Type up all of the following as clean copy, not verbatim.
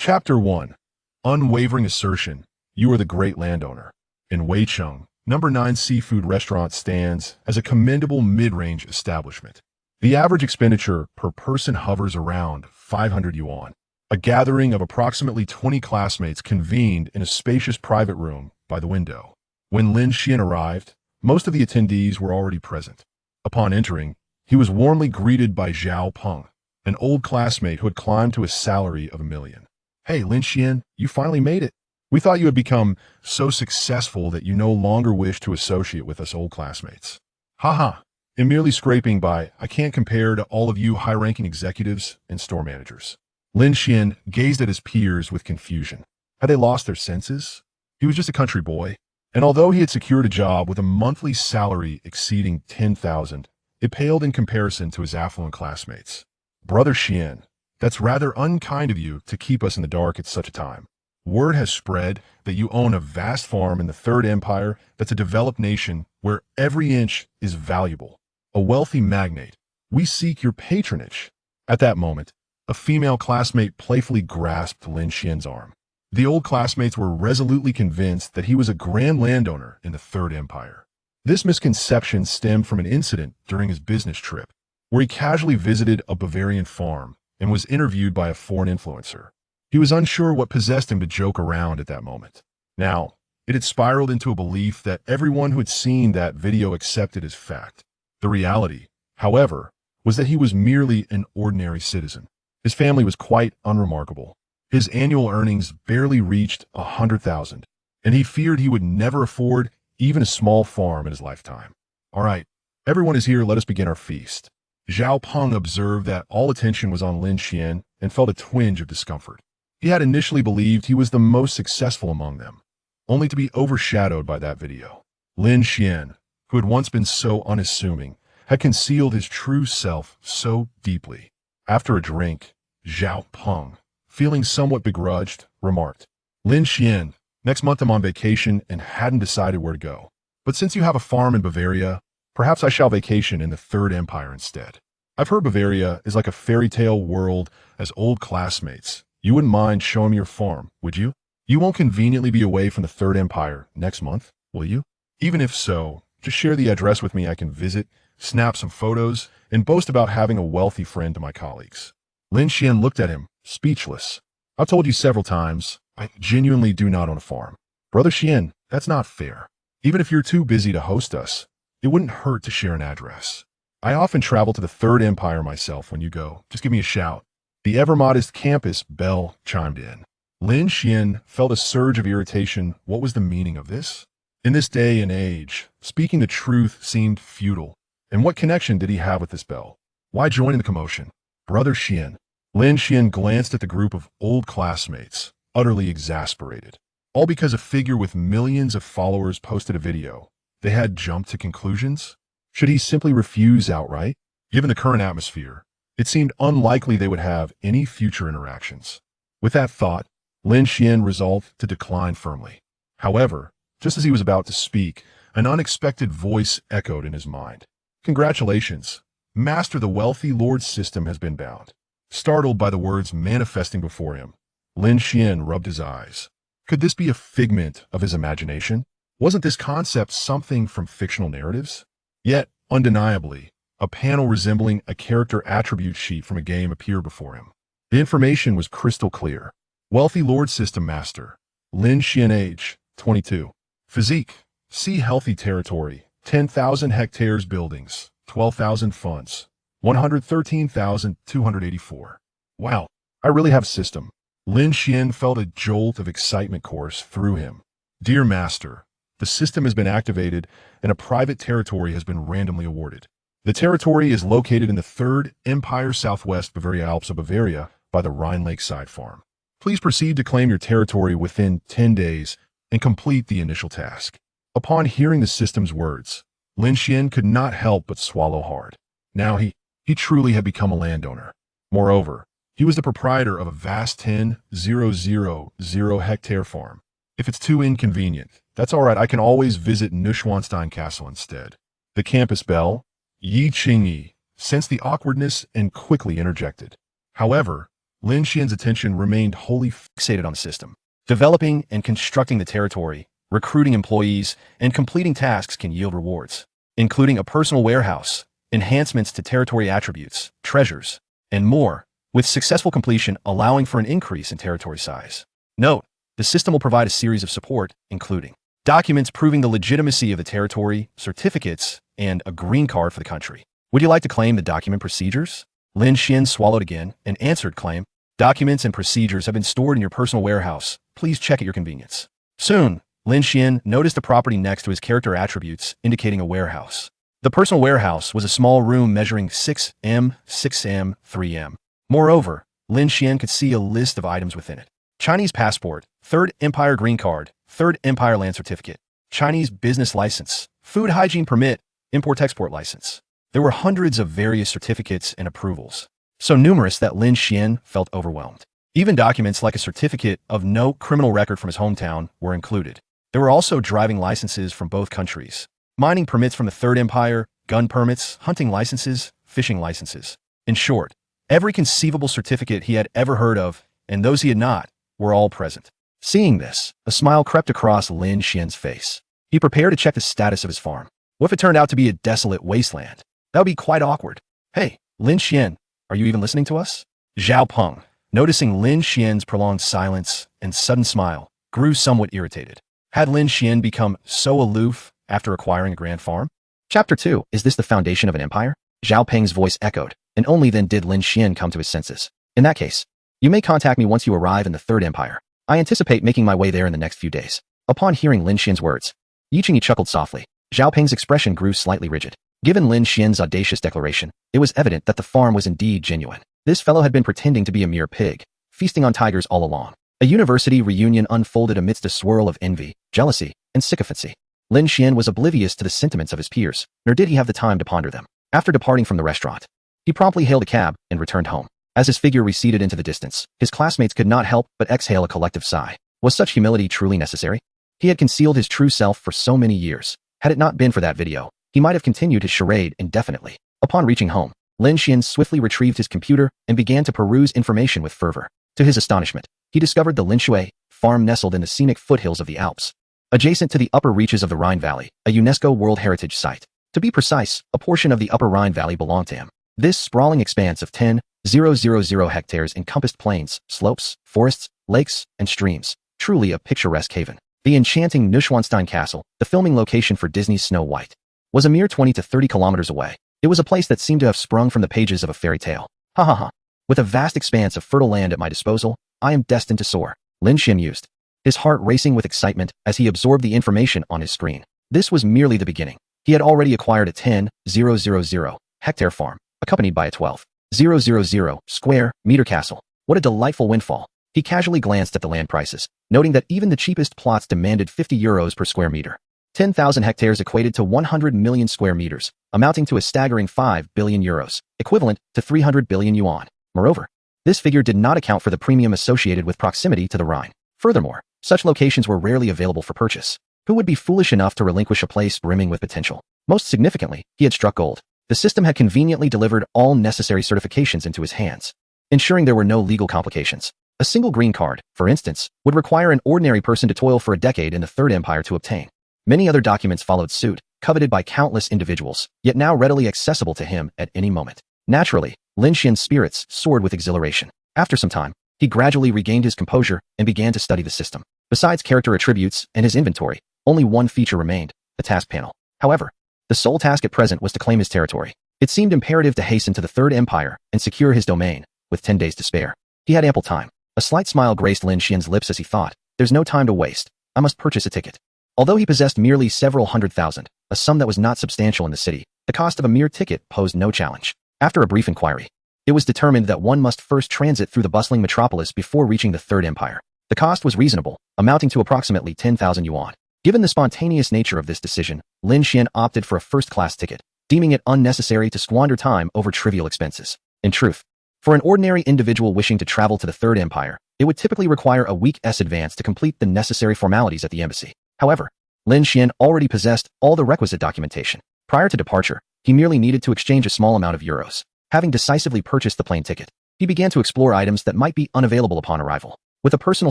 Chapter 1. Unwavering Assertion. You are the great landowner. In Weicheng, number 9 seafood restaurant stands as a commendable mid-range establishment. The average expenditure per person hovers around 500 yuan. A gathering of approximately 20 classmates convened in a spacious private room by the window. When Lin Shien arrived, most of the attendees were already present. Upon entering, he was warmly greeted by Zhao Peng, an old classmate who had climbed to a salary of 1 million. "Hey, Lin Shien, you finally made it. We thought you had become so successful that you no longer wish to associate with us old classmates. Haha, and merely scraping by, I can't compare to all of you high-ranking executives and store managers." Lin Shien gazed at his peers with confusion. Had they lost their senses? He was just a country boy, and although he had secured a job with a monthly salary exceeding 10,000, it paled in comparison to his affluent classmates. "Brother Shien, that's rather unkind of you to keep us in the dark at such a time. Word has spread that you own a vast farm in the Third Empire that's a developed nation where every inch is valuable. A wealthy magnate. We seek your patronage." At that moment, a female classmate playfully grasped Lin Xien's arm. The old classmates were resolutely convinced that he was a grand landowner in the Third Empire. This misconception stemmed from an incident during his business trip, where he casually visited a Bavarian farm and was interviewed by a foreign influencer. He was unsure what possessed him to joke around at that moment. Now, it had spiraled into a belief that everyone who had seen that video accepted as fact. The reality, however, was that he was merely an ordinary citizen. His family was quite unremarkable. His annual earnings barely reached 100,000, and he feared he would never afford even a small farm in his lifetime. "All right, everyone is here, let us begin our feast." Zhao Peng observed that all attention was on Lin Shien and felt a twinge of discomfort. He had initially believed he was the most successful among them, only to be overshadowed by that video. Lin Shien, who had once been so unassuming, had concealed his true self so deeply. After a drink, Zhao Peng, feeling somewhat begrudged, remarked, "Lin Shien, next month I'm on vacation and hadn't decided where to go. But since you have a farm in Bavaria, perhaps I shall vacation in the Third Empire instead. I've heard Bavaria is like a fairy tale world as old classmates. You wouldn't mind showing me your farm, would you? You won't conveniently be away from the Third Empire next month, will you? Even if so, just share the address with me. I can visit, snap some photos, and boast about having a wealthy friend to my colleagues." Lin Shien looked at him, speechless. "I've told you several times, I genuinely do not own a farm. Brother Shien, that's not fair. Even if you're too busy to host us, it wouldn't hurt to share an address. I often travel to the Third Empire myself. When you go, just give me a shout." The ever-modest campus bell chimed in. Lin Shien felt a surge of irritation. What was the meaning of this? In this day and age, speaking the truth seemed futile. And what connection did he have with this bell? Why join in the commotion? Brother Shien. Lin Shien glanced at the group of old classmates, utterly exasperated. All because a figure with millions of followers posted a video. They had jumped to conclusions? Should he simply refuse outright? Given the current atmosphere, it seemed unlikely they would have any future interactions. With that thought, Lin Shien resolved to decline firmly. However, just as he was about to speak, an unexpected voice echoed in his mind. "Congratulations, Master, the wealthy lord's system has been bound." Startled by the words manifesting before him, Lin Shien rubbed his eyes. Could this be a figment of his imagination? Wasn't this concept something from fictional narratives? Yet, undeniably, a panel resembling a character attribute sheet from a game appeared before him. The information was crystal clear. Wealthy Lord System Master, Lin Shien, age 22. Physique, see healthy territory, 10,000 hectares buildings, 12,000 funds, 113,284. Wow, I really have a system. Lin Shien felt a jolt of excitement course through him. "Dear Master, the system has been activated and a private territory has been randomly awarded. The territory is located in the Third Empire Southwest Bavaria Alps of Bavaria by the Rhine Lakeside Farm. Please proceed to claim your territory within 10 days and complete the initial task." Upon hearing the system's words, Lin Shien could not help but swallow hard. Now he truly had become a landowner. Moreover, he was the proprietor of a vast 10,000 hectare farm. If it's too inconvenient, that's all right. I can always visit Neuschwanstein Castle instead. The campus bell, Yi Qingyi, sensed the awkwardness and quickly interjected. However, Lin Xian's attention remained wholly fixated on the system. Developing and constructing the territory, recruiting employees, and completing tasks can yield rewards, including a personal warehouse, enhancements to territory attributes, treasures, and more, with successful completion allowing for an increase in territory size. Note, the system will provide a series of support, including documents proving the legitimacy of the territory, certificates, and a green card for the country. Would you like to claim the document procedures? Lin Shien swallowed again and answered claim. Documents and procedures have been stored in your personal warehouse. Please check at your convenience. Soon, Lin Shien noticed a property next to his character attributes indicating a warehouse. The personal warehouse was a small room measuring 6m, 6m, 3m. Moreover, Lin Shien could see a list of items within it. Chinese passport, Third Empire green card, Third Empire land certificate, Chinese business license, food hygiene permit, import-export license. There were hundreds of various certificates and approvals, so numerous that Lin Shien felt overwhelmed. Even documents like a certificate of no criminal record from his hometown were included. There were also driving licenses from both countries, mining permits from the Third Empire, gun permits, hunting licenses, fishing licenses. In short, every conceivable certificate he had ever heard of, and those he had not, were all present. Seeing this, a smile crept across Lin Xian's face. He prepared to check the status of his farm. What if it turned out to be a desolate wasteland? That would be quite awkward. Hey, Lin Shien, are you even listening to us? Zhao Peng, noticing Lin Xian's prolonged silence and sudden smile, grew somewhat irritated. Had Lin Shien become so aloof after acquiring a grand farm? Chapter 2. Is this the foundation of an empire? Zhao Peng's voice echoed, and only then did Lin Shien come to his senses. In that case, you may contact me once you arrive in the Third Empire. I anticipate making my way there in the next few days. Upon hearing Lin Xian's words, Yi Qingyi chuckled softly. Zhao Peng's expression grew slightly rigid. Given Lin Xian's audacious declaration, it was evident that the farm was indeed genuine. This fellow had been pretending to be a mere pig, feasting on tigers all along. A university reunion unfolded amidst a swirl of envy, jealousy, and sycophancy. Lin Shien was oblivious to the sentiments of his peers, nor did he have the time to ponder them. After departing from the restaurant, he promptly hailed a cab and returned home. As his figure receded into the distance, his classmates could not help but exhale a collective sigh. Was such humility truly necessary? He had concealed his true self for so many years. Had it not been for that video, he might have continued his charade indefinitely. Upon reaching home, Lin Shien swiftly retrieved his computer and began to peruse information with fervor. To his astonishment, he discovered the Lin Shui farm nestled in the scenic foothills of the Alps, adjacent to the upper reaches of the Rhine Valley, a UNESCO World Heritage Site. To be precise, a portion of the upper Rhine Valley belonged to him. This sprawling expanse of 10,000 hectares encompassed plains, slopes, forests, lakes, and streams, truly a picturesque haven. The enchanting Neuschwanstein Castle, the filming location for Disney's Snow White, was a mere 20 to 30 kilometers away. It was a place that seemed to have sprung from the pages of a fairy tale. Ha ha ha. With a vast expanse of fertile land at my disposal, I am destined to soar. Lin Shien mused, his heart racing with excitement as he absorbed the information on his screen. This was merely the beginning. He had already acquired a 10,000 hectare farm, accompanied by a 12,000 square meter castle. What a delightful windfall. He casually glanced at the land prices, noting that even the cheapest plots demanded €50 per square meter. 10,000 hectares equated to 100 million square meters, amounting to a staggering €5 billion, equivalent to 300 billion yuan. Moreover, this figure did not account for the premium associated with proximity to the Rhine. Furthermore, such locations were rarely available for purchase. Who would be foolish enough to relinquish a place brimming with potential? Most significantly, he had struck gold. The system had conveniently delivered all necessary certifications into his hands, ensuring there were no legal complications. A single green card, for instance, would require an ordinary person to toil for a decade in the Third Empire to obtain. Many other documents followed suit, coveted by countless individuals, yet now readily accessible to him at any moment. Naturally, Lin Xian's spirits soared with exhilaration. After some time, he gradually regained his composure and began to study the system. Besides character attributes and his inventory, only one feature remained, the task panel. However, the sole task at present was to claim his territory. It seemed imperative to hasten to the Third Empire and secure his domain, with 10 days to spare. He had ample time. A slight smile graced Lin Xian's lips as he thought, there's no time to waste. I must purchase a ticket. Although he possessed merely several hundred thousand, a sum that was not substantial in the city, the cost of a mere ticket posed no challenge. After a brief inquiry, it was determined that one must first transit through the bustling metropolis before reaching the Third Empire. The cost was reasonable, amounting to approximately 10,000 yuan. Given the spontaneous nature of this decision, Lin Shien opted for a first-class ticket, deeming it unnecessary to squander time over trivial expenses. In truth, for an ordinary individual wishing to travel to the Third Empire, it would typically require a week's advance to complete the necessary formalities at the embassy. However, Lin Shien already possessed all the requisite documentation. Prior to departure, he merely needed to exchange a small amount of euros. Having decisively purchased the plane ticket, He began to explore items that might be unavailable upon arrival. With a personal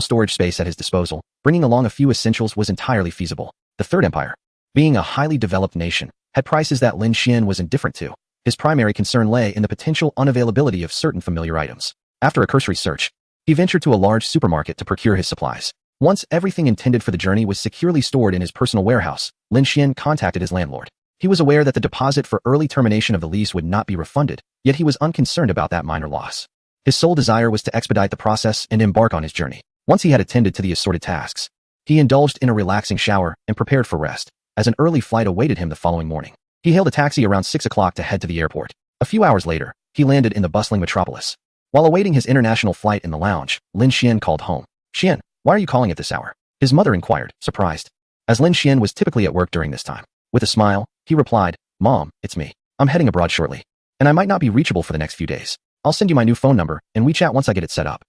storage space at his disposal, bringing along a few essentials was entirely feasible. The Third Empire, being a highly developed nation, had prices that Lin Shien was indifferent to. His primary concern lay in the potential unavailability of certain familiar items. After a cursory search, he ventured to a large supermarket to procure his supplies. Once everything intended for the journey was securely stored in his personal warehouse, Lin Shien contacted his landlord. He was aware that the deposit for early termination of the lease would not be refunded, yet he was unconcerned about that minor loss. His sole desire was to expedite the process and embark on his journey. Once he had attended to the assorted tasks, he indulged in a relaxing shower and prepared for rest, as an early flight awaited him the following morning. He hailed a taxi around 6 o'clock to head to the airport. A few hours later, he landed in the bustling metropolis. While awaiting his international flight in the lounge, Lin Shien called home. "Shien, why are you calling at this hour?" His mother inquired, surprised, as Lin Shien was typically at work during this time. With a smile, he replied, "Mom, it's me. I'm heading abroad shortly, and I might not be reachable for the next few days. I'll send you my new phone number and WeChat once I get it set up."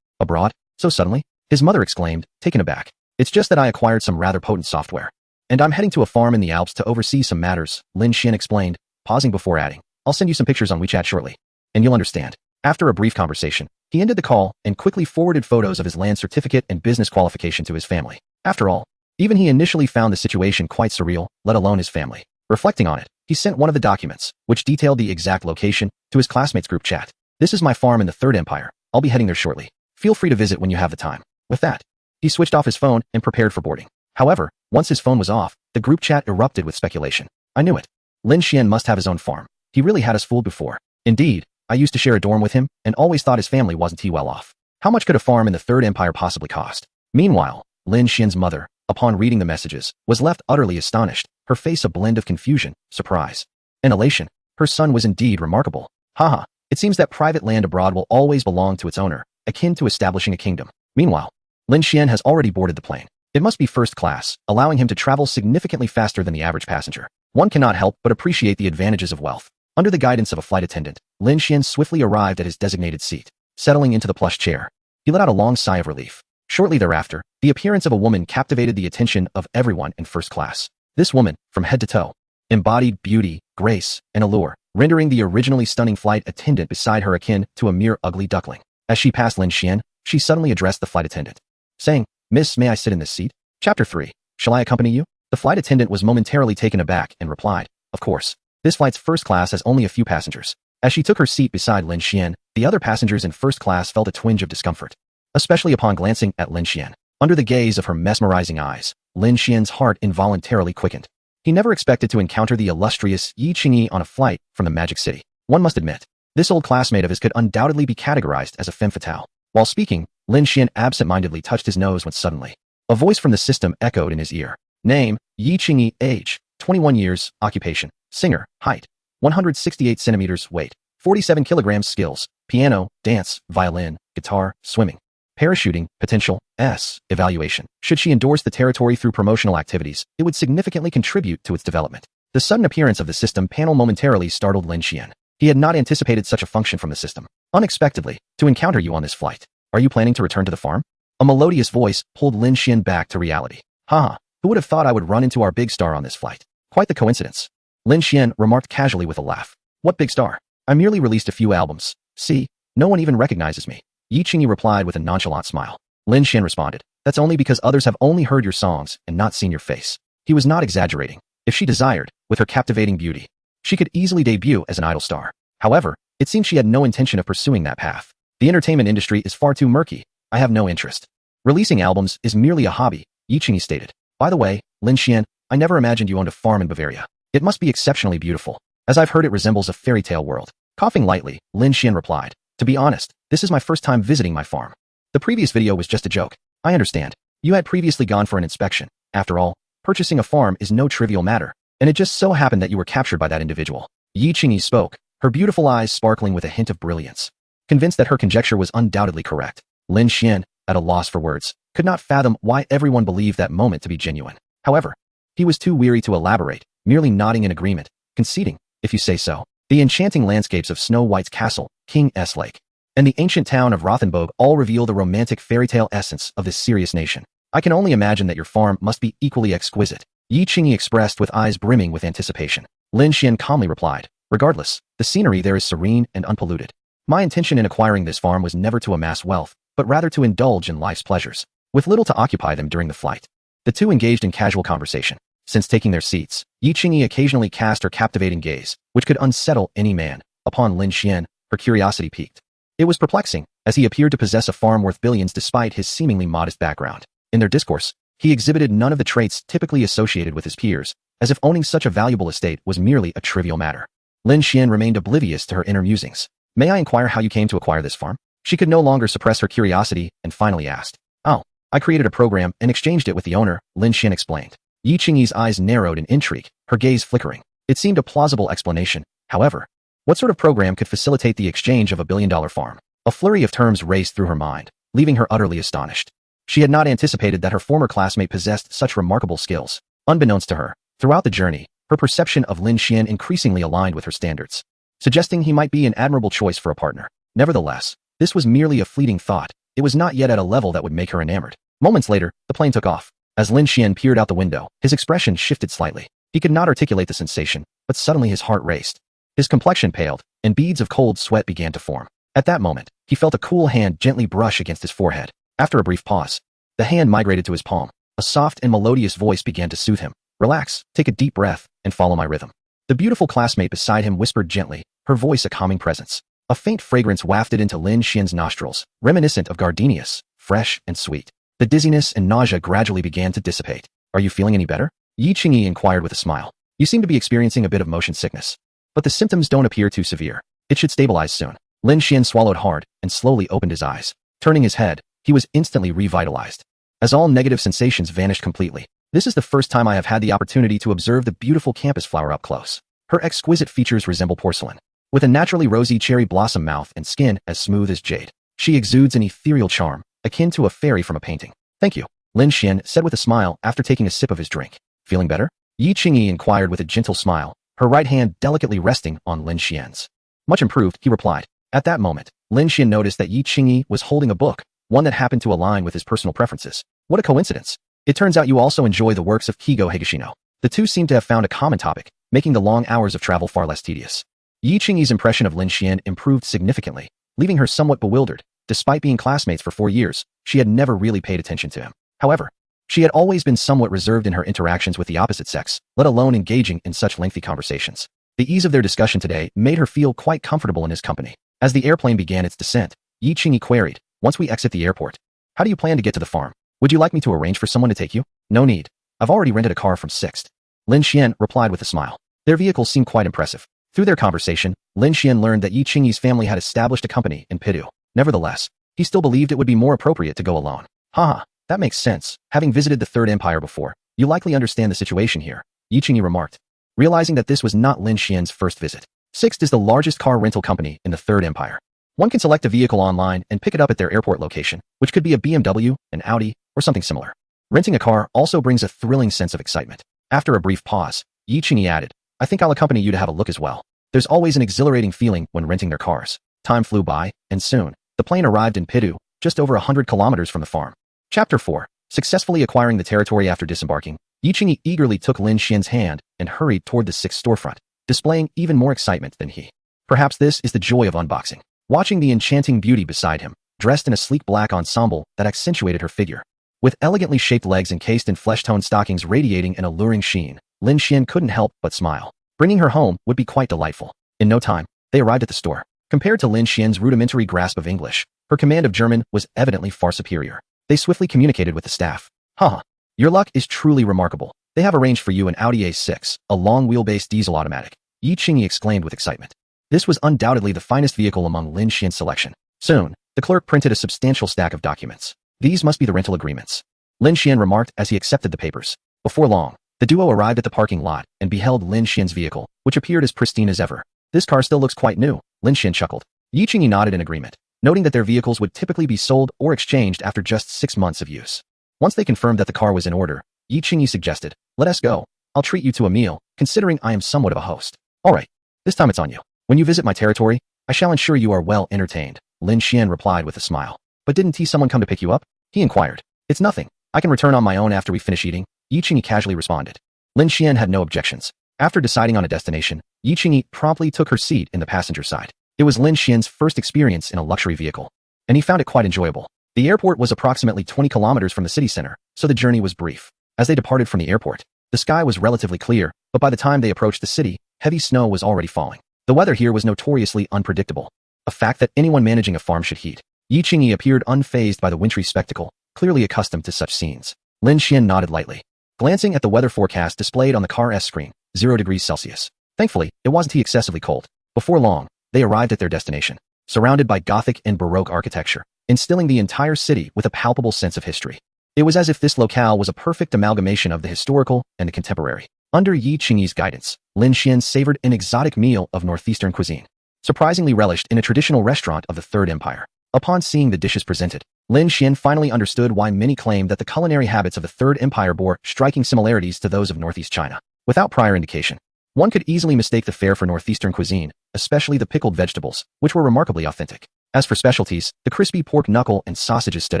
Abroad? So suddenly? His mother exclaimed, taken aback. "It's just that I acquired some rather potent software, and I'm heading to a farm in the Alps to oversee some matters," Lin Shien explained, pausing before adding, "I'll send you some pictures on WeChat shortly, and you'll understand." After a brief conversation, he ended the call and quickly forwarded photos of his land certificate and business qualification to his family. After all, even he initially found the situation quite surreal, let alone his family. Reflecting on it, he sent one of the documents, which detailed the exact location, to his classmates group chat. "This is my farm in the Third Empire. I'll be heading there shortly. Feel free to visit when you have the time." With that, he switched off his phone and prepared for boarding. However, once his phone was off, the group chat erupted with speculation. "I knew it. Lin Shien must have his own farm. He really had us fooled before. Indeed, I used to share a dorm with him and always thought his family wasn't too well off. How much could a farm in the Third Empire possibly cost?" Meanwhile, Lin Shien's mother, upon reading the messages, was left utterly astonished, her face a blend of confusion, surprise, and elation. Her son was indeed remarkable. Haha, it seems that private land abroad will always belong to its owner, akin to establishing a kingdom. Meanwhile, Lin Shien has already boarded the plane. It must be first class, allowing him to travel significantly faster than the average passenger. One cannot help but appreciate the advantages of wealth. Under the guidance of a flight attendant, Lin Shien swiftly arrived at his designated seat. Settling into the plush chair, he let out a long sigh of relief. Shortly thereafter, the appearance of a woman captivated the attention of everyone in first class. This woman, from head to toe, embodied beauty, grace, and allure, rendering the originally stunning flight attendant beside her akin to a mere ugly duckling. As she passed Lin Shien, she suddenly addressed the flight attendant, saying, "Miss, may I sit in this seat?" Chapter 3. Shall I accompany you? The flight attendant was momentarily taken aback and replied, "Of course. This flight's first class has only a few passengers." As she took her seat beside Lin Shien, the other passengers in first class felt a twinge of discomfort, especially upon glancing at Lin Shien. Under the gaze of her mesmerizing eyes, Lin Shien's heart involuntarily quickened. He never expected to encounter the illustrious Yi Qingyi on a flight from the Magic City. One must admit, this old classmate of his could undoubtedly be categorized as a femme fatale. While speaking, Lin Shien absent-mindedly touched his nose when suddenly a voice from the system echoed in his ear. Name, Yi Qingyi. Age, 21 years. Occupation, singer. Height, 168 centimeters. Weight, 47 kilograms. Skills, piano, dance, violin, guitar, swimming. Parachuting, potential, S. Evaluation. Should she endorse the territory through promotional activities, it would significantly contribute to its development. The sudden appearance of the system panel momentarily startled Lin Shien. He had not anticipated such a function from the system. "Unexpectedly, to encounter you on this flight. Are you planning to return to the farm?" A melodious voice pulled Lin Shien back to reality. "Haha, who would have thought I would run into our big star on this flight? Quite the coincidence." Lin Shien remarked casually with a laugh. "What big star? I merely released a few albums. See, no one even recognizes me." Yi Qingyi replied with a nonchalant smile. Lin Shien responded, "That's only because others have only heard your songs and not seen your face." He was not exaggerating. If she desired, with her captivating beauty, she could easily debut as an idol star. However, it seemed she had no intention of pursuing that path. "The entertainment industry is far too murky. I have no interest. Releasing albums is merely a hobby," Yi Qingyi stated. "By the way, Lin Shien, I never imagined you owned a farm in Bavaria. It must be exceptionally beautiful, as I've heard it resembles a fairy tale world." Coughing lightly, Lin Shien replied, "To be honest, this is my first time visiting my farm. The previous video was just a joke. I understand. You had previously gone for an inspection. After all, purchasing a farm is no trivial matter, and it just so happened that you were captured by that individual." Yi Qingyi spoke, her beautiful eyes sparkling with a hint of brilliance. Convinced that her conjecture was undoubtedly correct, Lin Shien, at a loss for words, could not fathom why everyone believed that moment to be genuine. However, he was too weary to elaborate, merely nodding in agreement, conceding, "If you say so." The enchanting landscapes of Snow White's castle, King's Lake, and the ancient town of Rothenburg all reveal the romantic fairy tale essence of this serious nation. "I can only imagine that your farm must be equally exquisite," Yi Qingyi expressed with eyes brimming with anticipation. Lin Shien calmly replied, "Regardless, the scenery there is serene and unpolluted. My intention in acquiring this farm was never to amass wealth, but rather to indulge in life's pleasures, with little to occupy them during the flight. The two engaged in casual conversation. Since taking their seats, Yi Qingyi occasionally cast her captivating gaze, which could unsettle any man. Upon Lin Shien, her curiosity piqued. It was perplexing, as he appeared to possess a farm worth billions despite his seemingly modest background. In their discourse, he exhibited none of the traits typically associated with his peers, as if owning such a valuable estate was merely a trivial matter. Lin Shien remained oblivious to her inner musings. May I inquire how you came to acquire this farm? She could no longer suppress her curiosity and finally asked. Oh, I created a program and exchanged it with the owner, Lin Shien explained. Yi Qingyi's eyes narrowed in intrigue, her gaze flickering. It seemed a plausible explanation. However, what sort of program could facilitate the exchange of a billion-dollar farm? A flurry of terms raced through her mind, leaving her utterly astonished. She had not anticipated that her former classmate possessed such remarkable skills. Unbeknownst to her, throughout the journey, her perception of Lin Shien increasingly aligned with her standards, suggesting he might be an admirable choice for a partner. Nevertheless, this was merely a fleeting thought. It was not yet at a level that would make her enamored. Moments later, the plane took off. As Lin Shien peered out the window, his expression shifted slightly. He could not articulate the sensation, but suddenly his heart raced. His complexion paled, and beads of cold sweat began to form. At that moment, he felt a cool hand gently brush against his forehead. After a brief pause, the hand migrated to his palm. A soft and melodious voice began to soothe him. Relax, take a deep breath, and follow my rhythm. The beautiful classmate beside him whispered gently, her voice a calming presence. A faint fragrance wafted into Lin Xien's nostrils, reminiscent of gardenias, fresh and sweet. The dizziness and nausea gradually began to dissipate. Are you feeling any better? Yi Qingyi inquired with a smile. You seem to be experiencing a bit of motion sickness, but the symptoms don't appear too severe. It should stabilize soon. Lin Shien swallowed hard and slowly opened his eyes. Turning his head, he was instantly revitalized, as all negative sensations vanished completely. This is the first time I have had the opportunity to observe the beautiful campus flower up close. Her exquisite features resemble porcelain. With a naturally rosy cherry blossom mouth and skin as smooth as jade, she exudes an ethereal charm, akin to a fairy from a painting. Thank you, Lin Shien said with a smile after taking a sip of his drink. Feeling better? Yi Qingyi inquired with a gentle smile, her right hand delicately resting on Lin Xien's. Much improved, he replied. At that moment, Lin Shien noticed that Yi Qingyi was holding a book, one that happened to align with his personal preferences. What a coincidence. It turns out you also enjoy the works of Kigo Higashino. The two seem to have found a common topic, making the long hours of travel far less tedious. Yi Qingyi's impression of Lin Shien improved significantly, leaving her somewhat bewildered. Despite being classmates for 4 years, she had never really paid attention to him. However, she had always been somewhat reserved in her interactions with the opposite sex, let alone engaging in such lengthy conversations. The ease of their discussion today made her feel quite comfortable in his company. As the airplane began its descent, Yi Qingyi queried, once we exit the airport, how do you plan to get to the farm? Would you like me to arrange for someone to take you? No need. I've already rented a car from Sixt. Lin Shien replied with a smile. Their vehicles seemed quite impressive. Through their conversation, Lin Shien learned that Yi Qingyi's family had established a company in Pidu. Nevertheless, he still believed it would be more appropriate to go alone. Haha, that makes sense. Having visited the Third Empire before, you likely understand the situation here, Yi Qingyi remarked, realizing that this was not Lin Xien's first visit. Sixt is the largest car rental company in the Third Empire. One can select a vehicle online and pick it up at their airport location, which could be a BMW, an Audi, or something similar. Renting a car also brings a thrilling sense of excitement. After a brief pause, Yi Qingyi added, I think I'll accompany you to have a look as well. There's always an exhilarating feeling when renting their cars. Time flew by, and soon, the plane arrived in Pidu, just over 100 kilometers from the farm. Chapter 4. Successfully acquiring the territory after disembarking, Yi Qingyi eagerly took Lin Xien's hand and hurried toward the Sixt storefront, displaying even more excitement than he. Perhaps this is the joy of unboxing. Watching the enchanting beauty beside him, dressed in a sleek black ensemble that accentuated her figure. With elegantly shaped legs encased in flesh-toned stockings radiating an alluring sheen, Lin Shien couldn't help but smile. Bringing her home would be quite delightful. In no time, they arrived at the store. Compared to Lin Xien's rudimentary grasp of English, her command of German was evidently far superior. They swiftly communicated with the staff. Haha, your luck is truly remarkable. They have arranged for you an Audi A6, a long-wheelbase diesel automatic. Yi Qingyi exclaimed with excitement. This was undoubtedly the finest vehicle among Lin Xien's selection. Soon, the clerk printed a substantial stack of documents. These must be the rental agreements, Lin Shien remarked as he accepted the papers. Before long, the duo arrived at the parking lot and beheld Lin Xien's vehicle, which appeared as pristine as ever. This car still looks quite new, Lin Shien chuckled. Yi Qingyi nodded in agreement, noting that their vehicles would typically be sold or exchanged after just 6 months of use. Once they confirmed that the car was in order, Yi Qingyi suggested, let us go. I'll treat you to a meal, considering I am somewhat of a host. All right, this time it's on you. When you visit my territory, I shall ensure you are well entertained, Lin Shien replied with a smile. But didn't someone come to pick you up? He inquired. It's nothing. I can return on my own after we finish eating, Yi Qingyi casually responded. Lin Shien had no objections. After deciding on a destination, Yi Qingyi promptly took her seat in the passenger side. It was Lin Shien's first experience in a luxury vehicle, and he found it quite enjoyable. The airport was approximately 20 kilometers from the city center, so the journey was brief. As they departed from the airport, the sky was relatively clear, but by the time they approached the city, heavy snow was already falling. The weather here was notoriously unpredictable, a fact that anyone managing a farm should heed. Yi Qingyi appeared unfazed by the wintry spectacle, clearly accustomed to such scenes. Lin Shien nodded lightly, glancing at the weather forecast displayed on the car's screen, 0 degrees Celsius. Thankfully, it wasn't excessively cold. Before long, they arrived at their destination, surrounded by Gothic and Baroque architecture, instilling the entire city with a palpable sense of history. It was as if this locale was a perfect amalgamation of the historical and the contemporary. Under Yi Qingyi's guidance, Lin Shien savored an exotic meal of northeastern cuisine, surprisingly relished in a traditional restaurant of the Third Empire. Upon seeing the dishes presented, Lin Shien finally understood why many claimed that the culinary habits of the Third Empire bore striking similarities to those of Northeast China. Without prior indication, one could easily mistake the fare for Northeastern cuisine, especially the pickled vegetables, which were remarkably authentic. As for specialties, the crispy pork knuckle and sausages stood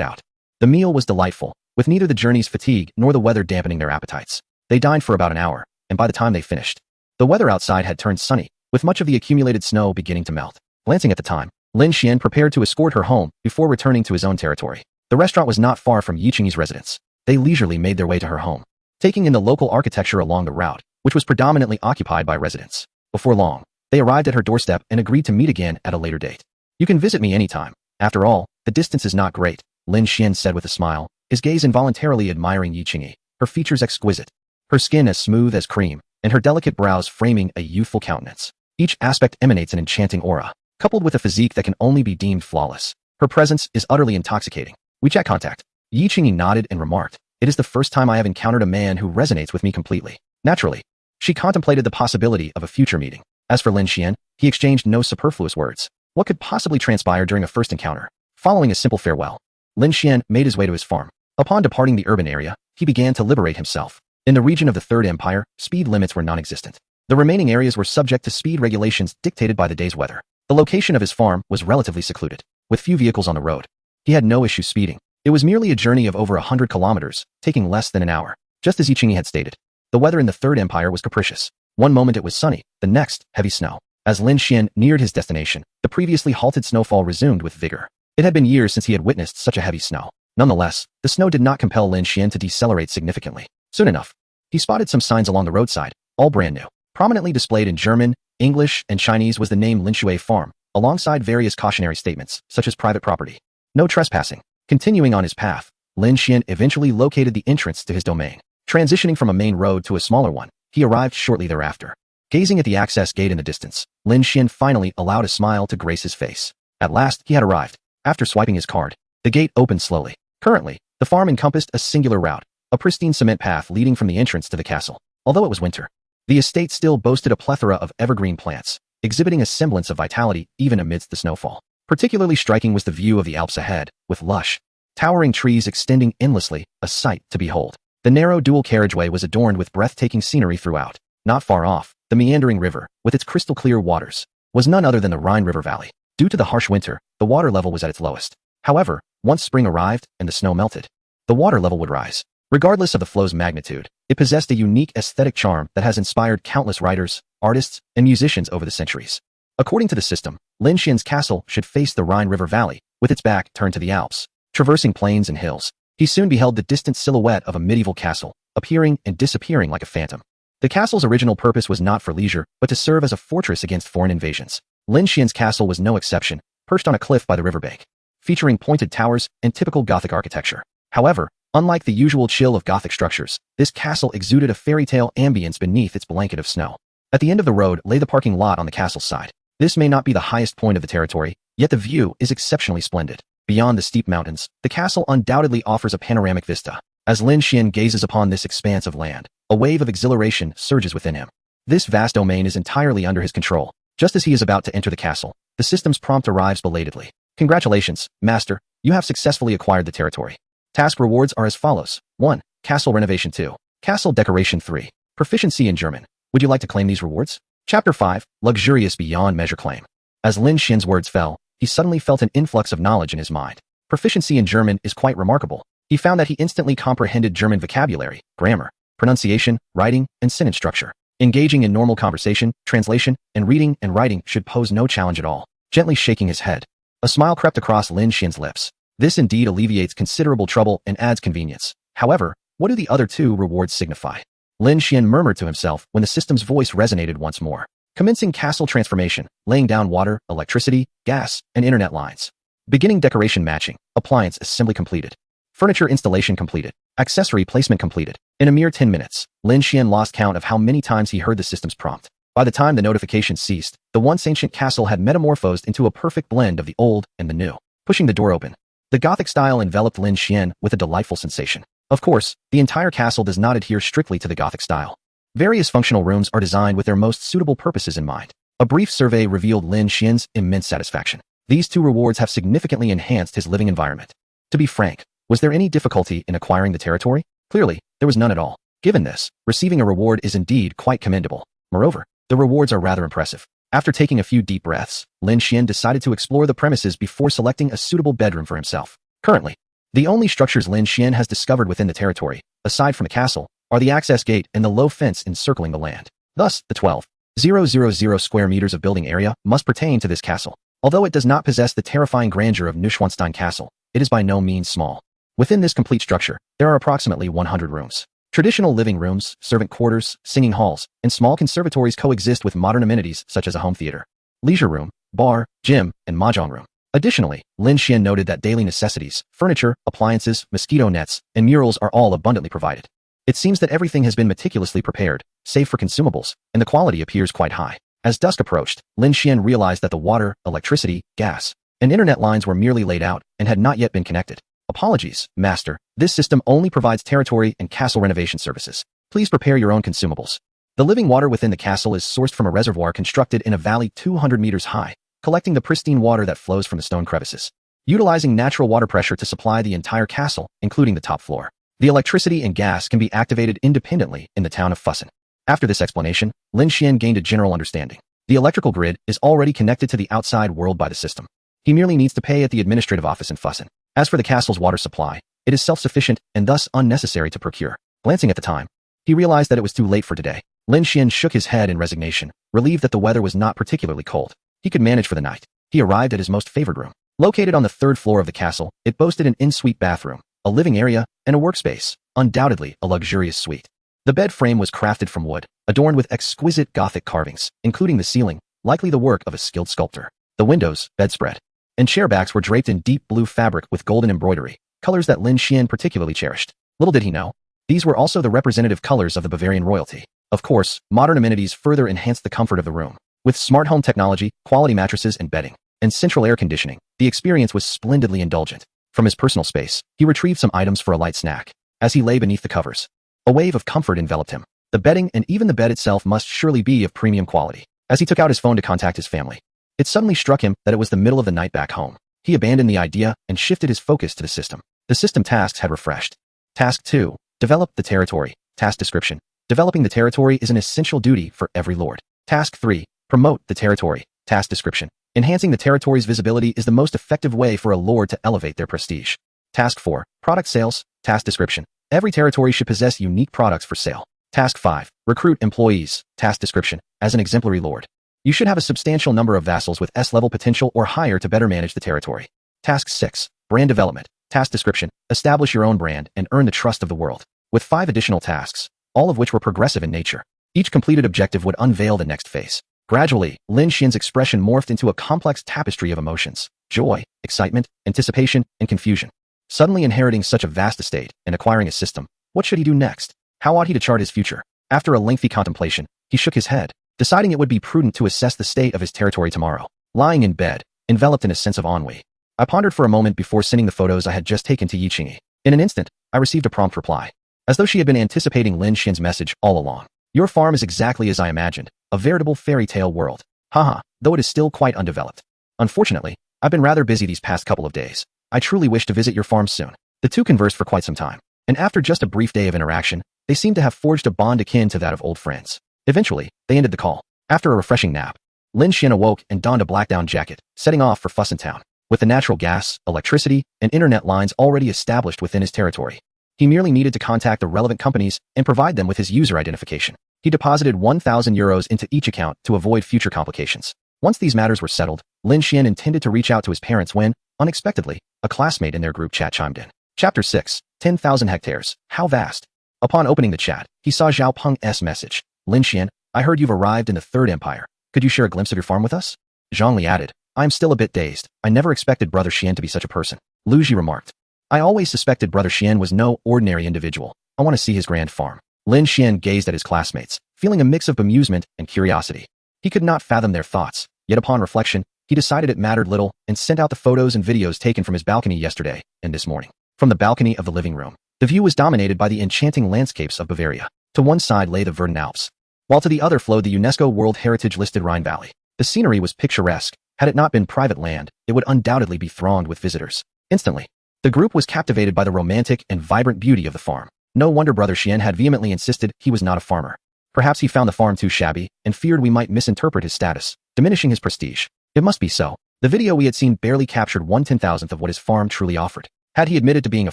out. The meal was delightful, with neither the journey's fatigue nor the weather dampening their appetites. They dined for about an hour, and by the time they finished, the weather outside had turned sunny, with much of the accumulated snow beginning to melt. Glancing at the time, Lin Shien prepared to escort her home before returning to his own territory. The restaurant was not far from Yi Qingyi's residence. They leisurely made their way to her home, taking in the local architecture along the route, which was predominantly occupied by residents. Before long, they arrived at her doorstep and agreed to meet again at a later date. "You can visit me anytime. After all, the distance is not great," Lin Shien said with a smile, his gaze involuntarily admiring Yi Qingyi, her features exquisite, her skin as smooth as cream, and her delicate brows framing a youthful countenance. Each aspect emanates an enchanting aura, coupled with a physique that can only be deemed flawless. Her presence is utterly intoxicating. WeChat contact. Yi Qingyi nodded and remarked, "It is the first time I have encountered a man who resonates with me completely." Naturally, she contemplated the possibility of a future meeting. As for Lin Shien, he exchanged no superfluous words. What could possibly transpire during a first encounter? Following a simple farewell, Lin Shien made his way to his farm. Upon departing the urban area, he began to liberate himself. In the region of the Third Empire, speed limits were non-existent. The remaining areas were subject to speed regulations dictated by the day's weather. The location of his farm was relatively secluded, with few vehicles on the road. He had no issue speeding. It was merely a journey of over 100 kilometers, taking less than an hour. Just as Yi Qingyi had stated, the weather in the Third Empire was capricious. One moment it was sunny, the next, heavy snow. As Lin Shien neared his destination, the previously halted snowfall resumed with vigor. It had been years since he had witnessed such a heavy snow. Nonetheless, the snow did not compel Lin Shien to decelerate significantly. Soon enough, he spotted some signs along the roadside, all brand new. Prominently displayed in German, English, and Chinese was the name Lin Shui Farm, alongside various cautionary statements, such as private property, no trespassing. Continuing on his path, Lin Shien eventually located the entrance to his domain. Transitioning from a main road to a smaller one, he arrived shortly thereafter. Gazing at the access gate in the distance, Lin Shien finally allowed a smile to grace his face. At last, he had arrived. After swiping his card, the gate opened slowly. Currently, the farm encompassed a singular route, a pristine cement path leading from the entrance to the castle. Although it was winter, the estate still boasted a plethora of evergreen plants, exhibiting a semblance of vitality even amidst the snowfall. Particularly striking was the view of the Alps ahead, with lush, towering trees extending endlessly, a sight to behold. The narrow dual carriageway was adorned with breathtaking scenery throughout. Not far off, the meandering river, with its crystal-clear waters, was none other than the Rhine River Valley. Due to the harsh winter, the water level was at its lowest. However, once spring arrived and the snow melted, the water level would rise. Regardless of the flow's magnitude, it possessed a unique aesthetic charm that has inspired countless writers, artists, and musicians over the centuries. According to the system, Lin Xian's castle should face the Rhine River Valley, with its back turned to the Alps. Traversing plains and hills, he soon beheld the distant silhouette of a medieval castle, appearing and disappearing like a phantom. The castle's original purpose was not for leisure, but to serve as a fortress against foreign invasions. Lin Xian's castle was no exception, perched on a cliff by the riverbank, featuring pointed towers and typical Gothic architecture. However, unlike the usual chill of Gothic structures, this castle exuded a fairy tale ambience beneath its blanket of snow. At the end of the road lay the parking lot on the castle's side. This may not be the highest point of the territory, yet the view is exceptionally splendid. Beyond the steep mountains, the castle undoubtedly offers a panoramic vista. As Lin Shien gazes upon this expanse of land, a wave of exhilaration surges within him. This vast domain is entirely under his control. Just as he is about to enter the castle, the system's prompt arrives belatedly. "Congratulations, Master, you have successfully acquired the territory. Task rewards are as follows. 1. Castle renovation. 2. Castle decoration. 3. Proficiency in German. Would you like to claim these rewards?" Chapter 5. Luxurious beyond measure claim. As Lin Xian's words fell, he suddenly felt an influx of knowledge in his mind. Proficiency in German is quite remarkable. He found that he instantly comprehended German vocabulary, grammar, pronunciation, writing, and sentence structure. Engaging in normal conversation, translation, and reading and writing should pose no challenge at all. gently shaking his head. A smile crept across Lin Xien's lips. This indeed alleviates considerable trouble and adds convenience. However, what do the other two rewards signify? Lin Shien murmured to himself when the system's voice resonated once more. Commencing castle transformation, laying down water, electricity, gas, and internet lines. Beginning decoration matching, appliance assembly completed. Furniture installation completed. Accessory placement completed. In a mere 10 minutes, Lin Shien lost count of how many times he heard the system's prompt. By the time the notification ceased, the once ancient castle had metamorphosed into a perfect blend of the old and the new. Pushing the door open, the Gothic style enveloped Lin Shien with a delightful sensation. Of course, the entire castle does not adhere strictly to the Gothic style. Various functional rooms are designed with their most suitable purposes in mind. A brief survey revealed Lin Xien's immense satisfaction. These two rewards have significantly enhanced his living environment. To be frank, was there any difficulty in acquiring the territory? Clearly, there was none at all. Given this, receiving a reward is indeed quite commendable. Moreover, the rewards are rather impressive. After taking a few deep breaths, Lin Shien decided to explore the premises before selecting a suitable bedroom for himself. Currently, the only structures Lin Shien has discovered within the territory, aside from the castle, are the access gate and the low fence encircling the land. Thus, the 12,000 square meters of building area must pertain to this castle. Although it does not possess the terrifying grandeur of Neuschwanstein Castle, it is by no means small. Within this complete structure, there are approximately 100 rooms. Traditional living rooms, servant quarters, singing halls, and small conservatories coexist with modern amenities such as a home theater, leisure room, bar, gym, and mahjong room. Additionally, Lin Shien noted that daily necessities, furniture, appliances, mosquito nets, and murals are all abundantly provided. It seems that everything has been meticulously prepared, save for consumables, and the quality appears quite high. As dusk approached, Lin Shien realized that the water, electricity, gas, and internet lines were merely laid out and had not yet been connected. Apologies, Master. This system only provides territory and castle renovation services. Please prepare your own consumables. The living water within the castle is sourced from a reservoir constructed in a valley 200 meters high, collecting the pristine water that flows from the stone crevices, utilizing natural water pressure to supply the entire castle, including the top floor. The electricity and gas can be activated independently in the town of Fussen. After this explanation, Lin Shien gained a general understanding. The electrical grid is already connected to the outside world by the system. He merely needs to pay at the administrative office in Fussen. As for the castle's water supply, it is self-sufficient and thus unnecessary to procure. Glancing at the time, he realized that it was too late for today. Lin Shien shook his head in resignation, relieved that the weather was not particularly cold. He could manage for the night. He arrived at his most favored room. Located on the third floor of the castle, it boasted an en-suite bathroom, a living area, and a workspace, undoubtedly a luxurious suite. The bed frame was crafted from wood, adorned with exquisite Gothic carvings, including the ceiling, likely the work of a skilled sculptor. The windows, bedspread, and chair backs were draped in deep blue fabric with golden embroidery, colors that Lin Shien particularly cherished. Little did he know, these were also the representative colors of the Bavarian royalty. Of course, modern amenities further enhanced the comfort of the room. With smart home technology, quality mattresses and bedding, and central air conditioning, the experience was splendidly indulgent. From his personal space, he retrieved some items for a light snack. As he lay beneath the covers, a wave of comfort enveloped him. The bedding and even the bed itself must surely be of premium quality. As he took out his phone to contact his family, it suddenly struck him that it was the middle of the night back home. He abandoned the idea and shifted his focus to the system. The system tasks had refreshed. Task 2. Develop the territory. Task description. Developing the territory is an essential duty for every lord. Task 3. Promote the territory. Task description. Enhancing the territory's visibility is the most effective way for a lord to elevate their prestige. Task 4. Product sales. Task description. Every territory should possess unique products for sale. Task 5. Recruit employees. Task description. As an exemplary lord, you should have a substantial number of vassals with S-level potential or higher to better manage the territory. Task 6. Brand development. Task description. Establish your own brand and earn the trust of the world. With 5 additional tasks, all of which were progressive in nature. Each completed objective would unveil the next phase. Gradually, Lin Xien's expression morphed into a complex tapestry of emotions: joy, excitement, anticipation, and confusion. Suddenly inheriting such a vast estate and acquiring a system, what should he do next? How ought he to chart his future? After a lengthy contemplation, he shook his head, deciding it would be prudent to assess the state of his territory tomorrow. Lying in bed, enveloped in a sense of ennui, I pondered for a moment before sending the photos I had just taken to Yi Qingyi. In an instant, I received a prompt reply, as though she had been anticipating Lin Xien's message all along. Your farm is exactly as I imagined, a veritable fairy tale world. Haha, though it is still quite undeveloped. Unfortunately, I've been rather busy these past couple of days. I truly wish to visit your farm soon. The two conversed for quite some time, and after just a brief day of interaction, they seemed to have forged a bond akin to that of old friends. Eventually, they ended the call. After a refreshing nap, Lin Shien awoke and donned a black down jacket, setting off for Fussen Town. With the natural gas, electricity, and internet lines already established within his territory, he merely needed to contact the relevant companies and provide them with his user identification. He deposited 1,000 euros into each account to avoid future complications. Once these matters were settled, Lin Shien intended to reach out to his parents when, unexpectedly, a classmate in their group chat chimed in. Chapter 6, 10,000 hectares. How vast? Upon opening the chat, he saw Zhao Peng's message. Lin Shien, I heard you've arrived in the Third Empire. Could you share a glimpse of your farm with us? Zhongli added, I am still a bit dazed. I never expected Brother Shien to be such a person. Lu Ji remarked, I always suspected Brother Shien was no ordinary individual. I want to see his grand farm. Lin Shien gazed at his classmates, feeling a mix of bemusement and curiosity. He could not fathom their thoughts, yet upon reflection, he decided it mattered little and sent out the photos and videos taken from his balcony yesterday and this morning. From the balcony of the living room, the view was dominated by the enchanting landscapes of Bavaria. To one side lay the verdant Alps, while to the other flowed the UNESCO World Heritage-listed Rhine Valley. The scenery was picturesque. Had it not been private land, it would undoubtedly be thronged with visitors. Instantly, the group was captivated by the romantic and vibrant beauty of the farm. No wonder Brother Shien had vehemently insisted he was not a farmer. Perhaps he found the farm too shabby and feared we might misinterpret his status, diminishing his prestige. It must be so. The video we had seen barely captured 1/10,000th of what his farm truly offered. Had he admitted to being a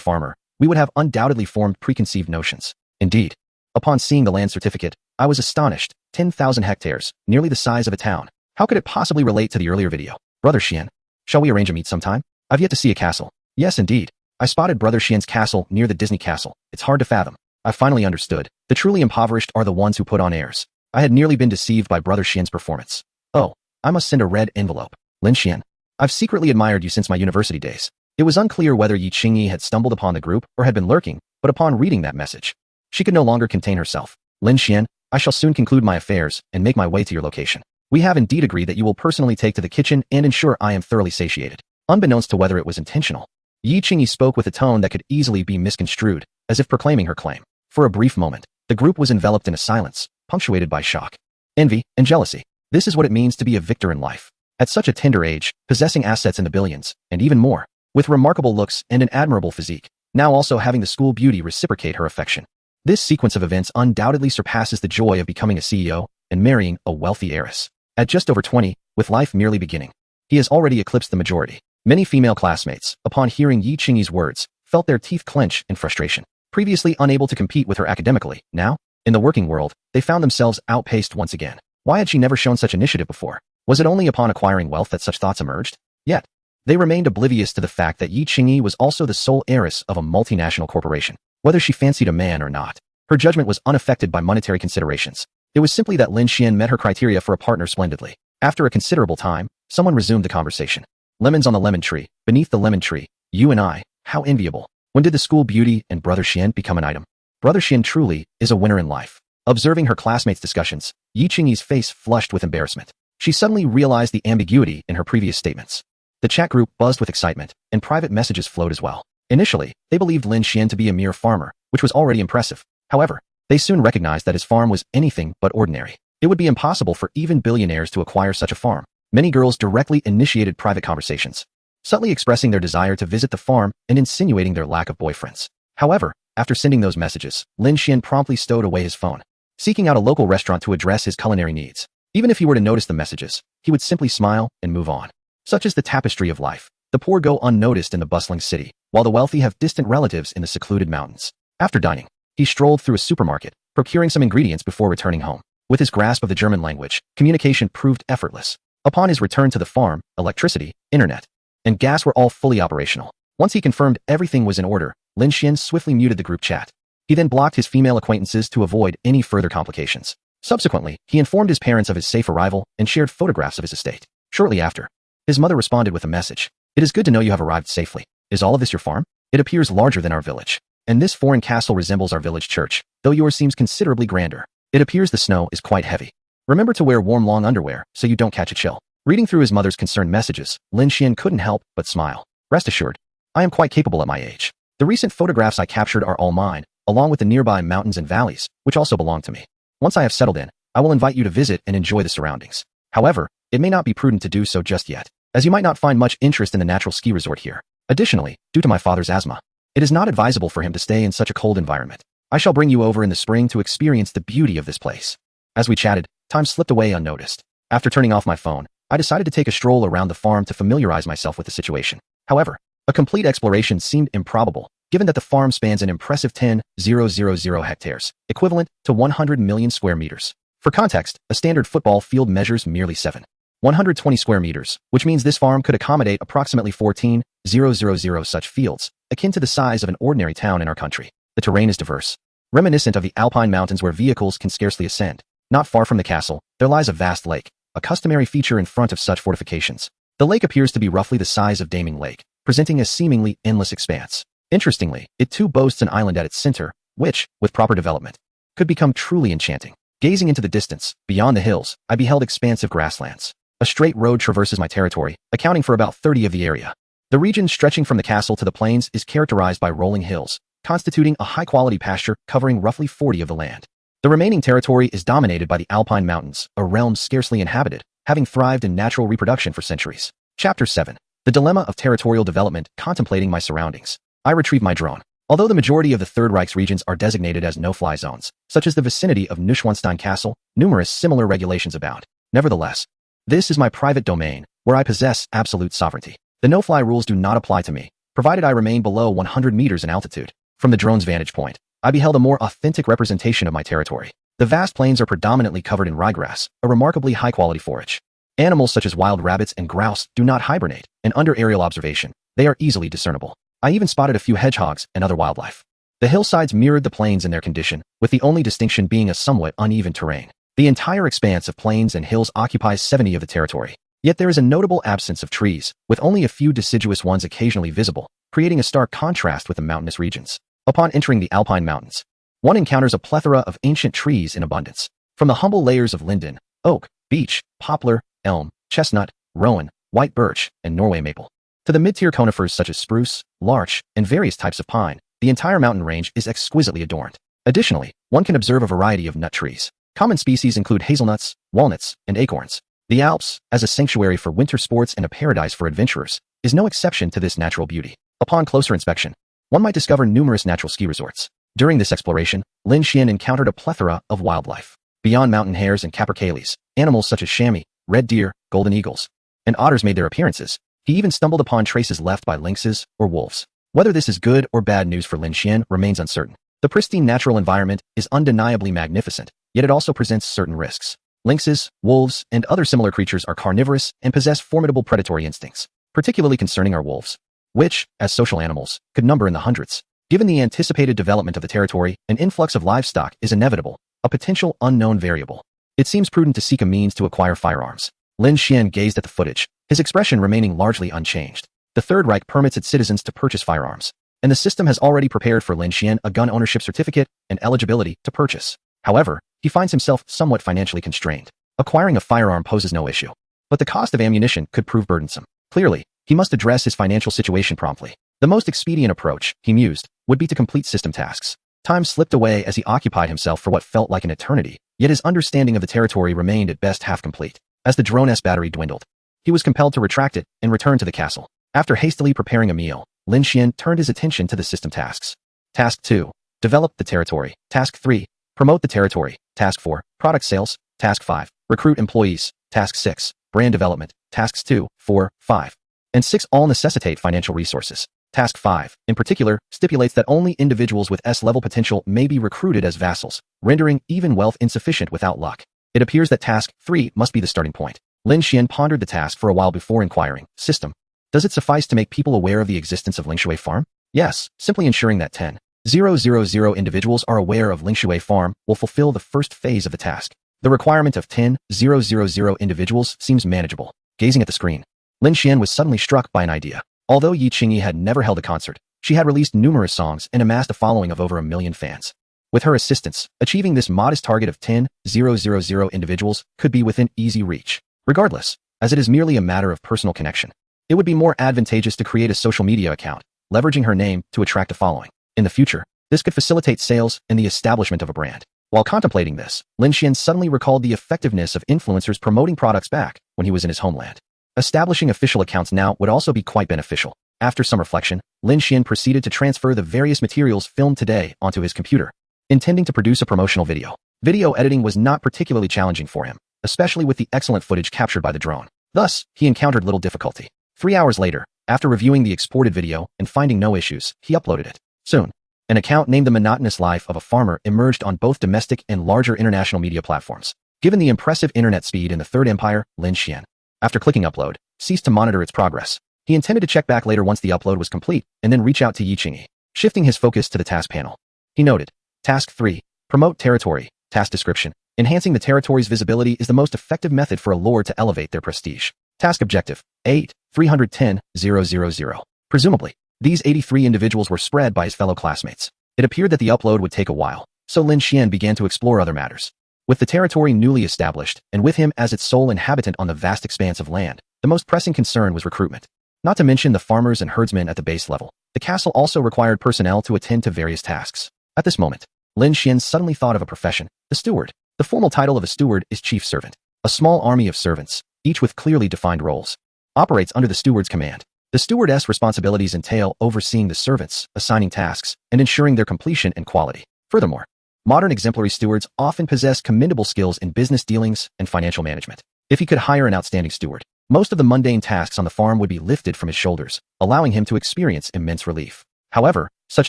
farmer, we would have undoubtedly formed preconceived notions. Indeed, upon seeing the land certificate, I was astonished. 10,000 hectares, nearly the size of a town. How could it possibly relate to the earlier video? Brother Shien, shall we arrange a meet sometime? I've yet to see a castle. Yes, indeed. I spotted Brother Shien's castle near the Disney castle. It's hard to fathom. I finally understood. The truly impoverished are the ones who put on airs. I had nearly been deceived by Brother Shien's performance. Oh, I must send a red envelope. Lin Shien, I've secretly admired you since my university days. It was unclear whether Yi Qingyi had stumbled upon the group or had been lurking, but upon reading that message, she could no longer contain herself. Lin Shien, I shall soon conclude my affairs and make my way to your location. We have indeed agreed that you will personally take to the kitchen and ensure I am thoroughly satiated. Unbeknownst to whether it was intentional, Yi Qingyi spoke with a tone that could easily be misconstrued, as if proclaiming her claim. For a brief moment, the group was enveloped in a silence, punctuated by shock, envy, and jealousy. This is what it means to be a victor in life. At such a tender age, possessing assets in the billions, and even more, with remarkable looks and an admirable physique, now also having the school beauty reciprocate her affection. This sequence of events undoubtedly surpasses the joy of becoming a CEO and marrying a wealthy heiress. At just over 20, with life merely beginning, he has already eclipsed the majority. Many female classmates, upon hearing Yi Qingyi's words, felt their teeth clench in frustration. Previously unable to compete with her academically, now, in the working world, they found themselves outpaced once again. Why had she never shown such initiative before? Was it only upon acquiring wealth that such thoughts emerged? Yet, they remained oblivious to the fact that Yi Qingyi was also the sole heiress of a multinational corporation. Whether she fancied a man or not, her judgment was unaffected by monetary considerations. It was simply that Lin Shien met her criteria for a partner splendidly. After a considerable time, someone resumed the conversation. Lemons on the lemon tree, beneath the lemon tree, you and I, how enviable. When did the school beauty and Brother Shien become an item? Brother Shien truly is a winner in life. Observing her classmates' discussions, Yi Qingyi's face flushed with embarrassment. She suddenly realized the ambiguity in her previous statements. The chat group buzzed with excitement, and private messages flowed as well. Initially, they believed Lin Shien to be a mere farmer, which was already impressive. However, they soon recognized that his farm was anything but ordinary. It would be impossible for even billionaires to acquire such a farm. Many girls directly initiated private conversations, subtly expressing their desire to visit the farm and insinuating their lack of boyfriends. However, after sending those messages, Lin Shien promptly stowed away his phone, seeking out a local restaurant to address his culinary needs. Even if he were to notice the messages, he would simply smile and move on. Such is the tapestry of life. The poor go unnoticed in the bustling city, while the wealthy have distant relatives in the secluded mountains. After dining, he strolled through a supermarket, procuring some ingredients before returning home. With his grasp of the German language, communication proved effortless. Upon his return to the farm, electricity, internet, and gas were all fully operational. Once he confirmed everything was in order, Lin Shien swiftly muted the group chat. He then blocked his female acquaintances to avoid any further complications. Subsequently, he informed his parents of his safe arrival and shared photographs of his estate. Shortly after, his mother responded with a message. It is good to know you have arrived safely. Is all of this your farm? It appears larger than our village. And this foreign castle resembles our village church, though yours seems considerably grander. It appears the snow is quite heavy. Remember to wear warm long underwear so you don't catch a chill. Reading through his mother's concerned messages, Lin Shien couldn't help but smile. Rest assured, I am quite capable at my age. The recent photographs I captured are all mine, along with the nearby mountains and valleys, which also belong to me. Once I have settled in, I will invite you to visit and enjoy the surroundings. However, it may not be prudent to do so just yet, as you might not find much interest in the natural ski resort here. Additionally, due to my father's asthma, it is not advisable for him to stay in such a cold environment. I shall bring you over in the spring to experience the beauty of this place. As we chatted, time slipped away unnoticed. After turning off my phone, I decided to take a stroll around the farm to familiarize myself with the situation. However, a complete exploration seemed improbable, given that the farm spans an impressive 10,000 hectares, equivalent to 100 million square meters. For context, a standard football field measures merely 7. 120 square meters, which means this farm could accommodate approximately 14,000 such fields, akin to the size of an ordinary town in our country. The terrain is diverse, reminiscent of the Alpine mountains where vehicles can scarcely ascend. Not far from the castle, there lies a vast lake, a customary feature in front of such fortifications. The lake appears to be roughly the size of Daming Lake, presenting a seemingly endless expanse. Interestingly, it too boasts an island at its center, which, with proper development, could become truly enchanting. Gazing into the distance, beyond the hills, I beheld expansive grasslands. A straight road traverses my territory, accounting for about 30 of the area. The region stretching from the castle to the plains is characterized by rolling hills, constituting a high-quality pasture covering roughly 40 of the land. The remaining territory is dominated by the Alpine Mountains, a realm scarcely inhabited, having thrived in natural reproduction for centuries. Chapter 7. The Dilemma of Territorial Development. Contemplating my surroundings, I retrieve my drone. Although the majority of the Third Reich's regions are designated as no-fly zones, such as the vicinity of Neuschwanstein Castle, numerous similar regulations abound. Nevertheless, this is my private domain, where I possess absolute sovereignty. The no-fly rules do not apply to me, provided I remain below 100 meters in altitude. From the drone's vantage point, I beheld a more authentic representation of my territory. The vast plains are predominantly covered in ryegrass, a remarkably high-quality forage. Animals such as wild rabbits and grouse do not hibernate, and under aerial observation, they are easily discernible. I even spotted a few hedgehogs and other wildlife. The hillsides mirrored the plains in their condition, with the only distinction being a somewhat uneven terrain. The entire expanse of plains and hills occupies 70 of the territory. Yet there is a notable absence of trees, with only a few deciduous ones occasionally visible, creating a stark contrast with the mountainous regions. Upon entering the Alpine Mountains, one encounters a plethora of ancient trees in abundance. From the humble layers of linden, oak, beech, poplar, elm, chestnut, rowan, white birch, and Norway maple, to the mid-tier conifers such as spruce, larch, and various types of pine, the entire mountain range is exquisitely adorned. Additionally, one can observe a variety of nut trees. Common species include hazelnuts, walnuts, and acorns. The Alps, as a sanctuary for winter sports and a paradise for adventurers, is no exception to this natural beauty. Upon closer inspection, one might discover numerous natural ski resorts. During this exploration, Lin Shien encountered a plethora of wildlife. Beyond mountain hares and capercaillies, animals such as chamois, red deer, golden eagles, and otters made their appearances. He even stumbled upon traces left by lynxes or wolves. Whether this is good or bad news for Lin Shien remains uncertain. The pristine natural environment is undeniably magnificent, yet it also presents certain risks. Lynxes, wolves, and other similar creatures are carnivorous and possess formidable predatory instincts. Particularly concerning are wolves, which, as social animals, could number in the hundreds. Given the anticipated development of the territory, an influx of livestock is inevitable, a potential unknown variable. It seems prudent to seek a means to acquire firearms. Lin Shien gazed at the footage, his expression remaining largely unchanged. The Third Reich permits its citizens to purchase firearms, and the system has already prepared for Lin Shien a gun ownership certificate and eligibility to purchase. However, he finds himself somewhat financially constrained. Acquiring a firearm poses no issue, but the cost of ammunition could prove burdensome. Clearly, he must address his financial situation promptly. The most expedient approach, he mused, would be to complete system tasks. Time slipped away as he occupied himself for what felt like an eternity, yet his understanding of the territory remained at best half complete. As the drone's battery dwindled, he was compelled to retract it and return to the castle. After hastily preparing a meal, Lin Shien turned his attention to the system tasks. Task 2. Develop the territory. Task 3. Promote the territory. Task 4. Product sales. Task 5. Recruit employees. Task 6. Brand development. Tasks 2, 4, 5, and 6 all necessitate financial resources. Task 5, in particular, stipulates that only individuals with S-level potential may be recruited as vassals, rendering even wealth insufficient without luck. It appears that Task 3 must be the starting point. Lin Shien pondered the task for a while before inquiring, System, does it suffice to make people aware of the existence of Lingshui Farm? Yes, simply ensuring that 10,000 individuals are aware of Lingshui Farm will fulfill the first phase of the task. The requirement of 10,000 individuals seems manageable. Gazing at the screen, Lin Shien was suddenly struck by an idea. Although Yi Qingyi had never held a concert, she had released numerous songs and amassed a following of over 1 million fans. With her assistance, achieving this modest target of 10,000 individuals could be within easy reach. Regardless, as it is merely a matter of personal connection, it would be more advantageous to create a social media account, leveraging her name to attract a following. In the future, this could facilitate sales and the establishment of a brand. While contemplating this, Lin Shien suddenly recalled the effectiveness of influencers promoting products back when he was in his homeland. Establishing official accounts now would also be quite beneficial. After some reflection, Lin Shien proceeded to transfer the various materials filmed today onto his computer, intending to produce a promotional video. Video editing was not particularly challenging for him, especially with the excellent footage captured by the drone. Thus, he encountered little difficulty. 3 hours later, after reviewing the exported video and finding no issues, he uploaded it. Soon, an account named The Monotonous Life of a Farmer emerged on both domestic and larger international media platforms. Given the impressive internet speed in the Third Empire, Lin Shien After clicking upload, ceased to monitor its progress. He intended to check back later once the upload was complete, and then reach out to Yiqingyi, shifting his focus to the task panel. He noted, Task 3. Promote territory. Task description. Enhancing the territory's visibility is the most effective method for a lord to elevate their prestige. Task objective. 8. 310,000. Presumably, these 83 individuals were spread by his fellow classmates. It appeared that the upload would take a while, so Lin Shien began to explore other matters. With the territory newly established, and with him as its sole inhabitant on the vast expanse of land, the most pressing concern was recruitment. Not to mention the farmers and herdsmen at the base level. The castle also required personnel to attend to various tasks. At this moment, Lin Shien suddenly thought of a profession, the steward. The formal title of a steward is chief servant. A small army of servants, each with clearly defined roles, operates under the steward's command. The stewardess' responsibilities entail overseeing the servants, assigning tasks, and ensuring their completion and quality. Furthermore, modern exemplary stewards often possess commendable skills in business dealings and financial management. If he could hire an outstanding steward, most of the mundane tasks on the farm would be lifted from his shoulders, allowing him to experience immense relief. However, such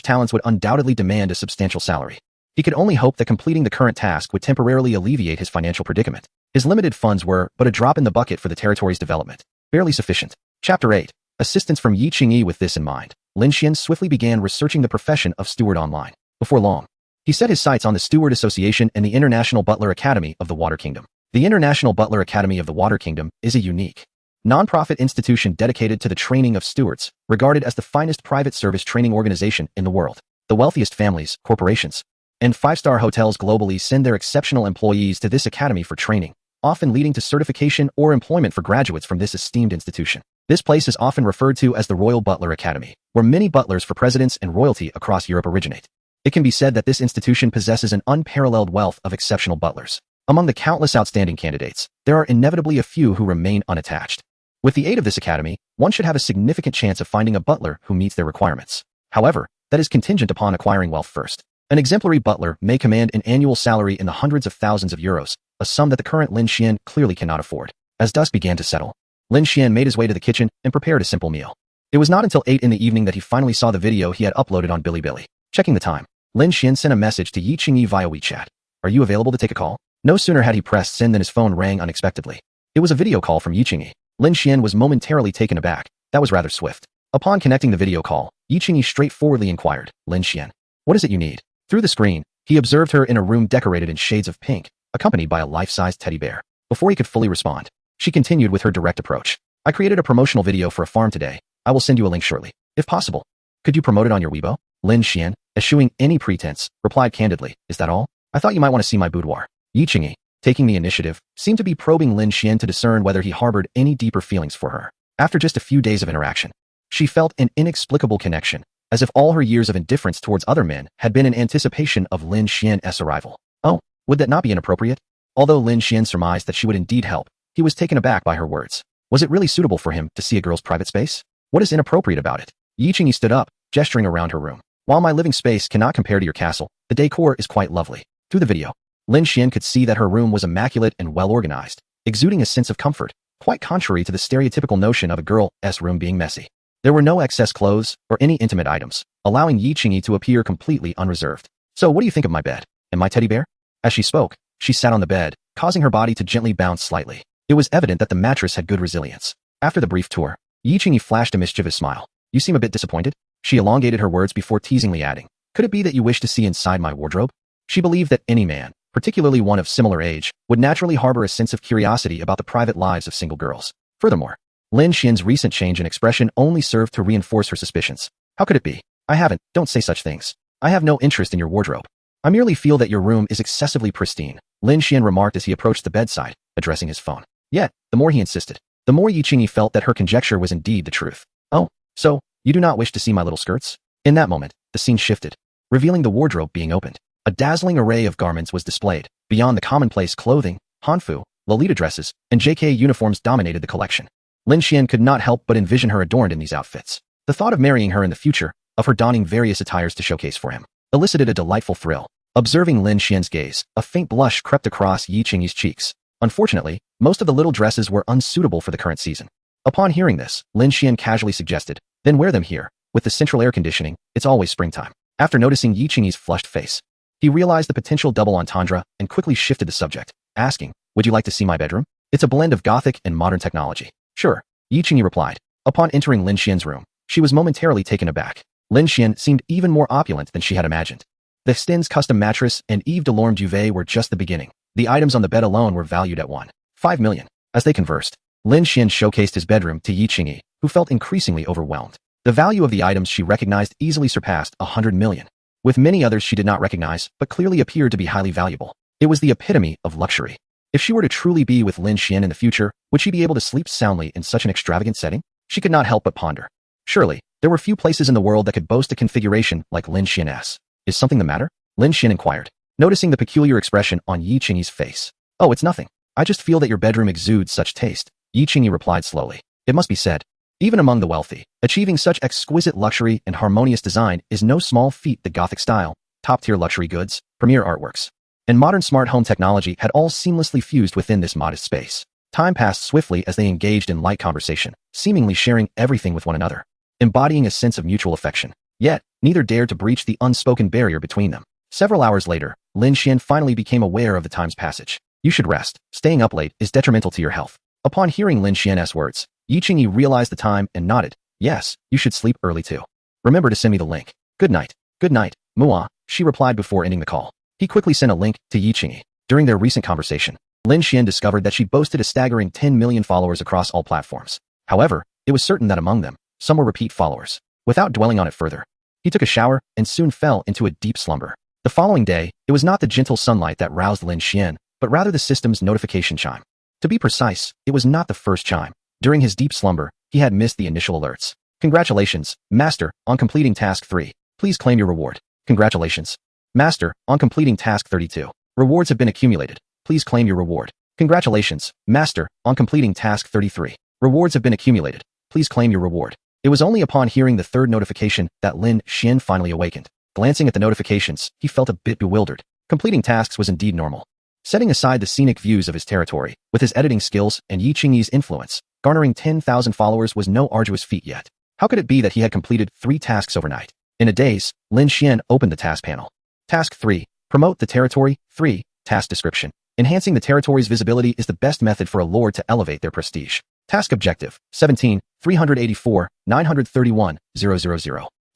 talents would undoubtedly demand a substantial salary. He could only hope that completing the current task would temporarily alleviate his financial predicament. His limited funds were but a drop in the bucket for the territory's development. Barely sufficient. Chapter 8. Assistance from Yiqingyi. With this in mind, Lin Shien swiftly began researching the profession of steward online. Before long, he set his sights on the Steward Association and the International Butler Academy of the Water Kingdom. The International Butler Academy of the Water Kingdom is a unique, non-profit institution dedicated to the training of stewards, regarded as the finest private service training organization in the world. The wealthiest families, corporations, and five-star hotels globally send their exceptional employees to this academy for training, often leading to certification or employment for graduates from this esteemed institution. This place is often referred to as the Royal Butler Academy, where many butlers for presidents and royalty across Europe originate. It can be said that this institution possesses an unparalleled wealth of exceptional butlers. Among the countless outstanding candidates, there are inevitably a few who remain unattached. With the aid of this academy, one should have a significant chance of finding a butler who meets their requirements. However, that is contingent upon acquiring wealth first. An exemplary butler may command an annual salary in the hundreds of thousands of euros, a sum that the current Lin Shien clearly cannot afford. As dusk began to settle, Lin Shien made his way to the kitchen and prepared a simple meal. It was not until 8 in the evening that he finally saw the video he had uploaded on Bilibili. Checking the time, Lin Shien sent a message to Yiqingyi via WeChat. Are you available to take a call? No sooner had he pressed send than his phone rang unexpectedly. It was a video call from Yiqingyi. Lin Shien was momentarily taken aback. That was rather swift. Upon connecting the video call, Yiqingyi straightforwardly inquired, Lin Shien, what is it you need? Through the screen, he observed her in a room decorated in shades of pink, accompanied by a life-sized teddy bear. Before he could fully respond, she continued with her direct approach. I created a promotional video for a farm today. I will send you a link shortly. If possible, could you promote it on your Weibo? Lin Shien, eschewing any pretense, replied candidly, is that all? I thought you might want to see my boudoir. Yiqingyi, taking the initiative, seemed to be probing Lin Shien to discern whether he harbored any deeper feelings for her. After just a few days of interaction, she felt an inexplicable connection, as if all her years of indifference towards other men had been in anticipation of Lin Xien's arrival. Oh, would that not be inappropriate? Although Lin Shien surmised that she would indeed help, he was taken aback by her words. Was it really suitable for him to see a girl's private space? What is inappropriate about it? Yiqingyi stood up, gesturing around her room. While my living space cannot compare to your castle, the decor is quite lovely. Through the video, Lin Shien could see that her room was immaculate and well-organized, exuding a sense of comfort, quite contrary to the stereotypical notion of a girl's room being messy. There were no excess clothes or any intimate items, allowing Yiqingyi to appear completely unreserved. So what do you think of my bed? And my teddy bear? As she spoke, she sat on the bed, causing her body to gently bounce slightly. It was evident that the mattress had good resilience. After the brief tour, Yiqingyi flashed a mischievous smile. You seem a bit disappointed? She elongated her words before teasingly adding, could it be that you wish to see inside my wardrobe? She believed that any man, particularly one of similar age, would naturally harbor a sense of curiosity about the private lives of single girls. Furthermore, Lin Xien's recent change in expression only served to reinforce her suspicions. How could it be? Don't say such things. I have no interest in your wardrobe. I merely feel that your room is excessively pristine, Lin Shien remarked as he approached the bedside, addressing his phone. Yet, the more he insisted, the more Yiqingyi felt that her conjecture was indeed the truth. Oh, so, you do not wish to see my little skirts? In that moment, the scene shifted, revealing the wardrobe being opened. A dazzling array of garments was displayed. Beyond the commonplace clothing, Hanfu, Lolita dresses, and JK uniforms dominated the collection. Lin Shien could not help but envision her adorned in these outfits. The thought of marrying her in the future, of her donning various attires to showcase for him, elicited a delightful thrill. Observing Lin Xien's gaze, a faint blush crept across Yiqingyi's cheeks. Unfortunately, most of the little dresses were unsuitable for the current season. Upon hearing this, Lin Shien casually suggested, then wear them here. With the central air conditioning, it's always springtime. After noticing Yiqingyi's flushed face, he realized the potential double entendre and quickly shifted the subject, asking, would you like to see my bedroom? It's a blend of Gothic and modern technology. Sure, Yi Qingyi replied. Upon entering Lin Xien's room, she was momentarily taken aback. Lin Shien seemed even more opulent than she had imagined. The Sten's custom mattress and Yves Delorme duvet were just the beginning. The items on the bed alone were valued at 1.5 million. As they conversed, Lin Shien showcased his bedroom to Yi Qingyi, who felt increasingly overwhelmed. The value of the items she recognized easily surpassed 100 million. With many others she did not recognize, but clearly appeared to be highly valuable. It was the epitome of luxury. If she were to truly be with Lin Shien in the future, would she be able to sleep soundly in such an extravagant setting? She could not help but ponder. Surely, there were few places in the world that could boast a configuration like Lin Xien's. Is something the matter? Lin Shien inquired, noticing the peculiar expression on Yi Qingyi's face. Oh, it's nothing. I just feel that your bedroom exudes such taste, Yi Qingyi replied slowly. It must be said, even among the wealthy, achieving such exquisite luxury and harmonious design is no small feat. The Gothic style, top-tier luxury goods, premier artworks, and modern smart home technology had all seamlessly fused within this modest space. Time passed swiftly as they engaged in light conversation, seemingly sharing everything with one another, embodying a sense of mutual affection. Yet, neither dared to breach the unspoken barrier between them. Several hours later, Lin Shien finally became aware of the time's passage. You should rest. Staying up late is detrimental to your health. Upon hearing Lin Xien's words, Yi Qingyi realized the time and nodded. Yes, you should sleep early too. Remember to send me the link. Good night. Good night, Manhwa, she replied before ending the call. He quickly sent a link to Yi Qingyi. During their recent conversation, Lin Shien discovered that she boasted a staggering 10 million followers across all platforms. However, it was certain that among them, some were repeat followers. Without dwelling on it further, he took a shower and soon fell into a deep slumber. The following day, it was not the gentle sunlight that roused Lin Shien, but rather the system's notification chime. To be precise, it was not the first chime. During his deep slumber, he had missed the initial alerts. Congratulations, Master, on completing Task 3. Please claim your reward. Congratulations, Master, on completing Task 32. Rewards have been accumulated. Please claim your reward. Congratulations, Master, on completing Task 33. Rewards have been accumulated. Please claim your reward. It was only upon hearing the third notification that Lin Shien finally awakened. Glancing at the notifications, he felt a bit bewildered. Completing tasks was indeed normal. Setting aside the scenic views of his territory, with his editing skills and Yi Qingyi's influence, garnering 10,000 followers was no arduous feat yet. How could it be that he had completed 3 tasks overnight? In a daze, Lin Shien opened the task panel. Task 3. Promote the territory. 3. Task description. Enhancing the territory's visibility is the best method for a lord to elevate their prestige. Task objective. 17. 384, 931, 000.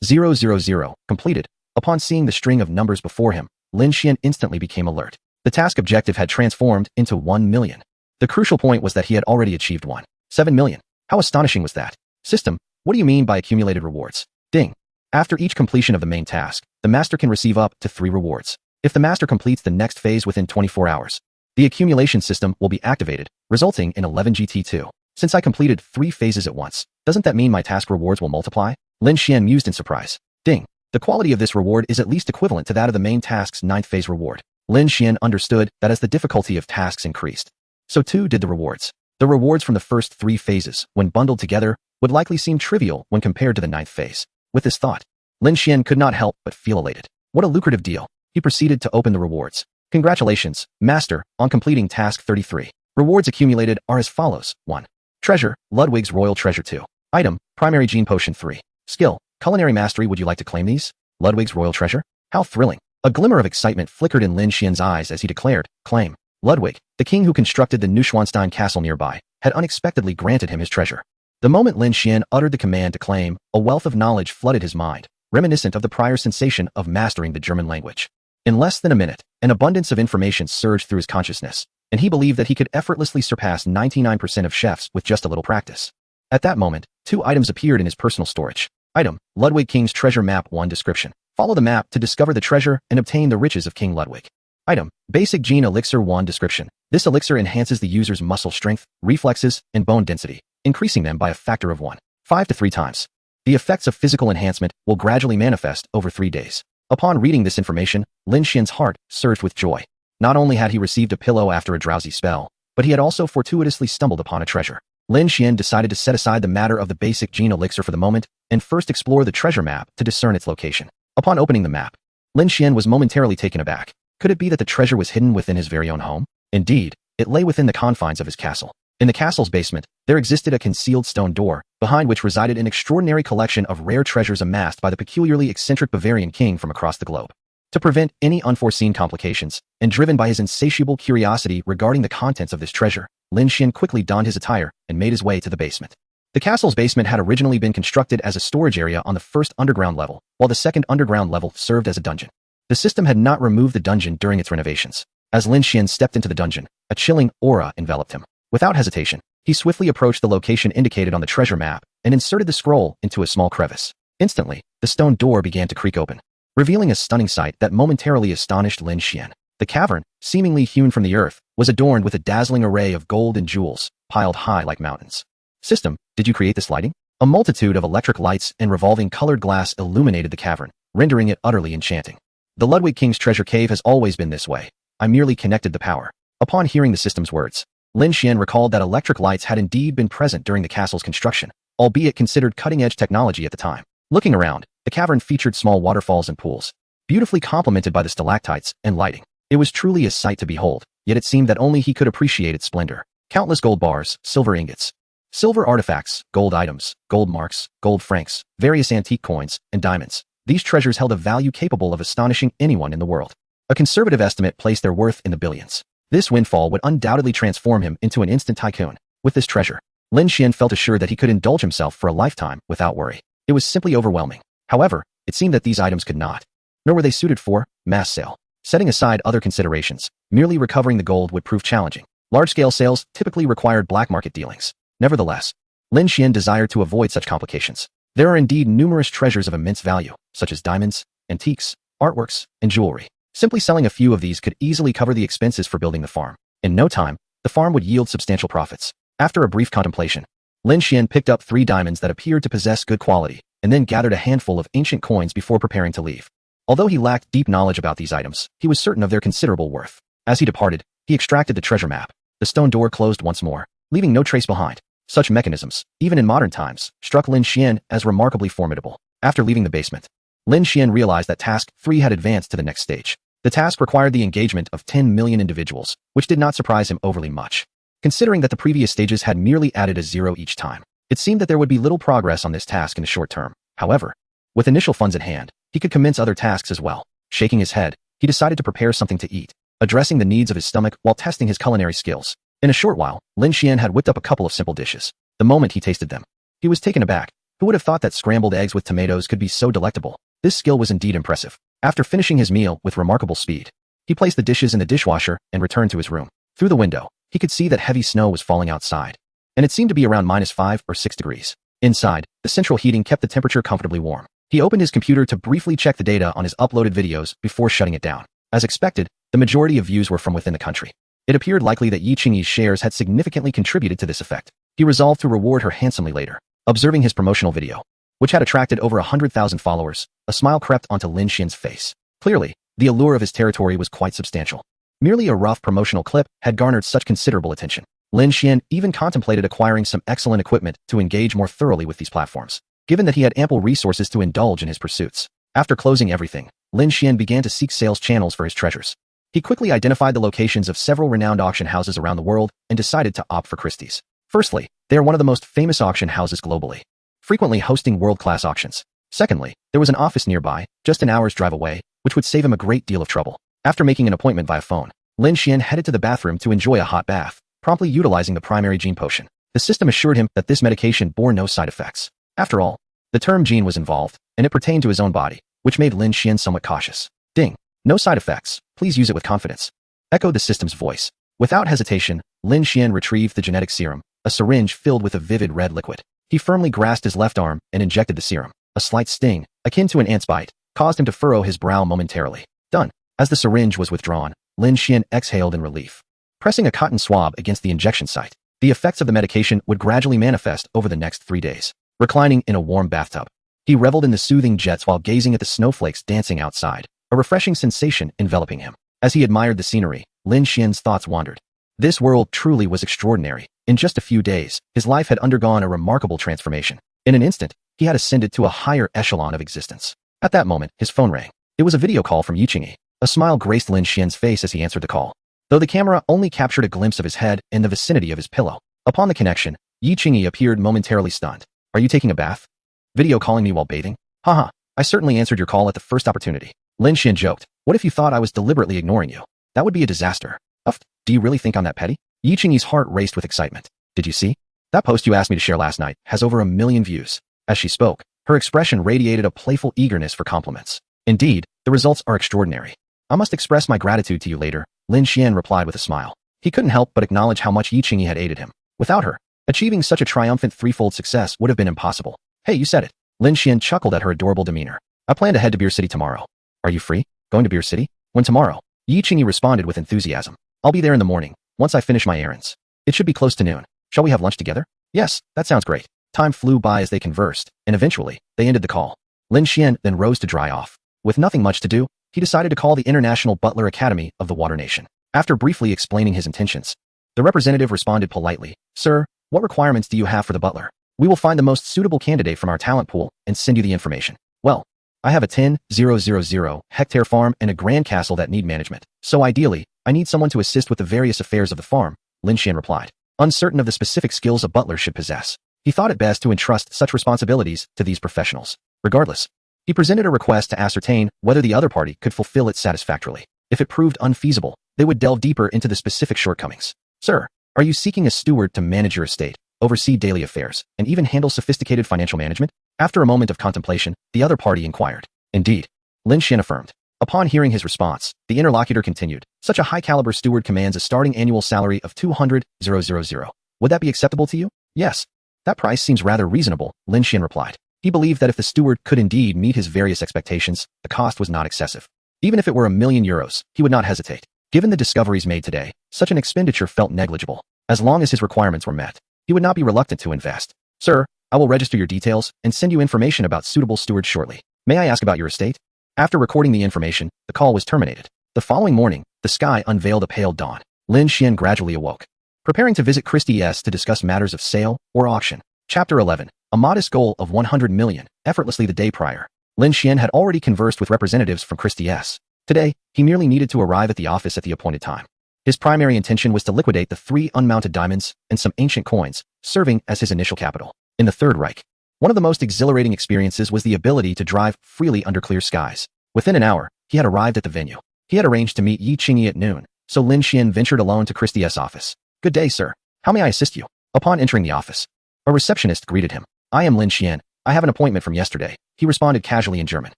000. Completed. Upon seeing the string of numbers before him, Lin Shien instantly became alert. The task objective had transformed into 1 million. The crucial point was that he had already achieved 1.7 million. How astonishing was that? System, what do you mean by accumulated rewards? Ding. After each completion of the main task, the master can receive up to 3 rewards. If the master completes the next phase within 24 hours, the accumulation system will be activated, resulting in 11 GT2. Since I completed 3 phases at once, doesn't that mean my task rewards will multiply? Lin Shien mused in surprise. Ding. The quality of this reward is at least equivalent to that of the main task's 9th phase reward. Lin Shien understood that as the difficulty of tasks increased, so too did the rewards. The rewards from the first 3 phases, when bundled together, would likely seem trivial when compared to the 9th phase. With this thought, Lin Shien could not help but feel elated. What a lucrative deal. He proceeded to open the rewards. Congratulations, Master, on completing Task 33. Rewards accumulated are as follows. 1. Treasure, Ludwig's Royal Treasure. 2. Item, Primary Gene Potion. 3. Skill, Culinary Mastery. Would you like to claim these? Ludwig's Royal Treasure? How thrilling. A glimmer of excitement flickered in Lin Xien's eyes as he declared, claim. Ludwig, the king who constructed the Neuschwanstein castle nearby, had unexpectedly granted him his treasure. The moment Lin Shien uttered the command to claim, a wealth of knowledge flooded his mind, reminiscent of the prior sensation of mastering the German language. In less than a minute, an abundance of information surged through his consciousness, and he believed that he could effortlessly surpass 99% of chefs with just a little practice. At that moment, 2 items appeared in his personal storage. Item, Ludwig King's Treasure Map. 1. Description. Follow the map to discover the treasure and obtain the riches of King Ludwig. Item, Basic Gene Elixir. 1. Description. This elixir enhances the user's muscle strength, reflexes, and bone density, increasing them by a factor of 1.5 to 3 times. The effects of physical enhancement will gradually manifest over 3 days. Upon reading this information, Lin Xien's heart surged with joy. Not only had he received a pillow after a drowsy spell, but he had also fortuitously stumbled upon a treasure. Lin Shien decided to set aside the matter of the basic gene elixir for the moment and first explore the treasure map to discern its location. Upon opening the map, Lin Shien was momentarily taken aback. Could it be that the treasure was hidden within his very own home? Indeed, it lay within the confines of his castle. In the castle's basement, there existed a concealed stone door, behind which resided an extraordinary collection of rare treasures amassed by the peculiarly eccentric Bavarian king from across the globe. To prevent any unforeseen complications, and driven by his insatiable curiosity regarding the contents of this treasure, Lin Shien quickly donned his attire and made his way to the basement. The castle's basement had originally been constructed as a storage area on the first underground level, while the second underground level served as a dungeon. The system had not removed the dungeon during its renovations. As Lin Shien stepped into the dungeon, a chilling aura enveloped him. Without hesitation, he swiftly approached the location indicated on the treasure map and inserted the scroll into a small crevice. Instantly, the stone door began to creak open, revealing a stunning sight that momentarily astonished Lin Shien. The cavern, seemingly hewn from the earth, was adorned with a dazzling array of gold and jewels, piled high like mountains. System, did you create this lighting? A multitude of electric lights and revolving colored glass illuminated the cavern, rendering it utterly enchanting. The Ludwig King's treasure cave has always been this way. I merely connected the power. Upon hearing the system's words, Lin Shien recalled that electric lights had indeed been present during the castle's construction, albeit considered cutting-edge technology at the time. Looking around, the cavern featured small waterfalls and pools, beautifully complemented by the stalactites and lighting. It was truly a sight to behold, yet it seemed that only he could appreciate its splendor. Countless gold bars, silver ingots, silver artifacts, gold items, gold marks, gold francs, various antique coins, and diamonds. These treasures held a value capable of astonishing anyone in the world. A conservative estimate placed their worth in the billions. This windfall would undoubtedly transform him into an instant tycoon. With this treasure, Lin Shien felt assured that he could indulge himself for a lifetime without worry. It was simply overwhelming. However, it seemed that these items could not, nor were they suited for mass sale. Setting aside other considerations, merely recovering the gold would prove challenging. Large-scale sales typically required black market dealings. Nevertheless, Lin Shien desired to avoid such complications. There are indeed numerous treasures of immense value, such as diamonds, antiques, artworks, and jewelry. Simply selling a few of these could easily cover the expenses for building the farm. In no time, the farm would yield substantial profits. After a brief contemplation, Lin Shien picked up 3 diamonds that appeared to possess good quality, and then gathered a handful of ancient coins before preparing to leave. Although he lacked deep knowledge about these items, he was certain of their considerable worth. As he departed, he extracted the treasure map. The stone door closed once more, leaving no trace behind. Such mechanisms, even in modern times, struck Lin Shien as remarkably formidable. After leaving the basement, Lin Shien realized that Task 3 had advanced to the next stage. The task required the engagement of 10 million individuals, which did not surprise him overly much. Considering that the previous stages had merely added a 0 each time, it seemed that there would be little progress on this task in the short term. However, with initial funds at hand, he could commence other tasks as well. Shaking his head, he decided to prepare something to eat, addressing the needs of his stomach while testing his culinary skills. In a short while, Lin Shien had whipped up a couple of simple dishes. The moment he tasted them, he was taken aback. Who would have thought that scrambled eggs with tomatoes could be so delectable? This skill was indeed impressive. After finishing his meal with remarkable speed, he placed the dishes in the dishwasher and returned to his room. Through the window, he could see that heavy snow was falling outside, and it seemed to be around -5 or 6 degrees. Inside, the central heating kept the temperature comfortably warm. He opened his computer to briefly check the data on his uploaded videos before shutting it down. As expected, the majority of views were from within the country. It appeared likely that Yi Qingyi's shares had significantly contributed to this effect. He resolved to reward her handsomely later. Observing his promotional video, which had attracted over 100,000 followers, a smile crept onto Lin Xien's face. Clearly, the allure of his territory was quite substantial. Merely a rough promotional clip had garnered such considerable attention. Lin Shien even contemplated acquiring some excellent equipment to engage more thoroughly with these platforms, given that he had ample resources to indulge in his pursuits. After closing everything, Lin Shien began to seek sales channels for his treasures. He quickly identified the locations of several renowned auction houses around the world and decided to opt for Christie's. Firstly, they are one of the most famous auction houses globally, frequently hosting world-class auctions. Secondly, there was an office nearby, just an hour's drive away, which would save him a great deal of trouble. After making an appointment via phone, Lin Shien headed to the bathroom to enjoy a hot bath, promptly utilizing the primary gene potion. The system assured him that this medication bore no side effects. After all, the term gene was involved, and it pertained to his own body, which made Lin Shien somewhat cautious. Ding. No side effects. Please use it with confidence, echoed the system's voice. Without hesitation, Lin Shien retrieved the genetic serum, a syringe filled with a vivid red liquid. He firmly grasped his left arm and injected the serum. A slight sting, akin to an ant's bite, caused him to furrow his brow momentarily. Done. As the syringe was withdrawn, Lin Shien exhaled in relief. Pressing a cotton swab against the injection site, the effects of the medication would gradually manifest over the next 3 days. Reclining in a warm bathtub, he reveled in the soothing jets while gazing at the snowflakes dancing outside, a refreshing sensation enveloping him. As he admired the scenery, Lin Xien's thoughts wandered. This world truly was extraordinary. In just a few days, his life had undergone a remarkable transformation. In an instant, he had ascended to a higher echelon of existence. At that moment, his phone rang. It was a video call from Yi Qingyi. A smile graced Lin Xien's face as he answered the call, though the camera only captured a glimpse of his head in the vicinity of his pillow. Upon the connection, Yi Qingyi appeared momentarily stunned. Are you taking a bath? Video calling me while bathing? Haha, I certainly answered your call at the first opportunity. Lin Shien joked. What if you thought I was deliberately ignoring you? That would be a disaster. Uff, do you really think I'm that petty? Yi Qingyi's heart raced with excitement. Did you see? That post you asked me to share last night has over 1 million views. As she spoke, her expression radiated a playful eagerness for compliments. Indeed, the results are extraordinary. I must express my gratitude to you later, Lin Shien replied with a smile. He couldn't help but acknowledge how much Yi Qingyi had aided him. Without her, achieving such a triumphant threefold success would have been impossible. Hey, you said it. Lin Shien chuckled at her adorable demeanor. I plan to head to Beer City tomorrow. Are you free? Going to Beer City? When tomorrow? Yi Qingyi responded with enthusiasm. I'll be there in the morning, once I finish my errands. It should be close to noon. Shall we have lunch together? Yes, that sounds great. Time flew by as they conversed, and eventually, they ended the call. Lin Shien then rose to dry off. With nothing much to do, he decided to call the International Butler Academy of the Water Nation. After briefly explaining his intentions, the representative responded politely. Sir, what requirements do you have for the butler? We will find the most suitable candidate from our talent pool and send you the information. Well, I have a 10,000 hectare farm and a grand castle that need management. So ideally, I need someone to assist with the various affairs of the farm, Lin Shien replied, uncertain of the specific skills a butler should possess. He thought it best to entrust such responsibilities to these professionals. Regardless, he presented a request to ascertain whether the other party could fulfill it satisfactorily. If it proved unfeasible, they would delve deeper into the specific shortcomings. Sir, are you seeking a steward to manage your estate, oversee daily affairs, and even handle sophisticated financial management? After a moment of contemplation, the other party inquired. Indeed, Lin Shien affirmed. Upon hearing his response, the interlocutor continued. Such a high-caliber steward commands a starting annual salary of 200,000. Would that be acceptable to you? Yes. That price seems rather reasonable, Lin Shien replied. He believed that if the steward could indeed meet his various expectations, the cost was not excessive. Even if it were 1 million euros, he would not hesitate. Given the discoveries made today, such an expenditure felt negligible. As long as his requirements were met, he would not be reluctant to invest. Sir, I will register your details and send you information about suitable stewards shortly. May I ask about your estate? After recording the information, the call was terminated. The following morning, the sky unveiled a pale dawn. Lin Shien gradually awoke, preparing to visit Christie S to discuss matters of sale or auction. Chapter 11. A modest goal of 100 million. Effortlessly the day prior, Lin Shien had already conversed with representatives from Christie S. Today, he merely needed to arrive at the office at the appointed time. His primary intention was to liquidate the 3 unmounted diamonds and some ancient coins, serving as his initial capital. In the Third Reich, one of the most exhilarating experiences was the ability to drive freely under clear skies. Within an hour, he had arrived at the venue. He had arranged to meet Yi Qingyi at noon, so Lin Shien ventured alone to Christie S' office. Good day, sir. How may I assist you? Upon entering the office, a receptionist greeted him. I am Lin Shien. I have an appointment from yesterday. He responded casually in German.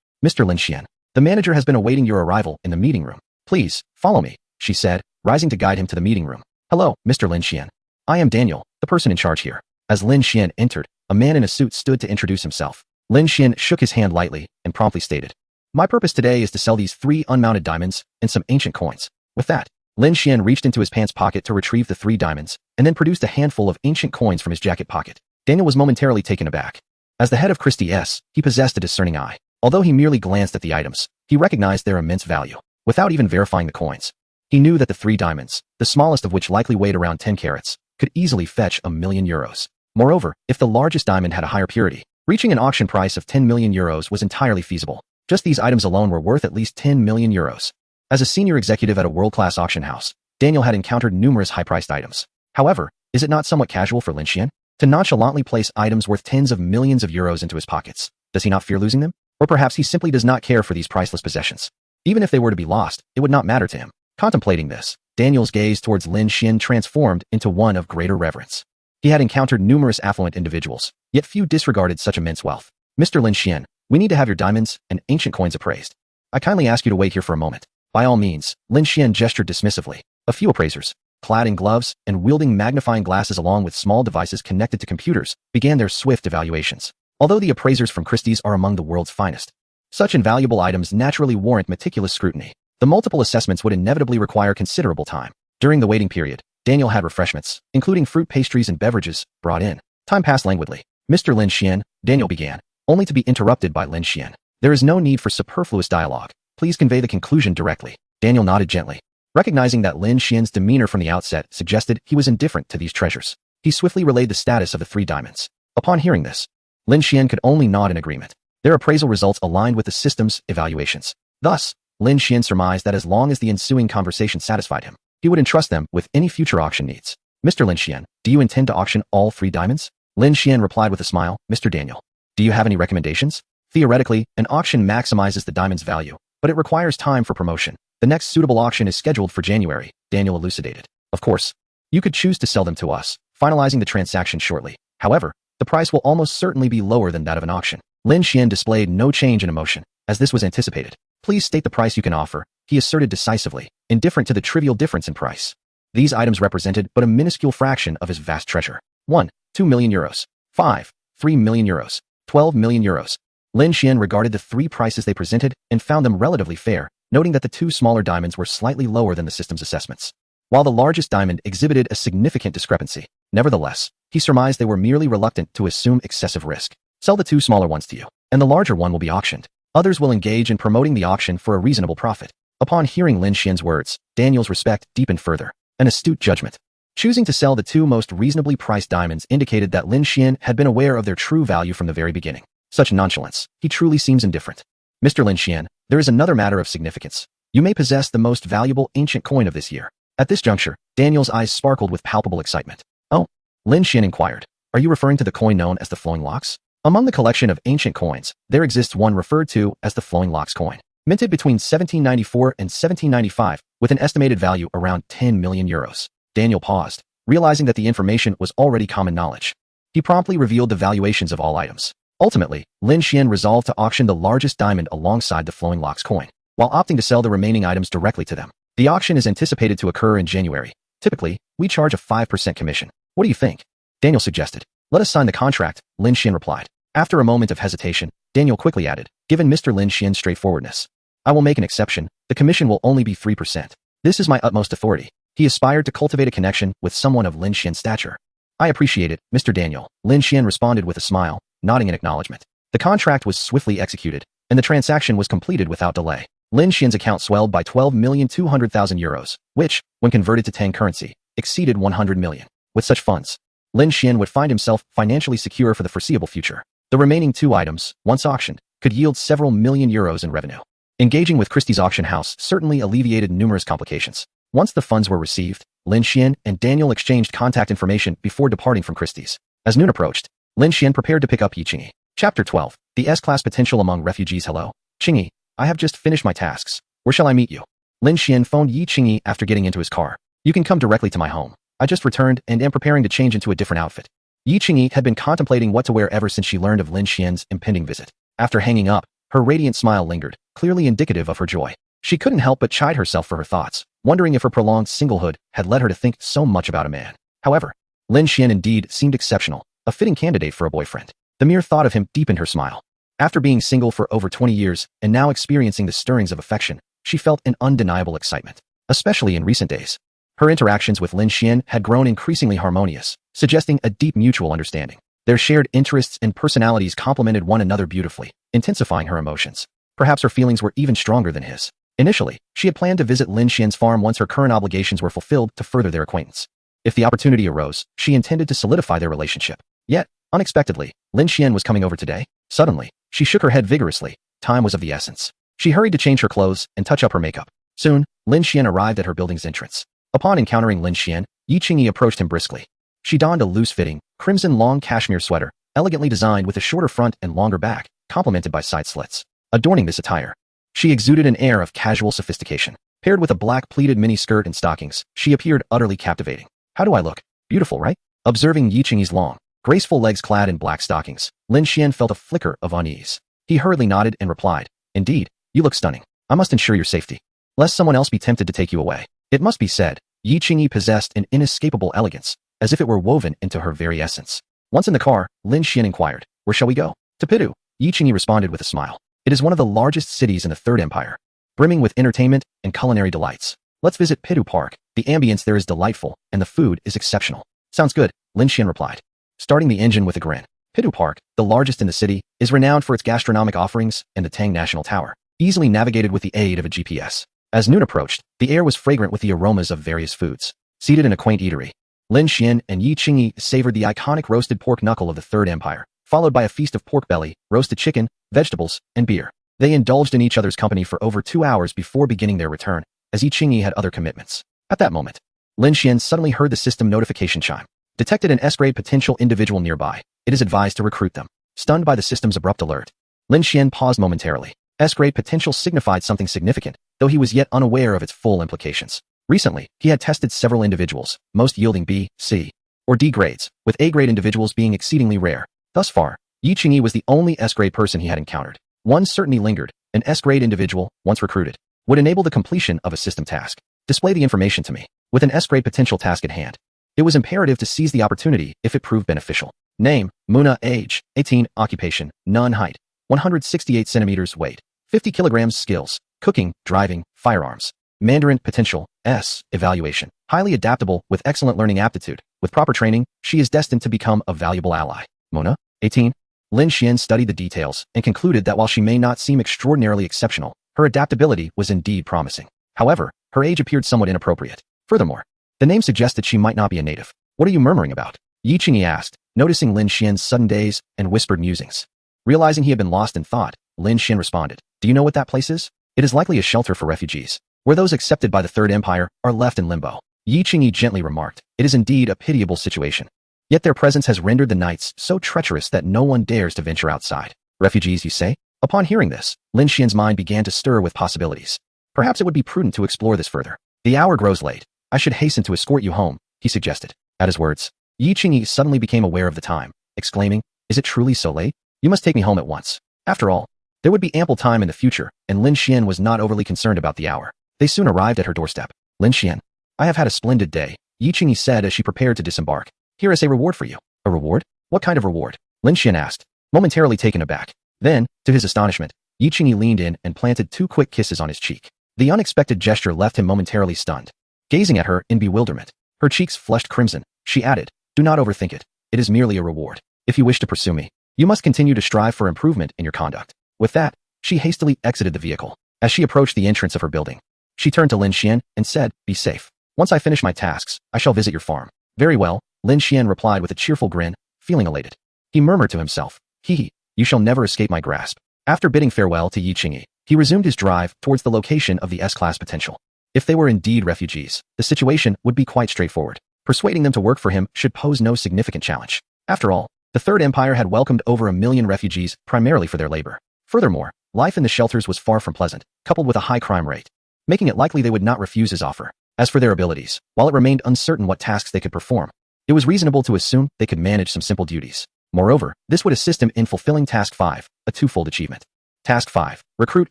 Mr. Lin Shien, the manager has been awaiting your arrival in the meeting room. Please, follow me, she said, rising to guide him to the meeting room. Hello, Mr. Lin Shien. I am Daniel, the person in charge here. As Lin Shien entered, a man in a suit stood to introduce himself. Lin Shien shook his hand lightly and promptly stated, my purpose today is to sell these 3 unmounted diamonds and some ancient coins. With that, Lin Shien reached into his pants pocket to retrieve the 3 diamonds and then produced a handful of ancient coins from his jacket pocket. Daniel was momentarily taken aback. As the head of Christie S, he possessed a discerning eye. Although he merely glanced at the items, he recognized their immense value. Without even verifying the coins, he knew that the 3 diamonds, the smallest of which likely weighed around 10 carats, could easily fetch 1 million euros. Moreover, if the largest diamond had a higher purity, reaching an auction price of 10 million euros was entirely feasible. Just these items alone were worth at least 10 million euros. As a senior executive at a world-class auction house, Daniel had encountered numerous high-priced items. However, is it not somewhat casual for Lin Shien to nonchalantly place items worth tens of millions of euros into his pockets? Does he not fear losing them? Or perhaps he simply does not care for these priceless possessions. Even if they were to be lost, it would not matter to him. Contemplating this, Daniel's gaze towards Lin Shien transformed into one of greater reverence. He had encountered numerous affluent individuals, yet few disregarded such immense wealth. Mr. Lin Shien, we need to have your diamonds and ancient coins appraised. I kindly ask you to wait here for a moment. By all means, Lin Shien gestured dismissively. A few appraisers, clad in gloves and wielding magnifying glasses along with small devices connected to computers, began their swift evaluations. Although the appraisers from Christie's are among the world's finest, such invaluable items naturally warrant meticulous scrutiny. The multiple assessments would inevitably require considerable time. During the waiting period, Daniel had refreshments, including fruit pastries and beverages, brought in. Time passed languidly. Mr. Lin Shien, Daniel began, only to be interrupted by Lin Shien. There is no need for superfluous dialogue. Please convey the conclusion directly. Daniel nodded gently. Recognizing that Lin Xien's demeanor from the outset suggested he was indifferent to these treasures, he swiftly relayed the status of the 3 diamonds. Upon hearing this, Lin Shien could only nod in agreement. Their appraisal results aligned with the system's evaluations. Thus, Lin Shien surmised that as long as the ensuing conversation satisfied him, he would entrust them with any future auction needs. Mr. Lin Shien, do you intend to auction all 3 diamonds? Lin Shien replied with a smile. Mr. Daniel, do you have any recommendations? Theoretically, an auction maximizes the diamond's value, but it requires time for promotion. The next suitable auction is scheduled for January, Daniel elucidated. Of course, you could choose to sell them to us, finalizing the transaction shortly. However, the price will almost certainly be lower than that of an auction. Lin Shien displayed no change in emotion, as this was anticipated. Please state the price you can offer, he asserted decisively, indifferent to the trivial difference in price. These items represented but a minuscule fraction of his vast treasure. 1. 2 million euros. 5. 3 million euros. 12 million euros. Lin Shien regarded the three prices they presented and found them relatively fair, noting that the two smaller diamonds were slightly lower than the system's assessments, while the largest diamond exhibited a significant discrepancy. Nevertheless, he surmised they were merely reluctant to assume excessive risk. Sell the two smaller ones to you, and the larger one will be auctioned. Others will engage in promoting the auction for a reasonable profit. Upon hearing Lin Xien's words, Daniel's respect deepened further. An astute judgment. Choosing to sell the two most reasonably priced diamonds indicated that Lin Shien had been aware of their true value from the very beginning. Such nonchalance. He truly seems indifferent. Mr. Lin Shien, there is another matter of significance. You may possess the most valuable ancient coin of this year. At this juncture, Daniel's eyes sparkled with palpable excitement. Oh, Lin Shien inquired. Are you referring to the coin known as the Flowing Locks? Among the collection of ancient coins, there exists one referred to as the Flowing Locks coin, minted between 1794 and 1795, with an estimated value around 10 million euros. Daniel paused, realizing that the information was already common knowledge. He promptly revealed the valuations of all items. Ultimately, Lin Shien resolved to auction the largest diamond alongside the Flowing Locks coin, while opting to sell the remaining items directly to them. The auction is anticipated to occur in January. Typically, we charge a 5% commission. What do you think? Daniel suggested. Let us sign the contract, Lin Shien replied. After a moment of hesitation, Daniel quickly added, given Mr. Lin Shien's straightforwardness, I will make an exception. The commission will only be 3%. This is my utmost authority. He aspired to cultivate a connection with someone of Lin Xien's stature. I appreciate it, Mr. Daniel. Lin Shien responded with a smile, nodding in acknowledgement. The contract was swiftly executed, and the transaction was completed without delay. Lin Xien's account swelled by 12,200,000 euros, which, when converted to Tang currency, exceeded 100 million. With such funds, Lin Shien would find himself financially secure for the foreseeable future. The remaining two items, once auctioned, could yield several million euros in revenue. Engaging with Christie's auction house certainly alleviated numerous complications. Once the funds were received, Lin Shien and Daniel exchanged contact information before departing from Christie's. As noon approached, Lin Shien prepared to pick up Yi Qingyi. Chapter 12. The S-Class Potential Among Refugees. Hello, Qingyi. I have just finished my tasks. Where shall I meet you? Lin Shien phoned Yi Qingyi after getting into his car. You can come directly to my home. I just returned and am preparing to change into a different outfit. Yi Qingyi had been contemplating what to wear ever since she learned of Lin Xien's impending visit. After hanging up, her radiant smile lingered, clearly indicative of her joy. She couldn't help but chide herself for her thoughts, wondering if her prolonged singlehood had led her to think so much about a man. However, Lin Shien indeed seemed exceptional, a fitting candidate for a boyfriend. The mere thought of him deepened her smile. After being single for over 20 years and now experiencing the stirrings of affection, she felt an undeniable excitement, especially in recent days. Her interactions with Lin Shien had grown increasingly harmonious, suggesting a deep mutual understanding. Their shared interests and personalities complemented one another beautifully, intensifying her emotions. Perhaps her feelings were even stronger than his. Initially, she had planned to visit Lin Xien's farm once her current obligations were fulfilled to further their acquaintance. If the opportunity arose, she intended to solidify their relationship. Yet, unexpectedly, Lin Shien was coming over today. Suddenly, she shook her head vigorously. Time was of the essence. She hurried to change her clothes and touch up her makeup. Soon, Lin Shien arrived at her building's entrance. Upon encountering Lin Shien, Yi Qingyi approached him briskly. She donned a loose-fitting, crimson long cashmere sweater, elegantly designed with a shorter front and longer back, complemented by side slits. Adorning this attire, she exuded an air of casual sophistication. Paired with a black pleated mini skirt and stockings, she appeared utterly captivating. How do I look? Beautiful, right? Observing Yi Qingyi's long, graceful legs clad in black stockings, Lin Shien felt a flicker of unease. He hurriedly nodded and replied, Indeed, you look stunning. I must ensure your safety, lest someone else be tempted to take you away. It must be said, Yi Qingyi possessed an inescapable elegance, as if it were woven into her very essence. Once in the car, Lin Shien inquired, Where shall we go? To Pidu. Yi Qingyi responded with a smile. It is one of the largest cities in the Third Empire, brimming with entertainment and culinary delights. Let's visit Pidu Park. The ambience there is delightful, and the food is exceptional. Sounds good, Lin Shien replied, starting the engine with a grin. Pidu Park, the largest in the city, is renowned for its gastronomic offerings and the Tang National Tower, easily navigated with the aid of a GPS. As noon approached, the air was fragrant with the aromas of various foods. Seated in a quaint eatery, Lin Shien and Yi Qingyi savored the iconic roasted pork knuckle of the Third Empire, followed by a feast of pork belly, roasted chicken, vegetables, and beer. They indulged in each other's company for over 2 hours before beginning their return, as Yi Qingyi had other commitments. At that moment, Lin Shien suddenly heard the system notification chime. Detected an S-grade potential individual nearby. It is advised to recruit them. Stunned by the system's abrupt alert, Lin Shien paused momentarily. S-grade potential signified something significant, though he was yet unaware of its full implications. Recently, he had tested several individuals, most yielding B, C, or D grades, with A-grade individuals being exceedingly rare. Thus far, Yi Qingyi was the only S-grade person he had encountered. One certainty lingered: an S-grade individual, once recruited, would enable the completion of a system task. Display the information to me. With an S-grade potential task at hand, it was imperative to seize the opportunity if it proved beneficial. Name: Muna. Age: 18. Occupation: none. Height: 168 centimeters. Weight: 50 kilograms. Skills: cooking, driving, firearms. Mandarin. Potential: S. Evaluation: highly adaptable, with excellent learning aptitude. With proper training, she is destined to become a valuable ally. Mona. 18. Lin Shien studied the details and concluded that while she may not seem extraordinarily exceptional, her adaptability was indeed promising. However, her age appeared somewhat inappropriate. Furthermore, the name suggested she might not be a native. What are you murmuring about? Yi Qingyi asked, noticing Lin Xien's sudden daze and whispered musings. Realizing he had been lost in thought, Lin Shien responded, "Do you know what that place is? It is likely a shelter for refugees, where those accepted by the Third Empire are left in limbo." Yi Qingyi gently remarked, "It is indeed a pitiable situation. Yet their presence has rendered the nights so treacherous that no one dares to venture outside." Refugees, you say? Upon hearing this, Lin Xien's mind began to stir with possibilities. Perhaps it would be prudent to explore this further. "The hour grows late. I should hasten to escort you home," he suggested. At his words, Yi Qingyi suddenly became aware of the time, exclaiming, "Is it truly so late? You must take me home at once." After all, there would be ample time in the future, and Lin Shien was not overly concerned about the hour. They soon arrived at her doorstep. "Lin Shien, I have had a splendid day," Yi Qingyi said as she prepared to disembark. "Here is a reward for you." "A reward? What kind of reward?" Lin Shien asked, momentarily taken aback. Then, to his astonishment, Yi Qingyi leaned in and planted 2 quick kisses on his cheek. The unexpected gesture left him momentarily stunned. Gazing at her in bewilderment, her cheeks flushed crimson, she added, "Do not overthink it. It is merely a reward. If you wish to pursue me, you must continue to strive for improvement in your conduct." With that, she hastily exited the vehicle. As she approached the entrance of her building, she turned to Lin Shien and said, "Be safe. Once I finish my tasks, I shall visit your farm." "Very well," Lin Shien replied with a cheerful grin, feeling elated. He murmured to himself, "Hee, you shall never escape my grasp." After bidding farewell to Yi Qingyi, he resumed his drive towards the location of the S-class potential. If they were indeed refugees, the situation would be quite straightforward. Persuading them to work for him should pose no significant challenge. After all, the Third Empire had welcomed over 1 million refugees primarily for their labor. Furthermore, life in the shelters was far from pleasant, coupled with a high crime rate, making it likely they would not refuse his offer. As for their abilities, while it remained uncertain what tasks they could perform, it was reasonable to assume they could manage some simple duties. Moreover, this would assist him in fulfilling Task 5, a twofold achievement. Task 5. Recruit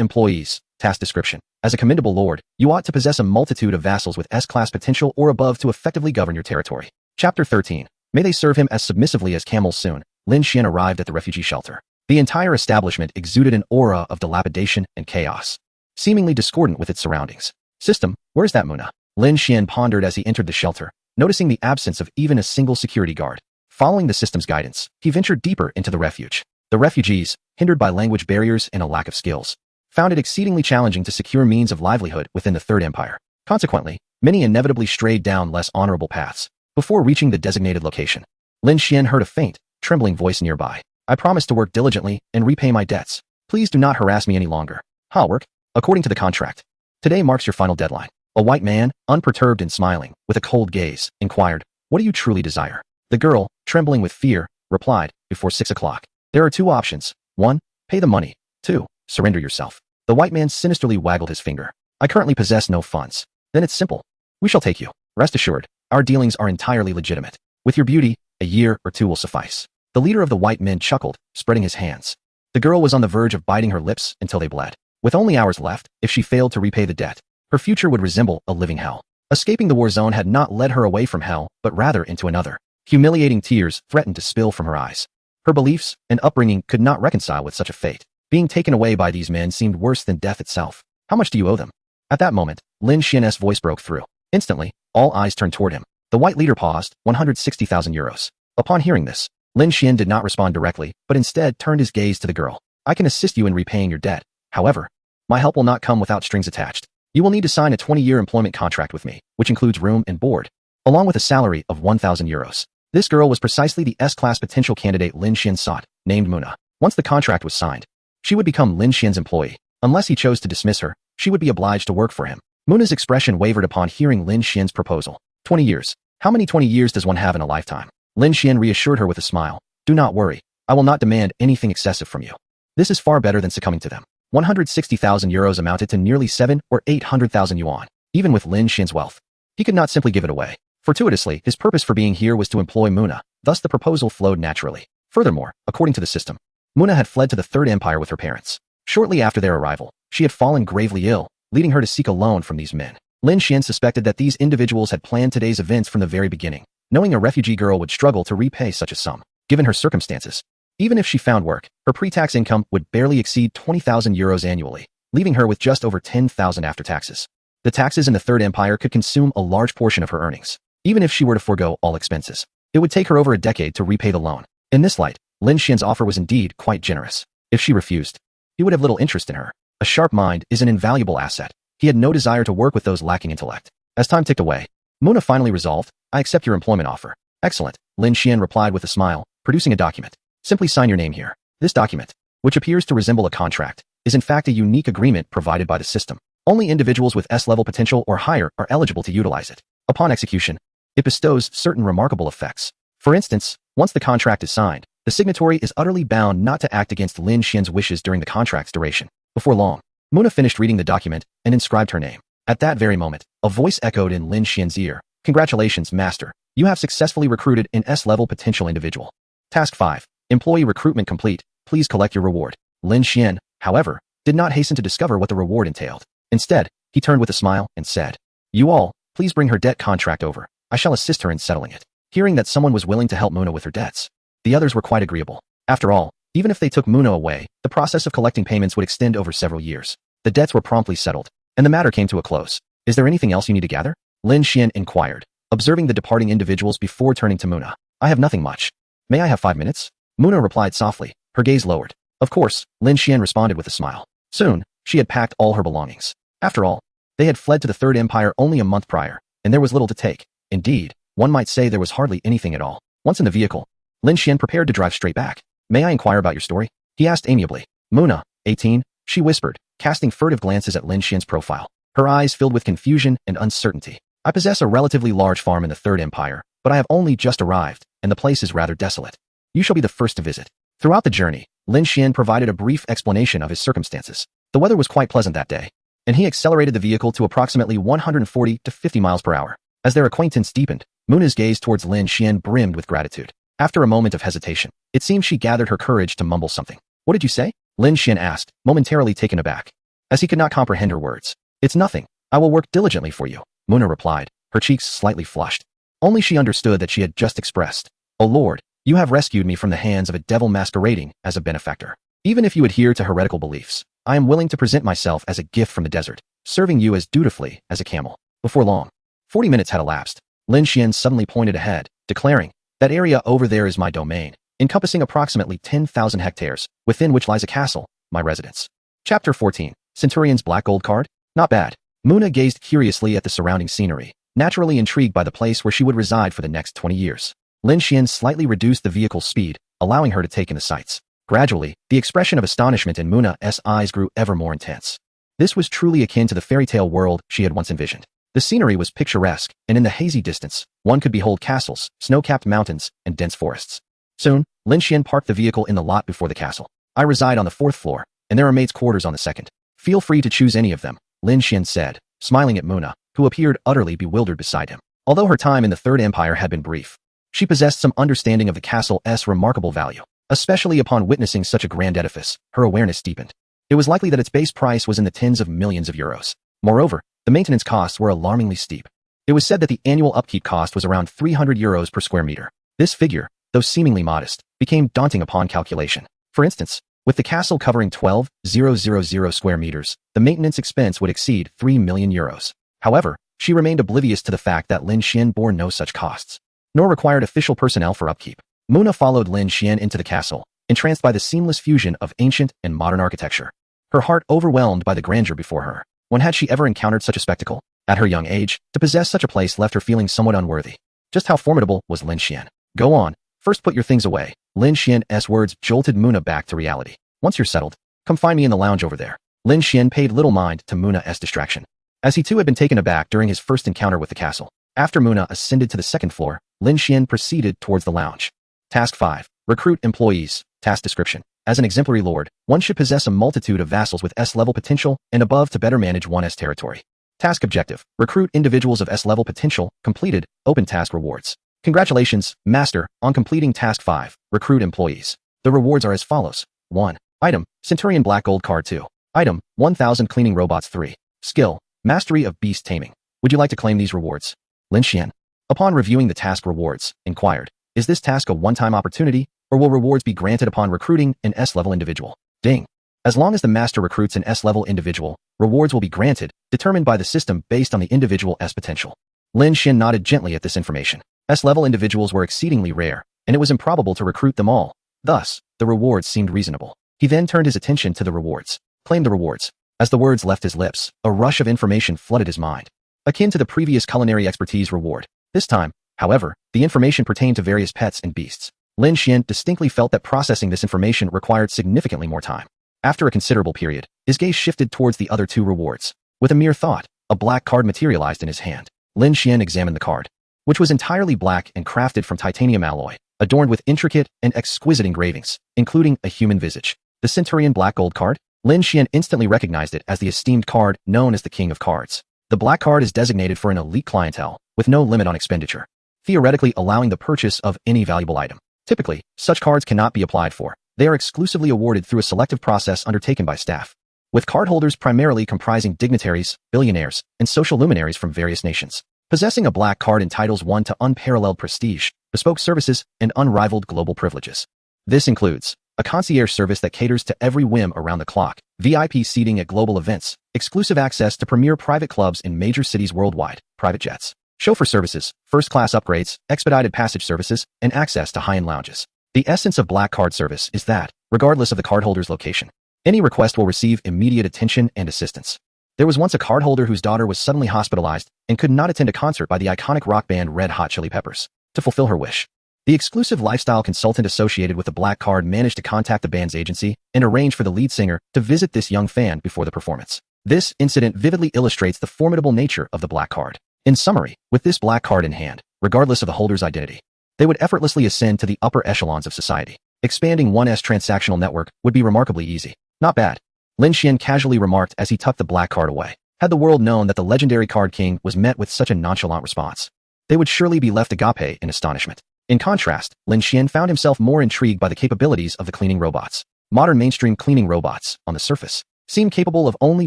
employees. Task description. As a commendable lord, you ought to possess a multitude of vassals with S-class potential or above to effectively govern your territory. Chapter 13. May they serve him as submissively as camels. Soon, Lin Shien arrived at the refugee shelter. The entire establishment exuded an aura of dilapidation and chaos, seemingly discordant with its surroundings. "System, where's that Muna?" Lin Shien pondered as he entered the shelter, noticing the absence of even a single security guard. Following the system's guidance, he ventured deeper into the refuge. The refugees, hindered by language barriers and a lack of skills, found it exceedingly challenging to secure means of livelihood within the Third Empire. Consequently, many inevitably strayed down less honorable paths. Before reaching the designated location, Lin Shien heard a faint, trembling voice nearby. "I promise to work diligently and repay my debts. Please do not harass me any longer." "I'll work, according to the contract. Today marks your final deadline." A white man, unperturbed and smiling, with a cold gaze, inquired, "What do you truly desire?" The girl, trembling with fear, replied, "Before 6 o'clock. There are 2 options. 1. Pay the money. 2. Surrender yourself." The white man sinisterly waggled his finger. "I currently possess no funds." "Then it's simple. We shall take you. Rest assured, our dealings are entirely legitimate. With your beauty, a year or 2 will suffice." The leader of the white men chuckled, spreading his hands. The girl was on the verge of biting her lips until they bled. With only hours left, if she failed to repay the debt, her future would resemble a living hell. Escaping the war zone had not led her away from hell, but rather into another. Humiliating tears threatened to spill from her eyes. Her beliefs and upbringing could not reconcile with such a fate. Being taken away by these men seemed worse than death itself. "How much do you owe them?" At that moment, Lin Xien's voice broke through. Instantly, all eyes turned toward him. The white leader paused. 160,000 euros. Upon hearing this, Lin Shien did not respond directly, but instead turned his gaze to the girl. "I can assist you in repaying your debt. However, my help will not come without strings attached. You will need to sign a 20-year employment contract with me, which includes room and board, along with a salary of 1,000 euros. This girl was precisely the S-class potential candidate Lin Shien sought, named Muna. Once the contract was signed, she would become Lin Xien's employee. Unless he chose to dismiss her, she would be obliged to work for him. Muna's expression wavered upon hearing Lin Xien's proposal. 20 years. How many 20 years does one have in a lifetime? Lin Shien reassured her with a smile. "Do not worry. I will not demand anything excessive from you. This is far better than succumbing to them." 160,000 euros amounted to nearly 7 or 800,000 yuan. Even with Lin Shien's wealth, he could not simply give it away. Fortuitously, his purpose for being here was to employ Muna, thus the proposal flowed naturally. Furthermore, according to the system, Muna had fled to the Third Empire with her parents. Shortly after their arrival, she had fallen gravely ill, leading her to seek a loan from these men. Lin Shien suspected that these individuals had planned today's events from the very beginning, knowing a refugee girl would struggle to repay such a sum, given her circumstances. Even if she found work, her pre-tax income would barely exceed 20,000 euros annually, leaving her with just over 10,000 after taxes. The taxes in the Third Empire could consume a large portion of her earnings. Even if she were to forego all expenses, it would take her over a decade to repay the loan. In this light, Lin Xian's offer was indeed quite generous. If she refused, he would have little interest in her. A sharp mind is an invaluable asset. He had no desire to work with those lacking intellect. As time ticked away, Muna finally resolved, "I accept your employment offer." "Excellent," Lin Shien replied with a smile, producing a document. "Simply sign your name here." This document, which appears to resemble a contract, is in fact a unique agreement provided by the system. Only individuals with S-level potential or higher are eligible to utilize it. Upon execution, it bestows certain remarkable effects. For instance, once the contract is signed, the signatory is utterly bound not to act against Lin Xien's wishes during the contract's duration. Before long, Muna finished reading the document and inscribed her name. At that very moment, a voice echoed in Lin Xien's ear. "Congratulations, Master. You have successfully recruited an S-level potential individual. Task 5. Employee recruitment complete. Please collect your reward." Lin Shien, however, did not hasten to discover what the reward entailed. Instead, he turned with a smile and said, "You all, please bring her debt contract over. I shall assist her in settling it." Hearing that someone was willing to help Muna with her debts, the others were quite agreeable. After all, even if they took Muna away, the process of collecting payments would extend over several years. The debts were promptly settled, and the matter came to a close. "Is there anything else you need to gather?" Lin Shien inquired, observing the departing individuals before turning to Muna. "I have nothing much. May I have 5 minutes?" Muna replied softly, her gaze lowered. "Of course," Lin Shien responded with a smile. Soon, she had packed all her belongings. After all, they had fled to the Third Empire only a month prior, and there was little to take. Indeed, one might say there was hardly anything at all. Once in the vehicle, Lin Shien prepared to drive straight back. "May I inquire about your story?" he asked amiably. "Muna, 18, she whispered, casting furtive glances at Lin Xien's profile. Her eyes filled with confusion and uncertainty. "I possess a relatively large farm in the Third Empire, but I have only just arrived, and the place is rather desolate. You shall be the first to visit." Throughout the journey, Lin Shien provided a brief explanation of his circumstances. The weather was quite pleasant that day, and he accelerated the vehicle to approximately 140 to 50 miles per hour. As their acquaintance deepened, Muna's gaze towards Lin Shien brimmed with gratitude. After a moment of hesitation, it seemed she gathered her courage to mumble something. "What did you say?" Lin Shien asked, momentarily taken aback, as he could not comprehend her words. "It's nothing. I will work diligently for you," Muna replied, her cheeks slightly flushed. Only she understood that she had just expressed, "O Lord, you have rescued me from the hands of a devil masquerading as a benefactor. Even if you adhere to heretical beliefs, I am willing to present myself as a gift from the desert, serving you as dutifully as a camel." Before long, 40 minutes had elapsed. Lin Shien suddenly pointed ahead, declaring, "That area over there is my domain, encompassing approximately 10,000 hectares, within which lies a castle, my residence." Chapter 14. Centurion's Black Gold Card? Not bad. Muna gazed curiously at the surrounding scenery, naturally intrigued by the place where she would reside for the next 20 years. Lin Shien slightly reduced the vehicle's speed, allowing her to take in the sights. Gradually, the expression of astonishment in Muna's eyes grew ever more intense. This was truly akin to the fairy tale world she had once envisioned. The scenery was picturesque, and in the hazy distance, one could behold castles, snow-capped mountains, and dense forests. Soon, Lin Shien parked the vehicle in the lot before the castle. "I reside on the 4th floor, and there are maids' quarters on the 2nd. Feel free to choose any of them," Lin Shien said, smiling at Muna, who appeared utterly bewildered beside him. Although her time in the Third Empire had been brief, she possessed some understanding of the castle's remarkable value. Especially upon witnessing such a grand edifice, her awareness deepened. It was likely that its base price was in the tens of millions of euros. Moreover, the maintenance costs were alarmingly steep. It was said that the annual upkeep cost was around 300 euros per square meter. This figure, though seemingly modest, became daunting upon calculation. For instance, with the castle covering 12,000 square meters, the maintenance expense would exceed 3 million euros. However, she remained oblivious to the fact that Lin Shien bore no such costs, nor required official personnel for upkeep. Muna followed Lin Shien into the castle, entranced by the seamless fusion of ancient and modern architecture. Her heart overwhelmed by the grandeur before her. When had she ever encountered such a spectacle? At her young age, to possess such a place left her feeling somewhat unworthy. Just how formidable was Lin Shien? "Go on, first put your things away." Lin Xien's words jolted Muna back to reality. "Once you're settled, come find me in the lounge over there." Lin Shien paid little mind to Muna's distraction, as he too had been taken aback during his first encounter with the castle. After Muna ascended to the 2nd floor, Lin Shien proceeded towards the lounge. Task 5. Recruit employees. Task description. As an exemplary lord, one should possess a multitude of vassals with S-level potential and above to better manage one's territory. Task objective. Recruit individuals of S-level potential. Completed. Open task rewards. Congratulations, Master, on completing Task 5. Recruit employees. The rewards are as follows. 1. Item. Centurion Black Gold Card 2. Item. 1000 Cleaning Robots 3. Skill. Mastery of Beast Taming. Would you like to claim these rewards? Lin Shien, upon reviewing the task rewards, inquired, is this task a one-time opportunity, or will rewards be granted upon recruiting an S-level individual? Ding. As long as the master recruits an S-level individual, rewards will be granted, determined by the system based on the individual's S potential. Lin Shien nodded gently at this information. S-level individuals were exceedingly rare, and it was improbable to recruit them all. Thus, the rewards seemed reasonable. He then turned his attention to the rewards. Claim the rewards. As the words left his lips, a rush of information flooded his mind. Akin to the previous culinary expertise reward. This time, however, the information pertained to various pets and beasts. Lin Shien distinctly felt that processing this information required significantly more time. After a considerable period, his gaze shifted towards the other two rewards. With a mere thought, a black card materialized in his hand. Lin Shien examined the card, which was entirely black and crafted from titanium alloy, adorned with intricate and exquisite engravings, including a human visage. The Centurion Black Gold card? Lin Shien instantly recognized it as the esteemed card known as the King of Cards. The black card is designated for an elite clientele, with no limit on expenditure, theoretically allowing the purchase of any valuable item. Typically, such cards cannot be applied for. They are exclusively awarded through a selective process undertaken by staff, with cardholders primarily comprising dignitaries, billionaires, and social luminaries from various nations. Possessing a black card entitles one to unparalleled prestige, bespoke services, and unrivaled global privileges. This includes a concierge service that caters to every whim around the clock, VIP seating at global events, exclusive access to premier private clubs in major cities worldwide, private jets, chauffeur services, first-class upgrades, expedited passage services, and access to high-end lounges. The essence of Black Card service is that, regardless of the cardholder's location, any request will receive immediate attention and assistance. There was once a cardholder whose daughter was suddenly hospitalized and could not attend a concert by the iconic rock band Red Hot Chili Peppers. To fulfill her wish, the exclusive lifestyle consultant associated with the Black Card managed to contact the band's agency and arrange for the lead singer to visit this young fan before the performance. This incident vividly illustrates the formidable nature of the Black Card. In summary, with this Black Card in hand, regardless of the holder's identity, they would effortlessly ascend to the upper echelons of society. Expanding one's transactional network would be remarkably easy. Not bad, Lin Shien casually remarked as he tucked the Black Card away. Had the world known that the legendary Card King was met with such a nonchalant response, they would surely be left agape in astonishment. In contrast, Lin Shien found himself more intrigued by the capabilities of the cleaning robots. Modern mainstream cleaning robots, on the surface, seem capable of only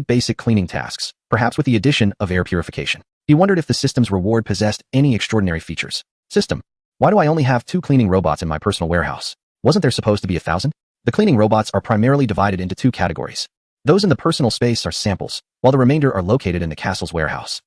basic cleaning tasks, perhaps with the addition of air purification. He wondered if the system's reward possessed any extraordinary features. System, why do I only have 2 cleaning robots in my personal warehouse? Wasn't there supposed to be 1,000? The cleaning robots are primarily divided into 2 categories. Those in the personal space are samples, while the remainder are located in the castle's warehouse.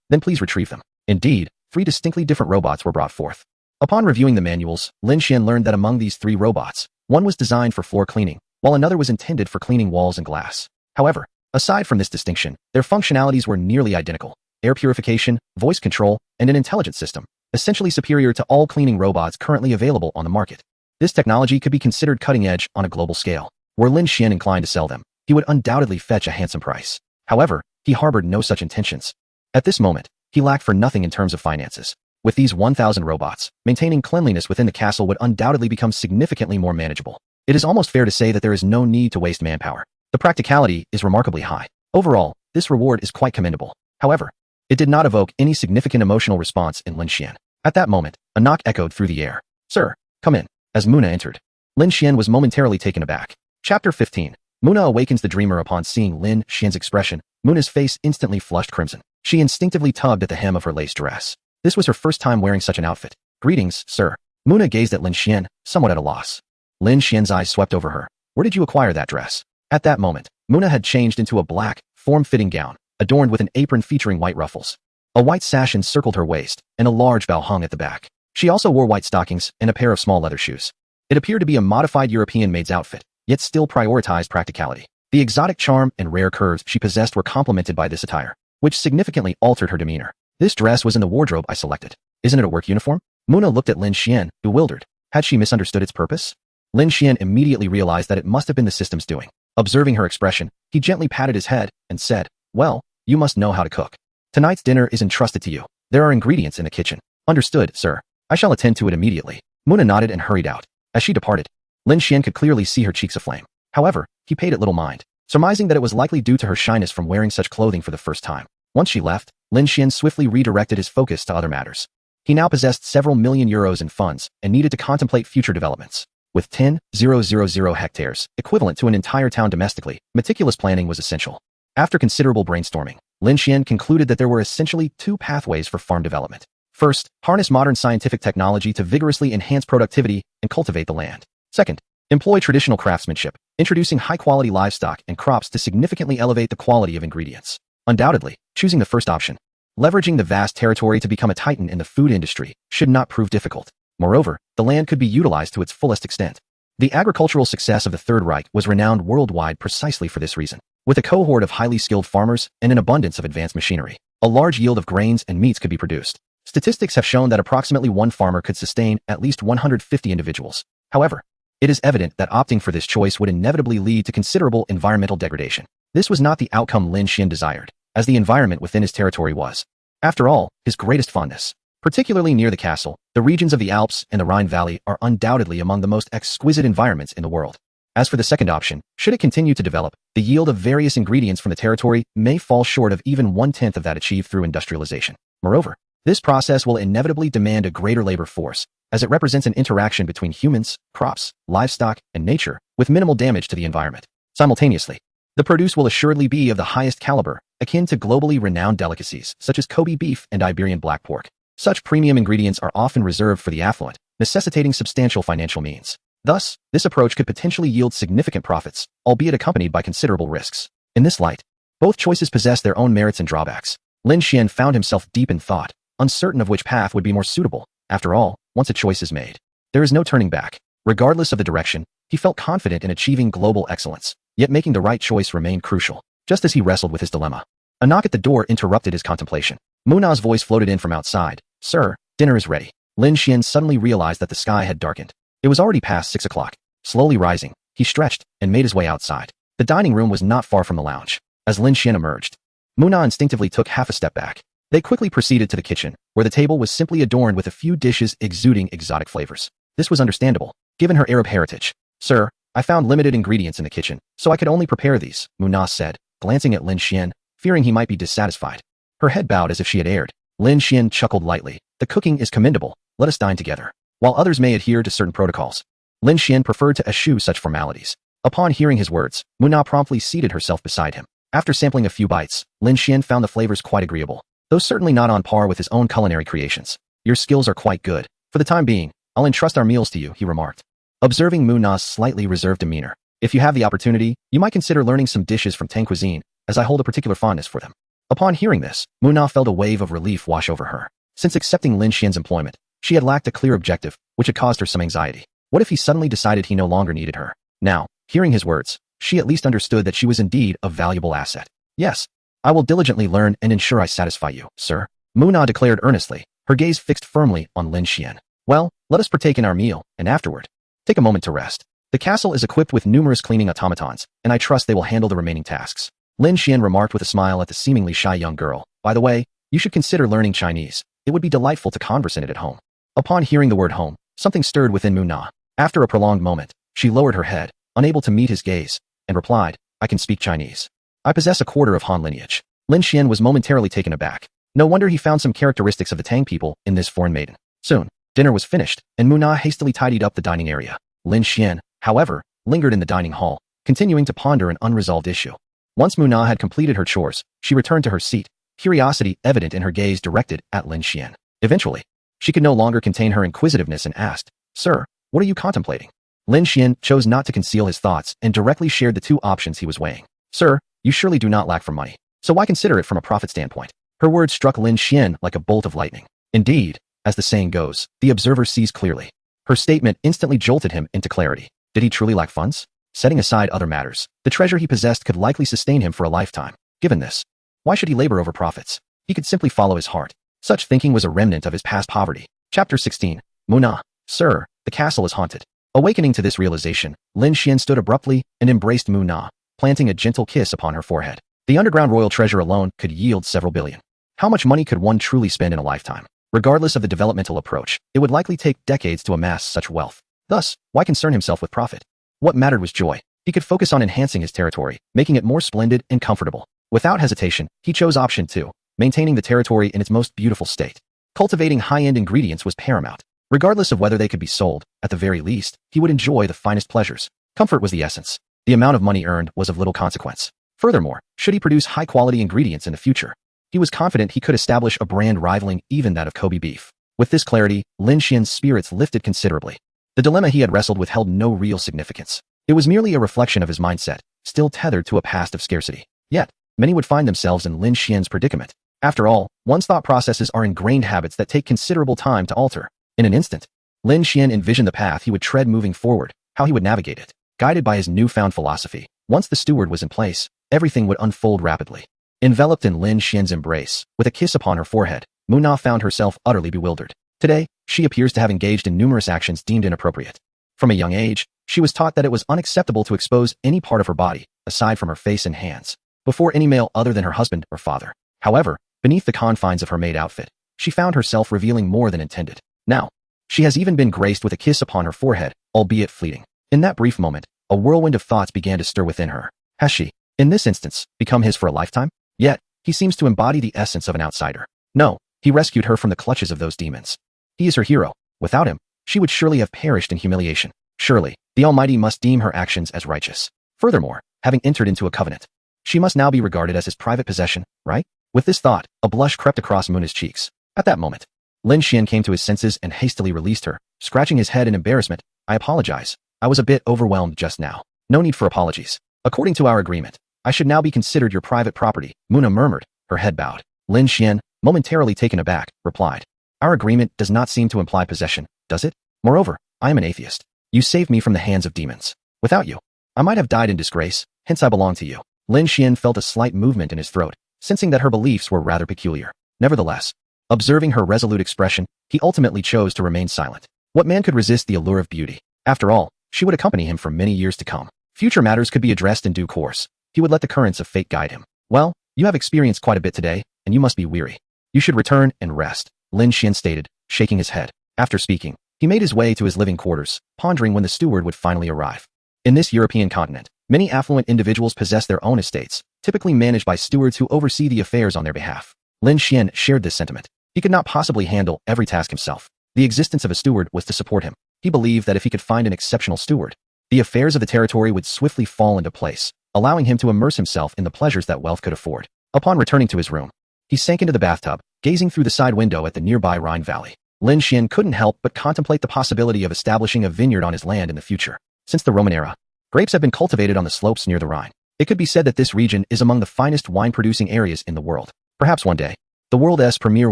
Then please retrieve them. Indeed, 3 distinctly different robots were brought forth. Upon reviewing the manuals, Lin Shien learned that among these 3 robots, one was designed for floor cleaning, while another was intended for cleaning walls and glass. However, aside from this distinction, their functionalities were nearly identical. Air purification, voice control, and an intelligence system, essentially superior to all cleaning robots currently available on the market. This technology could be considered cutting-edge on a global scale. Were Lin Shien inclined to sell them, he would undoubtedly fetch a handsome price. However, he harbored no such intentions. At this moment, he lacked for nothing in terms of finances. With these 1,000 robots, maintaining cleanliness within the castle would undoubtedly become significantly more manageable. It is almost fair to say that there is no need to waste manpower. The practicality is remarkably high. Overall, this reward is quite commendable. However, it did not evoke any significant emotional response in Lin Shien. At that moment, a knock echoed through the air. Sir, come in. As Muna entered, Lin Shien was momentarily taken aback. Chapter 15. Muna awakens the dreamer. Upon seeing Lin Shien's expression, Muna's face instantly flushed crimson. She instinctively tugged at the hem of her lace dress. This was her first time wearing such an outfit. Greetings, sir. Muna gazed at Lin Shien, somewhat at a loss. Lin Shien's eyes swept over her. Where did you acquire that dress? At that moment, Muna had changed into a black, form-fitting gown, adorned with an apron featuring white ruffles. A white sash encircled her waist, and a large bell hung at the back. She also wore white stockings and a pair of small leather shoes. It appeared to be a modified European maid's outfit, yet still prioritized practicality. The exotic charm and rare curves she possessed were complemented by this attire, which significantly altered her demeanor. This dress was in the wardrobe I selected. Isn't it a work uniform? Muna looked at Lin Shien, bewildered. Had she misunderstood its purpose? Lin Shien immediately realized that it must have been the system's doing. Observing her expression, he gently patted his head and said, well, you must know how to cook. Tonight's dinner is entrusted to you. There are ingredients in the kitchen. Understood, sir. I shall attend to it immediately. Muna nodded and hurried out. As she departed, Lin Shien could clearly see her cheeks aflame. However, he paid it little mind, surmising that it was likely due to her shyness from wearing such clothing for the first time. Once she left, Lin Shien swiftly redirected his focus to other matters. He now possessed several million euros in funds and needed to contemplate future developments. With 10,000 hectares, equivalent to an entire town domestically, meticulous planning was essential. After considerable brainstorming, Lin Shien concluded that there were essentially two pathways for farm development. First, harness modern scientific technology to vigorously enhance productivity and cultivate the land. Second, employ traditional craftsmanship, introducing high-quality livestock and crops to significantly elevate the quality of ingredients. Undoubtedly, choosing the first option, leveraging the vast territory to become a titan in the food industry, should not prove difficult. Moreover, the land could be utilized to its fullest extent. The agricultural success of the Third Reich was renowned worldwide precisely for this reason. With a cohort of highly skilled farmers and an abundance of advanced machinery, a large yield of grains and meats could be produced. Statistics have shown that approximately one farmer could sustain at least 150 individuals. However, it is evident that opting for this choice would inevitably lead to considerable environmental degradation. This was not the outcome Lin Shien desired, as the environment within his territory was, after all, his greatest fondness. Particularly near the castle, the regions of the Alps and the Rhine Valley are undoubtedly among the most exquisite environments in the world. As for the second option, should it continue to develop, the yield of various ingredients from the territory may fall short of even 1/10 of that achieved through industrialization. Moreover, this process will inevitably demand a greater labor force, as it represents an interaction between humans, crops, livestock, and nature, with minimal damage to the environment. Simultaneously, the produce will assuredly be of the highest caliber, akin to globally renowned delicacies such as Kobe beef and Iberian black pork. Such premium ingredients are often reserved for the affluent, necessitating substantial financial means. Thus, this approach could potentially yield significant profits, albeit accompanied by considerable risks. In this light, both choices possess their own merits and drawbacks. Lin Shien found himself deep in thought, uncertain of which path would be more suitable. After all, once a choice is made, there is no turning back. Regardless of the direction, he felt confident in achieving global excellence, yet making the right choice remained crucial. Just as he wrestled with his dilemma, a knock at the door interrupted his contemplation. Muna's voice floated in from outside. "Sir, dinner is ready." Lin Shien suddenly realized that the sky had darkened. It was already past 6 o'clock. Slowly rising, he stretched and made his way outside. The dining room was not far from the lounge. As Lin Shien emerged, Muna instinctively took half a step back. They quickly proceeded to the kitchen, where the table was simply adorned with a few dishes exuding exotic flavors. This was understandable, given her Arab heritage. "Sir, I found limited ingredients in the kitchen, so I could only prepare these," Muna said, glancing at Lin Shien, fearing he might be dissatisfied. Her head bowed as if she had erred. Lin Shien chuckled lightly. "The cooking is commendable. Let us dine together." While others may adhere to certain protocols, Lin Shien preferred to eschew such formalities. Upon hearing his words, Muna promptly seated herself beside him. After sampling a few bites, Lin Shien found the flavors quite agreeable, though certainly not on par with his own culinary creations. "Your skills are quite good. For the time being, I'll entrust our meals to you," he remarked. Observing Muna's slightly reserved demeanor, "If you have the opportunity, you might consider learning some dishes from Tang cuisine, as I hold a particular fondness for them." Upon hearing this, Muna felt a wave of relief wash over her. Since accepting Lin Xien's employment, she had lacked a clear objective, which had caused her some anxiety. What if he suddenly decided he no longer needed her? Now, hearing his words, she at least understood that she was indeed a valuable asset. "Yes, I will diligently learn and ensure I satisfy you, sir," Muna declared earnestly, her gaze fixed firmly on Lin Shien. "Well, let us partake in our meal, and afterward, take a moment to rest. The castle is equipped with numerous cleaning automatons, and I trust they will handle the remaining tasks." Lin Shien remarked with a smile at the seemingly shy young girl. "By the way, you should consider learning Chinese. It would be delightful to converse in it at home." Upon hearing the word home, something stirred within Muna. After a prolonged moment, she lowered her head, unable to meet his gaze, and replied, "I can speak Chinese. I possess a quarter of Han lineage." Lin Shien was momentarily taken aback. No wonder he found some characteristics of the Tang people in this foreign maiden. Soon, dinner was finished, and Muna hastily tidied up the dining area. Lin Shien, however, lingered in the dining hall, continuing to ponder an unresolved issue. Once Muna had completed her chores, she returned to her seat, curiosity evident in her gaze directed at Lin Shien. Eventually, she could no longer contain her inquisitiveness and asked, "Sir, what are you contemplating?" Lin Shien chose not to conceal his thoughts and directly shared the two options he was weighing. "Sir, you surely do not lack for money, so why consider it from a profit standpoint?" Her words struck Lin Shien like a bolt of lightning. Indeed, as the saying goes, the observer sees clearly. Her statement instantly jolted him into clarity. Did he truly lack funds? Setting aside other matters, the treasure he possessed could likely sustain him for a lifetime. Given this, why should he labor over profits? He could simply follow his heart. Such thinking was a remnant of his past poverty. Chapter 16. Muna. "Sir, the castle is haunted." Awakening to this realization, Lin Shien stood abruptly and embraced Muna, planting a gentle kiss upon her forehead. The underground royal treasure alone could yield several billion. How much money could one truly spend in a lifetime? Regardless of the developmental approach, it would likely take decades to amass such wealth. Thus, why concern himself with profit? What mattered was joy. He could focus on enhancing his territory, making it more splendid and comfortable. Without hesitation, he chose option 2, maintaining the territory in its most beautiful state. Cultivating high-end ingredients was paramount. Regardless of whether they could be sold, at the very least, he would enjoy the finest pleasures. Comfort was the essence. The amount of money earned was of little consequence. Furthermore, should he produce high-quality ingredients in the future, he was confident he could establish a brand rivaling even that of Kobe beef. With this clarity, Lin Shien's spirits lifted considerably. The dilemma he had wrestled with held no real significance. It was merely a reflection of his mindset, still tethered to a past of scarcity. Yet, many would find themselves in Lin Shien's predicament. After all, one's thought processes are ingrained habits that take considerable time to alter. In an instant, Lin Shien envisioned the path he would tread moving forward, how he would navigate it. Guided by his newfound philosophy, once the steward was in place, everything would unfold rapidly. Enveloped in Lin Shien's embrace, with a kiss upon her forehead, Muna found herself utterly bewildered. Today, she appears to have engaged in numerous actions deemed inappropriate. From a young age, she was taught that it was unacceptable to expose any part of her body, aside from her face and hands, before any male other than her husband or father. However, beneath the confines of her maid outfit, she found herself revealing more than intended. Now, she has even been graced with a kiss upon her forehead, albeit fleeting. In that brief moment, a whirlwind of thoughts began to stir within her. Has she, in this instance, become his for a lifetime? Yet, he seems to embody the essence of an outsider. No, he rescued her from the clutches of those demons. He is her hero. Without him, she would surely have perished in humiliation. Surely, the Almighty must deem her actions as righteous. Furthermore, having entered into a covenant, she must now be regarded as his private possession, right? With this thought, a blush crept across Muna's cheeks. At that moment, Lin Shien came to his senses and hastily released her, scratching his head in embarrassment. I apologize. I was a bit overwhelmed just now. No need for apologies. According to our agreement, I should now be considered your private property, Muna murmured, her head bowed. Lin Shien, momentarily taken aback, replied. Our agreement does not seem to imply possession, does it? Moreover, I am an atheist. You saved me from the hands of demons. Without you, I might have died in disgrace, hence I belong to you. Lin Shien felt a slight movement in his throat, sensing that her beliefs were rather peculiar. Nevertheless, observing her resolute expression, he ultimately chose to remain silent. What man could resist the allure of beauty? After all, she would accompany him for many years to come. Future matters could be addressed in due course. He would let the currents of fate guide him. Well, you have experienced quite a bit today, and you must be weary. You should return and rest, Lin Shien stated, shaking his head. After speaking, he made his way to his living quarters, pondering when the steward would finally arrive. In this European continent, many affluent individuals possess their own estates, typically managed by stewards who oversee the affairs on their behalf. Lin Shien shared this sentiment. He could not possibly handle every task himself. The existence of a steward was to support him. He believed that if he could find an exceptional steward, the affairs of the territory would swiftly fall into place, allowing him to immerse himself in the pleasures that wealth could afford. Upon returning to his room, he sank into the bathtub, gazing through the side window at the nearby Rhine Valley. Lin Shien couldn't help but contemplate the possibility of establishing a vineyard on his land in the future. Since the Roman era, grapes have been cultivated on the slopes near the Rhine. It could be said that this region is among the finest wine-producing areas in the world. Perhaps one day, the world's premier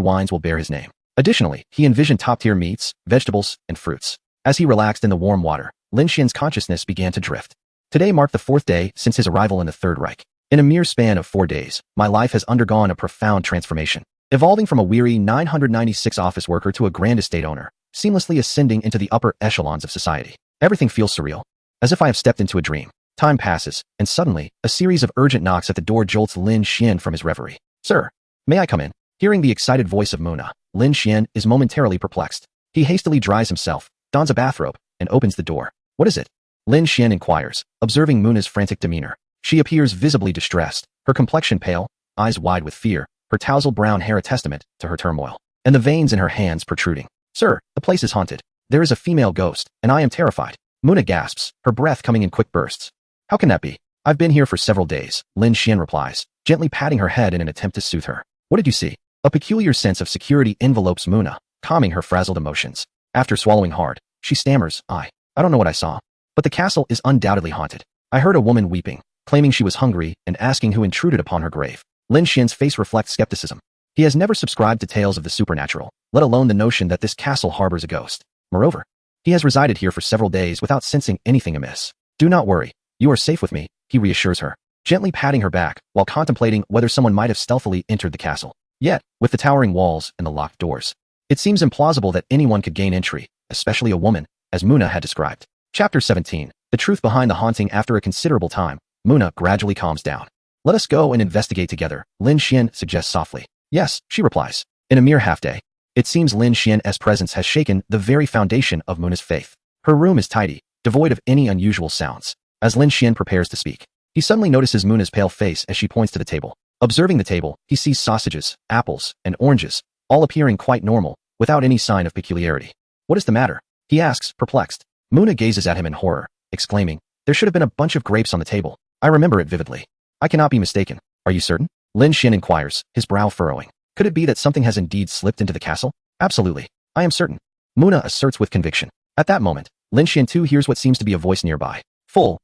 wines will bear his name. Additionally, he envisioned top-tier meats, vegetables, and fruits. As he relaxed in the warm water, Lin Xian's consciousness began to drift. Today marked the 4th day since his arrival in the Third Reich. In a mere span of 4 days, my life has undergone a profound transformation, evolving from a weary 996 office worker to a grand estate owner, seamlessly ascending into the upper echelons of society. Everything feels surreal, as if I have stepped into a dream. Time passes, and suddenly, a series of urgent knocks at the door jolts Lin Shien from his reverie. Sir, may I come in? Hearing the excited voice of Muna, Lin Shien is momentarily perplexed. He hastily dries himself, dons a bathrobe, and opens the door. What is it? Lin Shien inquires, observing Muna's frantic demeanor. She appears visibly distressed, her complexion pale, eyes wide with fear, her tousled brown hair a testament to her turmoil, and the veins in her hands protruding. Sir, the place is haunted. There is a female ghost, and I am terrified. Muna gasps, her breath coming in quick bursts. How can that be? I've been here for several days, Lin Shien replies, gently patting her head in an attempt to soothe her. What did you see? A peculiar sense of security envelopes Muna, calming her frazzled emotions. After swallowing hard, she stammers, I don't know what I saw. But the castle is undoubtedly haunted. I heard a woman weeping, claiming she was hungry and asking who intruded upon her grave. Lin Xian's face reflects skepticism. He has never subscribed to tales of the supernatural, let alone the notion that this castle harbors a ghost. Moreover, he has resided here for several days without sensing anything amiss. Do not worry. You are safe with me, he reassures her, gently patting her back while contemplating whether someone might have stealthily entered the castle. Yet, with the towering walls and the locked doors, it seems implausible that anyone could gain entry, especially a woman, as Muna had described. Chapter 17. The truth behind the haunting. After a considerable time, Muna gradually calms down. Let us go and investigate together, Lin Shien suggests softly. Yes, she replies. In a mere half day, it seems Lin Xian's presence has shaken the very foundation of Muna's faith. Her room is tidy, devoid of any unusual sounds. As Lin Shien prepares to speak, he suddenly notices Muna's pale face as she points to the table. Observing the table, he sees sausages, apples, and oranges, all appearing quite normal, without any sign of peculiarity. What is the matter? He asks, perplexed. Muna gazes at him in horror, exclaiming, there should have been a bunch of grapes on the table. I remember it vividly. I cannot be mistaken. Are you certain? Lin Shien inquires, his brow furrowing. Could it be that something has indeed slipped into the castle? Absolutely. I am certain. Muna asserts with conviction. At that moment, Lin Shien too hears what seems to be a voice nearby. Full,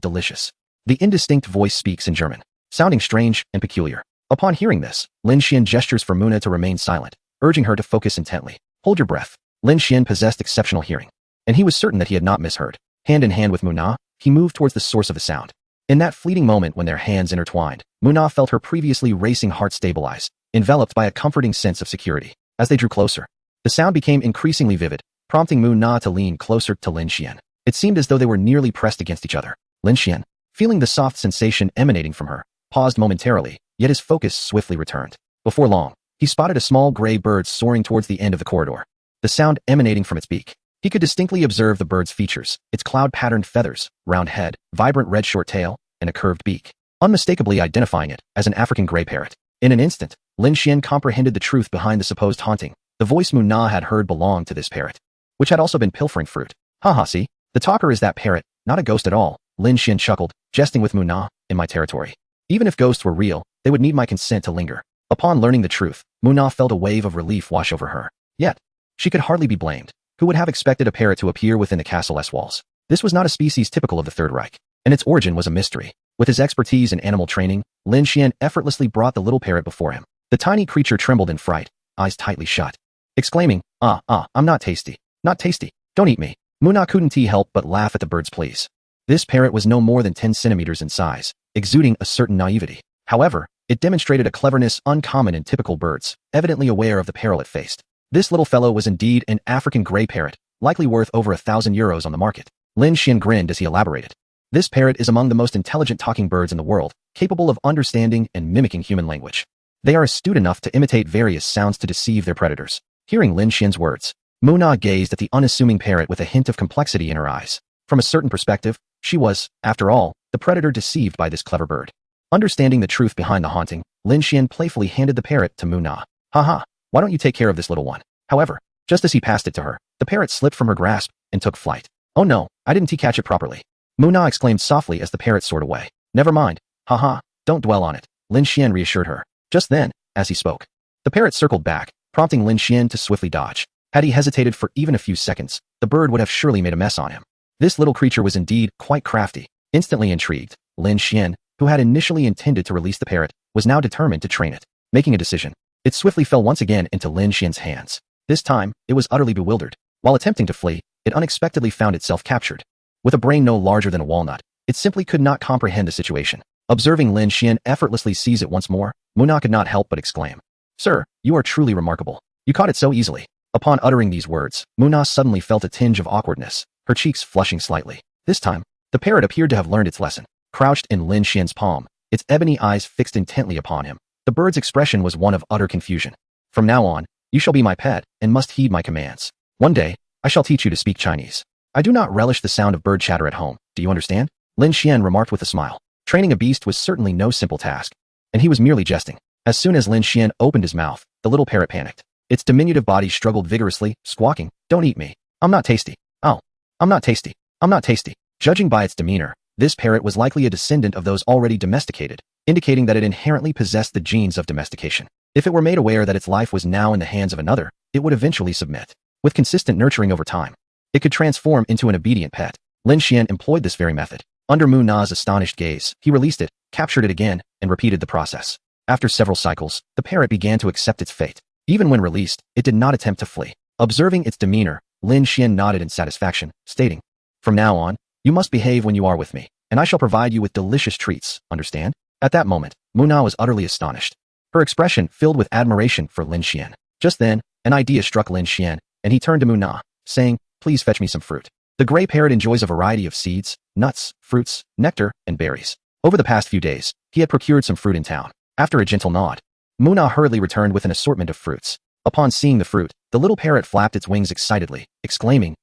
delicious. The indistinct voice speaks in German, sounding strange and peculiar. Upon hearing this, Lin Shien gestures for Muna to remain silent, urging her to focus intently. Hold your breath. Lin Shien possessed exceptional hearing, and he was certain that he had not misheard. Hand in hand with Muna, he moved towards the source of the sound. In that fleeting moment when their hands intertwined, Muna felt her previously racing heart stabilize, enveloped by a comforting sense of security. As they drew closer, the sound became increasingly vivid, prompting Muna to lean closer to Lin Shien. It seemed as though they were nearly pressed against each other. Lin Shien, feeling the soft sensation emanating from her, paused momentarily, yet his focus swiftly returned. Before long, he spotted a small gray bird soaring towards the end of the corridor. The sound emanating from its beak. He could distinctly observe the bird's features, its cloud-patterned feathers, round head, vibrant red short tail, and a curved beak, unmistakably identifying it as an African gray parrot. In an instant, Lin Shien comprehended the truth behind the supposed haunting. The voice Muna had heard belonged to this parrot, which had also been pilfering fruit. Haha, see? The talker is that parrot, not a ghost at all. Lin Shien chuckled, jesting with Muna, in my territory. Even if ghosts were real, they would need my consent to linger. Upon learning the truth, Muna felt a wave of relief wash over her. Yet, she could hardly be blamed. Who would have expected a parrot to appear within the castle's walls? This was not a species typical of the Third Reich, and its origin was a mystery. With his expertise in animal training, Lin Shien effortlessly brought the little parrot before him. The tiny creature trembled in fright, eyes tightly shut, exclaiming, I'm not tasty. Not tasty. Don't eat me. Muna couldn't help but laugh at the bird's pleas. This parrot was no more than 10 centimeters in size, exuding a certain naivety. However, it demonstrated a cleverness uncommon in typical birds, evidently aware of the peril it faced. This little fellow was indeed an African gray parrot, likely worth over €1,000 on the market. Lin Shien grinned as he elaborated. This parrot is among the most intelligent talking birds in the world, capable of understanding and mimicking human language. They are astute enough to imitate various sounds to deceive their predators. Hearing Lin Shien's words, Muna gazed at the unassuming parrot with a hint of complexity in her eyes. From a certain perspective, she was, after all, the predator deceived by this clever bird. Understanding the truth behind the haunting, Lin Shien playfully handed the parrot to Muna. Haha, why don't you take care of this little one? However, just as he passed it to her, the parrot slipped from her grasp and took flight. Oh no, I didn't catch it properly. Muna exclaimed softly as the parrot soared away. Never mind. Haha, don't dwell on it. Lin Shien reassured her. Just then, as he spoke, the parrot circled back, prompting Lin Shien to swiftly dodge. Had he hesitated for even a few seconds, the bird would have surely made a mess on him. This little creature was indeed quite crafty. Instantly intrigued, Lin Shien, who had initially intended to release the parrot, was now determined to train it. Making a decision, it swiftly fell once again into Lin Xien's hands. This time, it was utterly bewildered. While attempting to flee, it unexpectedly found itself captured. With a brain no larger than a walnut, it simply could not comprehend the situation. Observing Lin Shien effortlessly seize it once more, Muna could not help but exclaim, Sir, you are truly remarkable. You caught it so easily. Upon uttering these words, Muna suddenly felt a tinge of awkwardness, her cheeks flushing slightly. This time, the parrot appeared to have learned its lesson. Crouched in Lin Xien's palm, its ebony eyes fixed intently upon him, the bird's expression was one of utter confusion. From now on, you shall be my pet and must heed my commands. One day, I shall teach you to speak Chinese. I do not relish the sound of bird chatter at home, do you understand? Lin Shien remarked with a smile. Training a beast was certainly no simple task, and he was merely jesting. As soon as Lin Shien opened his mouth, the little parrot panicked. Its diminutive body struggled vigorously, squawking, Don't eat me. I'm not tasty. Oh, I'm not tasty. I'm not tasty. Judging by its demeanor, this parrot was likely a descendant of those already domesticated, indicating that it inherently possessed the genes of domestication. If it were made aware that its life was now in the hands of another, it would eventually submit. With consistent nurturing over time, it could transform into an obedient pet. Lin Shien employed this very method. Under Muna's astonished gaze, he released it, captured it again, and repeated the process. After several cycles, the parrot began to accept its fate. Even when released, it did not attempt to flee. Observing its demeanor, Lin Shien nodded in satisfaction, stating, From now on, you must behave when you are with me, and I shall provide you with delicious treats, understand? At that moment, Muna was utterly astonished. Her expression filled with admiration for Lin Shien. Just then, an idea struck Lin Shien, and he turned to Muna, saying, Please fetch me some fruit. The gray parrot enjoys a variety of seeds, nuts, fruits, nectar, and berries. Over the past few days, he had procured some fruit in town. After a gentle nod, Muna hurriedly returned with an assortment of fruits. Upon seeing the fruit, the little parrot flapped its wings excitedly, exclaiming,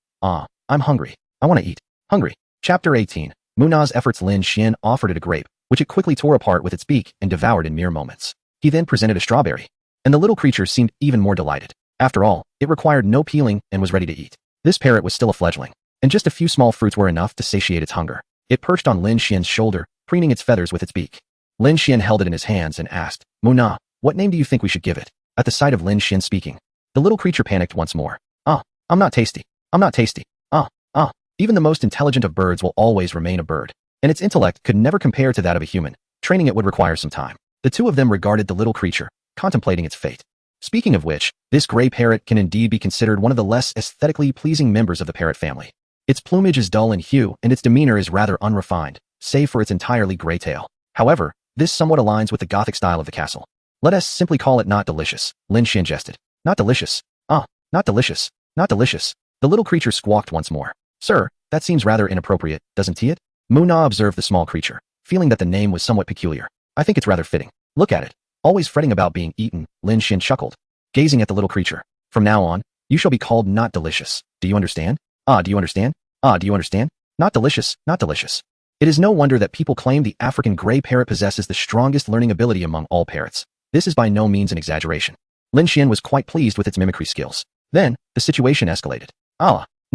I'm hungry. I want to eat. Hungry. Chapter 18. Muna's efforts. Lin Shien offered it a grape, which it quickly tore apart with its beak and devoured in mere moments. He then presented a strawberry, and the little creature seemed even more delighted. After all, it required no peeling and was ready to eat. This parrot was still a fledgling, and just a few small fruits were enough to satiate its hunger. It perched on Lin Xien's shoulder, preening its feathers with its beak. Lin Shien held it in his hands and asked, Muna, what name do you think we should give it? At the sight of Lin Shien speaking, the little creature panicked once more. I'm not tasty. I'm not tasty. Even the most intelligent of birds will always remain a bird, and its intellect could never compare to that of a human. Training it would require some time. The two of them regarded the little creature, contemplating its fate. Speaking of which, this gray parrot can indeed be considered one of the less aesthetically pleasing members of the parrot family. Its plumage is dull in hue, and its demeanor is rather unrefined, save for its entirely gray tail. However, this somewhat aligns with the Gothic style of the castle. Let us simply call it not delicious, Lin Shien jested. Not delicious. Not delicious. Not delicious. The little creature squawked once more. Sir, that seems rather inappropriate, doesn't it? Muna observed the small creature, feeling that the name was somewhat peculiar. I think it's rather fitting. Look at it. Always fretting about being eaten, Lin Shien chuckled, gazing at the little creature. From now on, you shall be called not delicious. Do you understand? Do you understand? Do you understand? Not delicious, not delicious. It is no wonder that people claim the African gray parrot possesses the strongest learning ability among all parrots. This is by no means an exaggeration. Lin Shien was quite pleased with its mimicry skills. Then, the situation escalated.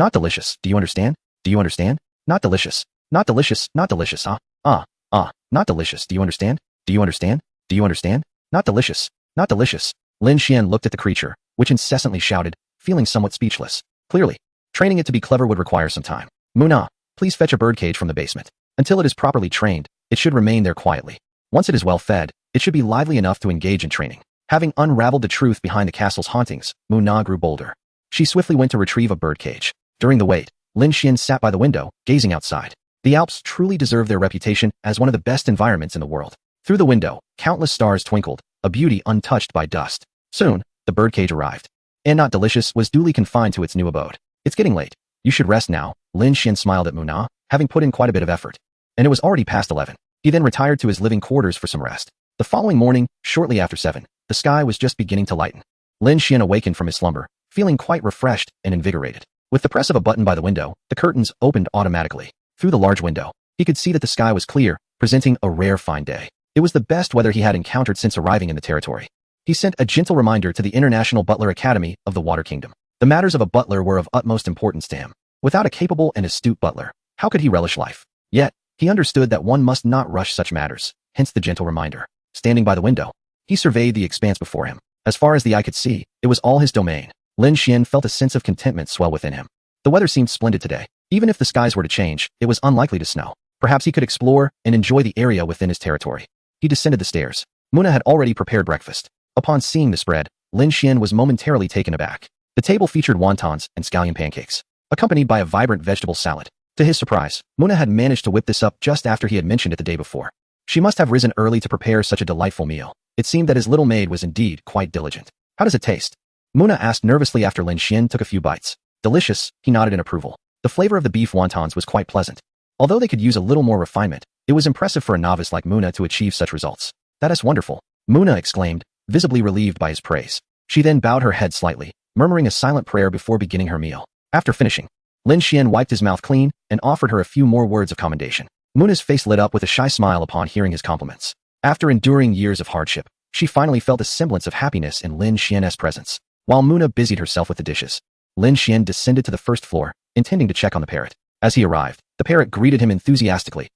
Not delicious, do you understand? Do you understand? Not delicious. Not delicious, not delicious, not delicious, do you understand? Do you understand? Do you understand? Not delicious. Not delicious. Lin Shien looked at the creature, which incessantly shouted, feeling somewhat speechless. Clearly, training it to be clever would require some time. Muna, please fetch a birdcage from the basement. Until it is properly trained, it should remain there quietly. Once it is well fed, it should be lively enough to engage in training. Having unraveled the truth behind the castle's hauntings, Muna grew bolder. She swiftly went to retrieve a birdcage. During the wait, Lin Shien sat by the window, gazing outside. The Alps truly deserve their reputation as one of the best environments in the world. Through the window, countless stars twinkled, a beauty untouched by dust. Soon, the birdcage arrived. And Not Delicious was duly confined to its new abode. It's getting late. You should rest now, Lin Shien smiled at Muna, having put in quite a bit of effort. And it was already past 11. He then retired to his living quarters for some rest. The following morning, shortly after 7, the sky was just beginning to lighten. Lin Shien awakened from his slumber, feeling quite refreshed and invigorated. With the press of a button by the window, the curtains opened automatically. Through the large window, he could see that the sky was clear, presenting a rare fine day. It was the best weather he had encountered since arriving in the territory. He sent a gentle reminder to the International Butler Academy of the Water Kingdom. The matters of a butler were of utmost importance to him. Without a capable and astute butler, how could he relish life? Yet, he understood that one must not rush such matters, hence the gentle reminder. Standing by the window, he surveyed the expanse before him. As far as the eye could see, it was all his domain. Lin Shien felt a sense of contentment swell within him. The weather seemed splendid today. Even if the skies were to change, it was unlikely to snow. Perhaps he could explore and enjoy the area within his territory. He descended the stairs. Muna had already prepared breakfast. Upon seeing the spread, Lin Shien was momentarily taken aback. The table featured wontons and scallion pancakes, accompanied by a vibrant vegetable salad. To his surprise, Muna had managed to whip this up just after he had mentioned it the day before. She must have risen early to prepare such a delightful meal. It seemed that his little maid was indeed quite diligent. How does it taste? Muna asked nervously after Lin Shien took a few bites. Delicious, he nodded in approval. The flavor of the beef wontons was quite pleasant. Although they could use a little more refinement, it was impressive for a novice like Muna to achieve such results. That is wonderful, Muna exclaimed, visibly relieved by his praise. She then bowed her head slightly, murmuring a silent prayer before beginning her meal. After finishing, Lin Shien wiped his mouth clean and offered her a few more words of commendation. Muna's face lit up with a shy smile upon hearing his compliments. After enduring years of hardship, she finally felt a semblance of happiness in Lin Xien's presence. While Muna busied herself with the dishes, Lin Shien descended to the first floor, intending to check on the parrot. As he arrived, the parrot greeted him enthusiastically.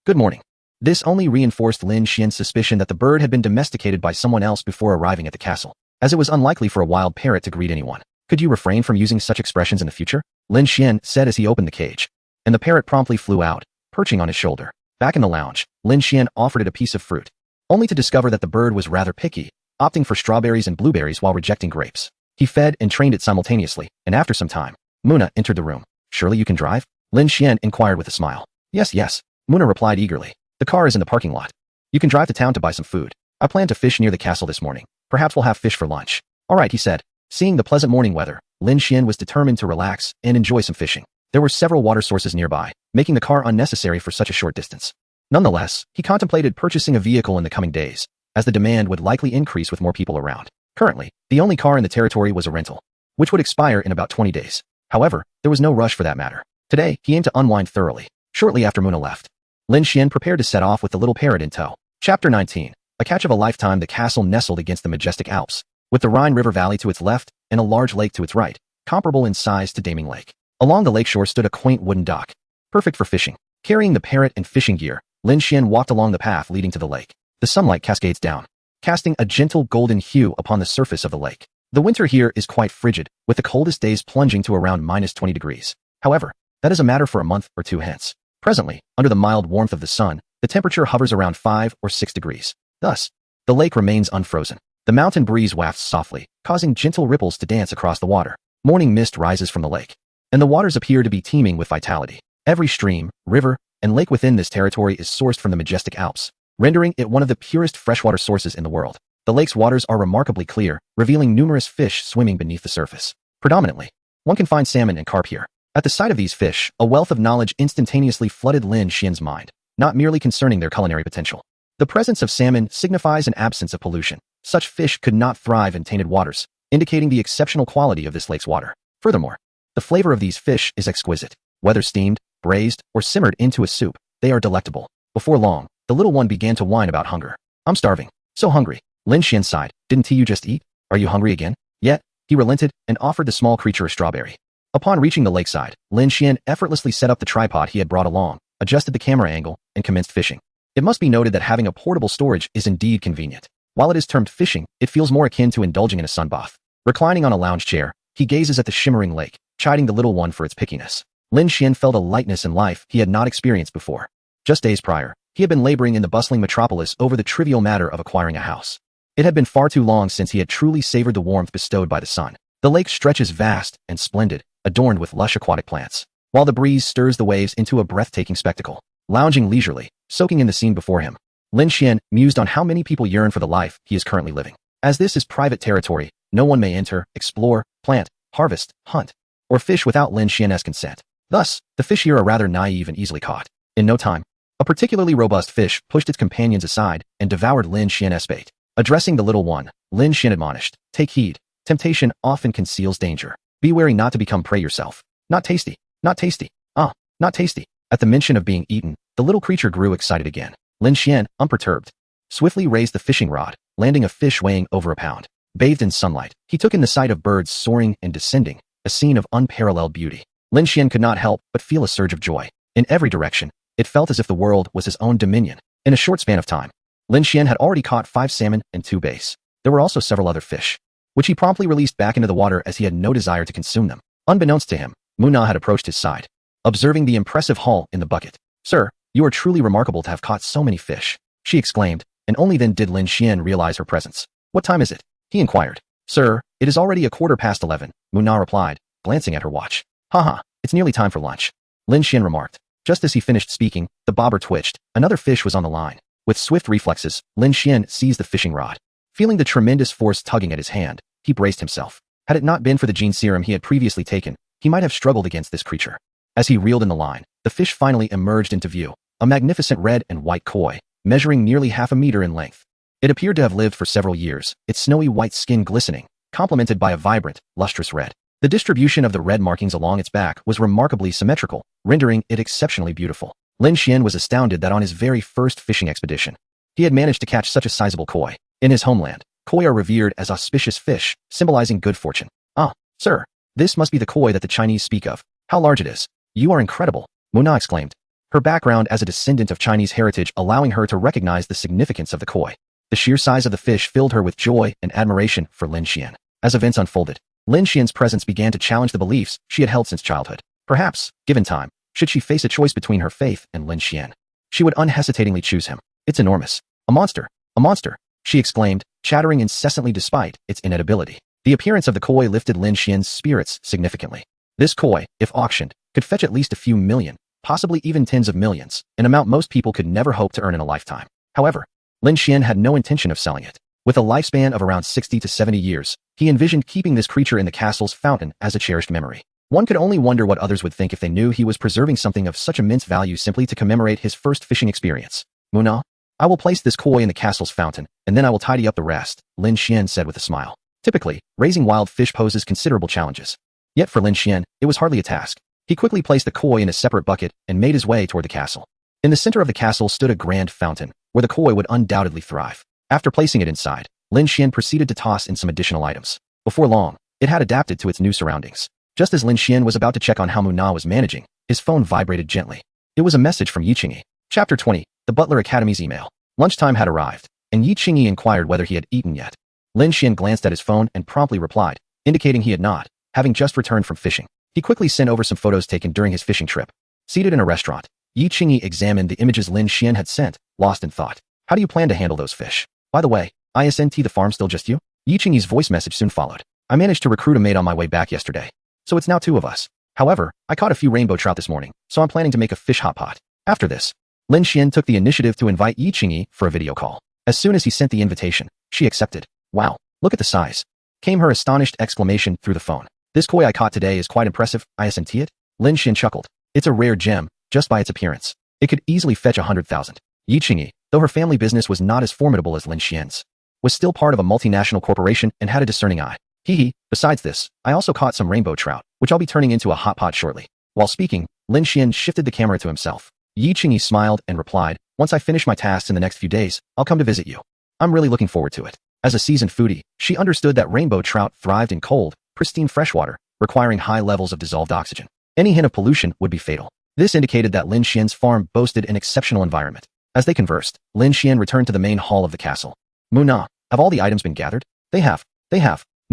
Good morning. This only reinforced Lin Xien's suspicion that the bird had been domesticated by someone else before arriving at the castle, as it was unlikely for a wild parrot to greet anyone. Could you refrain from using such expressions in the future? Lin Shien said as he opened the cage. And the parrot promptly flew out, perching on his shoulder. Back in the lounge, Lin Shien offered it a piece of fruit, only to discover that the bird was rather picky, opting for strawberries and blueberries while rejecting grapes. He fed and trained it simultaneously, and after some time, Muna entered the room. Surely you can drive? Lin Shien inquired with a smile. Yes, Muna replied eagerly. The car is in the parking lot. You can drive to town to buy some food. I plan to fish near the castle this morning. Perhaps we'll have fish for lunch. All right, he said. Seeing the pleasant morning weather, Lin Shien was determined to relax and enjoy some fishing. There were several water sources nearby, making the car unnecessary for such a short distance. Nonetheless, he contemplated purchasing a vehicle in the coming days, as the demand would likely increase with more people around. Currently, the only car in the territory was a rental, which would expire in about 20 days. However, there was no rush for that matter. Today, he aimed to unwind thoroughly. Shortly after Muna left, Lin Shien prepared to set off with the little parrot in tow. Chapter 19. A catch of a lifetime. The castle nestled against the majestic Alps, with the Rhine River Valley to its left and a large lake to its right, comparable in size to Daming Lake. Along the lakeshore stood a quaint wooden dock, perfect for fishing. Carrying the parrot and fishing gear, Lin Shien walked along the path leading to the lake. The sunlight cascades down, casting a gentle golden hue upon the surface of the lake. The winter here is quite frigid, with the coldest days plunging to around -20 degrees. However, that is a matter for a month or two hence. Presently, under the mild warmth of the sun, the temperature hovers around 5 or 6 degrees. Thus, the lake remains unfrozen. The mountain breeze wafts softly, causing gentle ripples to dance across the water. Morning mist rises from the lake, and the waters appear to be teeming with vitality. Every stream, river, and lake within this territory is sourced from the majestic Alps, rendering it one of the purest freshwater sources in the world. The lake's waters are remarkably clear, revealing numerous fish swimming beneath the surface. Predominantly, one can find salmon and carp here. At the sight of these fish, a wealth of knowledge instantaneously flooded Lin Xien's mind, not merely concerning their culinary potential. The presence of salmon signifies an absence of pollution. Such fish could not thrive in tainted waters, indicating the exceptional quality of this lake's water. Furthermore, the flavor of these fish is exquisite. Whether steamed, braised, or simmered into a soup, they are delectable. Before long, the little one began to whine about hunger. "I'm starving. So hungry." Lin Shien sighed. "Didn't you just eat? Are you hungry again?" Yet, he relented and offered the small creature a strawberry. Upon reaching the lakeside, Lin Shien effortlessly set up the tripod he had brought along, adjusted the camera angle, and commenced fishing. It must be noted that having a portable storage is indeed convenient. While it is termed fishing, it feels more akin to indulging in a sunbath. Reclining on a lounge chair, he gazes at the shimmering lake, chiding the little one for its pickiness. Lin Shien felt a lightness in life he had not experienced before. Just days prior, he had been laboring in the bustling metropolis over the trivial matter of acquiring a house. It had been far too long since he had truly savored the warmth bestowed by the sun. The lake stretches vast and splendid, adorned with lush aquatic plants, while the breeze stirs the waves into a breathtaking spectacle. Lounging leisurely, soaking in the scene before him, Lin Shien mused on how many people yearn for the life he is currently living. As this is private territory, no one may enter, explore, plant, harvest, hunt, or fish without Lin Xien's consent. Thus, the fish here are rather naive and easily caught. In no time, a particularly robust fish pushed its companions aside and devoured Lin Xien's bait. Addressing the little one, Lin Shien admonished, "Take heed. Temptation often conceals danger. Be wary not to become prey yourself." "Not tasty. Not tasty. Ah, not tasty." At the mention of being eaten, the little creature grew excited again. Lin Shien, unperturbed, swiftly raised the fishing rod, landing a fish weighing over a pound. Bathed in sunlight, he took in the sight of birds soaring and descending, a scene of unparalleled beauty. Lin Shien could not help but feel a surge of joy. In every direction, it felt as if the world was his own dominion. In a short span of time, Lin Shien had already caught 5 salmon and 2 bass. There were also several other fish, which he promptly released back into the water as he had no desire to consume them. Unbeknownst to him, Muna had approached his side, observing the impressive haul in the bucket. "Sir, you are truly remarkable to have caught so many fish," she exclaimed, and only then did Lin Shien realize her presence. "What time is it?" he inquired. "Sir, it is already 11:15, Muna replied, glancing at her watch. "Haha, it's nearly time for lunch," Lin Shien remarked. Just as he finished speaking, the bobber twitched. Another fish was on the line. With swift reflexes, Lin Shien seized the fishing rod. Feeling the tremendous force tugging at his hand, he braced himself. Had it not been for the gene serum he had previously taken, he might have struggled against this creature. As he reeled in the line, the fish finally emerged into view, a magnificent red and white koi, measuring nearly half a meter in length. It appeared to have lived for several years, its snowy white skin glistening, complemented by a vibrant, lustrous red. The distribution of the red markings along its back was remarkably symmetrical, rendering it exceptionally beautiful. Lin Shien was astounded that on his very first fishing expedition, he had managed to catch such a sizable koi. In his homeland, koi are revered as auspicious fish, symbolizing good fortune. "Ah, sir, this must be the koi that the Chinese speak of. How large it is. You are incredible," Muna exclaimed, her background as a descendant of Chinese heritage allowing her to recognize the significance of the koi. The sheer size of the fish filled her with joy and admiration for Lin Shien. As events unfolded, Lin Xien's presence began to challenge the beliefs she had held since childhood. Perhaps, given time, should she face a choice between her faith and Lin Shien, she would unhesitatingly choose him. "It's enormous. A monster. A monster," she exclaimed, chattering incessantly despite its inedibility. The appearance of the koi lifted Lin Xien's spirits significantly. This koi, if auctioned, could fetch at least a few million, possibly even tens of millions, an amount most people could never hope to earn in a lifetime. However, Lin Shien had no intention of selling it. With a lifespan of around 60 to 70 years, he envisioned keeping this creature in the castle's fountain as a cherished memory. One could only wonder what others would think if they knew he was preserving something of such immense value simply to commemorate his first fishing experience. "Muna, I will place this koi in the castle's fountain, and then I will tidy up the rest," Lin Shien said with a smile. Typically, raising wild fish poses considerable challenges. Yet for Lin Shien, it was hardly a task. He quickly placed the koi in a separate bucket and made his way toward the castle. In the center of the castle stood a grand fountain, where the koi would undoubtedly thrive. After placing it inside, Lin Shien proceeded to toss in some additional items. Before long, it had adapted to its new surroundings. Just as Lin Shien was about to check on how Manhwa was managing, his phone vibrated gently. It was a message from Yi Qingyi. Chapter 20, The Butler Academy's email. Lunchtime had arrived, and Yi Qingyi inquired whether he had eaten yet. Lin Shien glanced at his phone and promptly replied, indicating he had not, having just returned from fishing. He quickly sent over some photos taken during his fishing trip. Seated in a restaurant, Yi Qingyi examined the images Lin Shien had sent, lost in thought. How do you plan to handle those fish? By the way, isn't the farm still just you? Yi Qingyi's voice message soon followed. I managed to recruit a mate on my way back yesterday. So it's now 2 of us. However, I caught a few rainbow trout this morning, so I'm planning to make a fish hot pot. After this, Lin Shien took the initiative to invite Yi Qingyi for a video call. As soon as he sent the invitation, she accepted. Wow, look at the size. Came her astonished exclamation through the phone. This koi I caught today is quite impressive, isn't it? Lin Shien chuckled. It's a rare gem, just by its appearance. It could easily fetch 100,000. Yi Qingyi, though her family business was not as formidable as Lin Xien's, was still part of a multinational corporation and had a discerning eye. Hee. Besides this, I also caught some rainbow trout, which I'll be turning into a hot pot shortly. While speaking, Lin Shien shifted the camera to himself. Yi Qingyi smiled and replied, once I finish my tasks in the next few days, I'll come to visit you. I'm really looking forward to it. As a seasoned foodie, she understood that rainbow trout thrived in cold, pristine freshwater, requiring high levels of dissolved oxygen. Any hint of pollution would be fatal. This indicated that Lin Xien's farm boasted an exceptional environment. As they conversed, Lin Shien returned to the main hall of the castle. Muna, have all the items been gathered? They have.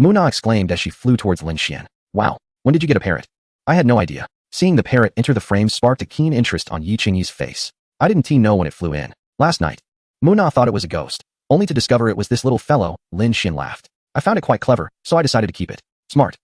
Muna exclaimed as she flew towards Lin Shien. Wow, when did you get a parrot? I had no idea. Seeing the parrot enter the frame sparked a keen interest on Yi Qingyi's face. I didn't know when it flew in. Last night. Muna thought it was a ghost, only to discover it was this little fellow. Lin Shien laughed. I found it quite clever, so I decided to keep it. Smart.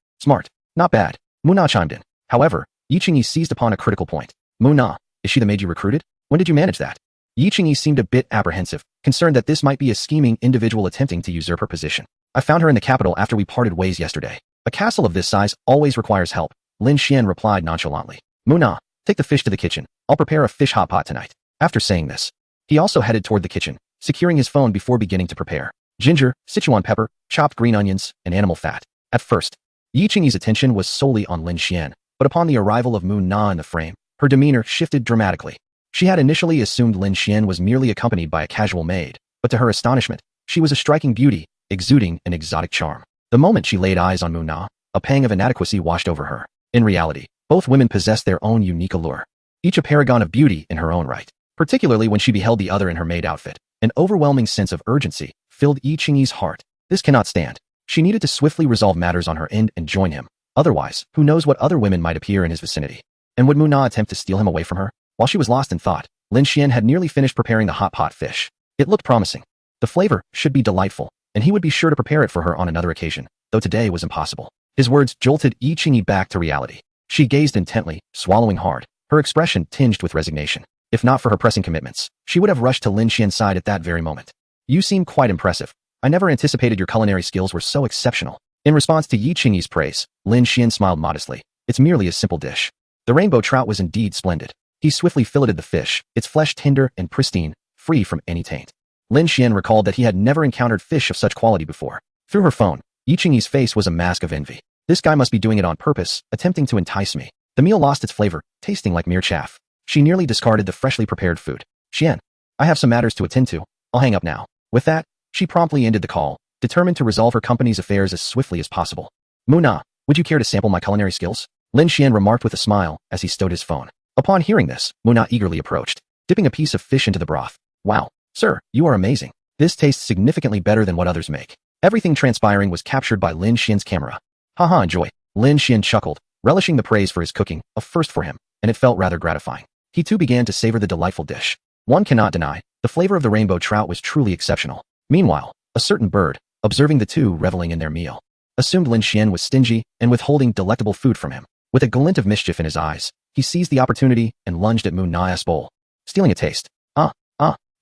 Not bad. Muna chimed in. However, Yi Qingyi seized upon a critical point. Muna, is she the maid you recruited? When did you manage that? Yi Qingyi seemed a bit apprehensive, concerned that this might be a scheming individual attempting to usurp her position. I found her in the capital after we parted ways yesterday. A castle of this size always requires help, Lin Shien replied nonchalantly. Muna, take the fish to the kitchen. I'll prepare a fish hot pot tonight. After saying this, he also headed toward the kitchen, securing his phone before beginning to prepare. Ginger, Sichuan pepper, chopped green onions, and animal fat. At first, Yi Qingyi's attention was solely on Lin Shien, but upon the arrival of Moon Na in the frame, her demeanor shifted dramatically. She had initially assumed Lin Shien was merely accompanied by a casual maid, but to her astonishment, she was a striking beauty, exuding an exotic charm. The moment she laid eyes on Moon Na, a pang of inadequacy washed over her. In reality, both women possessed their own unique allure, each a paragon of beauty in her own right. Particularly when she beheld the other in her maid outfit, an overwhelming sense of urgency filled Yi Qingyi's heart. This cannot stand. She needed to swiftly resolve matters on her end and join him. Otherwise, who knows what other women might appear in his vicinity. And would Moon Na attempt to steal him away from her? While she was lost in thought, Lin Shien had nearly finished preparing the hot pot fish. It looked promising. The flavor should be delightful, and he would be sure to prepare it for her on another occasion, though today was impossible. His words jolted Yi Qingyi back to reality. She gazed intently, swallowing hard, her expression tinged with resignation. If not for her pressing commitments, she would have rushed to Lin Xien's side at that very moment. You seem quite impressive. I never anticipated your culinary skills were so exceptional. In response to Yi Qingyi's praise, Lin Shien smiled modestly. It's merely a simple dish. The rainbow trout was indeed splendid. He swiftly filleted the fish, its flesh tender and pristine, free from any taint. Lin Shien recalled that he had never encountered fish of such quality before. Through her phone, Yi Qingyi's face was a mask of envy. This guy must be doing it on purpose, attempting to entice me. The meal lost its flavor, tasting like mere chaff. She nearly discarded the freshly prepared food. Shien, I have some matters to attend to. I'll hang up now. With that, she promptly ended the call, determined to resolve her company's affairs as swiftly as possible. Muna, would you care to sample my culinary skills? Lin Shien remarked with a smile as he stowed his phone. Upon hearing this, Muna eagerly approached, dipping a piece of fish into the broth. Wow, sir, you are amazing. This tastes significantly better than what others make. Everything transpiring was captured by Lin Xien's camera. Haha, enjoy. Lin Shien chuckled, relishing the praise for his cooking, a first for him, and it felt rather gratifying. He too began to savor the delightful dish. One cannot deny, the flavor of the rainbow trout was truly exceptional. Meanwhile, a certain bird, observing the two reveling in their meal, assumed Lin Shien was stingy and withholding delectable food from him. With a glint of mischief in his eyes, he seized the opportunity and lunged at Moon Na's bowl, stealing a taste.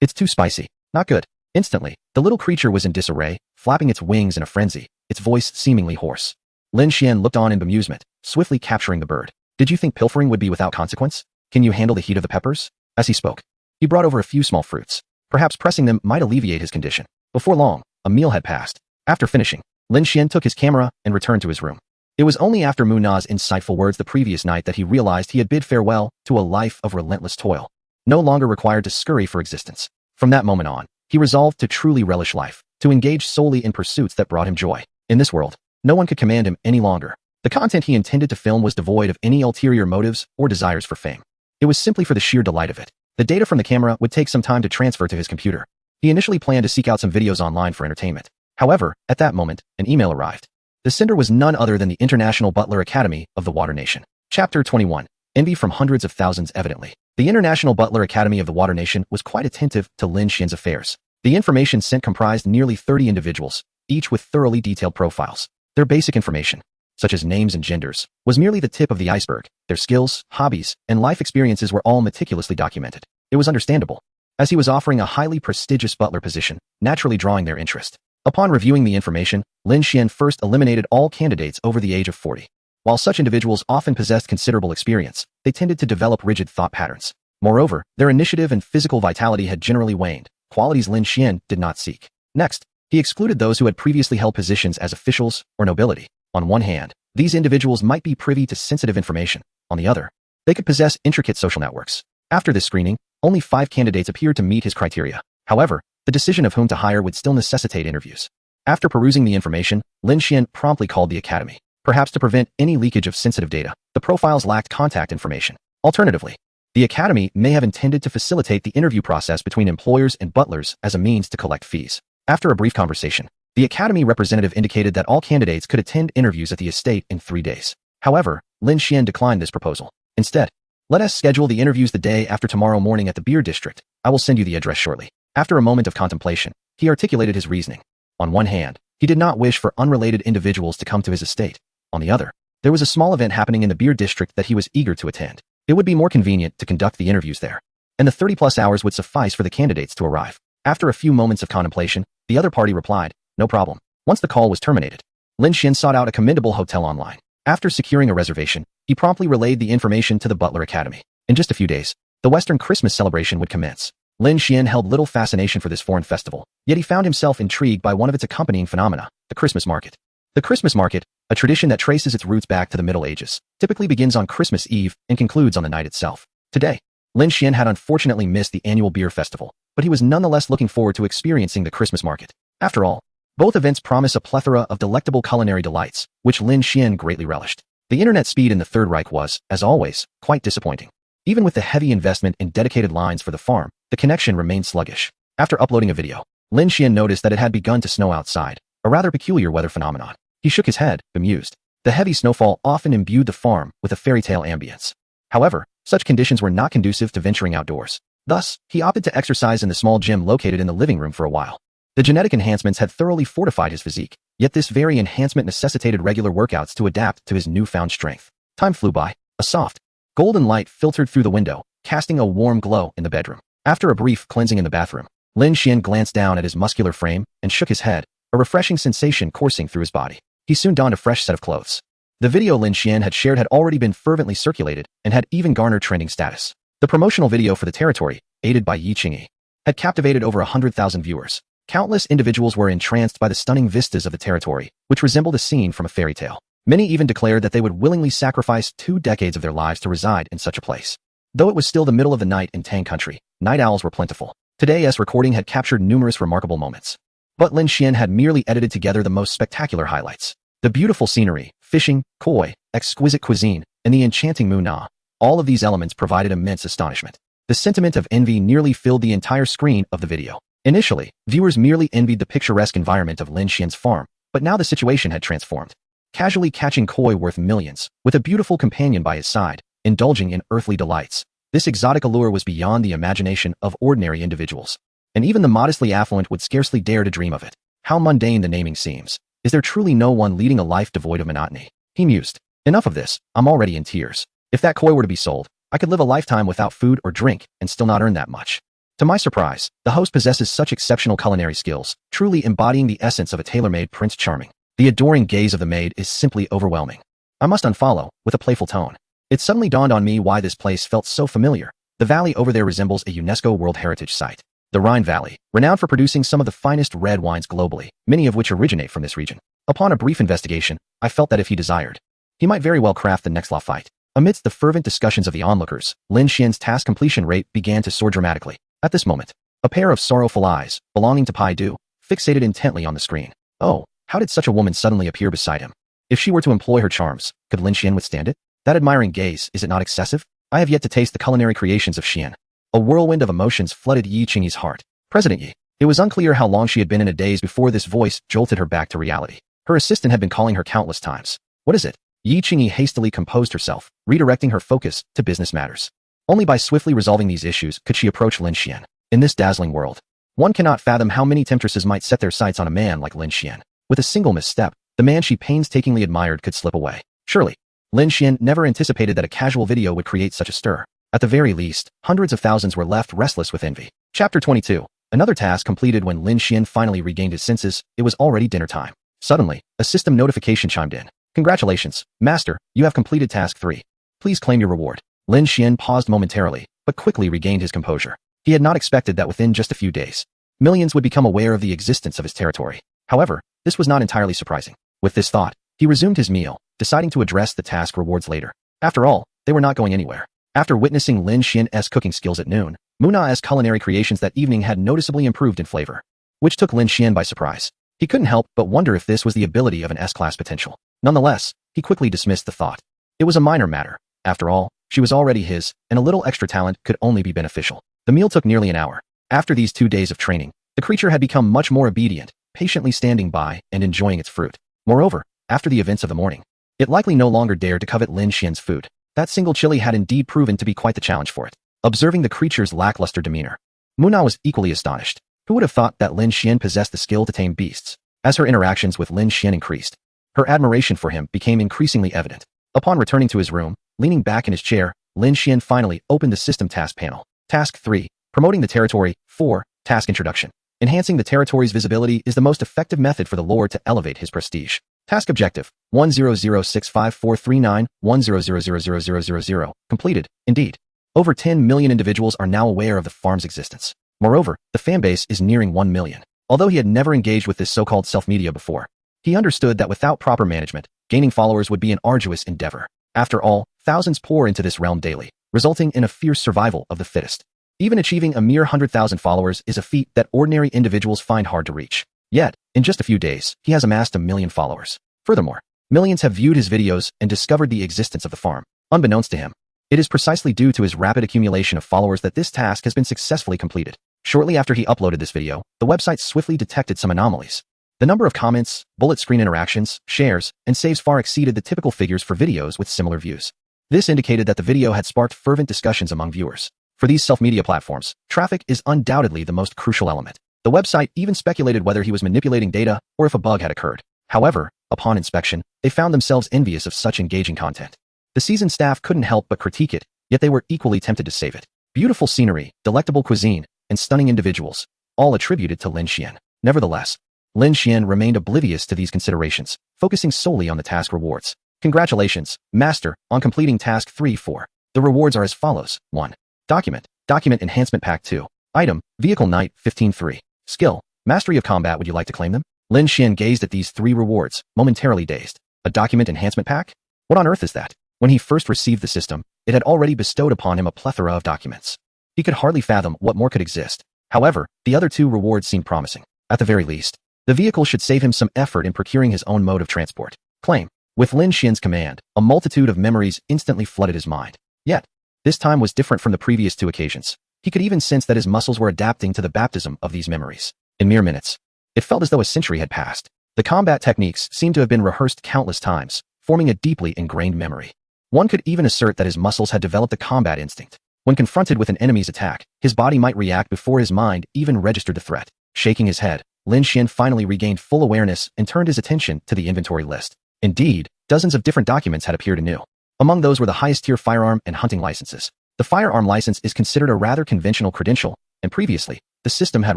It's too spicy. Not good. Instantly, the little creature was in disarray, flapping its wings in a frenzy, its voice seemingly hoarse. Lin Shien looked on in bemusement, swiftly capturing the bird. Did you think pilfering would be without consequence? Can you handle the heat of the peppers? As he spoke, he brought over a few small fruits. Perhaps pressing them might alleviate his condition. Before long, a meal had passed. After finishing, Lin Shien took his camera and returned to his room. It was only after Mu Na's insightful words the previous night that he realized he had bid farewell to a life of relentless toil, no longer required to scurry for existence. From that moment on, he resolved to truly relish life, to engage solely in pursuits that brought him joy. In this world, no one could command him any longer. The content he intended to film was devoid of any ulterior motives or desires for fame. It was simply for the sheer delight of it. The data from the camera would take some time to transfer to his computer. He initially planned to seek out some videos online for entertainment. However, at that moment, an email arrived. The sender was none other than the International Butler Academy of the Water Nation. Chapter 21. Envy from hundreds of thousands evidently. The International Butler Academy of the Water Nation was quite attentive to Lin Shien's affairs. The information sent comprised nearly 30 individuals, each with thoroughly detailed profiles. Their basic information, such as names and genders, was merely the tip of the iceberg. Their skills, hobbies, and life experiences were all meticulously documented. It was understandable, as he was offering a highly prestigious butler position, naturally drawing their interest. Upon reviewing the information, Lin Shien first eliminated all candidates over the age of 40. While such individuals often possessed considerable experience, they tended to develop rigid thought patterns. Moreover, their initiative and physical vitality had generally waned, qualities Lin Shien did not seek. Next, he excluded those who had previously held positions as officials or nobility. On one hand, these individuals might be privy to sensitive information. On the other, they could possess intricate social networks. After this screening, only 5 candidates appeared to meet his criteria. However, the decision of whom to hire would still necessitate interviews. After perusing the information, Lin Shien promptly called the academy. Perhaps to prevent any leakage of sensitive data, the profiles lacked contact information. Alternatively, the academy may have intended to facilitate the interview process between employers and butlers as a means to collect fees. After a brief conversation, the academy representative indicated that all candidates could attend interviews at the estate in 3 days. However, Lin Shien declined this proposal. Instead, let us schedule the interviews the day after tomorrow morning at the beer district. I will send you the address shortly. After a moment of contemplation, he articulated his reasoning. On one hand, he did not wish for unrelated individuals to come to his estate. On the other, there was a small event happening in the beer district that he was eager to attend. It would be more convenient to conduct the interviews there, and the 30+ hours would suffice for the candidates to arrive. After a few moments of contemplation, the other party replied, "No problem." Once the call was terminated, Lin Shien sought out a commendable hotel online. After securing a reservation, he promptly relayed the information to the Butler Academy. In just a few days, the Western Christmas celebration would commence. Lin Shien held little fascination for this foreign festival, yet he found himself intrigued by one of its accompanying phenomena, the Christmas market. The Christmas market, a tradition that traces its roots back to the Middle Ages, typically begins on Christmas Eve and concludes on the night itself. Today, Lin Shien had unfortunately missed the annual beer festival, but he was nonetheless looking forward to experiencing the Christmas market. After all, both events promise a plethora of delectable culinary delights, which Lin Shien greatly relished. The internet speed in the Third Reich was, as always, quite disappointing. Even with the heavy investment in dedicated lines for the farm, the connection remained sluggish. After uploading a video, Lin Shien noticed that it had begun to snow outside, a rather peculiar weather phenomenon. He shook his head, bemused. The heavy snowfall often imbued the farm with a fairy tale ambience. However, such conditions were not conducive to venturing outdoors. Thus, he opted to exercise in the small gym located in the living room for a while. The genetic enhancements had thoroughly fortified his physique, yet this very enhancement necessitated regular workouts to adapt to his newfound strength. Time flew by. A soft, golden light filtered through the window, casting a warm glow in the bedroom. After a brief cleansing in the bathroom, Lin Shien glanced down at his muscular frame and shook his head, a refreshing sensation coursing through his body. He soon donned a fresh set of clothes. The video Lin Shien had shared had already been fervently circulated and had even garnered trending status. The promotional video for the territory, aided by Yi Qingyi, had captivated over 100,000 viewers. Countless individuals were entranced by the stunning vistas of the territory, which resembled a scene from a fairy tale. Many even declared that they would willingly sacrifice 2 decades of their lives to reside in such a place. Though it was still the middle of the night in Tang country, night owls were plentiful. Today's recording had captured numerous remarkable moments. But Lin Shien had merely edited together the most spectacular highlights. The beautiful scenery, fishing, koi, exquisite cuisine, and the enchanting Mu Na. All of these elements provided immense astonishment. The sentiment of envy nearly filled the entire screen of the video. Initially, viewers merely envied the picturesque environment of Lin Shien's farm, but now the situation had transformed. Casually catching koi worth millions, with a beautiful companion by his side, indulging in earthly delights. This exotic allure was beyond the imagination of ordinary individuals. And even the modestly affluent would scarcely dare to dream of it. How mundane the naming seems. Is there truly no one leading a life devoid of monotony? He mused. Enough of this, I'm already in tears. If that koi were to be sold, I could live a lifetime without food or drink and still not earn that much. To my surprise, the host possesses such exceptional culinary skills, truly embodying the essence of a tailor-made Prince Charming. The adoring gaze of the maid is simply overwhelming. I must unfollow, with a playful tone. It suddenly dawned on me why this place felt so familiar. The valley over there resembles a UNESCO World Heritage Site. The Rhine Valley, renowned for producing some of the finest red wines globally, many of which originate from this region. Upon a brief investigation, I felt that if he desired, he might very well craft the next law fight. Amidst the fervent discussions of the onlookers, Lin Shien's task completion rate began to soar dramatically. At this moment, a pair of sorrowful eyes, belonging to Pai Du, fixated intently on the screen. Oh, how did such a woman suddenly appear beside him? If she were to employ her charms, could Lin Shien withstand it? That admiring gaze, is it not excessive? I have yet to taste the culinary creations of Shien. A whirlwind of emotions flooded Yi Qingyi's heart. President Yi. It was unclear how long she had been in a daze before this voice jolted her back to reality. Her assistant had been calling her countless times. What is it? Yi Qingyi hastily composed herself, redirecting her focus to business matters. Only by swiftly resolving these issues could she approach Lin Shien. In this dazzling world, one cannot fathom how many temptresses might set their sights on a man like Lin Shien. With a single misstep, the man she painstakingly admired could slip away. Surely, Lin Shien never anticipated that a casual video would create such a stir. At the very least, hundreds of thousands were left restless with envy. Chapter 22. Another task completed. When Lin Shien finally regained his senses, it was already dinner time. Suddenly, a system notification chimed in. Congratulations, Master, you have completed Task 3. Please claim your reward. Lin Shien paused momentarily, but quickly regained his composure. He had not expected that within just a few days, millions would become aware of the existence of his territory. However, this was not entirely surprising. With this thought, he resumed his meal, deciding to address the task rewards later. After all, they were not going anywhere. After witnessing Lin Xien's cooking skills at noon, Muna's culinary creations that evening had noticeably improved in flavor, which took Lin Shien by surprise. He couldn't help but wonder if this was the ability of an S-class potential. Nonetheless, he quickly dismissed the thought. It was a minor matter. After all, she was already his, and a little extra talent could only be beneficial. The meal took nearly an hour. After these 2 days of training, the creature had become much more obedient, patiently standing by and enjoying its fruit. Moreover, after the events of the morning, it likely no longer dared to covet Lin Xien's food. That single chili had indeed proven to be quite the challenge for it. Observing the creature's lackluster demeanor, Muna was equally astonished. Who would have thought that Lin Shien possessed the skill to tame beasts? As her interactions with Lin Shien increased, her admiration for him became increasingly evident. Upon returning to his room, leaning back in his chair, Lin Shien finally opened the system task panel. Task 3. Promoting the territory. 4. Task introduction. Enhancing the territory's visibility is the most effective method for the Lord to elevate his prestige. Task objective. 100654391000000. Completed. Indeed. Over 10 million individuals are now aware of the farm's existence. Moreover, the fanbase is nearing 1 million. Although he had never engaged with this so-called self-media before, he understood that without proper management, gaining followers would be an arduous endeavor. After all, thousands pour into this realm daily, resulting in a fierce survival of the fittest. Even achieving a mere 100,000 followers is a feat that ordinary individuals find hard to reach. Yet, in just a few days, he has amassed 1 million followers. Furthermore, millions have viewed his videos and discovered the existence of the farm. Unbeknownst to him, it is precisely due to his rapid accumulation of followers that this task has been successfully completed. Shortly after he uploaded this video, the website swiftly detected some anomalies. The number of comments, bullet screen interactions, shares, and saves far exceeded the typical figures for videos with similar views. This indicated that the video had sparked fervent discussions among viewers. For these self-media platforms, traffic is undoubtedly the most crucial element. The website even speculated whether he was manipulating data or if a bug had occurred. However, upon inspection, they found themselves envious of such engaging content. The seasoned staff couldn't help but critique it, yet they were equally tempted to save it. Beautiful scenery, delectable cuisine, and stunning individuals, all attributed to Lin Shien. Nevertheless, Lin Shien remained oblivious to these considerations, focusing solely on the task rewards. Congratulations, Master, on completing Task 3-4. The rewards are as follows. 1. Document Enhancement Pack 2. Item, Vehicle Knight 15-3. Skill, Mastery of Combat. Would you like to claim them? Lin Shien gazed at these 3 rewards, momentarily dazed. A document enhancement pack? What on earth is that? When he first received the system, it had already bestowed upon him a plethora of documents. He could hardly fathom what more could exist. However, the other 2 rewards seemed promising. At the very least, the vehicle should save him some effort in procuring his own mode of transport. Claim. With Lin Xien's command, a multitude of memories instantly flooded his mind. Yet, this time was different from the previous 2 occasions. He could even sense that his muscles were adapting to the baptism of these memories. In mere minutes, it felt as though a century had passed. The combat techniques seemed to have been rehearsed countless times, forming a deeply ingrained memory. One could even assert that his muscles had developed a combat instinct. When confronted with an enemy's attack, his body might react before his mind even registered the threat. Shaking his head, Lin Shien finally regained full awareness and turned his attention to the inventory list. Indeed, dozens of different documents had appeared anew. Among those were the highest-tier firearm and hunting licenses. The firearm license is considered a rather conventional credential, and previously, the system had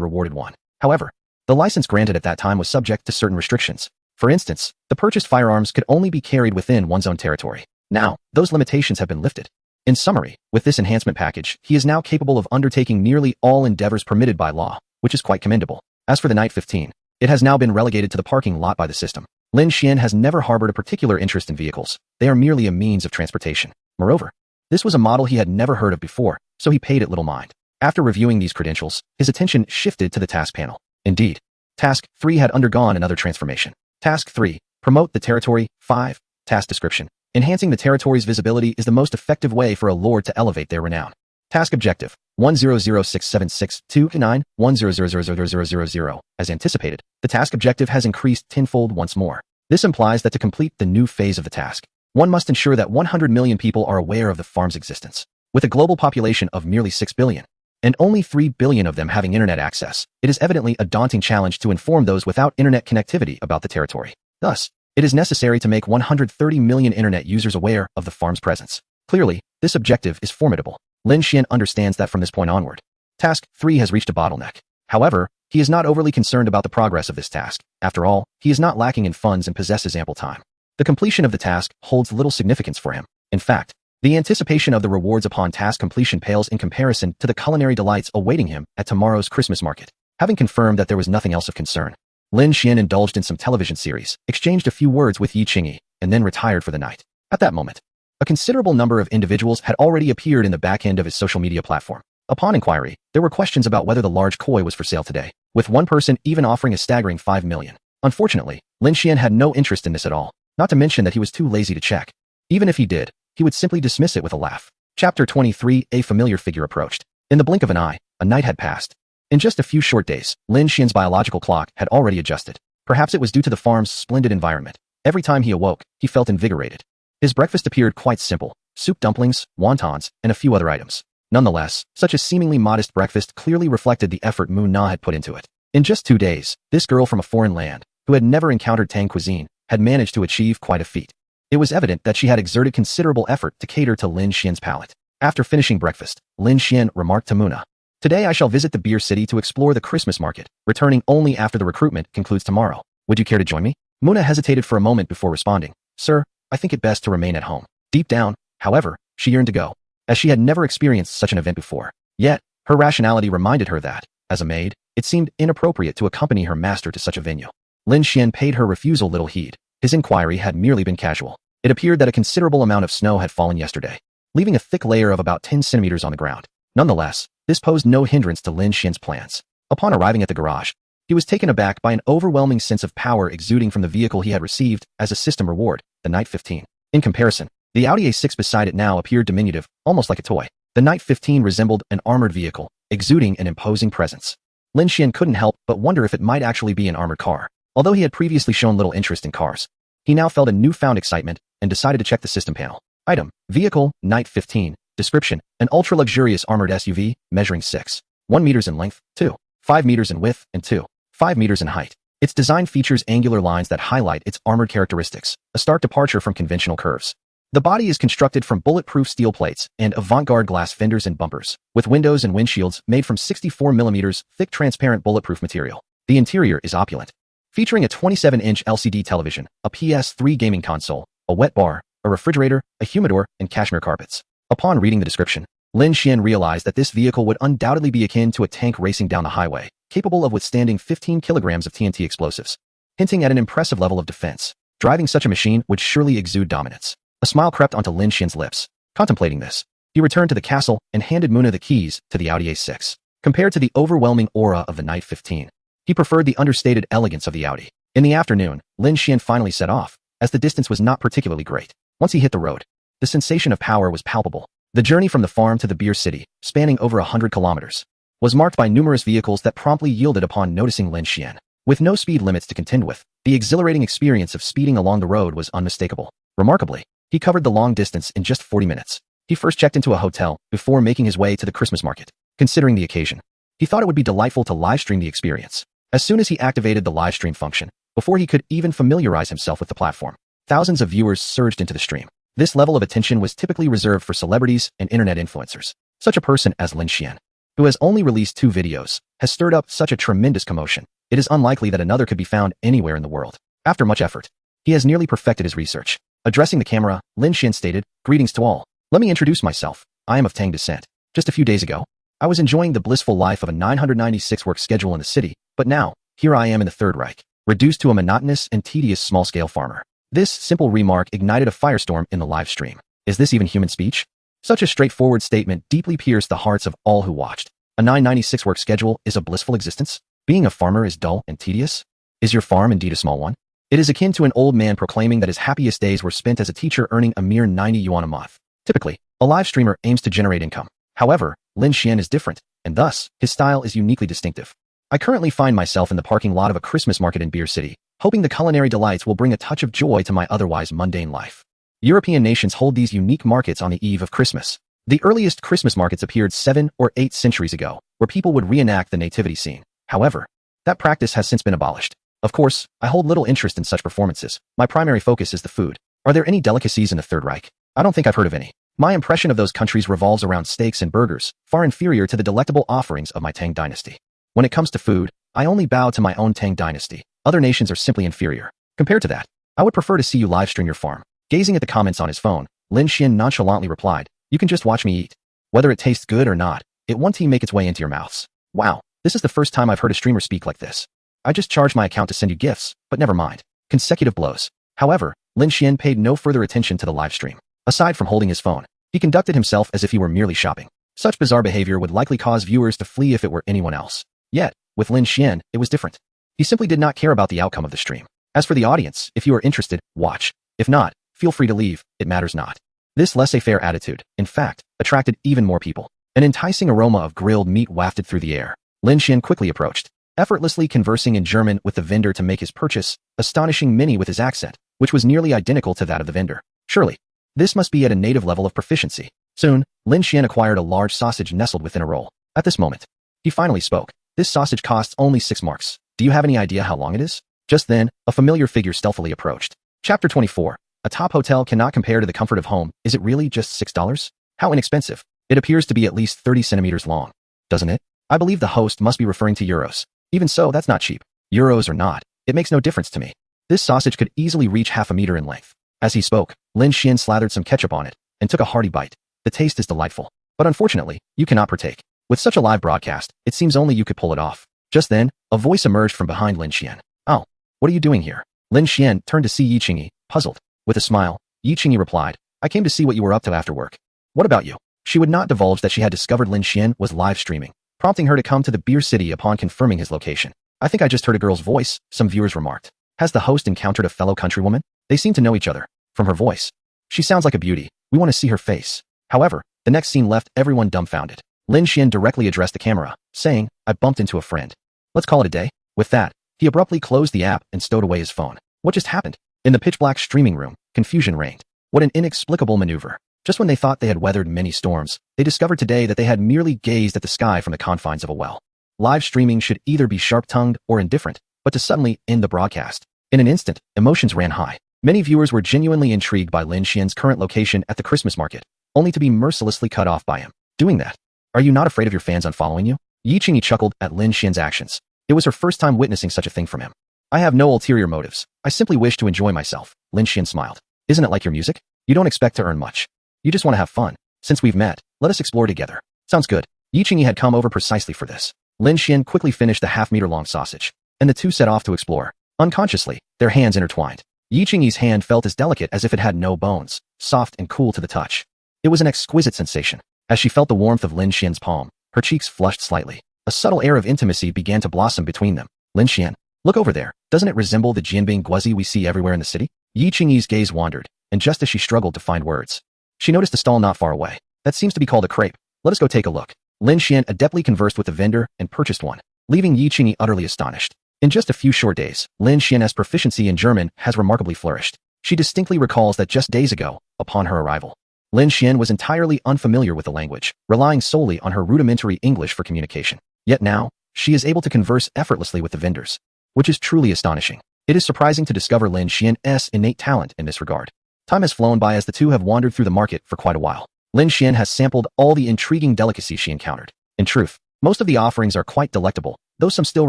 rewarded one. However, the license granted at that time was subject to certain restrictions. For instance, the purchased firearms could only be carried within one's own territory. Now, those limitations have been lifted. In summary, with this enhancement package, he is now capable of undertaking nearly all endeavors permitted by law, which is quite commendable. As for the Knight 15, it has now been relegated to the parking lot by the system. Lin Shien has never harbored a particular interest in vehicles. They are merely a means of transportation. Moreover, this was a model he had never heard of before, so he paid it little mind. After reviewing these credentials, his attention shifted to the task panel. Indeed, Task 3 had undergone another transformation. Task 3. Promote the territory. 5. Task description. Enhancing the territory's visibility is the most effective way for a lord to elevate their renown. Task objective. 10067629100000000. As anticipated, the task objective has increased tenfold once more. This implies that to complete the new phase of the task, one must ensure that 100 million people are aware of the farm's existence. With a global population of merely 6 billion, and only 3 billion of them having internet access, it is evidently a daunting challenge to inform those without internet connectivity about the territory. Thus, it is necessary to make 130 million internet users aware of the farm's presence. Clearly, this objective is formidable. Lin Shien understands that from this point onward, Task 3 has reached a bottleneck. However, he is not overly concerned about the progress of this task. After all, he is not lacking in funds and possesses ample time. The completion of the task holds little significance for him. In fact, the anticipation of the rewards upon task completion pales in comparison to the culinary delights awaiting him at tomorrow's Christmas market. Having confirmed that there was nothing else of concern, Lin Shien indulged in some television series, exchanged a few words with Yi Qingyi, and then retired for the night. At that moment, a considerable number of individuals had already appeared in the back end of his social media platform. Upon inquiry, there were questions about whether the large koi was for sale today, with one person even offering a staggering 5 million. Unfortunately, Lin Shien had no interest in this at all, not to mention that he was too lazy to check. Even if he did, he would simply dismiss it with a laugh. Chapter 23. A familiar figure approached. In the blink of an eye, a night had passed. In just a few short days, Lin Xien's biological clock had already adjusted. Perhaps it was due to the farm's splendid environment. Every time he awoke, he felt invigorated. His breakfast appeared quite simple: soup, dumplings, wontons, and a few other items. Nonetheless, such a seemingly modest breakfast clearly reflected the effort Mu Na had put into it. In just 2 days, this girl from a foreign land, who had never encountered Tang cuisine, had managed to achieve quite a feat. It was evident that she had exerted considerable effort to cater to Lin Xien's palate. After finishing breakfast, Lin Shien remarked to Muna, "Today I shall visit the beer city to explore the Christmas market, returning only after the recruitment concludes tomorrow. Would you care to join me?" Muna hesitated for a moment before responding, "Sir, I think it best to remain at home." Deep down, however, she yearned to go, as she had never experienced such an event before. Yet, her rationality reminded her that, as a maid, it seemed inappropriate to accompany her master to such a venue. Lin Shien paid her refusal little heed. His inquiry had merely been casual. It appeared that a considerable amount of snow had fallen yesterday, leaving a thick layer of about 10 centimeters on the ground. Nonetheless, this posed no hindrance to Lin Xien's plans. Upon arriving at the garage, he was taken aback by an overwhelming sense of power exuding from the vehicle he had received as a system reward, the Night 15. In comparison, the Audi A6 beside it now appeared diminutive, almost like a toy. The Night 15 resembled an armored vehicle, exuding an imposing presence. Lin Shien couldn't help but wonder if it might actually be an armored car. Although he had previously shown little interest in cars, he now felt a newfound excitement and decided to check the system panel. Item: Vehicle, Night 15. Description: an ultra-luxurious armored SUV, measuring 6.1 meters in length, 2.5 meters in width, and 2.5 meters in height. Its design features angular lines that highlight its armored characteristics, a stark departure from conventional curves. The body is constructed from bulletproof steel plates and avant-garde glass fenders and bumpers, with windows and windshields made from 64mm thick transparent bulletproof material. The interior is opulent, featuring a 27-inch LCD television, a PS3 gaming console, a wet bar, a refrigerator, a humidor, and cashmere carpets. Upon reading the description, Lin Shien realized that this vehicle would undoubtedly be akin to a tank racing down the highway, capable of withstanding 15 kilograms of TNT explosives, hinting at an impressive level of defense. Driving such a machine would surely exude dominance. A smile crept onto Lin Xien's lips. Contemplating this, he returned to the castle and handed Muna the keys to the Audi A6. Compared to the overwhelming aura of the Night 15, he preferred the understated elegance of the Audi. In the afternoon, Lin Shien finally set off, as the distance was not particularly great. Once he hit the road, the sensation of power was palpable. The journey from the farm to the beer city, spanning over 100 kilometers, was marked by numerous vehicles that promptly yielded upon noticing Lin Shien. With no speed limits to contend with, the exhilarating experience of speeding along the road was unmistakable. Remarkably, he covered the long distance in just 40 minutes. He first checked into a hotel before making his way to the Christmas market. Considering the occasion, he thought it would be delightful to live-stream the experience. As soon as he activated the live stream function, before he could even familiarize himself with the platform, thousands of viewers surged into the stream. This level of attention was typically reserved for celebrities and internet influencers. Such a person as Lin Shien, who has only released 2 videos, has stirred up such a tremendous commotion. It is unlikely that another could be found anywhere in the world. After much effort, he has nearly perfected his research. Addressing the camera, Lin Shien stated, "Greetings to all. Let me introduce myself. I am of Tang descent. Just a few days ago, I was enjoying the blissful life of a 996 work schedule in the city, but now, here I am in the Third Reich. reduced to a monotonous and tedious small-scale farmer. This simple remark ignited a firestorm in the live stream. Is this even human speech? Such a straightforward statement deeply pierced the hearts of all who watched. A 996 work schedule is a blissful existence? Being a farmer is dull and tedious? Is your farm indeed a small one? It is akin to an old man proclaiming that his happiest days were spent as a teacher earning a mere 90 yuan a month. Typically, a live streamer aims to generate income. However, Lin Shien is different, and thus, his style is uniquely distinctive. I currently find myself in the parking lot of a Christmas market in Beer City, hoping the culinary delights will bring a touch of joy to my otherwise mundane life. European nations hold these unique markets on the eve of Christmas. The earliest Christmas markets appeared 7 or 8 centuries ago, where people would reenact the nativity scene. However, that practice has since been abolished. Of course, I hold little interest in such performances. My primary focus is the food. Are there any delicacies in the Third Reich? I don't think I've heard of any. My impression of those countries revolves around steaks and burgers, far inferior to the delectable offerings of my Tang dynasty. When it comes to food, I only bow to my own Tang dynasty. Other nations are simply inferior. Compared to that, I would prefer to see you live stream your farm. Gazing at the comments on his phone, Lin Shien nonchalantly replied, "You can just watch me eat. Whether it tastes good or not, it won't make its way into your mouths." Wow, this is the first time I've heard a streamer speak like this. I just charged my account to send you gifts, but never mind. Consecutive blows. However, Lin Shien paid no further attention to the live stream. Aside from holding his phone, he conducted himself as if he were merely shopping. Such bizarre behavior would likely cause viewers to flee if it were anyone else. Yet, with Lin Shien, it was different. He simply did not care about the outcome of the stream. As for the audience, if you are interested, watch. If not, feel free to leave, it matters not. This laissez-faire attitude, in fact, attracted even more people. An enticing aroma of grilled meat wafted through the air. Lin Shien quickly approached, effortlessly conversing in German with the vendor to make his purchase, astonishing many with his accent, which was nearly identical to that of the vendor. Surely, this must be at a native level of proficiency. Soon, Lin Shien acquired a large sausage nestled within a roll. At this moment, he finally spoke. "This sausage costs only 6 marks. Do you have any idea how long it is?" Just then, a familiar figure stealthily approached. Chapter 24. A top hotel cannot compare to the comfort of home. Is it really just $6? How inexpensive. It appears to be at least 30 centimeters long. Doesn't it? I believe the host must be referring to euros. Even so, that's not cheap. Euros or not, it makes no difference to me. This sausage could easily reach half a meter in length. As he spoke, Lin Shien slathered some ketchup on it and took a hearty bite. The taste is delightful. But unfortunately, you cannot partake. With such a live broadcast, it seems only you could pull it off. Just then, a voice emerged from behind Lin Shien. "Oh, what are you doing here?" Lin Shien turned to see Yi Qingyi, puzzled. With a smile, Yi Qingyi replied, "I came to see what you were up to after work." "What about you?" She would not divulge that she had discovered Lin Shien was live streaming, prompting her to come to the Beer City upon confirming his location. "I think I just heard a girl's voice," some viewers remarked. Has the host encountered a fellow countrywoman? They seem to know each other. From her voice, she sounds like a beauty. We want to see her face. However, the next scene left everyone dumbfounded. Lin Shien directly addressed the camera, saying, "I bumped into a friend. Let's call it a day." With that, he abruptly closed the app and stowed away his phone. What just happened? In the pitch-black streaming room, confusion reigned. What an inexplicable maneuver. Just when they thought they had weathered many storms, they discovered today that they had merely gazed at the sky from the confines of a well. Live streaming should either be sharp-tongued or indifferent, but to suddenly end the broadcast. In an instant, emotions ran high. Many viewers were genuinely intrigued by Lin Xien's current location at the Christmas market, only to be mercilessly cut off by him. Doing that. Are you not afraid of your fans unfollowing you? Yi Qingyi chuckled at Lin Xien's actions. It was her first time witnessing such a thing from him. "I have no ulterior motives. I simply wish to enjoy myself." Lin Shien smiled. "Isn't it like your music? You don't expect to earn much. You just want to have fun. Since we've met, let us explore together." "Sounds good." Yi Qingyi had come over precisely for this. Lin Shien quickly finished the half-meter-long sausage, and the two set off to explore. Unconsciously, their hands intertwined. Yi Qingyi's hand felt as delicate as if it had no bones, soft and cool to the touch. It was an exquisite sensation. As she felt the warmth of Lin Xien's palm, her cheeks flushed slightly. A subtle air of intimacy began to blossom between them. "Lin Shien, look over there. Doesn't it resemble the Jianbing guozi we see everywhere in the city?" Yi Qingyi's gaze wandered, and just as she struggled to find words, she noticed a stall not far away. "That seems to be called a crepe. Let us go take a look." Lin Shien adeptly conversed with the vendor and purchased one, leaving Yi Qingyi utterly astonished. In just a few short days, Lin Xien's proficiency in German has remarkably flourished. She distinctly recalls that just days ago, upon her arrival, Lin Shien was entirely unfamiliar with the language, relying solely on her rudimentary English for communication. Yet now, she is able to converse effortlessly with the vendors, which is truly astonishing. It is surprising to discover Lin Xien's innate talent in this regard. Time has flown by as the two have wandered through the market for quite a while. Lin Shien has sampled all the intriguing delicacies she encountered. In truth, most of the offerings are quite delectable, though some still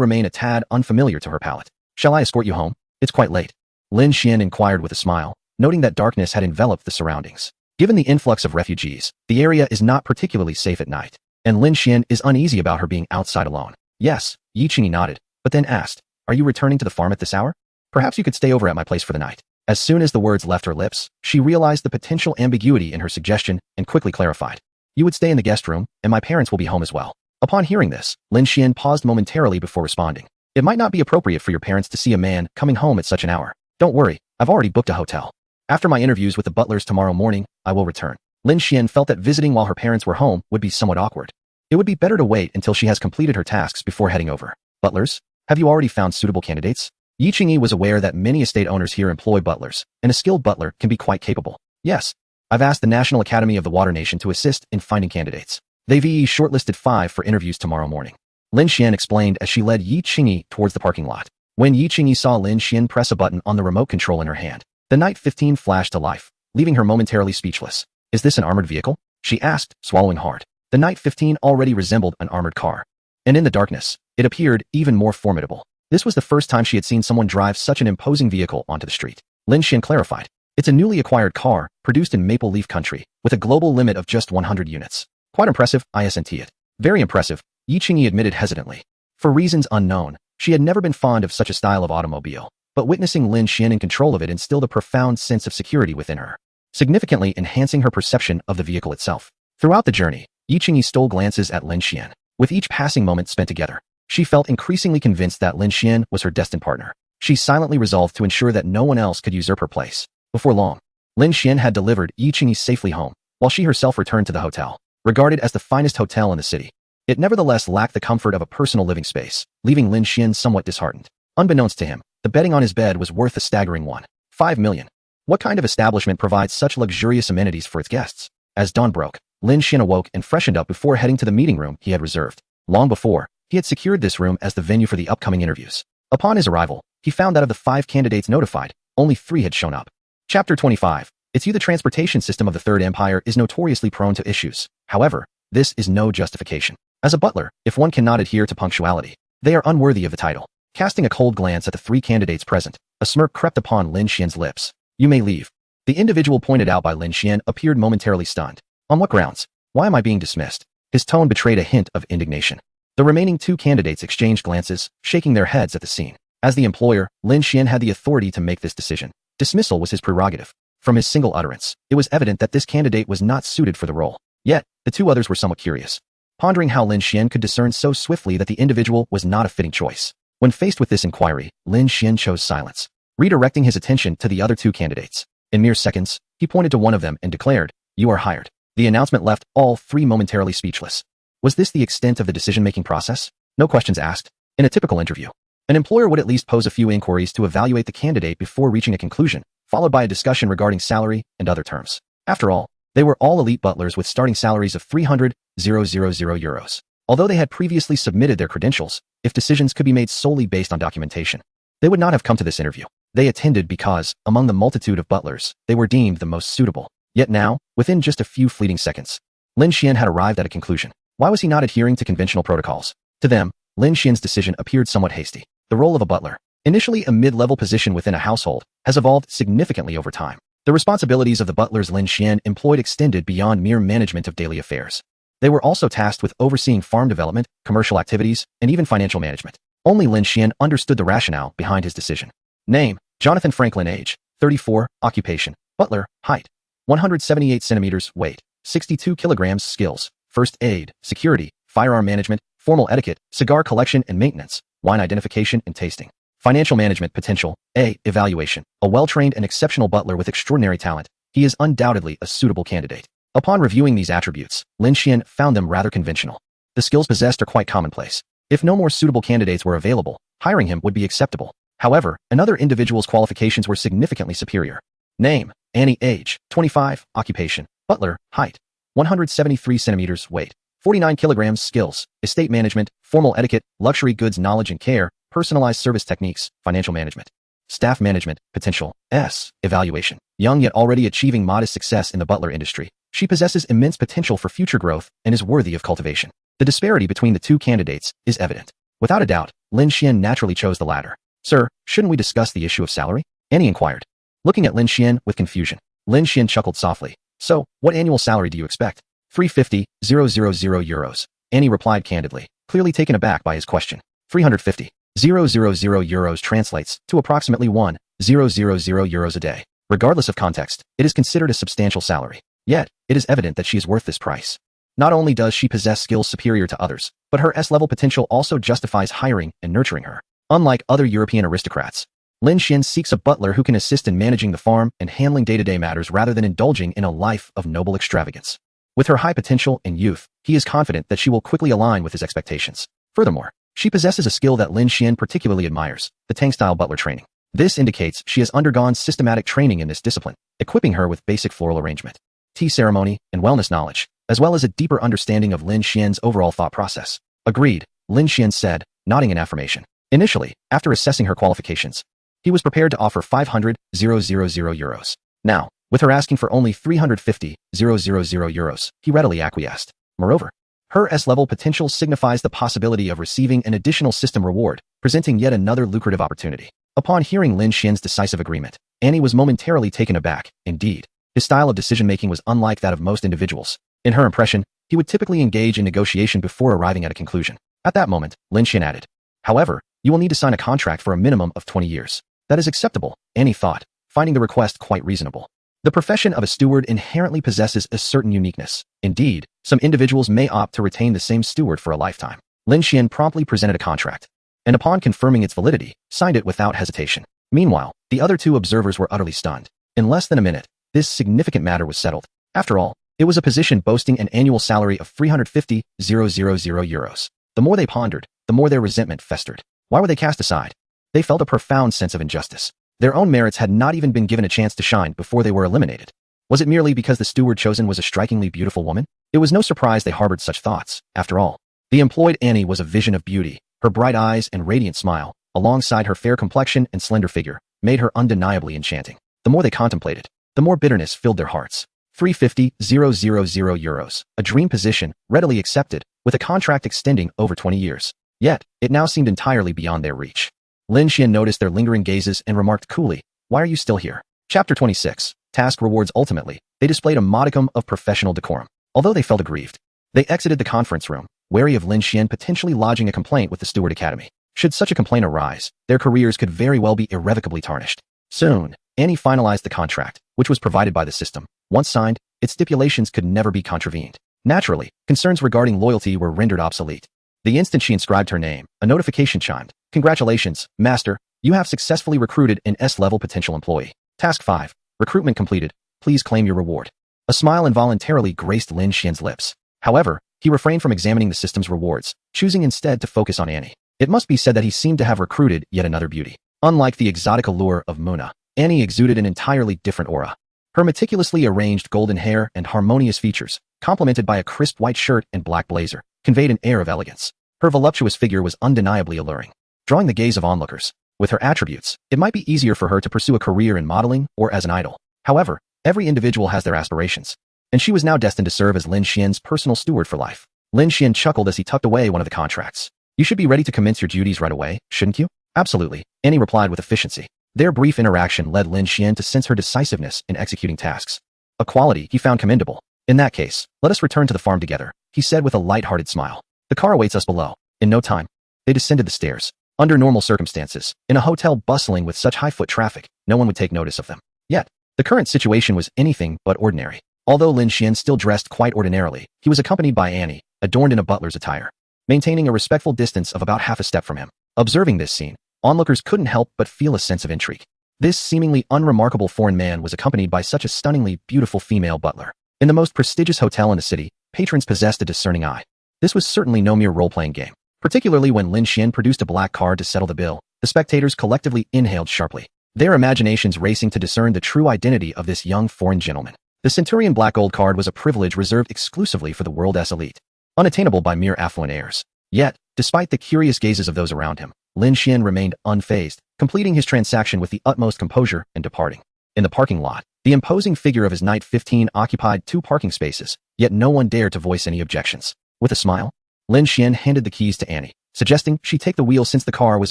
remain a tad unfamiliar to her palate. "Shall I escort you home? It's quite late." Lin Shien inquired with a smile, noting that darkness had enveloped the surroundings. Given the influx of refugees, the area is not particularly safe at night, and Lin Shien is uneasy about her being outside alone. "Yes," Yi Qingyi nodded, but then asked, are you returning to the farm at this hour? Perhaps you could stay over at my place for the night. As soon as the words left her lips, she realized the potential ambiguity in her suggestion and quickly clarified. You would stay in the guest room, and my parents will be home as well. Upon hearing this, Lin Shien paused momentarily before responding. It might not be appropriate for your parents to see a man coming home at such an hour. Don't worry, I've already booked a hotel. After my interviews with the butlers tomorrow morning, I will return. Lin Shien felt that visiting while her parents were home would be somewhat awkward. It would be better to wait until she has completed her tasks before heading over. Butlers? Have you already found suitable candidates? Yi Qingyi was aware that many estate owners here employ butlers, and a skilled butler can be quite capable. Yes. I've asked the National Academy of the Water Nation to assist in finding candidates. They've shortlisted 5 for interviews tomorrow morning. Lin Shien explained as she led Yi Qingyi towards the parking lot. When Yi Qingyi saw Lin Shien press a button on the remote control in her hand, the Night 15 flashed to life, leaving her momentarily speechless. Is this an armored vehicle? She asked, swallowing hard. The Night 15 already resembled an armored car. And in the darkness, it appeared even more formidable. This was the first time she had seen someone drive such an imposing vehicle onto the street. Lin Shien clarified. It's a newly acquired car, produced in Maple Leaf Country, with a global limit of just 100 units. Quite impressive, isn't it? Very impressive, Yi Qingyi admitted hesitantly. For reasons unknown, she had never been fond of such a style of automobile, but witnessing Lin Shien in control of it instilled a profound sense of security within her, significantly enhancing her perception of the vehicle itself. Throughout the journey, Yi Qingyi stole glances at Lin Shien. With each passing moment spent together, she felt increasingly convinced that Lin Shien was her destined partner. She silently resolved to ensure that no one else could usurp her place. Before long, Lin Shien had delivered Yi Qingyi safely home, while she herself returned to the hotel. Regarded as the finest hotel in the city, it nevertheless lacked the comfort of a personal living space, leaving Lin Shien somewhat disheartened. Unbeknownst to him, the bedding on his bed was worth a staggering $1.5 million. What kind of establishment provides such luxurious amenities for its guests? As dawn broke, Lin Shien awoke and freshened up before heading to the meeting room he had reserved. Long before, he had secured this room as the venue for the upcoming interviews. Upon his arrival, he found that of the 5 candidates notified, only 3 had shown up. Chapter 25. It's you. The transportation system of the Third Empire is notoriously prone to issues. However, this is no justification. As a butler, if one cannot adhere to punctuality, they are unworthy of the title. Casting a cold glance at the 3 candidates present, a smirk crept upon Lin Xien's lips. You may leave. The individual pointed out by Lin Shien appeared momentarily stunned. On what grounds? Why am I being dismissed? His tone betrayed a hint of indignation. The remaining 2 candidates exchanged glances, shaking their heads at the scene. As the employer, Lin Shien had the authority to make this decision. Dismissal was his prerogative. From his single utterance, it was evident that this candidate was not suited for the role. Yet, the 2 others were somewhat curious, pondering how Lin Shien could discern so swiftly that the individual was not a fitting choice. When faced with this inquiry, Lin Shien chose silence, redirecting his attention to the other 2 candidates. In mere seconds, he pointed to one of them and declared, "You are hired." The announcement left all 3 momentarily speechless. Was this the extent of the decision-making process? No questions asked. In a typical interview, an employer would at least pose a few inquiries to evaluate the candidate before reaching a conclusion, followed by a discussion regarding salary and other terms. After all, they were all elite butlers with starting salaries of 300,000 euros. Although they had previously submitted their credentials, if decisions could be made solely based on documentation, they would not have come to this interview. They attended because, among the multitude of butlers, they were deemed the most suitable. Yet now, within just a few fleeting seconds, Lin Shien had arrived at a conclusion. Why was he not adhering to conventional protocols? To them, Lin Xien's decision appeared somewhat hasty. The role of a butler, initially a mid-level position within a household, has evolved significantly over time. The responsibilities of the butlers Lin Shien employed extended beyond mere management of daily affairs. They were also tasked with overseeing farm development, commercial activities, and even financial management. Only Lin Shien understood the rationale behind his decision. Name: Jonathan Franklin. Age: 34. Occupation: butler. Height: 178 centimeters. Weight: 62 kilograms. Skills: first aid, security, firearm management, formal etiquette, cigar collection and maintenance, wine identification and tasting. Financial management potential: A. Evaluation. A well-trained and exceptional butler with extraordinary talent, he is undoubtedly a suitable candidate. Upon reviewing these attributes, Lin Shien found them rather conventional. The skills possessed are quite commonplace. If no more suitable candidates were available, hiring him would be acceptable. However, another individual's qualifications were significantly superior. Name: Annie. Age: 25. Occupation: butler. Height: 173 centimeters. Weight: 49 kilograms. Skills: estate management, formal etiquette, luxury goods knowledge and care, personalized service techniques, financial management. Staff management potential: S. Evaluation. Young yet already achieving modest success in the butler industry, she possesses immense potential for future growth and is worthy of cultivation. The disparity between the 2 candidates is evident. Without a doubt, Lin Shien naturally chose the latter. Sir, shouldn't we discuss the issue of salary? Annie inquired. Looking at Lin Shien with confusion, Lin Shien chuckled softly. So, what annual salary do you expect? 350,000 euros. Annie replied candidly, clearly taken aback by his question. 350. €000 translates to approximately 1,000 euros a day. Regardless of context, it is considered a substantial salary. Yet, it is evident that she is worth this price. Not only does she possess skills superior to others, but her S-level potential also justifies hiring and nurturing her. Unlike other European aristocrats, Lin Shien seeks a butler who can assist in managing the farm and handling day-to-day matters rather than indulging in a life of noble extravagance. With her high potential and youth, he is confident that she will quickly align with his expectations. Furthermore, she possesses a skill that Lin Shien particularly admires, the Tang-style butler training. This indicates she has undergone systematic training in this discipline, equipping her with basic floral arrangement, tea ceremony, and wellness knowledge, as well as a deeper understanding of Lin Xien's overall thought process. Agreed, Lin Shien said, nodding in affirmation. Initially, after assessing her qualifications, he was prepared to offer 500,000 euros. Now, with her asking for only 350,000 euros, he readily acquiesced. Moreover, her S-level potential signifies the possibility of receiving an additional system reward, presenting yet another lucrative opportunity. Upon hearing Lin Xien's decisive agreement, Annie was momentarily taken aback. Indeed, his style of decision-making was unlike that of most individuals. In her impression, he would typically engage in negotiation before arriving at a conclusion. At that moment, Lin Shien added, "However, you will need to sign a contract for a minimum of 20 years. That is acceptable," Annie thought, finding the request quite reasonable. The profession of a steward inherently possesses a certain uniqueness. Indeed, some individuals may opt to retain the same steward for a lifetime. Lin Shien promptly presented a contract, and upon confirming its validity, signed it without hesitation. Meanwhile, the other two observers were utterly stunned. In less than a minute, this significant matter was settled. After all, it was a position boasting an annual salary of 350,000 euros. The more they pondered, the more their resentment festered. Why were they cast aside? They felt a profound sense of injustice. Their own merits had not even been given a chance to shine before they were eliminated. Was it merely because the steward chosen was a strikingly beautiful woman? It was no surprise they harbored such thoughts. After all, the employed Annie was a vision of beauty. Her bright eyes and radiant smile, alongside her fair complexion and slender figure, made her undeniably enchanting. The more they contemplated, the more bitterness filled their hearts. 350,000 euros, a dream position, readily accepted, with a contract extending over 20 years. Yet, it now seemed entirely beyond their reach. Lin Shien noticed their lingering gazes and remarked coolly, "Why are you still here?" Chapter 26. Task Rewards. Ultimately, they displayed a modicum of professional decorum. Although they felt aggrieved, they exited the conference room, wary of Lin Shien potentially lodging a complaint with the Steward Academy. Should such a complaint arise, their careers could very well be irrevocably tarnished. Soon, Annie finalized the contract, which was provided by the system. Once signed, its stipulations could never be contravened. Naturally, concerns regarding loyalty were rendered obsolete. The instant she inscribed her name, a notification chimed. "Congratulations, Master, you have successfully recruited an S-level potential employee. Task 5. Recruitment completed. Please claim your reward." A smile involuntarily graced Lin Xien's lips. However, he refrained from examining the system's rewards, choosing instead to focus on Annie. It must be said that he seemed to have recruited yet another beauty. Unlike the exotic allure of Muna, Annie exuded an entirely different aura. Her meticulously arranged golden hair and harmonious features, complemented by a crisp white shirt and black blazer, conveyed an air of elegance. Her voluptuous figure was undeniably alluring, drawing the gaze of onlookers. With her attributes, it might be easier for her to pursue a career in modeling or as an idol. However, every individual has their aspirations, and she was now destined to serve as Lin Xien's personal steward for life. Lin Shien chuckled as he tucked away one of the contracts. "You should be ready to commence your duties right away, shouldn't you?" "Absolutely," Annie replied with efficiency. Their brief interaction led Lin Shien to sense her decisiveness in executing tasks, a quality he found commendable. "In that case, let us return to the farm together," he said with a light-hearted smile. "The car awaits us below." In no time, they descended the stairs. Under normal circumstances, in a hotel bustling with such high-foot traffic, no one would take notice of them. Yet, the current situation was anything but ordinary. Although Lin Shien still dressed quite ordinarily, he was accompanied by Annie, adorned in a butler's attire, maintaining a respectful distance of about half a step from him. Observing this scene, onlookers couldn't help but feel a sense of intrigue. This seemingly unremarkable foreign man was accompanied by such a stunningly beautiful female butler. In the most prestigious hotel in the city, patrons possessed a discerning eye. This was certainly no mere role-playing game. Particularly when Lin Shien produced a black card to settle the bill, the spectators collectively inhaled sharply, their imaginations racing to discern the true identity of this young foreign gentleman. The Centurion Black Gold card was a privilege reserved exclusively for the world's elite, unattainable by mere affluent heirs. Yet, despite the curious gazes of those around him, Lin Shien remained unfazed, completing his transaction with the utmost composure and departing. In the parking lot, the imposing figure of his Knight 15 occupied 2 parking spaces, yet no one dared to voice any objections. With a smile, Lin Shien handed the keys to Annie, suggesting she take the wheel since the car was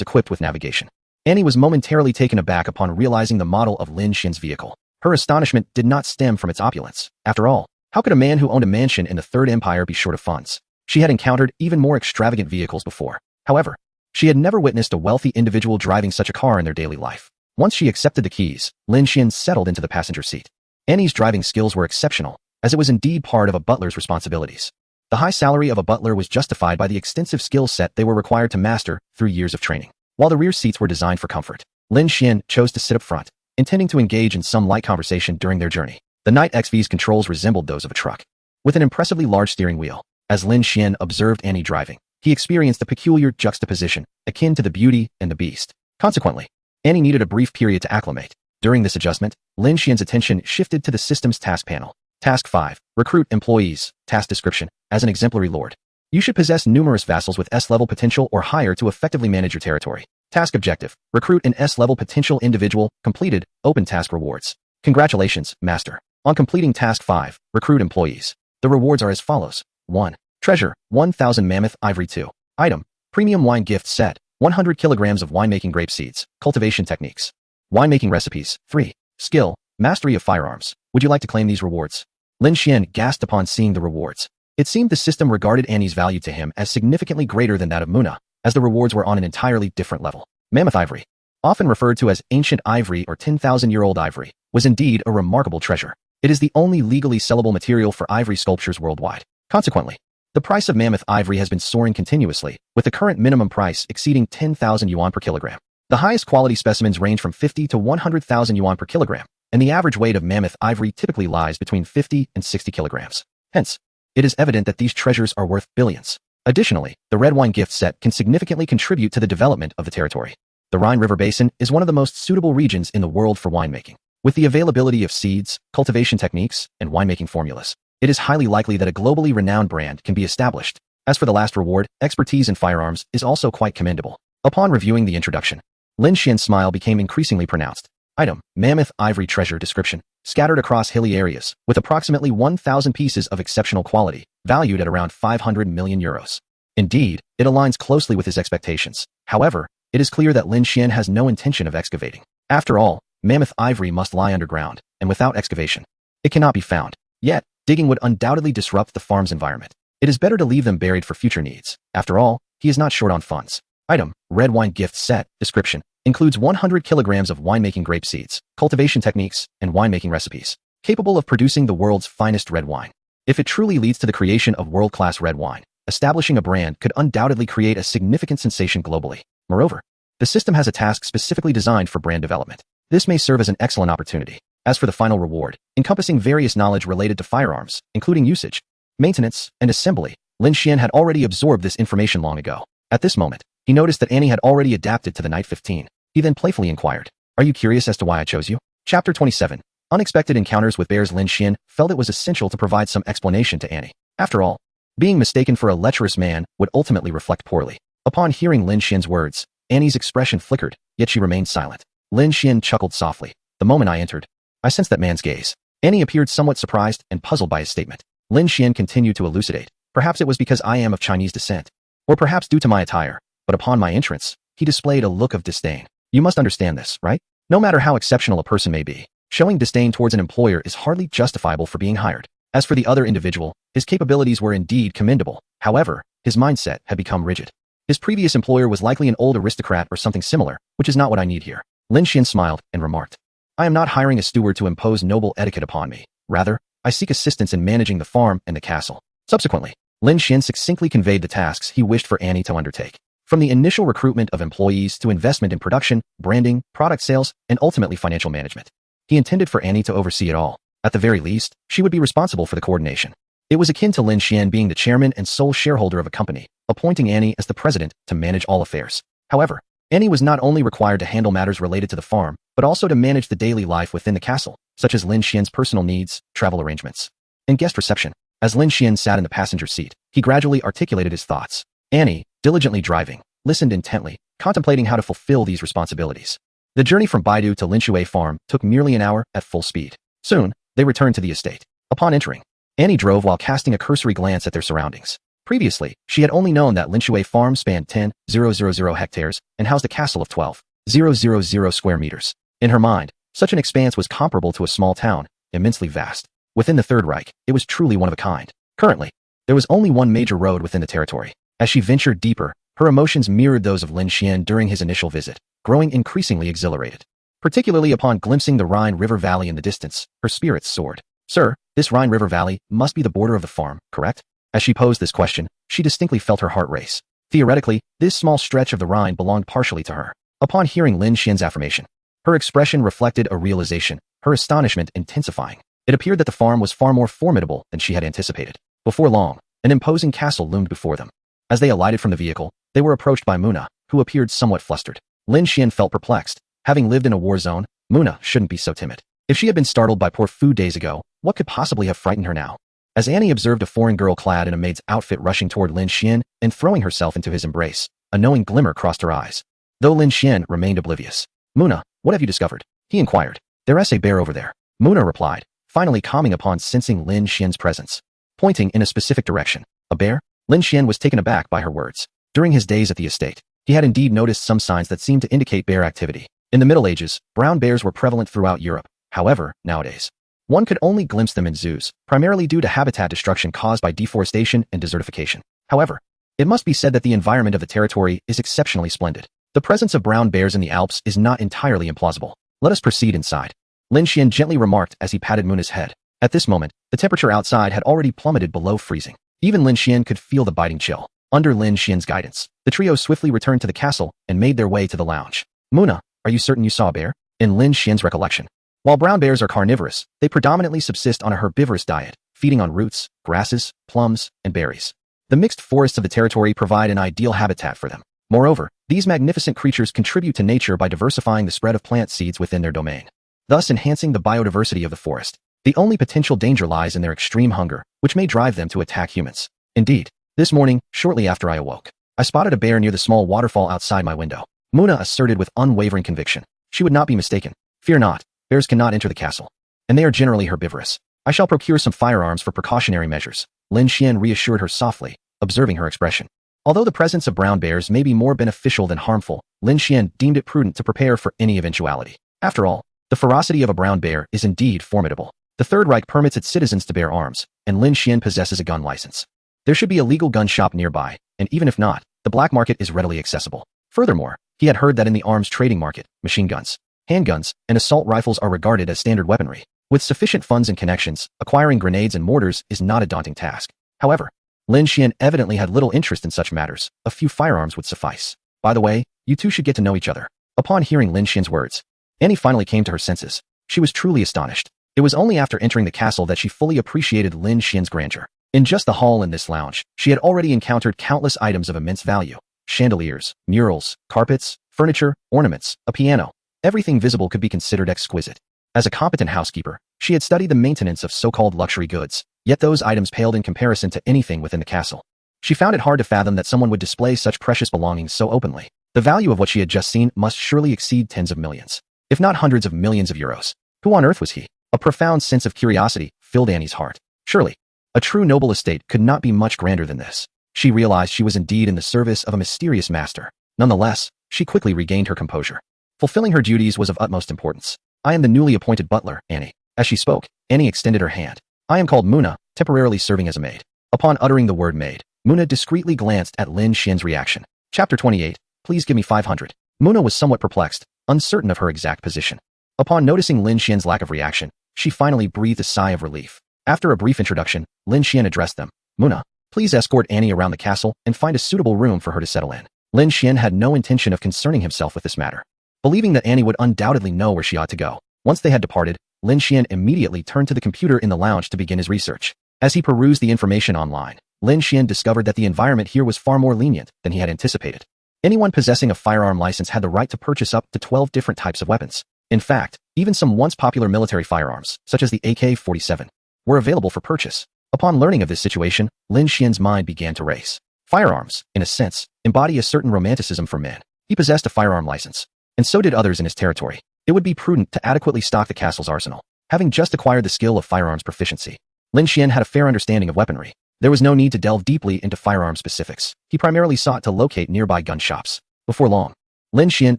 equipped with navigation. Annie was momentarily taken aback upon realizing the model of Lin Xien's vehicle. Her astonishment did not stem from its opulence. After all, how could a man who owned a mansion in the Third Empire be short of funds? She had encountered even more extravagant vehicles before. However, She had never witnessed a wealthy individual driving such a car in their daily life. Once she accepted the keys, Lin Shien settled into the passenger seat. Annie's driving skills were exceptional, as it was indeed part of a butler's responsibilities. The high salary of a butler was justified by the extensive skill set they were required to master through years of training. While the rear seats were designed for comfort, Lin Shien chose to sit up front, intending to engage in some light conversation during their journey. The Night XV's controls resembled those of a truck, with an impressively large steering wheel. As Lin Shien observed Annie driving, he experienced a peculiar juxtaposition, akin to the beauty and the beast. Consequently, Annie needed a brief period to acclimate. During this adjustment, Lin Xien's attention shifted to the system's task panel. Task 5. Recruit employees. Task description. As an exemplary lord, you should possess numerous vassals with S-level potential or higher to effectively manage your territory. Task objective. Recruit an S-level potential individual. Completed. Open task rewards. Congratulations, Master. On completing Task 5, recruit employees. The rewards are as follows. 1. Treasure, 1,000 mammoth ivory. 2. Item, premium wine gift set, 100 kilograms of winemaking grape seeds. Cultivation techniques. Winemaking recipes. 3. Skill, mastery of firearms. Would you like to claim these rewards? Lin Shien gasped upon seeing the rewards. It seemed the system regarded Annie's value to him as significantly greater than that of Muna, as the rewards were on an entirely different level. Mammoth ivory, often referred to as ancient ivory or 10,000-year-old ivory, was indeed a remarkable treasure. It is the only legally sellable material for ivory sculptures worldwide. Consequently, the price of mammoth ivory has been soaring continuously, with the current minimum price exceeding 10,000 yuan per kilogram. The highest quality specimens range from 50 to 100,000 yuan per kilogram, and the average weight of mammoth ivory typically lies between 50 and 60 kilograms. Hence, it is evident that these treasures are worth billions. Additionally, the red wine gift set can significantly contribute to the development of the territory. The Rhine River Basin is one of the most suitable regions in the world for winemaking. With the availability of seeds, cultivation techniques, and winemaking formulas, it is highly likely that a globally renowned brand can be established. As for the last reward, expertise in firearms is also quite commendable. Upon reviewing the introduction, Lin Xien's smile became increasingly pronounced. Item, mammoth ivory treasure description, scattered across hilly areas, with approximately 1,000 pieces of exceptional quality, valued at around 500 million euros. Indeed, it aligns closely with his expectations. However, it is clear that Lin Shien has no intention of excavating. After all, mammoth ivory must lie underground, and without excavation, it cannot be found. Yet, digging would undoubtedly disrupt the farm's environment. It is better to leave them buried for future needs. After all, he is not short on funds. Item, red wine gift set, description, includes 100 kilograms of winemaking grape seeds, cultivation techniques, and winemaking recipes, capable of producing the world's finest red wine. If it truly leads to the creation of world-class red wine, establishing a brand could undoubtedly create a significant sensation globally. Moreover, the system has a task specifically designed for brand development. This may serve as an excellent opportunity. As for the final reward, encompassing various knowledge related to firearms, including usage, maintenance, and assembly, Lin Shien had already absorbed this information long ago. At this moment, he noticed that Annie had already adapted to the Night 15. He then playfully inquired, "Are you curious as to why I chose you?" Chapter 27. Unexpected encounters with bears. Lin Shien felt it was essential to provide some explanation to Annie. After all, being mistaken for a lecherous man would ultimately reflect poorly. Upon hearing Lin Xien's words, Annie's expression flickered, yet she remained silent. Lin Shien chuckled softly. "The moment I entered, I sensed that man's gaze." Annie appeared somewhat surprised and puzzled by his statement. Lin Shien continued to elucidate. "Perhaps it was because I am of Chinese descent, or perhaps due to my attire, but upon my entrance, he displayed a look of disdain. You must understand this, right? No matter how exceptional a person may be, showing disdain towards an employer is hardly justifiable for being hired. As for the other individual, his capabilities were indeed commendable. However, his mindset had become rigid. His previous employer was likely an old aristocrat or something similar, which is not what I need here." Lin Shien smiled and remarked, "I am not hiring a steward to impose noble etiquette upon me. Rather, I seek assistance in managing the farm and the castle." Subsequently, Lin Shien succinctly conveyed the tasks he wished for Annie to undertake. From the initial recruitment of employees to investment in production, branding, product sales, and ultimately financial management. He intended for Annie to oversee it all. At the very least, she would be responsible for the coordination. It was akin to Lin Shien being the chairman and sole shareholder of a company, appointing Annie as the president to manage all affairs. However, Annie was not only required to handle matters related to the farm, but also to manage the daily life within the castle, such as Lin Xien's personal needs, travel arrangements, and guest reception. As Lin Shien sat in the passenger seat, he gradually articulated his thoughts. Annie, diligently driving, listened intently, contemplating how to fulfill these responsibilities. The journey from Baidu to Lin Shui farm took merely an hour at full speed. Soon, they returned to the estate. Upon entering, Annie drove while casting a cursory glance at their surroundings. Previously, she had only known that Lin Shui farm spanned 10,000 hectares and housed a castle of 12,000 square meters. In her mind, such an expanse was comparable to a small town, immensely vast. Within the Third Reich, it was truly one of a kind. Currently, there was only one major road within the territory. As she ventured deeper, Her emotions mirrored those of Lin Shien during his initial visit, growing increasingly exhilarated. Particularly upon glimpsing the Rhine River Valley in the distance, her spirits soared. Sir, this Rhine River Valley must be the border of the farm, correct? As she posed this question, she distinctly felt her heart race. Theoretically, this small stretch of the Rhine belonged partially to her. Upon hearing Lin Xian's affirmation, her expression reflected a realization, her astonishment intensifying. It appeared that the farm was far more formidable than she had anticipated. Before long, an imposing castle loomed before them. As they alighted from the vehicle, they were approached by Muna, who appeared somewhat flustered. Lin Shien felt perplexed. Having lived in a war zone, Muna shouldn't be so timid. If she had been startled by poor food days ago, what could possibly have frightened her now? As Annie observed a foreign girl clad in a maid's outfit rushing toward Lin Shien and throwing herself into his embrace, a knowing glimmer crossed her eyes. Though Lin Shien remained oblivious. Muna, what have you discovered? He inquired. There's a bear over there. Muna replied, finally calming upon sensing Lin Xien's presence. Pointing in a specific direction. A bear? Lin Shien was taken aback by her words. During his days at the estate, he had indeed noticed some signs that seemed to indicate bear activity. In the Middle Ages, brown bears were prevalent throughout Europe. However, nowadays, one could only glimpse them in zoos, primarily due to habitat destruction caused by deforestation and desertification. However, it must be said that the environment of the territory is exceptionally splendid. The presence of brown bears in the Alps is not entirely implausible. Let us proceed inside. Lin Shien gently remarked as he patted Muna's head. At this moment, the temperature outside had already plummeted below freezing. Even Lin Shien could feel the biting chill. Under Lin Xien's guidance, the trio swiftly returned to the castle and made their way to the lounge. Muna, are you certain you saw a bear? In Lin Xien's recollection, while brown bears are carnivorous, they predominantly subsist on a herbivorous diet, feeding on roots, grasses, plums, and berries. The mixed forests of the territory provide an ideal habitat for them. Moreover, these magnificent creatures contribute to nature by diversifying the spread of plant seeds within their domain, thus enhancing the biodiversity of the forest. The only potential danger lies in their extreme hunger, which may drive them to attack humans. Indeed, this morning, shortly after I awoke, I spotted a bear near the small waterfall outside my window. Muna asserted with unwavering conviction. She would not be mistaken. Fear not, bears cannot enter the castle, and they are generally herbivorous. I shall procure some firearms for precautionary measures. Lin Shien reassured her softly, observing her expression. Although the presence of brown bears may be more beneficial than harmful, Lin Shien deemed it prudent to prepare for any eventuality. After all, the ferocity of a brown bear is indeed formidable. The Third Reich permits its citizens to bear arms, and Lin Shien possesses a gun license. There should be a legal gun shop nearby, and even if not, the black market is readily accessible. Furthermore, he had heard that in the arms trading market, machine guns, handguns, and assault rifles are regarded as standard weaponry. With sufficient funds and connections, acquiring grenades and mortars is not a daunting task. However, Lin Shien evidently had little interest in such matters. A few firearms would suffice. By the way, you two should get to know each other. Upon hearing Lin Xien's words, Annie finally came to her senses. She was truly astonished. It was only after entering the castle that she fully appreciated Lin Xien's grandeur. In just the hall in this lounge, she had already encountered countless items of immense value. Chandeliers, murals, carpets, furniture, ornaments, a piano. Everything visible could be considered exquisite. As a competent housekeeper, she had studied the maintenance of so-called luxury goods, yet those items paled in comparison to anything within the castle. She found it hard to fathom that someone would display such precious belongings so openly. The value of what she had just seen must surely exceed tens of millions, if not hundreds of millions of euros. Who on earth was he? A profound sense of curiosity filled Annie's heart. Surely, a true noble estate could not be much grander than this. She realized she was indeed in the service of a mysterious master. Nonetheless, she quickly regained her composure. Fulfilling her duties was of utmost importance. I am the newly appointed butler, Annie. As she spoke, Annie extended her hand. I am called Muna, temporarily serving as a maid. Upon uttering the word maid, Muna discreetly glanced at Lin Xien's reaction. Chapter 28. Please give me 500. Muna was somewhat perplexed, uncertain of her exact position. Upon noticing Lin Xien's lack of reaction, she finally breathed a sigh of relief. After a brief introduction, Lin Shien addressed them. Muna, please escort Annie around the castle and find a suitable room for her to settle in. Lin Shien had no intention of concerning himself with this matter, believing that Annie would undoubtedly know where she ought to go. Once they had departed, Lin Shien immediately turned to the computer in the lounge to begin his research. As he perused the information online, Lin Shien discovered that the environment here was far more lenient than he had anticipated. Anyone possessing a firearm license had the right to purchase up to 12 different types of weapons. In fact, even some once popular military firearms, such as the AK-47, were available for purchase. Upon learning of this situation, Lin Xien's mind began to race. Firearms, in a sense, embody a certain romanticism for men. He possessed a firearm license, and so did others in his territory. It would be prudent to adequately stock the castle's arsenal. Having just acquired the skill of firearms proficiency, Lin Shien had a fair understanding of weaponry. There was no need to delve deeply into firearm specifics. He primarily sought to locate nearby gun shops. Before long, Lin Shien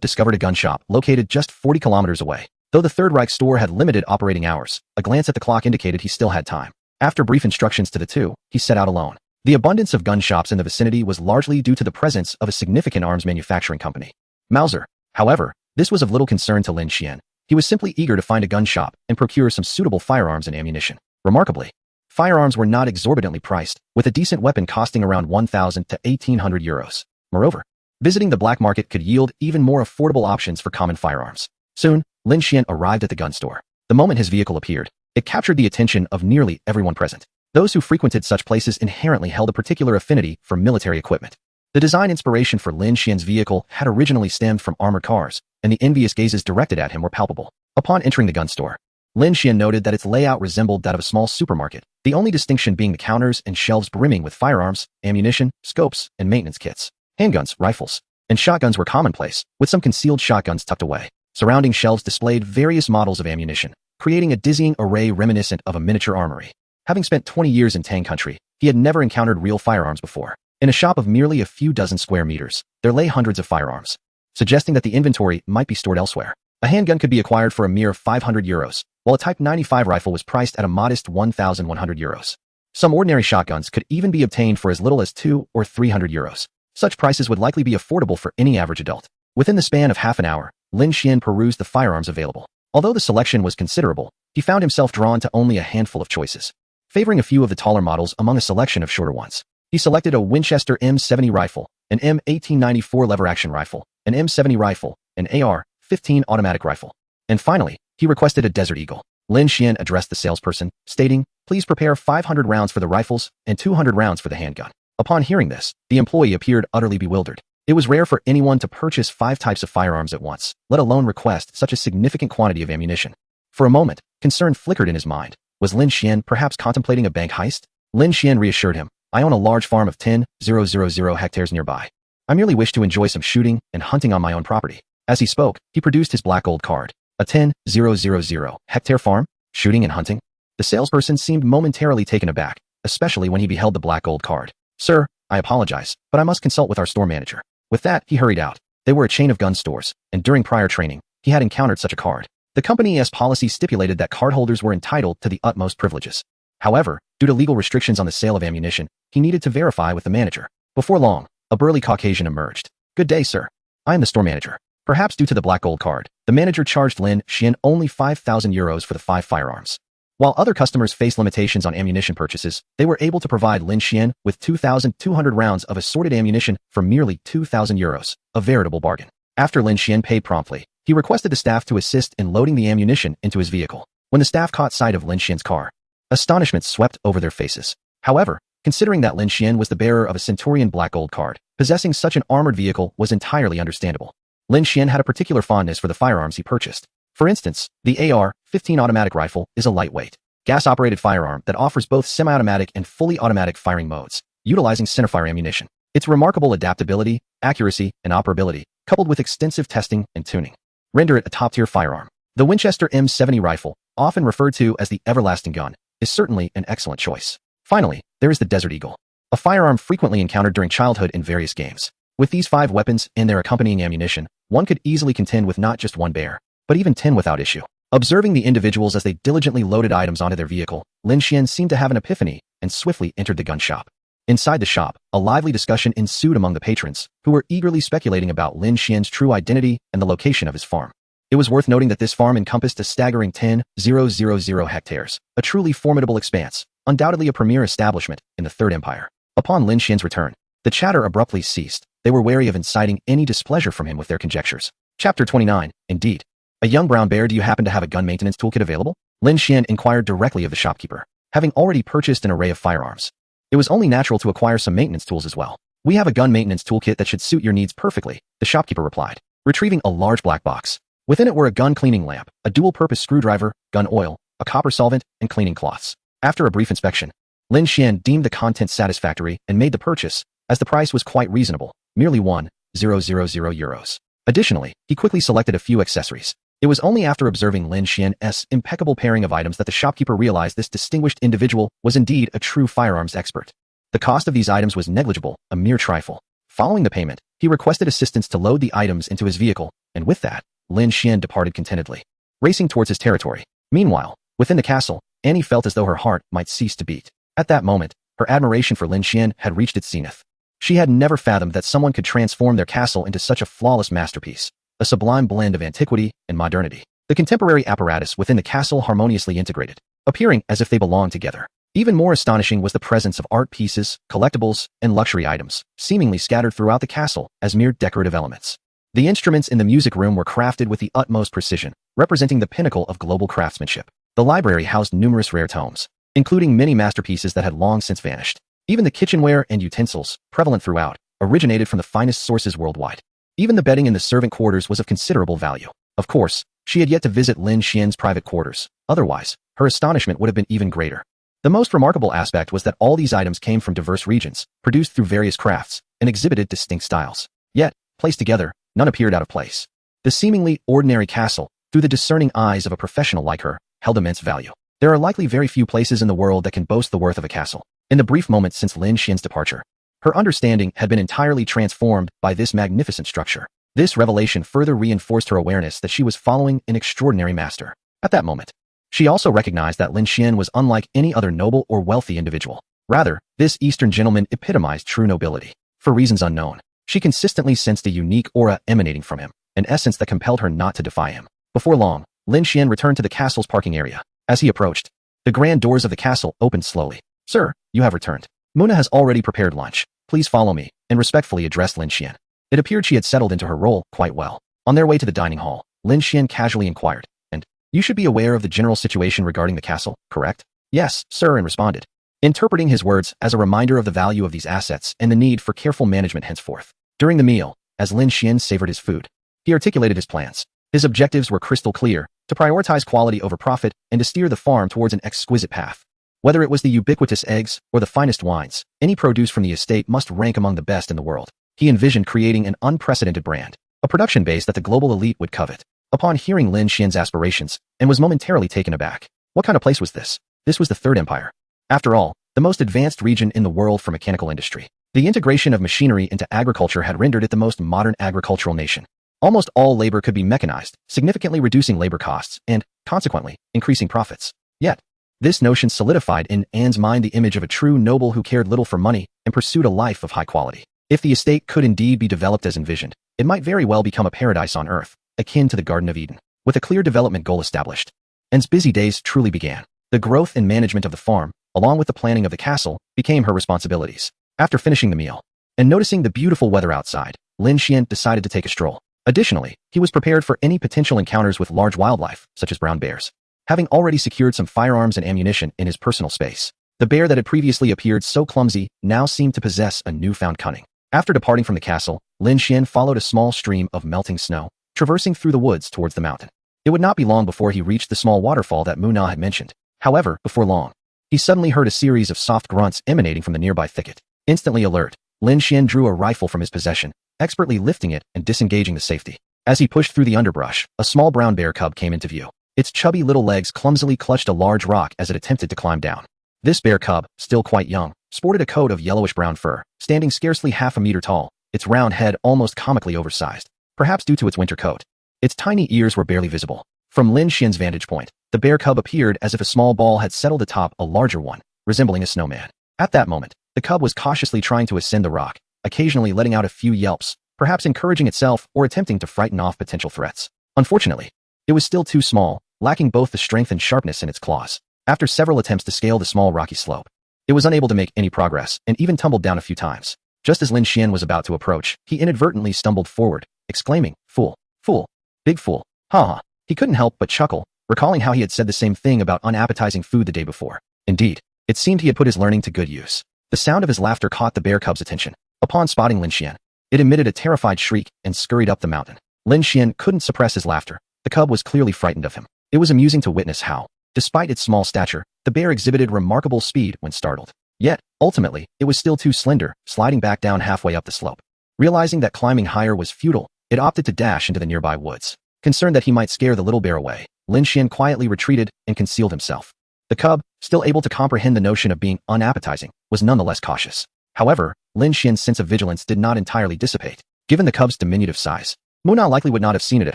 discovered a gun shop located just 40 kilometers away. Though the Third Reich store had limited operating hours, a glance at the clock indicated he still had time. After brief instructions to the two, he set out alone. The abundance of gun shops in the vicinity was largely due to the presence of a significant arms manufacturing company, Mauser. However, this was of little concern to Lin Shien. He was simply eager to find a gun shop and procure some suitable firearms and ammunition. Remarkably, firearms were not exorbitantly priced, with a decent weapon costing around 1,000 to 1,800 euros. Moreover, visiting the black market could yield even more affordable options for common firearms. Soon, Lin Shien arrived at the gun store. The moment his vehicle appeared, it captured the attention of nearly everyone present. Those who frequented such places inherently held a particular affinity for military equipment. The design inspiration for Lin Xien's vehicle had originally stemmed from armored cars, and the envious gazes directed at him were palpable. Upon entering the gun store, Lin Shien noted that its layout resembled that of a small supermarket, the only distinction being the counters and shelves brimming with firearms, ammunition, scopes, and maintenance kits. Handguns, rifles, and shotguns were commonplace, with some concealed shotguns tucked away. Surrounding shelves displayed various models of ammunition, creating a dizzying array reminiscent of a miniature armory. Having spent 20 years in Tang country, he had never encountered real firearms before. In a shop of merely a few dozen square meters, there lay hundreds of firearms, suggesting that the inventory might be stored elsewhere. A handgun could be acquired for a mere 500 euros, while a Type 95 rifle was priced at a modest 1,100 euros. Some ordinary shotguns could even be obtained for as little as 200 or 300 euros. Such prices would likely be affordable for any average adult. Within the span of half an hour, Lin Shien perused the firearms available. Although the selection was considerable, he found himself drawn to only a handful of choices, favoring a few of the taller models among a selection of shorter ones. He selected a Winchester M70 rifle, an M1894 lever-action rifle, an M70 rifle, an AR-15 automatic rifle, and finally, he requested a Desert Eagle. Lin Shien addressed the salesperson, stating, "Please prepare 500 rounds for the rifles and 200 rounds for the handgun." Upon hearing this, the employee appeared utterly bewildered. It was rare for anyone to purchase 5 types of firearms at once, let alone request such a significant quantity of ammunition. For a moment, concern flickered in his mind. Was Lin Shien perhaps contemplating a bank heist? Lin Shien reassured him, "I own a large farm of 10,000 hectares nearby. I merely wish to enjoy some shooting and hunting on my own property." As he spoke, he produced his black gold card. A 10,000 hectare farm? Shooting and hunting? The salesperson seemed momentarily taken aback, especially when he beheld the black gold card. "Sir, I apologize, but I must consult with our store manager." With that, he hurried out. They were a chain of gun stores, and during prior training, he had encountered such a card. The company's policy stipulated that cardholders were entitled to the utmost privileges. However, due to legal restrictions on the sale of ammunition, he needed to verify with the manager. Before long, a burly Caucasian emerged. "Good day, sir. I am the store manager." Perhaps due to the black gold card, the manager charged Lin Shien only 5,000 euros for the 5 firearms. While other customers faced limitations on ammunition purchases, they were able to provide Lin Shien with 2,200 rounds of assorted ammunition for merely 2,000 euros, a veritable bargain. After Lin Shien paid promptly, he requested the staff to assist in loading the ammunition into his vehicle. When the staff caught sight of Lin Xien's car, astonishment swept over their faces. However, considering that Lin Shien was the bearer of a Centurion black gold card, possessing such an armored vehicle was entirely understandable. Lin Shien had a particular fondness for the firearms he purchased. For instance, the AR-15 automatic rifle is a lightweight, gas-operated firearm that offers both semi-automatic and fully automatic firing modes, utilizing centerfire ammunition. Its remarkable adaptability, accuracy, and operability, coupled with extensive testing and tuning, render it a top-tier firearm. The Winchester M70 rifle, often referred to as the everlasting gun, is certainly an excellent choice. Finally, there is the Desert Eagle, a firearm frequently encountered during childhood in various games. With these 5 weapons and their accompanying ammunition, one could easily contend with not just 1 bear, but even 10 without issue. Observing the individuals as they diligently loaded items onto their vehicle, Lin Shien seemed to have an epiphany and swiftly entered the gun shop. Inside the shop, a lively discussion ensued among the patrons, who were eagerly speculating about Lin Xien's true identity and the location of his farm. It was worth noting that this farm encompassed a staggering 10,000 hectares, a truly formidable expanse, undoubtedly a premier establishment in the Third Empire. Upon Lin Xien's return, the chatter abruptly ceased. They were wary of inciting any displeasure from him with their conjectures. Chapter 29, Indeed. "A young brown bear, do you happen to have a gun maintenance toolkit available?" Lin Shien inquired directly of the shopkeeper. Having already purchased an array of firearms, it was only natural to acquire some maintenance tools as well. "We have a gun maintenance toolkit that should suit your needs perfectly," the shopkeeper replied, retrieving a large black box. Within it were a gun cleaning lamp, a dual-purpose screwdriver, gun oil, a copper solvent, and cleaning cloths. After a brief inspection, Lin Shien deemed the contents satisfactory and made the purchase, as the price was quite reasonable, merely 1,000 euros. Additionally, he quickly selected a few accessories. It was only after observing Lin Xien's impeccable pairing of items that the shopkeeper realized this distinguished individual was indeed a true firearms expert. The cost of these items was negligible, a mere trifle. Following the payment, he requested assistance to load the items into his vehicle, and with that, Lin Shien departed contentedly, racing towards his territory. Meanwhile, within the castle, Annie felt as though her heart might cease to beat. At that moment, Her admiration for Lin Shien had reached its zenith. She had never fathomed that someone could transform their castle into such a flawless masterpiece, a sublime blend of antiquity and modernity. The contemporary apparatus within the castle harmoniously integrated, appearing as if they belonged together. Even more astonishing was the presence of art pieces, collectibles, and luxury items, seemingly scattered throughout the castle as mere decorative elements. The instruments in the music room were crafted with the utmost precision, representing the pinnacle of global craftsmanship. The library housed numerous rare tomes, including many masterpieces that had long since vanished. Even the kitchenware and utensils, prevalent throughout, originated from the finest sources worldwide. Even the bedding in the servant quarters was of considerable value. Of course, she had yet to visit Lin Xien's private quarters. Otherwise, her astonishment would have been even greater. The most remarkable aspect was that all these items came from diverse regions, produced through various crafts, and exhibited distinct styles. Yet, placed together, none appeared out of place. The seemingly ordinary castle, through the discerning eyes of a professional like her, held immense value. There are likely very few places in the world that can boast the worth of a castle. In the brief moments since Lin Xien's departure, her understanding had been entirely transformed by this magnificent structure. This revelation further reinforced her awareness that she was following an extraordinary master. At that moment, she also recognized that Lin Shien was unlike any other noble or wealthy individual. Rather, this Eastern gentleman epitomized true nobility. For reasons unknown, she consistently sensed a unique aura emanating from him, an essence that compelled her not to defy him. Before long, Lin Shien returned to the castle's parking area. As he approached, the grand doors of the castle opened slowly. "Sir, you have returned. Muna has already prepared lunch. Please follow me," and respectfully addressed Lin Shien. It appeared she had settled into her role quite well. On their way to the dining hall, Lin Shien casually inquired, "And you should be aware of the general situation regarding the castle, correct?" "Yes, sir," and responded, interpreting his words as a reminder of the value of these assets and the need for careful management henceforth. During the meal, as Lin Shien savored his food, he articulated his plans. His objectives were crystal clear: to prioritize quality over profit and to steer the farm towards an exquisite path. Whether it was the ubiquitous eggs or the finest wines, any produce from the estate must rank among the best in the world. He envisioned creating an unprecedented brand, a production base that the global elite would covet. Upon hearing Lin Xien's aspirations, and was momentarily taken aback. What kind of place was this? This was the Third Empire. After all, the most advanced region in the world for mechanical industry. The integration of machinery into agriculture had rendered it the most modern agricultural nation. Almost all labor could be mechanized, significantly reducing labor costs and, consequently, increasing profits. Yet, this notion solidified in Anne's mind the image of a true noble who cared little for money and pursued a life of high quality. If the estate could indeed be developed as envisioned, it might very well become a paradise on earth, akin to the Garden of Eden. With a clear development goal established, Anne's busy days truly began. The growth and management of the farm, along with the planning of the castle, became her responsibilities. After finishing the meal, and noticing the beautiful weather outside, Lin Shien decided to take a stroll. Additionally, he was prepared for any potential encounters with large wildlife, such as brown bears. Having already secured some firearms and ammunition in his personal space, the bear that had previously appeared so clumsy now seemed to possess a newfound cunning. After departing from the castle, Lin Shien followed a small stream of melting snow, traversing through the woods towards the mountain. It would not be long before he reached the small waterfall that Muna had mentioned. However, before long, he suddenly heard a series of soft grunts emanating from the nearby thicket. Instantly alert, Lin Shien drew a rifle from his possession, expertly lifting it and disengaging the safety. As he pushed through the underbrush, a small brown bear cub came into view. Its chubby little legs clumsily clutched a large rock as it attempted to climb down. This bear cub, still quite young, sported a coat of yellowish-brown fur, standing scarcely half a meter tall, its round head almost comically oversized, perhaps due to its winter coat. Its tiny ears were barely visible. From Lin Xien's vantage point, the bear cub appeared as if a small ball had settled atop a larger one, resembling a snowman. At that moment, the cub was cautiously trying to ascend the rock, occasionally letting out a few yelps, perhaps encouraging itself or attempting to frighten off potential threats. Unfortunately, it was still too small, lacking both the strength and sharpness in its claws. After several attempts to scale the small rocky slope, it was unable to make any progress and even tumbled down a few times. Just as Lin Shien was about to approach, he inadvertently stumbled forward, exclaiming, "Fool! Fool! Big fool! Ha ha!" He couldn't help but chuckle, recalling how he had said the same thing about unappetizing food the day before. Indeed, it seemed he had put his learning to good use. The sound of his laughter caught the bear cub's attention. Upon spotting Lin Shien, it emitted a terrified shriek and scurried up the mountain. Lin Shien couldn't suppress his laughter. The cub was clearly frightened of him. It was amusing to witness how, despite its small stature, the bear exhibited remarkable speed when startled. Yet, ultimately, it was still too slender, sliding back down halfway up the slope. Realizing that climbing higher was futile, it opted to dash into the nearby woods. Concerned that he might scare the little bear away, Lin Shien quietly retreated and concealed himself. The cub, still able to comprehend the notion of being unappetizing, was nonetheless cautious. However, Lin Xien's sense of vigilance did not entirely dissipate. Given the cub's diminutive size, Muna likely would not have seen it at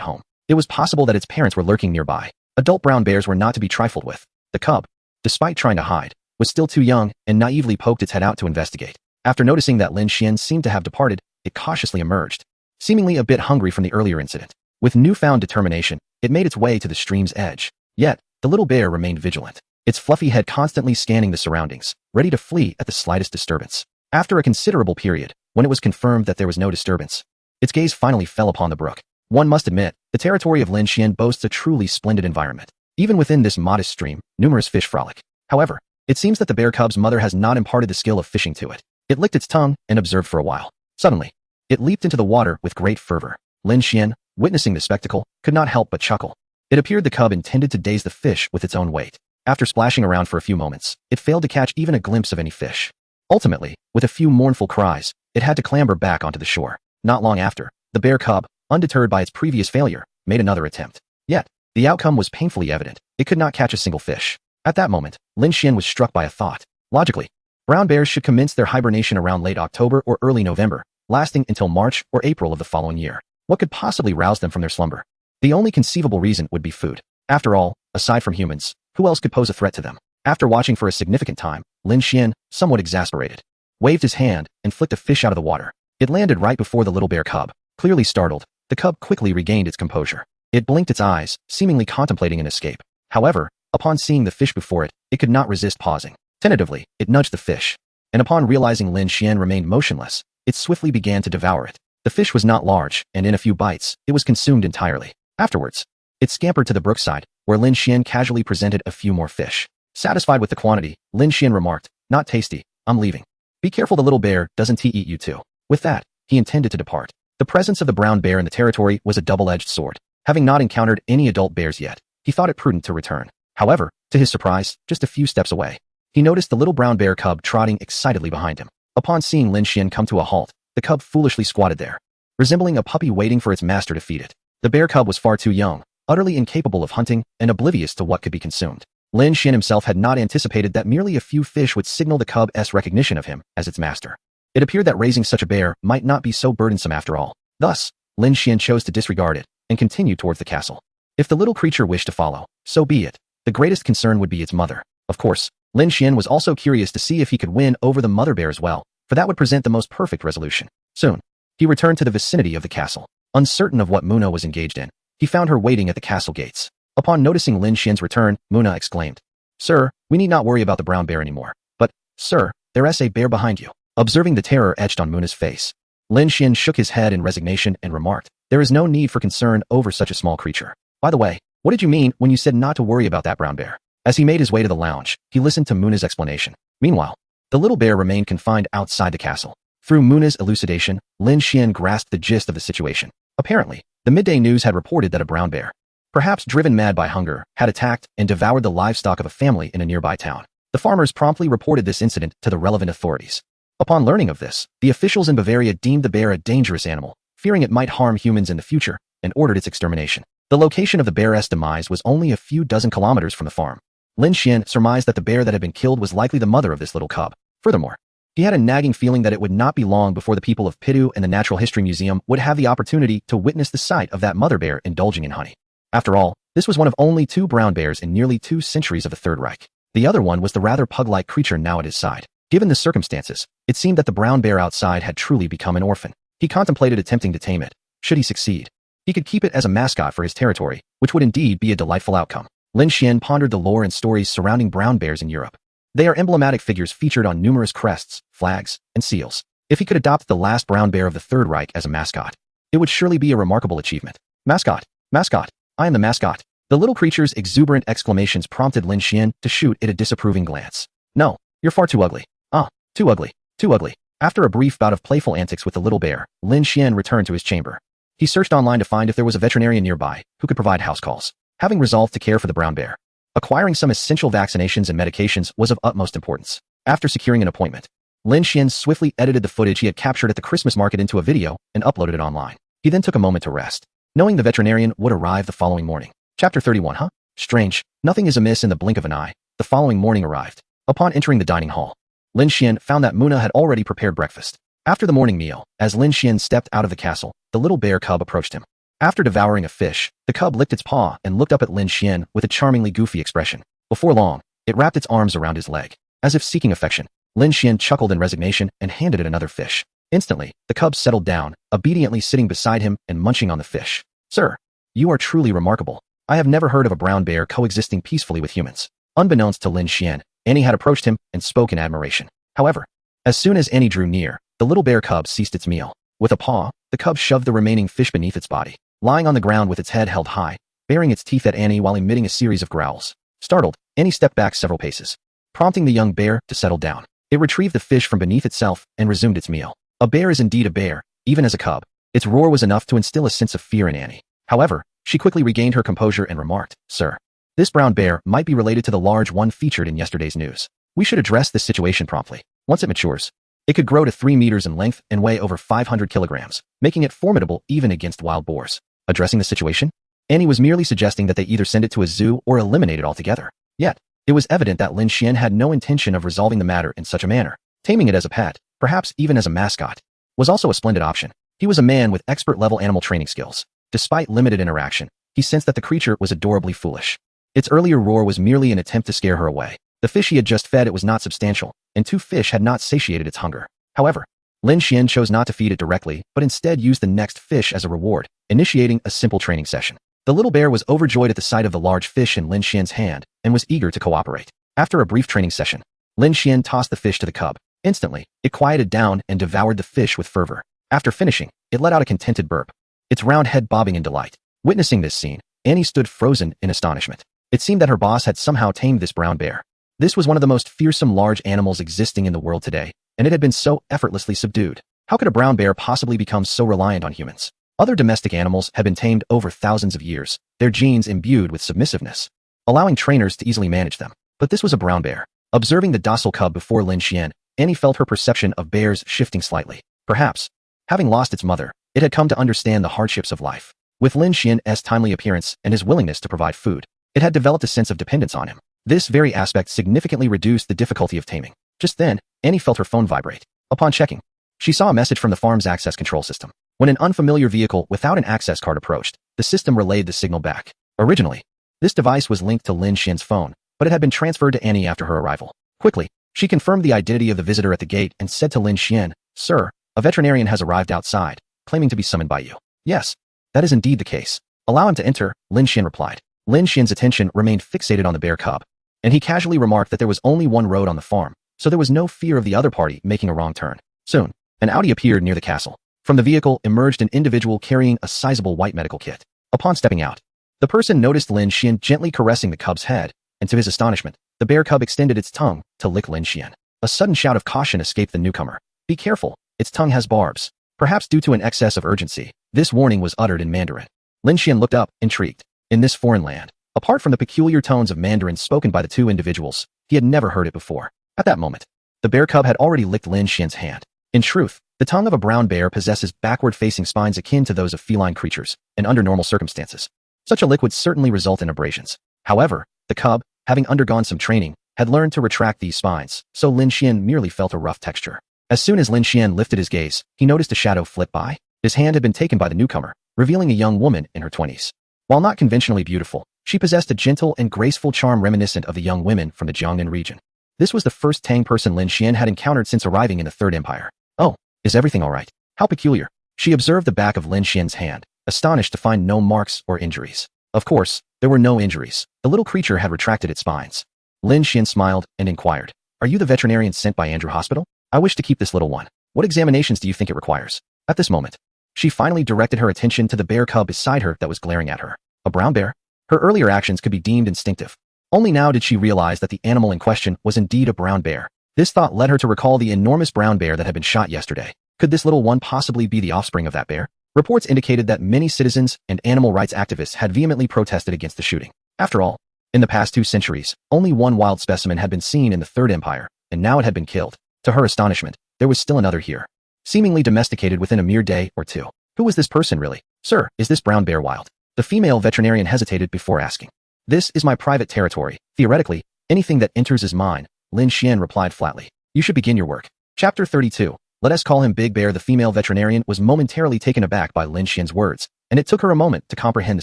home. It was possible that its parents were lurking nearby. Adult brown bears were not to be trifled with. The cub, despite trying to hide, was still too young and naively poked its head out to investigate. After noticing that Lin Shien seemed to have departed, it cautiously emerged, seemingly a bit hungry from the earlier incident. With newfound determination, it made its way to the stream's edge. Yet, the little bear remained vigilant, its fluffy head constantly scanning the surroundings, ready to flee at the slightest disturbance. After a considerable period, when it was confirmed that there was no disturbance, its gaze finally fell upon the brook. One must admit, the territory of Lin Shien boasts a truly splendid environment. Even within this modest stream, numerous fish frolic. However, it seems that the bear cub's mother has not imparted the skill of fishing to it. It licked its tongue and observed for a while. Suddenly, it leaped into the water with great fervor. Lin Shien, witnessing the spectacle, could not help but chuckle. It appeared the cub intended to daze the fish with its own weight. After splashing around for a few moments, it failed to catch even a glimpse of any fish. Ultimately, with a few mournful cries, it had to clamber back onto the shore. Not long after, the bear cub, undeterred by its previous failure, made another attempt. Yet, the outcome was painfully evident. It could not catch a single fish. At that moment, Lin Shien was struck by a thought. Logically, brown bears should commence their hibernation around late October or early November, lasting until March or April of the following year. What could possibly rouse them from their slumber? The only conceivable reason would be food. After all, aside from humans, who else could pose a threat to them? After watching for a significant time, Lin Shien, somewhat exasperated, waved his hand and flicked a fish out of the water. It landed right before the little bear cub. Clearly startled, the cub quickly regained its composure. It blinked its eyes, seemingly contemplating an escape. However, upon seeing the fish before it, it could not resist pausing. Tentatively, it nudged the fish, and upon realizing Lin Shien remained motionless, it swiftly began to devour it. The fish was not large, and in a few bites, it was consumed entirely. Afterwards, it scampered to the brookside, where Lin Shien casually presented a few more fish. Satisfied with the quantity, Lin Shien remarked, "Not tasty, I'm leaving. Be careful the little bear doesn't he eat you too." With that, he intended to depart. The presence of the brown bear in the territory was a double-edged sword. Having not encountered any adult bears yet, he thought it prudent to return. However, to his surprise, just a few steps away, he noticed the little brown bear cub trotting excitedly behind him. Upon seeing Lin Shien come to a halt, the cub foolishly squatted there, resembling a puppy waiting for its master to feed it. The bear cub was far too young, utterly incapable of hunting, and oblivious to what could be consumed. Lin Shien himself had not anticipated that merely a few fish would signal the cub's recognition of him as its master. It appeared that raising such a bear might not be so burdensome after all. Thus, Lin Shien chose to disregard it and continued towards the castle. If the little creature wished to follow, so be it. The greatest concern would be its mother. Of course, Lin Shien was also curious to see if he could win over the mother bear as well, for that would present the most perfect resolution. Soon, he returned to the vicinity of the castle. Uncertain of what Muna was engaged in, he found her waiting at the castle gates. Upon noticing Lin Xien's return, Muna exclaimed, "Sir, we need not worry about the brown bear anymore. But, sir, there is a bear behind you." Observing the terror etched on Muna's face, Lin Shien shook his head in resignation and remarked, "There is no need for concern over such a small creature. By the way, what did you mean when you said not to worry about that brown bear?" As he made his way to the lounge, he listened to Muna's explanation. Meanwhile, the little bear remained confined outside the castle. Through Muna's elucidation, Lin Shien grasped the gist of the situation. Apparently, the midday news had reported that a brown bear, perhaps driven mad by hunger, had attacked and devoured the livestock of a family in a nearby town. The farmers promptly reported this incident to the relevant authorities. Upon learning of this, the officials in Bavaria deemed the bear a dangerous animal, fearing it might harm humans in the future, and ordered its extermination. The location of the bear's demise was only a few dozen kilometers from the farm. Lin Shien surmised that the bear that had been killed was likely the mother of this little cub. Furthermore, he had a nagging feeling that it would not be long before the people of Pidu and the Natural History Museum would have the opportunity to witness the sight of that mother bear indulging in honey. After all, this was one of only 2 brown bears in nearly 2 centuries of the Third Reich. The other one was the rather pug-like creature now at his side. Given the circumstances, it seemed that the brown bear outside had truly become an orphan. He contemplated attempting to tame it. Should he succeed, he could keep it as a mascot for his territory, which would indeed be a delightful outcome. Lin Shien pondered the lore and stories surrounding brown bears in Europe. They are emblematic figures featured on numerous crests, flags, and seals. If he could adopt the last brown bear of the Third Reich as a mascot, it would surely be a remarkable achievement. Mascot, mascot, I am the mascot. The little creature's exuberant exclamations prompted Lin Shien to shoot it a disapproving glance. "No, you're far too ugly. Ah, too ugly, too ugly." After a brief bout of playful antics with the little bear, Lin Shien returned to his chamber. He searched online to find if there was a veterinarian nearby who could provide house calls. Having resolved to care for the brown bear, acquiring some essential vaccinations and medications was of utmost importance. After securing an appointment, Lin Shien swiftly edited the footage he had captured at the Christmas market into a video and uploaded it online. He then took a moment to rest, knowing the veterinarian would arrive the following morning. Chapter 31. Strange, nothing is amiss in the blink of an eye. The following morning arrived. Upon entering the dining hall, Lin Shien found that Muna had already prepared breakfast. After the morning meal, as Lin Shien stepped out of the castle, the little bear cub approached him. After devouring a fish, the cub licked its paw and looked up at Lin Shien with a charmingly goofy expression. Before long, it wrapped its arms around his leg. As if seeking affection, Lin Shien chuckled in resignation and handed it another fish. Instantly, the cub settled down, obediently sitting beside him and munching on the fish. Sir, you are truly remarkable. I have never heard of a brown bear coexisting peacefully with humans. Unbeknownst to Lin Shien, Annie had approached him and spoke in admiration. However, as soon as Annie drew near, the little bear cub ceased its meal. With a paw, the cub shoved the remaining fish beneath its body, lying on the ground with its head held high, baring its teeth at Annie while emitting a series of growls. Startled, Annie stepped back several paces, prompting the young bear to settle down. It retrieved the fish from beneath itself and resumed its meal. A bear is indeed a bear, even as a cub. Its roar was enough to instill a sense of fear in Annie. However, she quickly regained her composure and remarked, Sir, this brown bear might be related to the large one featured in yesterday's news. We should address this situation promptly. Once it matures, it could grow to 3 meters in length and weigh over 500 kilograms, making it formidable even against wild boars. Addressing the situation? Annie was merely suggesting that they either send it to a zoo or eliminate it altogether. Yet, it was evident that Lin Shien had no intention of resolving the matter in such a manner. Taming it as a pet, perhaps even as a mascot, was also a splendid option. He was a man with expert-level animal training skills. Despite limited interaction, he sensed that the creature was adorably foolish. Its earlier roar was merely an attempt to scare her away. The fish he had just fed it was not substantial, and 2 fish had not satiated its hunger. However, Lin Shien chose not to feed it directly, but instead used the next fish as a reward, initiating a simple training session. The little bear was overjoyed at the sight of the large fish in Lin Xien's hand and was eager to cooperate. After a brief training session, Lin Shien tossed the fish to the cub. Instantly, it quieted down and devoured the fish with fervor. After finishing, it let out a contented burp, its round head bobbing in delight. Witnessing this scene, Annie stood frozen in astonishment. It seemed that her boss had somehow tamed this brown bear. This was one of the most fearsome large animals existing in the world today, and it had been so effortlessly subdued. How could a brown bear possibly become so reliant on humans? Other domestic animals have been tamed over thousands of years, their genes imbued with submissiveness, allowing trainers to easily manage them. But this was a brown bear. Observing the docile cub before Lin Shien, Annie felt her perception of bears shifting slightly. Perhaps, having lost its mother, it had come to understand the hardships of life. With Lin Xien's timely appearance and his willingness to provide food, it had developed a sense of dependence on him. This very aspect significantly reduced the difficulty of taming. Just then, Annie felt her phone vibrate. Upon checking, she saw a message from the farm's access control system. When an unfamiliar vehicle without an access card approached, the system relayed the signal back. Originally, this device was linked to Lin Xien's phone, but it had been transferred to Annie after her arrival. Quickly, she confirmed the identity of the visitor at the gate and said to Lin Shien, Sir, a veterinarian has arrived outside, claiming to be summoned by you. Yes, that is indeed the case. Allow him to enter, Lin Shien replied. Lin Xien's attention remained fixated on the bear cub, and he casually remarked that there was only one road on the farm, so there was no fear of the other party making a wrong turn. Soon, an Audi appeared near the castle. From the vehicle emerged an individual carrying a sizable white medical kit. Upon stepping out, the person noticed Lin Shien gently caressing the cub's head, and to his astonishment, the bear cub extended its tongue to lick Lin Shien. A sudden shout of caution escaped the newcomer. Be careful, its tongue has barbs. Perhaps due to an excess of urgency, this warning was uttered in Mandarin. Lin Shien looked up, intrigued. In this foreign land, apart from the peculiar tones of Mandarin spoken by the 2 individuals, he had never heard it before. At that moment, the bear cub had already licked Lin Xien's hand. In truth, the tongue of a brown bear possesses backward-facing spines akin to those of feline creatures, and under normal circumstances, such a lick would certainly result in abrasions. However, the cub, having undergone some training, had learned to retract these spines, so Lin Shien merely felt a rough texture. As soon as Lin Shien lifted his gaze, he noticed a shadow flit by. His hand had been taken by the newcomer, revealing a young woman in her 20s. While not conventionally beautiful, she possessed a gentle and graceful charm reminiscent of the young women from the Jiangnan region. This was the first Tang person Lin Shien had encountered since arriving in the Third Empire. Oh, is everything all right? How peculiar. She observed the back of Lin Xien's hand, astonished to find no marks or injuries. Of course, there were no injuries. The little creature had retracted its spines. Lin Shien smiled and inquired, Are you the veterinarian sent by Andrew Hospital? I wish to keep this little one. What examinations do you think it requires? At this moment, she finally directed her attention to the bear cub beside her that was glaring at her. A brown bear? Her earlier actions could be deemed instinctive. Only now did she realize that the animal in question was indeed a brown bear. This thought led her to recall the enormous brown bear that had been shot yesterday. Could this little one possibly be the offspring of that bear? Reports indicated that many citizens and animal rights activists had vehemently protested against the shooting. After all, in the past 2 centuries, only one wild specimen had been seen in the Third Empire, and now it had been killed. To her astonishment, there was still another here, seemingly domesticated within a mere day or 2. Who was this person really? Sir, is this brown bear wild? The female veterinarian hesitated before asking. This is my private territory. Theoretically, anything that enters is mine, Lin Shien replied flatly. You should begin your work. Chapter 32. Let us call him Big Bear. The female veterinarian was momentarily taken aback by Lin Xien's words, and it took her a moment to comprehend the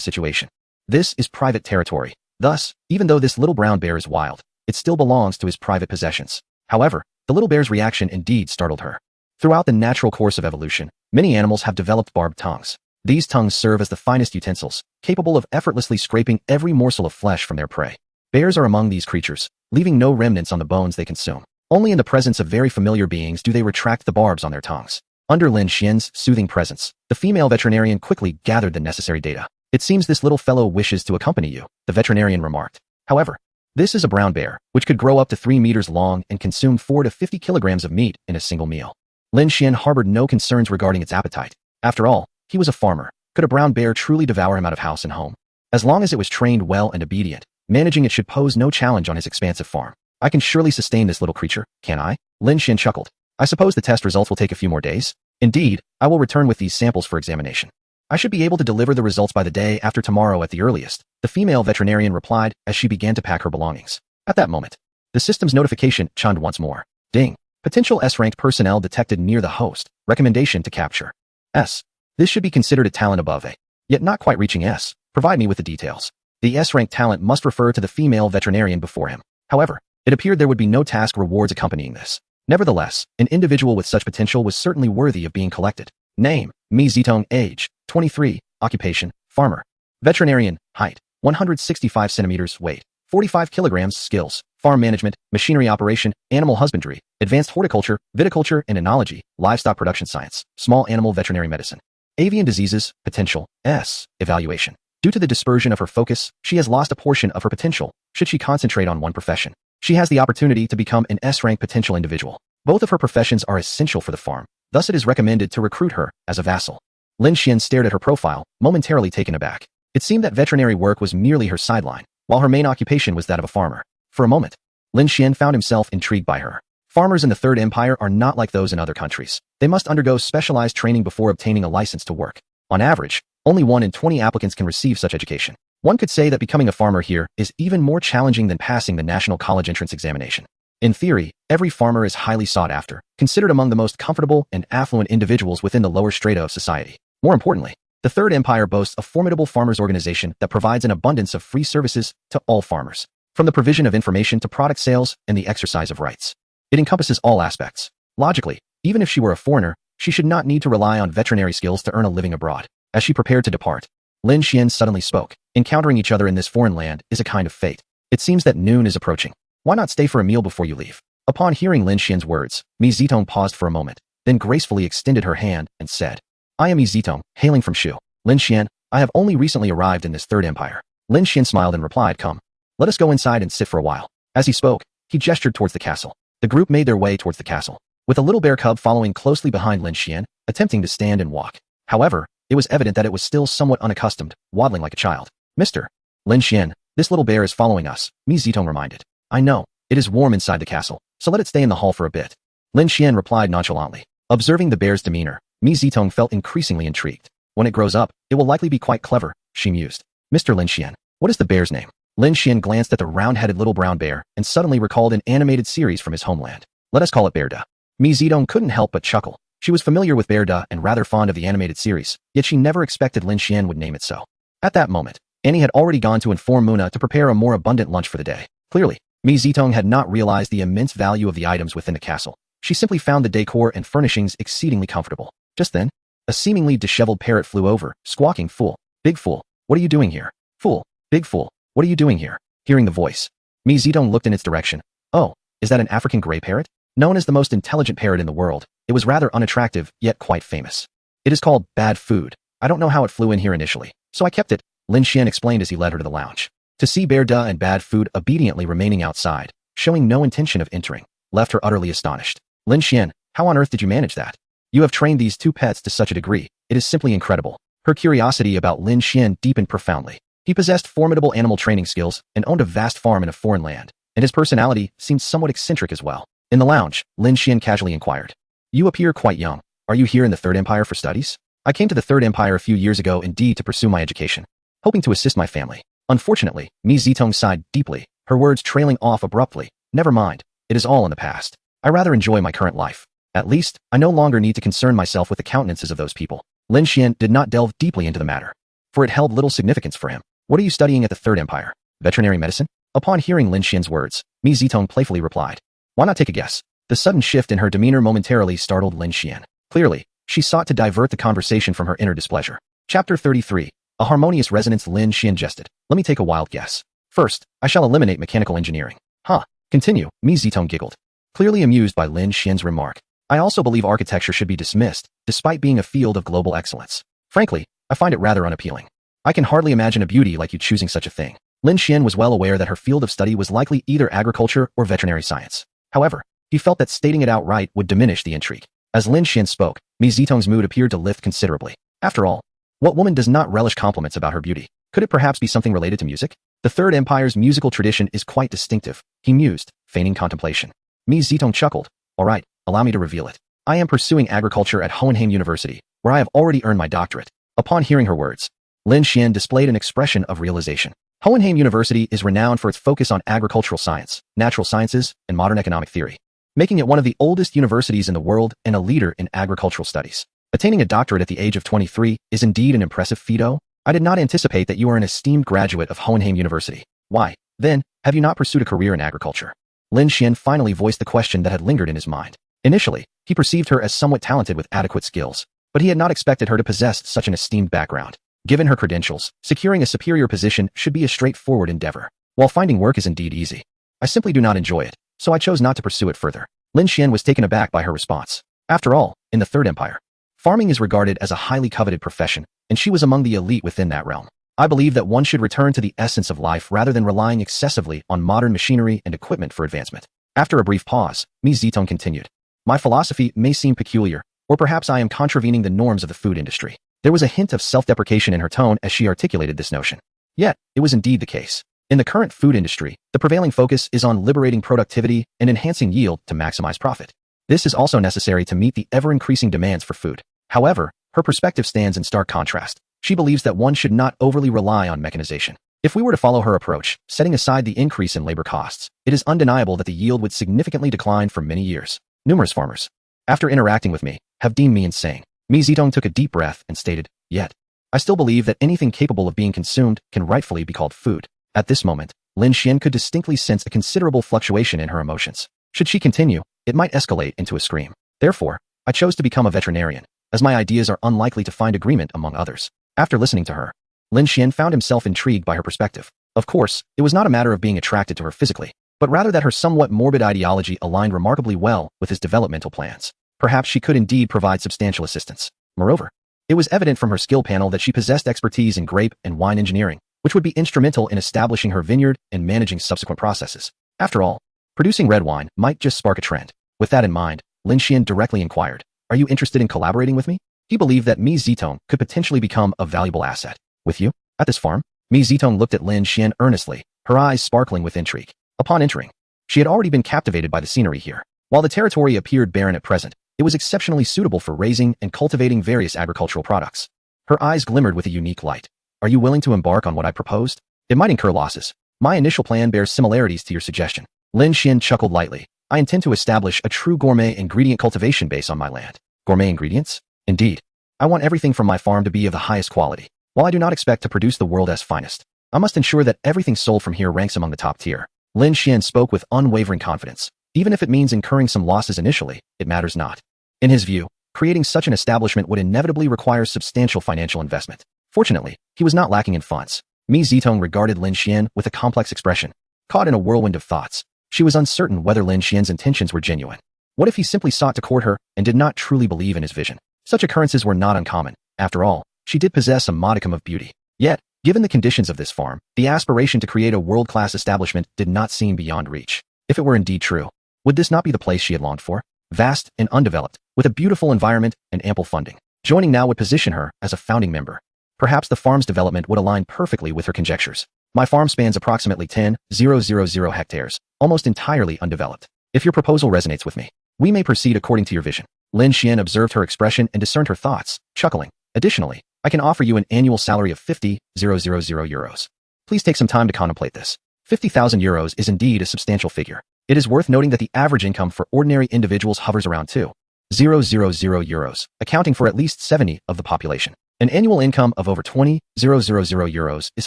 situation. This is private territory. Thus, even though this little brown bear is wild, it still belongs to his private possessions. However, the little bear's reaction indeed startled her. Throughout the natural course of evolution, many animals have developed barbed tongues. These tongues serve as the finest utensils, capable of effortlessly scraping every morsel of flesh from their prey. Bears are among these creatures, leaving no remnants on the bones they consume. Only in the presence of very familiar beings do they retract the barbs on their tongues. Under Lin Shien's soothing presence, the female veterinarian quickly gathered the necessary data. It seems this little fellow wishes to accompany you, the veterinarian remarked. However, this is a brown bear, which could grow up to 3 meters long and consume 4 to 50 kilograms of meat in a single meal. Lin Shien harbored no concerns regarding its appetite. After all, he was a farmer. Could a brown bear truly devour him out of house and home? As long as it was trained well and obedient, managing it should pose no challenge on his expansive farm. I can surely sustain this little creature, can I? Lin Shien chuckled. I suppose the test results will take a few more days? Indeed, I will return with these samples for examination. I should be able to deliver the results by the day after tomorrow at the earliest, the female veterinarian replied as she began to pack her belongings. At that moment, the system's notification chimed once more. Ding. Potential S-ranked personnel detected near the host. Recommendation to capture. S. This should be considered a talent above A, yet not quite reaching S. Provide me with the details. The S-ranked talent must refer to the female veterinarian before him. However, it appeared there would be no task rewards accompanying this. Nevertheless, an individual with such potential was certainly worthy of being collected. Name, Mi Zitong. Age, 23. Occupation, farmer. Veterinarian. Height, 165 centimeters. Weight, 45 kilograms. Skills, farm management, machinery operation, animal husbandry, advanced horticulture, viticulture and enology, livestock production science, small animal veterinary medicine. Avian diseases, potential, S. Evaluation. Due to the dispersion of her focus, she has lost a portion of her potential. Should she concentrate on one profession, she has the opportunity to become an S-rank potential individual. Both of her professions are essential for the farm, thus it is recommended to recruit her as a vassal. Lin Shien stared at her profile, momentarily taken aback. It seemed that veterinary work was merely her sideline, while her main occupation was that of a farmer. For a moment, Lin Shien found himself intrigued by her. Farmers in the Third Empire are not like those in other countries. They must undergo specialized training before obtaining a license to work. On average, only 1 in 20 applicants can receive such education. One could say that becoming a farmer here is even more challenging than passing the National College Entrance Examination. In theory, every farmer is highly sought after, considered among the most comfortable and affluent individuals within the lower strata of society. More importantly, the Third Empire boasts a formidable farmers' organization that provides an abundance of free services to all farmers, from the provision of information to product sales and the exercise of rights. It encompasses all aspects. Logically, even if she were a foreigner, she should not need to rely on veterinary skills to earn a living abroad. As she prepared to depart, Lin Shien suddenly spoke. Encountering each other in this foreign land is a kind of fate. It seems that noon is approaching. Why not stay for a meal before you leave? Upon hearing Lin Xien's words, Mi Zitong paused for a moment, then gracefully extended her hand and said, I am Mi Zitong, hailing from Shu. Lin Shien, I have only recently arrived in this Third Empire. Lin Shien smiled and replied, Come. Let us go inside and sit for a while. As he spoke, he gestured towards the castle. The group made their way towards the castle, with a little bear cub following closely behind Lin Shien, attempting to stand and walk. However, it was evident that it was still somewhat unaccustomed, waddling like a child. Mr. Lin Shien, this little bear is following us, Mi Zitong reminded. I know, it is warm inside the castle, so let it stay in the hall for a bit. Lin Shien replied nonchalantly. Observing the bear's demeanor, Mi Zitong felt increasingly intrigued. When it grows up, it will likely be quite clever, she mused. Mr. Lin Shien, what is the bear's name? Lin Shien glanced at the round-headed little brown bear and suddenly recalled an animated series from his homeland. Let us call it Bear Da. Mi Zitong couldn't help but chuckle. She was familiar with Bear Da and rather fond of the animated series, yet she never expected Lin Shien would name it so. At that moment, Annie had already gone to inform Muna to prepare a more abundant lunch for the day. Clearly, Mi Zitong had not realized the immense value of the items within the castle. She simply found the decor and furnishings exceedingly comfortable. Just then, a seemingly disheveled parrot flew over, squawking, Fool, big fool, what are you doing here? Fool, big fool, what are you doing here? Hearing the voice, Mi Zitong looked in its direction. Oh, is that an African gray parrot? Known as the most intelligent parrot in the world, it was rather unattractive, yet quite famous. It is called bad food. I don't know how it flew in here initially, so I kept it, Lin Shien explained as he led her to the lounge. To see Bear Da and bad food obediently remaining outside, showing no intention of entering, left her utterly astonished. Lin Shien, how on earth did you manage that? You have trained these two pets to such a degree, it is simply incredible. Her curiosity about Lin Shien deepened profoundly. He possessed formidable animal training skills and owned a vast farm in a foreign land, and his personality seemed somewhat eccentric as well. In the lounge, Lin Shien casually inquired. You appear quite young. Are you here in the Third Empire for studies? I came to the Third Empire a few years ago indeed to pursue my education, hoping to assist my family. Unfortunately, Mi Zitong sighed deeply, her words trailing off abruptly. Never mind, it is all in the past. I rather enjoy my current life. At least, I no longer need to concern myself with the countenances of those people. Lin Shien did not delve deeply into the matter, for it held little significance for him. What are you studying at the Third Empire? Veterinary medicine? Upon hearing Lin Xien's words, Mi Zitong playfully replied. Why not take a guess? The sudden shift in her demeanor momentarily startled Lin Shien. Clearly, she sought to divert the conversation from her inner displeasure. Chapter 33. A harmonious resonance. Lin Shien jested. Let me take a wild guess. First, I shall eliminate mechanical engineering. Huh. Continue, Mi Zitong giggled, clearly amused by Lin Xien's remark. I also believe architecture should be dismissed, despite being a field of global excellence. Frankly, I find it rather unappealing. I can hardly imagine a beauty like you choosing such a thing. Lin Shien was well aware that her field of study was likely either agriculture or veterinary science. However, he felt that stating it outright would diminish the intrigue. As Lin Shien spoke, Mi Zitong's mood appeared to lift considerably. After all, what woman does not relish compliments about her beauty? Could it perhaps be something related to music? The Third Empire's musical tradition is quite distinctive, he mused, feigning contemplation. Mi Zitong chuckled. All right, allow me to reveal it. I am pursuing agriculture at Hohenheim University, where I have already earned my doctorate. Upon hearing her words, Lin Shien displayed an expression of realization. Hohenheim University is renowned for its focus on agricultural science, natural sciences, and modern economic theory, making it one of the oldest universities in the world and a leader in agricultural studies. Attaining a doctorate at the age of 23 is indeed an impressive feat. I did not anticipate that you are an esteemed graduate of Hohenheim University. Why, then, have you not pursued a career in agriculture? Lin Shien finally voiced the question that had lingered in his mind. Initially, he perceived her as somewhat talented with adequate skills, but he had not expected her to possess such an esteemed background. Given her credentials, securing a superior position should be a straightforward endeavor. While finding work is indeed easy, I simply do not enjoy it, so I chose not to pursue it further. Lin Shien was taken aback by her response. After all, in the Third Empire, farming is regarded as a highly coveted profession, and she was among the elite within that realm. I believe that one should return to the essence of life rather than relying excessively on modern machinery and equipment for advancement. After a brief pause, Mi Zitong continued. My philosophy may seem peculiar, or perhaps I am contravening the norms of the food industry. There was a hint of self-deprecation in her tone as she articulated this notion. Yet, it was indeed the case. In the current food industry, the prevailing focus is on liberating productivity and enhancing yield to maximize profit. This is also necessary to meet the ever-increasing demands for food. However, her perspective stands in stark contrast. She believes that one should not overly rely on mechanization. If we were to follow her approach, setting aside the increase in labor costs, it is undeniable that the yield would significantly decline for many years. Numerous farmers, after interacting with me, have deemed me insane. Mi Zitong took a deep breath and stated, yet, I still believe that anything capable of being consumed can rightfully be called food. At this moment, Lin Shien could distinctly sense a considerable fluctuation in her emotions. Should she continue, it might escalate into a scream. Therefore, I chose to become a veterinarian, as my ideas are unlikely to find agreement among others. After listening to her, Lin Shien found himself intrigued by her perspective. Of course, it was not a matter of being attracted to her physically, but rather that her somewhat morbid ideology aligned remarkably well with his developmental plans. Perhaps she could indeed provide substantial assistance. Moreover, it was evident from her skill panel that she possessed expertise in grape and wine engineering, which would be instrumental in establishing her vineyard and managing subsequent processes. After all, producing red wine might just spark a trend. With that in mind, Lin Shien directly inquired, are you interested in collaborating with me? He believed that Mi Zitong could potentially become a valuable asset. With you? At this farm? Mi Zitong looked at Lin Shien earnestly, her eyes sparkling with intrigue. Upon entering, she had already been captivated by the scenery here. While the territory appeared barren at present, it was exceptionally suitable for raising and cultivating various agricultural products. Her eyes glimmered with a unique light. Are you willing to embark on what I proposed? It might incur losses. My initial plan bears similarities to your suggestion. Lin Shien chuckled lightly. I intend to establish a true gourmet ingredient cultivation base on my land. Gourmet ingredients? Indeed. I want everything from my farm to be of the highest quality. While I do not expect to produce the world's finest, I must ensure that everything sold from here ranks among the top tier. Lin Shien spoke with unwavering confidence. Even if it means incurring some losses initially, it matters not. In his view, creating such an establishment would inevitably require substantial financial investment. Fortunately, he was not lacking in funds. Mi Zitong regarded Lin Shien with a complex expression. Caught in a whirlwind of thoughts, she was uncertain whether Lin Xien's intentions were genuine. What if he simply sought to court her and did not truly believe in his vision? Such occurrences were not uncommon. After all, she did possess a modicum of beauty. Yet, given the conditions of this farm, the aspiration to create a world-class establishment did not seem beyond reach. If it were indeed true, would this not be the place she had longed for? Vast and undeveloped, with a beautiful environment and ample funding. Joining now would position her as a founding member. Perhaps the farm's development would align perfectly with her conjectures. My farm spans approximately 10,000 hectares, almost entirely undeveloped. If your proposal resonates with me, we may proceed according to your vision. Lin Shien observed her expression and discerned her thoughts, chuckling. Additionally, I can offer you an annual salary of 50,000 euros. Please take some time to contemplate this. 50,000 euros is indeed a substantial figure. It is worth noting that the average income for ordinary individuals hovers around 2,000 euros, accounting for at least 70% of the population. An annual income of over 20,000 euros is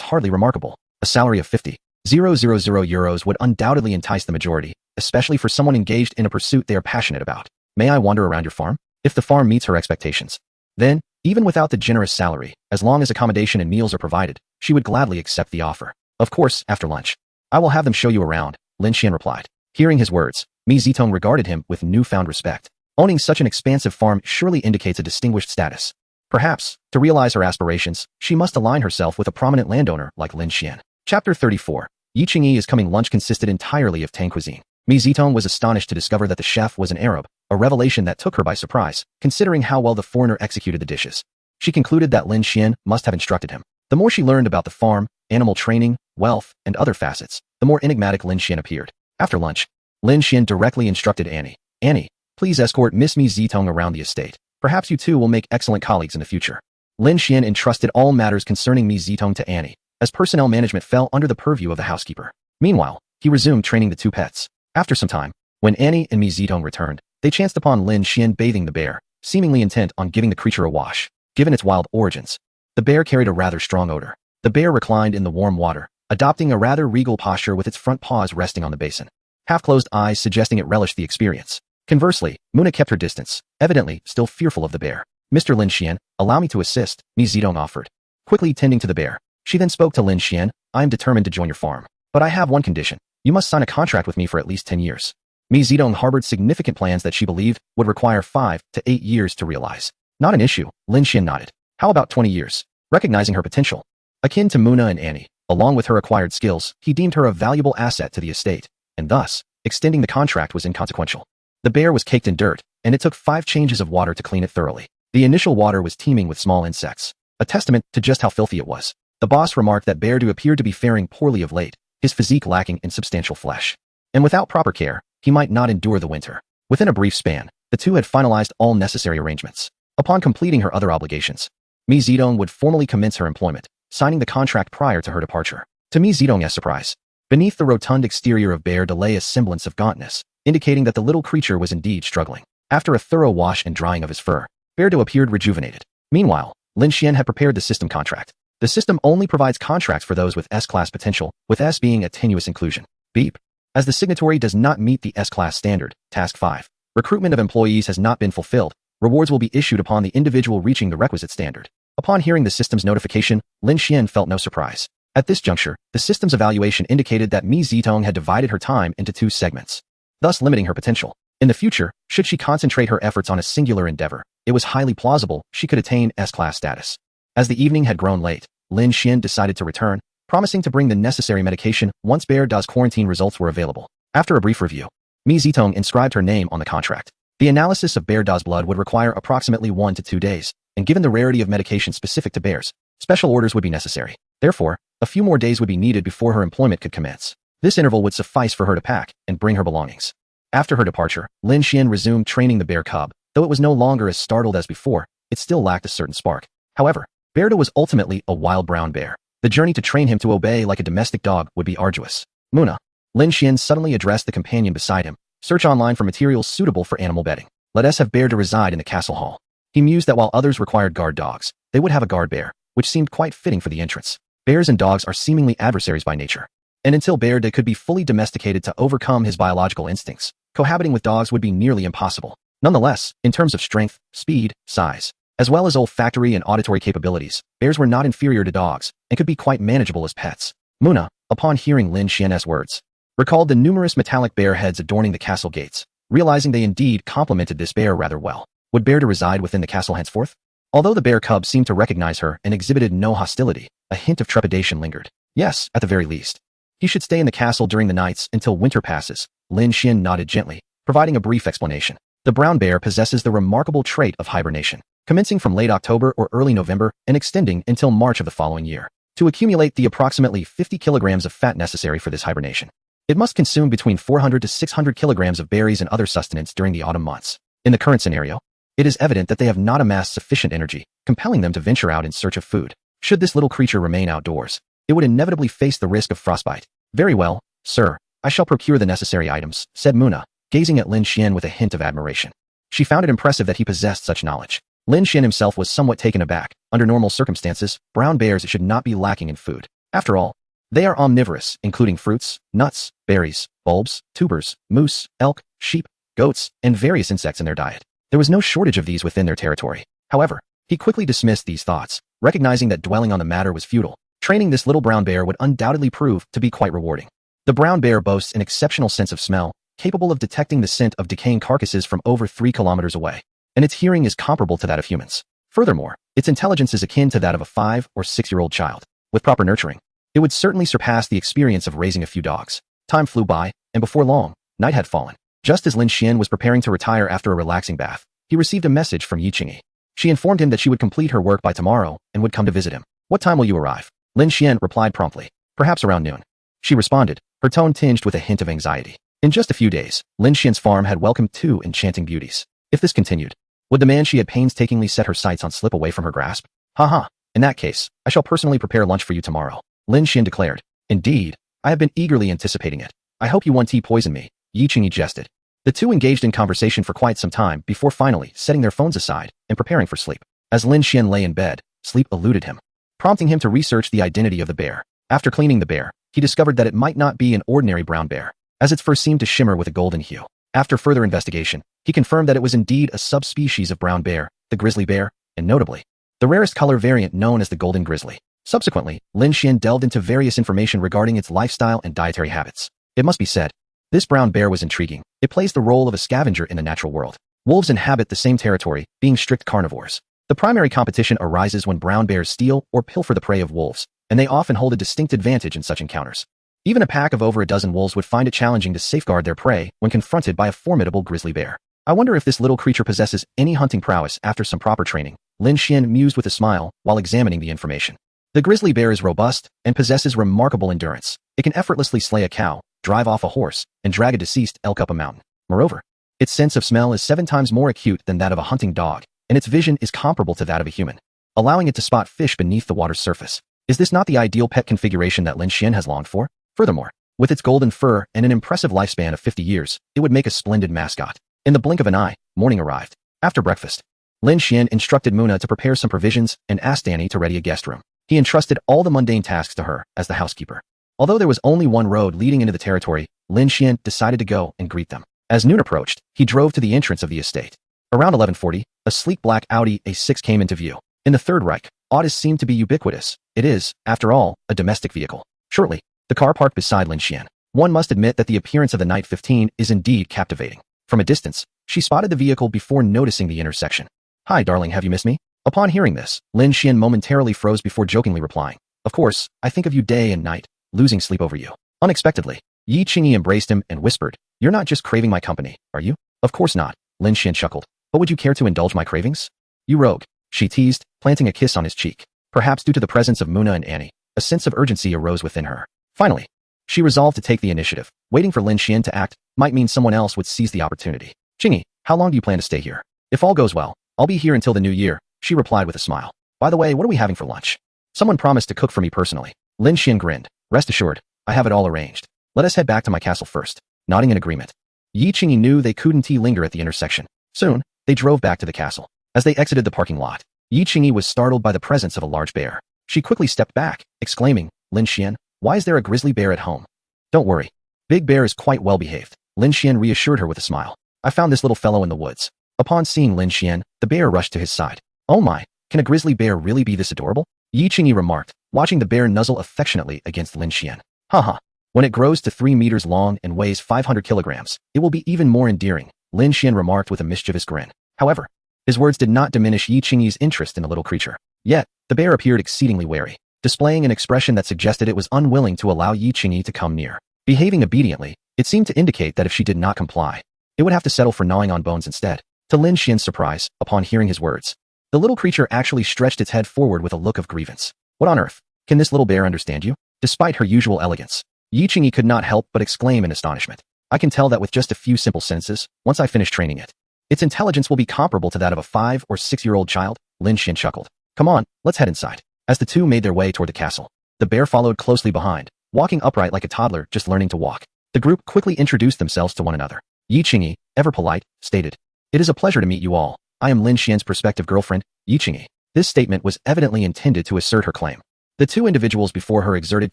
hardly remarkable. A salary of 50,000 euros would undoubtedly entice the majority, especially for someone engaged in a pursuit they are passionate about. May I wander around your farm? If the farm meets her expectations. Then, even without the generous salary, as long as accommodation and meals are provided, she would gladly accept the offer. Of course, after lunch. I will have them show you around, Lin Shien replied. Hearing his words, Mi Zitong regarded him with newfound respect. Owning such an expansive farm surely indicates a distinguished status. Perhaps, to realize her aspirations, she must align herself with a prominent landowner like Lin Shien. Chapter 34. Yi Qingyi is coming lunch consisted entirely of Tang cuisine. Mi Zitong was astonished to discover that the chef was an Arab, a revelation that took her by surprise, considering how well the foreigner executed the dishes. She concluded that Lin Shien must have instructed him. The more she learned about the farm, animal training, wealth, and other facets, the more enigmatic Lin Shien appeared. After lunch, Lin Shien directly instructed Annie. Annie, please escort Miss Mi Zitong around the estate. Perhaps you two will make excellent colleagues in the future. Lin Shien entrusted all matters concerning Mi Zitong to Annie, as personnel management fell under the purview of the housekeeper. Meanwhile, he resumed training the two pets. After some time, when Annie and Mi Zitong returned, they chanced upon Lin Shien bathing the bear, seemingly intent on giving the creature a wash. Given its wild origins, the bear carried a rather strong odor. The bear reclined in the warm water, adopting a rather regal posture with its front paws resting on the basin. Half-closed eyes suggesting it relished the experience. Conversely, Muna kept her distance, evidently still fearful of the bear. Mr. Lin Shien, allow me to assist, Mi Zitong offered. Quickly tending to the bear, she then spoke to Lin Shien, I am determined to join your farm. But I have one condition. You must sign a contract with me for at least 10 years. Mi Zitong harbored significant plans that she believed would require 5 to 8 years to realize. Not an issue, Lin Shien nodded. How about 20 years? Recognizing her potential. Akin to Muna and Annie, along with her acquired skills, he deemed her a valuable asset to the estate, and thus, extending the contract was inconsequential. The bear was caked in dirt, and it took 5 changes of water to clean it thoroughly. The initial water was teeming with small insects, a testament to just how filthy it was. The boss remarked that Bear appeared to be faring poorly of late, his physique lacking in substantial flesh. And without proper care, he might not endure the winter. Within a brief span, the two had finalized all necessary arrangements. Upon completing her other obligations, Mi Zitong would formally commence her employment, signing the contract prior to her departure. To Mi Zitong's surprise, beneath the rotund exterior of Bear lay a semblance of gauntness, indicating that the little creature was indeed struggling. After a thorough wash and drying of his fur, Bear appeared rejuvenated. Meanwhile, Lin Shien had prepared the system contract. The system only provides contracts for those with S-class potential, with S being a tenuous inclusion. Beep. As the signatory does not meet the S-class standard, Task 5. Recruitment of employees has not been fulfilled. Rewards will be issued upon the individual reaching the requisite standard. Upon hearing the system's notification, Lin Shien felt no surprise. At this juncture, the system's evaluation indicated that Mi Zitong had divided her time into 2 segments, thus limiting her potential. In the future, should she concentrate her efforts on a singular endeavor, it was highly plausible she could attain S-class status. As the evening had grown late, Lin Shien decided to return, promising to bring the necessary medication once Bear's quarantine results were available. After a brief review, Mi Zitong inscribed her name on the contract. The analysis of Bear's blood would require approximately 1 to 2 days, and given the rarity of medication specific to bears, special orders would be necessary. Therefore, a few more days would be needed before her employment could commence. This interval would suffice for her to pack and bring her belongings. After her departure, Lin Shien resumed training the bear cub. Though it was no longer as startled as before, it still lacked a certain spark. However, Bear was ultimately a wild brown bear. The journey to train him to obey like a domestic dog would be arduous. Muna. Lin Shien suddenly addressed the companion beside him. Search online for materials suitable for animal bedding. Let us have Bear reside in the castle hall. He mused that while others required guard dogs, they would have a guard bear, which seemed quite fitting for the entrance. Bears and dogs are seemingly adversaries by nature. And until Bear could be fully domesticated to overcome his biological instincts, cohabiting with dogs would be nearly impossible. Nonetheless, in terms of strength, speed, size, as well as olfactory and auditory capabilities, bears were not inferior to dogs and could be quite manageable as pets. Muna, upon hearing Lin Shien's words, recalled the numerous metallic bear heads adorning the castle gates, realizing they indeed complemented this bear rather well. Would Bear reside within the castle henceforth? Although the bear cub seemed to recognize her and exhibited no hostility, a hint of trepidation lingered. Yes, at the very least. He should stay in the castle during the nights until winter passes. Lin Shien nodded gently, providing a brief explanation. The brown bear possesses the remarkable trait of hibernation, commencing from late October or early November and extending until March of the following year. To accumulate the approximately 50 kilograms of fat necessary for this hibernation, it must consume between 400 to 600 kilograms of berries and other sustenance during the autumn months. In the current scenario, it is evident that they have not amassed sufficient energy, compelling them to venture out in search of food. Should this little creature remain outdoors, it would inevitably face the risk of frostbite. Very well, sir, I shall procure the necessary items, said Muna, gazing at Lin Shien with a hint of admiration. She found it impressive that he possessed such knowledge. Lin Shien himself was somewhat taken aback. Under normal circumstances, brown bears should not be lacking in food. After all, They are omnivorous, including fruits, nuts, berries, bulbs, tubers, moose, elk, sheep, goats, and various insects in their diet. There was no shortage of these within their territory. However, he quickly dismissed these thoughts, recognizing that dwelling on the matter was futile. Training this little brown bear would undoubtedly prove to be quite rewarding. The brown bear boasts an exceptional sense of smell, capable of detecting the scent of decaying carcasses from over 3 kilometers away, and its hearing is comparable to that of humans. Furthermore, its intelligence is akin to that of a 5 or 6-year-old child. With proper nurturing, it would certainly surpass the experience of raising a few dogs. Time flew by, and before long, night had fallen. Just as Lin Shien was preparing to retire after a relaxing bath, he received a message from Yi Qingyi. She informed him that she would complete her work by tomorrow and would come to visit him. What time will you arrive? Lin Shien replied promptly. Perhaps around noon. She responded, her tone tinged with a hint of anxiety. In just a few days, Lin Xian's farm had welcomed 2 enchanting beauties. If this continued, would the man she had painstakingly set her sights on slip away from her grasp? Haha, in that case, I shall personally prepare lunch for you tomorrow, Lin Shien declared. Indeed, I have been eagerly anticipating it. I hope you won't poison me, Yi Qingyi jested. The 2 engaged in conversation for quite some time before finally setting their phones aside and preparing for sleep. As Lin Shien lay in bed, sleep eluded him, prompting him to research the identity of the bear. After cleaning the bear, he discovered that it might not be an ordinary brown bear, as its fur seemed to shimmer with a golden hue. After further investigation, he confirmed that it was indeed a subspecies of brown bear, the grizzly bear, and notably, the rarest color variant known as the golden grizzly. Subsequently, Lin Shien delved into various information regarding its lifestyle and dietary habits. It must be said, this brown bear was intriguing. It plays the role of a scavenger in the natural world. Wolves inhabit the same territory, being strict carnivores. The primary competition arises when brown bears steal or pilfer the prey of wolves, and they often hold a distinct advantage in such encounters. Even a pack of over a dozen wolves would find it challenging to safeguard their prey when confronted by a formidable grizzly bear. I wonder if this little creature possesses any hunting prowess after some proper training, Lin Shien mused with a smile while examining the information. The grizzly bear is robust and possesses remarkable endurance. It can effortlessly slay a cow, drive off a horse, and drag a deceased elk up a mountain. Moreover, its sense of smell is 7 times more acute than that of a hunting dog, and its vision is comparable to that of a human, allowing it to spot fish beneath the water's surface. Is this not the ideal pet configuration that Lin Shien has longed for? Furthermore, with its golden fur and an impressive lifespan of 50 years, it would make a splendid mascot. In the blink of an eye, morning arrived. After breakfast, Lin Shien instructed Muna to prepare some provisions and asked Danny to ready a guest room. He entrusted all the mundane tasks to her as the housekeeper. Although there was only one road leading into the territory, Lin Shien decided to go and greet them. As noon approached, he drove to the entrance of the estate. Around 11:40, a sleek black Audi A6 came into view. In the Third Reich, Autos seemed to be ubiquitous. It is, after all, a domestic vehicle. Shortly, the car parked beside Lin Shien. One must admit that the appearance of the Night 15 is indeed captivating. From a distance, she spotted the vehicle before noticing the intersection. Hi, darling, have you missed me? Upon hearing this, Lin Shien momentarily froze before jokingly replying. Of course, I think of you day and night, losing sleep over you. Unexpectedly, Yi Qingyi embraced him and whispered, You're not just craving my company, are you? Of course not, Lin Shien chuckled. But would you care to indulge my cravings? You rogue, she teased, planting a kiss on his cheek. Perhaps due to the presence of Muna and Annie, a sense of urgency arose within her. Finally, she resolved to take the initiative. Waiting for Lin Shien to act might mean someone else would seize the opportunity. Qingyi, how long do you plan to stay here? If all goes well, I'll be here until the new year, she replied with a smile. By the way, what are we having for lunch? Someone promised to cook for me personally. Lin Shien grinned. Rest assured, I have it all arranged. Let us head back to my castle first. Nodding in agreement, Yi Qingyi knew they couldn't linger at the intersection. Soon, they drove back to the castle. As they exited the parking lot, Yi Qingyi was startled by the presence of a large bear. She quickly stepped back, exclaiming, Lin Shien, why is there a grizzly bear at home? Don't worry. Big Bear is quite well behaved. Lin Shien reassured her with a smile. I found this little fellow in the woods. Upon seeing Lin Shien, the bear rushed to his side. Oh my, can a grizzly bear really be this adorable? Yi Qingyi remarked, watching the bear nuzzle affectionately against Lin Shien. Haha. When it grows to 3 meters long and weighs 500 kilograms, it will be even more endearing, Lin Shien remarked with a mischievous grin. However, his words did not diminish Yi Qingyi's interest in the little creature. Yet, the bear appeared exceedingly wary, displaying an expression that suggested it was unwilling to allow Yi Qingyi to come near. Behaving obediently, it seemed to indicate that if she did not comply, it would have to settle for gnawing on bones instead. To Lin Xien's surprise, upon hearing his words, the little creature actually stretched its head forward with a look of grievance. What on earth? Can this little bear understand you? Despite her usual elegance, Yi Qingyi could not help but exclaim in astonishment. I can tell that with just a few simple sentences, once I finish training it. Its intelligence will be comparable to that of a 5 or 6-year-old child, Lin Shien chuckled. Come on, let's head inside. As the two made their way toward the castle, the bear followed closely behind, walking upright like a toddler just learning to walk. The group quickly introduced themselves to one another. Yi Qingyi, ever polite, stated, It is a pleasure to meet you all. I am Lin Xien's prospective girlfriend, Yi Qingyi. This statement was evidently intended to assert her claim. The two individuals before her exerted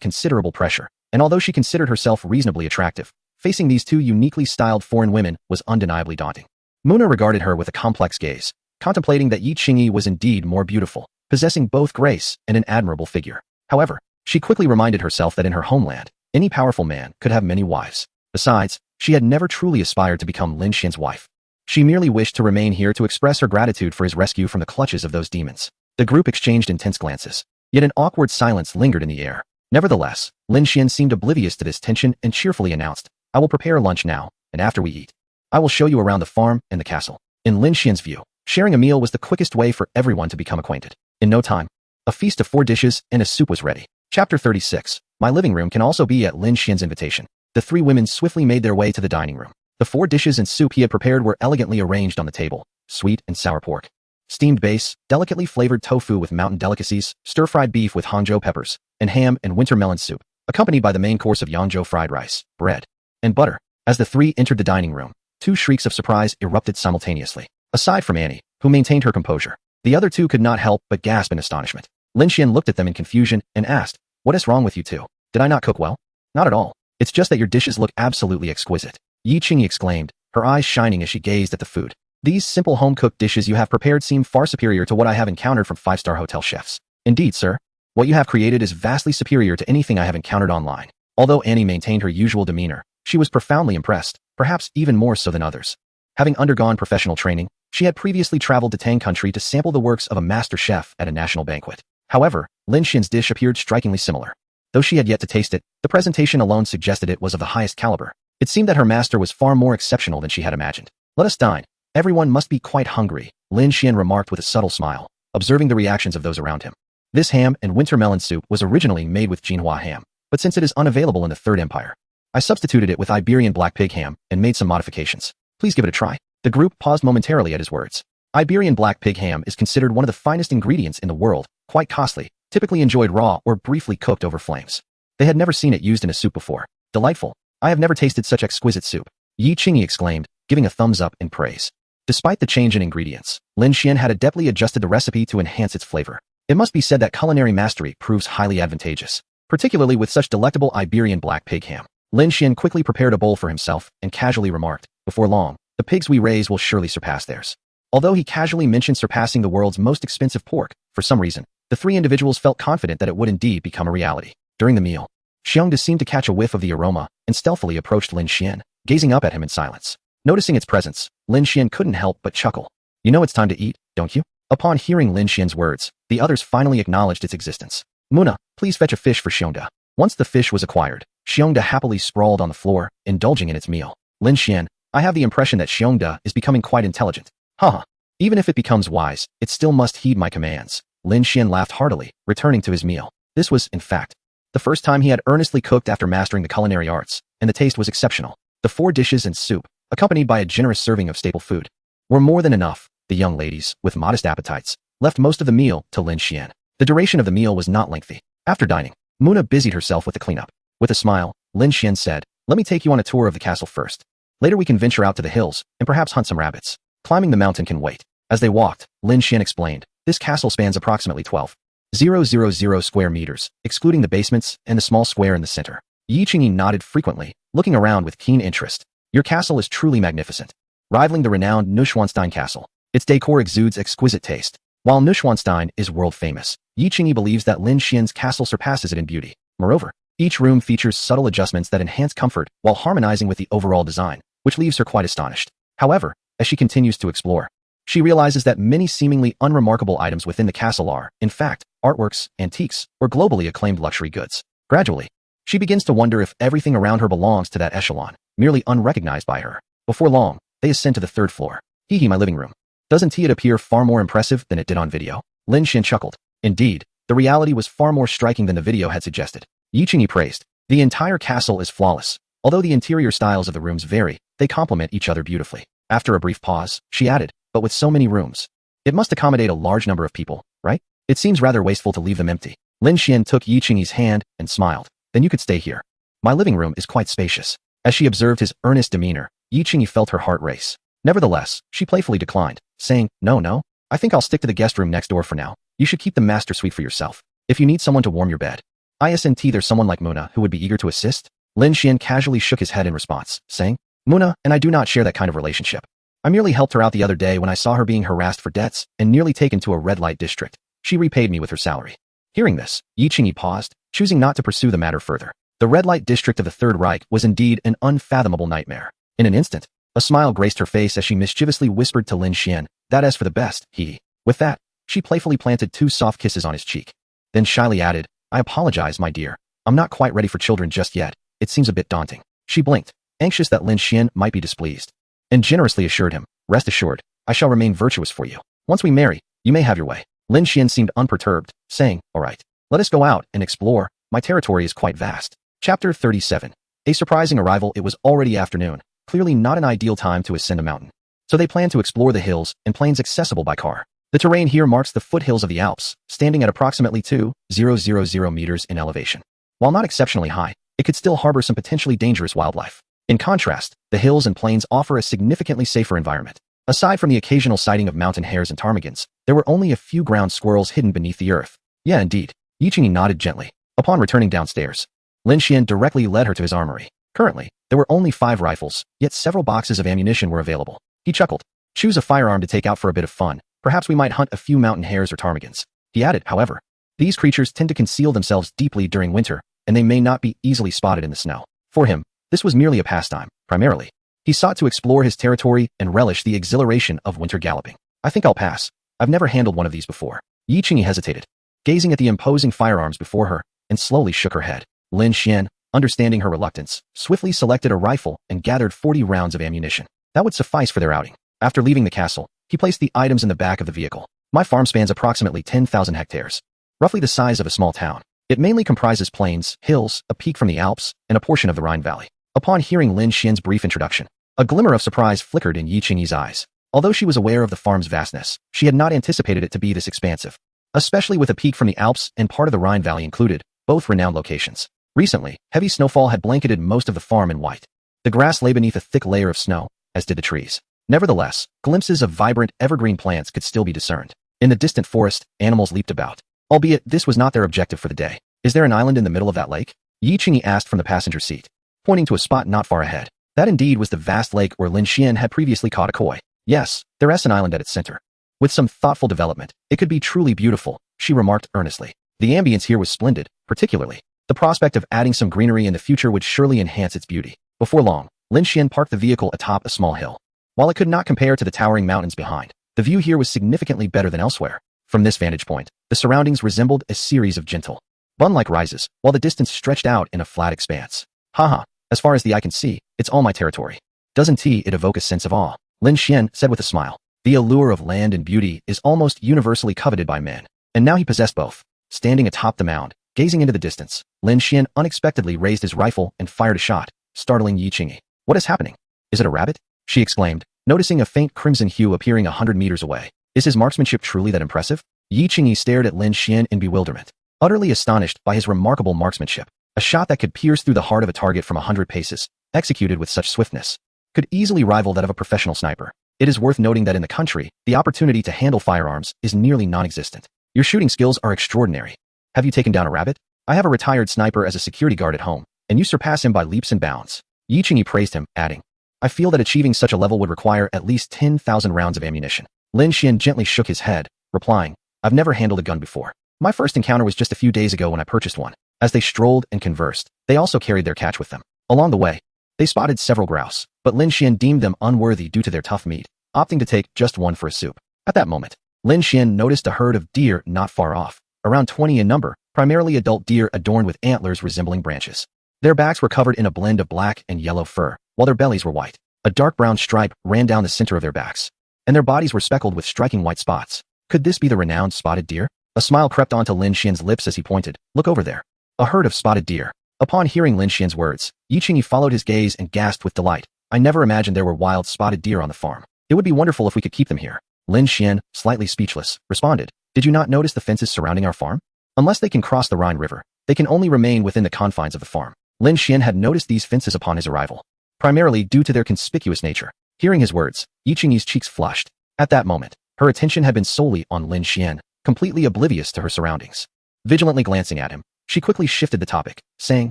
considerable pressure, and although she considered herself reasonably attractive, facing these two uniquely styled foreign women was undeniably daunting. Muna regarded her with a complex gaze, contemplating that Yi Qingyi was indeed more beautiful, possessing both grace and an admirable figure. However, she quickly reminded herself that in her homeland, any powerful man could have many wives. Besides, she had never truly aspired to become Lin Xien's wife. She merely wished to remain here to express her gratitude for his rescue from the clutches of those demons. The group exchanged intense glances, yet an awkward silence lingered in the air. Nevertheless, Lin Shien seemed oblivious to this tension and cheerfully announced, "I will prepare lunch now, and after we eat, I will show you around the farm and the castle." In Lin Xien's view, sharing a meal was the quickest way for everyone to become acquainted. In no time, a feast of 4 dishes and a soup was ready. Chapter 36. My living room can also be at Lin Xien's invitation. The 3 women swiftly made their way to the dining room. The 4 dishes and soup he had prepared were elegantly arranged on the table: sweet and sour pork, steamed base, delicately flavored tofu with mountain delicacies, stir-fried beef with Hangzhou peppers, and ham and winter melon soup, accompanied by the main course of Yangzhou fried rice, bread, and butter. As the 3 entered the dining room, 2 shrieks of surprise erupted simultaneously. Aside from Annie, who maintained her composure, the other 2 could not help but gasp in astonishment. Lin Shien looked at them in confusion and asked, "What is wrong with you two? Did I not cook well?" "Not at all. It's just that your dishes look absolutely exquisite," Yi Qingyi exclaimed, her eyes shining as she gazed at the food. "These simple home-cooked dishes you have prepared seem far superior to what I have encountered from 5-star hotel chefs." "Indeed, sir. What you have created is vastly superior to anything I have encountered online." Although Annie maintained her usual demeanor, she was profoundly impressed, perhaps even more so than others. Having undergone professional training, she had previously traveled to Tang country to sample the works of a master chef at a national banquet. However, Lin Xien's dish appeared strikingly similar. Though she had yet to taste it, the presentation alone suggested it was of the highest caliber. It seemed that her master was far more exceptional than she had imagined. "Let us dine. Everyone must be quite hungry," Lin Shien remarked with a subtle smile, observing the reactions of those around him. This ham and winter melon soup was originally made with Jinhua ham, but since it is unavailable in the Third Empire, I substituted it with Iberian black pig ham and made some modifications. Please give it a try." The group paused momentarily at his words. Iberian black pig ham is considered one of the finest ingredients in the world, quite costly, typically enjoyed raw or briefly cooked over flames. They had never seen it used in a soup before. "Delightful. I have never tasted such exquisite soup," Yi Qingyi exclaimed, giving a thumbs up in praise. Despite the change in ingredients, Lin Shien had adeptly adjusted the recipe to enhance its flavor. It must be said that culinary mastery proves highly advantageous, particularly with such delectable Iberian black pig ham. Lin Shien quickly prepared a bowl for himself and casually remarked, "Before long, the pigs we raise will surely surpass theirs." Although he casually mentioned surpassing the world's most expensive pork, for some reason, the 3 individuals felt confident that it would indeed become a reality. During the meal, Xiongda seemed to catch a whiff of the aroma and stealthily approached Lin Shien, gazing up at him in silence. Noticing its presence, Lin Shien couldn't help but chuckle. "You know it's time to eat, don't you?" Upon hearing Lin Xien's words, the others finally acknowledged its existence. "Muna, please fetch a fish for Xiongda." Once the fish was acquired, Xiongda happily sprawled on the floor, indulging in its meal. "Lin Shien, I have the impression that Xiongda is becoming quite intelligent." "Haha. Even if it becomes wise, it still must heed my commands." Lin Shien laughed heartily, returning to his meal. This was, in fact, the first time he had earnestly cooked after mastering the culinary arts, and the taste was exceptional. The 4 dishes and soup, accompanied by a generous serving of staple food, were more than enough. The young ladies, with modest appetites, left most of the meal to Lin Shien. The duration of the meal was not lengthy. After dining, Muna busied herself with the cleanup. With a smile, Lin Shien said, "Let me take you on a tour of the castle first. Later we can venture out to the hills and perhaps hunt some rabbits. Climbing the mountain can wait." As they walked, Lin Shien explained, "This castle spans approximately 12,000 square meters, excluding the basements and the small square in the center." Yi Qingyi nodded frequently, looking around with keen interest. "Your castle is truly magnificent, rivaling the renowned Neuschwanstein castle. Its decor exudes exquisite taste." While Neuschwanstein is world-famous, Yi Qingyi believes that Lin Xien's castle surpasses it in beauty. Moreover, each room features subtle adjustments that enhance comfort while harmonizing with the overall design, which leaves her quite astonished. However, as she continues to explore, she realizes that many seemingly unremarkable items within the castle are, in fact, artworks, antiques, or globally acclaimed luxury goods. Gradually, she begins to wonder if everything around her belongs to that echelon, merely unrecognized by her. Before long, they ascend to the 3rd floor. "Hee, my living room. Doesn't it appear far more impressive than it did on video?" Lin Shien chuckled. Indeed, the reality was far more striking than the video had suggested. Yi Qingyi praised, "The entire castle is flawless. Although the interior styles of the rooms vary, they complement each other beautifully." After a brief pause, she added, "But with so many rooms, it must accommodate a large number of people, right? It seems rather wasteful to leave them empty." Lin Shien took Yi Qingyi's hand and smiled. "Then you could stay here. My living room is quite spacious." As she observed his earnest demeanor, Yi Qingyi felt her heart race. Nevertheless, she playfully declined, saying, No, I think I'll stick to the guest room next door for now. You should keep the master suite for yourself." If you need someone to warm your bed, isn't there's someone like Muna who would be eager to assist? Lin Shien casually shook his head in response, saying, Muna and I do not share that kind of relationship. I merely helped her out the other day when I saw her being harassed for debts and nearly taken to a red light district. She repaid me with her salary. Hearing this, Yi Qingyi paused, choosing not to pursue the matter further. The red light district of the Third Reich was indeed an unfathomable nightmare. In an instant, a smile graced her face as she mischievously whispered to Lin Shien, that is for the best, he. With that, she playfully planted 2 soft kisses on his cheek. Then shyly added, I apologize, my dear. I'm not quite ready for children just yet. It seems a bit daunting. She blinked, anxious that Lin Shien might be displeased, and generously assured him, rest assured, I shall remain virtuous for you. Once we marry, you may have your way. Lin Shien seemed unperturbed, saying, all right, let us go out and explore. My territory is quite vast. Chapter 37. A surprising arrival. It was already afternoon, clearly not an ideal time to ascend a mountain. So they planned to explore the hills and plains accessible by car. The terrain here marks the foothills of the Alps, standing at approximately 2,000 meters in elevation. While not exceptionally high, it could still harbor some potentially dangerous wildlife. In contrast, the hills and plains offer a significantly safer environment. Aside from the occasional sighting of mountain hares and ptarmigans, there were only a few ground squirrels hidden beneath the earth. Yeah, indeed. Yi Qingyi nodded gently. Upon returning downstairs, Lin Shien directly led her to his armory. Currently, there were only 5 rifles, yet several boxes of ammunition were available. He chuckled. Choose a firearm to take out for a bit of fun. Perhaps we might hunt a few mountain hares or ptarmigans. He added, however, these creatures tend to conceal themselves deeply during winter, and they may not be easily spotted in the snow. For him, this was merely a pastime, primarily. He sought to explore his territory and relish the exhilaration of winter galloping. I think I'll pass. I've never handled one of these before. Yi Qingyi hesitated, gazing at the imposing firearms before her, and slowly shook her head. Lin Shien, understanding her reluctance, swiftly selected a rifle and gathered 40 rounds of ammunition. That would suffice for their outing. After leaving the castle, he placed the items in the back of the vehicle. My farm spans approximately 10,000 hectares, roughly the size of a small town. It mainly comprises plains, hills, a peak from the Alps, and a portion of the Rhine Valley. Upon hearing Lin Xien's brief introduction, a glimmer of surprise flickered in Yi Qingyi's eyes. Although she was aware of the farm's vastness, she had not anticipated it to be this expansive, especially with a peak from the Alps and part of the Rhine Valley included, both renowned locations. Recently, heavy snowfall had blanketed most of the farm in white. The grass lay beneath a thick layer of snow, as did the trees. Nevertheless, glimpses of vibrant, evergreen plants could still be discerned. In the distant forest, animals leaped about. Albeit, this was not their objective for the day. Is there an island in the middle of that lake? Yi Qingyi asked from the passenger seat, pointing to a spot not far ahead. That indeed was the vast lake where Lin Shien had previously caught a koi. Yes, there is an island at its center. With some thoughtful development, it could be truly beautiful, she remarked earnestly. The ambience here was splendid, particularly. The prospect of adding some greenery in the future would surely enhance its beauty. Before long, Lin Shien parked the vehicle atop a small hill. While it could not compare to the towering mountains behind, the view here was significantly better than elsewhere. From this vantage point, the surroundings resembled a series of gentle, bun-like rises, while the distance stretched out in a flat expanse. Haha, as far as the eye can see, it's all my territory. Doesn't it evoke a sense of awe? Lin Shien said with a smile. The allure of land and beauty is almost universally coveted by men, and now he possessed both. Standing atop the mound, gazing into the distance, Lin Shien unexpectedly raised his rifle and fired a shot, startling Yi Qingyi. What is happening? Is it a rabbit? She exclaimed, noticing a faint crimson hue appearing 100 meters away. Is his marksmanship truly that impressive? Yi Qingyi stared at Lin Shien in bewilderment, utterly astonished by his remarkable marksmanship. A shot that could pierce through the heart of a target from 100 paces, executed with such swiftness, could easily rival that of a professional sniper. It is worth noting that in the country, the opportunity to handle firearms is nearly non-existent. Your shooting skills are extraordinary. Have you taken down a rabbit? I have a retired sniper as a security guard at home, and you surpass him by leaps and bounds. Yi Qingyi praised him, adding, I feel that achieving such a level would require at least 10,000 rounds of ammunition. Lin Shien gently shook his head, replying, I've never handled a gun before. My first encounter was just a few days ago when I purchased one. As they strolled and conversed, they also carried their catch with them. Along the way, they spotted several grouse, but Lin Shien deemed them unworthy due to their tough meat, opting to take just one for a soup. At that moment, Lin Shien noticed a herd of deer not far off, around 20 in number, primarily adult deer adorned with antlers resembling branches. Their backs were covered in a blend of black and yellow fur, while their bellies were white. A dark brown stripe ran down the center of their backs, and their bodies were speckled with striking white spots. Could this be the renowned spotted deer? A smile crept onto Lin Xien's lips as he pointed. Look over there. A herd of spotted deer. Upon hearing Lin Xien's words, Yi Qingyi followed his gaze and gasped with delight. I never imagined there were wild spotted deer on the farm. It would be wonderful if we could keep them here. Lin Shien, slightly speechless, responded. Did you not notice the fences surrounding our farm? Unless they can cross the Rhine River, they can only remain within the confines of the farm. Lin Shien had noticed these fences upon his arrival, primarily due to their conspicuous nature. Hearing his words, Yi Qingyi's cheeks flushed. At that moment, her attention had been solely on Lin Shien, completely oblivious to her surroundings. Vigilantly glancing at him, she quickly shifted the topic, saying,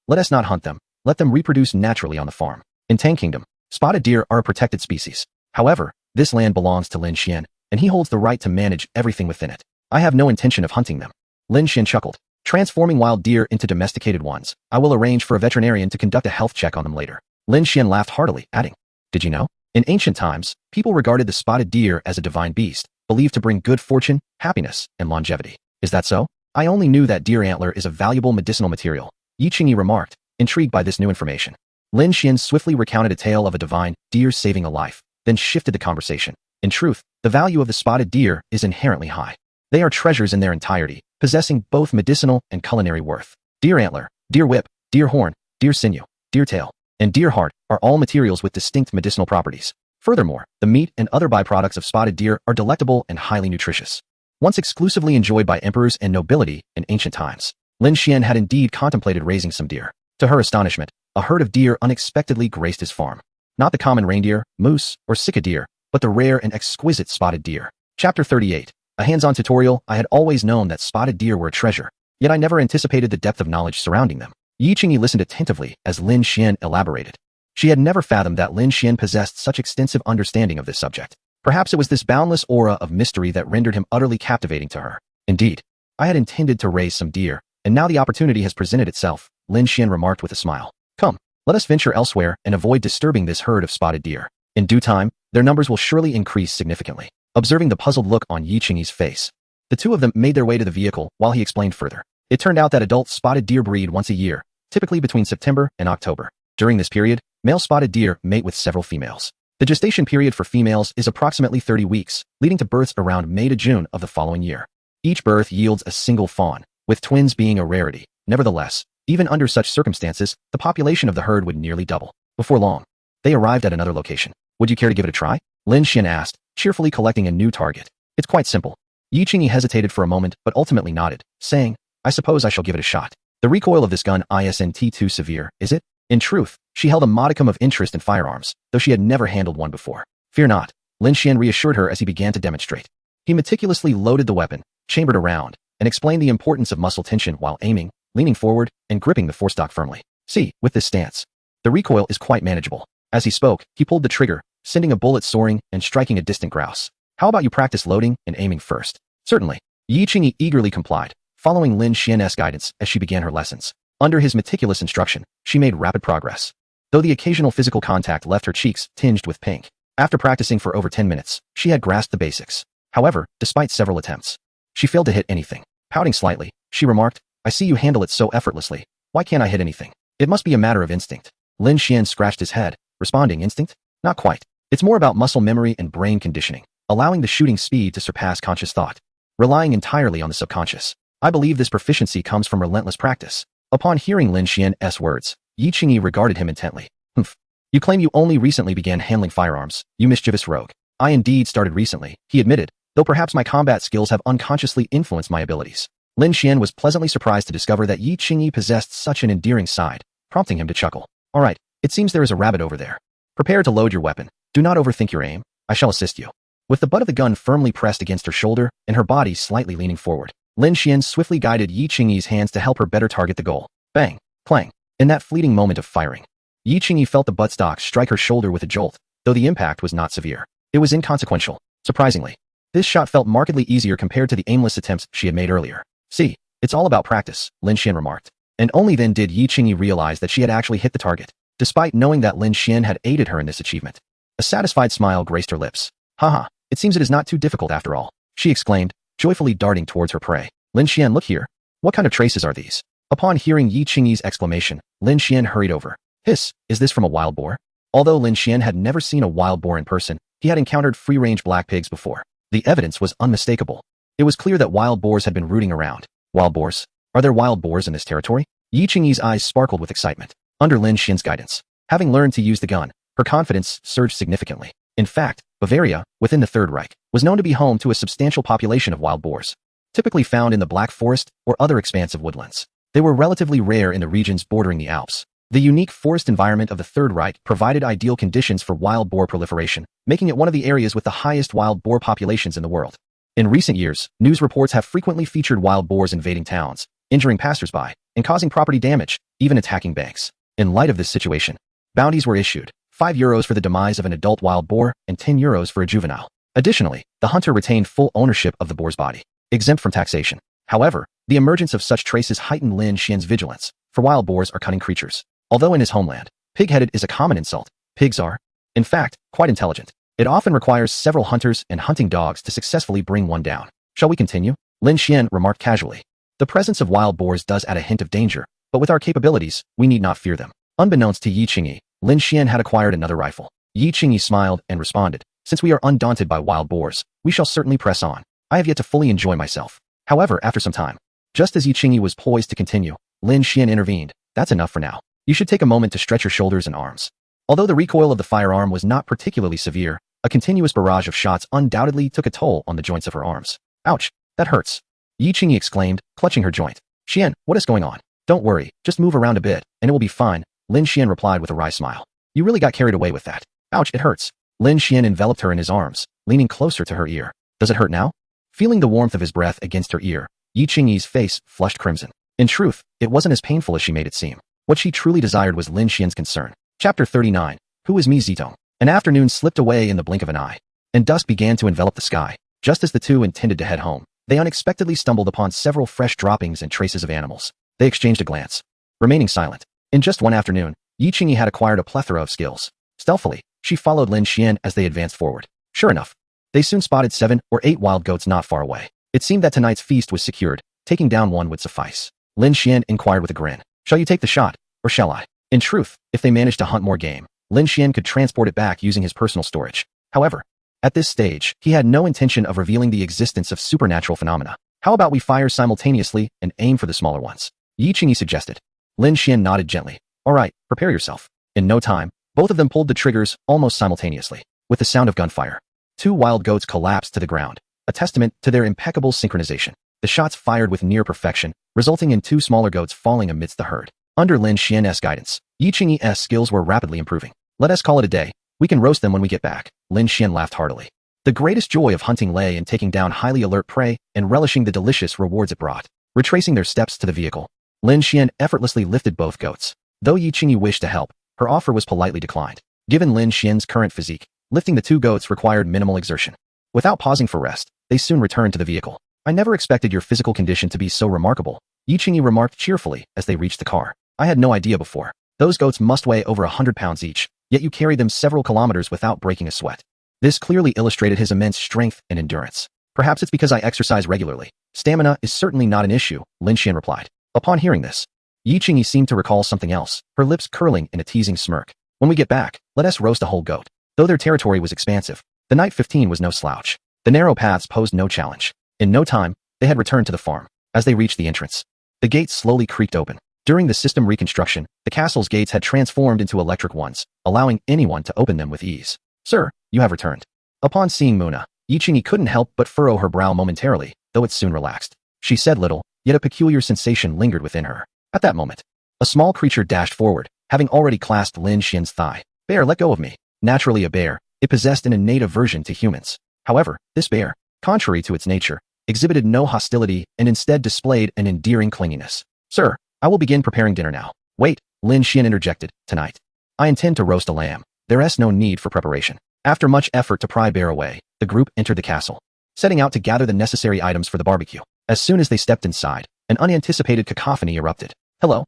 "Let us not hunt them. Let them reproduce naturally on the farm. In Tang Kingdom, spotted deer are a protected species. However, this land belongs to Lin Shien, and he holds the right to manage everything within it. I have no intention of hunting them." Lin Shien chuckled. "Transforming wild deer into domesticated ones. I will arrange for a veterinarian to conduct a health check on them later." Lin Shien laughed heartily, adding, "Did you know? In ancient times, people regarded the spotted deer as a divine beast, believed to bring good fortune, happiness, and longevity. Is that so? I only knew that deer antler is a valuable medicinal material," Yi Qingyi remarked, intrigued by this new information. Lin Shien swiftly recounted a tale of a divine deer saving a life, then shifted the conversation. In truth, the value of the spotted deer is inherently high. They are treasures in their entirety, possessing both medicinal and culinary worth. Deer antler, deer whip, deer horn, deer sinew, deer tail, and deer heart are all materials with distinct medicinal properties. Furthermore, the meat and other byproducts of spotted deer are delectable and highly nutritious. Once exclusively enjoyed by emperors and nobility in ancient times, Lin Shien had indeed contemplated raising some deer. To her astonishment, a herd of deer unexpectedly graced his farm. Not the common reindeer, moose, or sika deer, but the rare and exquisite spotted deer. Chapter 38. A hands-on tutorial. I had always known that spotted deer were a treasure, yet I never anticipated the depth of knowledge surrounding them. Yi Qingyi listened attentively as Lin Shien elaborated. She had never fathomed that Lin Shien possessed such extensive understanding of this subject. Perhaps it was this boundless aura of mystery that rendered him utterly captivating to her. "Indeed, I had intended to raise some deer, and now the opportunity has presented itself," Lin Shien remarked with a smile. "Come, let us venture elsewhere and avoid disturbing this herd of spotted deer. In due time, their numbers will surely increase significantly." Observing the puzzled look on Yi Qingyi's face, the two of them made their way to the vehicle while he explained further. It turned out that adult spotted deer breed once a year, typically between September and October. During this period, male spotted deer mate with several females. The gestation period for females is approximately 30 weeks, leading to births around May to June of the following year. Each birth yields a single fawn, with twins being a rarity. Nevertheless, even under such circumstances, the population of the herd would nearly double. Before long, they arrived at another location. "Would you care to give it a try?" Lin Shien asked, cheerfully collecting a new target. "It's quite simple." Yi Qingyi hesitated for a moment but ultimately nodded, saying, "I suppose I shall give it a shot. The recoil of this gun isn't too severe, is it?" In truth, she held a modicum of interest in firearms, though she had never handled one before. "Fear not," Lin Shien reassured her as he began to demonstrate. He meticulously loaded the weapon, chambered a round, and explained the importance of muscle tension while aiming, leaning forward, and gripping the forestock firmly. "See, with this stance, the recoil is quite manageable." As he spoke, he pulled the trigger, sending a bullet soaring and striking a distant grouse. "How about you practice loading and aiming first?" "Certainly." Yi Qingyi eagerly complied, following Lin Xien's guidance as she began her lessons. Under his meticulous instruction, she made rapid progress, though the occasional physical contact left her cheeks tinged with pink. After practicing for over 10 minutes, she had grasped the basics. However, despite several attempts, she failed to hit anything. Pouting slightly, she remarked, "I see you handle it so effortlessly. Why can't I hit anything?" "It must be a matter of instinct." Lin Shien scratched his head, responding, "Instinct? Not quite. It's more about muscle memory and brain conditioning, allowing the shooting speed to surpass conscious thought, relying entirely on the subconscious. I believe this proficiency comes from relentless practice." Upon hearing Lin Xien's words, Yi Qingyi regarded him intently. "Humph. You claim you only recently began handling firearms, you mischievous rogue." "I indeed started recently," he admitted, "though perhaps my combat skills have unconsciously influenced my abilities." Lin Shien was pleasantly surprised to discover that Yi Qingyi possessed such an endearing side, prompting him to chuckle. "All right, it seems there is a rabbit over there. Prepare to load your weapon. Do not overthink your aim. I shall assist you." With the butt of the gun firmly pressed against her shoulder and her body slightly leaning forward, Lin Shien swiftly guided Yi Qingyi's hands to help her better target the goal. Bang! Clang! In that fleeting moment of firing, Yi Qingyi felt the buttstock strike her shoulder with a jolt, though the impact was not severe. It was inconsequential. Surprisingly, this shot felt markedly easier compared to the aimless attempts she had made earlier. "See, it's all about practice," Lin Shien remarked. And only then did Yi Qingyi realize that she had actually hit the target, despite knowing that Lin Shien had aided her in this achievement. A satisfied smile graced her lips. "Haha, it seems it is not too difficult after all," she exclaimed, joyfully darting towards her prey. "Lin Shien, look here. What kind of traces are these?" Upon hearing Yi Qingyi's exclamation, Lin Shien hurried over. "Hiss, is this from a wild boar?" Although Lin Shien had never seen a wild boar in person, he had encountered free-range black pigs before. The evidence was unmistakable. It was clear that wild boars had been rooting around. Wild boars? Are there wild boars in this territory? Yi Qingyi's eyes sparkled with excitement. Under Lin Xien's guidance, having learned to use the gun, her confidence surged significantly. In fact, Bavaria, within the Third Reich, was known to be home to a substantial population of wild boars, typically found in the Black Forest or other expansive woodlands. They were relatively rare in the regions bordering the Alps. The unique forest environment of the Third Reich provided ideal conditions for wild boar proliferation, making it one of the areas with the highest wild boar populations in the world. In recent years, news reports have frequently featured wild boars invading towns, injuring passersby, and causing property damage, even attacking banks. In light of this situation, bounties were issued, €5 for the demise of an adult wild boar and €10 for a juvenile. Additionally, the hunter retained full ownership of the boar's body, exempt from taxation. However, the emergence of such traces heightened Lin Shien's vigilance, for wild boars are cunning creatures. Although in his homeland, pig-headed is a common insult, pigs are, in fact, quite intelligent. It often requires several hunters and hunting dogs to successfully bring one down. Shall we continue? Lin Shien remarked casually. The presence of wild boars does add a hint of danger, but with our capabilities, we need not fear them. Unbeknownst to Yi Qingyi, Lin Shien had acquired another rifle. Yi Qingyi smiled and responded, since we are undaunted by wild boars, we shall certainly press on. I have yet to fully enjoy myself. However, after some time, just as Yi Qingyi was poised to continue, Lin Shien intervened. That's enough for now. You should take a moment to stretch your shoulders and arms. Although the recoil of the firearm was not particularly severe, a continuous barrage of shots undoubtedly took a toll on the joints of her arms. Ouch, that hurts. Yi Qingyi exclaimed, clutching her joint. Shien, what is going on? Don't worry, just move around a bit, and it will be fine, Lin Shien replied with a wry smile. You really got carried away with that. Ouch, it hurts. Lin Shien enveloped her in his arms, leaning closer to her ear. Does it hurt now? Feeling the warmth of his breath against her ear, Yi Qingyi's face flushed crimson. In truth, it wasn't as painful as she made it seem. What she truly desired was Lin Xian's concern. Chapter 39. Who is Mi Zitong? An afternoon slipped away in the blink of an eye, and dusk began to envelop the sky. Just as the two intended to head home, they unexpectedly stumbled upon several fresh droppings and traces of animals. They exchanged a glance, remaining silent. In just one afternoon, Yi Qingyi had acquired a plethora of skills. Stealthily, she followed Lin Shien as they advanced forward. Sure enough, they soon spotted 7 or 8 wild goats not far away. It seemed that tonight's feast was secured. Taking down one would suffice. Lin Shien inquired with a grin. Shall you take the shot, or shall I? In truth, if they managed to hunt more game, Lin Shien could transport it back using his personal storage. However, at this stage, he had no intention of revealing the existence of supernatural phenomena. How about we fire simultaneously and aim for the smaller ones? Yi Qingyi suggested. Lin Shien nodded gently. All right, prepare yourself. In no time, both of them pulled the triggers almost simultaneously. With the sound of gunfire, 2 wild goats collapsed to the ground, a testament to their impeccable synchronization. The shots fired with near perfection, resulting in 2 smaller goats falling amidst the herd. Under Lin Xien's guidance, Yi Qingyi's skills were rapidly improving. Let us call it a day. We can roast them when we get back. Lin Shien laughed heartily. The greatest joy of hunting lay in taking down highly alert prey and relishing the delicious rewards it brought. Retracing their steps to the vehicle, Lin Shien effortlessly lifted both goats. Though Yi Qingyi wished to help, her offer was politely declined. Given Lin Xien's current physique, lifting the 2 goats required minimal exertion. Without pausing for rest, they soon returned to the vehicle. I never expected your physical condition to be so remarkable, Yi Qingyi remarked cheerfully as they reached the car. I had no idea before. Those goats must weigh over 100 pounds each, yet you carried them several kilometers without breaking a sweat. This clearly illustrated his immense strength and endurance. Perhaps it's because I exercise regularly. Stamina is certainly not an issue, Lin Shien replied. Upon hearing this, Yi Qingyi seemed to recall something else, her lips curling in a teasing smirk. When we get back, let us roast a whole goat. Though their territory was expansive, the night 15 was no slouch. The narrow paths posed no challenge. In no time, they had returned to the farm. As they reached the entrance, the gates slowly creaked open. During the system reconstruction, the castle's gates had transformed into electric ones, allowing anyone to open them with ease. Sir, you have returned. Upon seeing Muna, Yi Qingyi couldn't help but furrow her brow momentarily, though it soon relaxed. She said little, yet a peculiar sensation lingered within her. At that moment, a small creature dashed forward, having already clasped Lin Xien's thigh. Bear, let go of me. Naturally a bear, it possessed an innate aversion to humans. However, this bear, contrary to its nature, exhibited no hostility and instead displayed an endearing clinginess. Sir, I will begin preparing dinner now. Wait, Lin Shien interjected, tonight. I intend to roast a lamb. There is no need for preparation. After much effort to pry Bear away, the group entered the castle, setting out to gather the necessary items for the barbecue. As soon as they stepped inside, an unanticipated cacophony erupted. Hello,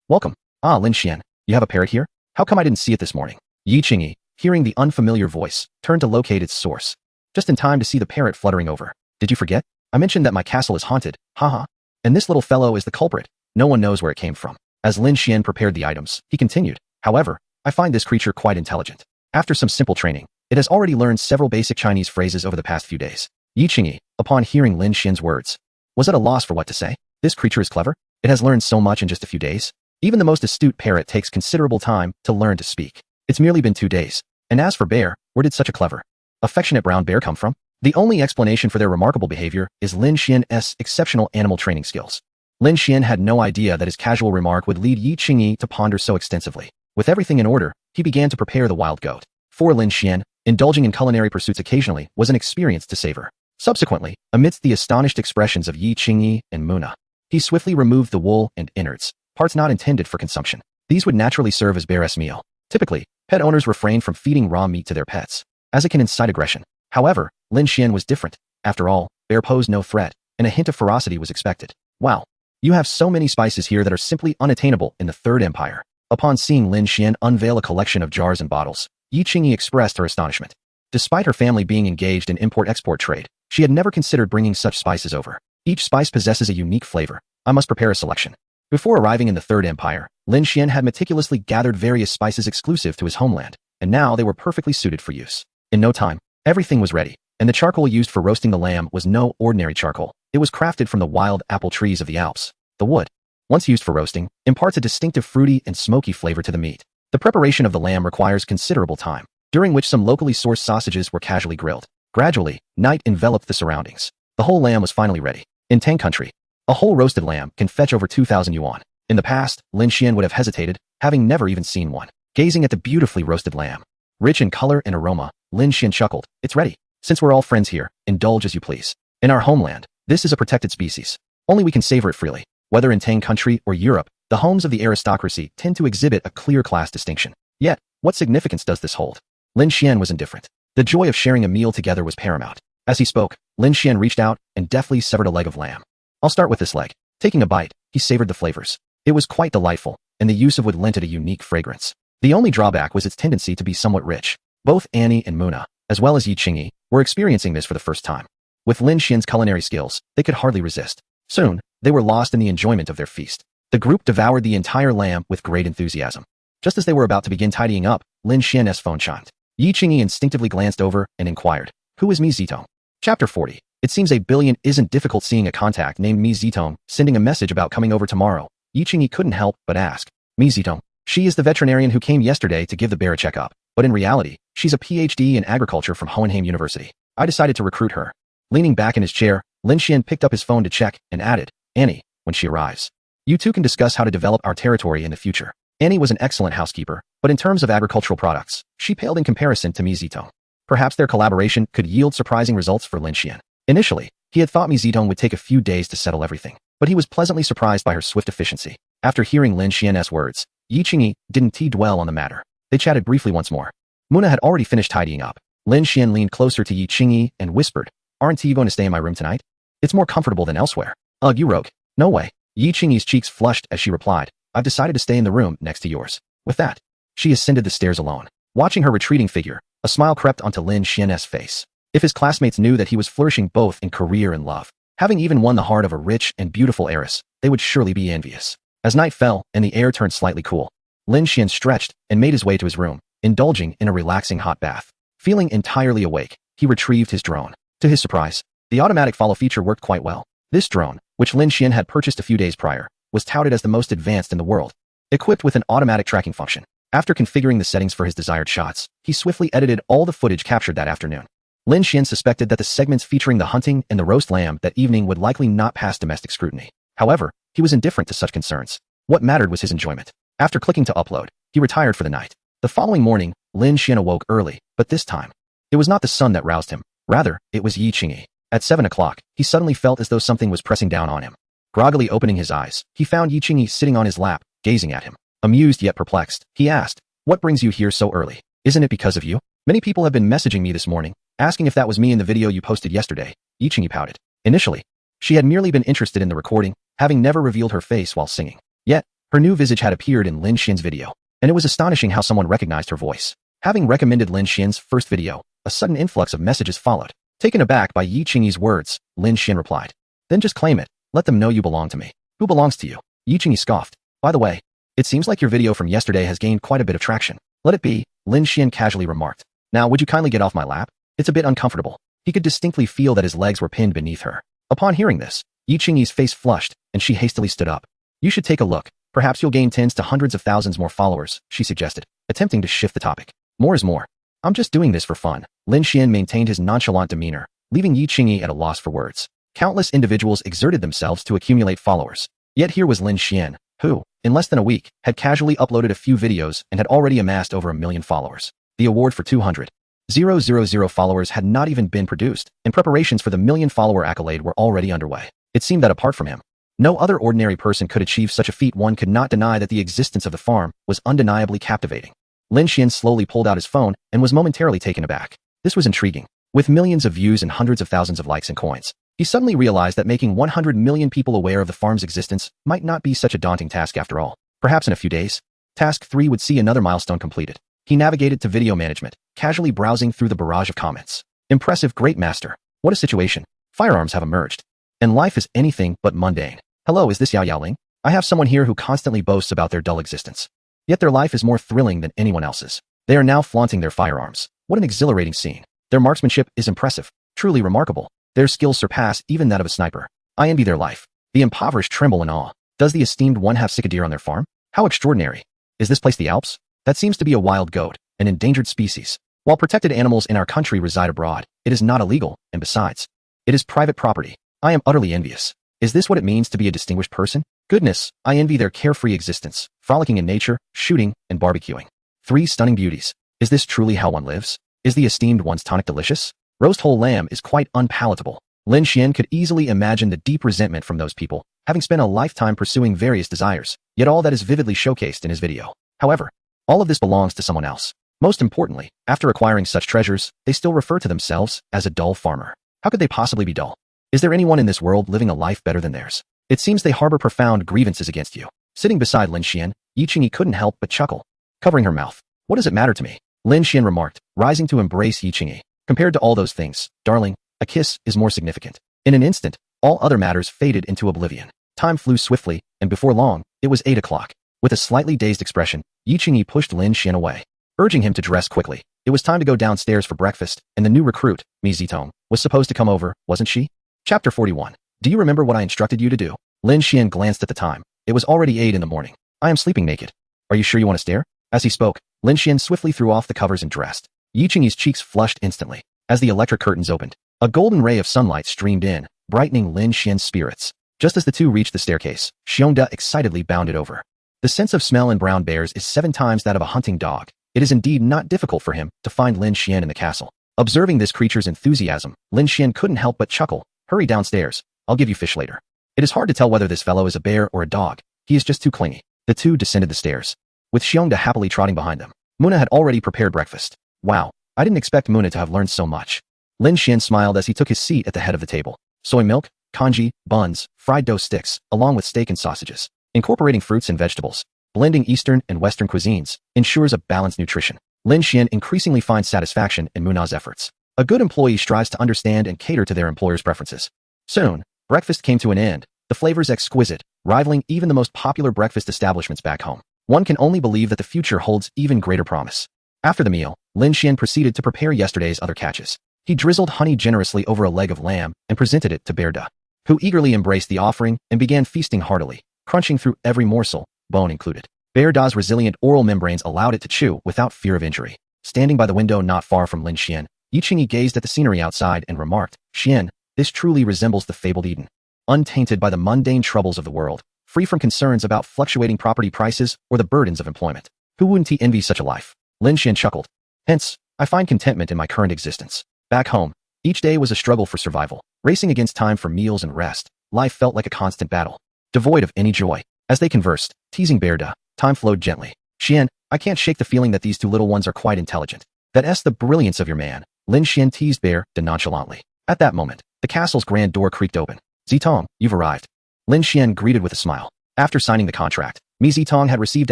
welcome. Ah, Lin Shien, you have a parrot here? How come I didn't see it this morning? Yi Qingyi, hearing the unfamiliar voice, turned to locate its source. Just in time to see the parrot fluttering over. Did you forget? I mentioned that my castle is haunted, haha. And this little fellow is the culprit. No one knows where it came from. As Lin Shien prepared the items, he continued. However, I find this creature quite intelligent. After some simple training, it has already learned several basic Chinese phrases over the past few days. Yi Qingyi, upon hearing Lin Xien's words, was at a loss for what to say. This creature is clever. It has learned so much in just a few days. Even the most astute parrot takes considerable time to learn to speak. It's merely been 2 days. And as for Bear, where did such a clever, affectionate brown bear come from? The only explanation for their remarkable behavior is Lin Xien's exceptional animal training skills. Lin Shien had no idea that his casual remark would lead Yi Qingyi to ponder so extensively. With everything in order, he began to prepare the wild goat. For Lin Shien, indulging in culinary pursuits occasionally was an experience to savor. Subsequently, amidst the astonished expressions of Yi Qingyi and Muna, he swiftly removed the wool and innards, parts not intended for consumption. These would naturally serve as bear's meal. Typically, pet owners refrain from feeding raw meat to their pets, as it can incite aggression. However, Lin Shien was different. After all, bear posed no threat, and a hint of ferocity was expected. Wow. You have so many spices here that are simply unattainable in the Third Empire. Upon seeing Lin Shien unveil a collection of jars and bottles, Yi Qingyi expressed her astonishment. Despite her family being engaged in import-export trade, she had never considered bringing such spices over. Each spice possesses a unique flavor. I must prepare a selection. Before arriving in the Third Empire, Lin Shien had meticulously gathered various spices exclusive to his homeland, and now they were perfectly suited for use. In no time, everything was ready, and the charcoal used for roasting the lamb was no ordinary charcoal. It was crafted from the wild apple trees of the Alps. The wood, once used for roasting, imparts a distinctive fruity and smoky flavor to the meat. The preparation of the lamb requires considerable time, during which some locally sourced sausages were casually grilled. Gradually, night enveloped the surroundings. The whole lamb was finally ready. In Tang country, a whole roasted lamb can fetch over 2,000 yuan. In the past, Lin Shien would have hesitated, having never even seen one. Gazing at the beautifully roasted lamb, rich in color and aroma, Lin Shien chuckled. It's ready. Since we're all friends here, indulge as you please. In our homeland, this is a protected species. Only we can savor it freely. Whether in Tang country or Europe, the homes of the aristocracy tend to exhibit a clear class distinction. Yet, what significance does this hold? Lin Shien was indifferent. The joy of sharing a meal together was paramount. As he spoke, Lin Shien reached out and deftly severed a leg of lamb. I'll start with this leg. Taking a bite, he savored the flavors. It was quite delightful, and the use of wood lent it a unique fragrance. The only drawback was its tendency to be somewhat rich. Both Annie and Muna, as well as Yi Qingyi, were experiencing this for the first time. With Lin Xien's culinary skills, they could hardly resist. Soon, they were lost in the enjoyment of their feast. The group devoured the entire lamb with great enthusiasm. Just as they were about to begin tidying up, Lin Xien's phone chimed. Yi Qingyi instinctively glanced over and inquired, "Who is Mi Zitong?" Chapter 40. It seems a billion isn't difficult. Seeing a contact named Mi Zitong sending a message about coming over tomorrow, Yi Qingyi couldn't help but ask, Mi Zitong? She is the veterinarian who came yesterday to give the bear a checkup, but in reality, she's a PhD in agriculture from Hohenheim University. I decided to recruit her. Leaning back in his chair, Lin Shien picked up his phone to check and added, Annie, when she arrives. You two can discuss how to develop our territory in the future. Annie was an excellent housekeeper, but in terms of agricultural products, she paled in comparison to Mi Zitong. Perhaps their collaboration could yield surprising results for Lin Shien. Initially, he had thought Mi Zitong would take a few days to settle everything, but he was pleasantly surprised by her swift efficiency. After hearing Lin Xien's words, Yi Qingyi didn't dwell on the matter. They chatted briefly once more. Muna had already finished tidying up. Lin Shien leaned closer to Yi Qingyi and whispered, Aren't you going to stay in my room tonight? It's more comfortable than elsewhere. Ugh, you rogue. No way. Yi Qingyi's cheeks flushed as she replied, I've decided to stay in the room next to yours. With that, she ascended the stairs alone. Watching her retreating figure, a smile crept onto Lin Xien's face. If his classmates knew that he was flourishing both in career and love, having even won the heart of a rich and beautiful heiress, they would surely be envious. As night fell and the air turned slightly cool, Lin Shien stretched and made his way to his room, indulging in a relaxing hot bath. Feeling entirely awake, he retrieved his drone. To his surprise, the automatic follow feature worked quite well. This drone, which Lin Shien had purchased a few days prior, was touted as the most advanced in the world. Equipped with an automatic tracking function, after configuring the settings for his desired shots, he swiftly edited all the footage captured that afternoon. Lin Shien suspected that the segments featuring the hunting and the roast lamb that evening would likely not pass domestic scrutiny. However, he was indifferent to such concerns. What mattered was his enjoyment. After clicking to upload, he retired for the night. The following morning, Lin Shien awoke early, but this time, it was not the sun that roused him. Rather, it was Yi Qingyi. At 7 o'clock, he suddenly felt as though something was pressing down on him. Groggily opening his eyes, he found Yi Qingyi sitting on his lap, gazing at him. Amused yet perplexed, he asked, What brings you here so early? Isn't it because of you? Many people have been messaging me this morning, asking if that was me in the video you posted yesterday. Yi Qingyi pouted. Initially, she had merely been interested in the recording, having never revealed her face while singing. Yet, her new visage had appeared in Lin Xien's video, and it was astonishing how someone recognized her voice. Having recommended Lin Xien's first video, a sudden influx of messages followed. Taken aback by Yi Qingyi's words, Lin Shien replied, Then just claim it. Let them know you belong to me. Who belongs to you? Yi Qingyi scoffed. By the way, it seems like your video from yesterday has gained quite a bit of traction. Let it be, Lin Shien casually remarked. Now would you kindly get off my lap? It's a bit uncomfortable. He could distinctly feel that his legs were pinned beneath her. Upon hearing this, Yi Qingyi's face flushed, and she hastily stood up. You should take a look. Perhaps you'll gain tens to hundreds of thousands more followers, she suggested, attempting to shift the topic. More is more. I'm just doing this for fun. Lin Shien maintained his nonchalant demeanor, leaving Yi Qingyi at a loss for words. Countless individuals exerted themselves to accumulate followers. Yet here was Lin Shien, who, in less than a week, had casually uploaded a few videos and had already amassed over 1 million followers. The award for 200 000 followers had not even been produced, and preparations for the million-follower accolade were already underway. It seemed that apart from him, no other ordinary person could achieve such a feat. One could not deny that the existence of the farm was undeniably captivating. Lin Shien slowly pulled out his phone and was momentarily taken aback. This was intriguing. With millions of views and hundreds of thousands of likes and coins, he suddenly realized that making 100 million people aware of the farm's existence might not be such a daunting task after all. Perhaps in a few days, Task 3 would see another milestone completed. He navigated to video management, casually browsing through the barrage of comments. Impressive, great master. What a situation. Firearms have emerged. And life is anything but mundane. Hello, is this Yao Yaoling? I have someone here who constantly boasts about their dull existence. Yet their life is more thrilling than anyone else's. They are now flaunting their firearms. What an exhilarating scene. Their marksmanship is impressive, truly remarkable. Their skills surpass even that of a sniper. I envy their life. The impoverished tremble in awe. Does the esteemed one have cicadere on their farm? How extraordinary. Is this place the Alps? That seems to be a wild goat, an endangered species. While protected animals in our country reside abroad, it is not illegal, and besides, it is private property. I am utterly envious. Is this what it means to be a distinguished person? Goodness, I envy their carefree existence, frolicking in nature, shooting, and barbecuing. 3 stunning beauties. Is this truly how one lives? Is the esteemed one's tonic delicious? Roast whole lamb is quite unpalatable. Lin Shien could easily imagine the deep resentment from those people, having spent a lifetime pursuing various desires, yet all that is vividly showcased in his video. However, all of this belongs to someone else. Most importantly, after acquiring such treasures, they still refer to themselves as a dull farmer. How could they possibly be dull? Is there anyone in this world living a life better than theirs? It seems they harbor profound grievances against you. Sitting beside Lin Shien, Yi Qingyi couldn't help but chuckle, covering her mouth. What does it matter to me? Lin Shien remarked, rising to embrace Yi Qingyi. Compared to all those things, darling, a kiss is more significant. In an instant, all other matters faded into oblivion. Time flew swiftly, and before long, it was 8 o'clock. With a slightly dazed expression, Yi Qingyi pushed Lin Shien away, urging him to dress quickly. It was time to go downstairs for breakfast, and the new recruit, Mi Zitong, was supposed to come over, wasn't she? Chapter 41. Do you remember what I instructed you to do? Lin Shien glanced at the time. It was already 8 in the morning. I am sleeping naked. Are you sure you want to stare? As he spoke, Lin Shien swiftly threw off the covers and dressed. Yi Qingyi's cheeks flushed instantly. As the electric curtains opened, a golden ray of sunlight streamed in, brightening Lin Xien's spirits. Just as the two reached the staircase, Xiongda excitedly bounded over. The sense of smell in brown bears is 7 times that of a hunting dog. It is indeed not difficult for him to find Lin Shien in the castle. Observing this creature's enthusiasm, Lin Shien couldn't help but chuckle. Hurry downstairs. I'll give you fish later. It is hard to tell whether this fellow is a bear or a dog. He is just too clingy. The two descended the stairs, with Xiongda happily trotting behind them. Muna had already prepared breakfast. Wow, I didn't expect Muna to have learned so much. Lin Shien smiled as he took his seat at the head of the table. Soy milk, congee, buns, fried dough sticks, along with steak and sausages. Incorporating fruits and vegetables, blending Eastern and Western cuisines, ensures a balanced nutrition. Lin Shien increasingly finds satisfaction in Muna's efforts. A good employee strives to understand and cater to their employer's preferences. Soon, breakfast came to an end, the flavors exquisite, rivaling even the most popular breakfast establishments back home. One can only believe that the future holds even greater promise. After the meal, Lin Shien proceeded to prepare yesterday's other catches. He drizzled honey generously over a leg of lamb and presented it to Bear Da, who eagerly embraced the offering and began feasting heartily, crunching through every morsel, bone included. Bear Da's resilient oral membranes allowed it to chew without fear of injury. Standing by the window not far from Lin Shien, Yi Qingyi gazed at the scenery outside and remarked, Shien, this truly resembles the fabled Eden. Untainted by the mundane troubles of the world, free from concerns about fluctuating property prices or the burdens of employment. Who wouldn't he envy such a life? Lin Shien chuckled. Hence, I find contentment in my current existence. Back home, each day was a struggle for survival. Racing against time for meals and rest, life felt like a constant battle, devoid of any joy. As they conversed, teasing Bear Da, time flowed gently. Shien, I can't shake the feeling that these two little ones are quite intelligent. That's the brilliance of your man. Lin Shien teased Bear Da nonchalantly. At that moment, the castle's grand door creaked open. Zitong, you've arrived. Lin Shien greeted with a smile. After signing the contract, Mi Zitong had received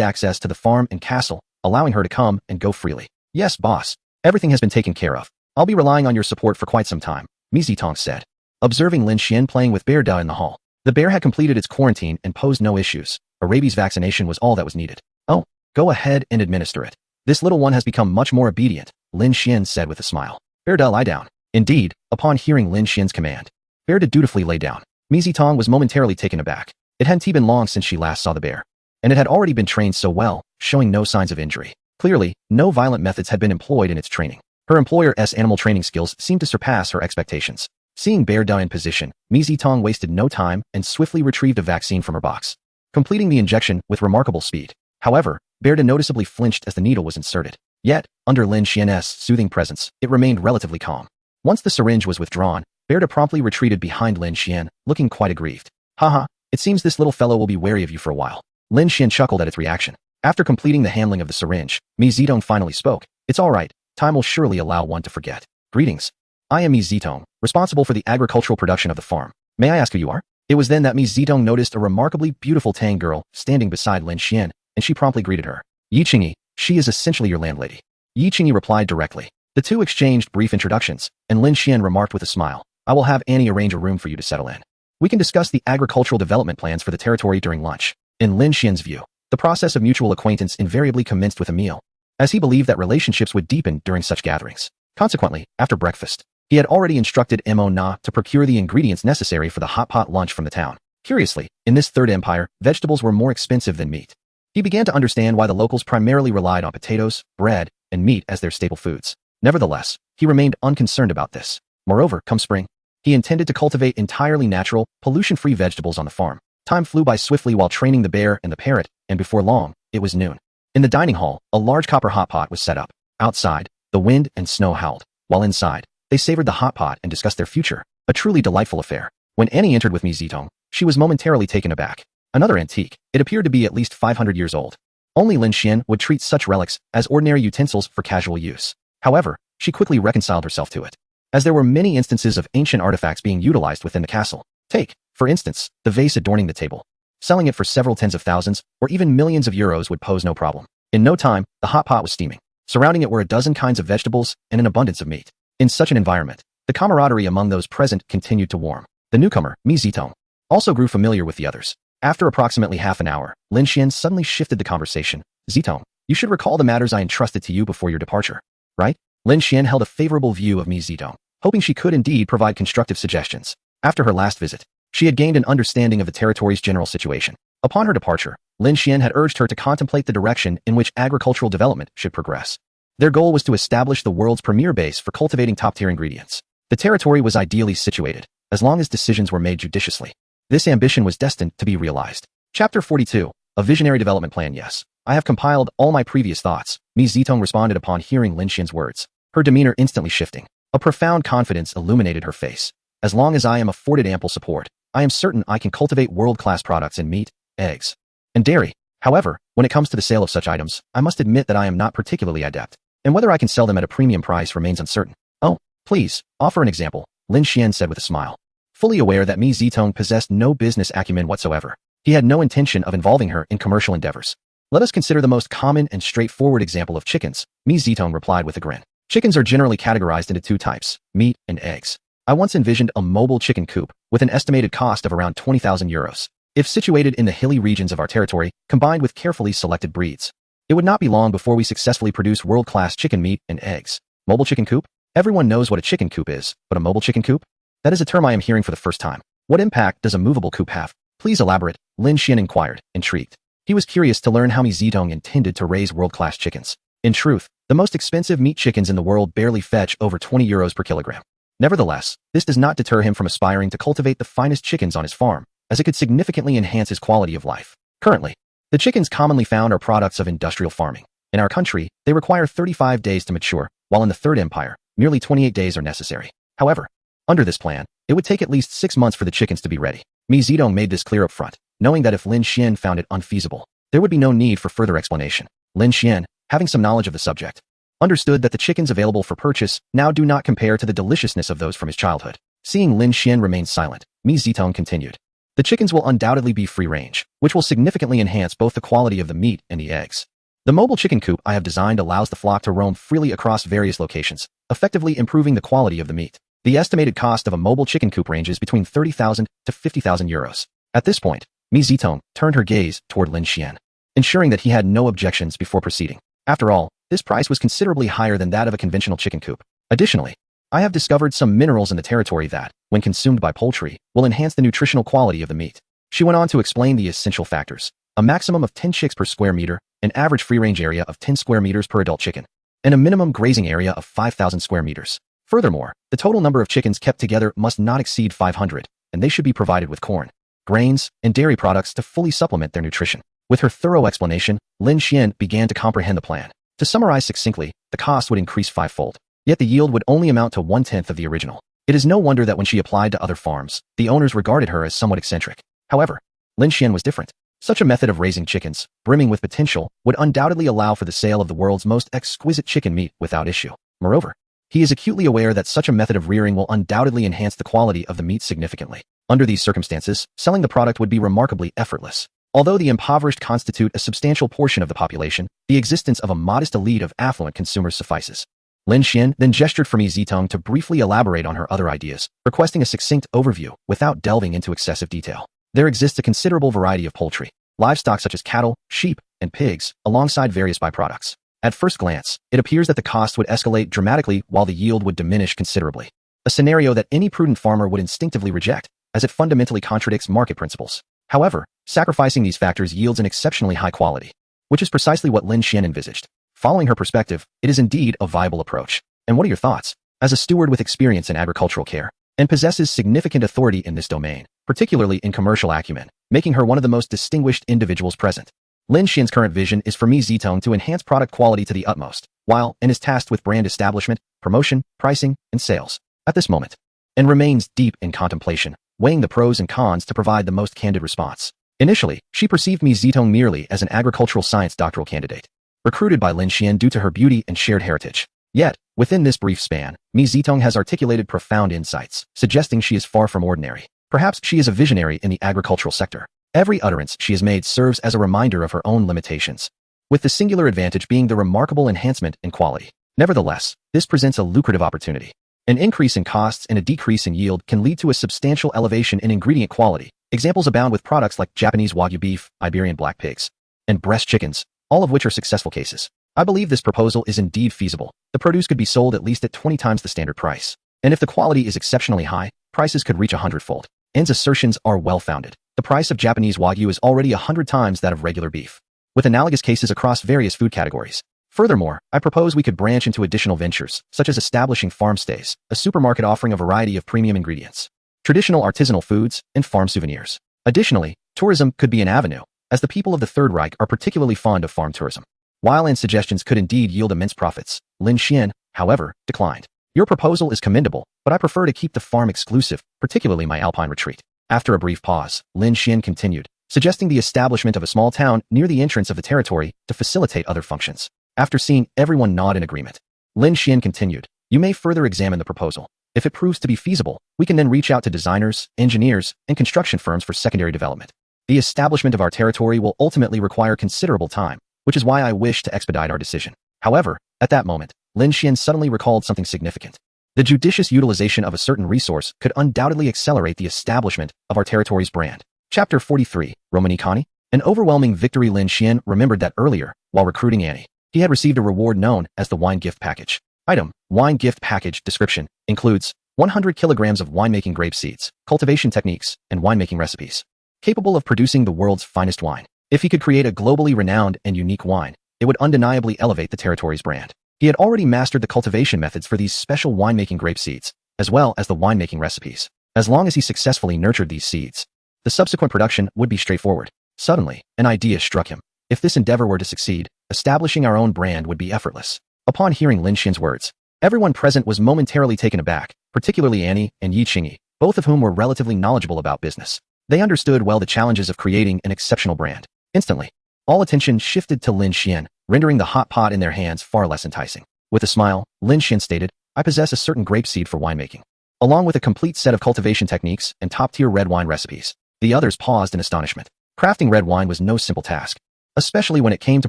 access to the farm and castle, allowing her to come and go freely. Yes, boss. Everything has been taken care of. I'll be relying on your support for quite some time, Mi Zitong said. Observing Lin Shien playing with Bear Da in the hall, the bear had completed its quarantine and posed no issues. A rabies vaccination was all that was needed. Oh, go ahead and administer it. This little one has become much more obedient, Lin Shien said with a smile. Bear Da, lie down. Indeed, upon hearing Lin Xien's command, Bear Da dutifully lay down. Mi Zitong was momentarily taken aback. It hadn't been long since she last saw the bear, and it had already been trained so well, showing no signs of injury. Clearly, no violent methods had been employed in its training. Her employer's animal training skills seemed to surpass her expectations. Seeing Bear Da in position, Mi Zitong wasted no time and swiftly retrieved a vaccine from her box, completing the injection with remarkable speed. However, Bear Da noticeably flinched as the needle was inserted. Yet, under Lin Xien's soothing presence, it remained relatively calm. Once the syringe was withdrawn, Berta promptly retreated behind Lin Shien, looking quite aggrieved. Haha, it seems this little fellow will be wary of you for a while. Lin Shien chuckled at its reaction. After completing the handling of the syringe, Mi Zitong finally spoke. It's all right, time will surely allow one to forget. Greetings. I am Mi Zitong, responsible for the agricultural production of the farm. May I ask who you are? It was then that Mi Zitong noticed a remarkably beautiful Tang girl standing beside Lin Shien, and she promptly greeted her. Yi Qingyi, she is essentially your landlady. Yi Qingyi replied directly. The two exchanged brief introductions, and Lin Shien remarked with a smile, I will have Annie arrange a room for you to settle in. We can discuss the agricultural development plans for the territory during lunch. In Lin Xien's view, the process of mutual acquaintance invariably commenced with a meal, as he believed that relationships would deepen during such gatherings. Consequently, after breakfast, he had already instructed Mo Na to procure the ingredients necessary for the hot pot lunch from the town. Curiously, in this third empire, vegetables were more expensive than meat. He began to understand why the locals primarily relied on potatoes, bread, and meat as their staple foods. Nevertheless, he remained unconcerned about this. Moreover, come spring, he intended to cultivate entirely natural, pollution-free vegetables on the farm. Time flew by swiftly while training the bear and the parrot, and before long, it was noon. In the dining hall, a large copper hot pot was set up. Outside, the wind and snow howled, while inside, they savored the hot pot and discussed their future, a truly delightful affair. When Annie entered with Mi Zitong, she was momentarily taken aback. Another antique, it appeared to be at least 500 years old. Only Lin Shien would treat such relics as ordinary utensils for casual use. However, she quickly reconciled herself to it, as there were many instances of ancient artifacts being utilized within the castle. Take, for instance, the vase adorning the table. Selling it for several tens of thousands, or even millions of euros would pose no problem. In no time, the hot pot was steaming. Surrounding it were a dozen kinds of vegetables and an abundance of meat. In such an environment, the camaraderie among those present continued to warm. The newcomer, Mi Zitong, also grew familiar with the others. After approximately half an hour, Lin Shien suddenly shifted the conversation. Zitong, you should recall the matters I entrusted to you before your departure, right? Lin Shien held a favorable view of Mi Zitong, hoping she could indeed provide constructive suggestions. After her last visit, she had gained an understanding of the territory's general situation. Upon her departure, Lin Shien had urged her to contemplate the direction in which agricultural development should progress. Their goal was to establish the world's premier base for cultivating top-tier ingredients. The territory was ideally situated, as long as decisions were made judiciously. This ambition was destined to be realized. Chapter 42, A Visionary Development Plan. Yes, I have compiled all my previous thoughts, Mi Zitong responded upon hearing Lin Xien's words, her demeanor instantly shifting. A profound confidence illuminated her face. As long as I am afforded ample support, I am certain I can cultivate world-class products in meat, eggs, and dairy. However, when it comes to the sale of such items, I must admit that I am not particularly adept, and whether I can sell them at a premium price remains uncertain. Oh, please, offer an example, Lin Shien said with a smile. Fully aware that Mi Zitong possessed no business acumen whatsoever, he had no intention of involving her in commercial endeavors. Let us consider the most common and straightforward example of chickens, Mi Zitong replied with a grin. Chickens are generally categorized into two types, meat and eggs. I once envisioned a mobile chicken coop with an estimated cost of around 20,000 euros. If situated in the hilly regions of our territory, combined with carefully selected breeds, it would not be long before we successfully produce world-class chicken meat and eggs. Mobile chicken coop? Everyone knows what a chicken coop is, but a mobile chicken coop? That is a term I am hearing for the first time. What impact does a movable coop have? Please elaborate, Lin Shien inquired, intrigued. He was curious to learn how Mi Zitong intended to raise world-class chickens. In truth, the most expensive meat chickens in the world barely fetch over 20 euros per kilogram. Nevertheless, this does not deter him from aspiring to cultivate the finest chickens on his farm, as it could significantly enhance his quality of life. Currently, the chickens commonly found are products of industrial farming. In our country, they require 35 days to mature, while in the Third Empire, merely 28 days are necessary. However, under this plan, it would take at least 6 months for the chickens to be ready. Mi Zitong made this clear up front, knowing that if Lin Shien found it unfeasible, there would be no need for further explanation. Lin Shien, having some knowledge of the subject, understood that the chickens available for purchase now do not compare to the deliciousness of those from his childhood. Seeing Lin Shien remain silent, Mi Zitong continued. The chickens will undoubtedly be free-range, which will significantly enhance both the quality of the meat and the eggs. The mobile chicken coop I have designed allows the flock to roam freely across various locations, effectively improving the quality of the meat. The estimated cost of a mobile chicken coop ranges between 30,000 to 50,000 euros. At this point, Mi Zitong turned her gaze toward Lin Shien, ensuring that he had no objections before proceeding. After all, this price was considerably higher than that of a conventional chicken coop. Additionally, I have discovered some minerals in the territory that, when consumed by poultry, will enhance the nutritional quality of the meat. She went on to explain the essential factors: a maximum of 10 chicks per square meter, an average free-range area of 10 square meters per adult chicken, and a minimum grazing area of 5,000 square meters. Furthermore, the total number of chickens kept together must not exceed 500, and they should be provided with corn, grains, and dairy products to fully supplement their nutrition. With her thorough explanation, Lin Shien began to comprehend the plan. To summarize succinctly, the cost would increase fivefold, yet the yield would only amount to one-tenth of the original. It is no wonder that when she applied to other farms, the owners regarded her as somewhat eccentric. However, Lin Shien was different. Such a method of raising chickens, brimming with potential, would undoubtedly allow for the sale of the world's most exquisite chicken meat without issue. Moreover, he is acutely aware that such a method of rearing will undoubtedly enhance the quality of the meat significantly. Under these circumstances, selling the product would be remarkably effortless. Although the impoverished constitute a substantial portion of the population, the existence of a modest elite of affluent consumers suffices. Lin Shien then gestured for Mi Zitong to briefly elaborate on her other ideas, requesting a succinct overview without delving into excessive detail. There exists a considerable variety of poultry, livestock such as cattle, sheep, and pigs, alongside various byproducts. At first glance, it appears that the cost would escalate dramatically while the yield would diminish considerably. A scenario that any prudent farmer would instinctively reject, as it fundamentally contradicts market principles. However, sacrificing these factors yields an exceptionally high quality, which is precisely what Lin Shien envisaged. Following her perspective, it is indeed a viable approach. And what are your thoughts? As a steward with experience in agricultural care, and possesses significant authority in this domain, particularly in commercial acumen, making her one of the most distinguished individuals present. Lin Xien's current vision is for Mi Zitong to enhance product quality to the utmost, while and is tasked with brand establishment, promotion, pricing, and sales. At this moment, and remains deep in contemplation, weighing the pros and cons to provide the most candid response. Initially, she perceived Mi Zitong merely as an agricultural science doctoral candidate, recruited by Lin Shien due to her beauty and shared heritage. Yet, within this brief span, Mi Zitong has articulated profound insights, suggesting she is far from ordinary. Perhaps she is a visionary in the agricultural sector. Every utterance she has made serves as a reminder of her own limitations, with the singular advantage being the remarkable enhancement in quality. Nevertheless, this presents a lucrative opportunity. An increase in costs and a decrease in yield can lead to a substantial elevation in ingredient quality. Examples abound with products like Japanese Wagyu beef, Iberian black pigs, and breast chickens, all of which are successful cases. I believe this proposal is indeed feasible. The produce could be sold at least at 20 times the standard price. And if the quality is exceptionally high, prices could reach 100-fold. N's assertions are well-founded. The price of Japanese Wagyu is already 100 times that of regular beef, with analogous cases across various food categories. Furthermore, I propose we could branch into additional ventures, such as establishing farm stays, a supermarket offering a variety of premium ingredients, traditional artisanal foods, and farm souvenirs. Additionally, tourism could be an avenue, as the people of the Third Reich are particularly fond of farm tourism. While N's suggestions could indeed yield immense profits, Lin Shien, however, declined. Your proposal is commendable, but I prefer to keep the farm exclusive, particularly my alpine retreat. After a brief pause, Lin Shien continued, suggesting the establishment of a small town near the entrance of the territory to facilitate other functions. After seeing everyone nod in agreement, Lin Shien continued, you may further examine the proposal. If it proves to be feasible, we can then reach out to designers, engineers, and construction firms for secondary development. The establishment of our territory will ultimately require considerable time, which is why I wish to expedite our decision. However, at that moment, Lin Shien suddenly recalled something significant. The judicious utilization of a certain resource could undoubtedly accelerate the establishment of our territory's brand. Chapter 43, Romani Kani. An overwhelming victory. Lin Shien remembered that earlier, while recruiting Annie, he had received a reward known as the wine gift package. Item, wine gift package description, includes 100 kilograms of winemaking grape seeds, cultivation techniques, and winemaking recipes, capable of producing the world's finest wine. If he could create a globally renowned and unique wine, it would undeniably elevate the territory's brand. He had already mastered the cultivation methods for these special winemaking grape seeds, as well as the winemaking recipes. As long as he successfully nurtured these seeds, the subsequent production would be straightforward. Suddenly, an idea struck him. If this endeavor were to succeed, establishing our own brand would be effortless. Upon hearing Lin Xien's words, everyone present was momentarily taken aback, particularly Annie and Yi Qingyi, both of whom were relatively knowledgeable about business. They understood well the challenges of creating an exceptional brand. Instantly, all attention shifted to Lin Shien, rendering the hot pot in their hands far less enticing. With a smile, Lin Shien stated, I possess a certain grape seed for winemaking, along with a complete set of cultivation techniques and top-tier red wine recipes. The others paused in astonishment. Crafting red wine was no simple task, especially when it came to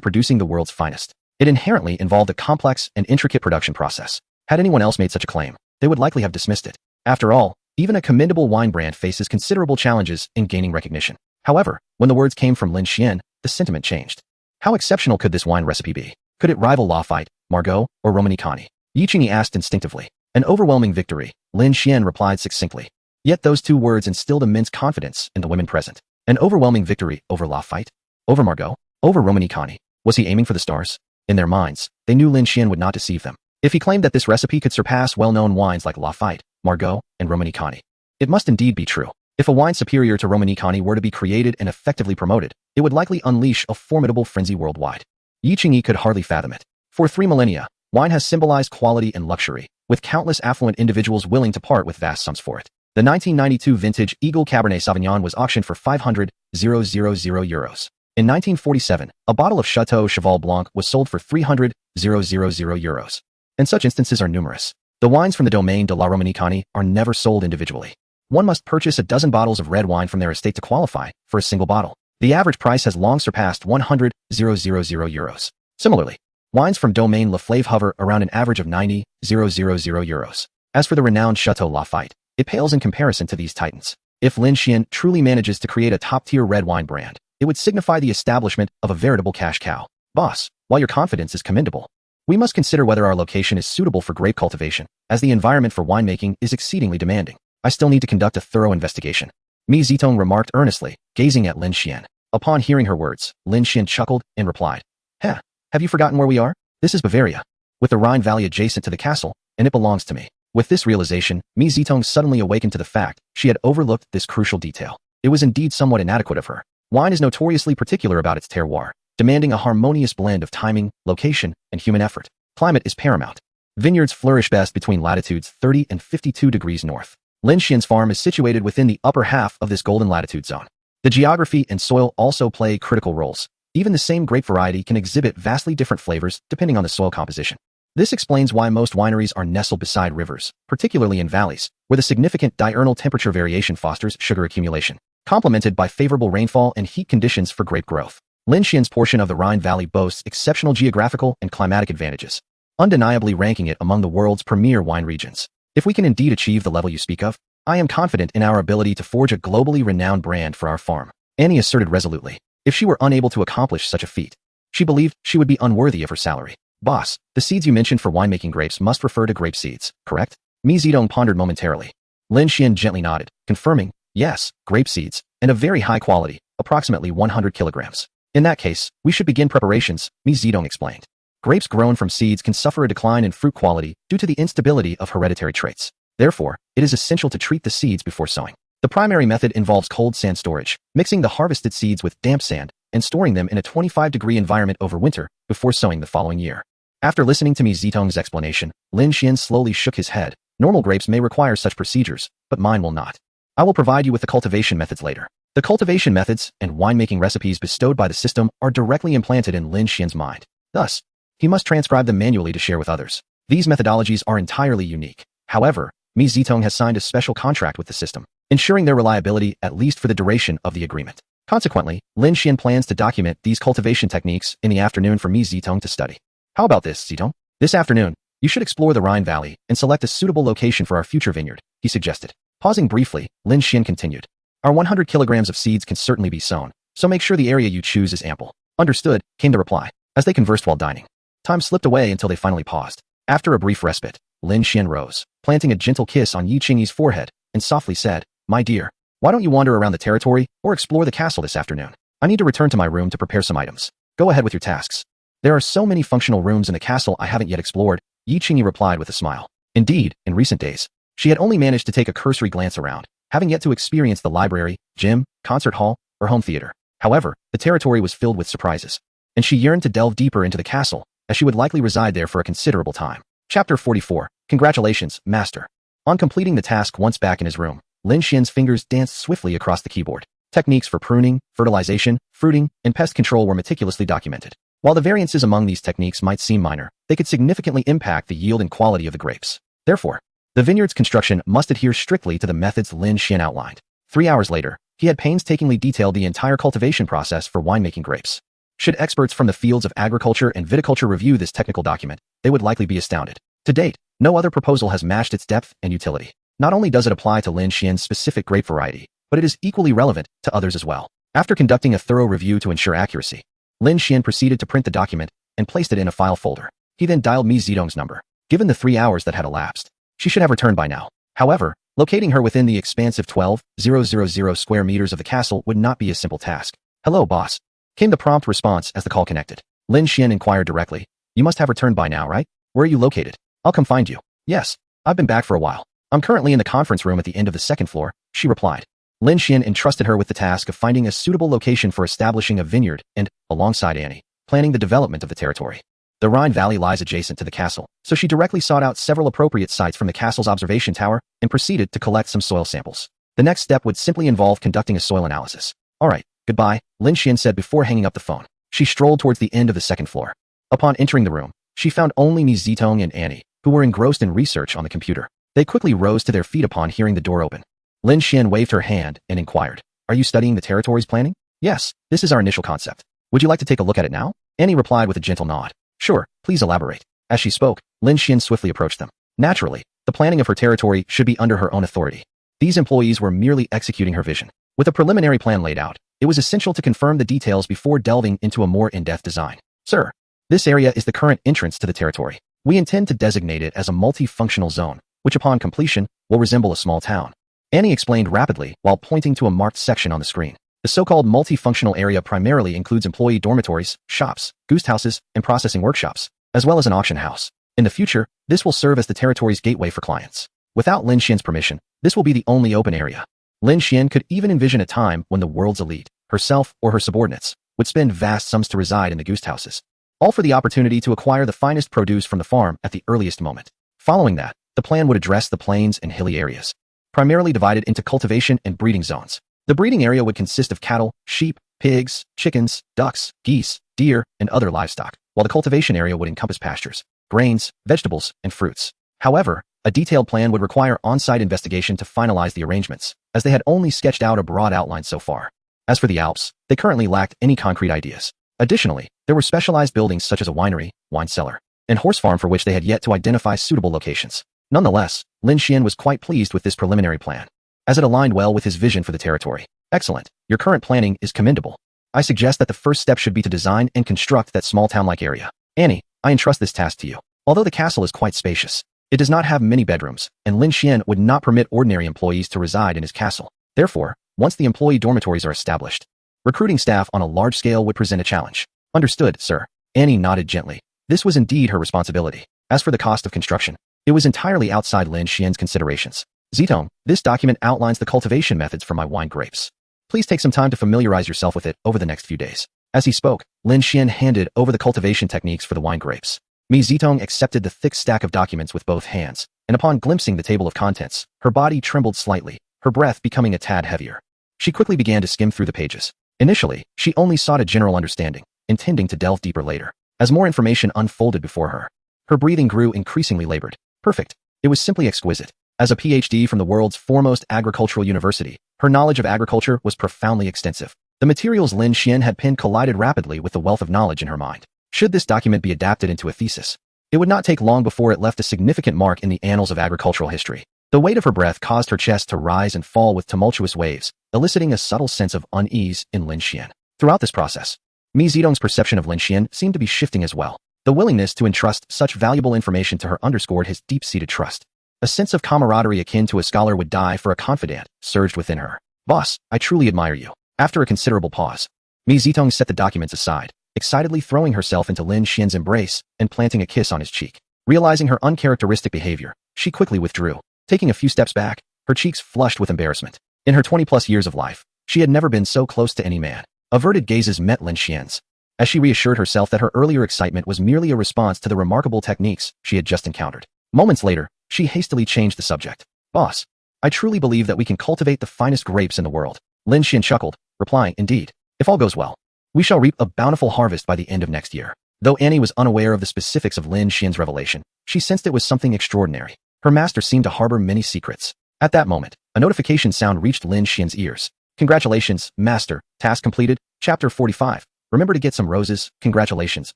producing the world's finest. It inherently involved a complex and intricate production process. Had anyone else made such a claim, they would likely have dismissed it. After all, even a commendable wine brand faces considerable challenges in gaining recognition. However, when the words came from Lin Shien, the sentiment changed. How exceptional could this wine recipe be? Could it rival Lafite, Margaux, or Romani Kani? Yi Qingyi asked instinctively. An overwhelming victory, Lin Shien replied succinctly. Yet those two words instilled immense confidence in the women present. An overwhelming victory over Lafite? Over Margaux? Over Romani Kani? Was he aiming for the stars? In their minds, they knew Lin Shien would not deceive them. If he claimed that this recipe could surpass well-known wines like Lafite, Margaux, and Romani Kani, it must indeed be true. If a wine superior to Romani Kani were to be created and effectively promoted, it would likely unleash a formidable frenzy worldwide. Yi Qingyi could hardly fathom it. For 3 millennia, wine has symbolized quality and luxury, with countless affluent individuals willing to part with vast sums for it. The 1992 vintage Eagle Cabernet Sauvignon was auctioned for 500,000 euros. In 1947, a bottle of Chateau Cheval Blanc was sold for 300,000 euros. And such instances are numerous. The wines from the Domaine de la Romanicani are never sold individually. One must purchase a dozen bottles of red wine from their estate to qualify for a single bottle. The average price has long surpassed 100,000 euros. Similarly, wines from Domaine La Flave hover around an average of 90,000 euros. As for the renowned Chateau Lafite, it pales in comparison to these titans. If Lin Shien truly manages to create a top-tier red wine brand, it would signify the establishment of a veritable cash cow. Boss, while your confidence is commendable, we must consider whether our location is suitable for grape cultivation, as the environment for winemaking is exceedingly demanding. I still need to conduct a thorough investigation. Mi Zitong remarked earnestly, gazing at Lin Shien. Upon hearing her words, Lin Shien chuckled and replied, "Heh, have you forgotten where we are? This is Bavaria, with the Rhine Valley adjacent to the castle, and it belongs to me." With this realization, Mi Zitong suddenly awakened to the fact she had overlooked this crucial detail. It was indeed somewhat inadequate of her. Wine is notoriously particular about its terroir, demanding a harmonious blend of timing, location, and human effort. Climate is paramount. Vineyards flourish best between latitudes 30 and 52 degrees north. Lin Shien's farm is situated within the upper half of this golden latitude zone. The geography and soil also play critical roles. Even the same grape variety can exhibit vastly different flavors depending on the soil composition. This explains why most wineries are nestled beside rivers, particularly in valleys, where the significant diurnal temperature variation fosters sugar accumulation, complemented by favorable rainfall and heat conditions for grape growth. Lin Shien's portion of the Rhine Valley boasts exceptional geographical and climatic advantages, undeniably ranking it among the world's premier wine regions. If we can indeed achieve the level you speak of, I am confident in our ability to forge a globally renowned brand for our farm, Annie asserted resolutely. If she were unable to accomplish such a feat, she believed she would be unworthy of her salary. Boss, the seeds you mentioned for winemaking grapes must refer to grape seeds, correct? Mi Zitong pondered momentarily. Lin Shien gently nodded, confirming, yes, grape seeds, and of very high quality, approximately 100 kilograms. In that case, we should begin preparations, Mi Zitong explained. Grapes grown from seeds can suffer a decline in fruit quality due to the instability of hereditary traits. Therefore, it is essential to treat the seeds before sowing. The primary method involves cold sand storage, mixing the harvested seeds with damp sand, and storing them in a 25-degree environment over winter before sowing the following year. After listening to Mi Zitong's explanation, Lin Shien slowly shook his head. Normal grapes may require such procedures, but mine will not. I will provide you with the cultivation methods later. The cultivation methods and winemaking recipes bestowed by the system are directly implanted in Lin Shien's mind. Thus, he must transcribe them manually to share with others. These methodologies are entirely unique. However, Mi Zitong has signed a special contract with the system, ensuring their reliability at least for the duration of the agreement. Consequently, Lin Shien plans to document these cultivation techniques in the afternoon for Mi Zitong to study. How about this, Zitong? This afternoon, you should explore the Rhine Valley and select a suitable location for our future vineyard, he suggested. Pausing briefly, Lin Shien continued. Our 100 kilograms of seeds can certainly be sown, so make sure the area you choose is ample. Understood, came the reply, as they conversed while dining. Time slipped away until they finally paused. After a brief respite, Lin Shien rose, planting a gentle kiss on Yi Qingyi's forehead, and softly said, "My dear, why don't you wander around the territory or explore the castle this afternoon? I need to return to my room to prepare some items. Go ahead with your tasks." There are so many functional rooms in the castle I haven't yet explored, Yi Qingyi replied with a smile. Indeed, in recent days, she had only managed to take a cursory glance around, having yet to experience the library, gym, concert hall, or home theater. However, the territory was filled with surprises, and she yearned to delve deeper into the castle, as she would likely reside there for a considerable time. Chapter 44. Congratulations, Master. On completing the task once back in his room, Lin Shien's fingers danced swiftly across the keyboard. Techniques for pruning, fertilization, fruiting, and pest control were meticulously documented. While the variances among these techniques might seem minor, they could significantly impact the yield and quality of the grapes. Therefore, the vineyard's construction must adhere strictly to the methods Lin Shien outlined. 3 hours later, he had painstakingly detailed the entire cultivation process for winemaking grapes. Should experts from the fields of agriculture and viticulture review this technical document, they would likely be astounded. To date, no other proposal has matched its depth and utility. Not only does it apply to Lin Shien's specific grape variety, but it is equally relevant to others as well. After conducting a thorough review to ensure accuracy, Lin Shien proceeded to print the document and placed it in a file folder. He then dialed Mi Zitong's number. Given the 3 hours that had elapsed, she should have returned by now. However, locating her within the expansive 12,000 square meters of the castle would not be a simple task. "Hello, boss," came the prompt response as the call connected. Lin Shien inquired directly. "You must have returned by now, right? Where are you located? I'll come find you." "Yes, I've been back for a while. I'm currently in the conference room at the end of the second floor," she replied. Lin Shien entrusted her with the task of finding a suitable location for establishing a vineyard and, alongside Annie, planning the development of the territory. The Rhine Valley lies adjacent to the castle, so she directly sought out several appropriate sites from the castle's observation tower and proceeded to collect some soil samples. The next step would simply involve conducting a soil analysis. All right, goodbye, Lin Shien said before hanging up the phone. She strolled towards the end of the second floor. Upon entering the room, she found only Mi Zitong and Annie, who were engrossed in research on the computer. They quickly rose to their feet upon hearing the door open. Lin Shien waved her hand and inquired, "Are you studying the territories planning?" "Yes, this is our initial concept. Would you like to take a look at it now?" Annie replied with a gentle nod. "Sure, please elaborate." As she spoke, Lin Shien swiftly approached them. Naturally, the planning of her territory should be under her own authority. These employees were merely executing her vision. With a preliminary plan laid out, it was essential to confirm the details before delving into a more in-depth design. "Sir, this area is the current entrance to the territory. We intend to designate it as a multifunctional zone, which upon completion will resemble a small town." Annie explained rapidly while pointing to a marked section on the screen. The so-called multifunctional area primarily includes employee dormitories, shops, goose houses, and processing workshops, as well as an auction house. In the future, this will serve as the territory's gateway for clients. Without Lin Xien's permission, this will be the only open area. Lin Shien could even envision a time when the world's elite, herself or her subordinates, would spend vast sums to reside in the goose houses, all for the opportunity to acquire the finest produce from the farm at the earliest moment. Following that, the plan would address the plains and hilly areas, primarily divided into cultivation and breeding zones. The breeding area would consist of cattle, sheep, pigs, chickens, ducks, geese, deer, and other livestock, while the cultivation area would encompass pastures, grains, vegetables, and fruits. However, a detailed plan would require on-site investigation to finalize the arrangements, as they had only sketched out a broad outline so far. As for the Alps, they currently lacked any concrete ideas. Additionally, there were specialized buildings such as a winery, wine cellar, and horse farm for which they had yet to identify suitable locations. Nonetheless, Lin Shien was quite pleased with this preliminary plan, as it aligned well with his vision for the territory. "Excellent. Your current planning is commendable. I suggest that the first step should be to design and construct that small town-like area. Annie, I entrust this task to you." Although the castle is quite spacious, it does not have many bedrooms, and Lin Shien would not permit ordinary employees to reside in his castle. Therefore, once the employee dormitories are established, recruiting staff on a large scale would present a challenge. "Understood, sir." Annie nodded gently. This was indeed her responsibility. As for the cost of construction, it was entirely outside Lin Xien's considerations. "Zitong, this document outlines the cultivation methods for my wine grapes. Please take some time to familiarize yourself with it over the next few days." As he spoke, Lin Shien handed over the cultivation techniques for the wine grapes. Mi Zitong accepted the thick stack of documents with both hands, and upon glimpsing the table of contents, her body trembled slightly, her breath becoming a tad heavier. She quickly began to skim through the pages. Initially, she only sought a general understanding, intending to delve deeper later. As more information unfolded before her, her breathing grew increasingly labored. Perfect. It was simply exquisite. As a PhD from the world's foremost agricultural university, her knowledge of agriculture was profoundly extensive. The materials Lin Shien had penned collided rapidly with the wealth of knowledge in her mind. Should this document be adapted into a thesis, it would not take long before it left a significant mark in the annals of agricultural history. The weight of her breath caused her chest to rise and fall with tumultuous waves, eliciting a subtle sense of unease in Lin Shien. Throughout this process, Mi Zitong's perception of Lin Shien seemed to be shifting as well. The willingness to entrust such valuable information to her underscored his deep-seated trust. A sense of camaraderie akin to a scholar would die for a confidant surged within her. "Boss, I truly admire you." After a considerable pause, Mi Zitong set the documents aside, excitedly throwing herself into Lin Xien's embrace and planting a kiss on his cheek. Realizing her uncharacteristic behavior, she quickly withdrew. Taking a few steps back, her cheeks flushed with embarrassment. In her 20-plus years of life, she had never been so close to any man. Averted gazes met Lin Xien's, as she reassured herself that her earlier excitement was merely a response to the remarkable techniques she had just encountered. Moments later, she hastily changed the subject. "Boss, I truly believe that we can cultivate the finest grapes in the world." Lin Shien chuckled, replying, "Indeed, if all goes well, we shall reap a bountiful harvest by the end of next year." Though Annie was unaware of the specifics of Lin Xien's revelation, she sensed it was something extraordinary. Her master seemed to harbor many secrets. At that moment, a notification sound reached Lin Xien's ears. "Congratulations, master. Task completed. Chapter 45. Remember to get some roses. Congratulations,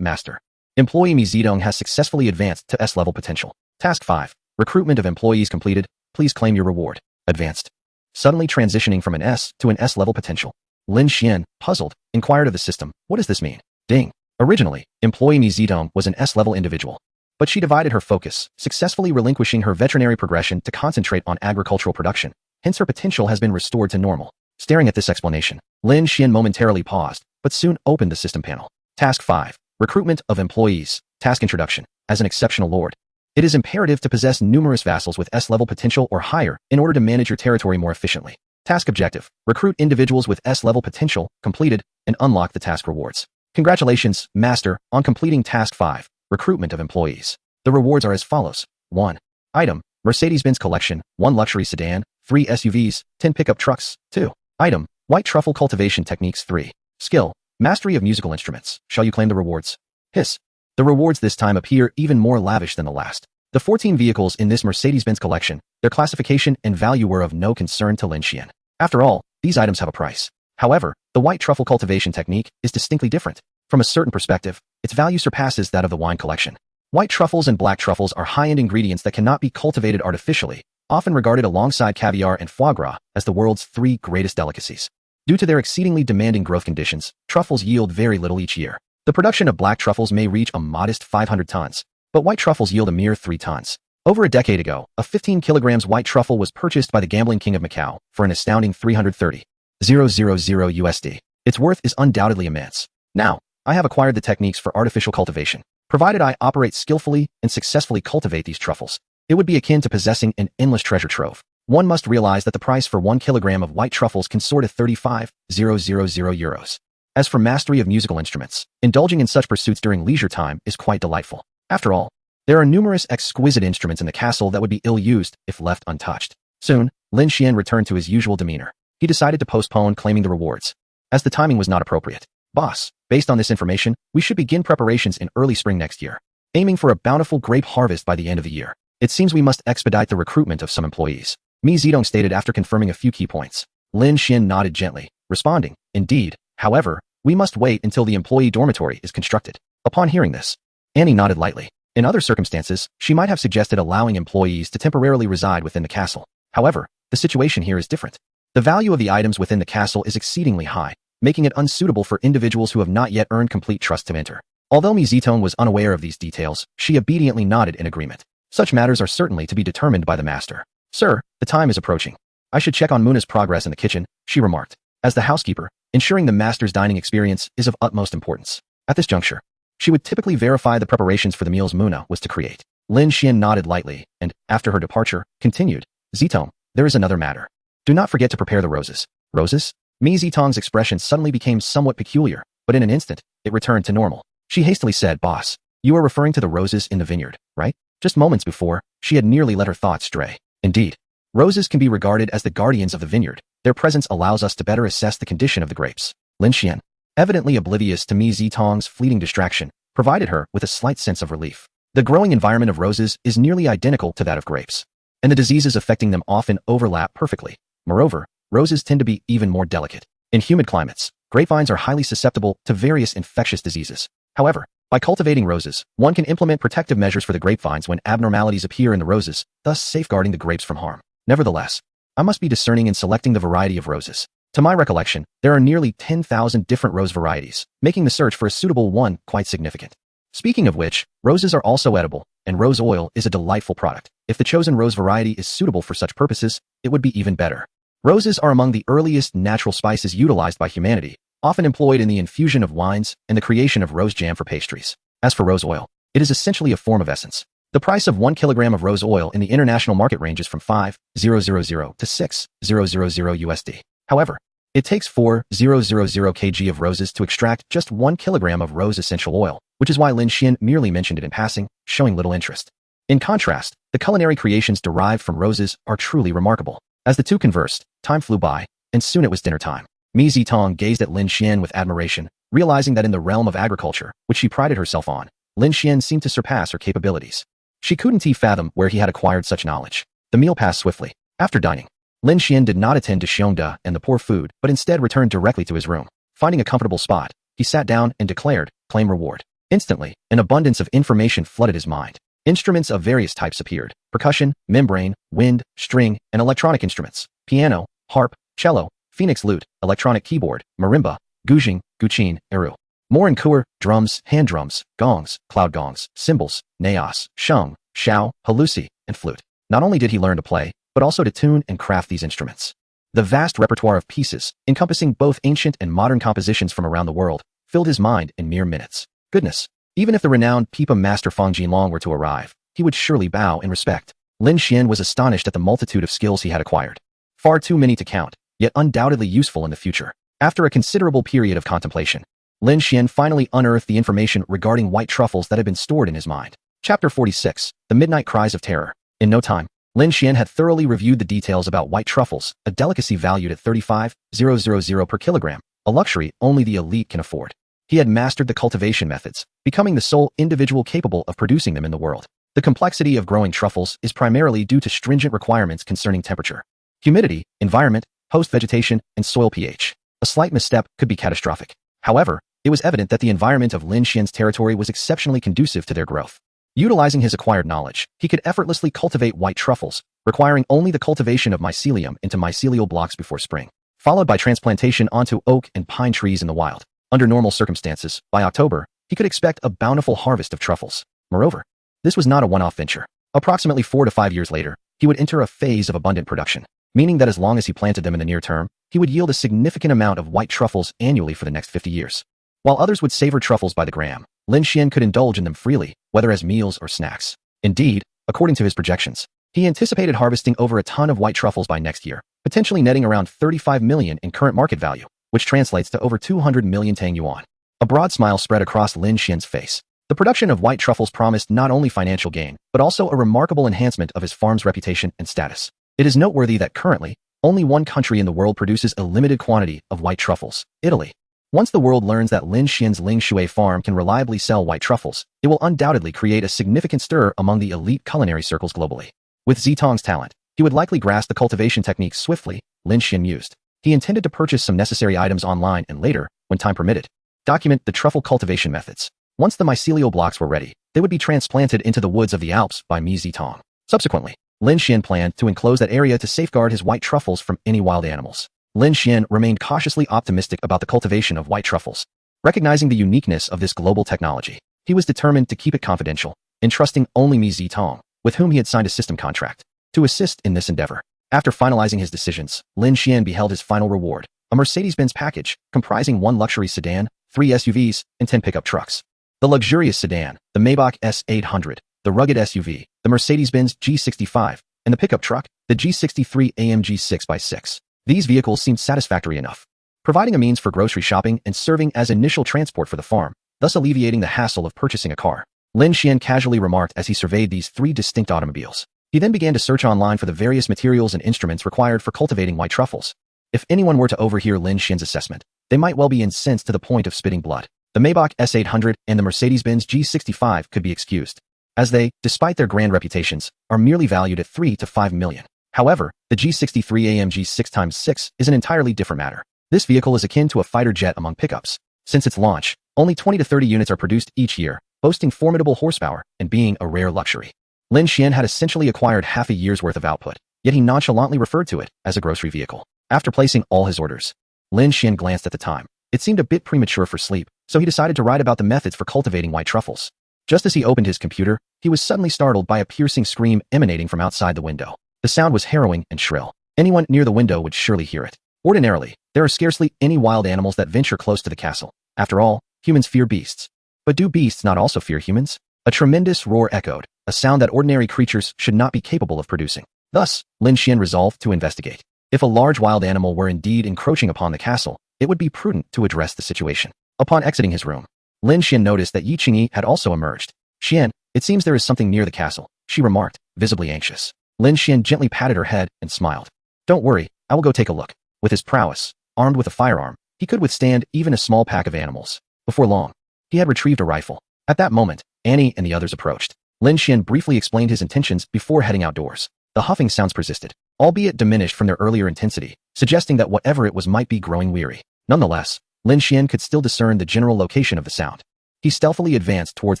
master. Employee Mi Zitong has successfully advanced to S-level potential. Task 5. Recruitment of employees completed. Please claim your reward. Advanced." Suddenly transitioning from an S to an S-level potential, Lin Shien, puzzled, inquired of the system, "What does this mean?" Ding. Originally, employee Mi Zitong was an S-level individual, but she divided her focus, successfully relinquishing her veterinary progression to concentrate on agricultural production. Hence her potential has been restored to normal. Staring at this explanation, Lin Shien momentarily paused, but soon opened the system panel. Task 5. Recruitment of employees. Task introduction. As an exceptional lord, it is imperative to possess numerous vassals with S-level potential or higher in order to manage your territory more efficiently. Task objective. Recruit individuals with S-level potential, completed, and unlock the task rewards. Congratulations, master, on completing task 5. Recruitment of employees. The rewards are as follows. 1. Item. Mercedes-Benz collection, 1 luxury sedan, 3 SUVs, 10 pickup trucks. 2. Item. White truffle cultivation techniques. 3. Skill. Mastery of musical instruments. Shall you claim the rewards? Hiss. The rewards this time appear even more lavish than the last. The 14 vehicles in this Mercedes-Benz collection, their classification and value were of no concern to Lin Shien. After all, these items have a price. However, the white truffle cultivation technique is distinctly different. From a certain perspective, its value surpasses that of the wine collection. White truffles and black truffles are high-end ingredients that cannot be cultivated artificially, often regarded alongside caviar and foie gras as the world's 3 greatest delicacies. Due to their exceedingly demanding growth conditions, truffles yield very little each year. The production of black truffles may reach a modest 500 tons, but white truffles yield a mere 3 tons. Over a decade ago, a 15 kilograms white truffle was purchased by the gambling king of Macau for an astounding $330,000 USD. Its worth is undoubtedly immense. Now, I have acquired the techniques for artificial cultivation. Provided I operate skillfully and successfully cultivate these truffles, it would be akin to possessing an endless treasure trove. One must realize that the price for 1 kilogram of white truffles can soar to €35,000. As for mastery of musical instruments, indulging in such pursuits during leisure time is quite delightful. After all, there are numerous exquisite instruments in the castle that would be ill-used if left untouched. Soon, Lin Shien returned to his usual demeanor. He decided to postpone claiming the rewards, as the timing was not appropriate. Boss, based on this information, we should begin preparations in early spring next year, aiming for a bountiful grape harvest by the end of the year. It seems we must expedite the recruitment of some employees, Mi Zedong stated after confirming a few key points. Lin Shien nodded gently, responding, indeed. However, we must wait until the employee dormitory is constructed. Upon hearing this, Annie nodded lightly. In other circumstances, she might have suggested allowing employees to temporarily reside within the castle. However, the situation here is different. The value of the items within the castle is exceedingly high, making it unsuitable for individuals who have not yet earned complete trust to enter. Although Mi Zedong was unaware of these details, she obediently nodded in agreement. Such matters are certainly to be determined by the master. Sir, the time is approaching. I should check on Muna's progress in the kitchen, she remarked. As the housekeeper, ensuring the master's dining experience is of utmost importance. At this juncture, she would typically verify the preparations for the meals Muna was to create. Lin Shien nodded lightly and, after her departure, continued, Zedong, there is another matter. Do not forget to prepare the roses. Roses? Mi Zedong's expression suddenly became somewhat peculiar, but in an instant, it returned to normal. She hastily said, Boss, you are referring to the roses in the vineyard, right? Just moments before, she had nearly let her thoughts stray. Indeed, roses can be regarded as the guardians of the vineyard. Their presence allows us to better assess the condition of the grapes. Lin Shien, evidently oblivious to Mi Zedong's fleeting distraction, provided her with a slight sense of relief. The growing environment of roses is nearly identical to that of grapes, and the diseases affecting them often overlap perfectly. Moreover, roses tend to be even more delicate. In humid climates, grapevines are highly susceptible to various infectious diseases. However, by cultivating roses, one can implement protective measures for the grapevines when abnormalities appear in the roses, thus safeguarding the grapes from harm. Nevertheless, I must be discerning in selecting the variety of roses. To my recollection, there are nearly 10,000 different rose varieties, making the search for a suitable one quite significant. Speaking of which, roses are also edible, and rose oil is a delightful product. If the chosen rose variety is suitable for such purposes, it would be even better. Roses are among the earliest natural spices utilized by humanity, often employed in the infusion of wines and the creation of rose jam for pastries. As for rose oil, it is essentially a form of essence. The price of 1 kilogram of rose oil in the international market ranges from $5,000 to $6,000 USD. However, it takes 4,000 kg of roses to extract just 1 kilogram of rose essential oil, which is why Lin Shien merely mentioned it in passing, showing little interest. In contrast, the culinary creations derived from roses are truly remarkable. As the two conversed, time flew by, and soon it was dinner time. Mi Zedong gazed at Lin Shien with admiration, realizing that in the realm of agriculture, which she prided herself on, Lin Shien seemed to surpass her capabilities. She couldn't fathom where he had acquired such knowledge. The meal passed swiftly. After dining, Lin Shien did not attend to Xiongda and the poor food, but instead returned directly to his room. Finding a comfortable spot, he sat down and declared, claim reward. Instantly, an abundance of information flooded his mind. Instruments of various types appeared: percussion, membrane, wind, string, and electronic instruments, piano, harp, cello, phoenix lute, electronic keyboard, marimba, guzheng, guqin, eru. More in kuer, drums, hand drums, gongs, cloud gongs, cymbals, naos, sheng, xiao, halusi, and flute. Not only did he learn to play, but also to tune and craft these instruments. The vast repertoire of pieces, encompassing both ancient and modern compositions from around the world, filled his mind in mere minutes. Goodness, even if the renowned pipa master Fang Jinlong were to arrive, he would surely bow in respect. Lin Shien was astonished at the multitude of skills he had acquired. Far too many to count, yet undoubtedly useful in the future. After a considerable period of contemplation, Lin Shien finally unearthed the information regarding white truffles that had been stored in his mind. Chapter 46. The Midnight Cries of Terror. In no time, Lin Shien had thoroughly reviewed the details about white truffles, a delicacy valued at 35,000 per kilogram, a luxury only the elite can afford. He had mastered the cultivation methods, becoming the sole individual capable of producing them in the world. The complexity of growing truffles is primarily due to stringent requirements concerning temperature, humidity, environment, host vegetation, and soil pH. A slight misstep could be catastrophic. However, it was evident that the environment of Lin Xien's territory was exceptionally conducive to their growth. Utilizing his acquired knowledge, he could effortlessly cultivate white truffles, requiring only the cultivation of mycelium into mycelial blocks before spring, followed by transplantation onto oak and pine trees in the wild. Under normal circumstances, by October, he could expect a bountiful harvest of truffles. Moreover, this was not a one-off venture. Approximately 4 to 5 years later, he would enter a phase of abundant production, meaning that as long as he planted them in the near term, he would yield a significant amount of white truffles annually for the next 50 years. While others would savor truffles by the gram, Lin Shien could indulge in them freely, whether as meals or snacks. Indeed, according to his projections, he anticipated harvesting over a ton of white truffles by next year, potentially netting around 35 million in current market value, which translates to over 200 million Tang yuan. A broad smile spread across Lin Xien's face. The production of white truffles promised not only financial gain, but also a remarkable enhancement of his farm's reputation and status. It is noteworthy that currently, only one country in the world produces a limited quantity of white truffles: Italy. Once the world learns that Lin Xien's Ling Shui farm can reliably sell white truffles, it will undoubtedly create a significant stir among the elite culinary circles globally. With Zitong's talent, he would likely grasp the cultivation techniques swiftly, Lin Shien mused. He intended to purchase some necessary items online and later, when time permitted, document the truffle cultivation methods. Once the mycelial blocks were ready, they would be transplanted into the woods of the Alps by Mi Zitong. Subsequently, Lin Shien planned to enclose that area to safeguard his white truffles from any wild animals. Lin Shien remained cautiously optimistic about the cultivation of white truffles. Recognizing the uniqueness of this global technology, he was determined to keep it confidential, entrusting only Mi Zitong, with whom he had signed a system contract, to assist in this endeavor. After finalizing his decisions, Lin Shien beheld his final reward, a Mercedes-Benz package comprising 1 luxury sedan, 3 SUVs, and 10 pickup trucks. The luxurious sedan, the Maybach S800, the rugged SUV, the Mercedes-Benz G65, and the pickup truck, the G63 AMG 6x6. These vehicles seemed satisfactory enough, providing a means for grocery shopping and serving as initial transport for the farm, thus alleviating the hassle of purchasing a car. Lin Shien casually remarked as he surveyed these 3 distinct automobiles. He then began to search online for the various materials and instruments required for cultivating white truffles. If anyone were to overhear Lin Xien's assessment, they might well be incensed to the point of spitting blood. The Maybach S800 and the Mercedes-Benz G65 could be excused, as they, despite their grand reputations, are merely valued at 3 to 5 million. However, the G63 AMG 6x6 is an entirely different matter. This vehicle is akin to a fighter jet among pickups. Since its launch, only 20 to 30 units are produced each year, boasting formidable horsepower and being a rare luxury. Lin Shien had essentially acquired half a year's worth of output, yet he nonchalantly referred to it as a grocery vehicle. After placing all his orders, Lin Shien glanced at the time. It seemed a bit premature for sleep, so he decided to write about the methods for cultivating white truffles. Just as he opened his computer, he was suddenly startled by a piercing scream emanating from outside the window. The sound was harrowing and shrill. Anyone near the window would surely hear it. Ordinarily, there are scarcely any wild animals that venture close to the castle. After all, humans fear beasts. But do beasts not also fear humans? A tremendous roar echoed, a sound that ordinary creatures should not be capable of producing. Thus, Lin Shien resolved to investigate. If a large wild animal were indeed encroaching upon the castle, it would be prudent to address the situation. Upon exiting his room, Lin Shien noticed that Yi Qingyi had also emerged. "Shien, it seems there is something near the castle," she remarked, visibly anxious. Lin Shien gently patted her head and smiled. "Don't worry, I will go take a look." With his prowess, armed with a firearm, he could withstand even a small pack of animals. Before long, he had retrieved a rifle. At that moment, Annie and the others approached. Lin Shien briefly explained his intentions before heading outdoors. The huffing sounds persisted, albeit diminished from their earlier intensity, suggesting that whatever it was might be growing weary. Nonetheless, Lin Shien could still discern the general location of the sound. He stealthily advanced towards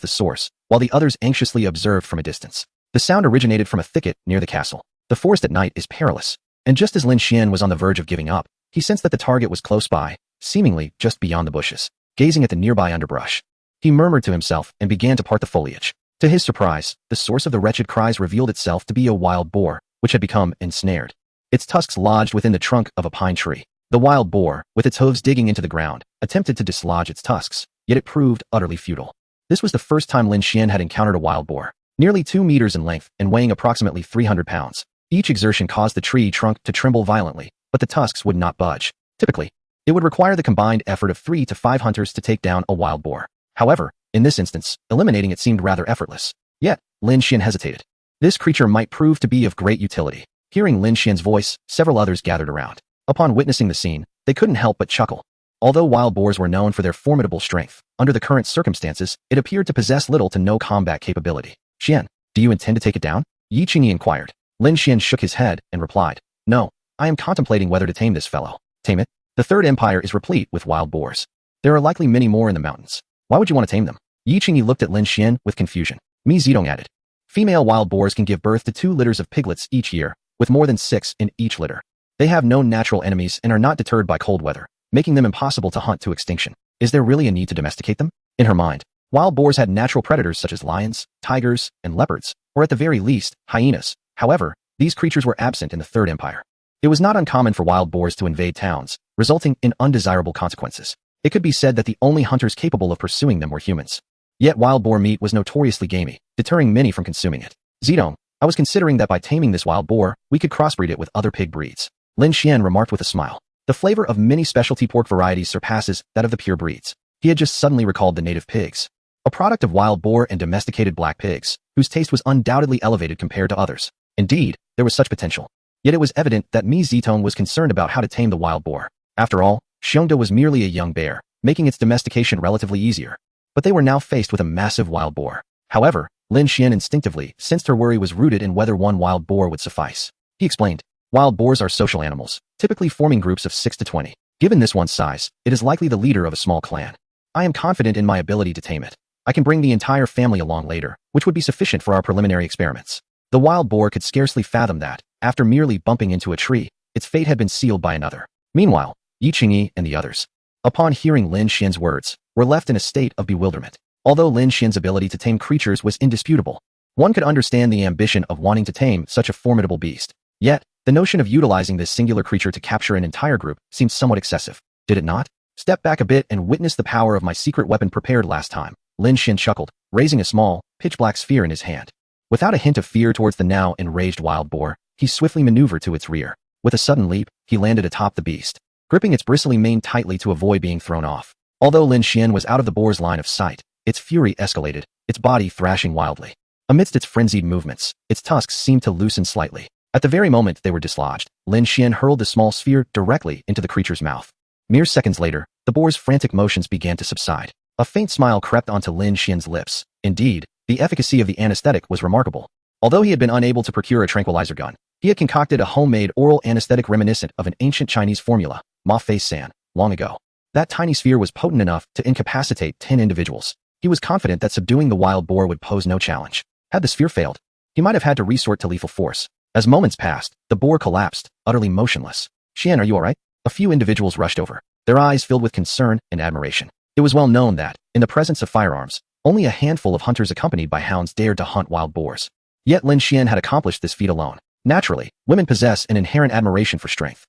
the source, while the others anxiously observed from a distance. The sound originated from a thicket near the castle. The forest at night is perilous, and just as Lin Shien was on the verge of giving up, he sensed that the target was close by, seemingly just beyond the bushes. Gazing at the nearby underbrush, he murmured to himself and began to part the foliage. To his surprise, the source of the wretched cries revealed itself to be a wild boar, which had become ensnared. Its tusks lodged within the trunk of a pine tree. The wild boar, with its hooves digging into the ground, attempted to dislodge its tusks, yet it proved utterly futile. This was the first time Lin Shien had encountered a wild boar. Nearly 2 meters in length and weighing approximately 300 pounds. Each exertion caused the tree trunk to tremble violently, but the tusks would not budge. Typically, It would require the combined effort of 3 to 5 hunters to take down a wild boar. However, in this instance, eliminating it seemed rather effortless. Yet, Lin Shien hesitated. This creature might prove to be of great utility. Hearing Lin Xien's voice, several others gathered around. Upon witnessing the scene, they couldn't help but chuckle. Although wild boars were known for their formidable strength, under the current circumstances, it appeared to possess little to no combat capability. Shien, do you intend to take it down? Yi Qingyi inquired. Lin Shien shook his head and replied, no, I am contemplating whether to tame this fellow. Tame it? The Third Empire is replete with wild boars. There are likely many more in the mountains. Why would you want to tame them? Yi Qingyi looked at Lin Shien with confusion. Mi Zedong added. Female wild boars can give birth to 2 litters of piglets each year, with more than 6 in each litter. They have no natural enemies and are not deterred by cold weather, making them impossible to hunt to extinction. Is there really a need to domesticate them? In her mind, wild boars had natural predators such as lions, tigers, and leopards, or at the very least, hyenas. However, these creatures were absent in the Third Empire. It was not uncommon for wild boars to invade towns, resulting in undesirable consequences. It could be said that the only hunters capable of pursuing them were humans. Yet wild boar meat was notoriously gamey, deterring many from consuming it. Zedong, I was considering that by taming this wild boar, we could crossbreed it with other pig breeds. Lin Shien remarked with a smile. The flavor of many specialty pork varieties surpasses that of the pure breeds. He had just suddenly recalled the native pigs, a product of wild boar and domesticated black pigs, whose taste was undoubtedly elevated compared to others. Indeed, there was such potential. Yet it was evident that Mi Zedong was concerned about how to tame the wild boar. After all, Xiongda was merely a young bear, making its domestication relatively easier. But they were now faced with a massive wild boar. However, Lin Shien instinctively sensed her worry was rooted in whether one wild boar would suffice. He explained, wild boars are social animals, typically forming groups of 6 to 20. Given this one's size, it is likely the leader of a small clan. I am confident in my ability to tame it. I can bring the entire family along later, which would be sufficient for our preliminary experiments. The wild boar could scarcely fathom that, after merely bumping into a tree, its fate had been sealed by another. Meanwhile, Yi Qingyi and the others, upon hearing Lin Xien's words, were left in a state of bewilderment. Although Lin Xien's ability to tame creatures was indisputable, one could understand the ambition of wanting to tame such a formidable beast. Yet, the notion of utilizing this singular creature to capture an entire group seemed somewhat excessive. Did it not? Step back a bit and witness the power of my secret weapon prepared last time. Lin Shien chuckled, raising a small, pitch-black sphere in his hand. Without a hint of fear towards the now enraged wild boar, he swiftly maneuvered to its rear. With a sudden leap, he landed atop the beast, gripping its bristly mane tightly to avoid being thrown off. Although Lin Shien was out of the boar's line of sight, its fury escalated, its body thrashing wildly. Amidst its frenzied movements, its tusks seemed to loosen slightly. At the very moment they were dislodged, Lin Shien hurled the small sphere directly into the creature's mouth. Mere seconds later, the boar's frantic motions began to subside. A faint smile crept onto Lin Xien's lips. Indeed, the efficacy of the anesthetic was remarkable. Although he had been unable to procure a tranquilizer gun, he had concocted a homemade oral anesthetic reminiscent of an ancient Chinese formula, Ma Fei San, long ago. That tiny sphere was potent enough to incapacitate 10 individuals. He was confident that subduing the wild boar would pose no challenge. Had the sphere failed, he might have had to resort to lethal force. As moments passed, the boar collapsed, utterly motionless. Shien, are you all right? A few individuals rushed over, their eyes filled with concern and admiration. It was well known that, in the presence of firearms, only a handful of hunters accompanied by hounds dared to hunt wild boars. Yet Lin Shien had accomplished this feat alone. Naturally, women possess an inherent admiration for strength.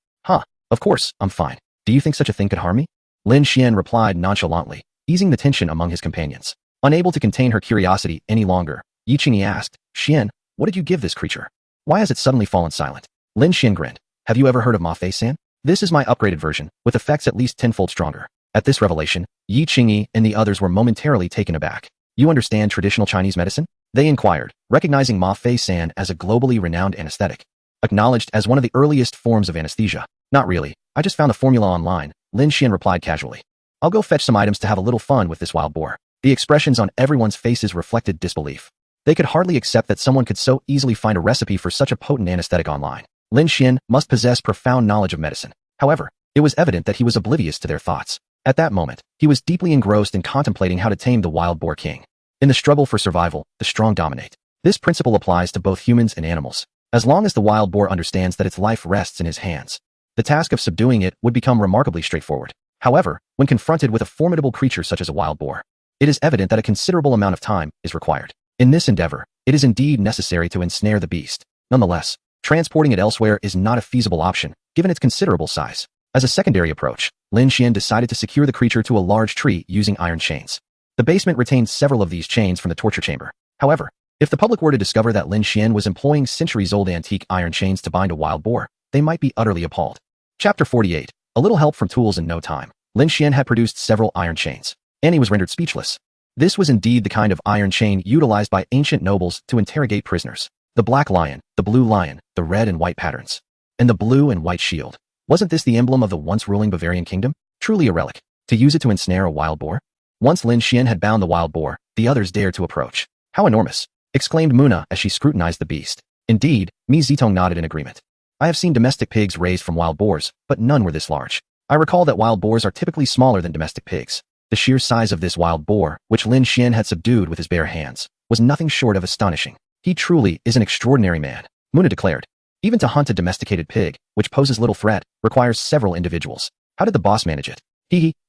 Of course, I'm fine. Do you think such a thing could harm me? Lin Shien replied nonchalantly, easing the tension among his companions. Unable to contain her curiosity any longer, Yi Qingyi asked, Shien, what did you give this creature? Why has it suddenly fallen silent? Lin Shien grinned. Have you ever heard of Ma Fei San? This is my upgraded version, with effects at least tenfold stronger. At this revelation, Yi Qingyi and the others were momentarily taken aback. You understand traditional Chinese medicine? They inquired, recognizing Ma Fei San as a globally renowned anesthetic. Acknowledged as one of the earliest forms of anesthesia. Not really. I just found the formula online, Lin Shien replied casually. I'll go fetch some items to have a little fun with this wild boar. The expressions on everyone's faces reflected disbelief. They could hardly accept that someone could so easily find a recipe for such a potent anesthetic online. Lin Shien must possess profound knowledge of medicine. However, it was evident that he was oblivious to their thoughts. At that moment, he was deeply engrossed in contemplating how to tame the wild boar king. In the struggle for survival, the strong dominate. This principle applies to both humans and animals. As long as the wild boar understands that its life rests in his hands, the task of subduing it would become remarkably straightforward. However, when confronted with a formidable creature such as a wild boar, it is evident that a considerable amount of time is required. In this endeavor, it is indeed necessary to ensnare the beast. Nonetheless, transporting it elsewhere is not a feasible option, given its considerable size. As a secondary approach, Lin Shien decided to secure the creature to a large tree using iron chains. The basement retained several of these chains from the torture chamber. However, if the public were to discover that Lin Shien was employing centuries-old antique iron chains to bind a wild boar, they might be utterly appalled. Chapter 48. A little help from tools in no time. Lin Shien had produced several iron chains. Annie was rendered speechless. This was indeed the kind of iron chain utilized by ancient nobles to interrogate prisoners. The black lion, the blue lion, the red and white patterns, and the blue and white shield. Wasn't this the emblem of the once ruling Bavarian kingdom? Truly a relic. To use it to ensnare a wild boar? Once Lin Shien had bound the wild boar, the others dared to approach. How enormous! Exclaimed Muna as she scrutinized the beast. Indeed, Mi Zitong nodded in agreement. I have seen domestic pigs raised from wild boars, but none were this large. I recall that wild boars are typically smaller than domestic pigs. The sheer size of this wild boar, which Lin Shien had subdued with his bare hands, was nothing short of astonishing. He truly is an extraordinary man, Muna declared. Even to hunt a domesticated pig, which poses little threat, requires several individuals. How did the boss manage it?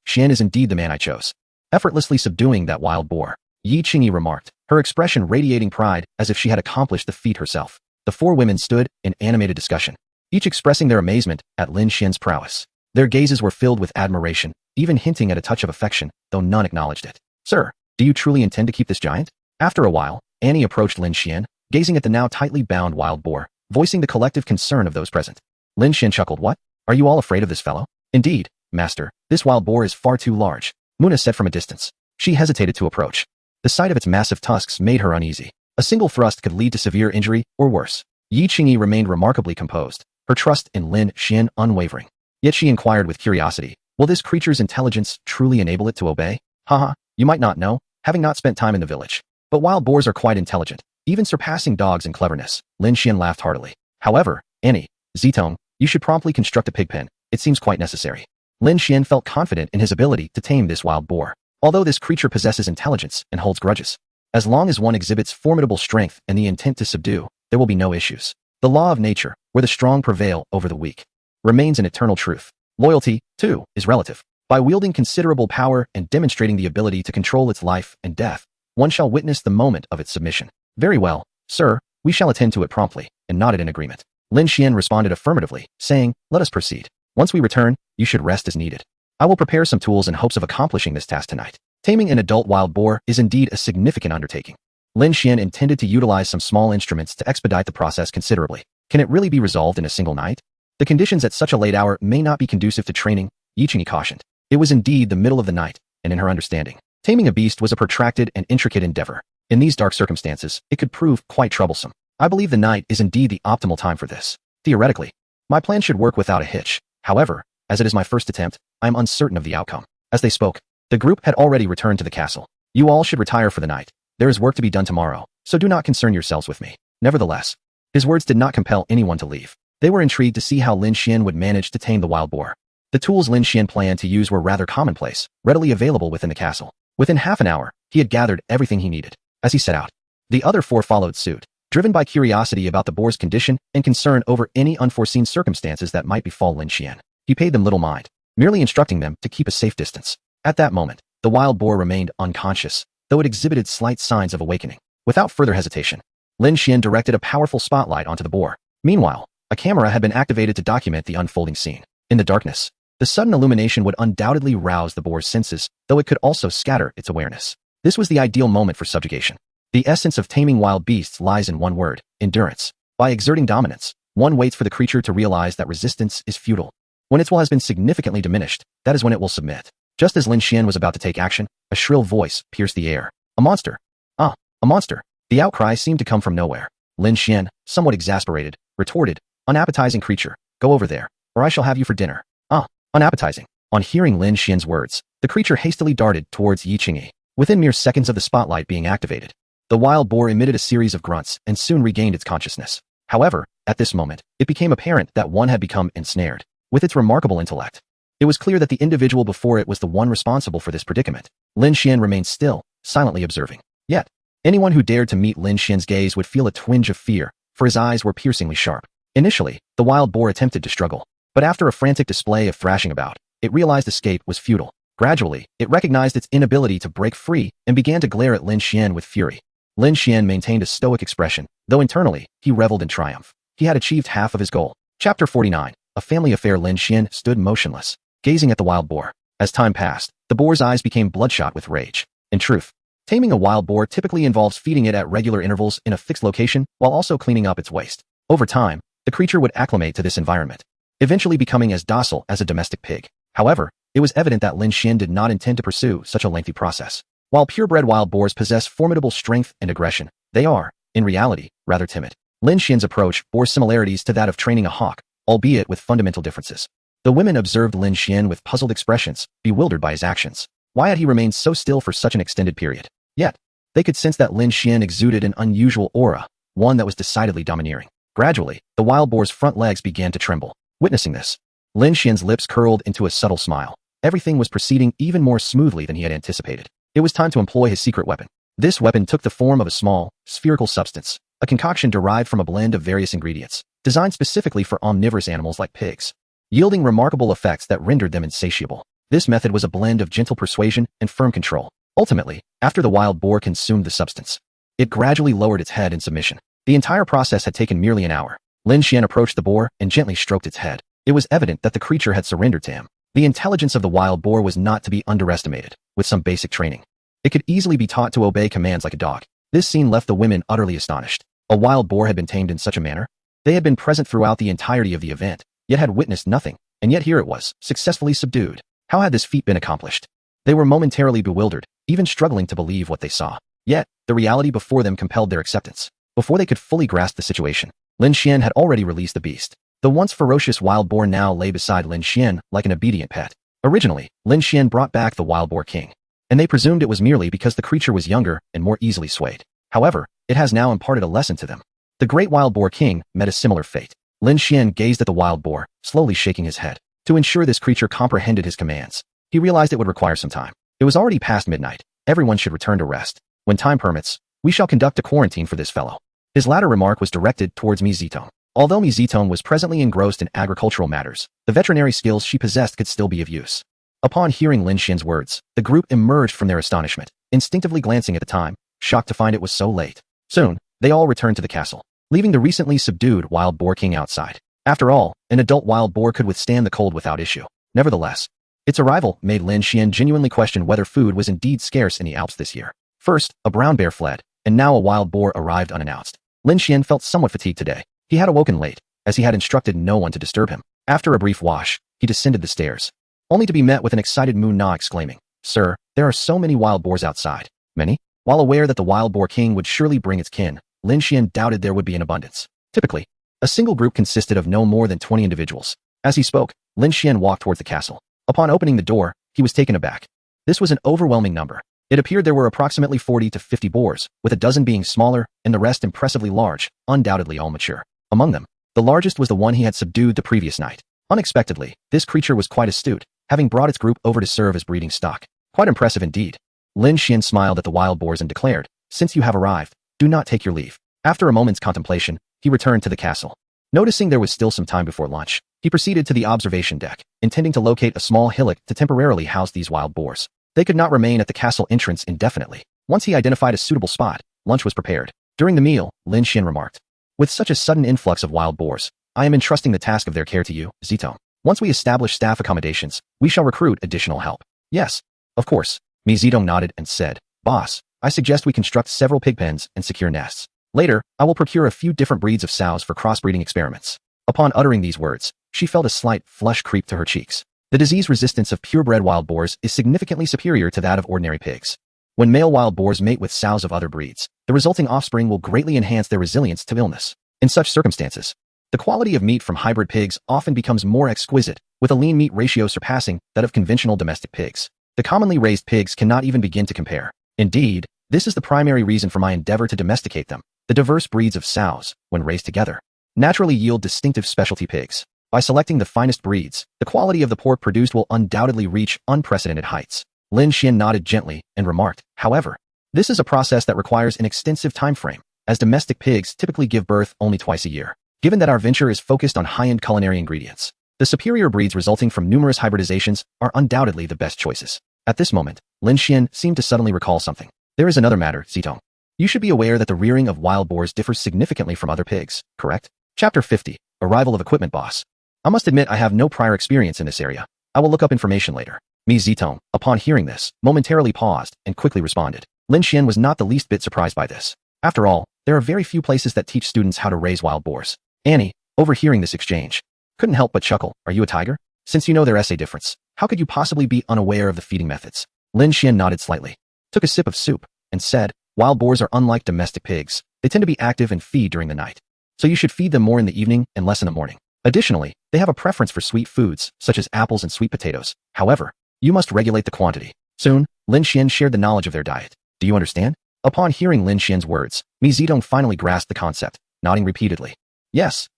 Shien is indeed the man I chose. Effortlessly subduing that wild boar, Yi Qingyi remarked, her expression radiating pride as if she had accomplished the feat herself. The four women stood in animated discussion, each expressing their amazement at Lin Xien's prowess. Their gazes were filled with admiration, even hinting at a touch of affection, though none acknowledged it. Sir, do you truly intend to keep this giant? After a while, Annie approached Lin Shien, gazing at the now tightly bound wild boar, voicing the collective concern of those present. Lin Shien chuckled. What? Are you all afraid of this fellow? Indeed, master, this wild boar is far too large, Muna said from a distance. She hesitated to approach. The sight of its massive tusks made her uneasy. A single thrust could lead to severe injury, or worse. Yi Qingyi remained remarkably composed, her trust in Lin Shien unwavering. Yet she inquired with curiosity, will this creature's intelligence truly enable it to obey? Haha, you might not know, having not spent time in the village. But wild boars are quite intelligent, even surpassing dogs in cleverness. Lin Shien laughed heartily. However, Annie, Zitong, you should promptly construct a pig pen. It seems quite necessary. Lin Shien felt confident in his ability to tame this wild boar, although this creature possesses intelligence and holds grudges. As long as one exhibits formidable strength and the intent to subdue, there will be no issues. The law of nature, where the strong prevail over the weak, remains an eternal truth. Loyalty, too, is relative. By wielding considerable power and demonstrating the ability to control its life and death, one shall witness the moment of its submission. Very well, sir, we shall attend to it promptly, and nodded in agreement. Lin Shien responded affirmatively, saying, let us proceed. Once we return, you should rest as needed. I will prepare some tools in hopes of accomplishing this task tonight. Taming an adult wild boar is indeed a significant undertaking. Lin Shien intended to utilize some small instruments to expedite the process considerably. Can it really be resolved in a single night? The conditions at such a late hour may not be conducive to training, Yi Qingyi cautioned. It was indeed the middle of the night, and in her understanding, taming a beast was a protracted and intricate endeavor. In these dark circumstances, it could prove quite troublesome. I believe the night is indeed the optimal time for this. Theoretically, my plan should work without a hitch. However, as it is my first attempt, I am uncertain of the outcome. As they spoke, the group had already returned to the castle. You all should retire for the night. There is work to be done tomorrow, so do not concern yourselves with me. Nevertheless, his words did not compel anyone to leave. They were intrigued to see how Lin Shien would manage to tame the wild boar. The tools Lin Shien planned to use were rather commonplace, readily available within the castle. Within half an hour, he had gathered everything he needed. As he set out, the other four followed suit, driven by curiosity about the boar's condition and concern over any unforeseen circumstances that might befall Lin Shien. He paid them little mind, merely instructing them to keep a safe distance. At that moment, the wild boar remained unconscious, though it exhibited slight signs of awakening. Without further hesitation, Lin Shien directed a powerful spotlight onto the boar. Meanwhile, a camera had been activated to document the unfolding scene. In the darkness, the sudden illumination would undoubtedly rouse the boar's senses, though it could also scatter its awareness. This was the ideal moment for subjugation. The essence of taming wild beasts lies in one word: endurance. By exerting dominance, one waits for the creature to realize that resistance is futile. When its will has been significantly diminished, that is when it will submit. Just as Lin Shien was about to take action, a shrill voice pierced the air. A monster! Ah, a monster! The outcry seemed to come from nowhere. Lin Shien, somewhat exasperated, retorted, unappetizing creature, go over there, or I shall have you for dinner. Ah, unappetizing. On hearing Lin Xien's words, the creature hastily darted towards Yi Qingyi. Within mere seconds of the spotlight being activated, the wild boar emitted a series of grunts and soon regained its consciousness. However, at this moment, it became apparent that one had become ensnared. With its remarkable intellect, it was clear that the individual before it was the one responsible for this predicament. Lin Shien remained still, silently observing. Yet, anyone who dared to meet Lin Xien's gaze would feel a twinge of fear, for his eyes were piercingly sharp. Initially, the wild boar attempted to struggle, but after a frantic display of thrashing about, it realized escape was futile. Gradually, it recognized its inability to break free and began to glare at Lin Shien with fury. Lin Shien maintained a stoic expression, though internally, he reveled in triumph. He had achieved half of his goal. Chapter 49. A family affair. Lin Shien stood motionless, gazing at the wild boar. As time passed, the boar's eyes became bloodshot with rage. In truth, taming a wild boar typically involves feeding it at regular intervals in a fixed location while also cleaning up its waste. Over time, the creature would acclimate to this environment. eventually becoming as docile as a domestic pig. However, it was evident that Lin Shien did not intend to pursue such a lengthy process. While purebred wild boars possess formidable strength and aggression, they are, in reality, rather timid. Lin Xian's approach bore similarities to that of training a hawk, albeit with fundamental differences. The women observed Lin Shien with puzzled expressions, bewildered by his actions. Why had he remained so still for such an extended period? Yet, they could sense that Lin Shien exuded an unusual aura, one that was decidedly domineering. Gradually, the wild boar's front legs began to tremble. Witnessing this, Lin Xian's lips curled into a subtle smile. Everything was proceeding even more smoothly than he had anticipated. It was time to employ his secret weapon. This weapon took the form of a small, spherical substance, a concoction derived from a blend of various ingredients, designed specifically for omnivorous animals like pigs, yielding remarkable effects that rendered them insatiable. This method was a blend of gentle persuasion and firm control. Ultimately, after the wild boar consumed the substance, it gradually lowered its head in submission. The entire process had taken merely an hour. Lin Shien approached the boar and gently stroked its head. It was evident that the creature had surrendered to him. The intelligence of the wild boar was not to be underestimated. With some basic training, it could easily be taught to obey commands like a dog. This scene left the women utterly astonished. A wild boar had been tamed in such a manner? They had been present throughout the entirety of the event, yet had witnessed nothing, and yet here it was, successfully subdued. How had this feat been accomplished? They were momentarily bewildered, even struggling to believe what they saw. Yet, the reality before them compelled their acceptance. Before they could fully grasp the situation, Lin Shien had already released the beast. The once ferocious wild boar now lay beside Lin Shien like an obedient pet. Originally, Lin Shien brought back the wild boar king, and they presumed it was merely because the creature was younger and more easily swayed. However, it has now imparted a lesson to them. The great wild boar king met a similar fate. Lin Shien gazed at the wild boar, slowly shaking his head. To ensure this creature comprehended his commands, he realized it would require some time. It was already past midnight. Everyone should return to rest. When time permits, we shall conduct a quarantine for this fellow. His latter remark was directed towards Mi Zitong. Although Mi Zitong was presently engrossed in agricultural matters, the veterinary skills she possessed could still be of use. Upon hearing Lin Xien's words, the group emerged from their astonishment, instinctively glancing at the time, shocked to find it was so late. Soon, they all returned to the castle, leaving the recently subdued wild boar king outside. After all, an adult wild boar could withstand the cold without issue. Nevertheless, its arrival made Lin Shien genuinely question whether food was indeed scarce in the Alps this year. First, a brown bear fled, and now a wild boar arrived unannounced. Lin Shien felt somewhat fatigued today. He had awoken late, as he had instructed no one to disturb him. After a brief wash, he descended the stairs, only to be met with an excited Mu Na exclaiming, "Sir, there are so many wild boars outside." Many? While aware that the wild boar king would surely bring its kin, Lin Shien doubted there would be an abundance. Typically, a single group consisted of no more than 20 individuals. As he spoke, Lin Shien walked towards the castle. Upon opening the door, he was taken aback. This was an overwhelming number. It appeared there were approximately 40 to 50 boars, with a dozen being smaller and the rest impressively large, undoubtedly all mature. Among them, the largest was the one he had subdued the previous night. Unexpectedly, this creature was quite astute, having brought its group over to serve as breeding stock. Quite impressive indeed. Lin Shien smiled at the wild boars and declared, "Since you have arrived, do not take your leave." After a moment's contemplation, he returned to the castle. Noticing there was still some time before lunch, he proceeded to the observation deck, intending to locate a small hillock to temporarily house these wild boars. They could not remain at the castle entrance indefinitely. Once he identified a suitable spot, lunch was prepared. During the meal, Lin Shien remarked, "With such a sudden influx of wild boars, I am entrusting the task of their care to you, Zitong. Once we establish staff accommodations, we shall recruit additional help." "Yes, of course." Mi Zitong nodded and said, "Boss, I suggest we construct several pig pens and secure nests. Later, I will procure a few different breeds of sows for crossbreeding experiments." Upon uttering these words, she felt a slight flush creep to her cheeks. The disease resistance of purebred wild boars is significantly superior to that of ordinary pigs. When male wild boars mate with sows of other breeds, the resulting offspring will greatly enhance their resilience to illness. In such circumstances, the quality of meat from hybrid pigs often becomes more exquisite, with a lean meat ratio surpassing that of conventional domestic pigs. The commonly raised pigs cannot even begin to compare. Indeed, this is the primary reason for my endeavor to domesticate them. The diverse breeds of sows, when raised together, naturally yield distinctive specialty pigs. By selecting the finest breeds, the quality of the pork produced will undoubtedly reach unprecedented heights. Lin Shien nodded gently and remarked, "However, this is a process that requires an extensive time frame, as domestic pigs typically give birth only twice a year. Given that our venture is focused on high-end culinary ingredients, the superior breeds resulting from numerous hybridizations are undoubtedly the best choices." At this moment, Lin Shien seemed to suddenly recall something. "There is another matter, Zitong. You should be aware that the rearing of wild boars differs significantly from other pigs, correct?" Chapter 50. Arrival of Equipment Boss. "I must admit I have no prior experience in this area. I will look up information later." Mi Zitong, upon hearing this, momentarily paused and quickly responded. Lin Shien was not the least bit surprised by this. After all, there are very few places that teach students how to raise wild boars. Annie, overhearing this exchange, couldn't help but chuckle. Are you a tiger? Since you know their essay difference, how could you possibly be unaware of the feeding methods? Lin Shien nodded slightly, took a sip of soup, and said, wild boars are unlike domestic pigs. They tend to be active and feed during the night. So you should feed them more in the evening and less in the morning. Additionally, they have a preference for sweet foods, such as apples and sweet potatoes. However, you must regulate the quantity. Soon, Lin Shien shared the knowledge of their diet. Do you understand? Upon hearing Lin Xien's words, Mi Zedong finally grasped the concept, nodding repeatedly. Yes,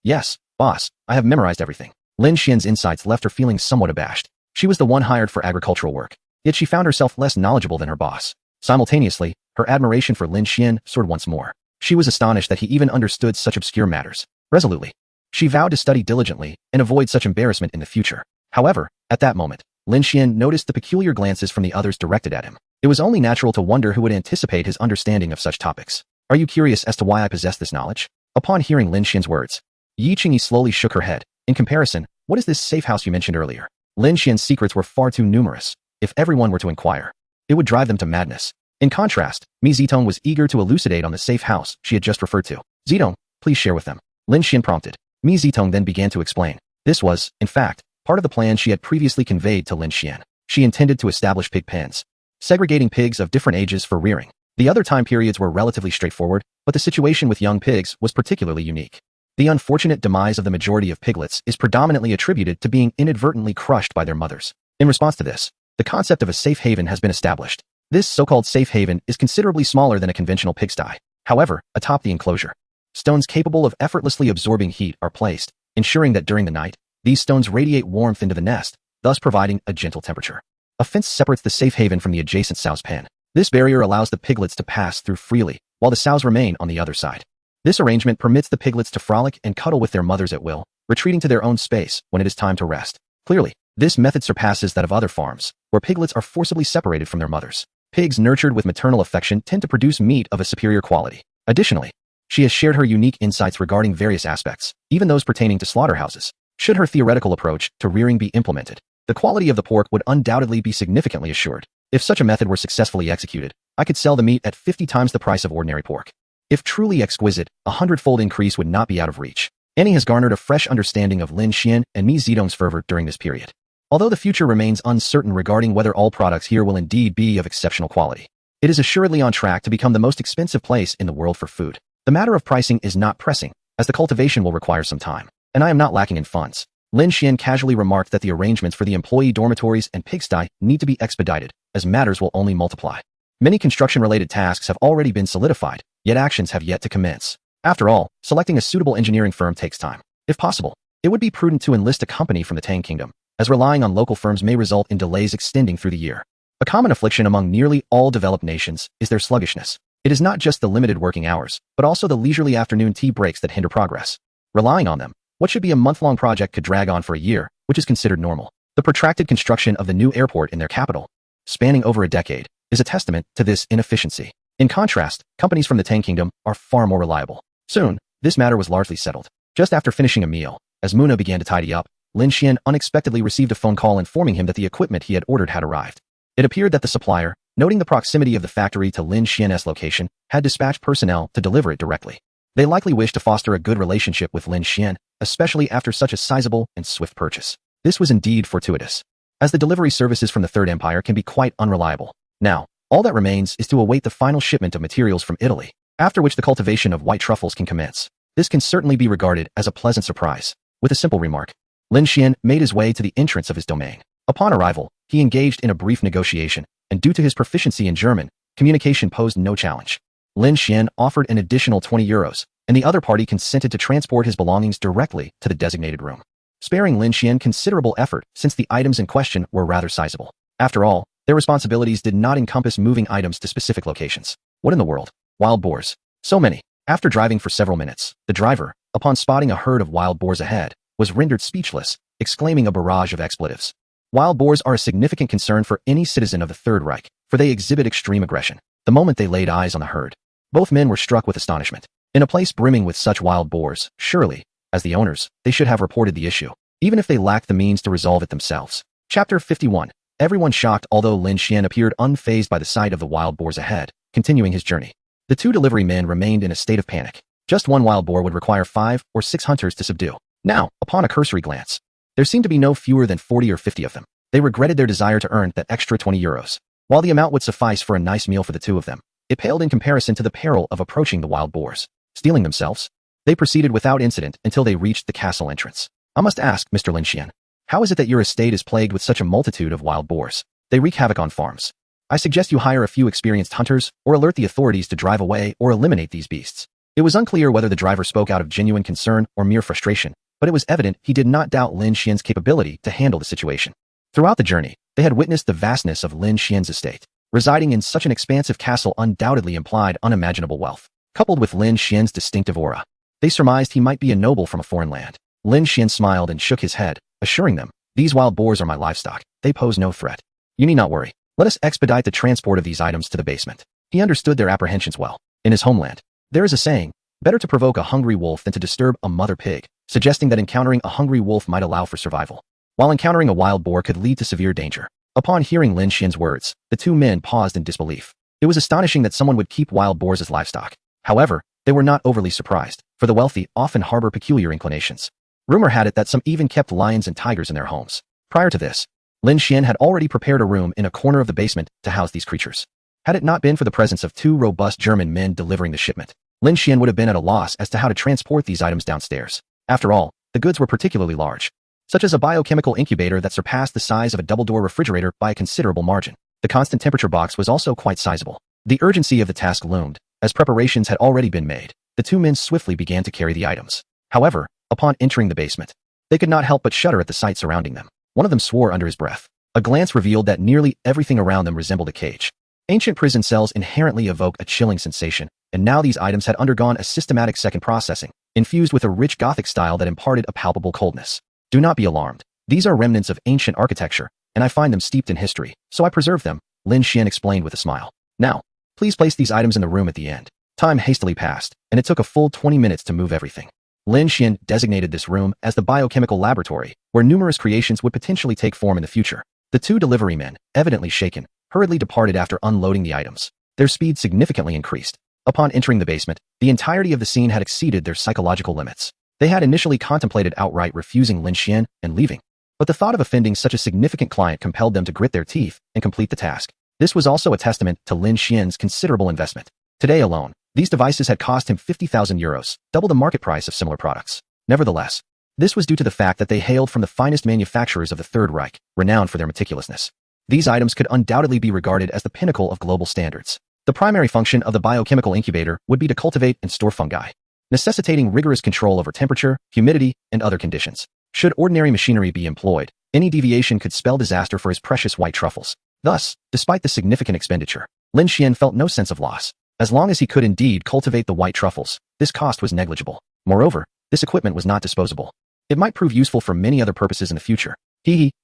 boss, I have memorized everything. Lin Xien's insights left her feeling somewhat abashed. She was the one hired for agricultural work, yet she found herself less knowledgeable than her boss. Simultaneously, her admiration for Lin Shien soared once more. She was astonished that he even understood such obscure matters. Resolutely, she vowed to study diligently and avoid such embarrassment in the future. However, at that moment, Lin Shien noticed the peculiar glances from the others directed at him. It was only natural to wonder who would anticipate his understanding of such topics. Are you curious as to why I possess this knowledge? Upon hearing Lin Xien's words, Yi Qingyi slowly shook her head. In comparison, what is this safe house you mentioned earlier? Lin Xien's secrets were far too numerous. If everyone were to inquire, it would drive them to madness. In contrast, Mi Zedong was eager to elucidate on the safe house she had just referred to. Zedong, please share with them. Lin Shien prompted. Mi Zedong then began to explain. This was, in fact, part of the plan she had previously conveyed to Lin Shien. She intended to establish pig pens, segregating pigs of different ages for rearing. The other time periods were relatively straightforward, but the situation with young pigs was particularly unique. The unfortunate demise of the majority of piglets is predominantly attributed to being inadvertently crushed by their mothers. In response to this, the concept of a safe haven has been established. This so-called safe haven is considerably smaller than a conventional pigsty. However, atop the enclosure, stones capable of effortlessly absorbing heat are placed, ensuring that during the night, these stones radiate warmth into the nest, thus providing a gentle temperature. A fence separates the safe haven from the adjacent sow's pen. This barrier allows the piglets to pass through freely, while the sows remain on the other side. This arrangement permits the piglets to frolic and cuddle with their mothers at will, retreating to their own space when it is time to rest. Clearly, this method surpasses that of other farms, where piglets are forcibly separated from their mothers. Pigs nurtured with maternal affection tend to produce meat of a superior quality. Additionally, she has shared her unique insights regarding various aspects, even those pertaining to slaughterhouses. Should her theoretical approach to rearing be implemented, the quality of the pork would undoubtedly be significantly assured. If such a method were successfully executed, I could sell the meat at 50 times the price of ordinary pork. If truly exquisite, a 100-fold increase would not be out of reach. Annie has garnered a fresh understanding of Lin Shien and Mi Zedong's fervor during this period. Although the future remains uncertain regarding whether all products here will indeed be of exceptional quality, it is assuredly on track to become the most expensive place in the world for food. The matter of pricing is not pressing, as the cultivation will require some time, and I am not lacking in funds. Lin Shien casually remarked that the arrangements for the employee dormitories and pigsty need to be expedited, as matters will only multiply. Many construction-related tasks have already been solidified, yet actions have yet to commence. After all, selecting a suitable engineering firm takes time. If possible, it would be prudent to enlist a company from the Tang Kingdom, as relying on local firms may result in delays extending through the year. A common affliction among nearly all developed nations is their sluggishness. It is not just the limited working hours, but also the leisurely afternoon tea breaks that hinder progress. Relying on them, what should be a month-long project could drag on for a year, which is considered normal. The protracted construction of the new airport in their capital, spanning over a decade, is a testament to this inefficiency. In contrast, companies from the Tang Kingdom are far more reliable. Soon, this matter was largely settled. Just after finishing a meal, as Muna began to tidy up, Lin Shien unexpectedly received a phone call informing him that the equipment he had ordered had arrived. It appeared that the supplier, noting the proximity of the factory to Lin Xien's location, had dispatched personnel to deliver it directly. They likely wished to foster a good relationship with Lin Shien, especially after such a sizable and swift purchase. This was indeed fortuitous, as the delivery services from the Third Empire can be quite unreliable. Now, all that remains is to await the final shipment of materials from Italy, after which the cultivation of white truffles can commence. This can certainly be regarded as a pleasant surprise. With a simple remark, Lin Shien made his way to the entrance of his domain. Upon arrival, he engaged in a brief negotiation, and due to his proficiency in German, communication posed no challenge. Lin Shien offered an additional 20 euros, and the other party consented to transport his belongings directly to the designated room, sparing Lin Shien considerable effort since the items in question were rather sizable. After all, their responsibilities did not encompass moving items to specific locations. What in the world? Wild boars. So many. After driving for several minutes, the driver, upon spotting a herd of wild boars ahead, was rendered speechless, exclaiming a barrage of expletives. Wild boars are a significant concern for any citizen of the Third Reich, for they exhibit extreme aggression. The moment they laid eyes on the herd, both men were struck with astonishment. In a place brimming with such wild boars, surely, as the owners, they should have reported the issue, even if they lacked the means to resolve it themselves. Chapter 51. Everyone shocked, although Lin Shien appeared unfazed by the sight of the wild boars ahead, continuing his journey. The two delivery men remained in a state of panic. Just one wild boar would require 5 or 6 hunters to subdue. Now, upon a cursory glance, there seemed to be no fewer than 40 or 50 of them. They regretted their desire to earn that extra 20 euros. While the amount would suffice for a nice meal for the two of them, it paled in comparison to the peril of approaching the wild boars. Stealing themselves, they proceeded without incident until they reached the castle entrance. I must ask, Mr. Lin Shien, how is it that your estate is plagued with such a multitude of wild boars? They wreak havoc on farms. I suggest you hire a few experienced hunters or alert the authorities to drive away or eliminate these beasts. It was unclear whether the driver spoke out of genuine concern or mere frustration, but it was evident he did not doubt Lin Shien's capability to handle the situation. Throughout the journey, they had witnessed the vastness of Lin Shien's estate. Residing in such an expansive castle undoubtedly implied unimaginable wealth. Coupled with Lin Shien's distinctive aura, they surmised he might be a noble from a foreign land. Lin Shien smiled and shook his head, assuring them, "These wild boars are my livestock. They pose no threat. You need not worry. Let us expedite the transport of these items to the basement." He understood their apprehensions well. In his homeland, there is a saying, better to provoke a hungry wolf than to disturb a mother pig, suggesting that encountering a hungry wolf might allow for survival, while encountering a wild boar could lead to severe danger. Upon hearing Lin Xian's words, the two men paused in disbelief. It was astonishing that someone would keep wild boars as livestock. However, they were not overly surprised, for the wealthy often harbor peculiar inclinations. Rumor had it that some even kept lions and tigers in their homes. Prior to this, Lin Shien had already prepared a room in a corner of the basement to house these creatures. Had it not been for the presence of two robust German men delivering the shipment, Lin Shien would have been at a loss as to how to transport these items downstairs. After all, the goods were particularly large, such as a biochemical incubator that surpassed the size of a double-door refrigerator by a considerable margin. The constant temperature box was also quite sizable. The urgency of the task loomed, as preparations had already been made. The two men swiftly began to carry the items. However, upon entering the basement, they could not help but shudder at the sight surrounding them. One of them swore under his breath. A glance revealed that nearly everything around them resembled a cage. Ancient prison cells inherently evoke a chilling sensation, and now these items had undergone a systematic second processing, infused with a rich Gothic style that imparted a palpable coldness. Do not be alarmed. These are remnants of ancient architecture, and I find them steeped in history, so I preserve them, Lin Shien explained with a smile. Now, please place these items in the room at the end. Time hastily passed, and it took a full 20 minutes to move everything. Lin Shien designated this room as the biochemical laboratory, where numerous creations would potentially take form in the future. The two delivery men, evidently shaken, hurriedly departed after unloading the items. Their speed significantly increased. Upon entering the basement, the entirety of the scene had exceeded their psychological limits. They had initially contemplated outright refusing Lin Shien and leaving, but the thought of offending such a significant client compelled them to grit their teeth and complete the task. This was also a testament to Lin Xien's considerable investment. Today alone, these devices had cost him 50,000 euros, double the market price of similar products. Nevertheless, this was due to the fact that they hailed from the finest manufacturers of the Third Reich, renowned for their meticulousness. These items could undoubtedly be regarded as the pinnacle of global standards. The primary function of the biochemical incubator would be to cultivate and store fungi, necessitating rigorous control over temperature, humidity, and other conditions. Should ordinary machinery be employed, any deviation could spell disaster for his precious white truffles. Thus, despite the significant expenditure, Lin Shien felt no sense of loss. As long as he could indeed cultivate the white truffles, this cost was negligible. Moreover, this equipment was not disposable. It might prove useful for many other purposes in the future.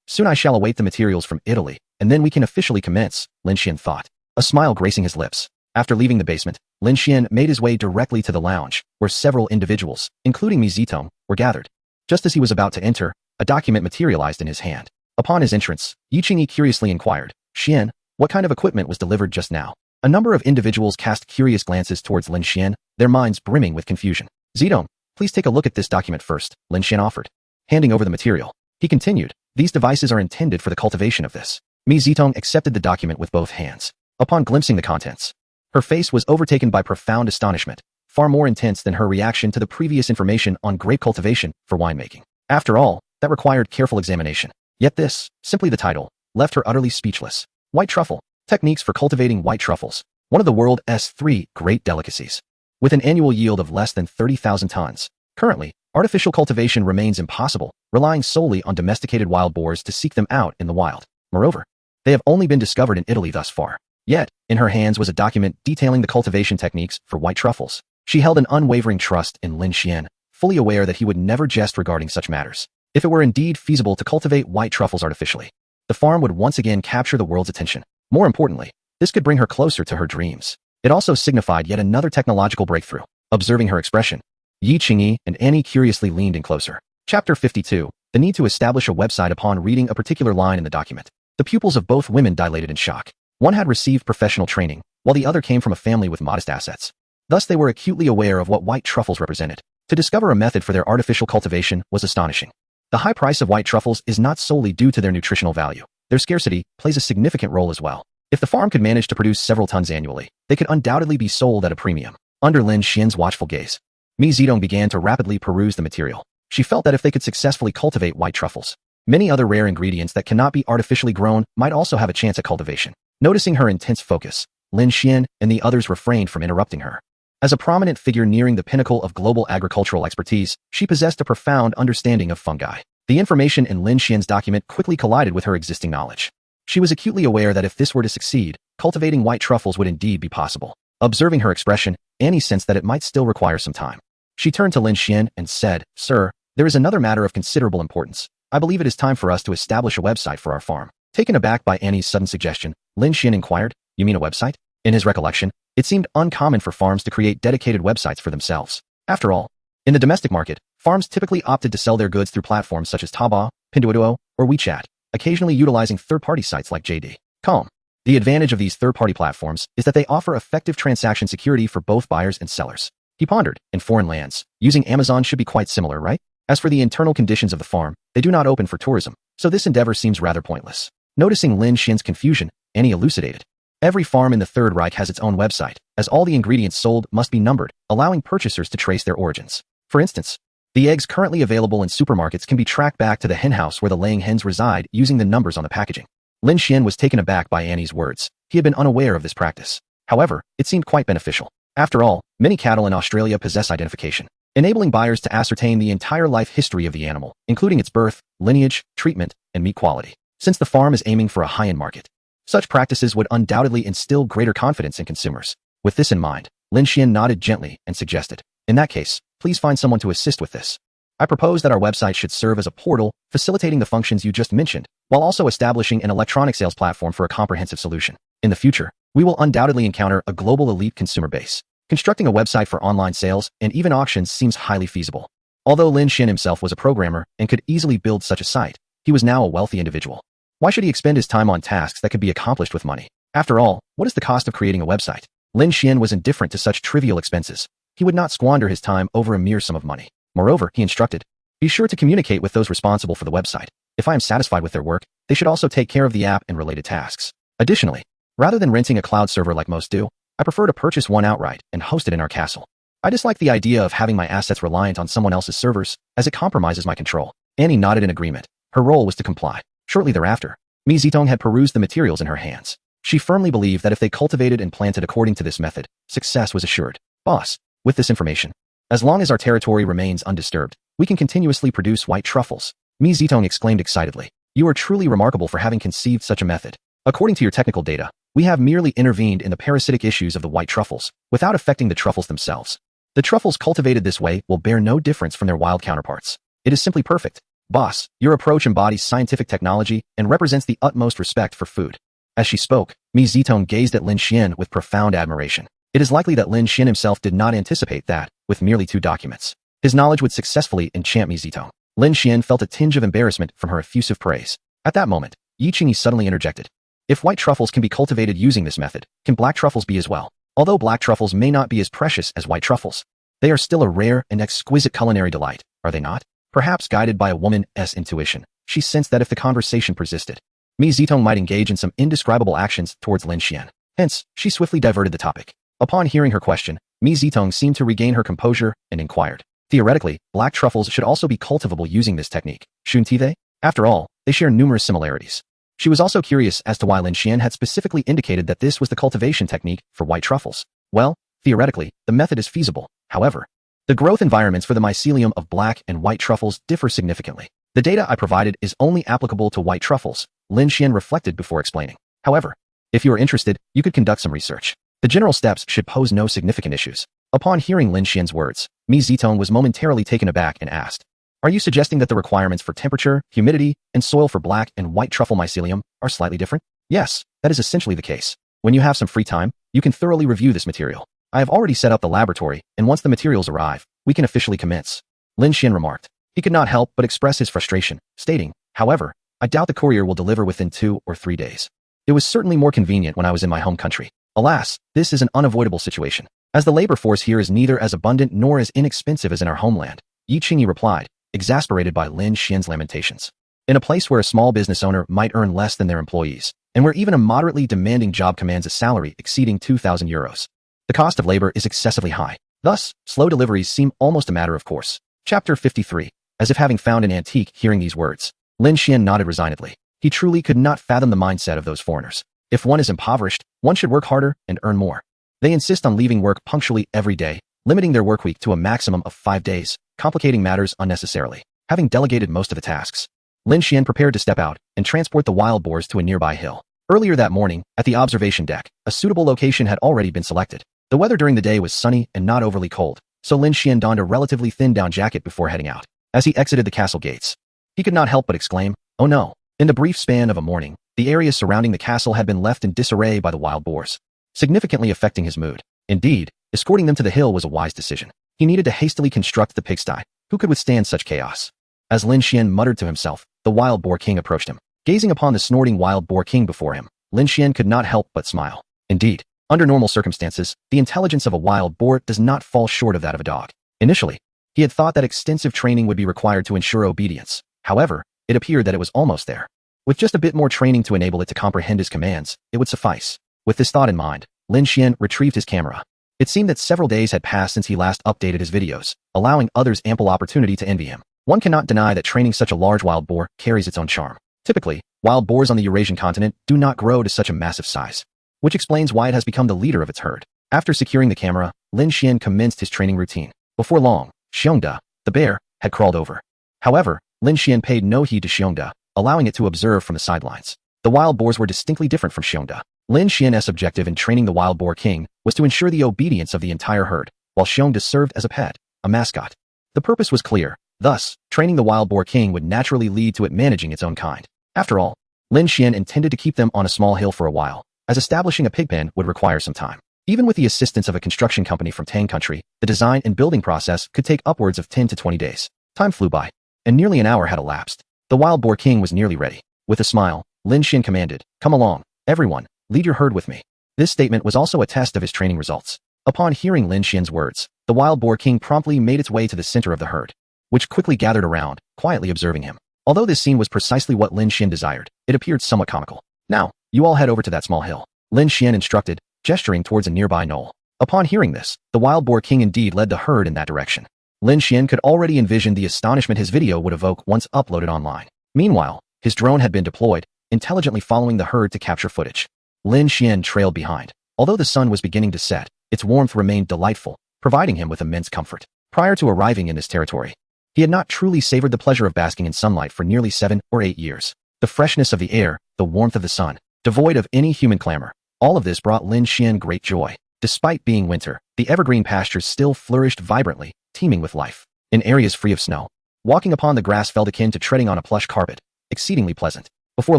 Soon I shall await the materials from Italy, and then we can officially commence, Lin Shien thought, a smile gracing his lips. After leaving the basement, Lin Shien made his way directly to the lounge, where several individuals, including Mi Zitong, were gathered. Just as he was about to enter, a document materialized in his hand. Upon his entrance, Yi Qingyi curiously inquired, "Shien, what kind of equipment was delivered just now?" A number of individuals cast curious glances towards Lin Shien, their minds brimming with confusion. "Zitong, please take a look at this document first," Lin Shien offered. Handing over the material, he continued, "These devices are intended for the cultivation of this." Mi Zitong accepted the document with both hands. Upon glimpsing the contents, her face was overtaken by profound astonishment, far more intense than her reaction to the previous information on grape cultivation for winemaking. After all, that required careful examination. Yet this, simply the title, left her utterly speechless. White truffle. Techniques for cultivating white truffles. One of the world's 3 great delicacies. With an annual yield of less than 30,000 tons. Currently, artificial cultivation remains impossible, relying solely on domesticated wild boars to seek them out in the wild. Moreover, they have only been discovered in Italy thus far. Yet, in her hands was a document detailing the cultivation techniques for white truffles. She held an unwavering trust in Lin Shien, fully aware that he would never jest regarding such matters. If it were indeed feasible to cultivate white truffles artificially, the farm would once again capture the world's attention. More importantly, this could bring her closer to her dreams. It also signified yet another technological breakthrough. Observing her expression, Yi Qingyi and Annie curiously leaned in closer. Chapter 52, the need to establish a website upon reading a particular line in the document. The pupils of both women dilated in shock. One had received professional training, while the other came from a family with modest assets. Thus they were acutely aware of what white truffles represented. To discover a method for their artificial cultivation was astonishing. The high price of white truffles is not solely due to their nutritional value. Their scarcity plays a significant role as well. If the farm could manage to produce several tons annually, they could undoubtedly be sold at a premium. Under Lin Shien's watchful gaze, Mi Zedong began to rapidly peruse the material. She felt that if they could successfully cultivate white truffles, many other rare ingredients that cannot be artificially grown might also have a chance at cultivation. Noticing her intense focus, Lin Shien and the others refrained from interrupting her. As a prominent figure nearing the pinnacle of global agricultural expertise, she possessed a profound understanding of fungi. The information in Lin Xian's document quickly collided with her existing knowledge. She was acutely aware that if this were to succeed, cultivating white truffles would indeed be possible. Observing her expression, Annie sensed that it might still require some time. She turned to Lin Shien and said, "Sir, there is another matter of considerable importance. I believe it is time for us to establish a website for our farm." Taken aback by Annie's sudden suggestion, Lin Shien inquired, "You mean a website?" In his recollection, it seemed uncommon for farms to create dedicated websites for themselves. After all, in the domestic market, farms typically opted to sell their goods through platforms such as Taobao, Pinduoduo, or WeChat, occasionally utilizing third-party sites like JD.com. The advantage of these third-party platforms is that they offer effective transaction security for both buyers and sellers. He pondered, in foreign lands, using Amazon should be quite similar, right? As for the internal conditions of the farm, they do not open for tourism, so this endeavor seems rather pointless. Noticing Lin Xian's confusion, Annie elucidated. Every farm in the Third Reich has its own website, as all the ingredients sold must be numbered, allowing purchasers to trace their origins. For instance, the eggs currently available in supermarkets can be tracked back to the henhouse where the laying hens reside using the numbers on the packaging. Lin Shien was taken aback by Annie's words. He had been unaware of this practice. However, it seemed quite beneficial. After all, many cattle in Australia possess identification, enabling buyers to ascertain the entire life history of the animal, including its birth, lineage, treatment, and meat quality. Since the farm is aiming for a high-end market, such practices would undoubtedly instill greater confidence in consumers. With this in mind, Lin Shien nodded gently and suggested, "In that case, please find someone to assist with this. I propose that our website should serve as a portal, facilitating the functions you just mentioned, while also establishing an electronic sales platform for a comprehensive solution. In the future, we will undoubtedly encounter a global elite consumer base. Constructing a website for online sales and even auctions seems highly feasible." Although Lin Shien himself was a programmer and could easily build such a site, he was now a wealthy individual. Why should he expend his time on tasks that could be accomplished with money? After all, what is the cost of creating a website? Lin Shien was indifferent to such trivial expenses. He would not squander his time over a mere sum of money. Moreover, he instructed, "Be sure to communicate with those responsible for the website. If I am satisfied with their work, they should also take care of the app and related tasks. Additionally, rather than renting a cloud server like most do, I prefer to purchase one outright and host it in our castle. I dislike the idea of having my assets reliant on someone else's servers, as it compromises my control." Annie nodded in agreement. Her role was to comply. Shortly thereafter, Mi Zedong had perused the materials in her hands. She firmly believed that if they cultivated and planted according to this method, success was assured. "Boss, with this information, as long as our territory remains undisturbed, we can continuously produce white truffles." Mi Zedong exclaimed excitedly. "You are truly remarkable for having conceived such a method. According to your technical data, we have merely intervened in the parasitic issues of the white truffles, without affecting the truffles themselves. The truffles cultivated this way will bear no difference from their wild counterparts. It is simply perfect. Boss, your approach embodies scientific technology and represents the utmost respect for food." As she spoke, Mi Zedong gazed at Lin Shien with profound admiration. It is likely that Lin Shien himself did not anticipate that, with merely 2 documents, his knowledge would successfully enchant Mi Zedong. Lin Shien felt a tinge of embarrassment from her effusive praise. At that moment, Yi Qingyi suddenly interjected. "If white truffles can be cultivated using this method, can black truffles be as well? Although black truffles may not be as precious as white truffles, they are still a rare and exquisite culinary delight, are they not?" Perhaps guided by a woman's intuition, she sensed that if the conversation persisted, Mi Zedong might engage in some indescribable actions towards Lin Shien. Hence, she swiftly diverted the topic. Upon hearing her question, Mi Zedong seemed to regain her composure and inquired, "Theoretically, black truffles should also be cultivable using this technique, shouldn't they? After all, they share numerous similarities." She was also curious as to why Lin Shien had specifically indicated that this was the cultivation technique for white truffles. Well, theoretically, the method is feasible. However, the growth environments for the mycelium of black and white truffles differ significantly. The data I provided is only applicable to white truffles, Lin Shien reflected before explaining. However, if you are interested, you could conduct some research. The general steps should pose no significant issues. Upon hearing Lin Xien's words, Mi Zedong was momentarily taken aback and asked, "Are you suggesting that the requirements for temperature, humidity, and soil for black and white truffle mycelium are slightly different?" "Yes, that is essentially the case. When you have some free time, you can thoroughly review this material. I have already set up the laboratory, and once the materials arrive, we can officially commence," Lin Shien remarked. He could not help but express his frustration, stating, "However, I doubt the courier will deliver within 2 or 3 days. It was certainly more convenient when I was in my home country. Alas, this is an unavoidable situation." As the labor force here is neither as abundant nor as inexpensive as in our homeland, Yi Qingyi replied, exasperated by Lin Xien's lamentations. In a place where a small business owner might earn less than their employees, and where even a moderately demanding job commands a salary exceeding 2,000 euros, the cost of labor is excessively high. Thus, slow deliveries seem almost a matter of course. Chapter 53. As if having found an antique hearing these words, Lin Shien nodded resignedly. He truly could not fathom the mindset of those foreigners. If one is impoverished, one should work harder and earn more. They insist on leaving work punctually every day, limiting their workweek to a maximum of 5 days, complicating matters unnecessarily. Having delegated most of the tasks, Lin Shien prepared to step out and transport the wild boars to a nearby hill. Earlier that morning, at the observation deck, a suitable location had already been selected. The weather during the day was sunny and not overly cold, so Lin Shien donned a relatively thin-down jacket before heading out. As he exited the castle gates, he could not help but exclaim, "Oh no!" In the brief span of a morning, the area surrounding the castle had been left in disarray by the wild boars, significantly affecting his mood. Indeed, escorting them to the hill was a wise decision. He needed to hastily construct the pigsty. Who could withstand such chaos? As Lin Shien muttered to himself, the wild boar king approached him. Gazing upon the snorting wild boar king before him, Lin Shien could not help but smile. Indeed, under normal circumstances, the intelligence of a wild boar does not fall short of that of a dog. Initially, he had thought that extensive training would be required to ensure obedience. However, it appeared that it was almost there. With just a bit more training to enable it to comprehend his commands, it would suffice. With this thought in mind, Lin Shien retrieved his camera. It seemed that several days had passed since he last updated his videos, allowing others ample opportunity to envy him. One cannot deny that training such a large wild boar carries its own charm. Typically, wild boars on the Eurasian continent do not grow to such a massive size, which explains why it has become the leader of its herd. After securing the camera, Lin Shien commenced his training routine. Before long, Xiongda, the bear, had crawled over. However, Lin Shien paid no heed to Xiongda, allowing it to observe from the sidelines. The wild boars were distinctly different from Xiongda. Lin Xien's objective in training the wild boar king was to ensure the obedience of the entire herd, while Xiongda served as a pet, a mascot. The purpose was clear. Thus, training the wild boar king would naturally lead to it managing its own kind. After all, Lin Shien intended to keep them on a small hill for a while, as establishing a pig pen would require some time. Even with the assistance of a construction company from Tang country, the design and building process could take upwards of 10 to 20 days. Time flew by, and nearly an hour had elapsed. The wild boar king was nearly ready. With a smile, Lin Shien commanded, "Come along, everyone, lead your herd with me." This statement was also a test of his training results. Upon hearing Lin Xien's words, the wild boar king promptly made its way to the center of the herd, which quickly gathered around, quietly observing him. Although this scene was precisely what Lin Shien desired, it appeared somewhat comical. "Now, you all head over to that small hill," Lin Shien instructed, gesturing towards a nearby knoll. Upon hearing this, the wild boar king indeed led the herd in that direction. Lin Shien could already envision the astonishment his video would evoke once uploaded online. Meanwhile, his drone had been deployed, intelligently following the herd to capture footage. Lin Shien trailed behind. Although the sun was beginning to set, its warmth remained delightful, providing him with immense comfort. Prior to arriving in this territory, he had not truly savored the pleasure of basking in sunlight for nearly 7 or 8 years. The freshness of the air, the warmth of the sun, devoid of any human clamor, all of this brought Lin Shien great joy. Despite being winter, the evergreen pastures still flourished vibrantly, teeming with life. In areas free of snow, walking upon the grass felt akin to treading on a plush carpet, exceedingly pleasant. Before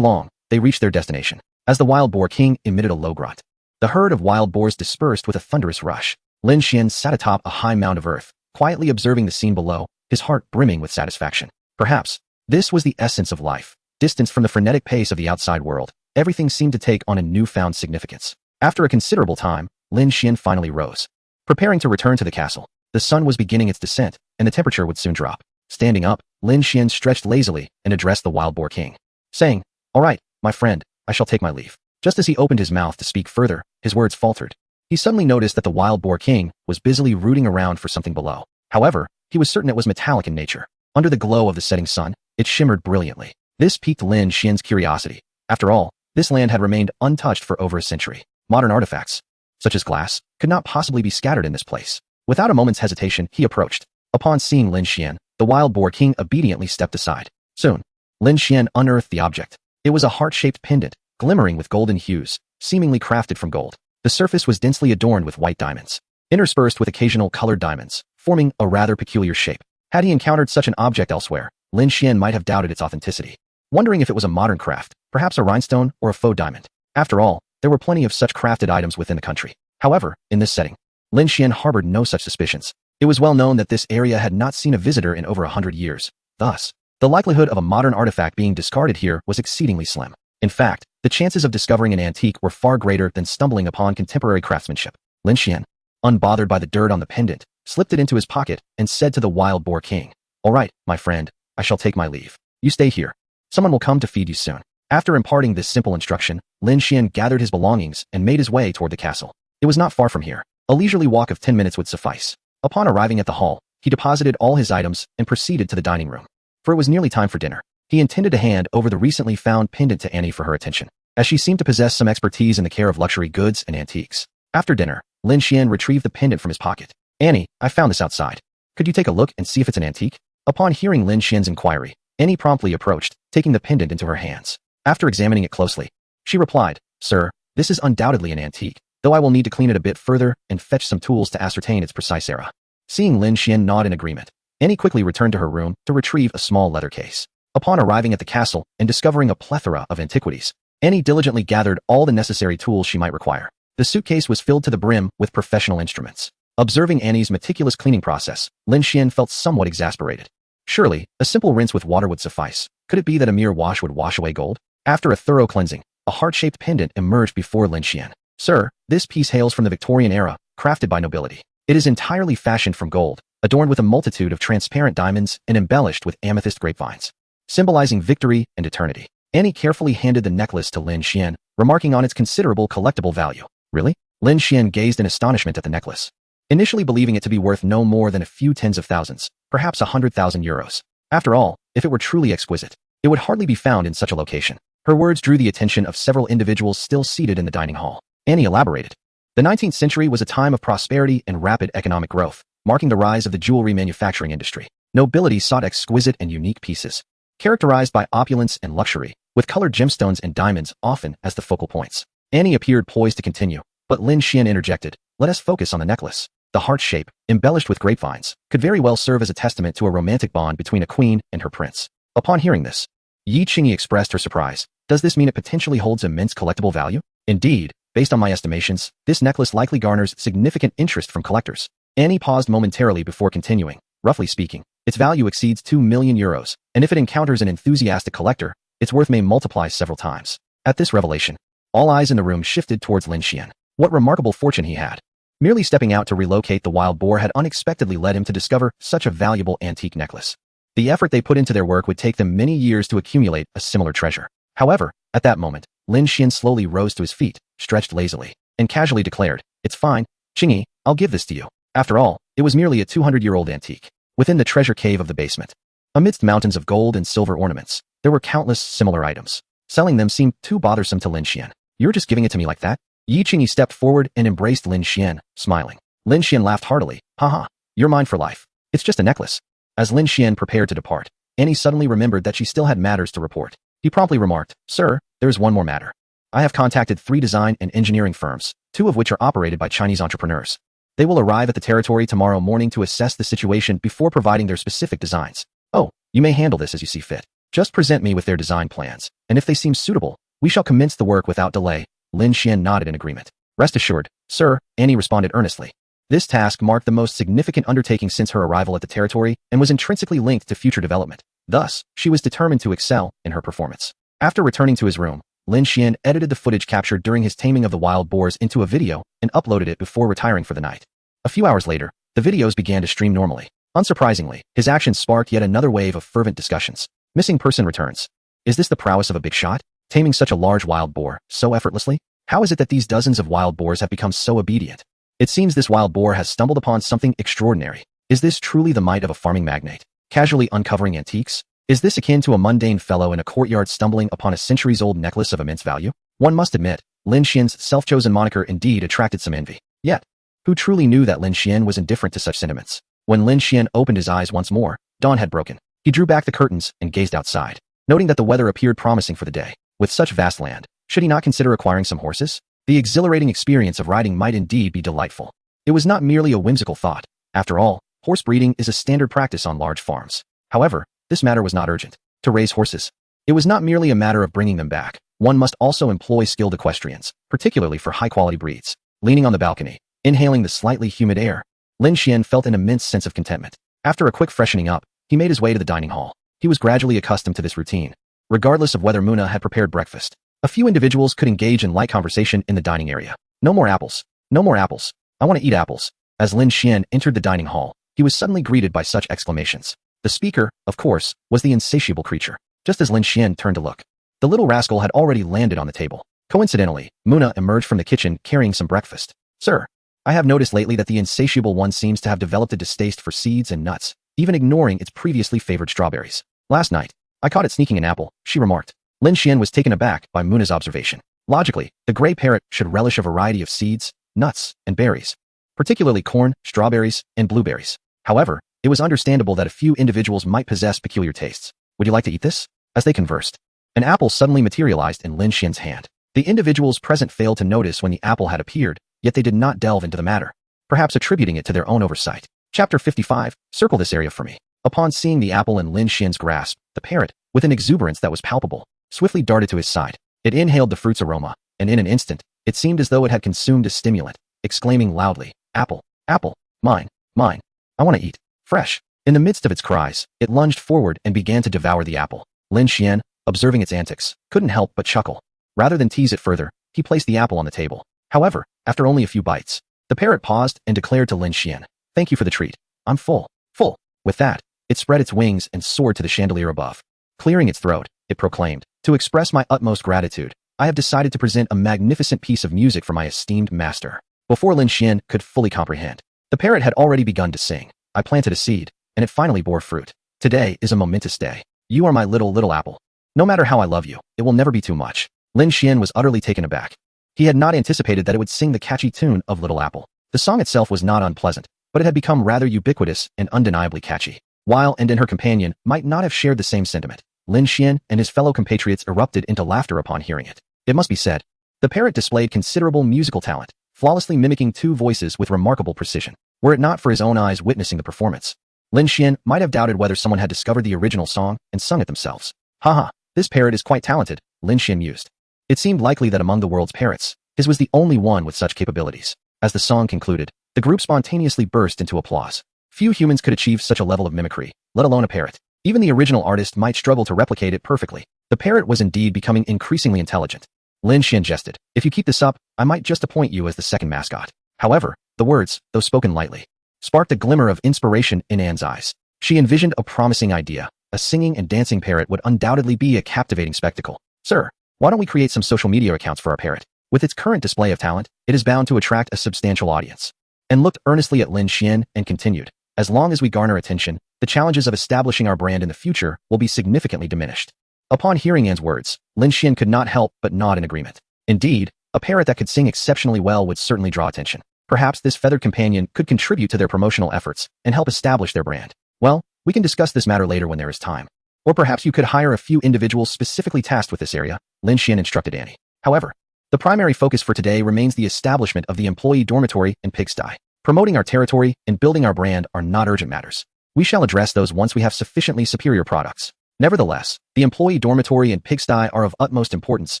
long, they reached their destination. As the wild boar king emitted a low grunt, the herd of wild boars dispersed with a thunderous rush. Lin Shien sat atop a high mound of earth, quietly observing the scene below, his heart brimming with satisfaction. Perhaps, this was the essence of life. Distanced from the frenetic pace of the outside world, everything seemed to take on a newfound significance. After a considerable time, Lin Shien finally rose. Preparing to return to the castle, the sun was beginning its descent, and the temperature would soon drop. Standing up, Lin Shien stretched lazily and addressed the wild boar king, saying, "All right, my friend, I shall take my leave." Just as he opened his mouth to speak further, his words faltered. He suddenly noticed that the wild boar king was busily rooting around for something below. However, he was certain it was metallic in nature. Under the glow of the setting sun, it shimmered brilliantly. This piqued Lin Xien's curiosity. After all, this land had remained untouched for over a century. Modern artifacts, such as glass, could not possibly be scattered in this place. Without a moment's hesitation, he approached. Upon seeing Lin Shien, the wild boar king obediently stepped aside. Soon, Lin Shien unearthed the object. It was a heart-shaped pendant, glimmering with golden hues, seemingly crafted from gold. The surface was densely adorned with white diamonds, interspersed with occasional colored diamonds, forming a rather peculiar shape. Had he encountered such an object elsewhere, Lin Shien might have doubted its authenticity, wondering if it was a modern craft, perhaps a rhinestone or a faux diamond. After all, there were plenty of such crafted items within the country. However, in this setting, Lin Shien harbored no such suspicions. It was well known that this area had not seen a visitor in over 100 years. Thus, the likelihood of a modern artifact being discarded here was exceedingly slim. In fact, the chances of discovering an antique were far greater than stumbling upon contemporary craftsmanship. Lin Shien, unbothered by the dirt on the pendant, slipped it into his pocket and said to the wild boar king, "All right, my friend, I shall take my leave. You stay here. Someone will come to feed you soon." After imparting this simple instruction, Lin Shien gathered his belongings and made his way toward the castle. It was not far from here. A leisurely walk of 10 minutes would suffice. Upon arriving at the hall, he deposited all his items and proceeded to the dining room. For it was nearly time for dinner. He intended to hand over the recently found pendant to Annie for her attention, as she seemed to possess some expertise in the care of luxury goods and antiques. After dinner, Lin Shien retrieved the pendant from his pocket. "Annie, I found this outside. Could you take a look and see if it's an antique?" Upon hearing Lin Xien's inquiry, Annie promptly approached, taking the pendant into her hands. After examining it closely, she replied, "Sir, this is undoubtedly an antique, though I will need to clean it a bit further and fetch some tools to ascertain its precise era." Seeing Lin Shien nod in agreement, Annie quickly returned to her room to retrieve a small leather case. Upon arriving at the castle and discovering a plethora of antiquities, Annie diligently gathered all the necessary tools she might require. The suitcase was filled to the brim with professional instruments. Observing Annie's meticulous cleaning process, Lin Shien felt somewhat exasperated. Surely, a simple rinse with water would suffice. Could it be that a mere wash would wash away gold? After a thorough cleansing, a heart-shaped pendant emerged before Lin Shien. "Sir, this piece hails from the Victorian era, crafted by nobility. It is entirely fashioned from gold, adorned with a multitude of transparent diamonds and embellished with amethyst grapevines, symbolizing victory and eternity." Annie carefully handed the necklace to Lin Shien, remarking on its considerable collectible value. "Really?" Lin Shien gazed in astonishment at the necklace, initially believing it to be worth no more than a few tens of thousands, perhaps 100,000 euros. After all, if it were truly exquisite, it would hardly be found in such a location. Her words drew the attention of several individuals still seated in the dining hall. Annie elaborated. The 19th century was a time of prosperity and rapid economic growth, marking the rise of the jewelry manufacturing industry. Nobility sought exquisite and unique pieces, characterized by opulence and luxury, with colored gemstones and diamonds often as the focal points. Annie appeared poised to continue, but Lin Shien interjected, "Let us focus on the necklace. The heart shape, embellished with grapevines, could very well serve as a testament to a romantic bond between a queen and her prince." Upon hearing this, Yi Qingyi expressed her surprise. "Does this mean it potentially holds immense collectible value?" "Indeed, based on my estimations, this necklace likely garners significant interest from collectors." Annie paused momentarily before continuing. "Roughly speaking, its value exceeds 2 million euros, and if it encounters an enthusiastic collector, its worth may multiply several times." At this revelation, all eyes in the room shifted towards Lin Shien. What remarkable fortune he had. Merely stepping out to relocate the wild boar had unexpectedly led him to discover such a valuable antique necklace. The effort they put into their work would take them many years to accumulate a similar treasure. However, at that moment, Lin Shien slowly rose to his feet, stretched lazily, and casually declared, "It's fine, Qingyi, I'll give this to you." After all, it was merely a 200-year-old antique. Within the treasure cave of the basement, amidst mountains of gold and silver ornaments, there were countless similar items. Selling them seemed too bothersome to Lin Shien. "You're just giving it to me like that?" Yi Qingyi stepped forward and embraced Lin Shien, smiling. Lin Shien laughed heartily. "Haha, you're mine for life. It's just a necklace." As Lin Shien prepared to depart, Annie suddenly remembered that she still had matters to report. He promptly remarked, "Sir, there is one more matter. I have contacted 3 design and engineering firms, 2 of which are operated by Chinese entrepreneurs. They will arrive at the territory tomorrow morning to assess the situation before providing their specific designs. Oh, you may handle this as you see fit. Just present me with their design plans, and if they seem suitable, we shall commence the work without delay." Lin Shien nodded in agreement. "Rest assured, sir," Annie responded earnestly. This task marked the most significant undertaking since her arrival at the territory and was intrinsically linked to future development. Thus, she was determined to excel in her performance. After returning to his room, Lin Shien edited the footage captured during his taming of the wild boars into a video and uploaded it before retiring for the night. A few hours later, the videos began to stream normally. Unsurprisingly, his actions sparked yet another wave of fervent discussions. Missing person returns. Is this the prowess of a big shot? Taming such a large wild boar so effortlessly? How is it that these dozens of wild boars have become so obedient? It seems this wild boar has stumbled upon something extraordinary. Is this truly the might of a farming magnate, casually uncovering antiques? Is this akin to a mundane fellow in a courtyard stumbling upon a centuries-old necklace of immense value? One must admit, Lin Xien's self-chosen moniker indeed attracted some envy. Yet, who truly knew that Lin Shien was indifferent to such sentiments? When Lin Shien opened his eyes once more, dawn had broken. He drew back the curtains and gazed outside, noting that the weather appeared promising for the day. With such vast land, should he not consider acquiring some horses? The exhilarating experience of riding might indeed be delightful. It was not merely a whimsical thought. After all, horse breeding is a standard practice on large farms. However, this matter was not urgent. To raise horses, it was not merely a matter of bringing them back. One must also employ skilled equestrians, particularly for high-quality breeds. Leaning on the balcony, inhaling the slightly humid air, Lin Shien felt an immense sense of contentment. After a quick freshening up, he made his way to the dining hall. He was gradually accustomed to this routine. Regardless of whether Muna had prepared breakfast, a few individuals could engage in light conversation in the dining area. No more apples. No more apples. I want to eat apples. As Lin Shien entered the dining hall, he was suddenly greeted by such exclamations. The speaker, of course, was the insatiable creature. Just as Lin Shien turned to look, the little rascal had already landed on the table. Coincidentally, Muna emerged from the kitchen carrying some breakfast. Sir, I have noticed lately that the insatiable one seems to have developed a distaste for seeds and nuts, even ignoring its previously favored strawberries. Last night, I caught it sneaking an apple, she remarked. Lin Shien was taken aback by Muna's observation. Logically, the gray parrot should relish a variety of seeds, nuts, and berries, particularly corn, strawberries, and blueberries. However, it was understandable that a few individuals might possess peculiar tastes. Would you like to eat this? As they conversed, an apple suddenly materialized in Lin Xien's hand. The individuals present failed to notice when the apple had appeared, yet they did not delve into the matter, perhaps attributing it to their own oversight. Chapter 55, circle this area for me. Upon seeing the apple in Lin Xien's grasp, the parrot, with an exuberance that was palpable, swiftly darted to his side. It inhaled the fruit's aroma, and in an instant, it seemed as though it had consumed a stimulant, exclaiming loudly, "Apple, apple, mine, mine. I want to eat. Fresh." In the midst of its cries, it lunged forward and began to devour the apple. Lin Shien, observing its antics, couldn't help but chuckle. Rather than tease it further, he placed the apple on the table. However, after only a few bites, the parrot paused and declared to Lin Shien, "Thank you for the treat. I'm full, full." With that, it spread its wings and soared to the chandelier above. Clearing its throat, it proclaimed, "To express my utmost gratitude, I have decided to present a magnificent piece of music for my esteemed master." Before Lin Shien could fully comprehend, the parrot had already begun to sing. "I planted a seed, and it finally bore fruit. Today is a momentous day. You are my little apple. No matter how I love you, it will never be too much." Lin Shien was utterly taken aback. He had not anticipated that it would sing the catchy tune of Little Apple. The song itself was not unpleasant, but it had become rather ubiquitous and undeniably catchy. Weil and her companion might not have shared the same sentiment, Lin Shien and his fellow compatriots erupted into laughter upon hearing it. It must be said, the parrot displayed considerable musical talent, flawlessly mimicking two voices with remarkable precision. Were it not for his own eyes witnessing the performance, Lin Shien might have doubted whether someone had discovered the original song and sung it themselves. Haha, this parrot is quite talented, Lin Shien mused. It seemed likely that among the world's parrots, his was the only one with such capabilities. As the song concluded, the group spontaneously burst into applause. Few humans could achieve such a level of mimicry, let alone a parrot. Even the original artist might struggle to replicate it perfectly. The parrot was indeed becoming increasingly intelligent. Lin Shien jested, "If you keep this up, I might just appoint you as the second mascot." However, the words, though spoken lightly, sparked a glimmer of inspiration in Anne's eyes. She envisioned a promising idea. A singing and dancing parrot would undoubtedly be a captivating spectacle. "Sir, why don't we create some social media accounts for our parrot? With its current display of talent, it is bound to attract a substantial audience." And looked earnestly at Lin Shien and continued, "As long as we garner attention, the challenges of establishing our brand in the future will be significantly diminished." Upon hearing Anne's words, Lin Shien could not help but nod in agreement. Indeed, a parrot that could sing exceptionally well would certainly draw attention. Perhaps this feathered companion could contribute to their promotional efforts and help establish their brand. "Well, we can discuss this matter later when there is time. Or perhaps you could hire a few individuals specifically tasked with this area," Lin Shien instructed Annie. "However, the primary focus for today remains the establishment of the employee dormitory and pigsty. Promoting our territory and building our brand are not urgent matters. We shall address those once we have sufficiently superior products. Nevertheless, the employee dormitory and pigsty are of utmost importance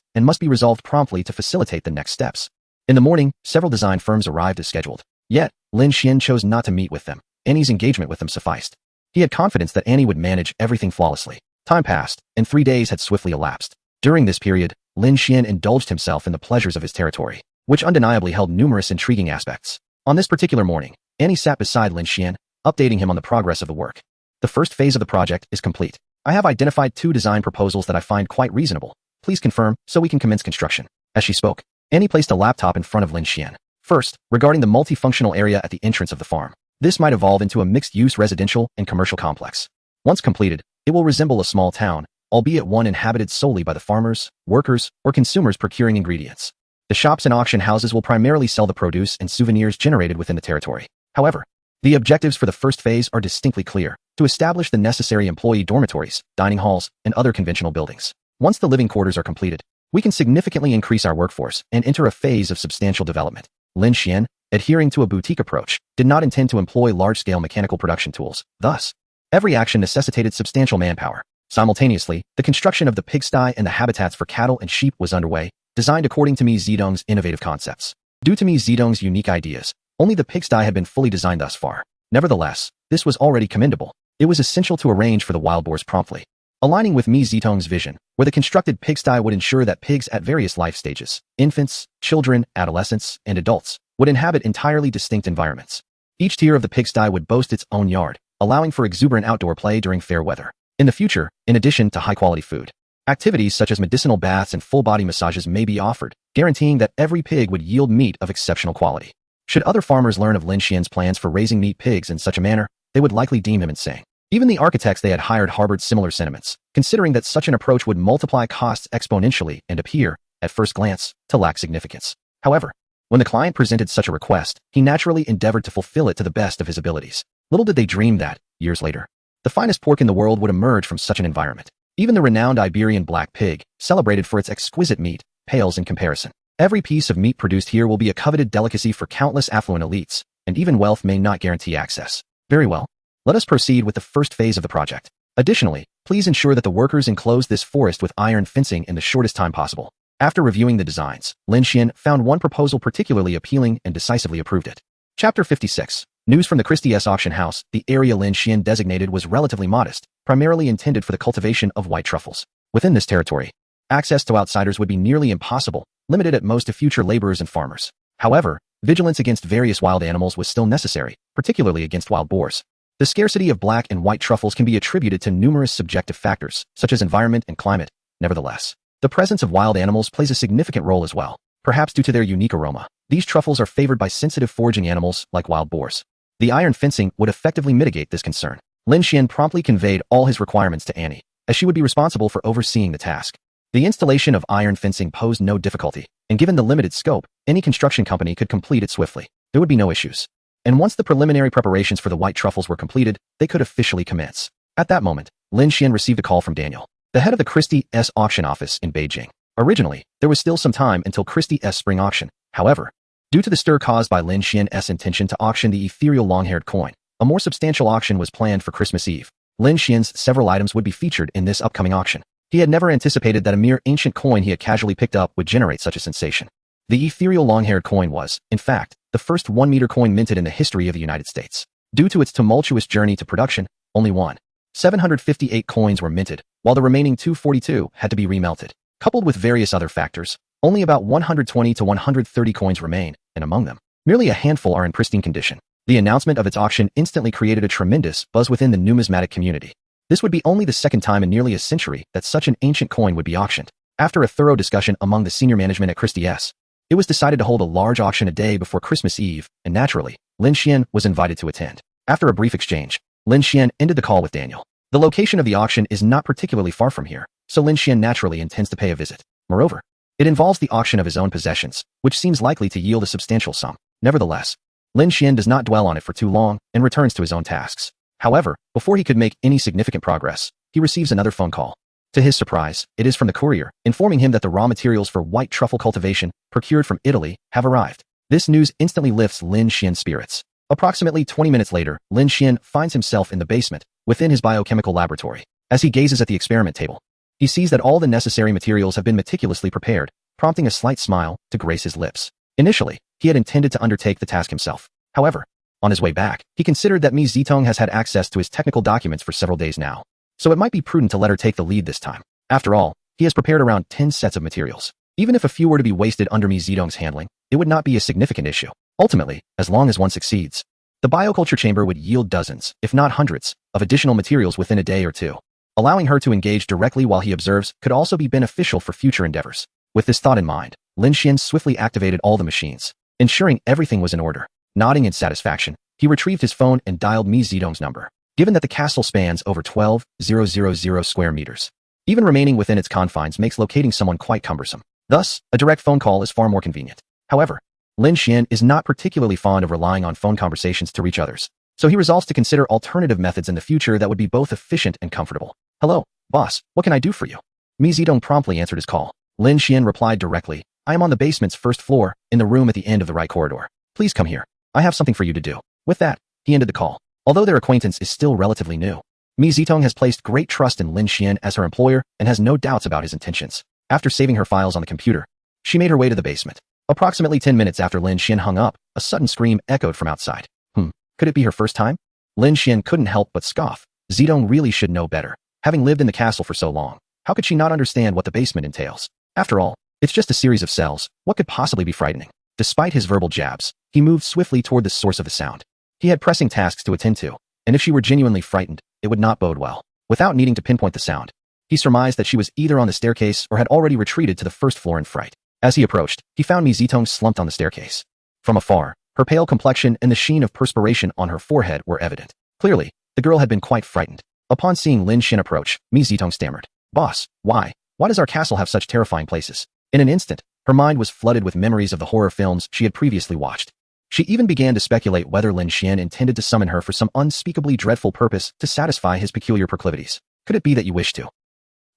and must be resolved promptly to facilitate the next steps." In the morning, several design firms arrived as scheduled. Yet, Lin Shien chose not to meet with them. Annie's engagement with them sufficed. He had confidence that Annie would manage everything flawlessly. Time passed, and 3 days had swiftly elapsed. During this period, Lin Shien indulged himself in the pleasures of his territory, which undeniably held numerous intriguing aspects. On this particular morning, Annie sat beside Lin Shien, updating him on the progress of the work. "The first phase of the project is complete. I have identified 2 design proposals that I find quite reasonable. Please confirm so we can commence construction." As she spoke, Annie placed a laptop in front of Lin Shien. First, regarding the multifunctional area at the entrance of the farm. This might evolve into a mixed-use residential and commercial complex. Once completed, it will resemble a small town, albeit one inhabited solely by the farmers, workers, or consumers procuring ingredients. The shops and auction houses will primarily sell the produce and souvenirs generated within the territory. However, the objectives for the first phase are distinctly clear: to establish the necessary employee dormitories, dining halls, and other conventional buildings. Once the living quarters are completed, we can significantly increase our workforce and enter a phase of substantial development. Lin Shien, adhering to a boutique approach, did not intend to employ large-scale mechanical production tools. Thus, every action necessitated substantial manpower. Simultaneously, the construction of the pigsty and the habitats for cattle and sheep was underway, designed according to Mi Zedong's innovative concepts. Due to Mi Zedong's unique ideas, only the pigsty had been fully designed thus far. Nevertheless, this was already commendable. It was essential to arrange for the wild boars promptly. Aligning with Mi Zedong's vision, where the constructed pigsty would ensure that pigs at various life stages, infants, children, adolescents, and adults, would inhabit entirely distinct environments. Each tier of the pigsty would boast its own yard, allowing for exuberant outdoor play during fair weather. In the future, in addition to high-quality food, activities such as medicinal baths and full-body massages may be offered, guaranteeing that every pig would yield meat of exceptional quality. Should other farmers learn of Lin Shien's plans for raising meat pigs in such a manner, they would likely deem him insane. Even the architects they had hired harbored similar sentiments, considering that such an approach would multiply costs exponentially and appear, at first glance, to lack significance. However, when the client presented such a request, he naturally endeavored to fulfill it to the best of his abilities. Little did they dream that, years later, the finest pork in the world would emerge from such an environment. Even the renowned Iberian black pig, celebrated for its exquisite meat, pales in comparison. Every piece of meat produced here will be a coveted delicacy for countless affluent elites, and even wealth may not guarantee access. Very well. Let us proceed with the first phase of the project. Additionally, please ensure that the workers enclose this forest with iron fencing in the shortest time possible. After reviewing the designs, Lin Shien found one proposal particularly appealing and decisively approved it. Chapter 56. News from the Christie's auction house. The area Lin Shien designated was relatively modest, primarily intended for the cultivation of white truffles. Within this territory, access to outsiders would be nearly impossible, limited at most to future laborers and farmers. However, vigilance against various wild animals was still necessary, particularly against wild boars. The scarcity of black and white truffles can be attributed to numerous subjective factors, such as environment and climate. Nevertheless, the presence of wild animals plays a significant role as well. Perhaps due to their unique aroma, these truffles are favored by sensitive foraging animals like wild boars. The iron fencing would effectively mitigate this concern. Lin Shien promptly conveyed all his requirements to Annie, as she would be responsible for overseeing the task. The installation of iron fencing posed no difficulty, and given the limited scope, any construction company could complete it swiftly. There would be no issues. And once the preliminary preparations for the white truffles were completed, they could officially commence. At that moment, Lin Shien received a call from Daniel, the head of the Christie's auction office in Beijing. Originally, there was still some time until Christie's spring auction. However, due to the stir caused by Lin Shien's intention to auction the ethereal long-haired coin, a more substantial auction was planned for Christmas Eve. Lin Shien's several items would be featured in this upcoming auction. He had never anticipated that a mere ancient coin he had casually picked up would generate such a sensation. The ethereal long-haired coin was, in fact, the first 1-meter coin minted in the history of the United States. Due to its tumultuous journey to production, only 758 coins were minted, while the remaining 242 had to be remelted. Coupled with various other factors, only about 120 to 130 coins remain, and among them, merely a handful are in pristine condition. The announcement of its auction instantly created a tremendous buzz within the numismatic community. This would be only the second time in nearly a century that such an ancient coin would be auctioned. After a thorough discussion among the senior management at Christie's, it was decided to hold a large auction a day before Christmas Eve, and naturally, Lin Shien was invited to attend. After a brief exchange, Lin Shien ended the call with Daniel. The location of the auction is not particularly far from here, so Lin Shien naturally intends to pay a visit. Moreover, it involves the auction of his own possessions, which seems likely to yield a substantial sum. Nevertheless, Lin Shien does not dwell on it for too long and returns to his own tasks. However, before he could make any significant progress, he receives another phone call. To his surprise, it is from the courier, informing him that the raw materials for white truffle cultivation, procured from Italy, have arrived. This news instantly lifts Lin Shien's spirits. Approximately 20 minutes later, Lin Shien finds himself in the basement, within his biochemical laboratory. As he gazes at the experiment table, he sees that all the necessary materials have been meticulously prepared, prompting a slight smile to grace his lips. Initially, he had intended to undertake the task himself. However, on his way back, he considered that Mi Zitong has had access to his technical documents for several days now, so it might be prudent to let her take the lead this time. After all, he has prepared around 10 sets of materials. Even if a few were to be wasted under Mi Zitong's handling, it would not be a significant issue. Ultimately, as long as one succeeds, the bioculture chamber would yield dozens, if not hundreds, of additional materials within a day or two. Allowing her to engage directly while he observes could also be beneficial for future endeavors. With this thought in mind, Lin Shien swiftly activated all the machines, ensuring everything was in order. Nodding in satisfaction, he retrieved his phone and dialed Mi Zitong's number. Given that the castle spans over 12,000 square meters, even remaining within its confines makes locating someone quite cumbersome. Thus, a direct phone call is far more convenient. However, Lin Shien is not particularly fond of relying on phone conversations to reach others, so he resolves to consider alternative methods in the future that would be both efficient and comfortable. Hello, boss, what can I do for you? Mi Zitong promptly answered his call. Lin Shien replied directly, I am on the basement's first floor, in the room at the end of the right corridor. Please come here. I have something for you to do. With that, he ended the call. Although their acquaintance is still relatively new, Mi Zitong has placed great trust in Lin Shien as her employer and has no doubts about his intentions. After saving her files on the computer, she made her way to the basement. Approximately 10 minutes after Lin Shien hung up, a sudden scream echoed from outside. Could it be her first time? Lin Shien couldn't help but scoff. Zitong really should know better. Having lived in the castle for so long, how could she not understand what the basement entails? After all, it's just a series of cells. What could possibly be frightening? Despite his verbal jabs, He moved swiftly toward the source of the sound. He had pressing tasks to attend to, and if she were genuinely frightened, it would not bode well. Without needing to pinpoint the sound, he surmised that she was either on the staircase or had already retreated to the first floor in fright. As he approached, he found Mi Zitong slumped on the staircase. From afar, her pale complexion and the sheen of perspiration on her forehead were evident. Clearly, the girl had been quite frightened. Upon seeing Lin Shien approach, Mi Zitong stammered. "Boss, why? Why does our castle have such terrifying places?" In an instant, her mind was flooded with memories of the horror films she had previously watched. She even began to speculate whether Lin Shien intended to summon her for some unspeakably dreadful purpose to satisfy his peculiar proclivities. Could it be that you wish to?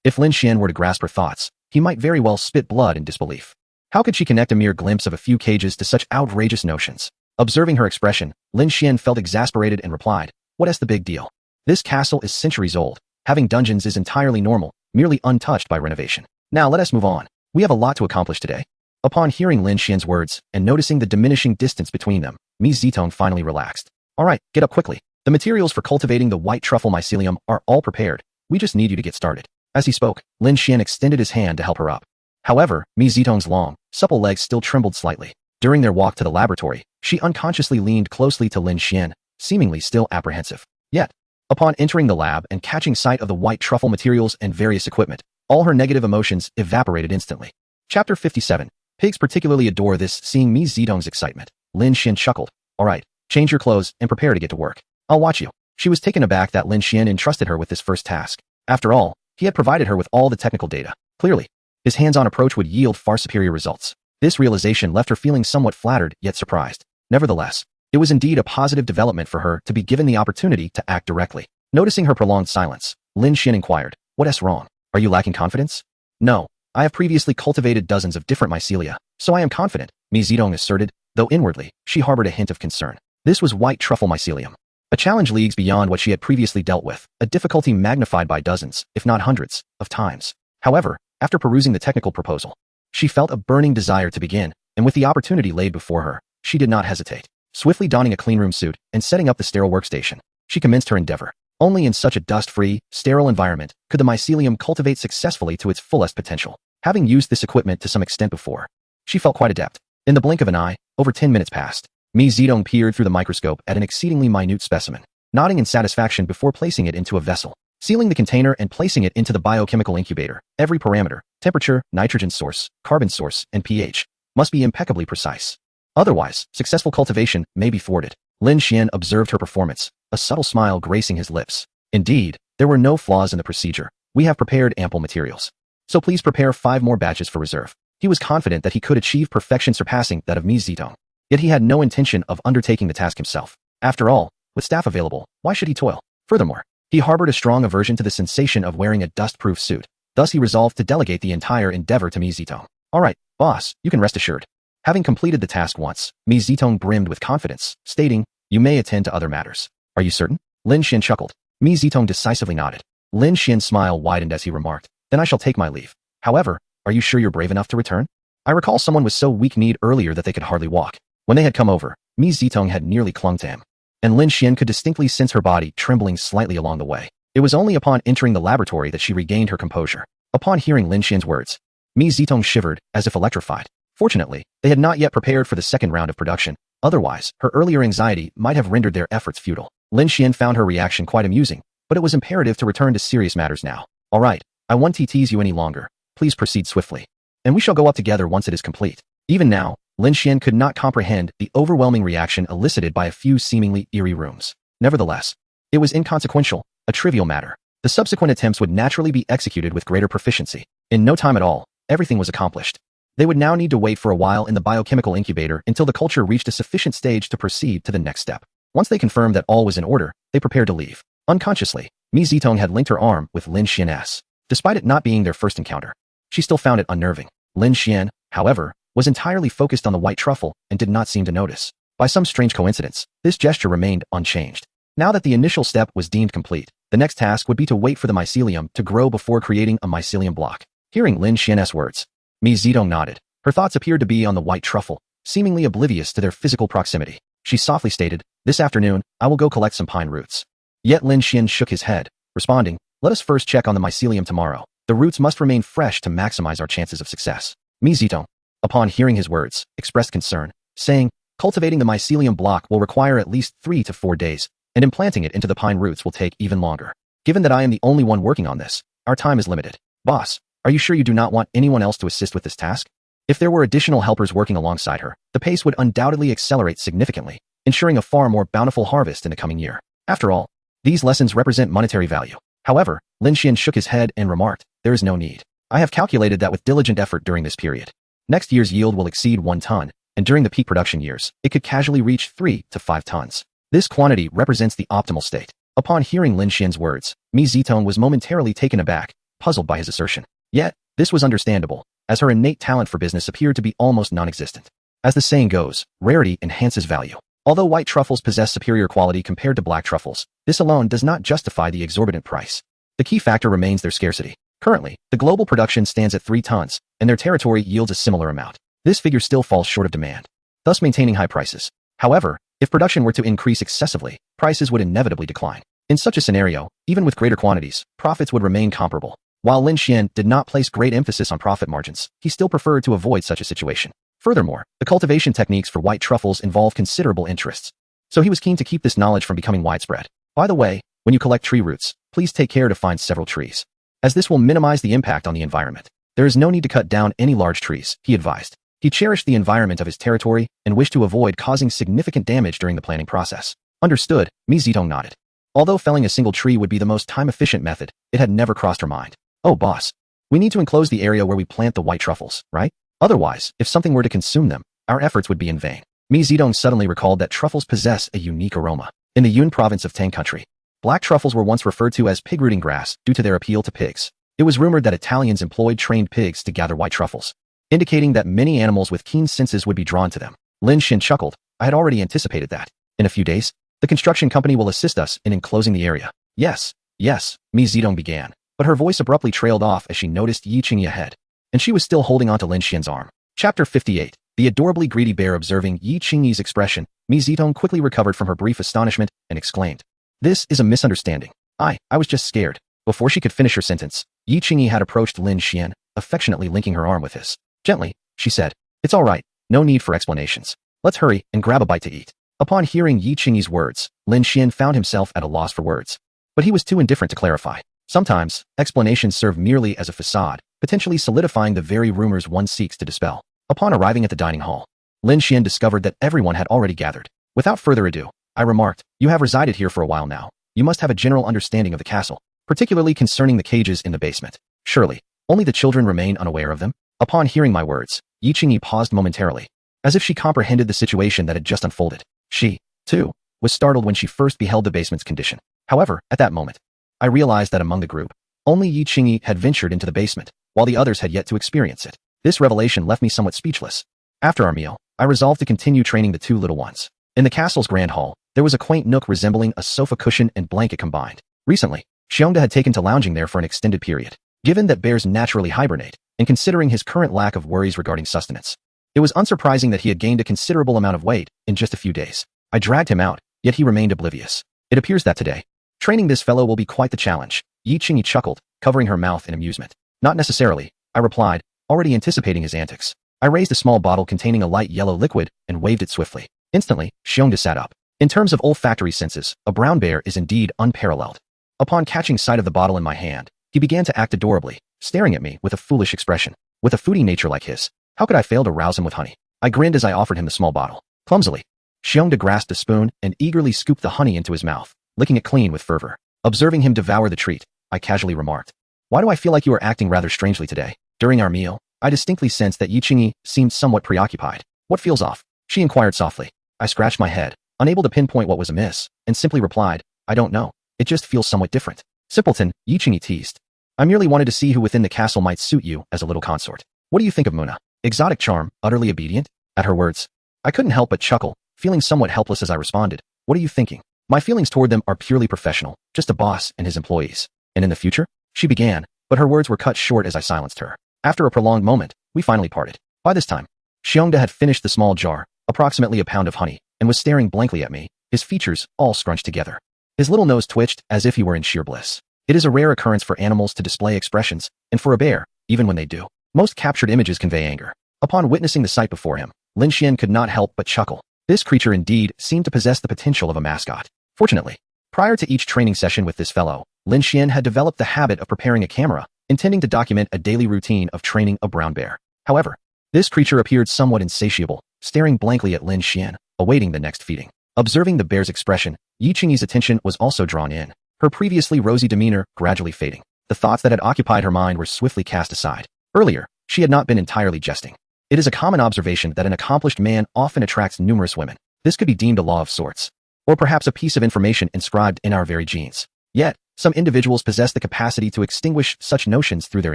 If Lin Shien were to grasp her thoughts, he might very well spit blood in disbelief. How could she connect a mere glimpse of a few cages to such outrageous notions? Observing her expression, Lin Shien felt exasperated and replied, "What is the big deal? This castle is centuries old. Having dungeons is entirely normal, merely untouched by renovation. Now let us move on. We have a lot to accomplish today." Upon hearing Lin Xian's words and noticing the diminishing distance between them, Mi Zitong finally relaxed. "All right, get up quickly. The materials for cultivating the white truffle mycelium are all prepared. We just need you to get started." As he spoke, Lin Shien extended his hand to help her up. However, Mi Zitong's long, supple legs still trembled slightly. During their walk to the laboratory, she unconsciously leaned closely to Lin Shien, seemingly still apprehensive. Yet, upon entering the lab and catching sight of the white truffle materials and various equipment, all her negative emotions evaporated instantly. Chapter 57. Pigs particularly adore this. Seeing Mi Zitong's excitement, Lin Shien chuckled. "All right, change your clothes and prepare to get to work. I'll watch you." She was taken aback that Lin Shien entrusted her with this first task. After all, he had provided her with all the technical data. Clearly, his hands-on approach would yield far superior results. This realization left her feeling somewhat flattered yet surprised. Nevertheless, it was indeed a positive development for her to be given the opportunity to act directly. Noticing her prolonged silence, Lin Shien inquired, "What's wrong? Are you lacking confidence?" "No, I have previously cultivated dozens of different mycelia, so I am confident," Mi Zitong asserted, though inwardly, she harbored a hint of concern. This was white truffle mycelium, a challenge leagues beyond what she had previously dealt with, a difficulty magnified by dozens, if not hundreds, of times. However, after perusing the technical proposal, she felt a burning desire to begin, and with the opportunity laid before her, she did not hesitate. Swiftly donning a cleanroom suit and setting up the sterile workstation, she commenced her endeavor. Only in such a dust-free, sterile environment could the mycelium cultivate successfully to its fullest potential. Having used this equipment to some extent before, she felt quite adept. In the blink of an eye, over 10 minutes passed. Mi Zitong peered through the microscope at an exceedingly minute specimen, nodding in satisfaction before placing it into a vessel. Sealing the container and placing it into the biochemical incubator, every parameter, temperature, nitrogen source, carbon source, and pH, must be impeccably precise. Otherwise, successful cultivation may be thwarted. Lin Shien observed her performance, a subtle smile gracing his lips. Indeed, there were no flaws in the procedure. "We have prepared ample materials. So please prepare 5 more batches for reserve." He was confident that he could achieve perfection surpassing that of Mi Zitong. Yet he had no intention of undertaking the task himself. After all, with staff available, why should he toil? Furthermore, he harbored a strong aversion to the sensation of wearing a dust-proof suit. Thus he resolved to delegate the entire endeavor to Mi Zitong. "All right, boss, you can rest assured." Having completed the task once, Mi Zitong brimmed with confidence, stating, "You may attend to other matters." "Are you certain?" Lin Shien chuckled. Mi Zitong decisively nodded. Lin Shien's smile widened as he remarked, "Then I shall take my leave. However, are you sure you're brave enough to return? I recall someone was so weak-kneed earlier that they could hardly walk." When they had come over, Mi Zitong had nearly clung to him, and Lin Shien could distinctly sense her body trembling slightly along the way. It was only upon entering the laboratory that she regained her composure. Upon hearing Lin Xian's words, Mi Zitong shivered, as if electrified. Fortunately, they had not yet prepared for the second round of production. Otherwise, her earlier anxiety might have rendered their efforts futile. Lin Shien found her reaction quite amusing, but it was imperative to return to serious matters now. "All right, I won't tease you any longer. Please proceed swiftly, and we shall go up together once it is complete." Even now, Lin Shien could not comprehend the overwhelming reaction elicited by a few seemingly eerie rooms. Nevertheless, it was inconsequential, a trivial matter. The subsequent attempts would naturally be executed with greater proficiency. In no time at all, everything was accomplished. They would now need to wait for a while in the biochemical incubator until the culture reached a sufficient stage to proceed to the next step. Once they confirmed that all was in order, they prepared to leave. Unconsciously, Mi Zitong had linked her arm with Lin Xien's. Despite it not being their first encounter, she still found it unnerving. Lin Shien, however, was entirely focused on the white truffle and did not seem to notice. By some strange coincidence, this gesture remained unchanged. Now that the initial step was deemed complete, the next task would be to wait for the mycelium to grow before creating a mycelium block. Hearing Lin Xien's words, Mi Zitong nodded. Her thoughts appeared to be on the white truffle, seemingly oblivious to their physical proximity. She softly stated, "This afternoon, I will go collect some pine roots." Yet Lin Shien shook his head, responding, "Let us first check on the mycelium tomorrow. The roots must remain fresh to maximize our chances of success." Mi Zitong, upon hearing his words, expressed concern, saying, Cultivating the mycelium block will require at least 3 to 4 days, and implanting it into the pine roots will take even longer. Given that I am the only one working on this, our time is limited. Boss, are you sure you do not want anyone else to assist with this task? If there were additional helpers working alongside her, the pace would undoubtedly accelerate significantly, ensuring a far more bountiful harvest in the coming year. After all, these lessons represent monetary value. However, Lin Shien shook his head and remarked, there is no need. I have calculated that with diligent effort during this period, next year's yield will exceed 1 ton, and during the peak production years, it could casually reach 3 to 5 tons. This quantity represents the optimal state. Upon hearing Lin Xien's words, Mi Zitong was momentarily taken aback, puzzled by his assertion. Yet, this was understandable, as her innate talent for business appeared to be almost non-existent. As the saying goes, rarity enhances value. Although white truffles possess superior quality compared to black truffles, this alone does not justify the exorbitant price. The key factor remains their scarcity. Currently, the global production stands at 3 tons, and their territory yields a similar amount. This figure still falls short of demand, thus maintaining high prices. However, if production were to increase excessively, prices would inevitably decline. In such a scenario, even with greater quantities, profits would remain comparable. While Lin Shien did not place great emphasis on profit margins, he still preferred to avoid such a situation. Furthermore, the cultivation techniques for white truffles involve considerable interests, so he was keen to keep this knowledge from becoming widespread. By the way, when you collect tree roots, please take care to find several trees, as this will minimize the impact on the environment. There is no need to cut down any large trees, he advised. He cherished the environment of his territory and wished to avoid causing significant damage during the planting process. Understood, Mi Zitong nodded. Although felling a single tree would be the most time-efficient method, it had never crossed her mind. Oh boss, we need to enclose the area where we plant the white truffles, right? Otherwise, if something were to consume them, our efforts would be in vain. Mi Zitong suddenly recalled that truffles possess a unique aroma. In the Yun province of Tang country, black truffles were once referred to as pig-rooting grass due to their appeal to pigs. It was rumored that Italians employed trained pigs to gather white truffles, indicating that many animals with keen senses would be drawn to them. Lin Shien chuckled. I had already anticipated that. In a few days, the construction company will assist us in enclosing the area. Yes, Mi Zitong began, but her voice abruptly trailed off as she noticed Yi Qingyi ahead, and she was still holding onto Lin Xien's arm. Chapter 58. The adorably greedy bear. Observing Yi Qingyi's expression, Mi Zitong quickly recovered from her brief astonishment and exclaimed, this is a misunderstanding. I was just scared. Before she could finish her sentence, Yi Qingyi had approached Lin Shien, affectionately linking her arm with his. Gently, she said, it's all right, no need for explanations. Let's hurry and grab a bite to eat. Upon hearing Yi Qingyi's words, Lin Shien found himself at a loss for words. But he was too indifferent to clarify. Sometimes, explanations serve merely as a facade, potentially solidifying the very rumors one seeks to dispel. Upon arriving at the dining hall, Lin Shien discovered that everyone had already gathered. Without further ado, I remarked, you have resided here for a while now. You must have a general understanding of the castle, particularly concerning the cages in the basement. Surely, only the children remain unaware of them? Upon hearing my words, Yi Qingyi paused momentarily, as if she comprehended the situation that had just unfolded. She, too, was startled when she first beheld the basement's condition. However, at that moment, I realized that among the group, only Yi Qingyi had ventured into the basement, while the others had yet to experience it. This revelation left me somewhat speechless. After our meal, I resolved to continue training the 2 little ones. In the castle's grand hall, there was a quaint nook resembling a sofa cushion and blanket combined. Recently, Xiongda had taken to lounging there for an extended period. Given that bears naturally hibernate, and considering his current lack of worries regarding sustenance, it was unsurprising that he had gained a considerable amount of weight in just a few days. I dragged him out, yet he remained oblivious. It appears that today, training this fellow will be quite the challenge. Yi Qingyi chuckled, covering her mouth in amusement. Not necessarily, I replied, already anticipating his antics. I raised a small bottle containing a light yellow liquid and waved it swiftly. Instantly, Xiongda sat up. In terms of olfactory senses, a brown bear is indeed unparalleled. Upon catching sight of the bottle in my hand, he began to act adorably, staring at me with a foolish expression. With a foodie nature like his, how could I fail to rouse him with honey? I grinned as I offered him the small bottle. Clumsily, Xiongda grasped a spoon and eagerly scooped the honey into his mouth, licking it clean with fervor. Observing him devour the treat, I casually remarked, why do I feel like you are acting rather strangely today? During our meal, I distinctly sensed that Yi Qingyi seemed somewhat preoccupied. What feels off? She inquired softly. I scratched my head, unable to pinpoint what was amiss, and simply replied, I don't know. It just feels somewhat different. Simpleton, Yi Qingyi teased. I merely wanted to see who within the castle might suit you as a little consort. What do you think of Muna? Exotic charm, utterly obedient? At her words, I couldn't help but chuckle, feeling somewhat helpless as I responded. What are you thinking? My feelings toward them are purely professional, just a boss and his employees. And in the future? She began, but her words were cut short as I silenced her. After a prolonged moment, we finally parted. By this time, Xiongda had finished the small jar, approximately a pound of honey, and was staring blankly at me, his features all scrunched together. His little nose twitched as if he were in sheer bliss. It is a rare occurrence for animals to display expressions, and for a bear, even when they do, most captured images convey anger. Upon witnessing the sight before him, Lin Shien could not help but chuckle. This creature indeed seemed to possess the potential of a mascot. Fortunately, prior to each training session with this fellow, Lin Shien had developed the habit of preparing a camera, intending to document a daily routine of training a brown bear. However, this creature appeared somewhat insatiable, staring blankly at Lin Shien, awaiting the next feeding. Observing the bear's expression, Yi Qingyi's attention was also drawn in, her previously rosy demeanor gradually fading. The thoughts that had occupied her mind were swiftly cast aside. Earlier, she had not been entirely jesting. It is a common observation that an accomplished man often attracts numerous women. This could be deemed a law of sorts, or perhaps a piece of information inscribed in our very genes. Yet, some individuals possess the capacity to extinguish such notions through their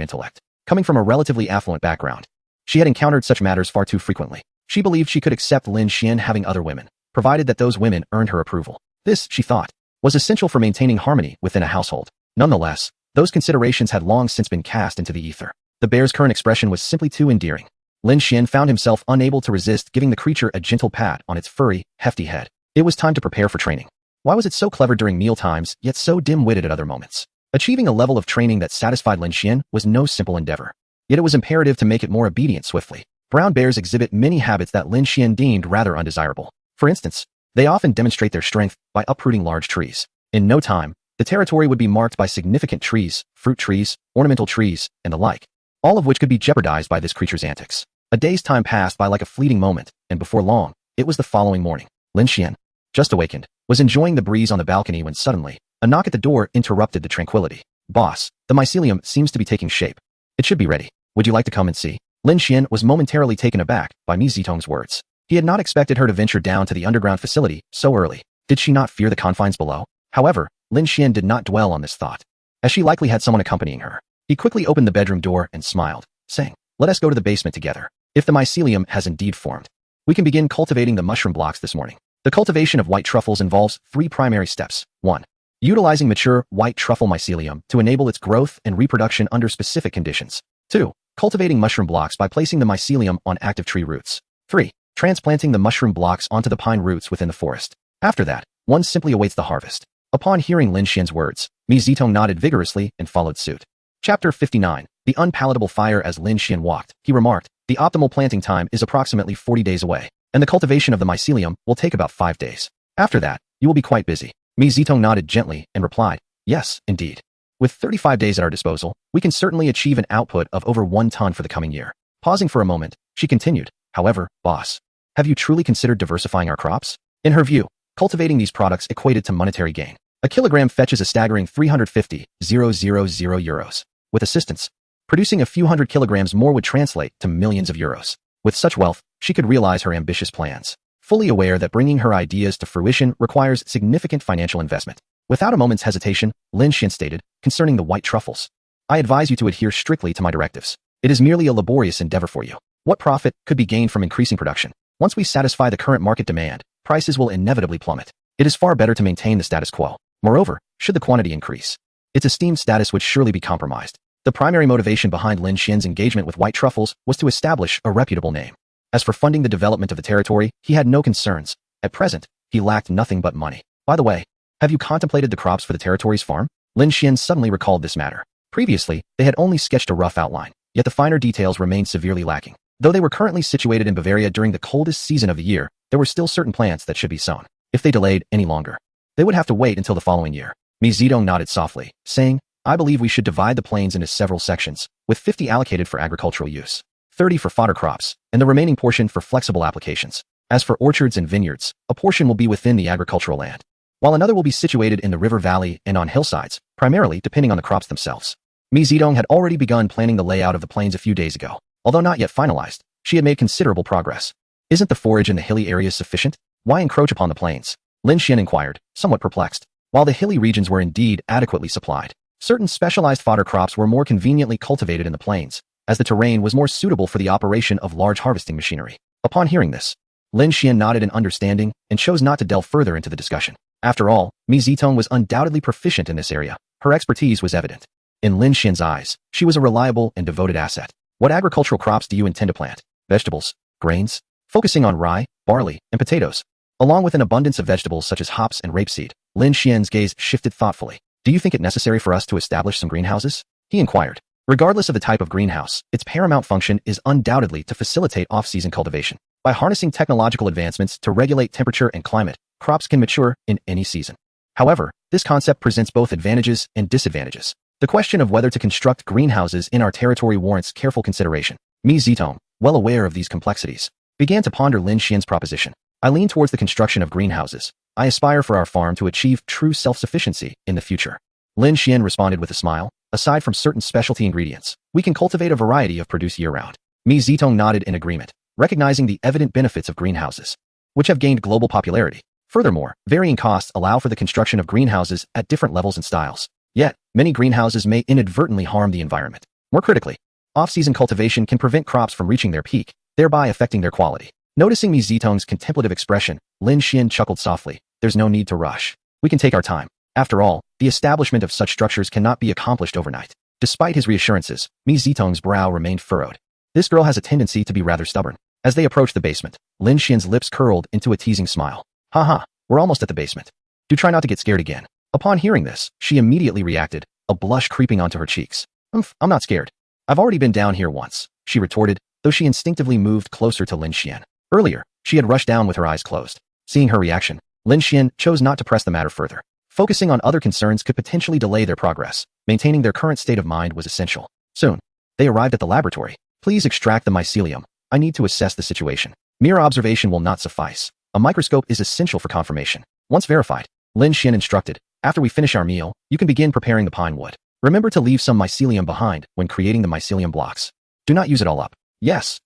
intellect. Coming from a relatively affluent background, she had encountered such matters far too frequently. She believed she could accept Lin Shien having other women, provided that those women earned her approval. This, she thought, was essential for maintaining harmony within a household. Nonetheless, those considerations had long since been cast into the ether. The bear's current expression was simply too endearing. Lin Shien found himself unable to resist giving the creature a gentle pat on its furry, hefty head. It was time to prepare for training. Why was it so clever during meal times, yet so dim-witted at other moments? Achieving a level of training that satisfied Lin Shien was no simple endeavor. Yet it was imperative to make it more obedient swiftly. Brown bears exhibit many habits that Lin Shien deemed rather undesirable. For instance, they often demonstrate their strength by uprooting large trees. In no time, the territory would be marked by significant trees, fruit trees, ornamental trees, and the like, all of which could be jeopardized by this creature's antics. A day's time passed by like a fleeting moment, and before long, it was the following morning. Lin Shien, just awakened, was enjoying the breeze on the balcony when suddenly, a knock at the door interrupted the tranquility. Boss, the mycelium seems to be taking shape. It should be ready. Would you like to come and see? Lin Shien was momentarily taken aback by Mi Zitong's words. He had not expected her to venture down to the underground facility so early. Did she not fear the confines below? However, Lin Shien did not dwell on this thought, as she likely had someone accompanying her. He quickly opened the bedroom door and smiled, saying, "Let us go to the basement together. If the mycelium has indeed formed, we can begin cultivating the mushroom blocks this morning." The cultivation of white truffles involves 3 primary steps. 1. Utilizing mature, white truffle mycelium to enable its growth and reproduction under specific conditions. 2. Cultivating mushroom blocks by placing the mycelium on active tree roots. 3. Transplanting the mushroom blocks onto the pine roots within the forest. After that, one simply awaits the harvest. Upon hearing Lin Xian's words, Mi Zitong nodded vigorously and followed suit. Chapter 59. The unpalatable fire. As Lin Shien walked, he remarked, "The optimal planting time is approximately 40 days away, and the cultivation of the mycelium will take about 5 days. After that, you will be quite busy." Mi Zitong nodded gently and replied, "Yes, indeed. With 35 days at our disposal, we can certainly achieve an output of over 1 ton for the coming year." Pausing for a moment, she continued, "However, boss, have you truly considered diversifying our crops?" In her view, cultivating these products equated to monetary gain. A kilogram fetches a staggering 350,000 euros. With assistance, producing a few hundred kilograms more would translate to millions of euros. With such wealth, she could realize her ambitious plans, fully aware that bringing her ideas to fruition requires significant financial investment. Without a moment's hesitation, Lin Shien stated, concerning the white truffles, "I advise you to adhere strictly to my directives. It is merely a laborious endeavor for you. What profit could be gained from increasing production? Once we satisfy the current market demand, prices will inevitably plummet. It is far better to maintain the status quo. Moreover, should the quantity increase, its esteemed status would surely be compromised." The primary motivation behind Lin Xien's engagement with white truffles was to establish a reputable name. As for funding the development of the territory, he had no concerns. At present, he lacked nothing but money. By the way, have you contemplated the crops for the territory's farm? Lin Shien suddenly recalled this matter. Previously, they had only sketched a rough outline, yet the finer details remained severely lacking. Though they were currently situated in Bavaria during the coldest season of the year, there were still certain plants that should be sown. If they delayed any longer, they would have to wait until the following year. Mi Zitong nodded softly, saying, "I believe we should divide the plains into several sections, with 50 allocated for agricultural use, 30 for fodder crops, and the remaining portion for flexible applications. As for orchards and vineyards, a portion will be within the agricultural land, while another will be situated in the river valley and on hillsides, primarily depending on the crops themselves." Mi Zitong had already begun planning the layout of the plains a few days ago. Although not yet finalized, she had made considerable progress. "Isn't the forage in the hilly areas sufficient? Why encroach upon the plains?" Lin Shien inquired, somewhat perplexed. While the hilly regions were indeed adequately supplied, certain specialized fodder crops were more conveniently cultivated in the plains, as the terrain was more suitable for the operation of large harvesting machinery. Upon hearing this, Lin Shien nodded in understanding and chose not to delve further into the discussion. After all, Mi Zitong was undoubtedly proficient in this area. Her expertise was evident. In Lin Xien's eyes, she was a reliable and devoted asset. "What agricultural crops do you intend to plant?" "Vegetables, grains, focusing on rye, barley, and potatoes, along with an abundance of vegetables such as hops and rapeseed." Lin Xien's gaze shifted thoughtfully. "Do you think it necessary for us to establish some greenhouses?" he inquired. Regardless of the type of greenhouse, its paramount function is undoubtedly to facilitate off-season cultivation. By harnessing technological advancements to regulate temperature and climate, crops can mature in any season. However, this concept presents both advantages and disadvantages. The question of whether to construct greenhouses in our territory warrants careful consideration. Mi Zitong, well aware of these complexities, began to ponder Lin Xien's proposition. I lean towards the construction of greenhouses. I aspire for our farm to achieve true self-sufficiency in the future. Lin Shien responded with a smile. Aside from certain specialty ingredients, we can cultivate a variety of produce year-round. Mi Zitong nodded in agreement, recognizing the evident benefits of greenhouses, which have gained global popularity. Furthermore, varying costs allow for the construction of greenhouses at different levels and styles. Yet, many greenhouses may inadvertently harm the environment. More critically, off-season cultivation can prevent crops from reaching their peak, thereby affecting their quality. Noticing Mi Zitong's contemplative expression, Lin Shien chuckled softly. There's no need to rush. We can take our time. After all, the establishment of such structures cannot be accomplished overnight. Despite his reassurances, Mi Zitong's brow remained furrowed. This girl has a tendency to be rather stubborn. As they approached the basement, Lin Xien's lips curled into a teasing smile. Haha, we're almost at the basement. Do try not to get scared again. Upon hearing this, she immediately reacted, a blush creeping onto her cheeks. I'm not scared. I've already been down here once, she retorted, though she instinctively moved closer to Lin Shien. Earlier, she had rushed down with her eyes closed. Seeing her reaction, Lin Shien chose not to press the matter further. Focusing on other concerns could potentially delay their progress. Maintaining their current state of mind was essential. Soon, they arrived at the laboratory. Please extract the mycelium. I need to assess the situation. Mere observation will not suffice. A microscope is essential for confirmation. Once verified, Lin Shien instructed, after we finish our meal, you can begin preparing the pine wood. Remember to leave some mycelium behind when creating the mycelium blocks. Do not use it all up. Yes,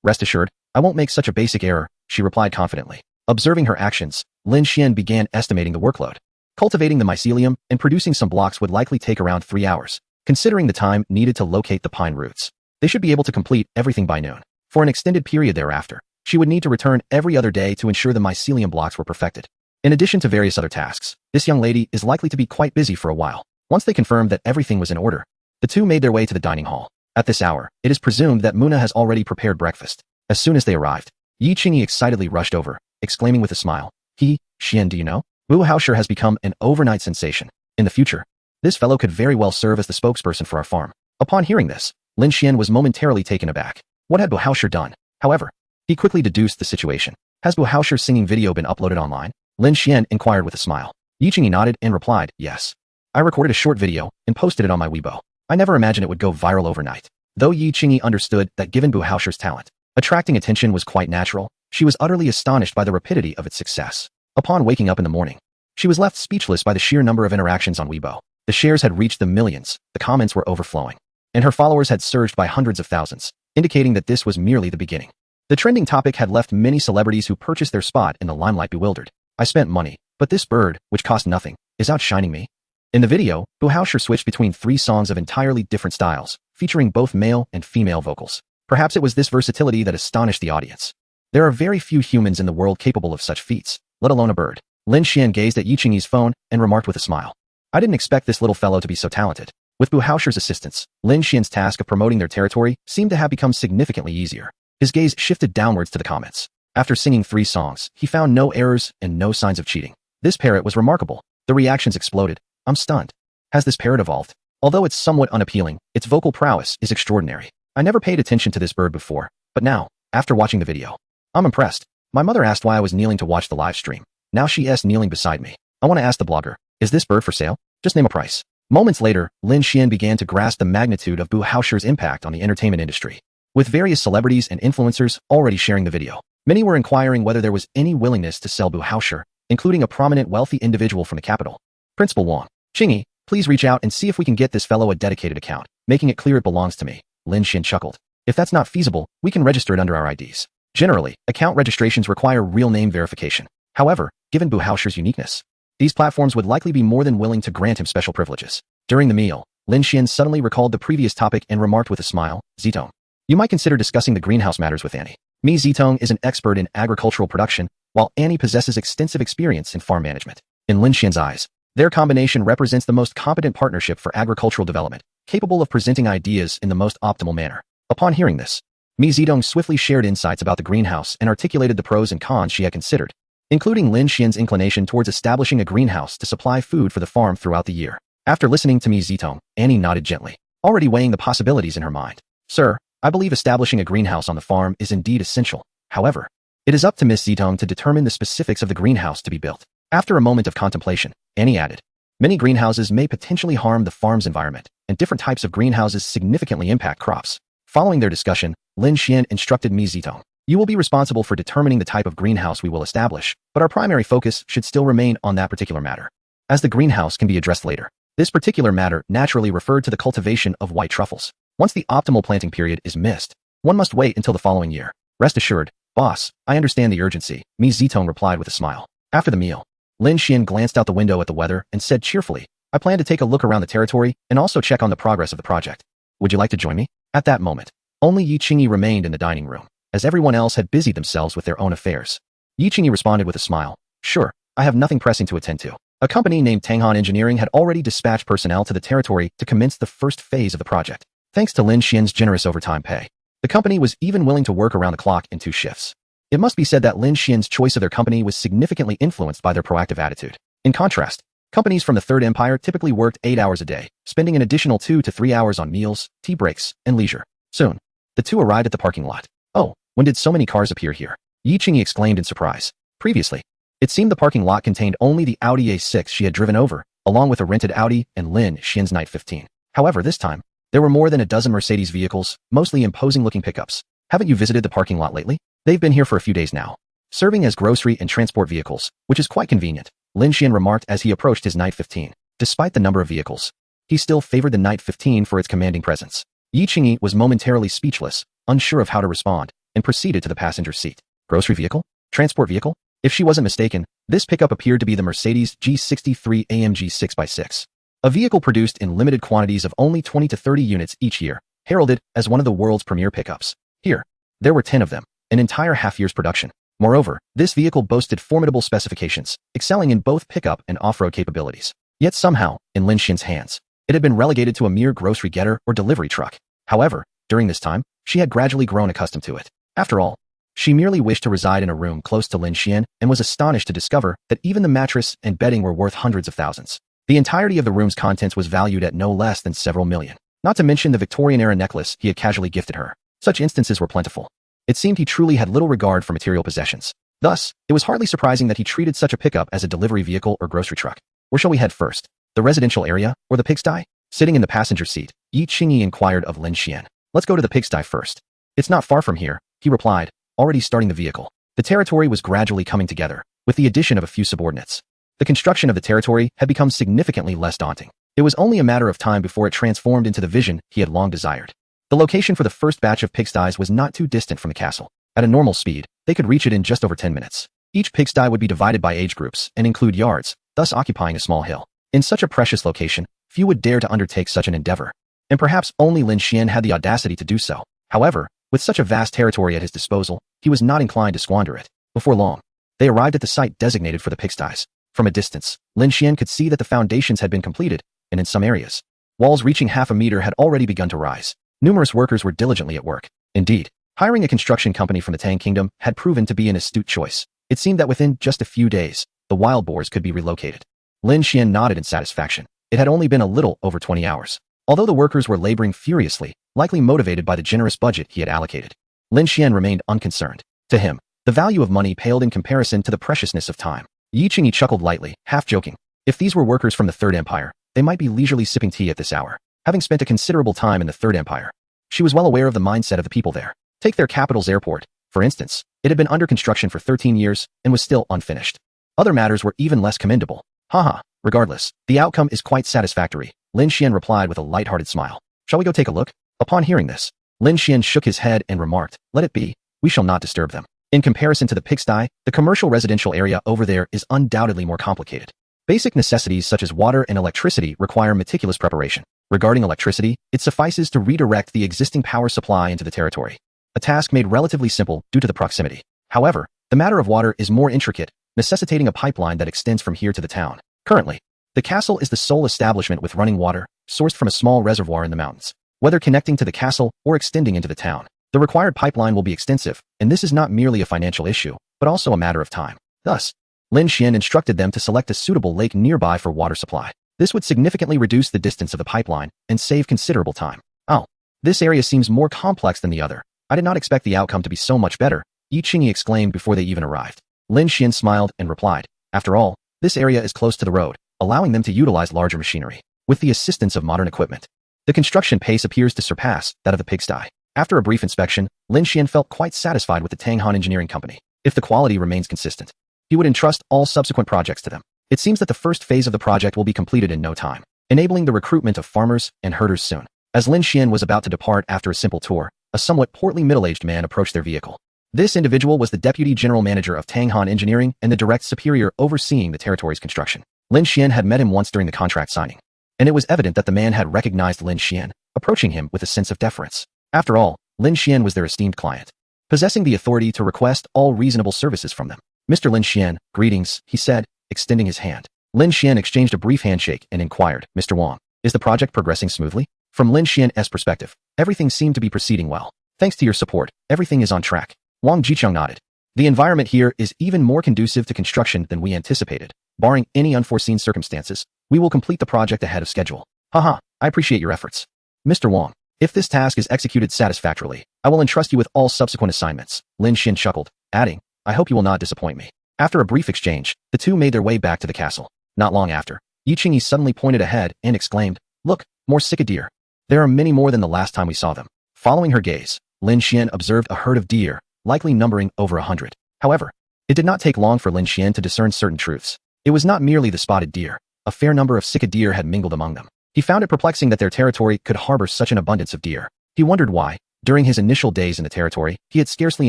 rest assured, I won't make such a basic error, she replied confidently. Observing her actions, Lin Shien began estimating the workload. Cultivating the mycelium and producing some blocks would likely take around 3 hours, considering the time needed to locate the pine roots. They should be able to complete everything by noon. For an extended period thereafter, she would need to return every other day to ensure the mycelium blocks were perfected. In addition to various other tasks, this young lady is likely to be quite busy for a while. Once they confirmed that everything was in order, the two made their way to the dining hall. At this hour, it is presumed that Muna has already prepared breakfast. As soon as they arrived, Yi Qingyi excitedly rushed over, exclaiming with a smile, Shien, do you know? Wu Haosher has become an overnight sensation. In the future, this fellow could very well serve as the spokesperson for our farm. Upon hearing this, Lin Shien was momentarily taken aback. What had Bu Haosher done? However, he quickly deduced the situation. Has Bu Haosher's singing video been uploaded online? Lin Shien inquired with a smile. Yi Qingyi nodded and replied, yes. I recorded a short video and posted it on my Weibo. I never imagined it would go viral overnight. Though Yi Qingyi understood that given Bu Haosher's talent, attracting attention was quite natural, she was utterly astonished by the rapidity of its success. Upon waking up in the morning, she was left speechless by the sheer number of interactions on Weibo. The shares had reached the millions, the comments were overflowing, and her followers had surged by hundreds of thousands, indicating that this was merely the beginning. The trending topic had left many celebrities who purchased their spot in the limelight bewildered. I spent money, but this bird, which cost nothing, is outshining me. In the video, Bu Haosher switched between 3 songs of entirely different styles, featuring both male and female vocals. Perhaps it was this versatility that astonished the audience. There are very few humans in the world capable of such feats, let alone a bird. Lin Shien gazed at Yi Qingyi's phone and remarked with a smile. I didn't expect this little fellow to be so talented. With Bu Haosher's assistance, Lin Xien's task of promoting their territory seemed to have become significantly easier. His gaze shifted downwards to the comments. After singing 3 songs, he found no errors and no signs of cheating. This parrot was remarkable. The reactions exploded. I'm stunned. Has this parrot evolved? Although it's somewhat unappealing, its vocal prowess is extraordinary. I never paid attention to this bird before, but now, after watching the video, I'm impressed. My mother asked why I was kneeling to watch the live stream. Now she is kneeling beside me. I want to ask the blogger, is this bird for sale? Just name a price. Moments later, Lin Shien began to grasp the magnitude of Bu Haosher's impact on the entertainment industry. With various celebrities and influencers already sharing the video, many were inquiring whether there was any willingness to sell Bu Haosher, including a prominent wealthy individual from the capital. Principal Wang, Qingyi, please reach out and see if we can get this fellow a dedicated account, making it clear it belongs to me. Lin Shien chuckled. If that's not feasible, we can register it under our IDs. Generally, account registrations require real name verification. However, given Bu Haosher's uniqueness, these platforms would likely be more than willing to grant him special privileges. During the meal, Lin Shien suddenly recalled the previous topic and remarked with a smile, Zitong, you might consider discussing the greenhouse matters with Annie. Mi Zitong is an expert in agricultural production, while Annie possesses extensive experience in farm management. In Lin Xien's eyes, their combination represents the most competent partnership for agricultural development, capable of presenting ideas in the most optimal manner. Upon hearing this, Mi Zitong swiftly shared insights about the greenhouse and articulated the pros and cons she had considered, including Lin Xien's inclination towards establishing a greenhouse to supply food for the farm throughout the year. After listening to Mi Zitong, Annie nodded gently, already weighing the possibilities in her mind. Sir, I believe establishing a greenhouse on the farm is indeed essential. However, it is up to Miss Zitong to determine the specifics of the greenhouse to be built. After a moment of contemplation, Annie added, many greenhouses may potentially harm the farm's environment, and different types of greenhouses significantly impact crops. Following their discussion, Lin Shien instructed Ms. Zitong, you will be responsible for determining the type of greenhouse we will establish, but our primary focus should still remain on that particular matter. As the greenhouse can be addressed later, this particular matter naturally referred to the cultivation of white truffles. Once the optimal planting period is missed, one must wait until the following year. Rest assured, boss, I understand the urgency, Ms. Zitong replied with a smile. After the meal, Lin Shien glanced out the window at the weather and said cheerfully, I plan to take a look around the territory and also check on the progress of the project. Would you like to join me? At that moment, only Yi Qingyi remained in the dining room, as everyone else had busied themselves with their own affairs. Yi Qingyi responded with a smile, sure, I have nothing pressing to attend to. A company named Tanghan Engineering had already dispatched personnel to the territory to commence the first phase of the project. Thanks to Lin Xien's generous overtime pay, the company was even willing to work around the clock in 2 shifts. It must be said that Lin Xien's choice of their company was significantly influenced by their proactive attitude. In contrast, companies from the Third Empire typically worked 8 hours a day, spending an additional 2 to 3 hours on meals, tea breaks, and leisure. Soon, the two arrived at the parking lot. Oh, when did so many cars appear here? Yi Qingyi exclaimed in surprise. Previously, it seemed the parking lot contained only the Audi A6 she had driven over, along with a rented Audi and Lin Xien's Night 15. However, this time, there were more than a dozen Mercedes vehicles, mostly imposing-looking pickups. Haven't you visited the parking lot lately? They've been here for a few days now, serving as grocery and transport vehicles, which is quite convenient, Lin Shien remarked as he approached his Night 15. Despite the number of vehicles, he still favored the Night 15 for its commanding presence. Yi Qingyi was momentarily speechless, unsure of how to respond, and proceeded to the passenger seat. Grocery vehicle? Transport vehicle? If she wasn't mistaken, this pickup appeared to be the Mercedes G63 AMG 6x6. A vehicle produced in limited quantities of only 20 to 30 units each year, heralded as one of the world's premier pickups. Here, there were 10 of them, an entire half-year's production. Moreover, this vehicle boasted formidable specifications, excelling in both pickup and off-road capabilities. Yet somehow, in Lin Xien's hands, it had been relegated to a mere grocery getter or delivery truck. However, during this time, she had gradually grown accustomed to it. After all, she merely wished to reside in a room close to Lin Shien and was astonished to discover that even the mattress and bedding were worth hundreds of thousands. The entirety of the room's contents was valued at no less than several million, not to mention the Victorian-era necklace he had casually gifted her. Such instances were plentiful. It seemed he truly had little regard for material possessions. Thus, it was hardly surprising that he treated such a pickup as a delivery vehicle or grocery truck. Where shall we head first? The residential area or the pigsty? Sitting in the passenger seat, Yi Qingyi inquired of Lin Shien. Let's go to the pigsty first. It's not far from here, he replied, already starting the vehicle. The territory was gradually coming together, with the addition of a few subordinates. The construction of the territory had become significantly less daunting. It was only a matter of time before it transformed into the vision he had long desired. The location for the first batch of pigsties was not too distant from the castle. At a normal speed, they could reach it in just over 10 minutes. Each pigsty would be divided by age groups and include yards, thus occupying a small hill. In such a precious location, few would dare to undertake such an endeavor. And perhaps only Lin Shien had the audacity to do so. However, with such a vast territory at his disposal, he was not inclined to squander it. Before long, they arrived at the site designated for the pigsties. From a distance, Lin Shien could see that the foundations had been completed, and in some areas, walls reaching half a meter had already begun to rise. Numerous workers were diligently at work. Indeed, hiring a construction company from the Tang Kingdom had proven to be an astute choice. It seemed that within just a few days, the wild boars could be relocated. Lin Shien nodded in satisfaction. It had only been a little over 20 hours. Although the workers were laboring furiously, likely motivated by the generous budget he had allocated, Lin Shien remained unconcerned. To him, the value of money paled in comparison to the preciousness of time. Yi Qingyi chuckled lightly, half joking. If these were workers from the Third Empire, they might be leisurely sipping tea at this hour. Having spent a considerable time in the Third Empire, she was well aware of the mindset of the people there. Take their capital's airport, for instance. It had been under construction for 13 years and was still unfinished. Other matters were even less commendable. Haha, regardless, the outcome is quite satisfactory, Lin Shien replied with a light-hearted smile. Shall we go take a look? Upon hearing this, Lin Shien shook his head and remarked, let it be. We shall not disturb them. In comparison to the pigsty, the commercial residential area over there is undoubtedly more complicated. Basic necessities such as water and electricity require meticulous preparation. Regarding electricity, it suffices to redirect the existing power supply into the territory. A task made relatively simple due to the proximity. However, the matter of water is more intricate, necessitating a pipeline that extends from here to the town. Currently, the castle is the sole establishment with running water, sourced from a small reservoir in the mountains. Whether connecting to the castle or extending into the town, the required pipeline will be extensive, and this is not merely a financial issue, but also a matter of time. Thus, Lin Shien instructed them to select a suitable lake nearby for water supply. This would significantly reduce the distance of the pipeline and save considerable time. Oh, this area seems more complex than the other. I did not expect the outcome to be so much better, Yi Qingyi exclaimed before they even arrived. Lin Shien smiled and replied, after all, this area is close to the road, allowing them to utilize larger machinery, with the assistance of modern equipment. The construction pace appears to surpass that of the pigsty. After a brief inspection, Lin Shien felt quite satisfied with the Tanghan Engineering Company. If the quality remains consistent, he would entrust all subsequent projects to them. It seems that the first phase of the project will be completed in no time, enabling the recruitment of farmers and herders soon. As Lin Shien was about to depart after a simple tour, a somewhat portly middle-aged man approached their vehicle. This individual was the Deputy General Manager of Tanghan Engineering and the direct superior overseeing the territory's construction. Lin Shien had met him once during the contract signing, and it was evident that the man had recognized Lin Shien, approaching him with a sense of deference. After all, Lin Shien was their esteemed client, possessing the authority to request all reasonable services from them. Mr. Lin Shien, greetings, he said, extending his hand. Lin Shien exchanged a brief handshake and inquired, Mr. Wang, is the project progressing smoothly? From Lin Xien's perspective, everything seemed to be proceeding well. Thanks to your support, everything is on track. Wang Jicheng nodded. The environment here is even more conducive to construction than we anticipated. Barring any unforeseen circumstances, we will complete the project ahead of schedule. Haha, I appreciate your efforts. Mr. Wang, if this task is executed satisfactorily, I will entrust you with all subsequent assignments. Lin Shien chuckled, adding, I hope you will not disappoint me. After a brief exchange, the two made their way back to the castle. Not long after, Yi Qingyi suddenly pointed ahead and exclaimed, look, more sika deer. There are many more than the last time we saw them. Following her gaze, Lin Shien observed a herd of deer, likely numbering over 100. However, it did not take long for Lin Shien to discern certain truths. It was not merely the spotted deer. A fair number of sika deer had mingled among them. He found it perplexing that their territory could harbor such an abundance of deer. He wondered why, during his initial days in the territory, he had scarcely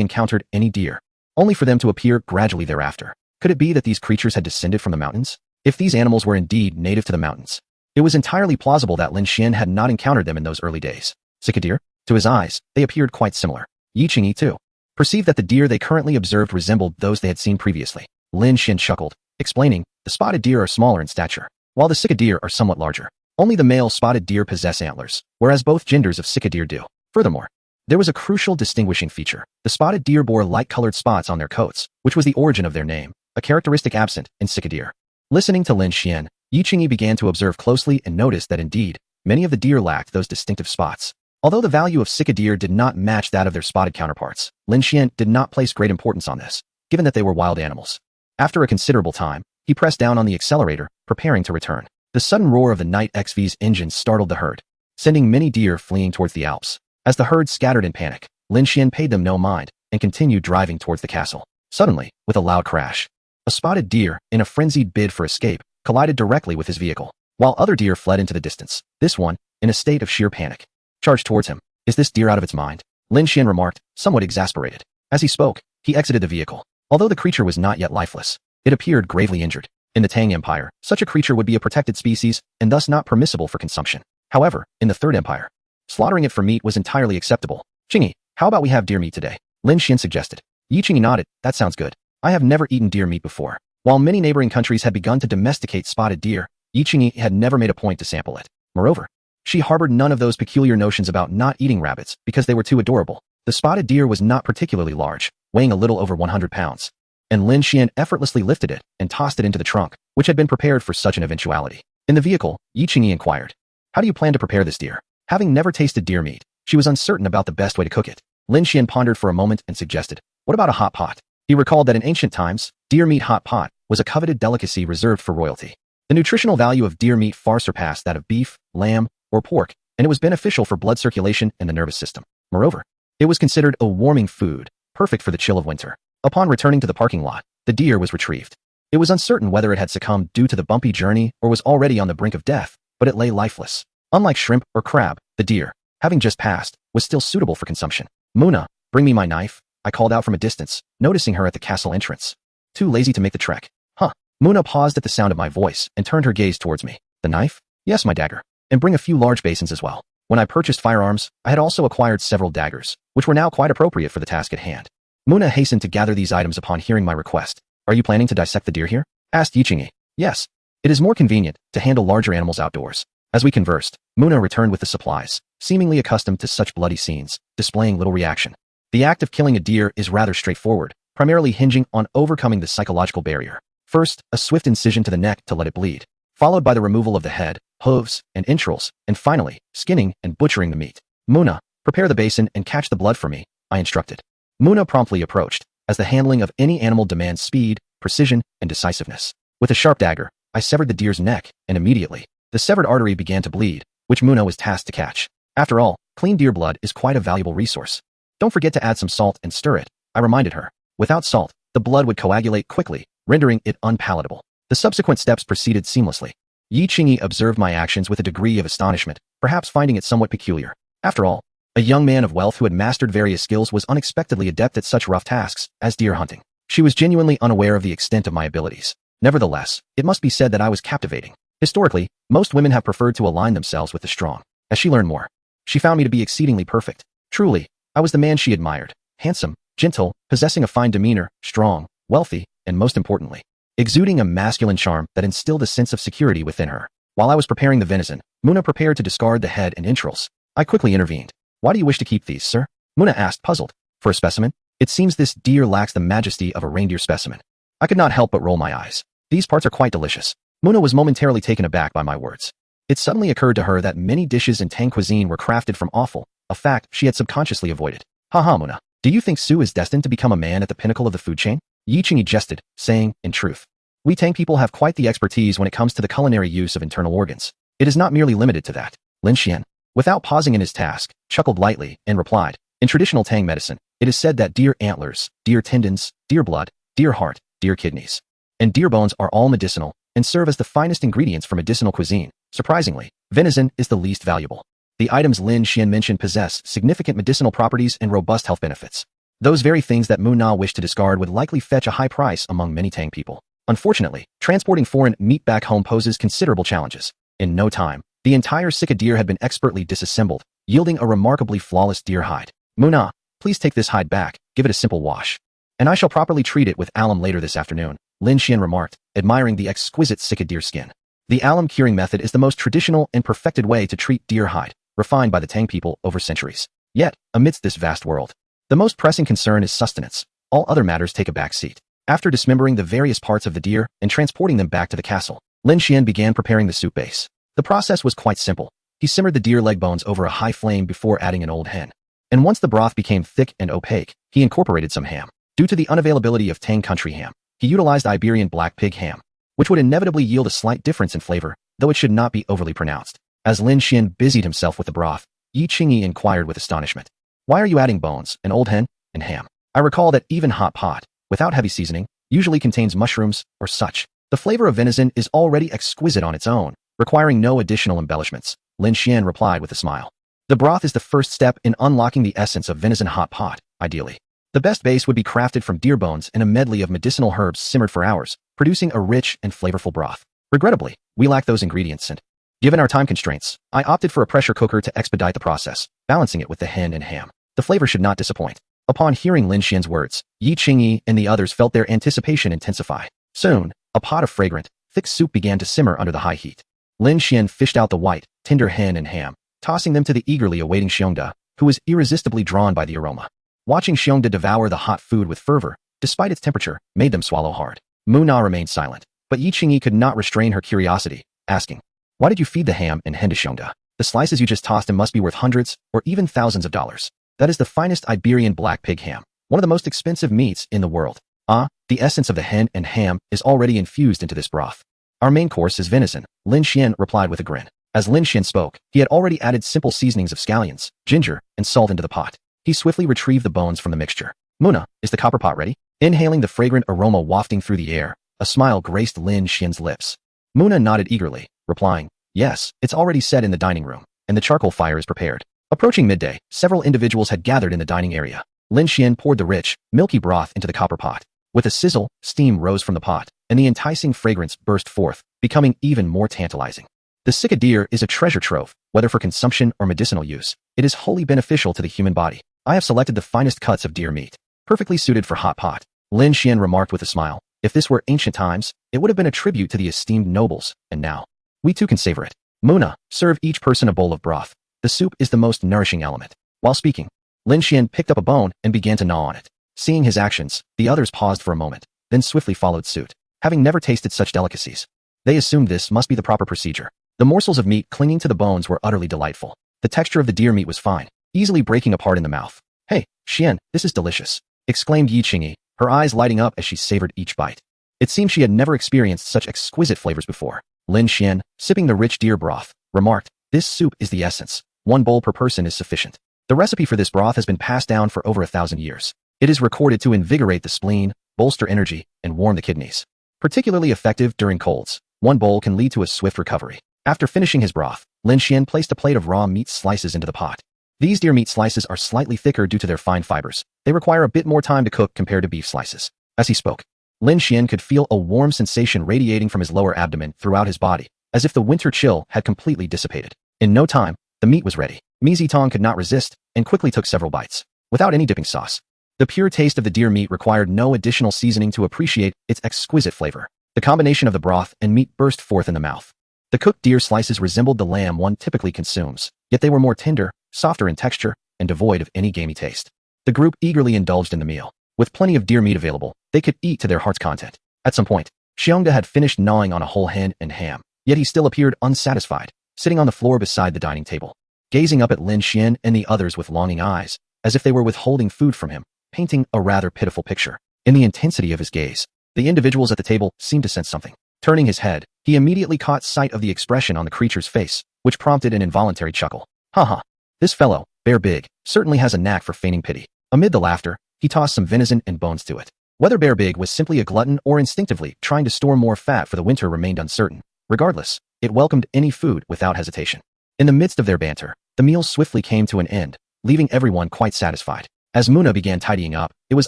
encountered any deer, only for them to appear gradually thereafter. Could it be that these creatures had descended from the mountains? If these animals were indeed native to the mountains, it was entirely plausible that Lin Shien had not encountered them in those early days. Sika deer? To his eyes, they appeared quite similar. Yi Qingyi, too, perceived that the deer they currently observed resembled those they had seen previously. Lin Shien chuckled, explaining, the spotted deer are smaller in stature, while the sika deer are somewhat larger. Only the male spotted deer possess antlers, whereas both genders of sika deer do. Furthermore, there was a crucial distinguishing feature. The spotted deer bore light-colored spots on their coats, which was the origin of their name, a characteristic absent in sika deer. Listening to Lin Shien, Yi Qingyi began to observe closely and noticed that indeed, many of the deer lacked those distinctive spots. Although the value of sika deer did not match that of their spotted counterparts, Lin Shien did not place great importance on this, given that they were wild animals. After a considerable time, he pressed down on the accelerator, preparing to return. The sudden roar of the Night XV's engines startled the herd, sending many deer fleeing towards the Alps. As the herd scattered in panic, Lin Shien paid them no mind and continued driving towards the castle. Suddenly, with a loud crash, a spotted deer, in a frenzied bid for escape, collided directly with his vehicle, while other deer fled into the distance. This one, in a state of sheer panic, charged towards him. Is this deer out of its mind? Lin Shien remarked, somewhat exasperated. As he spoke, he exited the vehicle. Although the creature was not yet lifeless, it appeared gravely injured. In the Tang Empire, such a creature would be a protected species and thus not permissible for consumption. However, in the Third Empire, slaughtering it for meat was entirely acceptable. Qingyi, how about we have deer meat today? Lin Shien suggested. Yi Qingyi nodded, that sounds good. I have never eaten deer meat before. While many neighboring countries had begun to domesticate spotted deer, Yi Qingyi had never made a point to sample it. Moreover, she harbored none of those peculiar notions about not eating rabbits because they were too adorable. The spotted deer was not particularly large, weighing a little over 100 pounds, and Lin Shien effortlessly lifted it and tossed it into the trunk, which had been prepared for such an eventuality. In the vehicle, Yi Qingyi inquired, how do you plan to prepare this deer? Having never tasted deer meat, she was uncertain about the best way to cook it. Lin Shien pondered for a moment and suggested, what about a hot pot? He recalled that in ancient times, deer meat hot pot was a coveted delicacy reserved for royalty. The nutritional value of deer meat far surpassed that of beef, lamb, or pork, and it was beneficial for blood circulation and the nervous system. Moreover, it was considered a warming food, perfect for the chill of winter. Upon returning to the parking lot, the deer was retrieved. It was uncertain whether it had succumbed due to the bumpy journey or was already on the brink of death, but it lay lifeless. Unlike shrimp or crab, the deer, having just passed, was still suitable for consumption. Muna, bring me my knife, I called out from a distance, noticing her at the castle entrance. Too lazy to make the trek. Huh. Muna paused at the sound of my voice and turned her gaze towards me. The knife? Yes, my dagger. And bring a few large basins as well. When I purchased firearms, I had also acquired several daggers, which were now quite appropriate for the task at hand. Muna hastened to gather these items upon hearing my request. Are you planning to dissect the deer here? Asked Yi Qingyi. Yes. It is more convenient to handle larger animals outdoors. As we conversed, Muna returned with the supplies, seemingly accustomed to such bloody scenes, displaying little reaction. The act of killing a deer is rather straightforward, primarily hinging on overcoming the psychological barrier. First, a swift incision to the neck to let it bleed, followed by the removal of the head, hooves, and entrails, and finally, skinning and butchering the meat. Muna, prepare the basin and catch the blood for me, I instructed. Muna promptly approached, as the handling of any animal demands speed, precision, and decisiveness. With a sharp dagger, I severed the deer's neck, and immediately, the severed artery began to bleed, which Muna was tasked to catch. After all, clean deer blood is quite a valuable resource. Don't forget to add some salt and stir it, I reminded her. Without salt, the blood would coagulate quickly, rendering it unpalatable. The subsequent steps proceeded seamlessly. Yi Qingyi observed my actions with a degree of astonishment, perhaps finding it somewhat peculiar. After all, a young man of wealth who had mastered various skills was unexpectedly adept at such rough tasks as deer hunting. She was genuinely unaware of the extent of my abilities. Nevertheless, it must be said that I was captivating. Historically, most women have preferred to align themselves with the strong. As she learned more, she found me to be exceedingly perfect. Truly, I was the man she admired. Handsome, gentle, possessing a fine demeanor, strong, wealthy, and most importantly, exuding a masculine charm that instilled a sense of security within her. While I was preparing the venison, Muna prepared to discard the head and entrails. I quickly intervened. Why do you wish to keep these, sir? Muna asked, puzzled. For a specimen? It seems this deer lacks the majesty of a reindeer specimen. I could not help but roll my eyes. These parts are quite delicious. Muna was momentarily taken aback by my words. It suddenly occurred to her that many dishes in Tang cuisine were crafted from offal, a fact she had subconsciously avoided. Haha, Muna. Do you think Su is destined to become a man at the pinnacle of the food chain? Yi Qingyi jested, saying, in truth, we Tang people have quite the expertise when it comes to the culinary use of internal organs. It is not merely limited to that. Lin Shien, without pausing in his task, chuckled lightly and replied, in traditional Tang medicine, it is said that deer antlers, deer tendons, deer blood, deer heart, deer kidneys, and deer bones are all medicinal and serve as the finest ingredients for medicinal cuisine. Surprisingly, venison is the least valuable. The items Lin Shien mentioned possess significant medicinal properties and robust health benefits. Those very things that Mu Na wished to discard would likely fetch a high price among many Tang people. Unfortunately, transporting foreign meat back home poses considerable challenges. In no time, the entire sika deer had been expertly disassembled, yielding a remarkably flawless deer hide. Mu Na, please take this hide back, give it a simple wash, and I shall properly treat it with alum later this afternoon, Lin Shien remarked, admiring the exquisite sika deer skin. The alum curing method is the most traditional and perfected way to treat deer hide, refined by the Tang people over centuries. Yet, amidst this vast world, the most pressing concern is sustenance. All other matters take a back seat. After dismembering the various parts of the deer and transporting them back to the castle, Lin Shien began preparing the soup base. The process was quite simple. He simmered the deer leg bones over a high flame before adding an old hen. And once the broth became thick and opaque, he incorporated some ham. Due to the unavailability of Tang country ham, he utilized Iberian black pig ham, which would inevitably yield a slight difference in flavor, though it should not be overly pronounced. As Lin Shien busied himself with the broth, Yi Qingyi inquired with astonishment. Why are you adding bones, an old hen, and ham? I recall that even hot pot, without heavy seasoning, usually contains mushrooms or such. The flavor of venison is already exquisite on its own, requiring no additional embellishments, Lin Shien replied with a smile. The broth is the first step in unlocking the essence of venison hot pot, ideally. The best base would be crafted from deer bones and a medley of medicinal herbs simmered for hours, producing a rich and flavorful broth. Regrettably, we lack those ingredients and, given our time constraints, I opted for a pressure cooker to expedite the process, balancing it with the hen and ham. The flavor should not disappoint. Upon hearing Lin Xien's words, Yi Qingyi and the others felt their anticipation intensify. Soon, a pot of fragrant, thick soup began to simmer under the high heat. Lin Shien fished out the white, tender hen and ham, tossing them to the eagerly awaiting Xiongda, who was irresistibly drawn by the aroma. Watching Xiongda devour the hot food with fervor, despite its temperature, made them swallow hard. Mu Na remained silent, but Yi Qingyi could not restrain her curiosity, asking, why did you feed the ham and hen to Xiongda? The slices you just tossed him must be worth hundreds or even thousands of dollars. That is the finest Iberian black pig ham, one of the most expensive meats in the world. Ah, the essence of the hen and ham is already infused into this broth. Our main course is venison, Lin Shien replied with a grin. As Lin Shien spoke, he had already added simple seasonings of scallions, ginger, and salt into the pot. He swiftly retrieved the bones from the mixture. Muna, is the copper pot ready? Inhaling the fragrant aroma wafting through the air, a smile graced Lin Xien's lips. Muna nodded eagerly, replying, yes, it's already set in the dining room, and the charcoal fire is prepared. Approaching midday, several individuals had gathered in the dining area. Lin Shien poured the rich, milky broth into the copper pot. With a sizzle, steam rose from the pot, and the enticing fragrance burst forth, becoming even more tantalizing. The sika deer is a treasure trove, whether for consumption or medicinal use. It is wholly beneficial to the human body. I have selected the finest cuts of deer meat, perfectly suited for hot pot. Lin Shien remarked with a smile. If this were ancient times, it would have been a tribute to the esteemed nobles, and now, we too can savor it. Muna, serve each person a bowl of broth. The soup is the most nourishing element. While speaking, Lin Shien picked up a bone and began to gnaw on it. Seeing his actions, the others paused for a moment, then swiftly followed suit. Having never tasted such delicacies, they assumed this must be the proper procedure. The morsels of meat clinging to the bones were utterly delightful. The texture of the deer meat was fine, easily breaking apart in the mouth. Hey, Shien, this is delicious, exclaimed Yi Qingyi, her eyes lighting up as she savored each bite. It seemed she had never experienced such exquisite flavors before. Lin Shien, sipping the rich deer broth, remarked, "This soup is the essence. 1 bowl per person is sufficient." The recipe for this broth has been passed down for over 1,000 years. It is recorded to invigorate the spleen, bolster energy, and warm the kidneys. Particularly effective during colds, 1 bowl can lead to a swift recovery. After finishing his broth, Lin Shien placed a plate of raw meat slices into the pot. These deer meat slices are slightly thicker due to their fine fibers. They require a bit more time to cook compared to beef slices. As he spoke, Lin Shien could feel a warm sensation radiating from his lower abdomen throughout his body, as if the winter chill had completely dissipated. In no time, the meat was ready. Mi Zitong could not resist and quickly took several bites. Without any dipping sauce, the pure taste of the deer meat required no additional seasoning to appreciate its exquisite flavor. The combination of the broth and meat burst forth in the mouth. The cooked deer slices resembled the lamb one typically consumes, yet they were more tender, softer in texture, and devoid of any gamey taste. The group eagerly indulged in the meal. With plenty of deer meat available, they could eat to their heart's content. At some point, Xiongda had finished gnawing on a whole hen and ham, yet he still appeared unsatisfied, sitting on the floor beside the dining table, gazing up at Lin Shien and the others with longing eyes, as if they were withholding food from him, painting a rather pitiful picture. In the intensity of his gaze, the individuals at the table seemed to sense something. Turning his head, he immediately caught sight of the expression on the creature's face, which prompted an involuntary chuckle. Haha. This fellow, Bear Big, certainly has a knack for feigning pity. Amid the laughter, he tossed some venison and bones to it. Whether Bear Big was simply a glutton or instinctively trying to store more fat for the winter remained uncertain. Regardless, it welcomed any food without hesitation. In the midst of their banter, the meal swiftly came to an end, leaving everyone quite satisfied. As Muna began tidying up, it was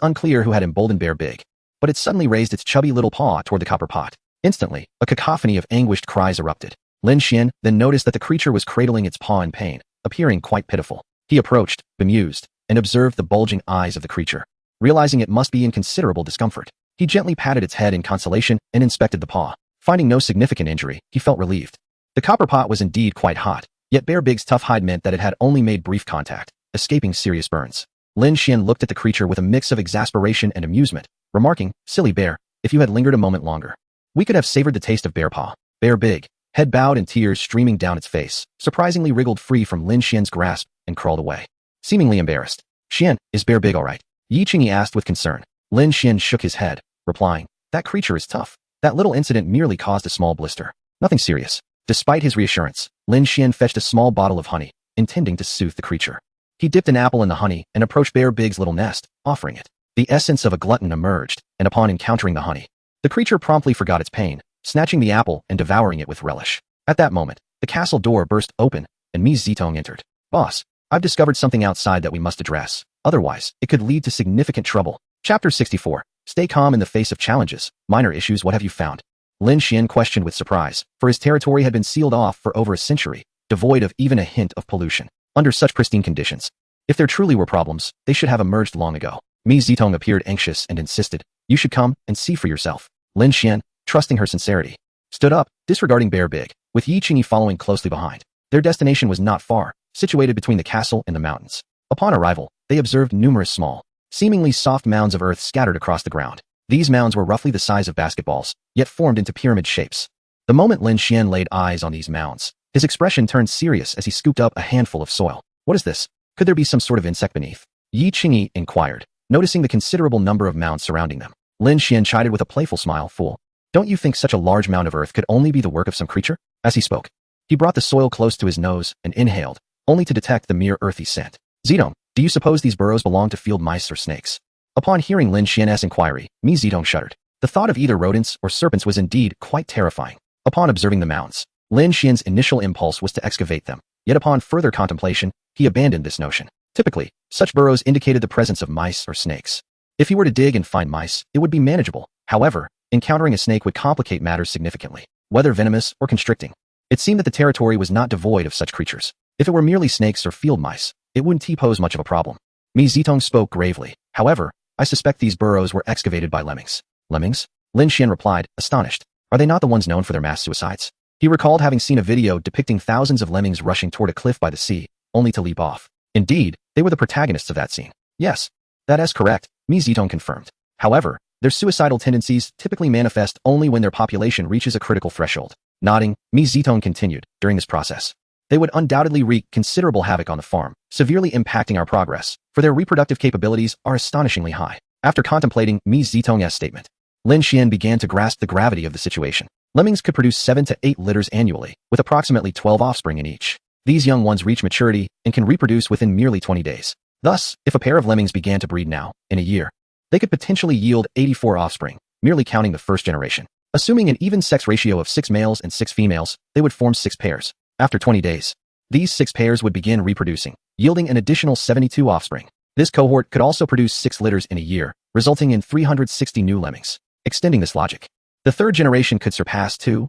unclear who had emboldened Bear Big, but it suddenly raised its chubby little paw toward the copper pot. Instantly, a cacophony of anguished cries erupted. Lin Shien then noticed that the creature was cradling its paw in pain, appearing quite pitiful. He approached, bemused, and observed the bulging eyes of the creature. Realizing it must be in considerable discomfort, he gently patted its head in consolation and inspected the paw. Finding no significant injury, he felt relieved. The copper pot was indeed quite hot, yet Bear Big's tough hide meant that it had only made brief contact, escaping serious burns. Lin Shien looked at the creature with a mix of exasperation and amusement, remarking, "Silly bear, if you had lingered a moment longer, we could have savored the taste of bear paw." Bear Big, head bowed and tears streaming down its face, surprisingly wriggled free from Lin Xien's grasp and crawled away. Seemingly embarrassed. "Xian, is Bear Big all right?" Yi Qingyi asked with concern. Lin Shien shook his head, replying, "That creature is tough. That little incident merely caused a small blister. Nothing serious." Despite his reassurance, Lin Shien fetched a small bottle of honey, intending to soothe the creature. He dipped an apple in the honey and approached Bear Big's little nest, offering it. The essence of a glutton emerged, and upon encountering the honey, the creature promptly forgot its pain, snatching the apple and devouring it with relish. At that moment, the castle door burst open, and Mi Zitong entered. "Boss, I've discovered something outside that we must address. Otherwise, it could lead to significant trouble." Chapter 64. Stay calm in the face of challenges. Minor issues. What have you found? Lin Shien questioned with surprise, for his territory had been sealed off for over a century, devoid of even a hint of pollution. Under such pristine conditions, if there truly were problems, they should have emerged long ago. Mi Zitong appeared anxious and insisted, "You should come and see for yourself." Lin Shien, trusting her sincerity, stood up, disregarding Bear Big, with Yi Qingyi following closely behind. Their destination was not far, situated between the castle and the mountains. Upon arrival, they observed numerous small, seemingly soft mounds of earth scattered across the ground. These mounds were roughly the size of basketballs, yet formed into pyramid shapes. The moment Lin Shien laid eyes on these mounds, his expression turned serious as he scooped up a handful of soil. "What is this? Could there be some sort of insect beneath?" Yi Qingyi inquired, noticing the considerable number of mounds surrounding them. Lin Shien chided with a playful smile, "Fool, don't you think such a large mound of earth could only be the work of some creature?" As he spoke, he brought the soil close to his nose and inhaled, only to detect the mere earthy scent. "Zitong, do you suppose these burrows belong to field mice or snakes?" Upon hearing Lin Xien's inquiry, Mi Zitong shuddered. The thought of either rodents or serpents was indeed quite terrifying. Upon observing the mounds, Lin Xien's initial impulse was to excavate them, yet upon further contemplation, he abandoned this notion. Typically, such burrows indicated the presence of mice or snakes. If he were to dig and find mice, it would be manageable. However, encountering a snake would complicate matters significantly, whether venomous or constricting. It seemed that the territory was not devoid of such creatures. If it were merely snakes or field mice, it wouldn't pose much of a problem. Mi Zitong spoke gravely. "However, I suspect these burrows were excavated by lemmings." "Lemmings?" Lin Shien replied, astonished. "Are they not the ones known for their mass suicides?" He recalled having seen a video depicting thousands of lemmings rushing toward a cliff by the sea, only to leap off. Indeed, they were the protagonists of that scene. "Yes, that is correct," Mi Zitong confirmed. "However, their suicidal tendencies typically manifest only when their population reaches a critical threshold." Nodding, Mi Zitong continued, "During this process, they would undoubtedly wreak considerable havoc on the farm, severely impacting our progress, for their reproductive capabilities are astonishingly high. After contemplating Mi Zitong's statement, Lin Shien began to grasp the gravity of the situation. Lemmings could produce 7 to 8 litters annually, with approximately 12 offspring in each. These young ones reach maturity and can reproduce within merely 20 days. Thus, if a pair of lemmings began to breed now, in a year, they could potentially yield 84 offspring, merely counting the first generation. Assuming an even sex ratio of 6 males and 6 females, they would form 6 pairs. After 20 days, these 6 pairs would begin reproducing, yielding an additional 72 offspring. This cohort could also produce 6 litters in a year, resulting in 360 new lemmings. Extending this logic, the third generation could surpass 2,000,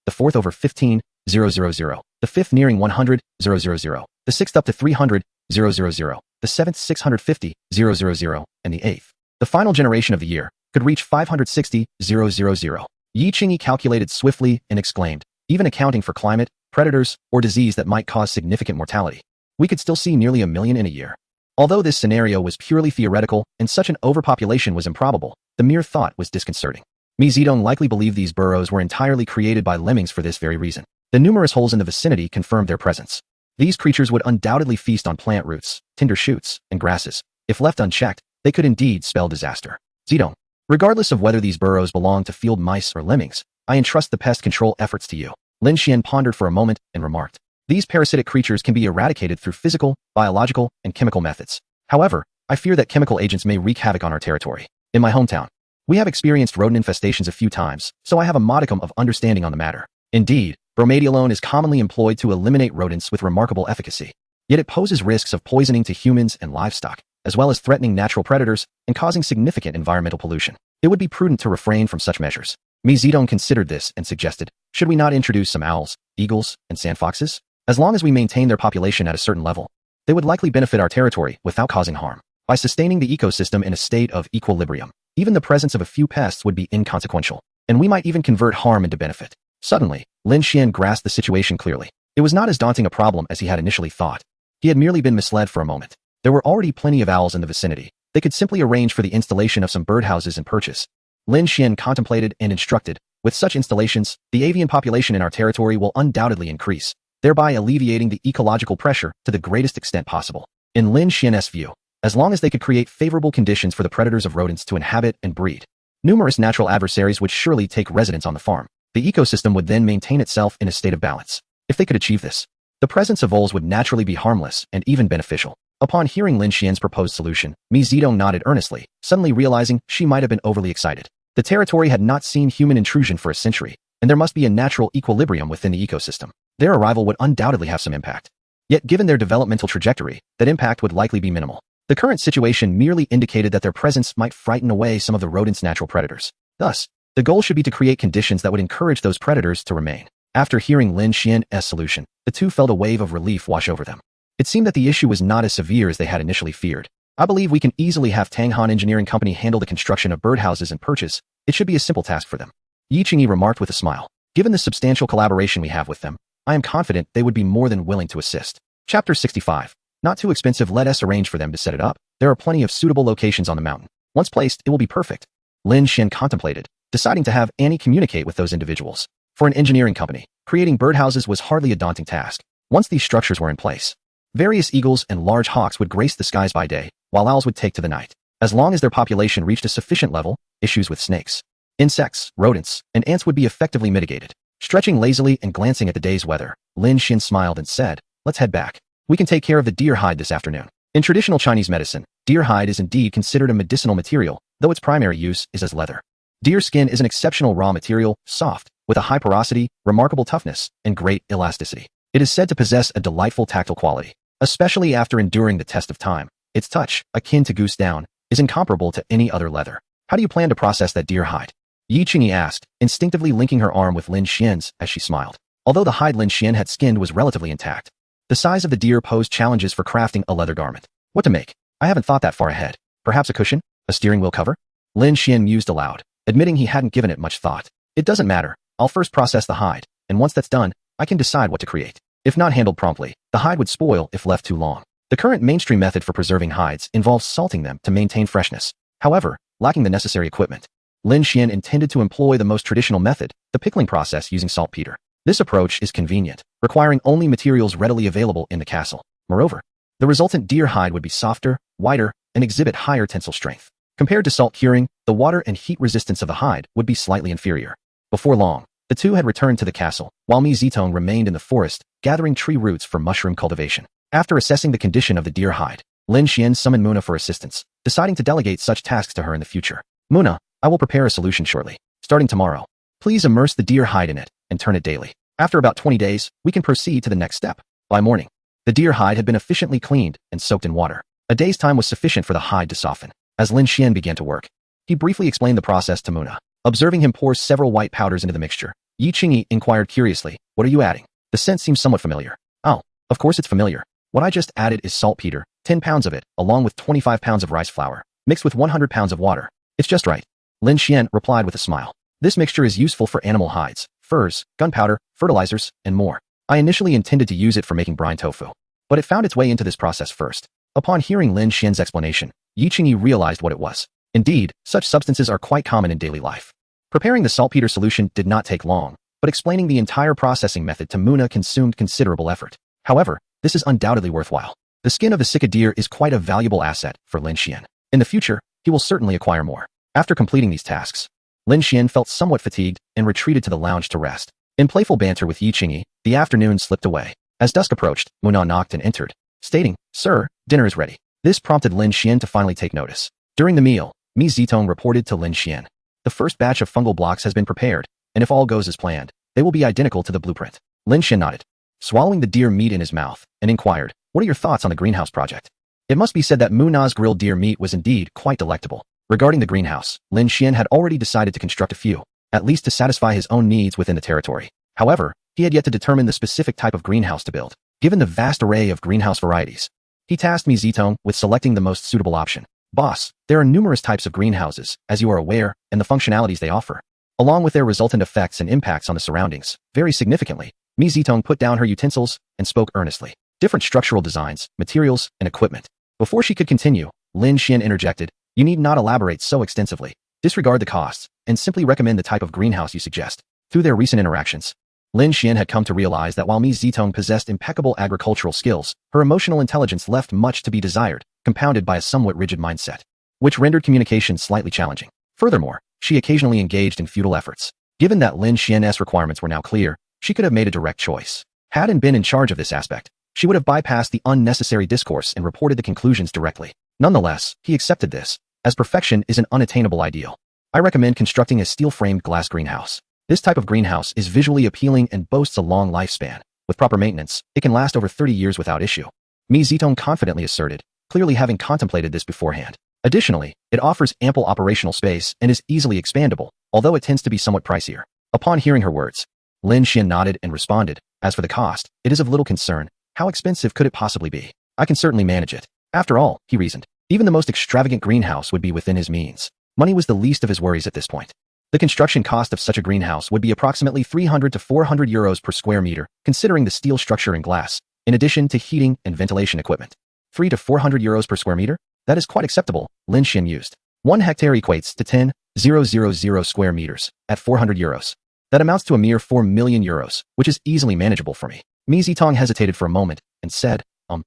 the fourth over 15,000, the fifth nearing 100,000, the sixth up to 300,000, the seventh 650,000, and the eighth, the final generation of the year, could reach 560,000. Yi Qingyi calculated swiftly and exclaimed, even accounting for climate, predators, or disease that might cause significant mortality, we could still see nearly 1 million in a year. Although this scenario was purely theoretical and such an overpopulation was improbable, the mere thought was disconcerting. Mi Zedong likely believed these burrows were entirely created by lemmings for this very reason. The numerous holes in the vicinity confirmed their presence. These creatures would undoubtedly feast on plant roots, tender shoots, and grasses. If left unchecked, they could indeed spell disaster. Zedong, regardless of whether these burrows belong to field mice or lemmings, I entrust the pest control efforts to you. Lin Shien pondered for a moment and remarked, these parasitic creatures can be eradicated through physical, biological, and chemical methods. However, I fear that chemical agents may wreak havoc on our territory. In my hometown, we have experienced rodent infestations a few times, so I have a modicum of understanding on the matter. Indeed, bromadiolone is commonly employed to eliminate rodents with remarkable efficacy. Yet it poses risks of poisoning to humans and livestock, as well as threatening natural predators and causing significant environmental pollution. It would be prudent to refrain from such measures. Mi Zedong considered this and suggested, should we not introduce some owls, eagles, and sandfoxes? As long as we maintain their population at a certain level, they would likely benefit our territory without causing harm. By sustaining the ecosystem in a state of equilibrium, even the presence of a few pests would be inconsequential, and we might even convert harm into benefit. Suddenly, Lin Shien grasped the situation clearly. It was not as daunting a problem as he had initially thought. He had merely been misled for a moment. There were already plenty of owls in the vicinity. They could simply arrange for the installation of some birdhouses and perches. Lin Shien contemplated and instructed, with such installations, the avian population in our territory will undoubtedly increase, thereby alleviating the ecological pressure to the greatest extent possible. In Lin Xien's view, as long as they could create favorable conditions for the predators of rodents to inhabit and breed, numerous natural adversaries would surely take residence on the farm. The ecosystem would then maintain itself in a state of balance. If they could achieve this, the presence of voles would naturally be harmless and even beneficial. Upon hearing Lin Xien's proposed solution, Mi Zedong nodded earnestly, suddenly realizing she might have been overly excited. The territory had not seen human intrusion for a century, and there must be a natural equilibrium within the ecosystem. Their arrival would undoubtedly have some impact. Yet given their developmental trajectory, that impact would likely be minimal. The current situation merely indicated that their presence might frighten away some of the rodent's natural predators. Thus, the goal should be to create conditions that would encourage those predators to remain. After hearing Lin Xien's solution, the two felt a wave of relief wash over them. It seemed that the issue was not as severe as they had initially feared. I believe we can easily have Tanghan Engineering Company handle the construction of birdhouses and perches. It should be a simple task for them. Yi Qingyi remarked with a smile. Given the substantial collaboration we have with them, I am confident they would be more than willing to assist. Chapter 65. Not too expensive, let us arrange for them to set it up. There are plenty of suitable locations on the mountain. Once placed, it will be perfect. Lin Shien contemplated, deciding to have Annie communicate with those individuals. For an engineering company, creating birdhouses was hardly a daunting task. Once these structures were in place, various eagles and large hawks would grace the skies by day, while owls would take to the night. As long as their population reached a sufficient level, issues with snakes, insects, rodents, and ants would be effectively mitigated. Stretching lazily and glancing at the day's weather, Lin Shien smiled and said, let's head back. We can take care of the deer hide this afternoon. In traditional Chinese medicine, deer hide is indeed considered a medicinal material, though its primary use is as leather. Deer skin is an exceptional raw material, soft, with a high porosity, remarkable toughness, and great elasticity. It is said to possess a delightful tactile quality, especially after enduring the test of time. Its touch, akin to goose down, is incomparable to any other leather. How do you plan to process that deer hide? Yi Qingyi asked, instinctively linking her arm with Lin Xien's as she smiled. Although the hide Lin Shien had skinned was relatively intact, the size of the deer posed challenges for crafting a leather garment. What to make? I haven't thought that far ahead. Perhaps a cushion? A steering wheel cover? Lin Shien mused aloud, admitting he hadn't given it much thought. It doesn't matter. I'll first process the hide, and once that's done, I can decide what to create. If not handled promptly, the hide would spoil if left too long. The current mainstream method for preserving hides involves salting them to maintain freshness. However, lacking the necessary equipment, Lin Shien intended to employ the most traditional method, the pickling process using saltpeter. This approach is convenient, requiring only materials readily available in the castle. Moreover, the resultant deer hide would be softer, whiter, and exhibit higher tensile strength. Compared to salt curing, the water and heat resistance of the hide would be slightly inferior. Before long, the two had returned to the castle, while Mi Zitong remained in the forest, gathering tree roots for mushroom cultivation. After assessing the condition of the deer hide, Lin Shien summoned Muna for assistance, deciding to delegate such tasks to her in the future. Muna, I will prepare a solution shortly. Starting tomorrow, please immerse the deer hide in it and turn it daily. After about 20 days, we can proceed to the next step. By morning, the deer hide had been efficiently cleaned and soaked in water. A day's time was sufficient for the hide to soften. As Lin Shien began to work, he briefly explained the process to Muna. Observing him pour several white powders into the mixture, Yi Qingyi inquired curiously, "What are you adding? The scent seems somewhat familiar." "Oh, of course it's familiar. What I just added is saltpeter, 10 pounds of it, along with 25 pounds of rice flour, mixed with 100 pounds of water. It's just right." Lin Shien replied with a smile. "This mixture is useful for animal hides, furs, gunpowder, fertilizers, and more. I initially intended to use it for making brine tofu, but it found its way into this process first." Upon hearing Lin Xien's explanation, Yi Qingyi realized what it was. Indeed, such substances are quite common in daily life. Preparing the saltpeter solution did not take long, but explaining the entire processing method to Muna consumed considerable effort. However, this is undoubtedly worthwhile. The skin of the sika deer is quite a valuable asset for Lin Shien. In the future, he will certainly acquire more. After completing these tasks, Lin Shien felt somewhat fatigued and retreated to the lounge to rest. In playful banter with Yi Qingyi, the afternoon slipped away. As dusk approached, Muna knocked and entered, stating, "Sir, dinner is ready." This prompted Lin Shien to finally take notice. During the meal, Mi Zitong reported to Lin Shien, "The first batch of fungal blocks has been prepared, and if all goes as planned, they will be identical to the blueprint." Lin Shien nodded, swallowing the deer meat in his mouth, and inquired, "What are your thoughts on the greenhouse project?" It must be said that Muna's grilled deer meat was indeed quite delectable. Regarding the greenhouse, Lin Shien had already decided to construct a few, at least to satisfy his own needs within the territory. However, he had yet to determine the specific type of greenhouse to build. Given the vast array of greenhouse varieties, he tasked Mi Zitong with selecting the most suitable option. "Boss, there are numerous types of greenhouses, as you are aware, and the functionalities they offer, along with their resultant effects and impacts on the surroundings, vary significantly." Mi Zitong put down her utensils and spoke earnestly. "Different structural designs, materials, and equipment." Before she could continue, Lin Shien interjected, "You need not elaborate so extensively. Disregard the costs, and simply recommend the type of greenhouse you suggest." Through their recent interactions, Lin Shien had come to realize that while Mi Zitong possessed impeccable agricultural skills, her emotional intelligence left much to be desired, compounded by a somewhat rigid mindset, which rendered communication slightly challenging. Furthermore, she occasionally engaged in futile efforts. Given that Lin Xien's requirements were now clear, she could have made a direct choice. Hadn't been in charge of this aspect, she would have bypassed the unnecessary discourse and reported the conclusions directly. Nonetheless, he accepted this, as perfection is an unattainable ideal. "I recommend constructing a steel-framed glass greenhouse. This type of greenhouse is visually appealing and boasts a long lifespan. With proper maintenance, it can last over 30 years without issue," Mi Zitong confidently asserted, clearly having contemplated this beforehand. Additionally, it offers ample operational space and is easily expandable, although it tends to be somewhat pricier. Upon hearing her words, Lin Shien nodded and responded, "As for the cost, it is of little concern. How expensive could it possibly be? I can certainly manage it." After all, he reasoned, even the most extravagant greenhouse would be within his means. Money was the least of his worries at this point. The construction cost of such a greenhouse would be approximately 300 to 400 euros per square meter, considering the steel structure and glass, in addition to heating and ventilation equipment. 3 to 400 euros per square meter? That is quite acceptable, Lin Shien mused. 1 hectare equates to 10,000 square meters, at 400 euros. That amounts to a mere 4 million euros, which is easily manageable for me. Mi Zitong hesitated for a moment and said,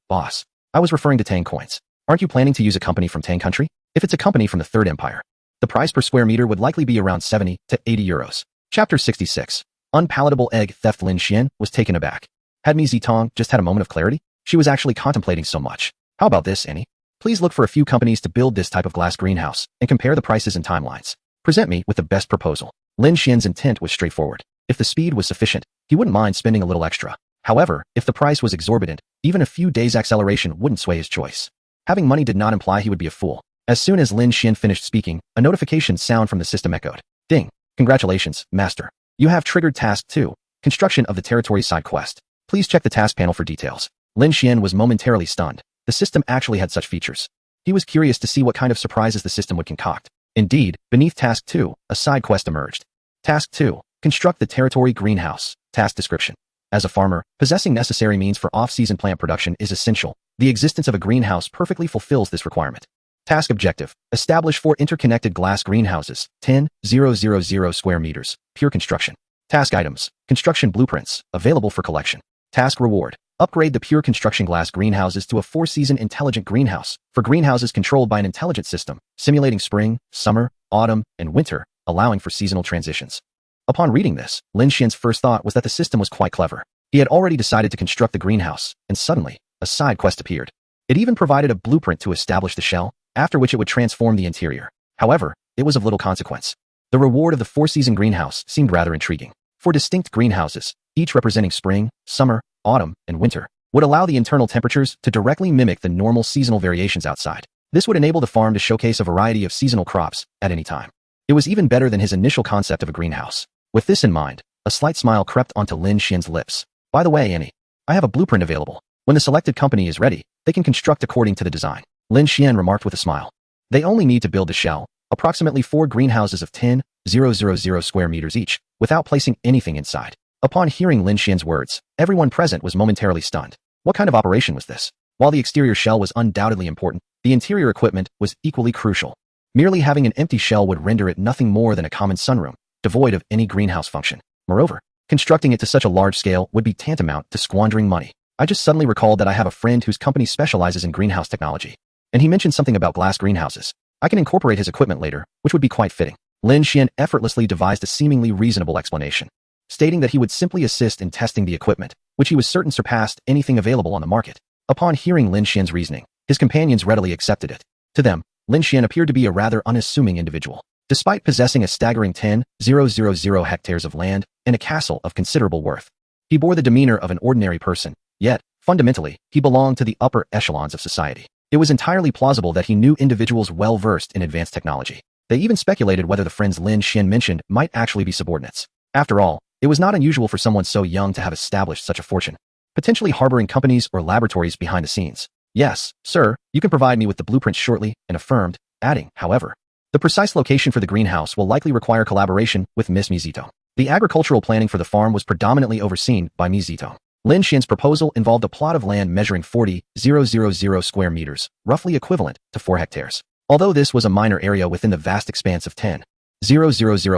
Boss, I was referring to Tang coins. Aren't you planning to use a company from Tang country? If it's a company from the Third Empire, the price per square meter would likely be around 70 to 80 euros. Chapter 66. Unpalatable egg theft. Lin Shien was taken aback. Had Mi Zitong just had a moment of clarity? She was actually contemplating so much. How about this, Annie? Please look for a few companies to build this type of glass greenhouse and compare the prices and timelines. Present me with the best proposal. Lin Xien's intent was straightforward. If the speed was sufficient, he wouldn't mind spending a little extra. However, if the price was exorbitant, even a few days' acceleration wouldn't sway his choice. Having money did not imply he would be a fool. As soon as Lin Shien finished speaking, a notification sound from the system echoed. Ding. Congratulations, Master. You have triggered Task 2, Construction of the Territory Side Quest. Please check the task panel for details. Lin Shien was momentarily stunned. The system actually had such features. He was curious to see what kind of surprises the system would concoct. Indeed, beneath Task 2, a side quest emerged. Task 2. Construct the Territory Greenhouse. Task description. As a farmer, possessing necessary means for off-season plant production is essential. The existence of a greenhouse perfectly fulfills this requirement. Task objective. Establish 4 interconnected glass greenhouses, 10,000 square meters, pure construction. Task items. Construction blueprints, available for collection. Task reward. Upgrade the pure construction glass greenhouses to a 4-season intelligent greenhouse for greenhouses controlled by an intelligent system, simulating spring, summer, autumn, and winter, allowing for seasonal transitions. Upon reading this, Lin Shien's first thought was that the system was quite clever. He had already decided to construct the greenhouse, and suddenly, a side quest appeared. It even provided a blueprint to establish the shell, after which it would transform the interior. However, it was of little consequence. The reward of the 4-season greenhouse seemed rather intriguing. 4 distinct greenhouses, each representing spring, summer, autumn, and winter, would allow the internal temperatures to directly mimic the normal seasonal variations outside. This would enable the farm to showcase a variety of seasonal crops at any time. It was even better than his initial concept of a greenhouse. With this in mind, a slight smile crept onto Lin Shien's lips. By the way, Annie, I have a blueprint available. When the selected company is ready, they can construct according to the design. Lin Shien remarked with a smile. They only need to build the shell, approximately 4 greenhouses of 10,000 square meters each, without placing anything inside. Upon hearing Lin Shien's words, everyone present was momentarily stunned. What kind of operation was this? While the exterior shell was undoubtedly important, the interior equipment was equally crucial. Merely having an empty shell would render it nothing more than a common sunroom, devoid of any greenhouse function. Moreover, constructing it to such a large scale would be tantamount to squandering money. I just suddenly recalled that I have a friend whose company specializes in greenhouse technology, and he mentioned something about glass greenhouses. I can incorporate his equipment later, which would be quite fitting. Lin Shien effortlessly devised a seemingly reasonable explanation, stating that he would simply assist in testing the equipment, which he was certain surpassed anything available on the market. Upon hearing Lin Shien's reasoning, his companions readily accepted it. To them, Lin Shien appeared to be a rather unassuming individual. Despite possessing a staggering 10,000 hectares of land and a castle of considerable worth, he bore the demeanor of an ordinary person, yet, fundamentally, he belonged to the upper echelons of society. It was entirely plausible that he knew individuals well-versed in advanced technology. They even speculated whether the friends Lin Shien mentioned might actually be subordinates. After all, it was not unusual for someone so young to have established such a fortune, potentially harboring companies or laboratories behind the scenes. Yes, sir, you can provide me with the blueprint shortly, and affirmed, adding, however, the precise location for the greenhouse will likely require collaboration with Miss Mizito. The agricultural planning for the farm was predominantly overseen by Mizito. Lin Shien's proposal involved a plot of land measuring 40,000 square meters, roughly equivalent to 4 hectares. Although this was a minor area within the vast expanse of 10,000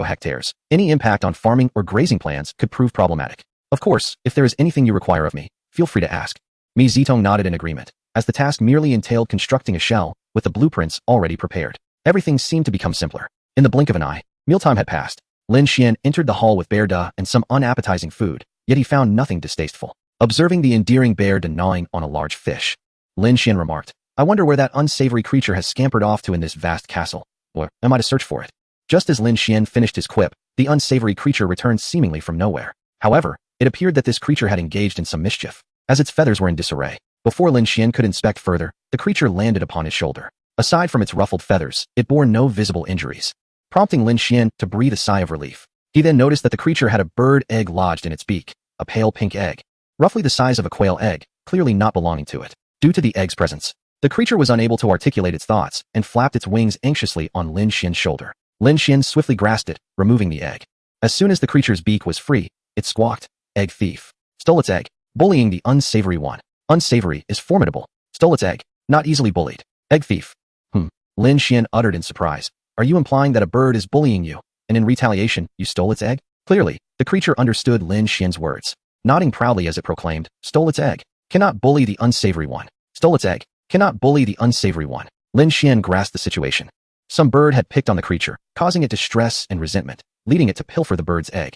hectares, any impact on farming or grazing plans could prove problematic. Of course, if there is anything you require of me, feel free to ask. Mizito nodded in agreement, as the task merely entailed constructing a shell with the blueprints already prepared. Everything seemed to become simpler. In the blink of an eye, mealtime had passed. Lin Shien entered the hall with bear da and some unappetizing food, yet he found nothing distasteful. Observing the endearing bear da gnawing on a large fish, Lin Shien remarked, I wonder where that unsavory creature has scampered off to in this vast castle. Or am I to search for it? Just as Lin Shien finished his quip, the unsavory creature returned seemingly from nowhere. However, it appeared that this creature had engaged in some mischief, as its feathers were in disarray. Before Lin Shien could inspect further, the creature landed upon his shoulder. Aside from its ruffled feathers, it bore no visible injuries, prompting Lin Shien to breathe a sigh of relief. He then noticed that the creature had a bird egg lodged in its beak, a pale pink egg, roughly the size of a quail egg, clearly not belonging to it. Due to the egg's presence, the creature was unable to articulate its thoughts and flapped its wings anxiously on Lin Shien's shoulder. Lin Shien swiftly grasped it, removing the egg. As soon as the creature's beak was free, it squawked, "Egg thief." Stole its egg, bullying the unsavory one. Unsavory is formidable. Stole its egg, not easily bullied. Egg thief. Lin Shien uttered in surprise. Are you implying that a bird is bullying you, and in retaliation, you stole its egg? Clearly, the creature understood Lin Shien's words, nodding proudly as it proclaimed, stole its egg. Cannot bully the unsavory one. Stole its egg. Cannot bully the unsavory one. Lin Shien grasped the situation. Some bird had picked on the creature, causing it distress and resentment, leading it to pilfer the bird's egg.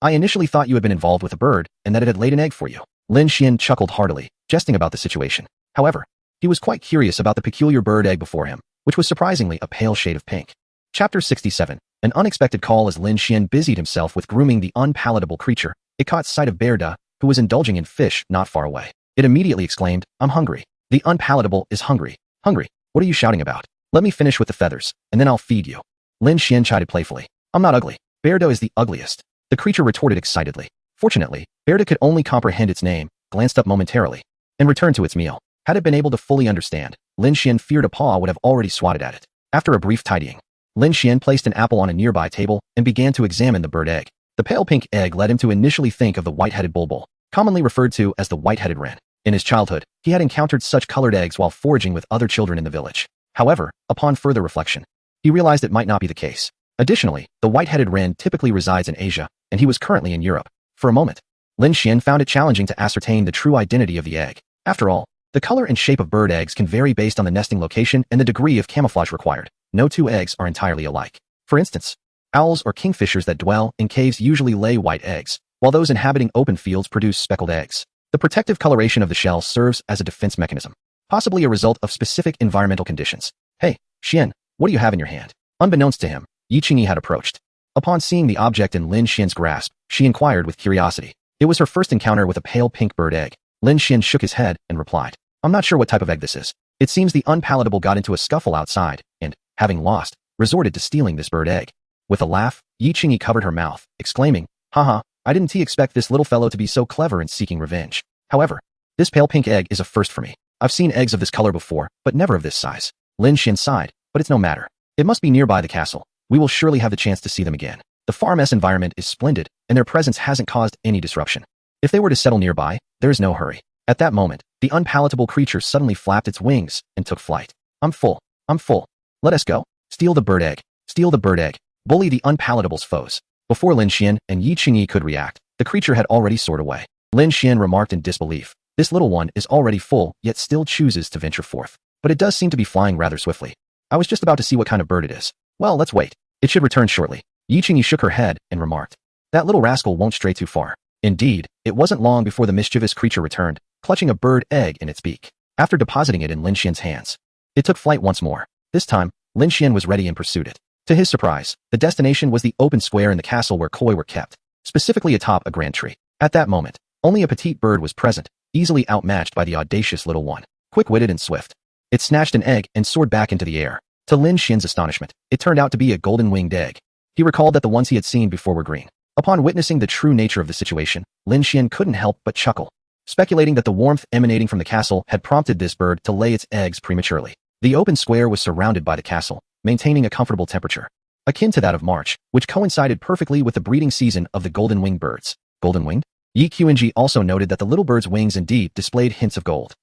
I initially thought you had been involved with a bird, and that it had laid an egg for you. Lin Shien chuckled heartily, jesting about the situation. However, he was quite curious about the peculiar bird egg before him, which was surprisingly a pale shade of pink. Chapter 67. An unexpected call. As Lin Shien busied himself with grooming the unpalatable creature, it caught sight of Bear Da, who was indulging in fish not far away. It immediately exclaimed, I'm hungry. The unpalatable is hungry. Hungry? What are you shouting about? Let me finish with the feathers, and then I'll feed you. Lin Shien chided playfully. I'm not ugly. Bear Da is the ugliest. The creature retorted excitedly. Fortunately, Bear Da could only comprehend its name, glanced up momentarily, and returned to its meal. Had it been able to fully understand, Lin Shien feared a paw would have already swatted at it. After a brief tidying, Lin Shien placed an apple on a nearby table and began to examine the bird egg. The pale pink egg led him to initially think of the white-headed bulbul, commonly referred to as the white-headed wren. In his childhood, he had encountered such colored eggs while foraging with other children in the village. However, upon further reflection, he realized it might not be the case. Additionally, the white-headed wren typically resides in Asia, and he was currently in Europe. For a moment, Lin Shien found it challenging to ascertain the true identity of the egg. After all, the color and shape of bird eggs can vary based on the nesting location and the degree of camouflage required. No two eggs are entirely alike. For instance, owls or kingfishers that dwell in caves usually lay white eggs, while those inhabiting open fields produce speckled eggs. The protective coloration of the shell serves as a defense mechanism, possibly a result of specific environmental conditions. Hey, Shien, what do you have in your hand? Unbeknownst to him, Yi Qingyi had approached. Upon seeing the object in Lin Xien's grasp, she inquired with curiosity. It was her first encounter with a pale pink bird egg. Lin Shien shook his head and replied, I'm not sure what type of egg this is. It seems the unpalatable got into a scuffle outside and, having lost, resorted to stealing this bird egg. With a laugh, Yi Qingyi covered her mouth, exclaiming, haha, I didn't expect this little fellow to be so clever in seeking revenge. However, this pale pink egg is a first for me. I've seen eggs of this color before, but never of this size. Lin Shien sighed, but it's no matter. It must be nearby the castle. We will surely have the chance to see them again. The farm-s environment is splendid, and their presence hasn't caused any disruption. If they were to settle nearby, there is no hurry. At that moment, the unpalatable creature suddenly flapped its wings and took flight. I'm full. I'm full. Let us go. Steal the bird egg. Steal the bird egg. Bully the unpalatable's foes. Before Lin Shien and Yi Qingyi could react, the creature had already soared away. Lin Shien remarked in disbelief. This little one is already full, yet still chooses to venture forth. But it does seem to be flying rather swiftly. I was just about to see what kind of bird it is. Well, let's wait. It should return shortly. Yi Qingyi shook her head and remarked. That little rascal won't stray too far. Indeed, it wasn't long before the mischievous creature returned, clutching a bird egg in its beak. After depositing it in Lin Xien's hands, it took flight once more. This time, Lin Shien was ready and pursued it. To his surprise, the destination was the open square in the castle where koi were kept, specifically atop a grand tree. At that moment, only a petite bird was present, easily outmatched by the audacious little one, quick-witted and swift. It snatched an egg and soared back into the air. To Lin Xien's astonishment, it turned out to be a golden-winged egg. He recalled that the ones he had seen before were green. Upon witnessing the true nature of the situation, Lin Shien couldn't help but chuckle, speculating that the warmth emanating from the castle had prompted this bird to lay its eggs prematurely. The open square was surrounded by the castle, maintaining a comfortable temperature, akin to that of March, which coincided perfectly with the breeding season of the golden-winged birds. Golden-winged? Yi Qingyi also noted that the little bird's wings indeed displayed hints of gold.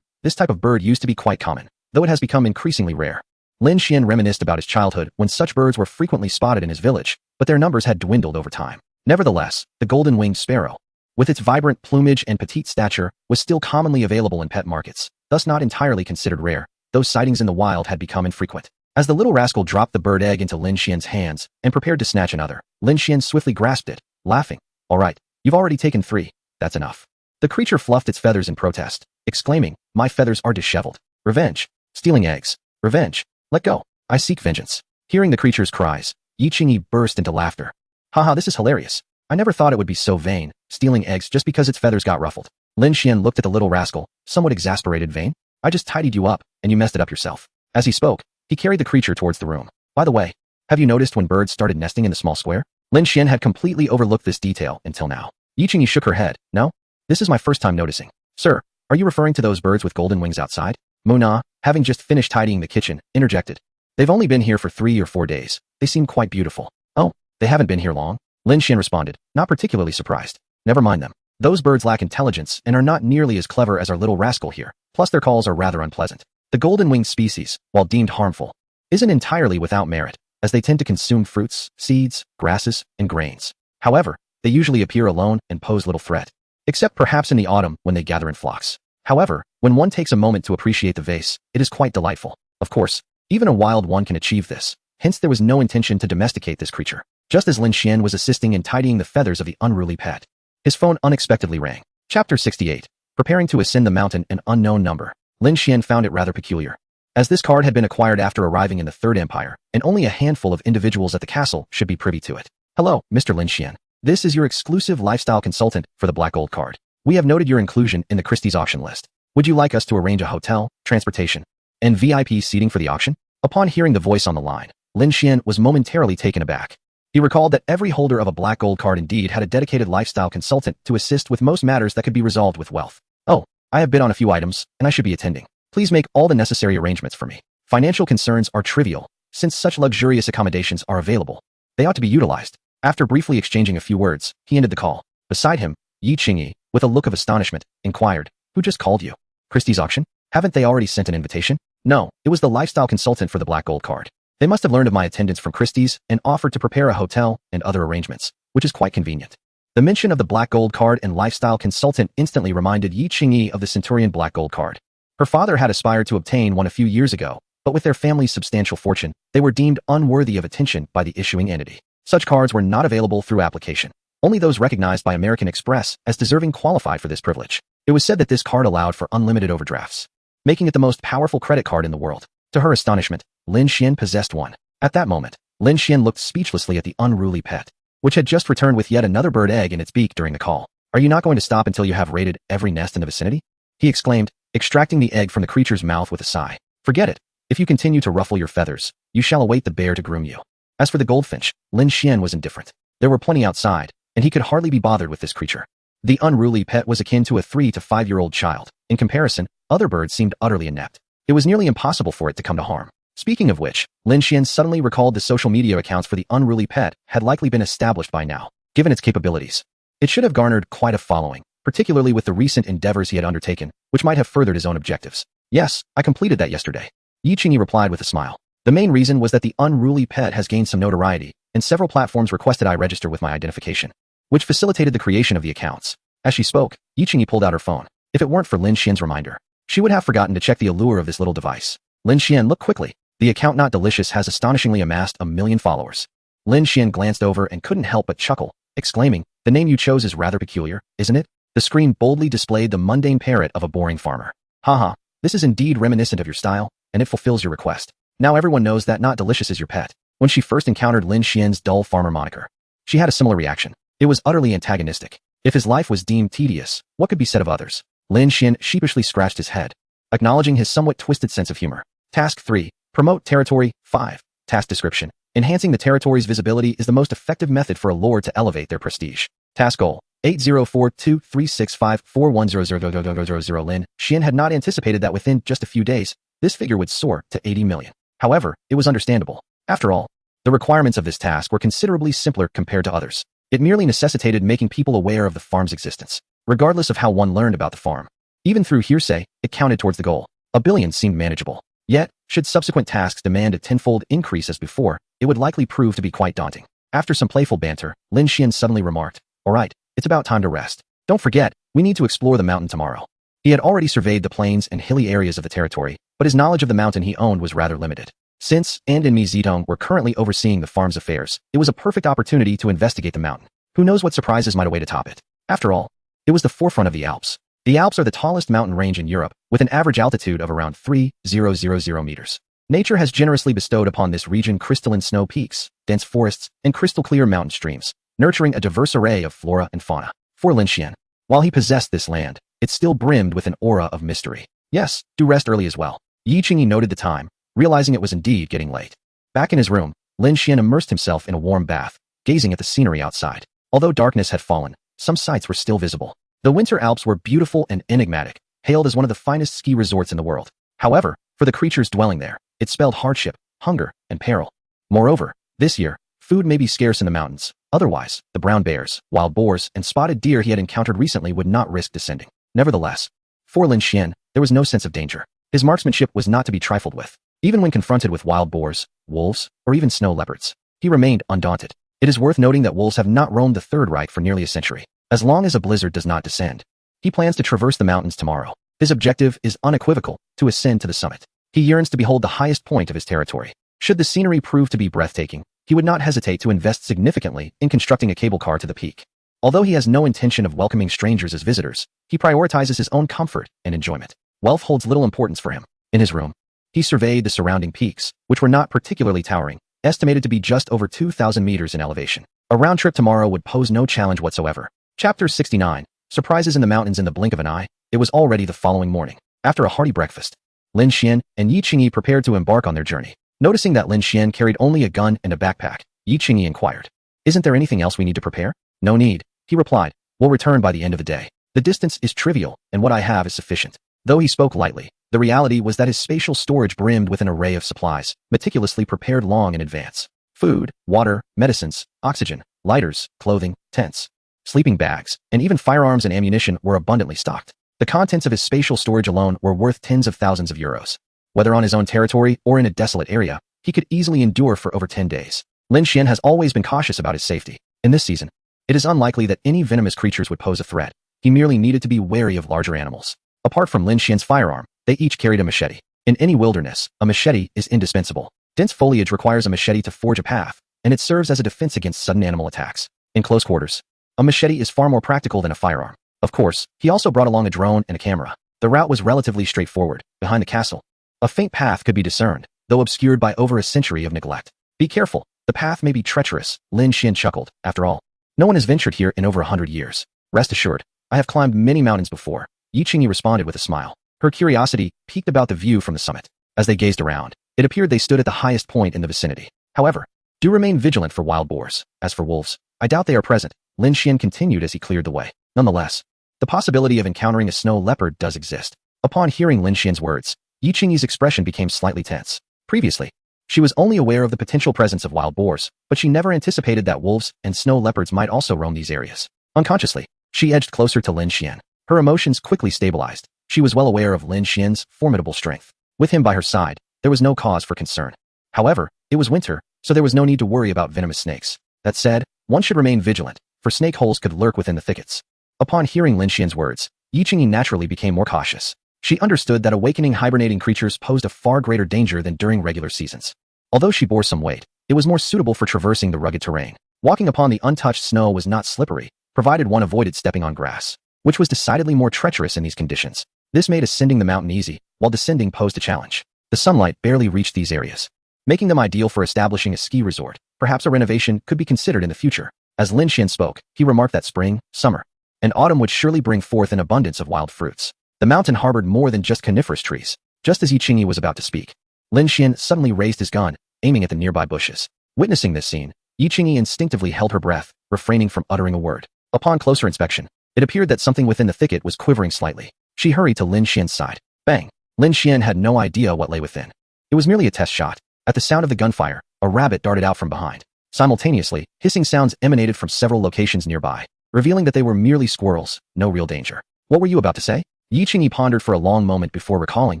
This type of bird used to be quite common, though it has become increasingly rare. Lin Shien reminisced about his childhood when such birds were frequently spotted in his village, but their numbers had dwindled over time. Nevertheless, the golden-winged sparrow, with its vibrant plumage and petite stature, was still commonly available in pet markets, thus not entirely considered rare. Those sightings in the wild had become infrequent. As the little rascal dropped the bird egg into Lin Xien's hands and prepared to snatch another, Lin Shien swiftly grasped it, laughing. All right, you've already taken 3. That's enough. The creature fluffed its feathers in protest, exclaiming, my feathers are disheveled. Revenge. Stealing eggs. Revenge. Let go. I seek vengeance. Hearing the creature's cries, Yi Qingyi burst into laughter. Haha, this is hilarious. I never thought it would be so vain, stealing eggs just because its feathers got ruffled. Lin Shien looked at the little rascal, somewhat exasperated. Vain? I just tidied you up, and you messed it up yourself. As he spoke, he carried the creature towards the room. By the way, have you noticed when birds started nesting in the small square? Lin Shien had completely overlooked this detail until now. Yi Qingyi shook her head. No? This is my first time noticing. Sir, are you referring to those birds with golden wings outside? Mona, having just finished tidying the kitchen, interjected. They've only been here for 3 or 4 days. They seem quite beautiful. Oh, they haven't been here long? Lin Shien responded, not particularly surprised. Never mind them. Those birds lack intelligence and are not nearly as clever as our little rascal here. Plus their calls are rather unpleasant. The golden-winged species, while deemed harmful, isn't entirely without merit, as they tend to consume fruits, seeds, grasses, and grains. However, they usually appear alone and pose little threat, except perhaps in the autumn when they gather in flocks. However, when one takes a moment to appreciate the vase, it is quite delightful. Of course, even a wild one can achieve this. Hence there was no intention to domesticate this creature. Just as Lin Shien was assisting in tidying the feathers of the unruly pet, his phone unexpectedly rang. Chapter 68. Preparing to ascend the mountain, an unknown number. Lin Shien found it rather peculiar, as this card had been acquired after arriving in the Third Empire, and only a handful of individuals at the castle should be privy to it. Hello, Mr. Lin Shien. This is your exclusive lifestyle consultant for the Black Gold card. We have noted your inclusion in the Christie's auction list. Would you like us to arrange a hotel, transportation, and VIP seating for the auction? Upon hearing the voice on the line, Lin Shien was momentarily taken aback. He recalled that every holder of a Black Gold card indeed had a dedicated lifestyle consultant to assist with most matters that could be resolved with wealth. Oh, I have bid on a few items, and I should be attending. Please make all the necessary arrangements for me. Financial concerns are trivial, since such luxurious accommodations are available. They ought to be utilized. After briefly exchanging a few words, he ended the call. Beside him, Yi Qingyi, with a look of astonishment, inquired, who just called you? Christie's auction? Haven't they already sent an invitation? No, it was the lifestyle consultant for the Black Gold card. They must have learned of my attendance from Christie's and offered to prepare a hotel and other arrangements, which is quite convenient. The mention of the black gold card and lifestyle consultant instantly reminded Yi Qingyi of the Centurion black gold card. Her father had aspired to obtain one a few years ago, but with their family's substantial fortune, they were deemed unworthy of attention by the issuing entity. Such cards were not available through application. Only those recognized by American Express as deserving qualified for this privilege. It was said that this card allowed for unlimited overdrafts, making it the most powerful credit card in the world. To her astonishment, Lin Shien possessed one. At that moment, Lin Shien looked speechlessly at the unruly pet, which had just returned with yet another bird egg in its beak during the call. "Are you not going to stop until you have raided every nest in the vicinity?" he exclaimed, extracting the egg from the creature's mouth with a sigh. "Forget it. If you continue to ruffle your feathers, you shall await the bear to groom you." As for the goldfinch, Lin Shien was indifferent. There were plenty outside, and he could hardly be bothered with this creature. The unruly pet was akin to a 3 to 5-year-old child. In comparison, other birds seemed utterly inept. It was nearly impossible for it to come to harm. Speaking of which, Lin Shien suddenly recalled the social media accounts for the unruly pet had likely been established by now. Given its capabilities, it should have garnered quite a following, particularly with the recent endeavors he had undertaken, which might have furthered his own objectives. "Yes, I completed that yesterday," Yi Qingyi replied with a smile. The main reason was that the unruly pet has gained some notoriety, and several platforms requested I register with my identification, which facilitated the creation of the accounts. As she spoke, Yi Qingyi pulled out her phone. If it weren't for Lin Xien's reminder, she would have forgotten to check the allure of this little device. Lin Shien looked quickly. The account Not Delicious has astonishingly amassed 1 million followers. Lin Shien glanced over and couldn't help but chuckle, exclaiming, "The name you chose is rather peculiar, isn't it?" The screen boldly displayed the mundane parrot of a boring farmer. "Haha, this is indeed reminiscent of your style, and it fulfills your request. Now everyone knows that Not Delicious is your pet." When she first encountered Lin Xien's dull farmer moniker, she had a similar reaction. It was utterly antagonistic. If his life was deemed tedious, what could be said of others? Lin Shien sheepishly scratched his head, acknowledging his somewhat twisted sense of humor. Task 3. Promote territory. 5. Task description. Enhancing the territory's visibility is the most effective method for a lord to elevate their prestige. Task goal. 8042365410000000. Lin Shien had not anticipated that within just a few days, this figure would soar to 80 million. However, it was understandable. After all, the requirements of this task were considerably simpler compared to others. It merely necessitated making people aware of the farm's existence, regardless of how one learned about the farm. Even through hearsay, it counted towards the goal. 1 billion seemed manageable. Yet, should subsequent tasks demand a tenfold increase as before, it would likely prove to be quite daunting. After some playful banter, Lin Shien suddenly remarked, "All right, it's about time to rest. Don't forget, we need to explore the mountain tomorrow." He had already surveyed the plains and hilly areas of the territory, but his knowledge of the mountain he owned was rather limited. Since and Mi Zitong were currently overseeing the farm's affairs, it was a perfect opportunity to investigate the mountain. Who knows what surprises might await atop it? After all, it was the forefront of the Alps. The Alps are the tallest mountain range in Europe, with an average altitude of around 3,000 meters. Nature has generously bestowed upon this region crystalline snow peaks, dense forests, and crystal-clear mountain streams, nurturing a diverse array of flora and fauna. For Lin Shien, while he possessed this land, it still brimmed with an aura of mystery. "Yes, do rest early as well." Yi Qingyi noted the time, realizing it was indeed getting late. Back in his room, Lin Shien immersed himself in a warm bath, gazing at the scenery outside. Although darkness had fallen, some sights were still visible. The Winter Alps were beautiful and enigmatic, hailed as one of the finest ski resorts in the world. However, for the creatures dwelling there, it spelled hardship, hunger, and peril. Moreover, this year, food may be scarce in the mountains. Otherwise, the brown bears, wild boars, and spotted deer he had encountered recently would not risk descending. Nevertheless, for Lin Shien, there was no sense of danger. His marksmanship was not to be trifled with. Even when confronted with wild boars, wolves, or even snow leopards, he remained undaunted. It is worth noting that wolves have not roamed the Third Reich for nearly a century. As long as a blizzard does not descend, he plans to traverse the mountains tomorrow. His objective is unequivocal: to ascend to the summit. He yearns to behold the highest point of his territory. Should the scenery prove to be breathtaking, he would not hesitate to invest significantly in constructing a cable car to the peak. Although he has no intention of welcoming strangers as visitors, he prioritizes his own comfort and enjoyment. Wealth holds little importance for him. In his room, he surveyed the surrounding peaks, which were not particularly towering, estimated to be just over 2,000 meters in elevation. A round trip tomorrow would pose no challenge whatsoever. Chapter 69. Surprises in the mountains in the blink of an eye. It was already the following morning. After a hearty breakfast, Lin Shien and Yi Qingyi prepared to embark on their journey. Noticing that Lin Shien carried only a gun and a backpack, Yi Qingyi inquired, "Isn't there anything else we need to prepare?" "No need," he replied. "We'll return by the end of the day. The distance is trivial, and what I have is sufficient." Though he spoke lightly, the reality was that his spatial storage brimmed with an array of supplies, meticulously prepared long in advance. Food, water, medicines, oxygen, lighters, clothing, tents, sleeping bags, and even firearms and ammunition were abundantly stocked. The contents of his spatial storage alone were worth tens of thousands of euros. Whether on his own territory or in a desolate area, he could easily endure for over 10 days. Lin Shien has always been cautious about his safety. In this season, It is unlikely that any venomous creatures would pose a threat. He merely needed to be wary of larger animals. Apart from Lin Shien's firearm, they each carried a machete. In any wilderness, a machete is indispensable. Dense foliage requires a machete to forge a path, and it serves as a defense against sudden animal attacks. In close quarters, a machete is far more practical than a firearm. Of course, he also brought along a drone and a camera. The route was relatively straightforward. Behind the castle, a faint path could be discerned, though obscured by over a century of neglect. Be careful, the path may be treacherous, Lin Shien chuckled. After all, no one has ventured here in over 100 years. Rest assured, I have climbed many mountains before. Yi Qingyi responded with a smile. Her curiosity piqued about the view from the summit. As they gazed around, it appeared they stood at the highest point in the vicinity. However, do remain vigilant for wild boars. As for wolves, I doubt they are present, Lin Shien continued as he cleared the way. Nonetheless, the possibility of encountering a snow leopard does exist. Upon hearing Lin Xien's words, Yi Qingyi's expression became slightly tense. Previously, she was only aware of the potential presence of wild boars, but she never anticipated that wolves and snow leopards might also roam these areas. Unconsciously, she edged closer to Lin Shien. Her emotions quickly stabilized. She was well aware of Lin Xien's formidable strength. With him by her side, there was no cause for concern. However, it was winter, so there was no need to worry about venomous snakes. That said, one should remain vigilant, for snake holes could lurk within the thickets. Upon hearing Lin Xien's words, Yi Qingyi naturally became more cautious. She understood that awakening hibernating creatures posed a far greater danger than during regular seasons. Although she bore some weight, it was more suitable for traversing the rugged terrain. Walking upon the untouched snow was not slippery, provided one avoided stepping on grass, which was decidedly more treacherous in these conditions. This made ascending the mountain easy, while descending posed a challenge. The sunlight barely reached these areas, making them ideal for establishing a ski resort. Perhaps a renovation could be considered in the future. As Lin Shien spoke, he remarked that spring, summer, and autumn would surely bring forth an abundance of wild fruits. The mountain harbored more than just coniferous trees. Just as Yi Qingyi was about to speak, Lin Shien suddenly raised his gun, aiming at the nearby bushes. Witnessing this scene, Yi Qingyi instinctively held her breath, refraining from uttering a word. Upon closer inspection, it appeared that something within the thicket was quivering slightly. She hurried to Lin Xien's side. Bang! Lin Shien had no idea what lay within. It was merely a test shot. At the sound of the gunfire, a rabbit darted out from behind. Simultaneously, hissing sounds emanated from several locations nearby, revealing that they were merely squirrels, no real danger. What were you about to say? Yi Qingyi pondered for a long moment before recalling.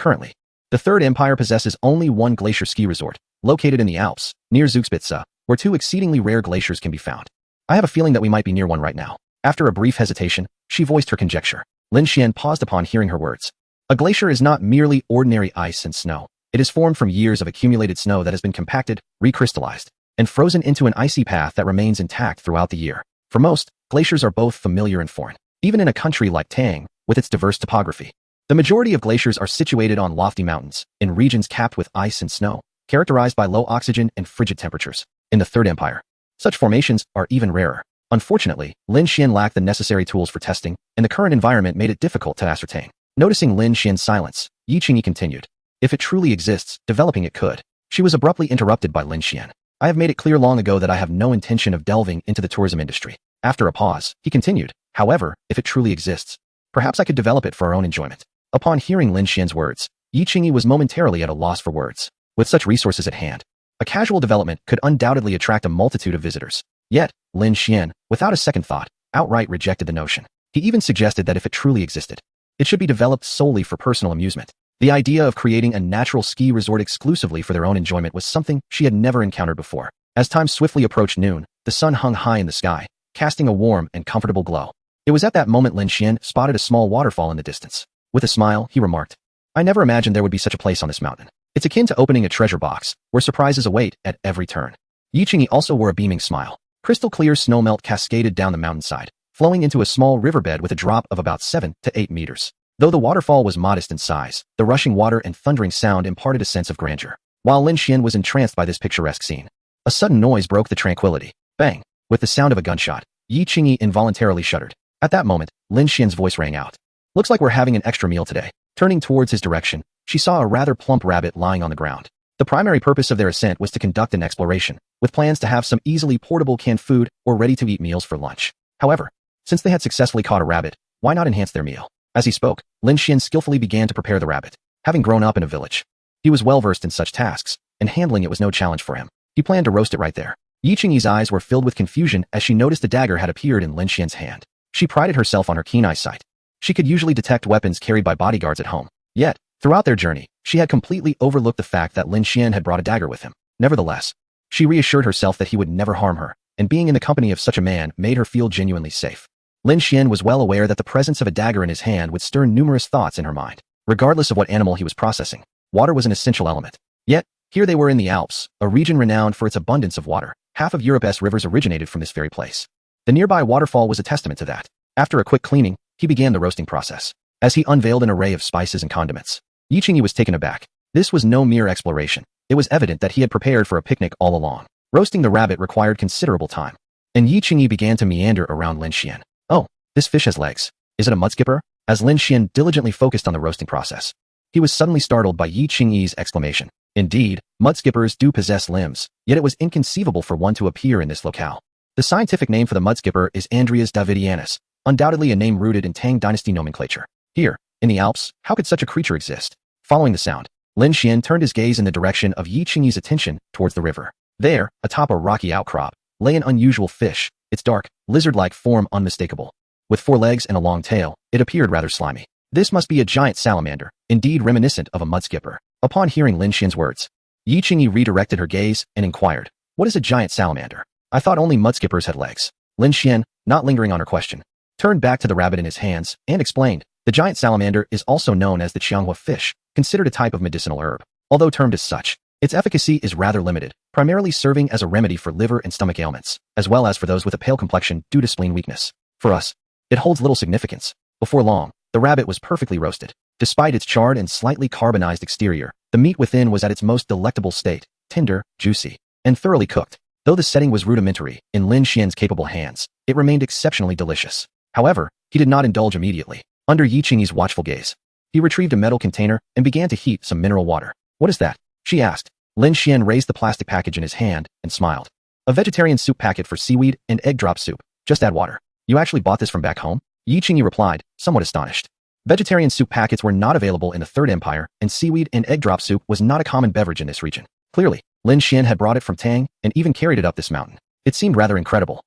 Currently, the Third Empire possesses only one glacier ski resort, located in the Alps, near Zugspitze, where two exceedingly rare glaciers can be found. I have a feeling that we might be near one right now. After a brief hesitation, she voiced her conjecture. Lin Shien paused upon hearing her words. A glacier is not merely ordinary ice and snow. It is formed from years of accumulated snow that has been compacted, recrystallized, and frozen into an icy path that remains intact throughout the year. For most, glaciers are both familiar and foreign, even in a country like Tang, with its diverse topography. The majority of glaciers are situated on lofty mountains, in regions capped with ice and snow, characterized by low oxygen and frigid temperatures. In the Third Empire, such formations are even rarer. Unfortunately, Lin Shien lacked the necessary tools for testing, and the current environment made it difficult to ascertain. Noticing Lin Xien's silence, Yi Qingyi continued. If it truly exists, developing it could. She was abruptly interrupted by Lin Shien. I have made it clear long ago that I have no intention of delving into the tourism industry. After a pause, he continued. However, if it truly exists, perhaps I could develop it for our own enjoyment. Upon hearing Lin Xien's words, Yi Qingyi was momentarily at a loss for words. With such resources at hand, a casual development could undoubtedly attract a multitude of visitors. Yet, Lin Shien, without a second thought, outright rejected the notion. He even suggested that if it truly existed, it should be developed solely for personal amusement. The idea of creating a natural ski resort exclusively for their own enjoyment was something she had never encountered before. As time swiftly approached noon, the sun hung high in the sky, casting a warm and comfortable glow. It was at that moment Lin Shien spotted a small waterfall in the distance. With a smile, he remarked, I never imagined there would be such a place on this mountain. It's akin to opening a treasure box, where surprises await at every turn. Yi Qingyi also wore a beaming smile. Crystal clear snowmelt cascaded down the mountainside, flowing into a small riverbed with a drop of about 7 to 8 meters. Though the waterfall was modest in size, the rushing water and thundering sound imparted a sense of grandeur. While Lin Shien was entranced by this picturesque scene, a sudden noise broke the tranquility. Bang! With the sound of a gunshot, Yi Qingyi involuntarily shuddered. At that moment, Lin Xien's voice rang out. Looks like we're having an extra meal today. Turning towards his direction, she saw a rather plump rabbit lying on the ground. The primary purpose of their ascent was to conduct an exploration, with plans to have some easily portable canned food or ready-to-eat meals for lunch. However, since they had successfully caught a rabbit, why not enhance their meal? As he spoke, Lin Shien skillfully began to prepare the rabbit. Having grown up in a village, he was well-versed in such tasks, and handling it was no challenge for him. He planned to roast it right there. Yi Qingyi's eyes were filled with confusion as she noticed a dagger had appeared in Lin Xien's hand. She prided herself on her keen eyesight. She could usually detect weapons carried by bodyguards at home. Yet, throughout their journey, she had completely overlooked the fact that Lin Shien had brought a dagger with him. Nevertheless, she reassured herself that he would never harm her. and being in the company of such a man made her feel genuinely safe. Lin Shien was well aware that the presence of a dagger in his hand would stir numerous thoughts in her mind. Regardless of what animal he was processing, water was an essential element. Yet, here they were in the Alps, a region renowned for its abundance of water. Half of Europe's rivers originated from this very place. The nearby waterfall was a testament to that. After a quick cleaning, he began the roasting process. As he unveiled an array of spices and condiments, Yi Qingyi was taken aback. This was no mere exploration. It was evident that he had prepared for a picnic all along. Roasting the rabbit required considerable time, and Yi Qingyi began to meander around Lin Shien. Oh, this fish has legs. Is it a mudskipper? As Lin Shien diligently focused on the roasting process, he was suddenly startled by Yi Qingyi's exclamation. Indeed, mudskippers do possess limbs, yet it was inconceivable for one to appear in this locale. The scientific name for the mudskipper is Andreas davidianus, undoubtedly a name rooted in Tang dynasty nomenclature. Here, in the Alps, how could such a creature exist? Following the sound, Lin Shien turned his gaze in the direction of Yi Qingyi's attention towards the river. There, atop a rocky outcrop, lay an unusual fish, its dark, lizard-like form unmistakable. With 4 legs and a long tail, it appeared rather slimy. This must be a giant salamander, indeed reminiscent of a mudskipper. Upon hearing Lin Xien's words, Yi Qingyi redirected her gaze and inquired, "What is a giant salamander? I thought only mudskippers had legs." Lin Shien, not lingering on her question, turned back to the rabbit in his hands and explained, "The giant salamander is also known as the Qianghua fish, considered a type of medicinal herb. Although termed as such, its efficacy is rather limited, primarily serving as a remedy for liver and stomach ailments, as well as for those with a pale complexion due to spleen weakness. For us, it holds little significance." Before long, the rabbit was perfectly roasted. Despite its charred and slightly carbonized exterior, the meat within was at its most delectable state, tender, juicy, and thoroughly cooked. Though the setting was rudimentary, in Lin Xien's capable hands, it remained exceptionally delicious. However, he did not indulge immediately. Under Yi Qingyi's watchful gaze, he retrieved a metal container and began to heat some mineral water. "What is that?" she asked. Lin Shien raised the plastic package in his hand and smiled. "A vegetarian soup packet for seaweed and egg drop soup. Just add water." "You actually bought this from back home?" Yi Qingyi replied, somewhat astonished. Vegetarian soup packets were not available in the Third Empire, and seaweed and egg drop soup was not a common beverage in this region. Clearly, Lin Shien had brought it from Tang and even carried it up this mountain. It seemed rather incredible.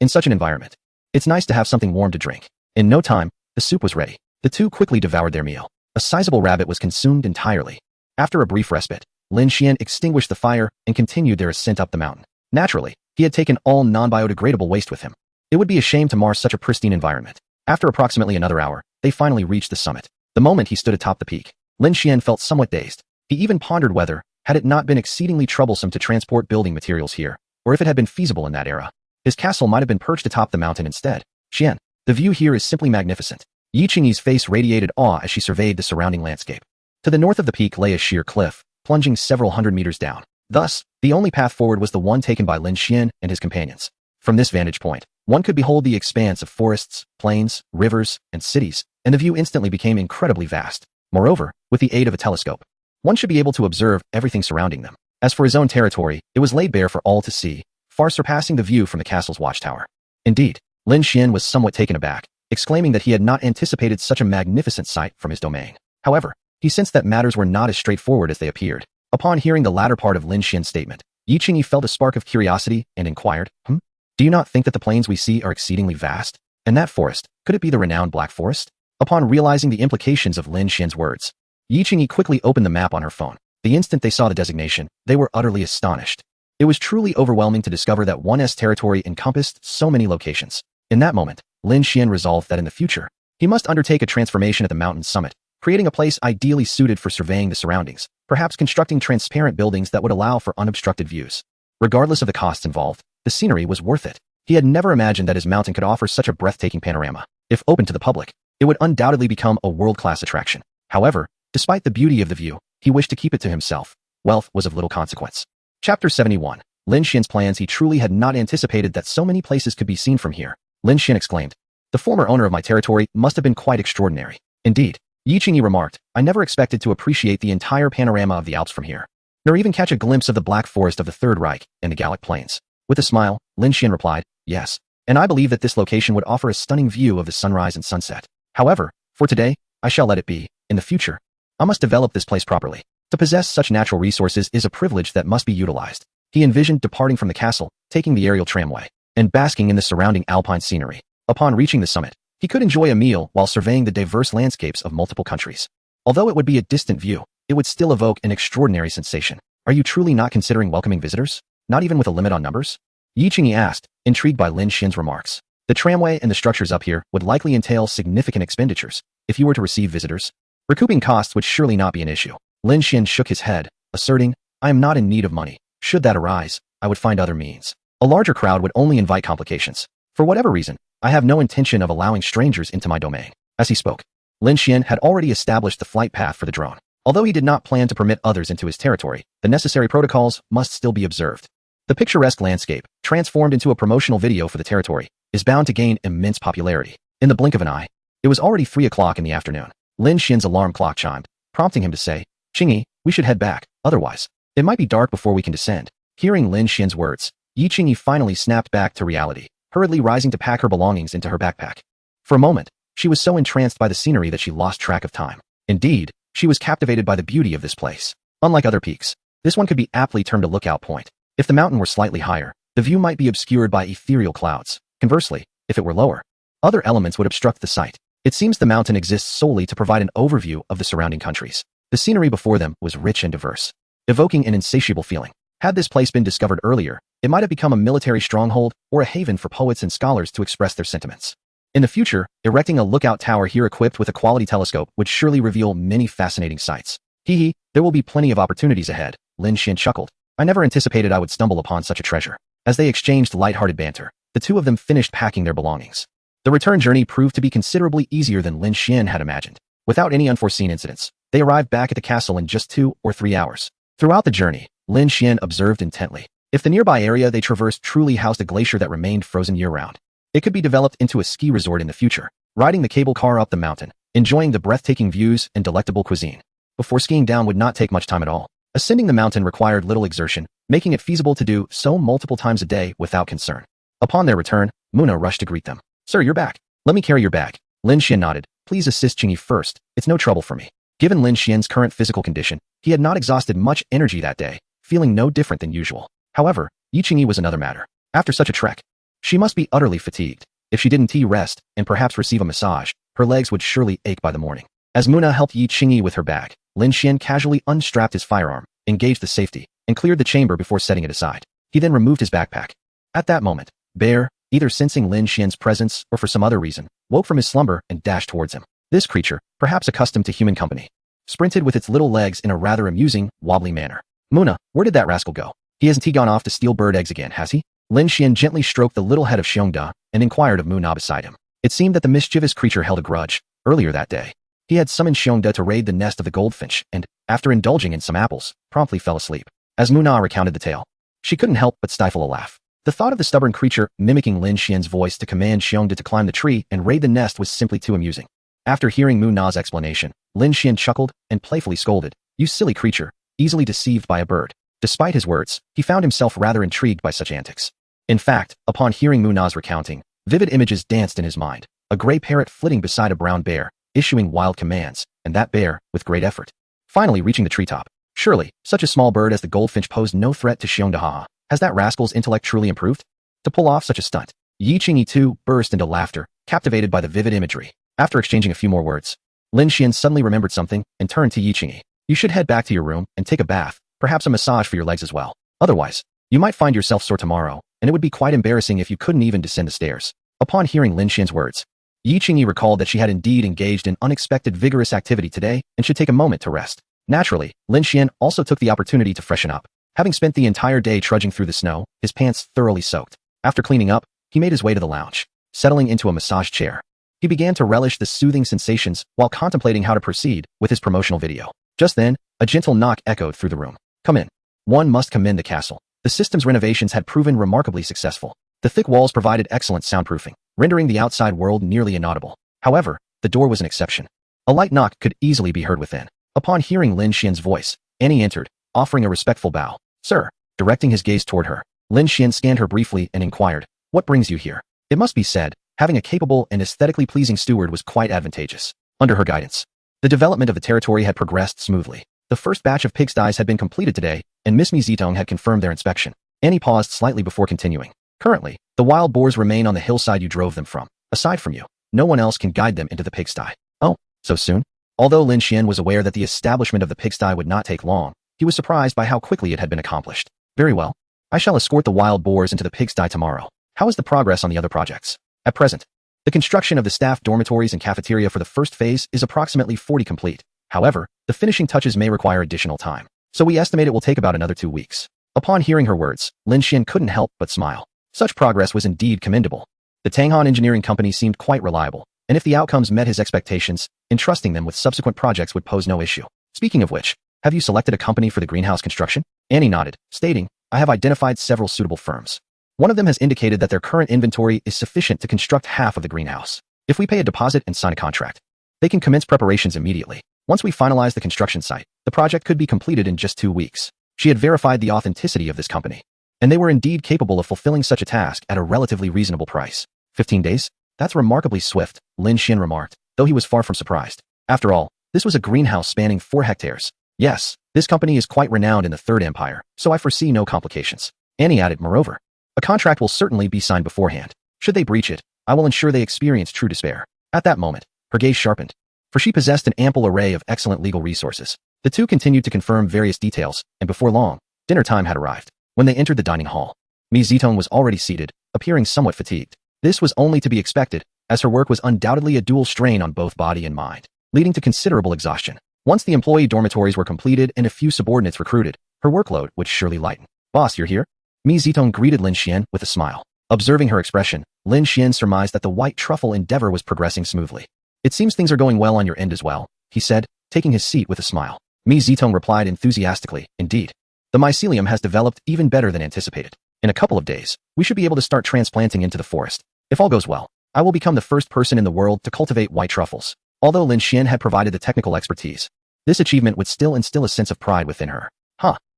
In such an environment, it's nice to have something warm to drink. In no time, the soup was ready. The two quickly devoured their meal. A sizable rabbit was consumed entirely. After a brief respite, Lin Shien extinguished the fire and continued their ascent up the mountain. Naturally, he had taken all non-biodegradable waste with him. It would be a shame to mar such a pristine environment. After approximately another hour, they finally reached the summit. The moment he stood atop the peak, Lin Shien felt somewhat dazed. He even pondered whether, had it not been exceedingly troublesome to transport building materials here, or if it had been feasible in that era, his castle might have been perched atop the mountain instead. "Shien, the view here is simply magnificent." Yi Qingyi's face radiated awe as she surveyed the surrounding landscape. To the north of the peak lay a sheer cliff, plunging several hundred meters down. Thus, the only path forward was the one taken by Lin Shien and his companions. From this vantage point, one could behold the expanse of forests, plains, rivers, and cities, and the view instantly became incredibly vast. Moreover, with the aid of a telescope, one should be able to observe everything surrounding them. As for his own territory, it was laid bare for all to see, far surpassing the view from the castle's watchtower. Indeed, Lin Shien was somewhat taken aback, exclaiming that he had not anticipated such a magnificent sight from his domain. However, he sensed that matters were not as straightforward as they appeared. Upon hearing the latter part of Lin Xien's statement, Yi Qingyi felt a spark of curiosity and inquired, "Do you not think that the plains we see are exceedingly vast? And that forest, could it be the renowned Black Forest?" Upon realizing the implications of Lin Xien's words, Yi Qingyi quickly opened the map on her phone. The instant they saw the designation, they were utterly astonished. It was truly overwhelming to discover that one's territory encompassed so many locations. In that moment, Lin Shien resolved that in the future, he must undertake a transformation at the mountain's summit, creating a place ideally suited for surveying the surroundings, perhaps constructing transparent buildings that would allow for unobstructed views. Regardless of the costs involved, the scenery was worth it. He had never imagined that his mountain could offer such a breathtaking panorama. If open to the public, it would undoubtedly become a world-class attraction. However, despite the beauty of the view, he wished to keep it to himself. Wealth was of little consequence. Chapter 71. Lin Xien's plans. He truly had not anticipated that so many places could be seen from here. Lin Shien exclaimed, "The former owner of my territory must have been quite extraordinary." Indeed, Yi Qingyi remarked, "I never expected to appreciate the entire panorama of the Alps from here, nor even catch a glimpse of the Black Forest of the Third Reich and the Gallic Plains." With a smile, Lin Shien replied, "Yes, and I believe that this location would offer a stunning view of the sunrise and sunset. However, for today, I shall let it be. In the future, I must develop this place properly. To possess such natural resources is a privilege that must be utilized." He envisioned departing from the castle, taking the aerial tramway, and basking in the surrounding alpine scenery. Upon reaching the summit, he could enjoy a meal while surveying the diverse landscapes of multiple countries. Although it would be a distant view, it would still evoke an extraordinary sensation. "Are you truly not considering welcoming visitors? Not even with a limit on numbers?" Yi Qingyi asked, intrigued by Lin Xien's remarks. The tramway and the structures up here would likely entail significant expenditures if you were to receive visitors. Recouping costs would surely not be an issue. Lin Shien shook his head, asserting, I am not in need of money. Should that arise, I would find other means. A larger crowd would only invite complications. For whatever reason, I have no intention of allowing strangers into my domain. As he spoke, Lin Shien had already established the flight path for the drone. Although he did not plan to permit others into his territory, the necessary protocols must still be observed. The picturesque landscape, transformed into a promotional video for the territory, is bound to gain immense popularity. In the blink of an eye, it was already 3 o'clock in the afternoon. Lin Xien's alarm clock chimed, prompting him to say, Qingyi, we should head back, otherwise, it might be dark before we can descend. Hearing Lin Xien's words, Yi Qingyi finally snapped back to reality, hurriedly rising to pack her belongings into her backpack. For a moment, she was so entranced by the scenery that she lost track of time. Indeed, she was captivated by the beauty of this place. Unlike other peaks, this one could be aptly termed a lookout point. If the mountain were slightly higher, the view might be obscured by ethereal clouds. Conversely, if it were lower, other elements would obstruct the sight. It seems the mountain exists solely to provide an overview of the surrounding countries. The scenery before them was rich and diverse, evoking an insatiable feeling. Had this place been discovered earlier, it might have become a military stronghold or a haven for poets and scholars to express their sentiments. In the future, erecting a lookout tower here equipped with a quality telescope would surely reveal many fascinating sights. Hee, there will be plenty of opportunities ahead, Lin Shien chuckled. I never anticipated I would stumble upon such a treasure. As they exchanged light-hearted banter, the two of them finished packing their belongings. The return journey proved to be considerably easier than Lin Shien had imagined. Without any unforeseen incidents, they arrived back at the castle in just 2 or 3 hours. Throughout the journey, Lin Shien observed intently. If the nearby area they traversed truly housed a glacier that remained frozen year-round, it could be developed into a ski resort in the future, riding the cable car up the mountain, enjoying the breathtaking views and delectable cuisine. Before skiing down would not take much time at all. Ascending the mountain required little exertion, making it feasible to do so multiple times a day without concern. Upon their return, Muna rushed to greet them. Sir, you're back. Let me carry your bag. Lin Shien nodded. Please assist Qingyi first. It's no trouble for me. Given Lin Xien's current physical condition, he had not exhausted much energy that day, feeling no different than usual. However, Yi Qingyi was another matter. After such a trek, she must be utterly fatigued. If she didn't rest and perhaps receive a massage, her legs would surely ache by the morning. As Muna helped Yi Qingyi with her bag, Lin Shien casually unstrapped his firearm, engaged the safety, and cleared the chamber before setting it aside. He then removed his backpack. At that moment, Bear, either sensing Lin Xien's presence or for some other reason, woke from his slumber and dashed towards him. This creature, perhaps accustomed to human company, sprinted with its little legs in a rather amusing, wobbly manner. Muna, where did that rascal go? He hasn't gone off to steal bird eggs again, has he? Lin Shien gently stroked the little head of Xiongda and inquired of Muna beside him. It seemed that the mischievous creature held a grudge. Earlier that day, he had summoned Xiongda to raid the nest of the goldfinch and, after indulging in some apples, promptly fell asleep. As Muna recounted the tale, she couldn't help but stifle a laugh. The thought of the stubborn creature mimicking Lin Xien's voice to command Xiongda to climb the tree and raid the nest was simply too amusing. After hearing Muna's explanation, Lin Shien chuckled and playfully scolded, You silly creature, easily deceived by a bird. Despite his words, he found himself rather intrigued by such antics. In fact, upon hearing Muna's recounting, vivid images danced in his mind. A gray parrot flitting beside a brown bear, issuing wild commands, and that bear, with great effort, finally reaching the treetop. Surely, such a small bird as the goldfinch posed no threat to Xiongda. Has that rascal's intellect truly improved? To pull off such a stunt, Yi Qingyi too burst into laughter, captivated by the vivid imagery. After exchanging a few more words, Lin Shien suddenly remembered something and turned to Yi Qingyi. You should head back to your room and take a bath, perhaps a massage for your legs as well. Otherwise, you might find yourself sore tomorrow, and it would be quite embarrassing if you couldn't even descend the stairs. Upon hearing Lin Xien's words, Yi Qingyi recalled that she had indeed engaged in unexpected vigorous activity today and should take a moment to rest. Naturally, Lin Shien also took the opportunity to freshen up. Having spent the entire day trudging through the snow, his pants thoroughly soaked. After cleaning up, he made his way to the lounge. Settling into a massage chair, he began to relish the soothing sensations while contemplating how to proceed with his promotional video. Just then, a gentle knock echoed through the room. Come in. One must commend the castle. The system's renovations had proven remarkably successful. The thick walls provided excellent soundproofing, rendering the outside world nearly inaudible. However, the door was an exception. A light knock could easily be heard within. Upon hearing Lin Xien's voice, Annie entered, offering a respectful bow. Sir, directing his gaze toward her, Lin Shien scanned her briefly and inquired, What brings you here? It must be said, having a capable and aesthetically pleasing steward was quite advantageous. Under her guidance, the development of the territory had progressed smoothly. The first batch of pigsties had been completed today, and Miss Mi Zitong had confirmed their inspection. Annie paused slightly before continuing. Currently, the wild boars remain on the hillside you drove them from. Aside from you, no one else can guide them into the pigsty. Oh, so soon? Although Lin Shien was aware that the establishment of the pigsty would not take long, he was surprised by how quickly it had been accomplished. Very well. I shall escort the wild boars into the pigsty tomorrow. How is the progress on the other projects? At present, the construction of the staff dormitories and cafeteria for the first phase is approximately 40 complete. However, the finishing touches may require additional time, so we estimate it will take about another 2 weeks. Upon hearing her words, Lin Shien couldn't help but smile. Such progress was indeed commendable. The Tanghan Engineering Company seemed quite reliable, and if the outcomes met his expectations, entrusting them with subsequent projects would pose no issue. Speaking of which, have you selected a company for the greenhouse construction? Annie nodded, stating, I have identified several suitable firms. One of them has indicated that their current inventory is sufficient to construct half of the greenhouse. If we pay a deposit and sign a contract, they can commence preparations immediately. Once we finalize the construction site, the project could be completed in just 2 weeks. She had verified the authenticity of this company, and they were indeed capable of fulfilling such a task at a relatively reasonable price. 15 days? That's remarkably swift, Lin Shien remarked, though he was far from surprised. After all, this was a greenhouse spanning 4 hectares. Yes, this company is quite renowned in the Third Empire, so I foresee no complications. Annie added, moreover, a contract will certainly be signed beforehand. Should they breach it, I will ensure they experience true despair. At that moment, her gaze sharpened, for she possessed an ample array of excellent legal resources. The two continued to confirm various details, and before long, dinner time had arrived. When they entered the dining hall, Mi Zitong was already seated, appearing somewhat fatigued. This was only to be expected, as her work was undoubtedly a dual strain on both body and mind, leading to considerable exhaustion. Once the employee dormitories were completed and a few subordinates recruited, her workload would surely lighten. Boss, you're here? Mi Zitong greeted Lin Shien with a smile. Observing her expression, Lin Shien surmised that the white truffle endeavor was progressing smoothly. It seems things are going well on your end as well, he said, taking his seat with a smile. Mi Zitong replied enthusiastically, indeed. The mycelium has developed even better than anticipated. In a couple of days, we should be able to start transplanting into the forest. If all goes well, I will become the first person in the world to cultivate white truffles. Although Lin Shien had provided the technical expertise, this achievement would still instill a sense of pride within her.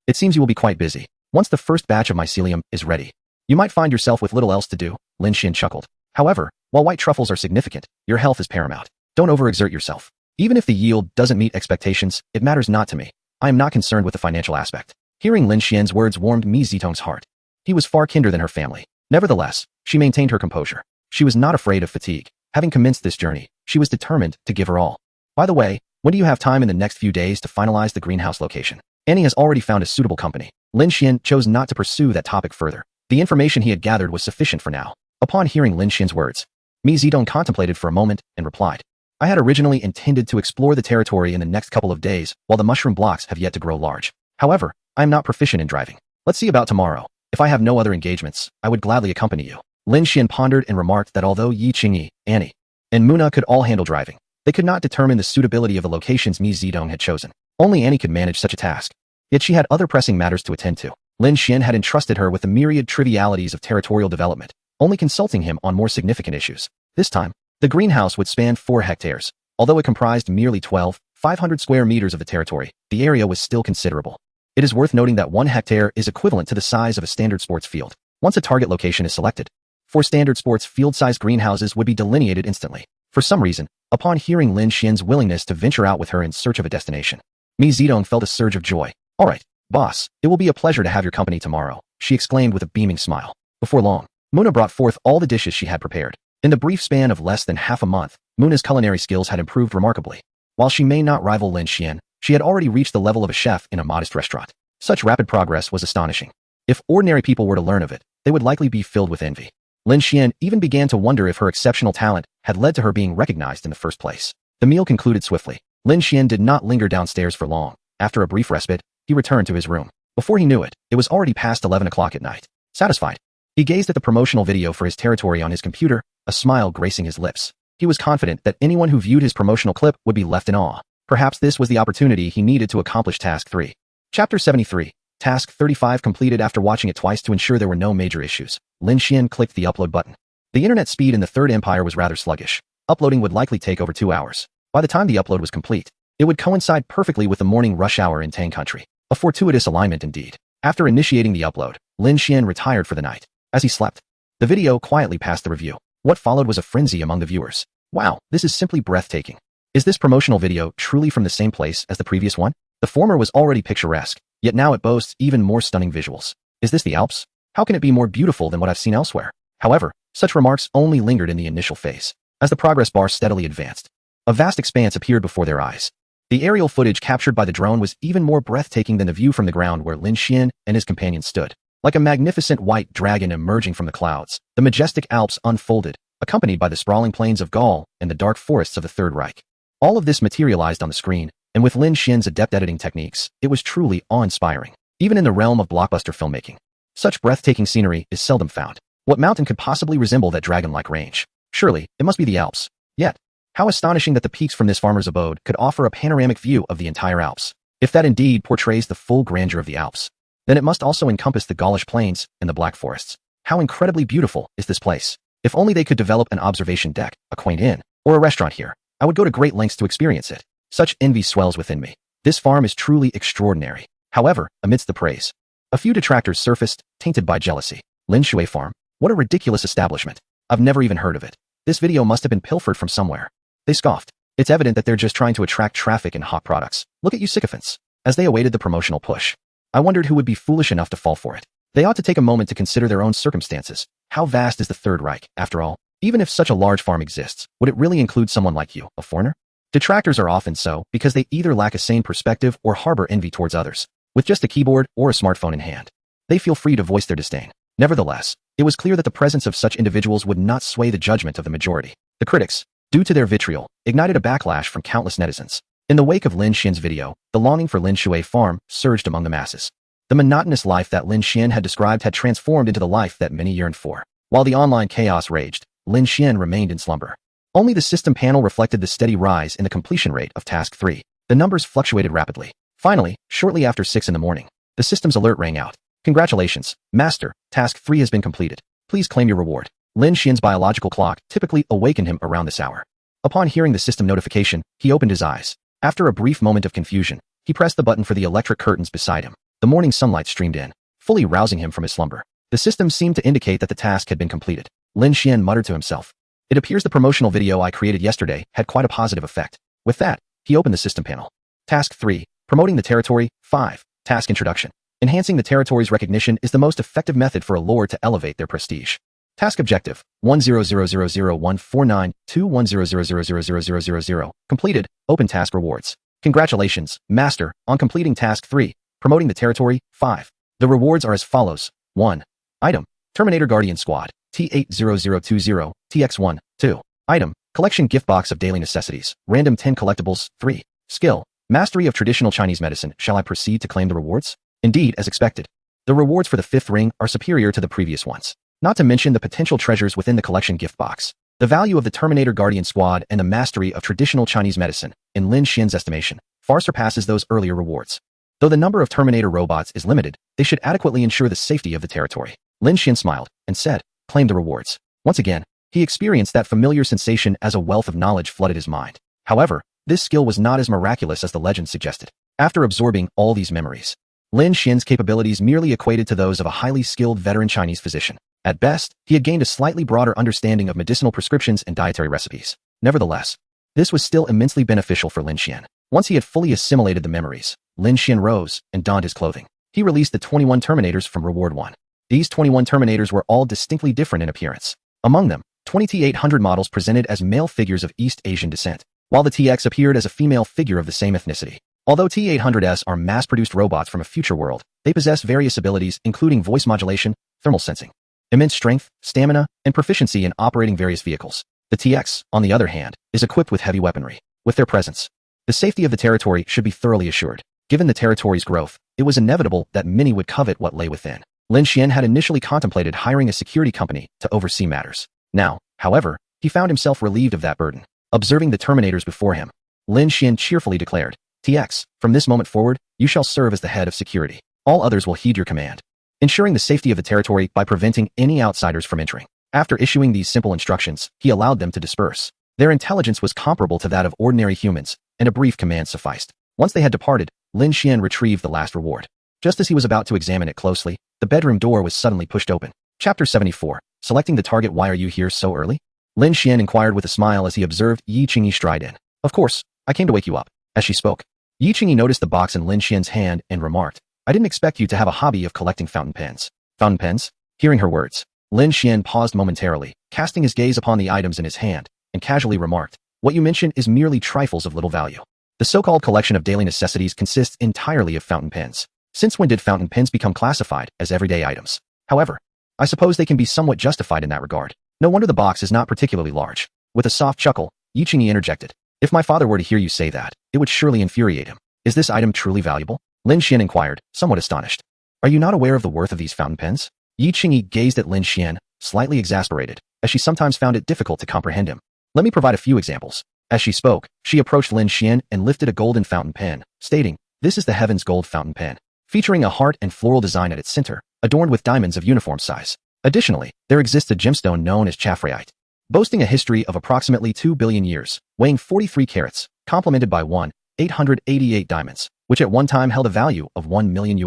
It seems you will be quite busy. Once the first batch of mycelium is ready, you might find yourself with little else to do, Lin Shien chuckled. However, while white truffles are significant, your health is paramount. Don't overexert yourself. Even if the yield doesn't meet expectations, it matters not to me. I am not concerned with the financial aspect. Hearing Lin Xien's words warmed Mi Zitong's heart. He was far kinder than her family. Nevertheless, she maintained her composure. She was not afraid of fatigue. Having commenced this journey, she was determined to give her all. By the way, when do you have time in the next few days to finalize the greenhouse location? Annie has already found a suitable company. Lin Shien chose not to pursue that topic further. The information he had gathered was sufficient for now. Upon hearing Lin Xien's words, Mi Zitong contemplated for a moment and replied, I had originally intended to explore the territory in the next couple of days while the mushroom blocks have yet to grow large. However, I am not proficient in driving. Let's see about tomorrow. If I have no other engagements, I would gladly accompany you. Lin Shien pondered and remarked that although Yi Qingyi, Annie, and Muna could all handle driving, they could not determine the suitability of the locations Mi Zitong had chosen. Only Annie could manage such a task. Yet she had other pressing matters to attend to. Lin Shien had entrusted her with the myriad trivialities of territorial development, only consulting him on more significant issues. This time, the greenhouse would span 4 hectares. Although it comprised merely 500 square meters of the territory, the area was still considerable. It is worth noting that 1 hectare is equivalent to the size of a standard sports field. Once a target location is selected, 4 standard sports field-sized greenhouses would be delineated instantly. For some reason, upon hearing Lin Xien's willingness to venture out with her in search of a destination, Mi Zitong felt a surge of joy. All right, boss, it will be a pleasure to have your company tomorrow, she exclaimed with a beaming smile. Before long, Muna brought forth all the dishes she had prepared. In the brief span of less than half a month, Muna's culinary skills had improved remarkably. While she may not rival Lin Shien, she had already reached the level of a chef in a modest restaurant. Such rapid progress was astonishing. If ordinary people were to learn of it, they would likely be filled with envy. Lin Shien even began to wonder if her exceptional talent had led to her being recognized in the first place. The meal concluded swiftly. Lin Shien did not linger downstairs for long. After a brief respite, he returned to his room. Before he knew it, it was already past 11 o'clock at night. Satisfied, he gazed at the promotional video for his territory on his computer, a smile gracing his lips. He was confident that anyone who viewed his promotional clip would be left in awe. Perhaps this was the opportunity he needed to accomplish Task 3. Chapter 73. Task 35 completed. After watching it twice to ensure there were no major issues, Lin Shien clicked the upload button. The internet speed in the Third Empire was rather sluggish. Uploading would likely take over 2 hours. By the time the upload was complete, it would coincide perfectly with the morning rush hour in Tang Country. A fortuitous alignment indeed. After initiating the upload, Lin Shien retired for the night. As he slept, the video quietly passed the review. What followed was a frenzy among the viewers. Wow, this is simply breathtaking. Is this promotional video truly from the same place as the previous one? The former was already picturesque, yet now it boasts even more stunning visuals. Is this the Alps? How can it be more beautiful than what I've seen elsewhere? However, such remarks only lingered in the initial phase. As the progress bar steadily advanced, a vast expanse appeared before their eyes. The aerial footage captured by the drone was even more breathtaking than the view from the ground where Lin Shien and his companions stood. Like a magnificent white dragon emerging from the clouds, the majestic Alps unfolded, accompanied by the sprawling plains of Gaul and the dark forests of the Third Reich. All of this materialized on the screen, and with Lin Shien's adept editing techniques, it was truly awe-inspiring. Even in the realm of blockbuster filmmaking, such breathtaking scenery is seldom found. What mountain could possibly resemble that dragon-like range? Surely, it must be the Alps. Yet, how astonishing that the peaks from this farmer's abode could offer a panoramic view of the entire Alps. If that indeed portrays the full grandeur of the Alps, then it must also encompass the Gaulish plains and the Black Forests. How incredibly beautiful is this place? If only they could develop an observation deck, a quaint inn, or a restaurant here, I would go to great lengths to experience it. Such envy swells within me. This farm is truly extraordinary. However, amidst the praise, a few detractors surfaced, tainted by jealousy. Lin Shien farm? What a ridiculous establishment. I've never even heard of it. This video must have been pilfered from somewhere. They scoffed. It's evident that they're just trying to attract traffic and hot products. Look at you sycophants. As they awaited the promotional push, I wondered who would be foolish enough to fall for it. They ought to take a moment to consider their own circumstances. How vast is the Third Reich, after all? Even if such a large farm exists, would it really include someone like you, a foreigner? Detractors are often so because they either lack a sane perspective or harbor envy towards others. With just a keyboard or a smartphone in hand, they feel free to voice their disdain. Nevertheless, it was clear that the presence of such individuals would not sway the judgment of the majority. The critics, due to their vitriol, ignited a backlash from countless netizens. In the wake of Lin Shien's video, the longing for Lin Shien farm surged among the masses. The monotonous life that Lin Shien had described had transformed into the life that many yearned for. While the online chaos raged, Lin Shien remained in slumber. Only the system panel reflected the steady rise in the completion rate of Task 3. The numbers fluctuated rapidly. Finally, shortly after 6 in the morning, the system's alert rang out. Congratulations, Master, Task 3 has been completed. Please claim your reward. Lin Shien's biological clock typically awakened him around this hour. Upon hearing the system notification, he opened his eyes. After a brief moment of confusion, he pressed the button for the electric curtains beside him. The morning sunlight streamed in, fully rousing him from his slumber. The system seemed to indicate that the task had been completed. Lin Shien muttered to himself. It appears the promotional video I created yesterday had quite a positive effect. With that, he opened the system panel. Task 3. Promoting the territory. 5. Task Introduction. Enhancing the territory's recognition is the most effective method for a lord to elevate their prestige. Task Objective. 10001492100000000. Completed. Open Task Rewards. Congratulations, Master, on completing Task 3. Promoting the territory. 5. The rewards are as follows. 1. Item. Terminator Guardian Squad. T80020. TX1. 2. Item. Collection Gift Box of Daily Necessities. Random 10 Collectibles. 3. Skill. Mastery of Traditional Chinese Medicine. Shall I proceed to claim the rewards? Indeed, as expected. The rewards for the 5th ring are superior to the previous ones. Not to mention the potential treasures within the collection gift box. The value of the Terminator Guardian Squad and the mastery of traditional Chinese medicine, in Lin Shien's estimation, far surpasses those earlier rewards. Though the number of Terminator robots is limited, they should adequately ensure the safety of the territory. Lin Shien smiled and said, claim the rewards. Once again, he experienced that familiar sensation as a wealth of knowledge flooded his mind. However, this skill was not as miraculous as the legend suggested. After absorbing all these memories, Lin Shien's capabilities merely equated to those of a highly skilled veteran Chinese physician. At best, he had gained a slightly broader understanding of medicinal prescriptions and dietary recipes. Nevertheless, this was still immensely beneficial for Lin Shien. Once he had fully assimilated the memories, Lin Shien rose and donned his clothing. He released the 21 Terminators from Reward 1. These 21 Terminators were all distinctly different in appearance. Among them, 20 T800 models presented as male figures of East Asian descent, while the TX appeared as a female figure of the same ethnicity. Although T800s are mass-produced robots from a future world, they possess various abilities including voice modulation, thermal sensing, immense strength, stamina, and proficiency in operating various vehicles. The TX, on the other hand, is equipped with heavy weaponry. With their presence, the safety of the territory should be thoroughly assured. Given the territory's growth, it was inevitable that many would covet what lay within. Lin Shien had initially contemplated hiring a security company to oversee matters. Now, however, he found himself relieved of that burden. Observing the Terminators before him, Lin Shien cheerfully declared, TX, from this moment forward, you shall serve as the head of security. All others will heed your command, ensuring the safety of the territory by preventing any outsiders from entering. After issuing these simple instructions, he allowed them to disperse. Their intelligence was comparable to that of ordinary humans, and a brief command sufficed. Once they had departed, Lin Shien retrieved the last reward. Just as he was about to examine it closely, the bedroom door was suddenly pushed open. Chapter 74. Selecting the target. Why are you here so early? Lin Shien inquired with a smile as he observed Yi Qingyi stride in. Of course, I came to wake you up. As she spoke, Yi Qingyi noticed the box in Lin Xien's hand and remarked, I didn't expect you to have a hobby of collecting fountain pens. Fountain pens? Hearing her words, Lin Shien paused momentarily, casting his gaze upon the items in his hand, and casually remarked, what you mention is merely trifles of little value. The so-called collection of daily necessities consists entirely of fountain pens. Since when did fountain pens become classified as everyday items? However, I suppose they can be somewhat justified in that regard. No wonder the box is not particularly large. With a soft chuckle, Yi Qingyi interjected. If my father were to hear you say that, it would surely infuriate him. Is this item truly valuable? Lin Shien inquired, somewhat astonished. Are you not aware of the worth of these fountain pens? Yi Qingyi gazed at Lin Shien, slightly exasperated, as she sometimes found it difficult to comprehend him. Let me provide a few examples. As she spoke, she approached Lin Shien and lifted a golden fountain pen, stating, "This is the Heaven's Gold fountain pen," featuring a heart and floral design at its center, adorned with diamonds of uniform size. Additionally, there exists a gemstone known as chaffrite, boasting a history of approximately 2 billion years, weighing 43 carats, complemented by 1,888 diamonds, which at one time held a value of $1 million.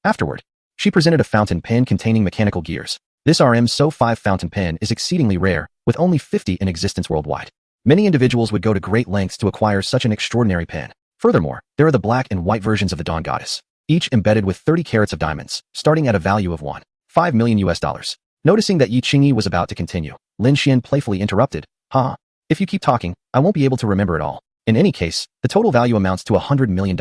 Afterward, she presented a fountain pen containing mechanical gears. This RM-So-5 fountain pen is exceedingly rare, with only 50 in existence worldwide. Many individuals would go to great lengths to acquire such an extraordinary pen. Furthermore, there are the black and white versions of the Dawn Goddess, each embedded with 30 carats of diamonds, starting at a value of $1.5 million. Noticing that Yi Qingyi was about to continue, Lin Shien playfully interrupted, If you keep talking, I won't be able to remember it all. In any case, the total value amounts to $100 million.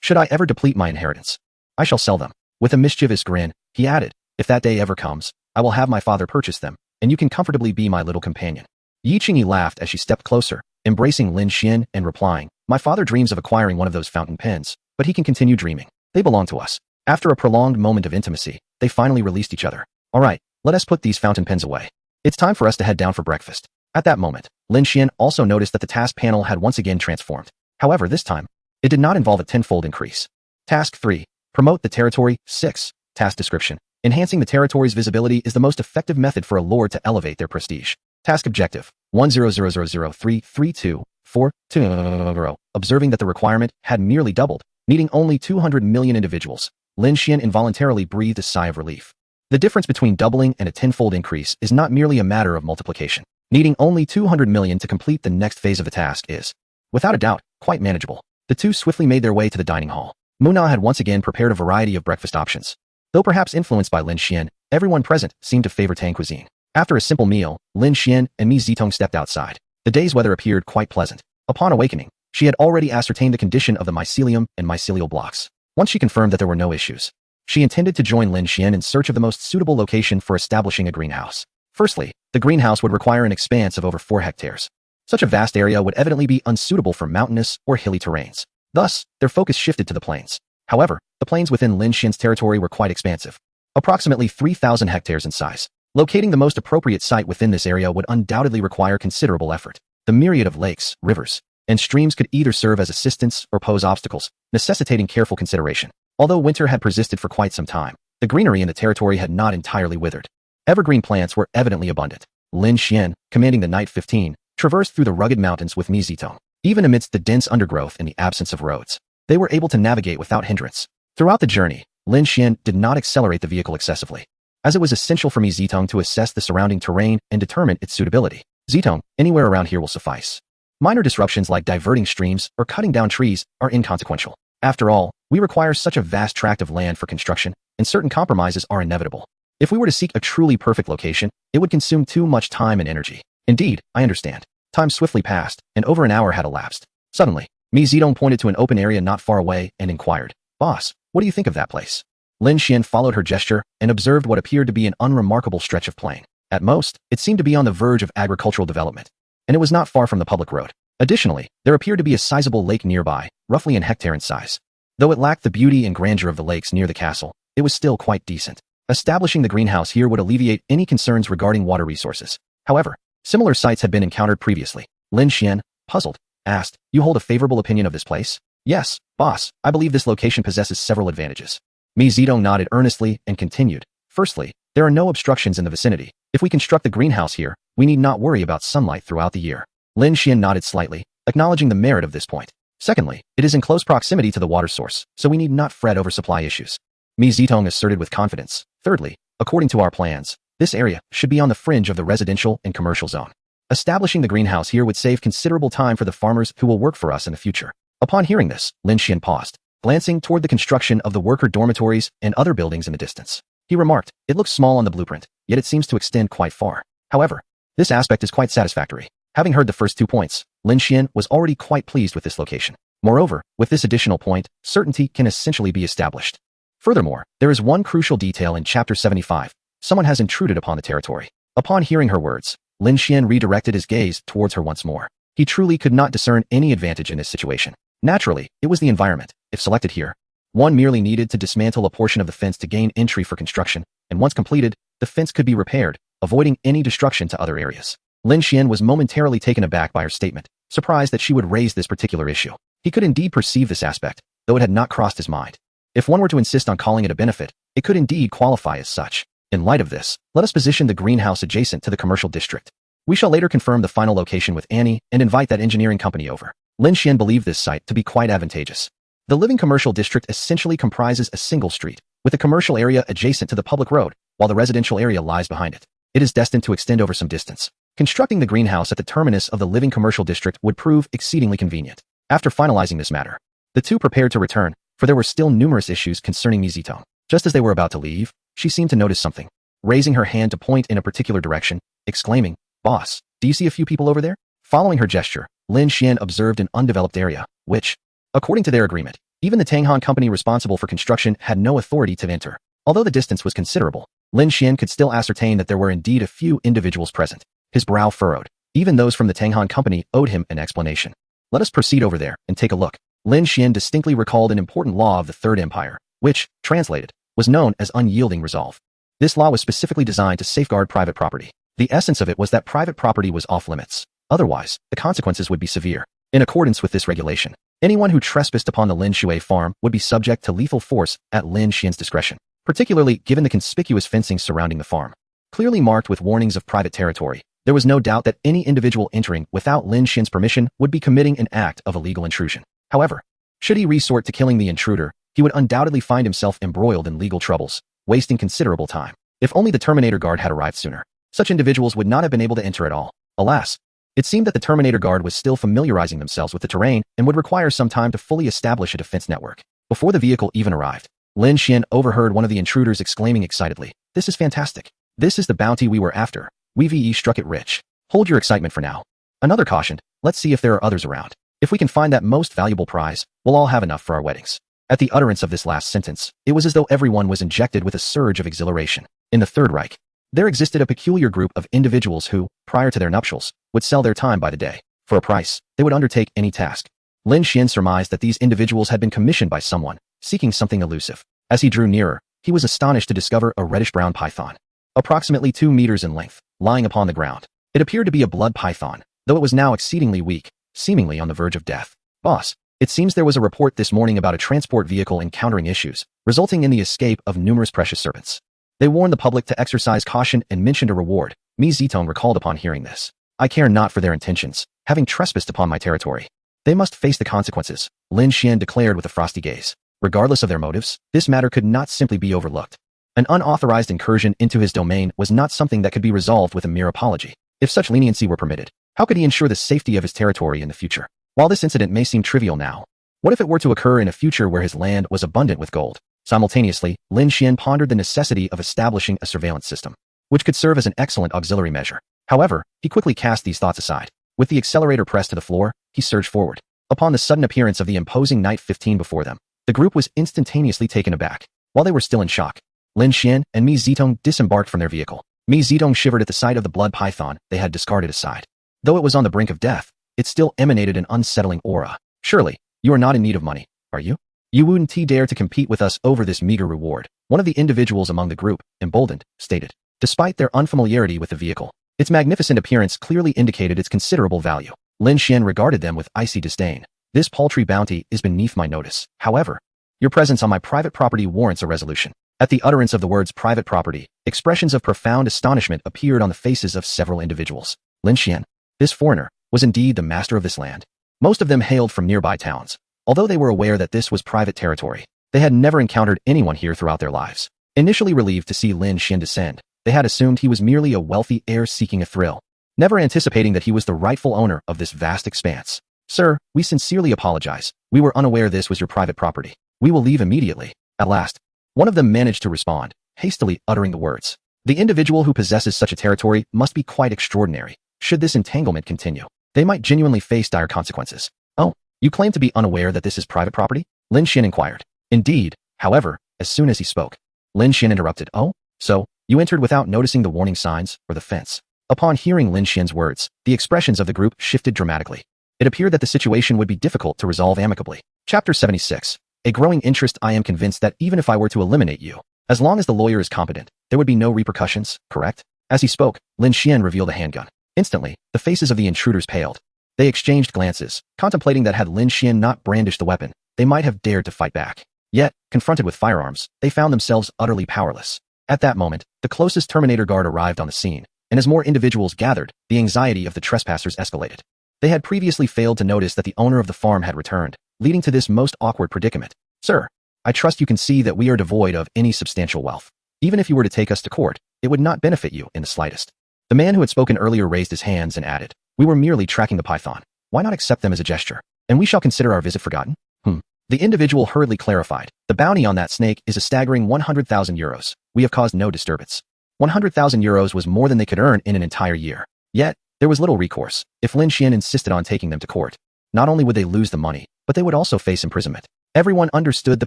Should I ever deplete my inheritance, I shall sell them." With a mischievous grin, he added, "If that day ever comes, I will have my father purchase them, and you can comfortably be my little companion." Yi Qingyi laughed as she stepped closer, embracing Lin Shien and replying, "My father dreams of acquiring one of those fountain pens, but he can continue dreaming. They belong to us." After a prolonged moment of intimacy, they finally released each other. "All right, let us put these fountain pens away. It's time for us to head down for breakfast." At that moment, Lin Shien also noticed that the task panel had once again transformed. However, this time, it did not involve a tenfold increase. Task 3. Promote the territory. 6. Task description. Enhancing the territory's visibility is the most effective method for a lord to elevate their prestige. Task objective. 100033242. Observing that the requirement had merely doubled, needing only 200 million individuals, Lin Shien involuntarily breathed a sigh of relief. The difference between doubling and a tenfold increase is not merely a matter of multiplication. Needing only 200 million to complete the next phase of the task is, without a doubt, quite manageable. The two swiftly made their way to the dining hall. Manhwa had once again prepared a variety of breakfast options. Though perhaps influenced by Lin Shien, everyone present seemed to favor Tang cuisine. After a simple meal, Lin Shien and Mi Zitong stepped outside. The day's weather appeared quite pleasant. Upon awakening, she had already ascertained the condition of the mycelium and mycelial blocks. Once she confirmed that there were no issues, she intended to join Lin Shien in search of the most suitable location for establishing a greenhouse. Firstly, the greenhouse would require an expanse of over 4 hectares. Such a vast area would evidently be unsuitable for mountainous or hilly terrains. Thus, their focus shifted to the plains. However, the plains within Lin Xien's territory were quite expansive, approximately 3,000 hectares in size. Locating the most appropriate site within this area would undoubtedly require considerable effort. The myriad of lakes, rivers, and streams could either serve as assistants or pose obstacles, necessitating careful consideration. Although winter had persisted for quite some time, the greenery in the territory had not entirely withered. Evergreen plants were evidently abundant. Lin Shien, commanding the Night 15, traversed through the rugged mountains with Mi Zitong. Even amidst the dense undergrowth and the absence of roads, they were able to navigate without hindrance. Throughout the journey, Lin Shien did not accelerate the vehicle excessively, as it was essential for Mi Zitong to assess the surrounding terrain and determine its suitability. "Zitong, anywhere around here will suffice. Minor disruptions like diverting streams or cutting down trees are inconsequential. After all, we require such a vast tract of land for construction, and certain compromises are inevitable. If we were to seek a truly perfect location, it would consume too much time and energy." "Indeed, I understand." Time swiftly passed, and over an hour had elapsed. Suddenly, Mi Zitong pointed to an open area not far away and inquired, "Boss, what do you think of that place?" Lin Shien followed her gesture and observed what appeared to be an unremarkable stretch of plain. At most, it seemed to be on the verge of agricultural development, and it was not far from the public road. Additionally, there appeared to be a sizable lake nearby, roughly an hectare in size. Though it lacked the beauty and grandeur of the lakes near the castle, it was still quite decent. Establishing the greenhouse here would alleviate any concerns regarding water resources. However, similar sites had been encountered previously. Lin Shien, puzzled, asked, "You hold a favorable opinion of this place?" "Yes, boss, I believe this location possesses several advantages." Mi Zitong nodded earnestly and continued, "Firstly, there are no obstructions in the vicinity. If we construct the greenhouse here, we need not worry about sunlight throughout the year." Lin Shien nodded slightly, acknowledging the merit of this point. "Secondly, it is in close proximity to the water source, so we need not fret over supply issues." Mi Zitong asserted with confidence. "Thirdly, according to our plans, this area should be on the fringe of the residential and commercial zone. Establishing the greenhouse here would save considerable time for the farmers who will work for us in the future." Upon hearing this, Lin Shien paused, glancing toward the construction of the worker dormitories and other buildings in the distance. He remarked, "It looks small on the blueprint, yet it seems to extend quite far. However, this aspect is quite satisfactory." Having heard the first 2 points, Lin Shien was already quite pleased with this location. Moreover, with this additional point, certainty can essentially be established. Furthermore, there is one crucial detail in Chapter 75. Someone has intruded upon the territory. Upon hearing her words, Lin Shien redirected his gaze towards her once more. He truly could not discern any advantage in this situation. Naturally, it was the environment. If selected here, one merely needed to dismantle a portion of the fence to gain entry for construction, and once completed, the fence could be repaired, avoiding any destruction to other areas. Lin Shien was momentarily taken aback by her statement, surprised that she would raise this particular issue. He could indeed perceive this aspect, though it had not crossed his mind. If one were to insist on calling it a benefit, it could indeed qualify as such. In light of this, let us position the greenhouse adjacent to the commercial district. We shall later confirm the final location with Annie and invite that engineering company over. Lin Shien believed this site to be quite advantageous. The living commercial district essentially comprises a single street, with the commercial area adjacent to the public road, while the residential area lies behind it. It is destined to extend over some distance. Constructing the greenhouse at the terminus of the living commercial district would prove exceedingly convenient. After finalizing this matter, the two prepared to return, for there were still numerous issues concerning Mizito. Just as they were about to leave, she seemed to notice something, raising her hand to point in a particular direction, exclaiming, "Boss, do you see a few people over there?" Following her gesture, Lin Shien observed an undeveloped area, which, according to their agreement, even the Tanghan company responsible for construction had no authority to enter. Although the distance was considerable, Lin Shien could still ascertain that there were indeed a few individuals present. His brow furrowed. Even those from the Tanghan company owed him an explanation. Let us proceed over there and take a look. Lin Shien distinctly recalled an important law of the Third Empire, which, translated, was known as unyielding resolve. This law was specifically designed to safeguard private property. The essence of it was that private property was off limits. Otherwise, the consequences would be severe. In accordance with this regulation, anyone who trespassed upon the Lin Shui farm would be subject to lethal force at Lin Xien's discretion, particularly given the conspicuous fencing surrounding the farm. Clearly marked with warnings of private territory, there was no doubt that any individual entering without Lin Xien's permission would be committing an act of illegal intrusion. However, should he resort to killing the intruder, he would undoubtedly find himself embroiled in legal troubles, wasting considerable time. If only the Terminator Guard had arrived sooner, such individuals would not have been able to enter at all. Alas, it seemed that the Terminator Guard was still familiarizing themselves with the terrain and would require some time to fully establish a defense network. Before the vehicle even arrived, Lin Shien overheard one of the intruders exclaiming excitedly, "This is fantastic. This is the bounty we were after. We struck it rich. Hold your excitement for now." Another cautioned, "Let's see if there are others around. If we can find that most valuable prize, we'll all have enough for our weddings." At the utterance of this last sentence, it was as though everyone was injected with a surge of exhilaration. In the Third Reich, there existed a peculiar group of individuals who, prior to their nuptials, would sell their time by the day. For a price, they would undertake any task. Lin Shien surmised that these individuals had been commissioned by someone, seeking something elusive. As he drew nearer, he was astonished to discover a reddish-brown python, approximately 2 meters in length, lying upon the ground. It appeared to be a blood python, though it was now exceedingly weak, seemingly on the verge of death. "Boss, it seems there was a report this morning about a transport vehicle encountering issues, resulting in the escape of numerous precious servants. They warned the public to exercise caution and mentioned a reward." Mi Zitong recalled upon hearing this. "I care not for their intentions, having trespassed upon my territory. They must face the consequences," Lin Shien declared with a frosty gaze. Regardless of their motives, this matter could not simply be overlooked. An unauthorized incursion into his domain was not something that could be resolved with a mere apology. If such leniency were permitted, how could he ensure the safety of his territory in the future? While this incident may seem trivial now, what if it were to occur in a future where his land was abundant with gold? Simultaneously, Lin Shien pondered the necessity of establishing a surveillance system, which could serve as an excellent auxiliary measure. However, he quickly cast these thoughts aside. With the accelerator pressed to the floor, he surged forward. Upon the sudden appearance of the imposing Knight 15 before them, the group was instantaneously taken aback. While they were still in shock, Lin Shien and Mi Zitong disembarked from their vehicle. Mi Zitong shivered at the sight of the blood python they had discarded aside. Though it was on the brink of death, it still emanated an unsettling aura. "Surely, you are not in need of money, are you? You wouldn't dare to compete with us over this meager reward," one of the individuals among the group, emboldened, stated. Despite their unfamiliarity with the vehicle, its magnificent appearance clearly indicated its considerable value. Lin Shien regarded them with icy disdain. "This paltry bounty is beneath my notice. However, your presence on my private property warrants a resolution." At the utterance of the words private property, expressions of profound astonishment appeared on the faces of several individuals. Lin Shien, this foreigner, was indeed the master of this land. Most of them hailed from nearby towns. Although they were aware that this was private territory, they had never encountered anyone here throughout their lives. Initially relieved to see Lin Shien descend, they had assumed he was merely a wealthy heir seeking a thrill, never anticipating that he was the rightful owner of this vast expanse. "Sir, we sincerely apologize. We were unaware this was your private property. We will leave immediately." At last, one of them managed to respond, hastily uttering the words. "The individual who possesses such a territory must be quite extraordinary. Should this entanglement continue, they might genuinely face dire consequences." "Oh, You claim to be unaware that this is private property? Lin Shien inquired. Indeed. However, as soon as he spoke, Lin Shien interrupted. Oh? So, you entered without noticing the warning signs or the fence. Upon hearing Lin Xien's words, the expressions of the group shifted dramatically. It appeared that the situation would be difficult to resolve amicably. Chapter 76. A growing interest. I am convinced that even if I were to eliminate you, as long as the lawyer is competent, there would be no repercussions, correct? As he spoke, Lin Shien revealed a handgun. Instantly, the faces of the intruders paled. They exchanged glances, contemplating that had Lin Shien not brandished the weapon, they might have dared to fight back. Yet, confronted with firearms, they found themselves utterly powerless. At that moment, the closest Terminator guard arrived on the scene, and as more individuals gathered, the anxiety of the trespassers escalated. They had previously failed to notice that the owner of the farm had returned, leading to this most awkward predicament. Sir, I trust you can see that we are devoid of any substantial wealth. Even if you were to take us to court, it would not benefit you in the slightest. The man who had spoken earlier raised his hands and added, we were merely tracking the python. Why not accept them as a gesture? And we shall consider our visit forgotten? The individual hurriedly clarified, the bounty on that snake is a staggering 100,000 euros. We have caused no disturbance. 100,000 euros was more than they could earn in an entire year. Yet, there was little recourse. If Lin Shien insisted on taking them to court, not only would they lose the money, but they would also face imprisonment. Everyone understood the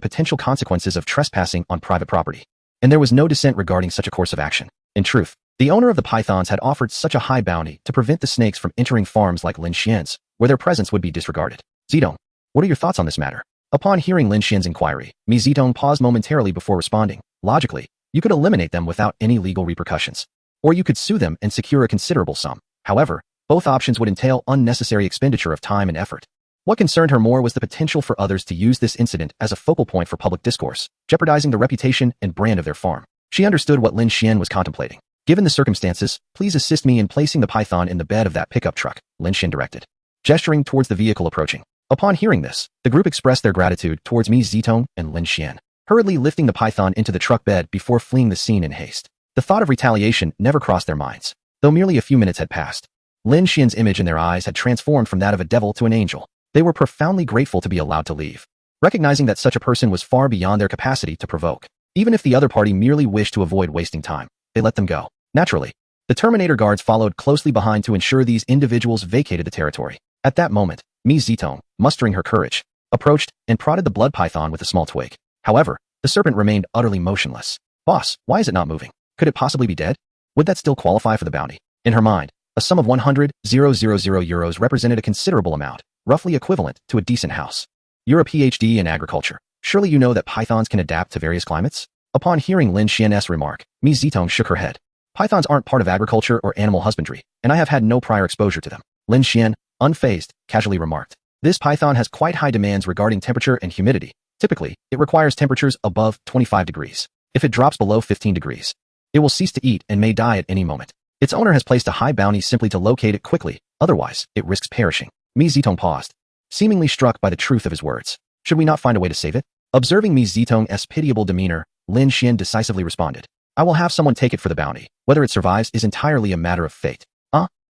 potential consequences of trespassing on private property, and there was no dissent regarding such a course of action. In truth, the owner of the pythons had offered such a high bounty to prevent the snakes from entering farms like Lin Xien's, where their presence would be disregarded. Zidong, what are your thoughts on this matter? Upon hearing Lin Xien's inquiry, Mi Zidong paused momentarily before responding. Logically, you could eliminate them without any legal repercussions. Or you could sue them and secure a considerable sum. However, both options would entail unnecessary expenditure of time and effort. What concerned her more was the potential for others to use this incident as a focal point for public discourse, jeopardizing the reputation and brand of their farm. She understood what Lin Shien was contemplating. Given the circumstances, please assist me in placing the python in the bed of that pickup truck, Lin Shien directed, gesturing towards the vehicle approaching. Upon hearing this, the group expressed their gratitude towards Mi Zitong and Lin Shien, hurriedly lifting the python into the truck bed before fleeing the scene in haste. The thought of retaliation never crossed their minds. Though merely a few minutes had passed, Lin Xien's image in their eyes had transformed from that of a devil to an angel. They were profoundly grateful to be allowed to leave, recognizing that such a person was far beyond their capacity to provoke. Even if the other party merely wished to avoid wasting time, they let them go. Naturally, the Terminator guards followed closely behind to ensure these individuals vacated the territory. At that moment, Mi Zitong, mustering her courage, approached and prodded the blood python with a small twig. However, the serpent remained utterly motionless. Boss, why is it not moving? Could it possibly be dead? Would that still qualify for the bounty? In her mind, a sum of 100,000 euros represented a considerable amount, roughly equivalent to a decent house. You're a PhD in agriculture. Surely you know that pythons can adapt to various climates? Upon hearing Lin Xien's remark, Mi Zitong shook her head. Pythons aren't part of agriculture or animal husbandry, and I have had no prior exposure to them. Lin Shien, unfazed, casually remarked. This python has quite high demands regarding temperature and humidity. Typically, it requires temperatures above 25 degrees. If it drops below 15 degrees, it will cease to eat and may die at any moment. Its owner has placed a high bounty simply to locate it quickly, otherwise, it risks perishing. Mi Zitong paused, seemingly struck by the truth of his words. Should we not find a way to save it? Observing Mi Zitong's pitiable demeanor, Lin Shien decisively responded. I will have someone take it for the bounty. Whether it survives is entirely a matter of fate.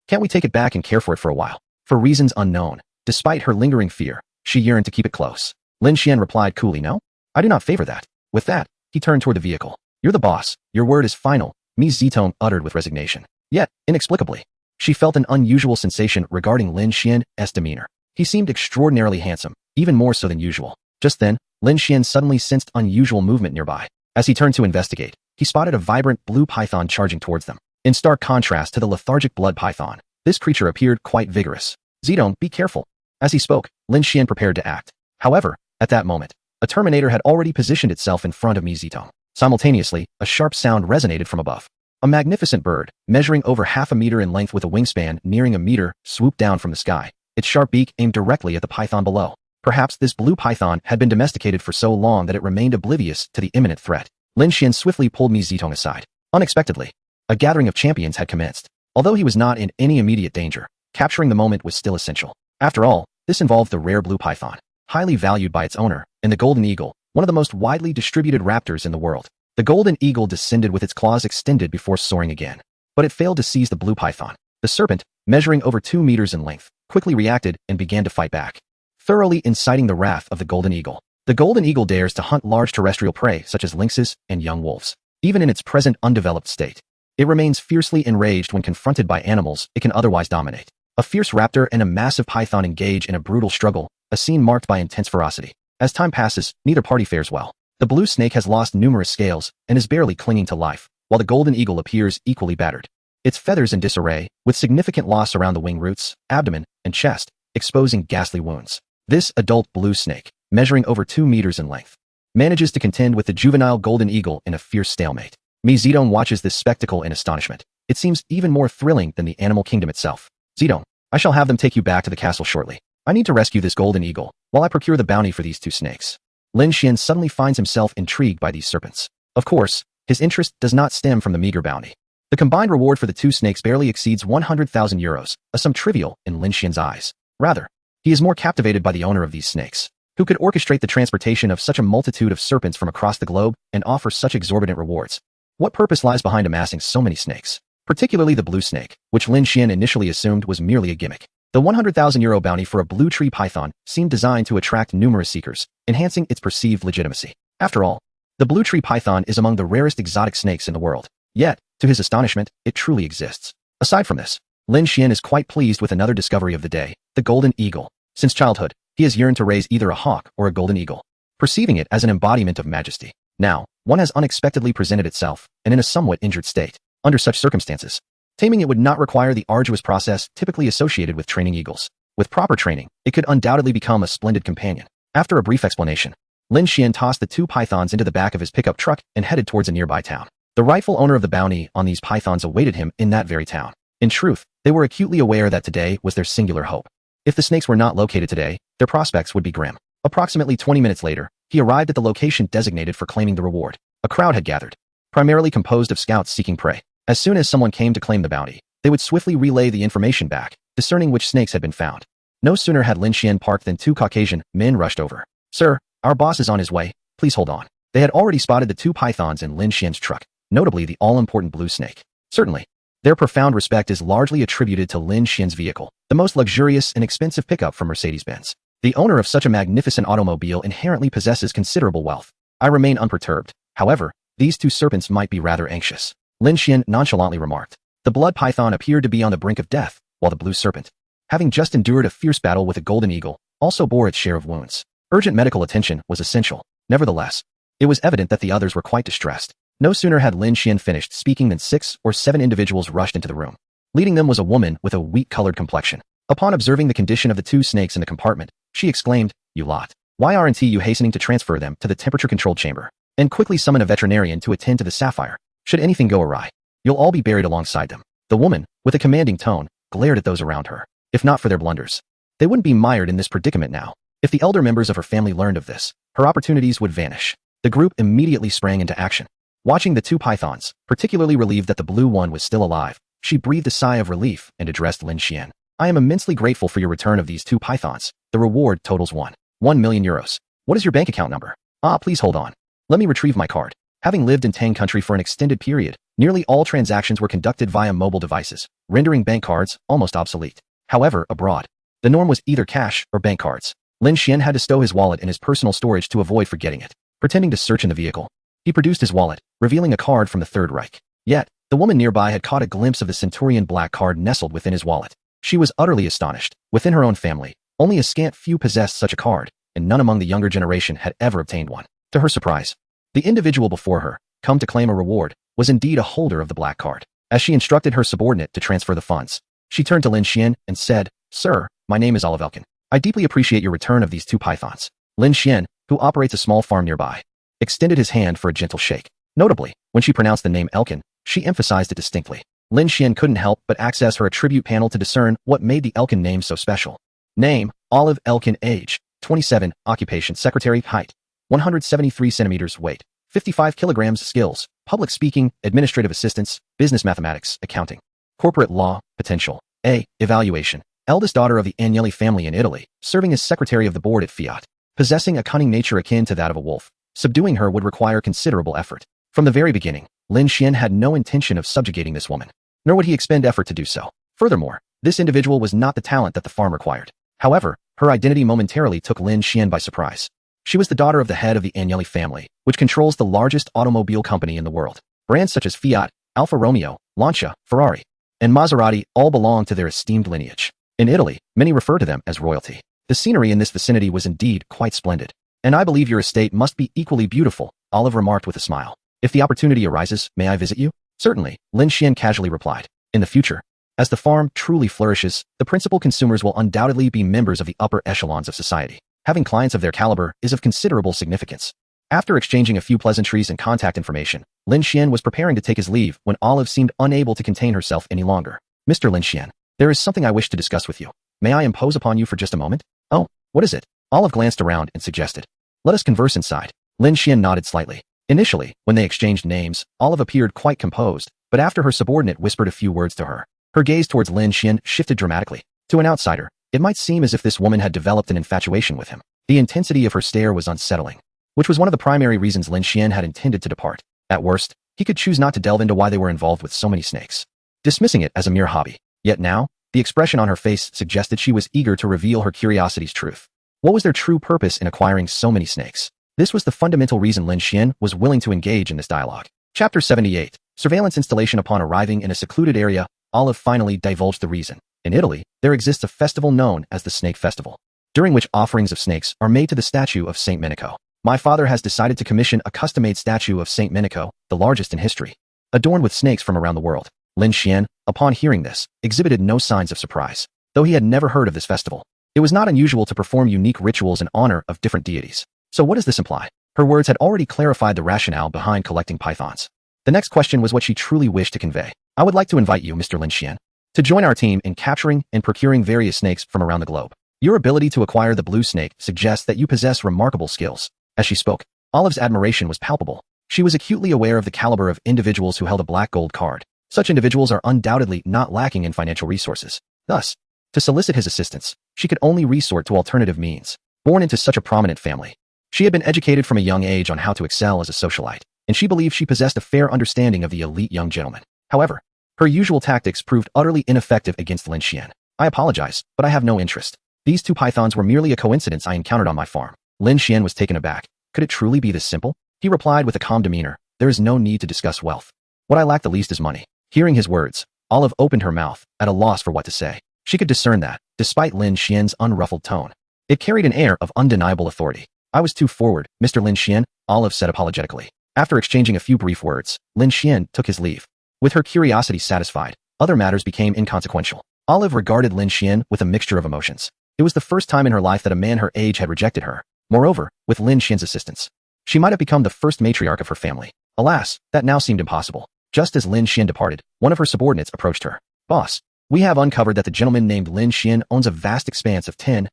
Can't we take it back and care for it for a while? For reasons unknown, despite her lingering fear, she yearned to keep it close. Lin Shien replied coolly, no, I do not favor that. With that, he turned toward the vehicle. You're the boss. Your word is final, Mi Zitong uttered with resignation. Yet, inexplicably, she felt an unusual sensation regarding Lin Xien's demeanor. He seemed extraordinarily handsome, even more so than usual. Just then, Lin Shien suddenly sensed unusual movement nearby. As he turned to investigate, he spotted a vibrant blue python charging towards them. In stark contrast to the lethargic blood python, this creature appeared quite vigorous. Zidong, be careful. As he spoke, Lin Shien prepared to act. However, at that moment, a Terminator had already positioned itself in front of Mi Zitong. Simultaneously, a sharp sound resonated from above. A magnificent bird, measuring over half a meter in length with a wingspan nearing a meter, swooped down from the sky. Its sharp beak aimed directly at the python below. Perhaps this blue python had been domesticated for so long that it remained oblivious to the imminent threat. Lin Shien swiftly pulled Mi Zitong aside. Unexpectedly, a gathering of champions had commenced. Although he was not in any immediate danger, capturing the moment was still essential. After all, this involved the rare blue python, highly valued by its owner, and the golden eagle, one of the most widely distributed raptors in the world. The golden eagle descended with its claws extended before soaring again. But it failed to seize the blue python. The serpent, measuring over 2 meters in length, quickly reacted and began to fight back, thoroughly inciting the wrath of the golden eagle. The golden eagle dares to hunt large terrestrial prey such as lynxes and young wolves. Even in its present undeveloped state, it remains fiercely enraged when confronted by animals it can otherwise dominate. A fierce raptor and a massive python engage in a brutal struggle, a scene marked by intense ferocity. As time passes, neither party fares well. The blue snake has lost numerous scales and is barely clinging to life, while the golden eagle appears equally battered. Its feathers in disarray, with significant loss around the wing roots, abdomen, and chest, exposing ghastly wounds. This adult blue snake, measuring over 2 meters in length, manages to contend with the juvenile golden eagle in a fierce stalemate. Mi Zedong watches this spectacle in astonishment. It seems even more thrilling than the animal kingdom itself. Zedong, I shall have them take you back to the castle shortly. I need to rescue this golden eagle, while I procure the bounty for these 2 snakes. Lin Shien suddenly finds himself intrigued by these serpents. Of course, his interest does not stem from the meager bounty. The combined reward for the 2 snakes barely exceeds 100,000 euros, a sum trivial in Lin Xien's eyes. Rather, he is more captivated by the owner of these snakes, who could orchestrate the transportation of such a multitude of serpents from across the globe and offer such exorbitant rewards. What purpose lies behind amassing so many snakes? Particularly the blue snake, which Lin Shien initially assumed was merely a gimmick. The 100,000 euro bounty for a blue tree python seemed designed to attract numerous seekers, enhancing its perceived legitimacy. After all, the blue tree python is among the rarest exotic snakes in the world. Yet, to his astonishment, it truly exists. Aside from this, Lin Shien is quite pleased with another discovery of the day, the golden eagle. Since childhood, he has yearned to raise either a hawk or a golden eagle, perceiving it as an embodiment of majesty. Now, one has unexpectedly presented itself, and in a somewhat injured state. Under such circumstances, taming it would not require the arduous process typically associated with training eagles. With proper training, it could undoubtedly become a splendid companion. After a brief explanation, Lin Shien tossed the 2 pythons into the back of his pickup truck and headed towards a nearby town. The rightful owner of the bounty on these pythons awaited him in that very town. In truth, they were acutely aware that today was their singular hope. If the snakes were not located today, their prospects would be grim. Approximately 20 minutes later, he arrived at the location designated for claiming the reward. A crowd had gathered, primarily composed of scouts seeking prey. As soon as someone came to claim the bounty, they would swiftly relay the information back, discerning which snakes had been found. No sooner had Lin Shien parked than 2 Caucasian men rushed over. Sir, our boss is on his way, please hold on. They had already spotted the 2 pythons in Lin Xien's truck, notably the all-important blue snake. Certainly, their profound respect is largely attributed to Lin Xien's vehicle, the most luxurious and expensive pickup from Mercedes-Benz. The owner of such a magnificent automobile inherently possesses considerable wealth. I remain unperturbed. However, these 2 serpents might be rather anxious. Lin Shien nonchalantly remarked. The blood python appeared to be on the brink of death, while the blue serpent, having just endured a fierce battle with a golden eagle, also bore its share of wounds. Urgent medical attention was essential. Nevertheless, it was evident that the others were quite distressed. No sooner had Lin Shien finished speaking than 6 or 7 individuals rushed into the room. Leading them was a woman with a wheat-colored complexion. Upon observing the condition of the 2 snakes in the compartment, she exclaimed, "You lot. Why aren't you hastening to transfer them to the temperature-controlled chamber? And quickly summon a veterinarian to attend to the sapphire. Should anything go awry, you'll all be buried alongside them." The woman, with a commanding tone, glared at those around her. If not for their blunders, they wouldn't be mired in this predicament now. If the elder members of her family learned of this, her opportunities would vanish. The group immediately sprang into action. Watching the 2 pythons, particularly relieved that the blue one was still alive, she breathed a sigh of relief and addressed Lin Shien. I am immensely grateful for your return of these 2 pythons. The reward totals 1 million euros. What is your bank account number? Please hold on. Let me retrieve my card. Having lived in Tang country for an extended period, nearly all transactions were conducted via mobile devices, rendering bank cards almost obsolete. However, abroad, the norm was either cash or bank cards. Lin Shien had to stow his wallet in his personal storage to avoid forgetting it. Pretending to search in the vehicle, he produced his wallet, revealing a card from the Third Reich. Yet, the woman nearby had caught a glimpse of the Centurion black card nestled within his wallet. She was utterly astonished. Within her own family, only a scant few possessed such a card, and none among the younger generation had ever obtained one. To her surprise, the individual before her, come to claim a reward, was indeed a holder of the black card. As she instructed her subordinate to transfer the funds, she turned to Lin Shien and said, "Sir, my name is Olive Elkin. I deeply appreciate your return of these 2 pythons." Lin Shien, who operates a small farm nearby, extended his hand for a gentle shake. Notably, when she pronounced the name Elkin, she emphasized it distinctly. Lin Shien couldn't help but access her attribute panel to discern what made the Elkin name so special. Name, Olive Elkin. Age, 27. Occupation, secretary. Height, 173 centimeters. Weight, 55 kilograms. Skills, public speaking, administrative assistance, business mathematics, accounting. Corporate law, potential. A. Evaluation. Eldest daughter of the Agnelli family in Italy, serving as secretary of the board at Fiat. Possessing a cunning nature akin to that of a wolf, subduing her would require considerable effort. From the very beginning, Lin Shien had no intention of subjugating this woman, nor would he expend effort to do so. Furthermore, this individual was not the talent that the farm required. However, her identity momentarily took Lin Shien by surprise. She was the daughter of the head of the Agnelli family, which controls the largest automobile company in the world. Brands such as Fiat, Alfa Romeo, Lancia, Ferrari, and Maserati all belong to their esteemed lineage. In Italy, many refer to them as royalty. The scenery in this vicinity was indeed quite splendid. And I believe your estate must be equally beautiful, Olive remarked with a smile. If the opportunity arises, may I visit you? Certainly, Lin Shien casually replied. In the future, as the farm truly flourishes, the principal consumers will undoubtedly be members of the upper echelons of society. Having clients of their caliber is of considerable significance. After exchanging a few pleasantries and contact information, Lin Shien was preparing to take his leave when Olive seemed unable to contain herself any longer. Mr. Lin Shien, there is something I wish to discuss with you. May I impose upon you for just a moment? Oh, what is it? Olive glanced around and suggested. Let us converse inside. Lin Shien nodded slightly. Initially, when they exchanged names, Olive appeared quite composed, but after her subordinate whispered a few words to her, her gaze towards Lin Shien shifted dramatically. To an outsider, it might seem as if this woman had developed an infatuation with him. The intensity of her stare was unsettling, which was one of the primary reasons Lin Shien had intended to depart. At worst, he could choose not to delve into why they were involved with so many snakes, dismissing it as a mere hobby. Yet now, the expression on her face suggested she was eager to reveal her curiosity's truth. What was their true purpose in acquiring so many snakes? This was the fundamental reason Lin Shien was willing to engage in this dialogue. Chapter 78. Surveillance installation. Upon arriving in a secluded area, Olive finally divulged the reason. In Italy, there exists a festival known as the Snake Festival, during which offerings of snakes are made to the statue of Saint Menico. My father has decided to commission a custom-made statue of Saint Menico, the largest in history, adorned with snakes from around the world. Lin Shien, upon hearing this, exhibited no signs of surprise, though he had never heard of this festival. It was not unusual to perform unique rituals in honor of different deities. So what does this imply? Her words had already clarified the rationale behind collecting pythons. The next question was what she truly wished to convey. I would like to invite you, Mr. Lin Shien, to join our team in capturing and procuring various snakes from around the globe. Your ability to acquire the blue snake suggests that you possess remarkable skills. As she spoke, Olive's admiration was palpable. She was acutely aware of the caliber of individuals who held a black gold card. Such individuals are undoubtedly not lacking in financial resources. Thus, to solicit his assistance, she could only resort to alternative means. Born into such a prominent family, she had been educated from a young age on how to excel as a socialite, and she believed she possessed a fair understanding of the elite young gentleman. However, her usual tactics proved utterly ineffective against Lin Shien. I apologize, but I have no interest. These two pythons were merely a coincidence I encountered on my farm. Lin Shien was taken aback. Could it truly be this simple? He replied with a calm demeanor. There is no need to discuss wealth. What I lack the least is money. Hearing his words, Olive opened her mouth, at a loss for what to say. She could discern that, despite Lin Xien's unruffled tone, it carried an air of undeniable authority. I was too forward, Mr. Lin Shien, Olive said apologetically. After exchanging a few brief words, Lin Shien took his leave. With her curiosity satisfied, other matters became inconsequential. Olive regarded Lin Shien with a mixture of emotions. It was the first time in her life that a man her age had rejected her. Moreover, with Lin Xien's assistance, she might have become the first matriarch of her family. Alas, that now seemed impossible. Just as Lin Shien departed, one of her subordinates approached her. Boss, we have uncovered that the gentleman named Lin Shien owns a vast expanse of 10,000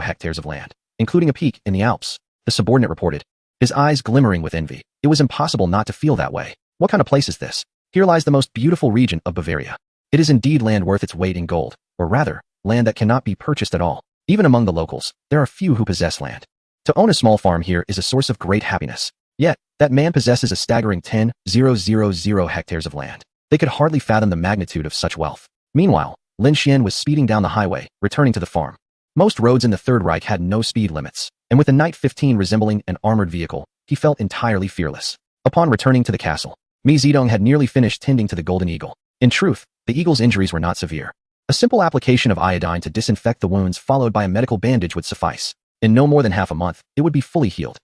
hectares of land, including a peak in the Alps, the subordinate reported, his eyes glimmering with envy. It was impossible not to feel that way. What kind of place is this? Here lies the most beautiful region of Bavaria. It is indeed land worth its weight in gold, or rather, land that cannot be purchased at all. Even among the locals, there are few who possess land. To own a small farm here is a source of great happiness. Yet, that man possesses a staggering 10,000 hectares of land. They could hardly fathom the magnitude of such wealth. Meanwhile, Lin Shien was speeding down the highway, returning to the farm. Most roads in the Third Reich had no speed limits, and with the Knight 15 resembling an armored vehicle, he felt entirely fearless. Upon returning to the castle, Mi Zedong had nearly finished tending to the golden eagle. In truth, the eagle's injuries were not severe. A simple application of iodine to disinfect the wounds followed by a medical bandage would suffice. In no more than half a month, it would be fully healed.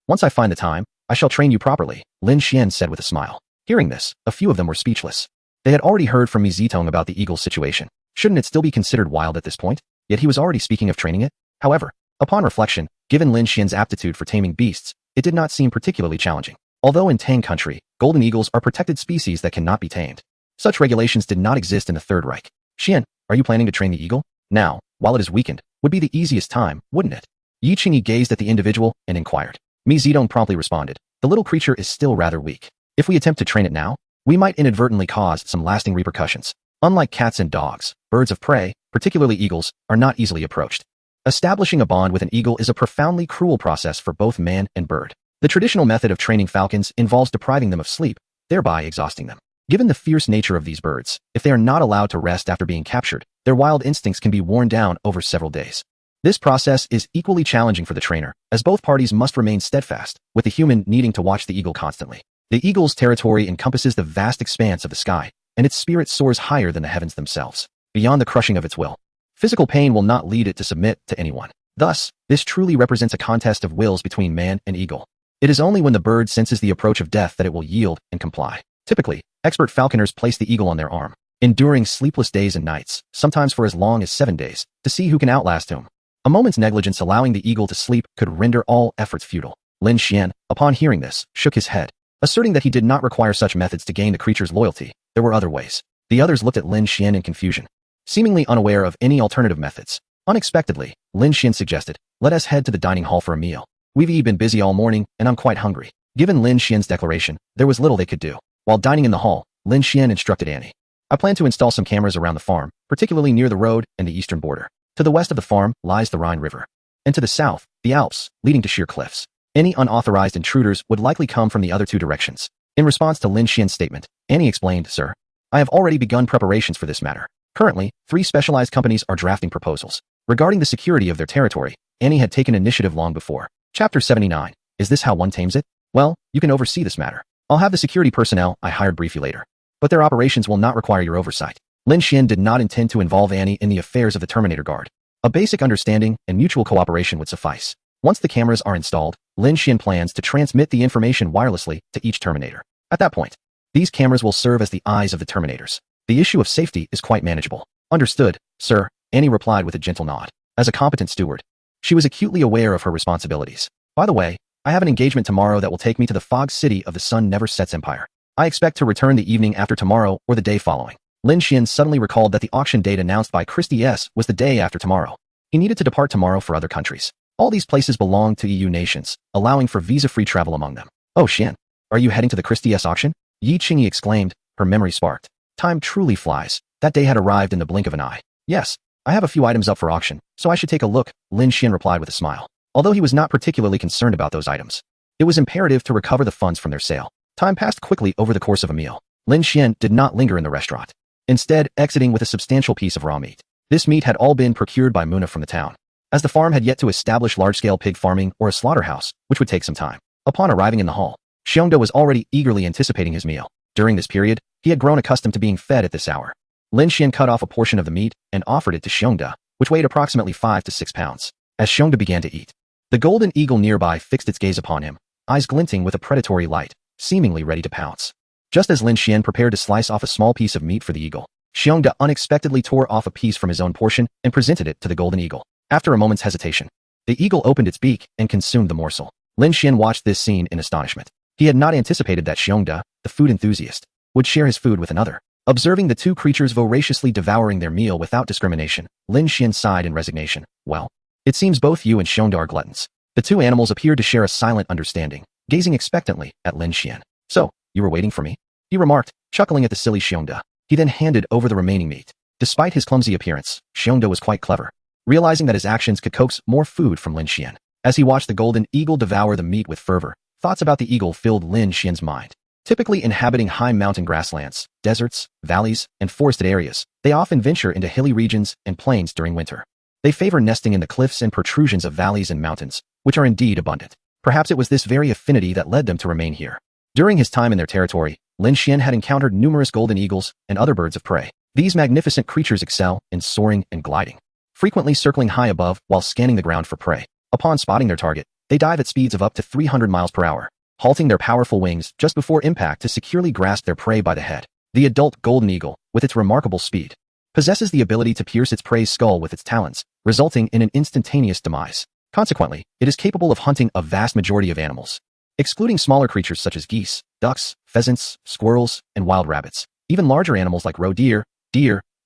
Once I find the time, I shall train you properly, Lin Shien said with a smile. Hearing this, a few of them were speechless. They had already heard from Mi Zedong about the eagle's situation. Shouldn't it still be considered wild at this point? Yet he was already speaking of training it. However, upon reflection, given Lin Xien's aptitude for taming beasts, it did not seem particularly challenging. Although in Tang country, golden eagles are protected species that cannot be tamed. Such regulations did not exist in the Third Reich. Xian, are you planning to train the eagle? Now, while it is weakened, would be the easiest time, wouldn't it? Yi Qingyi gazed at the individual and inquired. Mi Zedong promptly responded. The little creature is still rather weak. If we attempt to train it now, we might inadvertently cause some lasting repercussions. Unlike cats and dogs, birds of prey, particularly eagles, are not easily approached. Establishing a bond with an eagle is a profoundly cruel process for both man and bird. The traditional method of training falcons involves depriving them of sleep, thereby exhausting them. Given the fierce nature of these birds, if they are not allowed to rest after being captured, their wild instincts can be worn down over several days. This process is equally challenging for the trainer, as both parties must remain steadfast, with the human needing to watch the eagle constantly. The eagle's territory encompasses the vast expanse of the sky, and its spirit soars higher than the heavens themselves, beyond the crushing of its will. Physical pain will not lead it to submit to anyone. Thus, this truly represents a contest of wills between man and eagle. It is only when the bird senses the approach of death that it will yield and comply. Typically, expert falconers place the eagle on their arm, enduring sleepless days and nights, sometimes for as long as 7 days, to see who can outlast whom. A moment's negligence allowing the eagle to sleep could render all efforts futile. Lin Shien, upon hearing this, shook his head, asserting that he did not require such methods to gain the creature's loyalty. There were other ways. The others looked at Lin Shien in confusion, seemingly unaware of any alternative methods. Unexpectedly, Lin Shien suggested, "Let us head to the dining hall for a meal. We've been busy all morning, and I'm quite hungry." Given Lin Xien's declaration, there was little they could do. While dining in the hall, Lin Shien instructed Annie, "I plan to install some cameras around the farm, particularly near the road and the eastern border. To the west of the farm lies the Rhine River, and to the south, the Alps, leading to sheer cliffs. Any unauthorized intruders would likely come from the other two directions." In response to Lin Xien's statement, Annie explained, "Sir, I have already begun preparations for this matter. Currently, 3 specialized companies are drafting proposals. Regarding the security of their territory, Annie had taken initiative long before. Chapter 79. Is this how one tames it? Well, you can oversee this matter. I'll have the security personnel I hired brief you later. But their operations will not require your oversight." Lin Shien did not intend to involve Annie in the affairs of the Terminator Guard. A basic understanding and mutual cooperation would suffice. Once the cameras are installed, Lin Shien plans to transmit the information wirelessly to each Terminator. At that point, these cameras will serve as the eyes of the Terminators. The issue of safety is quite manageable. "Understood, sir," Annie replied with a gentle nod. As a competent steward, she was acutely aware of her responsibilities. "By the way, I have an engagement tomorrow that will take me to the fog city of the Sun Never Sets Empire. I expect to return the evening after tomorrow or the day following." Lin Shien suddenly recalled that the auction date announced by Christie S was the day after tomorrow. He needed to depart tomorrow for other countries. All these places belonged to EU nations, allowing for visa-free travel among them. "Oh, Shien, are you heading to the Christie S auction?" Yi Qingyi exclaimed, her memory sparked. Time truly flies. That day had arrived in the blink of an eye. "Yes, I have a few items up for auction, so I should take a look," Lin Shien replied with a smile. Although he was not particularly concerned about those items, it was imperative to recover the funds from their sale. Time passed quickly over the course of a meal. Lin Shien did not linger in the restaurant, instead exiting with a substantial piece of raw meat. This meat had all been procured by Muna from the town, as the farm had yet to establish large-scale pig farming or a slaughterhouse, which would take some time. Upon arriving in the hall, Xiongda was already eagerly anticipating his meal. During this period, he had grown accustomed to being fed at this hour. Lin Shien cut off a portion of the meat and offered it to Xiongda, which weighed approximately 5 to 6 pounds. As Xiongda began to eat, the golden eagle nearby fixed its gaze upon him, eyes glinting with a predatory light, seemingly ready to pounce. Just as Lin Shien prepared to slice off a small piece of meat for the eagle, Xiongda unexpectedly tore off a piece from his own portion and presented it to the golden eagle. After a moment's hesitation, the eagle opened its beak and consumed the morsel. Lin Shien watched this scene in astonishment. He had not anticipated that Xiongda, the food enthusiast, would share his food with another. Observing the two creatures voraciously devouring their meal without discrimination, Lin Shien sighed in resignation. "Well, it seems both you and Xiongda are gluttons." The two animals appeared to share a silent understanding, gazing expectantly at Lin Shien. "So, you were waiting for me?" he remarked, chuckling at the silly Xiongda. He then handed over the remaining meat. Despite his clumsy appearance, Xiongda was quite clever, realizing that his actions could coax more food from Lin Shien. As he watched the golden eagle devour the meat with fervor, thoughts about the eagle filled Lin Xien's mind. Typically inhabiting high mountain grasslands, deserts, valleys, and forested areas, they often venture into hilly regions and plains during winter. They favor nesting in the cliffs and protrusions of valleys and mountains, which are indeed abundant. Perhaps it was this very affinity that led them to remain here. During his time in their territory, Lin Shien had encountered numerous golden eagles and other birds of prey. These magnificent creatures excel in soaring and gliding, frequently circling high above while scanning the ground for prey. Upon spotting their target, they dive at speeds of up to 300 miles per hour, halting their powerful wings just before impact to securely grasp their prey by the head. The adult golden eagle, with its remarkable speed, possesses the ability to pierce its prey's skull with its talons, resulting in an instantaneous demise. Consequently, it is capable of hunting a vast majority of animals, excluding smaller creatures such as geese, ducks, pheasants, squirrels, and wild rabbits. Even larger animals like roe deer,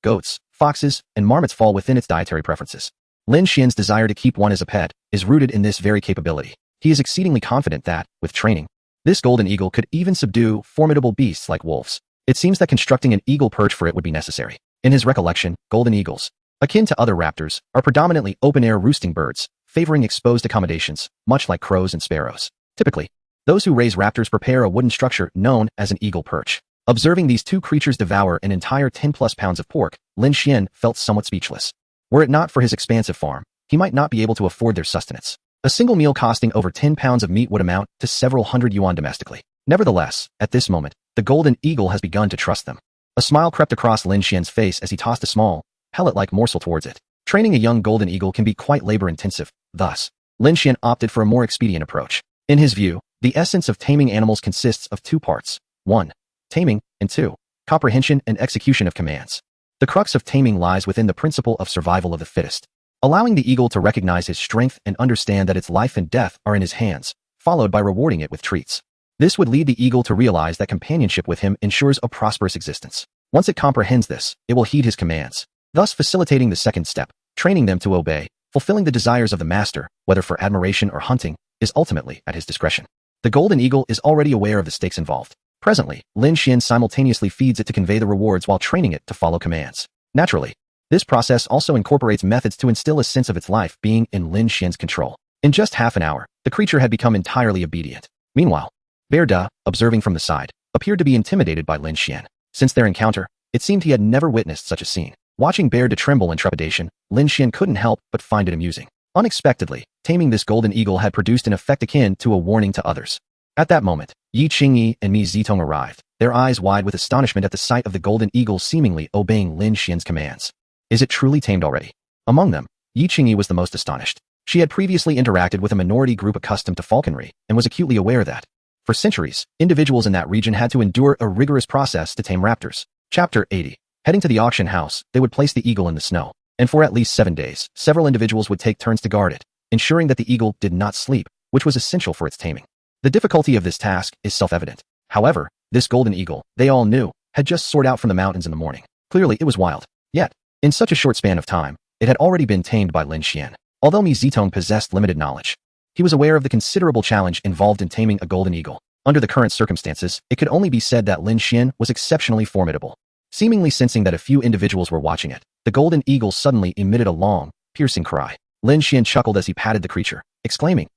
goats, foxes, and marmots fall within its dietary preferences. Lin Xien's desire to keep one as a pet is rooted in this very capability. He is exceedingly confident that, with training, this golden eagle could even subdue formidable beasts like wolves. It seems that constructing an eagle perch for it would be necessary. In his recollection, golden eagles, akin to other raptors, are predominantly open-air roosting birds, favoring exposed accommodations, much like crows and sparrows. Typically, those who raise raptors prepare a wooden structure known as an eagle perch. Observing these two creatures devour an entire 10+ pounds of pork, Lin Shien felt somewhat speechless. Were it not for his expansive farm, he might not be able to afford their sustenance. A single meal costing over 10 pounds of meat would amount to several hundred yuan domestically. Nevertheless, at this moment, the golden eagle has begun to trust them. A smile crept across Lin Xien's face as he tossed a small, pellet-like morsel towards it. Training a young golden eagle can be quite labor-intensive. Thus, Lin Shien opted for a more expedient approach. In his view, the essence of taming animals consists of two parts: 1. Taming, and 2. Comprehension and execution of commands. The crux of taming lies within the principle of survival of the fittest, allowing the eagle to recognize his strength and understand that its life and death are in his hands, followed by rewarding it with treats. This would lead the eagle to realize that companionship with him ensures a prosperous existence. Once it comprehends this, it will heed his commands, thus facilitating the second step: training them to obey. Fulfilling the desires of the master, whether for admiration or hunting, is ultimately at his discretion. The golden eagle is already aware of the stakes involved. Presently, Lin Shien simultaneously feeds it to convey the rewards while training it to follow commands. Naturally, this process also incorporates methods to instill a sense of its life being in Lin Xien's control. In just half an hour, the creature had become entirely obedient. Meanwhile, Bear Da, observing from the side, appeared to be intimidated by Lin Shien. Since their encounter, it seemed he had never witnessed such a scene. Watching Bear Da tremble in trepidation, Lin Shien couldn't help but find it amusing. Unexpectedly, taming this golden eagle had produced an effect akin to a warning to others. At that moment, Yi Qingyi and Mi Zitong arrived, their eyes wide with astonishment at the sight of the golden eagle seemingly obeying Lin Xien's commands. Is it truly tamed already? Among them, Yi Qingyi was the most astonished. She had previously interacted with a minority group accustomed to falconry and was acutely aware that, for centuries, individuals in that region had to endure a rigorous process to tame raptors. Chapter 80. Heading to the auction house, they would place the eagle in the snow, and for at least 7 days, several individuals would take turns to guard it, ensuring that the eagle did not sleep, which was essential for its taming. The difficulty of this task is self-evident. However, this golden eagle, they all knew, had just soared out from the mountains in the morning. Clearly, it was wild. Yet, in such a short span of time, it had already been tamed by Lin Shien. Although Mi Zitong possessed limited knowledge, he was aware of the considerable challenge involved in taming a golden eagle. Under the current circumstances, it could only be said that Lin Shien was exceptionally formidable. Seemingly sensing that a few individuals were watching it, the golden eagle suddenly emitted a long, piercing cry. Lin Shien chuckled as he patted the creature, exclaiming,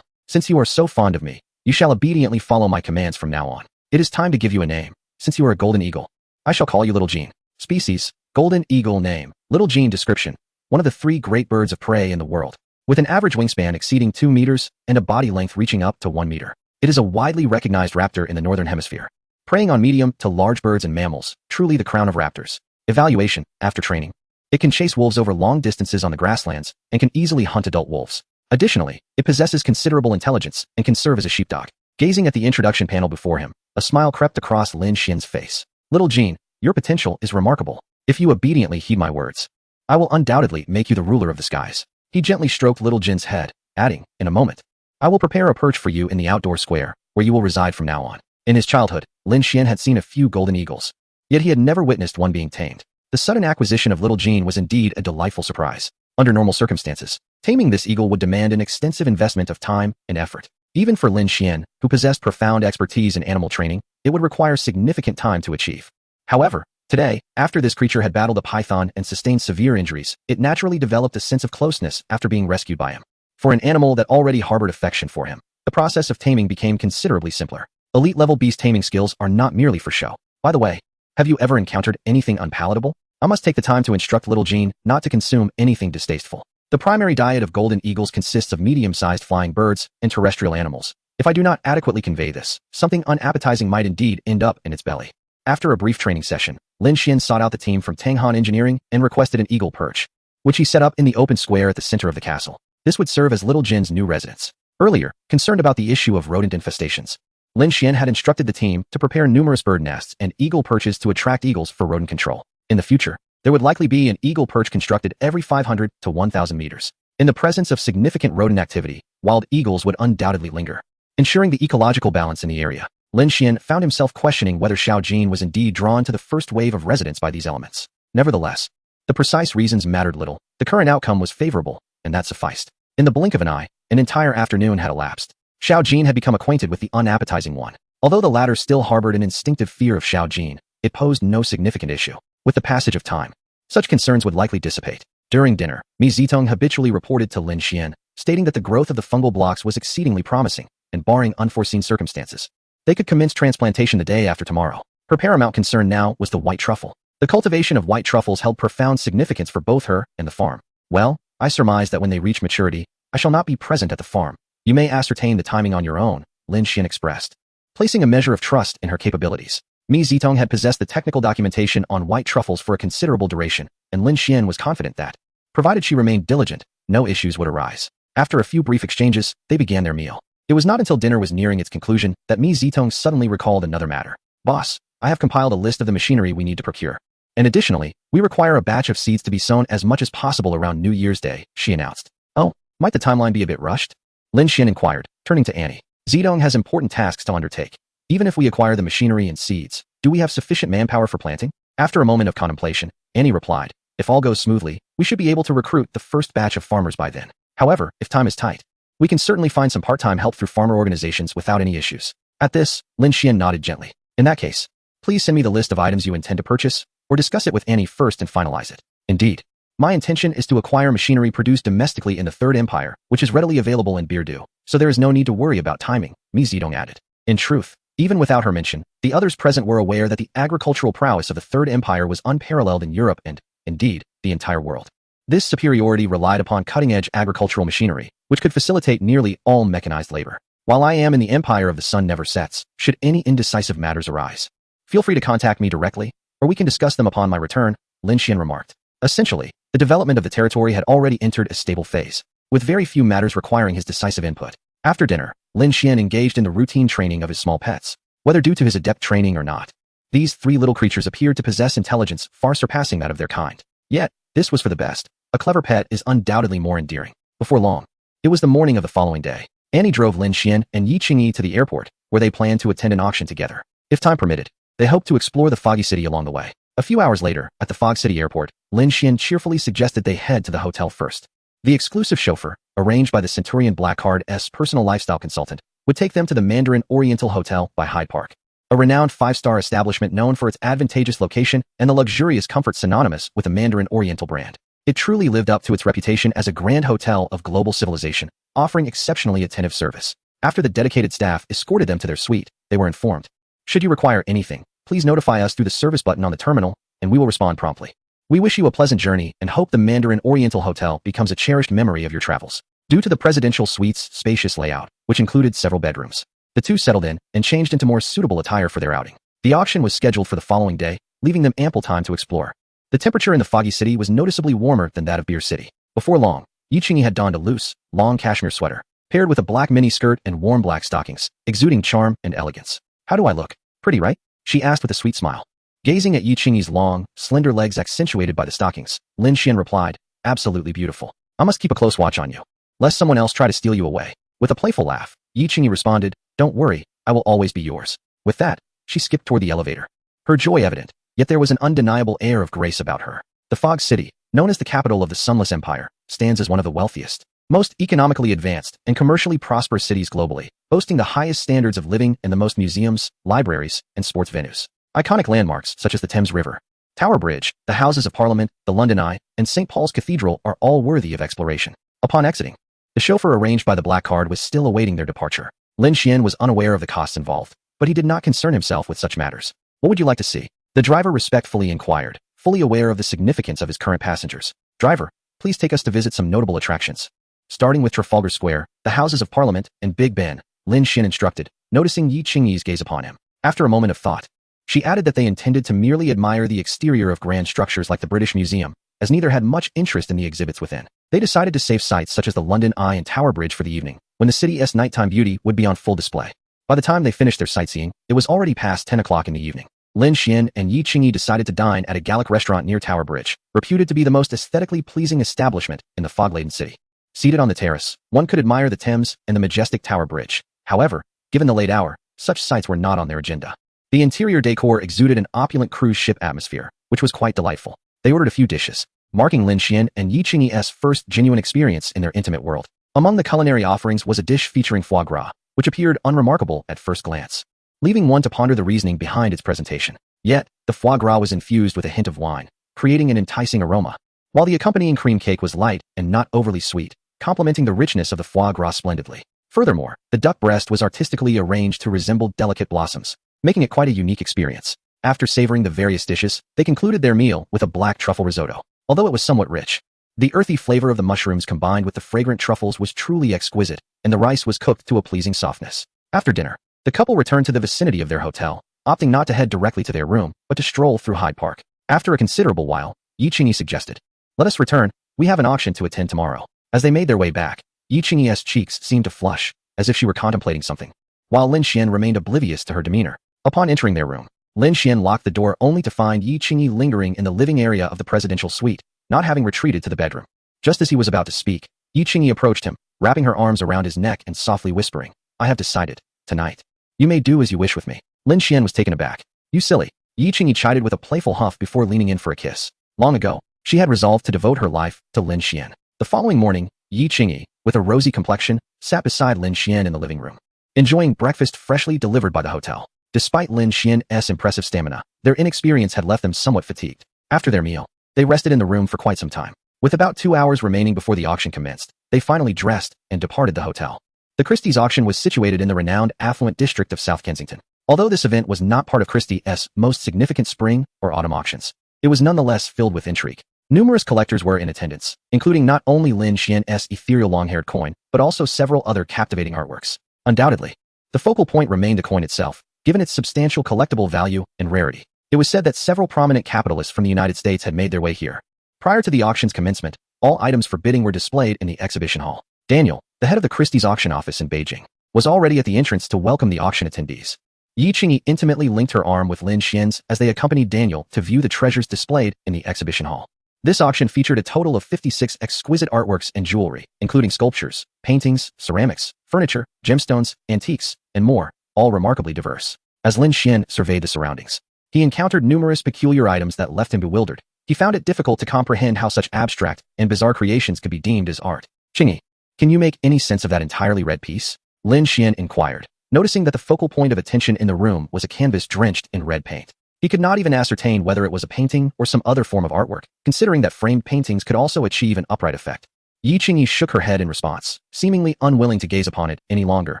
Since you are so fond of me, you shall obediently follow my commands from now on. It is time to give you a name. Since you are a golden eagle, I shall call you Little Jean. Species, golden eagle. Name, Little Jean. Description: one of the 3 great birds of prey in the world, with an average wingspan exceeding 2 meters and a body length reaching up to 1 meter. It is a widely recognized raptor in the northern hemisphere, preying on medium to large birds and mammals, truly the crown of raptors. Evaluation: after training, it can chase wolves over long distances on the grasslands and can easily hunt adult wolves. Additionally, it possesses considerable intelligence and can serve as a sheepdog. Gazing at the introduction panel before him, a smile crept across Lin Xien's face. Little Jean, your potential is remarkable. If you obediently heed my words, I will undoubtedly make you the ruler of the skies. He gently stroked Little Jean's head, adding, in a moment, I will prepare a perch for you in the outdoor square, where you will reside from now on. In his childhood, Lin Shien had seen a few golden eagles, yet he had never witnessed one being tamed. The sudden acquisition of Little Jean was indeed a delightful surprise. Under normal circumstances, taming this eagle would demand an extensive investment of time and effort. Even for Lin Shien, who possessed profound expertise in animal training, it would require significant time to achieve. However, today, after this creature had battled a python and sustained severe injuries, it naturally developed a sense of closeness after being rescued by him. For an animal that already harbored affection for him, the process of taming became considerably simpler. Elite-level beast taming skills are not merely for show. By the way, have you ever encountered anything unpalatable? I must take the time to instruct Little Jean not to consume anything distasteful. The primary diet of golden eagles consists of medium-sized flying birds and terrestrial animals. If I do not adequately convey this, something unappetizing might indeed end up in its belly. After a brief training session, Lin Shien sought out the team from Tanghan Engineering and requested an eagle perch, which he set up in the open square at the center of the castle. This would serve as Little Jin's new residence. Earlier, concerned about the issue of rodent infestations, Lin Shien had instructed the team to prepare numerous bird nests and eagle perches to attract eagles for rodent control. In the future, there would likely be an eagle perch constructed every 500 to 1,000 meters. In the presence of significant rodent activity, wild eagles would undoubtedly linger, ensuring the ecological balance in the area. Lin Shien found himself questioning whether Xiao Jin was indeed drawn to the first wave of residents by these elements. Nevertheless, the precise reasons mattered little. The current outcome was favorable, and that sufficed. In the blink of an eye, an entire afternoon had elapsed. Xiao Jin had become acquainted with the unappetizing one. Although the latter still harbored an instinctive fear of Xiao Jin, it posed no significant issue. With the passage of time, such concerns would likely dissipate. During dinner, Mi Zitong habitually reported to Lin Shien, stating that the growth of the fungal blocks was exceedingly promising, and barring unforeseen circumstances, they could commence transplantation the day after tomorrow. Her paramount concern now was the white truffle. The cultivation of white truffles held profound significance for both her and the farm. Well, I surmise that when they reach maturity, I shall not be present at the farm. You may ascertain the timing on your own, Lin Shien expressed, placing a measure of trust in her capabilities. Mi Zitong had possessed the technical documentation on white truffles for a considerable duration, and Lin Shien was confident that, Provided she remained diligent, no issues would arise. After a few brief exchanges, they began their meal. It was not until dinner was nearing its conclusion that Mi Zitong suddenly recalled another matter. Boss, I have compiled a list of the machinery we need to procure. And additionally, we require a batch of seeds to be sown as much as possible around New Year's Day, she announced. Oh, might the timeline be a bit rushed? Lin Shien inquired, turning to Annie. Zitong has important tasks to undertake. Even if we acquire the machinery and seeds, do we have sufficient manpower for planting? After a moment of contemplation, Annie replied, if all goes smoothly, we should be able to recruit the first batch of farmers by then. However, if time is tight, we can certainly find some part-time help through farmer organizations without any issues. At this, Lin Shien nodded gently. In that case, please send me the list of items you intend to purchase, or discuss it with Annie first and finalize it. Indeed, my intention is to acquire machinery produced domestically in the Third Empire, which is readily available in Beardo, so there is no need to worry about timing, Mi Zitong added. In truth, even without her mention, the others present were aware that the agricultural prowess of the Third Empire was unparalleled in Europe and, indeed, the entire world. This superiority relied upon cutting-edge agricultural machinery, which could facilitate nearly all mechanized labor. While I am in the empire of the sun never sets, should any indecisive matters arise, feel free to contact me directly, or we can discuss them upon my return, Lin Shien remarked. Essentially, the development of the territory had already entered a stable phase, with very few matters requiring his decisive input. After dinner, Lin Shien engaged in the routine training of his small pets, whether due to his adept training or not. These three little creatures appeared to possess intelligence far surpassing that of their kind. Yet, this was for the best. A clever pet is undoubtedly more endearing. Before long, it was the morning of the following day. Annie drove Lin Shien and Yi Qingyi to the airport, where they planned to attend an auction together. If time permitted, they hoped to explore the foggy city along the way. A few hours later, at the Fog City airport, Lin Shien cheerfully suggested they head to the hotel first. The exclusive chauffeur, arranged by the Centurion Blackcard's personal lifestyle consultant, would take them to the Mandarin Oriental Hotel by Hyde Park, a renowned five-star establishment known for its advantageous location and the luxurious comfort synonymous with the Mandarin Oriental brand. It truly lived up to its reputation as a grand hotel of global civilization, offering exceptionally attentive service. After the dedicated staff escorted them to their suite, they were informed, should you require anything, please notify us through the service button on the terminal, and we will respond promptly. We wish you a pleasant journey and hope the Mandarin Oriental Hotel becomes a cherished memory of your travels. Due to the presidential suite's spacious layout, which included several bedrooms, the two settled in and changed into more suitable attire for their outing. The auction was scheduled for the following day, leaving them ample time to explore. The temperature in the foggy city was noticeably warmer than that of Beer City. Before long, Yi Qingyi had donned a loose, long cashmere sweater, paired with a black mini skirt and warm black stockings, exuding charm and elegance. How do I look? Pretty, right? She asked with a sweet smile. Gazing at Yi Qingyi's long, slender legs accentuated by the stockings, Lin Shien replied, absolutely beautiful. I must keep a close watch on you, lest someone else try to steal you away. With a playful laugh, Yi Qingyi responded, don't worry, I will always be yours. With that, she skipped toward the elevator. Her joy evident, yet there was an undeniable air of grace about her. The Fog City, known as the capital of the Sunless Empire, stands as one of the wealthiest, most economically advanced, and commercially prosperous cities globally, boasting the highest standards of living and the most museums, libraries, and sports venues. Iconic landmarks such as the Thames River, Tower Bridge, the Houses of Parliament, the London Eye, and St. Paul's Cathedral are all worthy of exploration. Upon exiting, the chauffeur arranged by the black card was still awaiting their departure. Lin Shien was unaware of the costs involved, but he did not concern himself with such matters. What would you like to see? The driver respectfully inquired, fully aware of the significance of his current passengers. Driver, please take us to visit some notable attractions. Starting with Trafalgar Square, the Houses of Parliament, and Big Ben, Lin Shien instructed, noticing Yi Qingyi's gaze upon him. After a moment of thought, she added that they intended to merely admire the exterior of grand structures like the British Museum, as neither had much interest in the exhibits within. They decided to save sights such as the London Eye and Tower Bridge for the evening, when the city's nighttime beauty would be on full display. By the time they finished their sightseeing, it was already past 10 o'clock in the evening. Lin Shien and Yi Qingyi decided to dine at a Gallic restaurant near Tower Bridge, reputed to be the most aesthetically pleasing establishment in the fog-laden city. Seated on the terrace, one could admire the Thames and the majestic Tower Bridge. However, given the late hour, such sights were not on their agenda. The interior decor exuded an opulent cruise ship atmosphere, which was quite delightful. They ordered a few dishes, marking Lin Shien and Yi Qingyi's first genuine experience in their intimate world. Among the culinary offerings was a dish featuring foie gras, which appeared unremarkable at first glance, leaving one to ponder the reasoning behind its presentation. Yet, the foie gras was infused with a hint of wine, creating an enticing aroma, while the accompanying cream cake was light and not overly sweet, complementing the richness of the foie gras splendidly. Furthermore, the duck breast was artistically arranged to resemble delicate blossoms, making it quite a unique experience. After savoring the various dishes, they concluded their meal with a black truffle risotto. Although it was somewhat rich, the earthy flavor of the mushrooms combined with the fragrant truffles was truly exquisite, and the rice was cooked to a pleasing softness. After dinner, the couple returned to the vicinity of their hotel, opting not to head directly to their room, but to stroll through Hyde Park. After a considerable while, Yi Qingyi suggested, let us return, We have an auction to attend tomorrow. As they made their way back, Yi Qingyi's cheeks seemed to flush, as if she were contemplating something, while Lin Shien remained oblivious to her demeanor. Upon entering their room, Lin Shien locked the door only to find Yi Qingyi lingering in the living area of the presidential suite, not having retreated to the bedroom. Just as he was about to speak, Yi Qingyi approached him, wrapping her arms around his neck and softly whispering, "I have decided. Tonight. You may do as you wish with me." Lin Shien was taken aback. "You silly." Yi Qingyi chided with a playful huff before leaning in for a kiss. Long ago, she had resolved to devote her life to Lin Shien. The following morning, Yi Qingyi, with a rosy complexion, sat beside Lin Shien in the living room, enjoying breakfast freshly delivered by the hotel. Despite Lin Xien's impressive stamina, their inexperience had left them somewhat fatigued. After their meal, they rested in the room for quite some time. With about 2 hours remaining before the auction commenced, they finally dressed and departed the hotel. The Christie's auction was situated in the renowned affluent district of South Kensington. Although this event was not part of Christie's most significant spring or autumn auctions, it was nonetheless filled with intrigue. Numerous collectors were in attendance, including not only Lin Xien's ethereal long-haired coin, but also several other captivating artworks. Undoubtedly, the focal point remained the coin itself, given its substantial collectible value and rarity. It was said that several prominent capitalists from the United States had made their way here. Prior to the auction's commencement, all items for bidding were displayed in the exhibition hall. Daniel, the head of the Christie's auction office in Beijing, was already at the entrance to welcome the auction attendees. Yi Qingyi intimately linked her arm with Lin Xien's as they accompanied Daniel to view the treasures displayed in the exhibition hall. This auction featured a total of 56 exquisite artworks and jewelry, including sculptures, paintings, ceramics, furniture, gemstones, antiques, and more, all remarkably diverse. As Lin Shien surveyed the surroundings, he encountered numerous peculiar items that left him bewildered. He found it difficult to comprehend how such abstract and bizarre creations could be deemed as art. "Qingyi, can you make any sense of that entirely red piece?" Lin Shien inquired, noticing that the focal point of attention in the room was a canvas drenched in red paint. He could not even ascertain whether it was a painting or some other form of artwork, considering that framed paintings could also achieve an upright effect. Yi Qingyi shook her head in response, seemingly unwilling to gaze upon it any longer,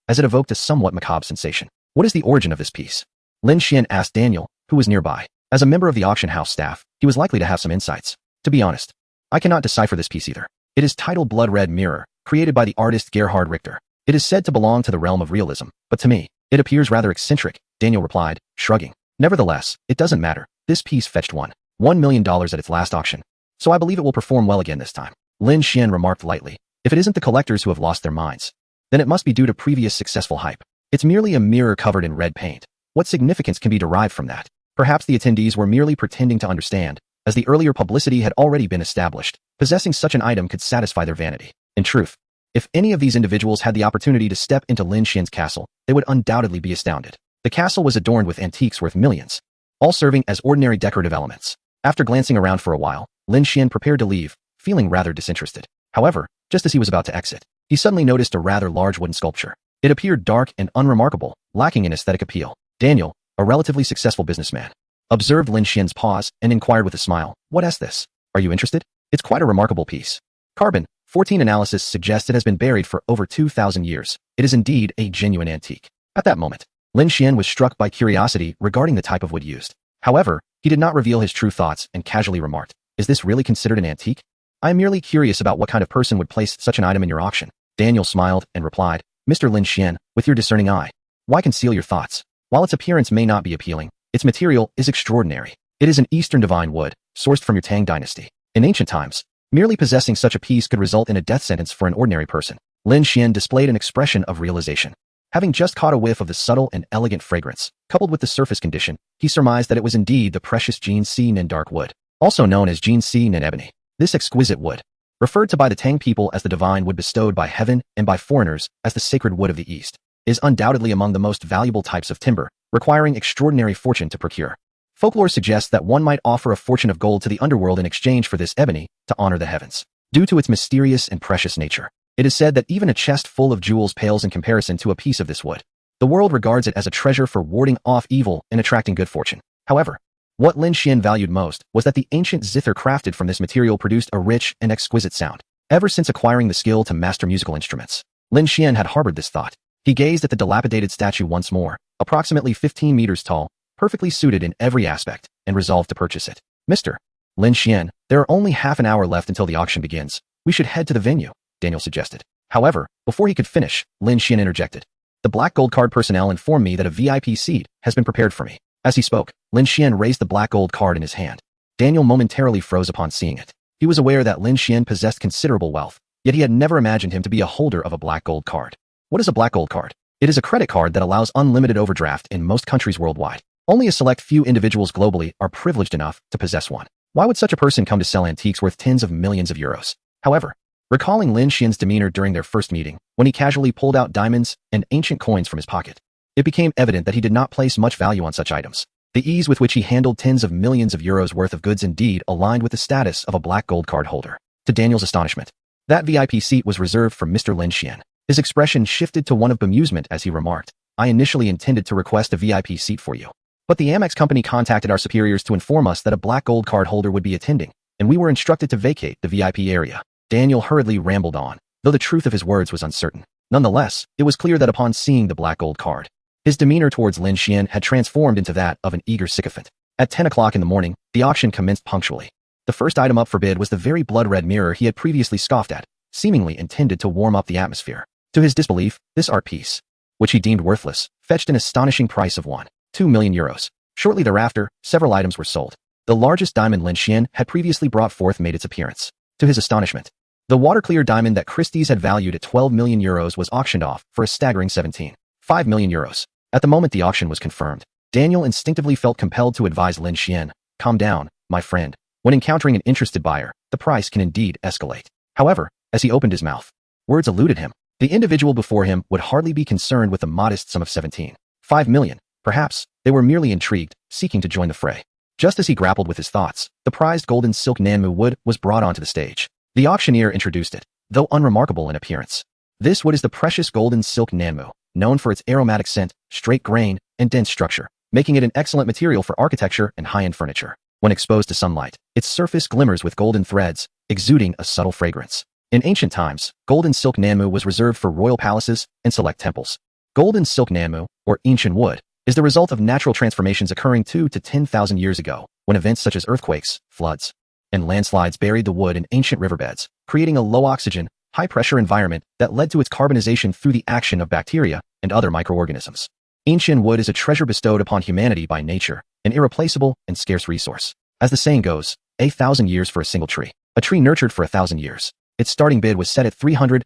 as it evoked a somewhat macabre sensation. "What is the origin of this piece?" Lin Shien asked Daniel, who was nearby. As a member of the auction house staff, he was likely to have some insights. "To be honest, I cannot decipher this piece either. It is titled Blood Red Mirror, created by the artist Gerhard Richter. It is said to belong to the realm of realism, but to me, it appears rather eccentric," Daniel replied, shrugging. "Nevertheless, it doesn't matter. This piece fetched $1 million at its last auction, so I believe it will perform well again this time." Lin Shien remarked lightly, "If it isn't the collectors who have lost their minds, then it must be due to previous successful hype. It's merely a mirror covered in red paint. What significance can be derived from that? Perhaps the attendees were merely pretending to understand, as the earlier publicity had already been established. Possessing such an item could satisfy their vanity. In truth, if any of these individuals had the opportunity to step into Lin Xien's castle, they would undoubtedly be astounded. The castle was adorned with antiques worth millions, all serving as ordinary decorative elements. After glancing around for a while, Lin Shien prepared to leave, feeling rather disinterested. However, just as he was about to exit, he suddenly noticed a rather large wooden sculpture. It appeared dark and unremarkable, lacking in aesthetic appeal. Daniel, a relatively successful businessman, observed Lin Xien's pause and inquired with a smile, "What is this? Are you interested? It's quite a remarkable piece. Carbon-14 analysis suggests it has been buried for over 2,000 years. It is indeed a genuine antique." At that moment, Lin Shien was struck by curiosity regarding the type of wood used. However, he did not reveal his true thoughts and casually remarked, "Is this really considered an antique? I am merely curious about what kind of person would place such an item in your auction." Daniel smiled and replied, "Mr. Lin Shien, with your discerning eye, why conceal your thoughts? While its appearance may not be appealing, its material is extraordinary. It is an Eastern divine wood, sourced from your Tang dynasty. In ancient times, merely possessing such a piece could result in a death sentence for an ordinary person." Lin Shien displayed an expression of realization. Having just caught a whiff of the subtle and elegant fragrance, coupled with the surface condition, he surmised that it was indeed the precious Jinsei dark wood, also known as Jinsei ebony. This exquisite wood, referred to by the Tang people as the divine wood bestowed by heaven and by foreigners as the sacred wood of the East, is undoubtedly among the most valuable types of timber, requiring extraordinary fortune to procure. Folklore suggests that one might offer a fortune of gold to the underworld in exchange for this ebony to honor the heavens. Due to its mysterious and precious nature, it is said that even a chest full of jewels pales in comparison to a piece of this wood. The world regards it as a treasure for warding off evil and attracting good fortune. However, what Lin Shien valued most was that the ancient zither crafted from this material produced a rich and exquisite sound. Ever since acquiring the skill to master musical instruments, Lin Shien had harbored this thought. He gazed at the dilapidated statue once more, approximately 15 meters tall, perfectly suited in every aspect, and resolved to purchase it. "Mr. Lin Shien, there are only half an hour left until the auction begins. We should head to the venue," Daniel suggested. However, before he could finish, Lin Shien interjected. "The black gold card personnel informed me that a VIP seat has been prepared for me." As he spoke, Lin Shien raised the black gold card in his hand. Daniel momentarily froze upon seeing it. He was aware that Lin Shien possessed considerable wealth, yet he had never imagined him to be a holder of a black gold card. What is a black gold card? It is a credit card that allows unlimited overdraft in most countries worldwide. Only a select few individuals globally are privileged enough to possess one. Why would such a person come to sell antiques worth tens of millions of euros? However, recalling Lin Xien's demeanor during their first meeting, when he casually pulled out diamonds and ancient coins from his pocket, it became evident that he did not place much value on such items. The ease with which he handled tens of millions of euros worth of goods indeed aligned with the status of a black gold card holder. To Daniel's astonishment, that VIP seat was reserved for Mr. Lin Shien. His expression shifted to one of bemusement as he remarked, "I initially intended to request a VIP seat for you. But the Amex company contacted our superiors to inform us that a black gold card holder would be attending, and we were instructed to vacate the VIP area." Daniel hurriedly rambled on, though the truth of his words was uncertain. Nonetheless, it was clear that upon seeing the black gold card, his demeanor towards Lin Shien had transformed into that of an eager sycophant. At 10 o'clock in the morning, the auction commenced punctually. The first item up for bid was the very blood-red mirror he had previously scoffed at, seemingly intended to warm up the atmosphere. To his disbelief, this art piece, which he deemed worthless, fetched an astonishing price of 1.2 million euros. Shortly thereafter, several items were sold. The largest diamond Lin Shien had previously brought forth made its appearance. To his astonishment, the water-clear diamond that Christie's had valued at 12 million euros was auctioned off for a staggering 17.5 million euros. At the moment the auction was confirmed, Daniel instinctively felt compelled to advise Lin Shien, "Calm down, my friend. When encountering an interested buyer, the price can indeed escalate." However, as he opened his mouth, words eluded him. The individual before him would hardly be concerned with the modest sum of 17.5 million. Perhaps they were merely intrigued, seeking to join the fray. Just as he grappled with his thoughts, the prized golden silk Nanmu wood was brought onto the stage. The auctioneer introduced it, though unremarkable in appearance. This wood is the precious golden silk Nanmu, known for its aromatic scent, straight grain, and dense structure, making it an excellent material for architecture and high-end furniture. When exposed to sunlight, its surface glimmers with golden threads, exuding a subtle fragrance. In ancient times, golden silk Nanmu was reserved for royal palaces and select temples. Golden silk Nanmu, or ancient wood, is the result of natural transformations occurring 2 to 10,000 years ago, when events such as earthquakes, floods, and landslides buried the wood in ancient riverbeds, creating a low-oxygen, high-pressure environment that led to its carbonization through the action of bacteria and other microorganisms. Ancient wood is a treasure bestowed upon humanity by nature, an irreplaceable and scarce resource. As the saying goes, 1,000 years for a single tree, a tree nurtured for 1,000 years. Its starting bid was set at 300,000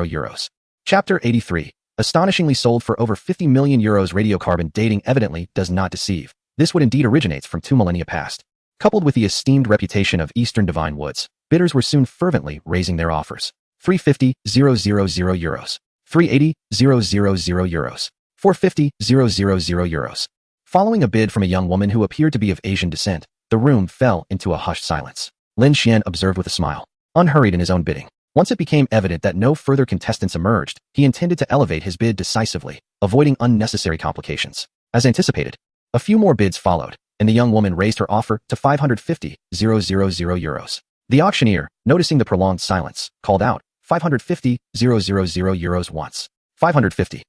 euros. Chapter 83. Astonishingly sold for over 50 million euros. Radiocarbon dating evidently does not deceive. This wood indeed originates from 2 millennia past. Coupled with the esteemed reputation of Eastern divine woods, bidders were soon fervently raising their offers. 350,000 euros. 380,000 euros. 450,000 euros. Following a bid from a young woman who appeared to be of Asian descent, the room fell into a hushed silence. Lin Shien observed with a smile, unhurried in his own bidding. Once it became evident that no further contestants emerged, he intended to elevate his bid decisively, avoiding unnecessary complications. As anticipated, a few more bids followed, and the young woman raised her offer to 550,000 euros. The auctioneer, noticing the prolonged silence, called out, 550,000 euros once, 550,000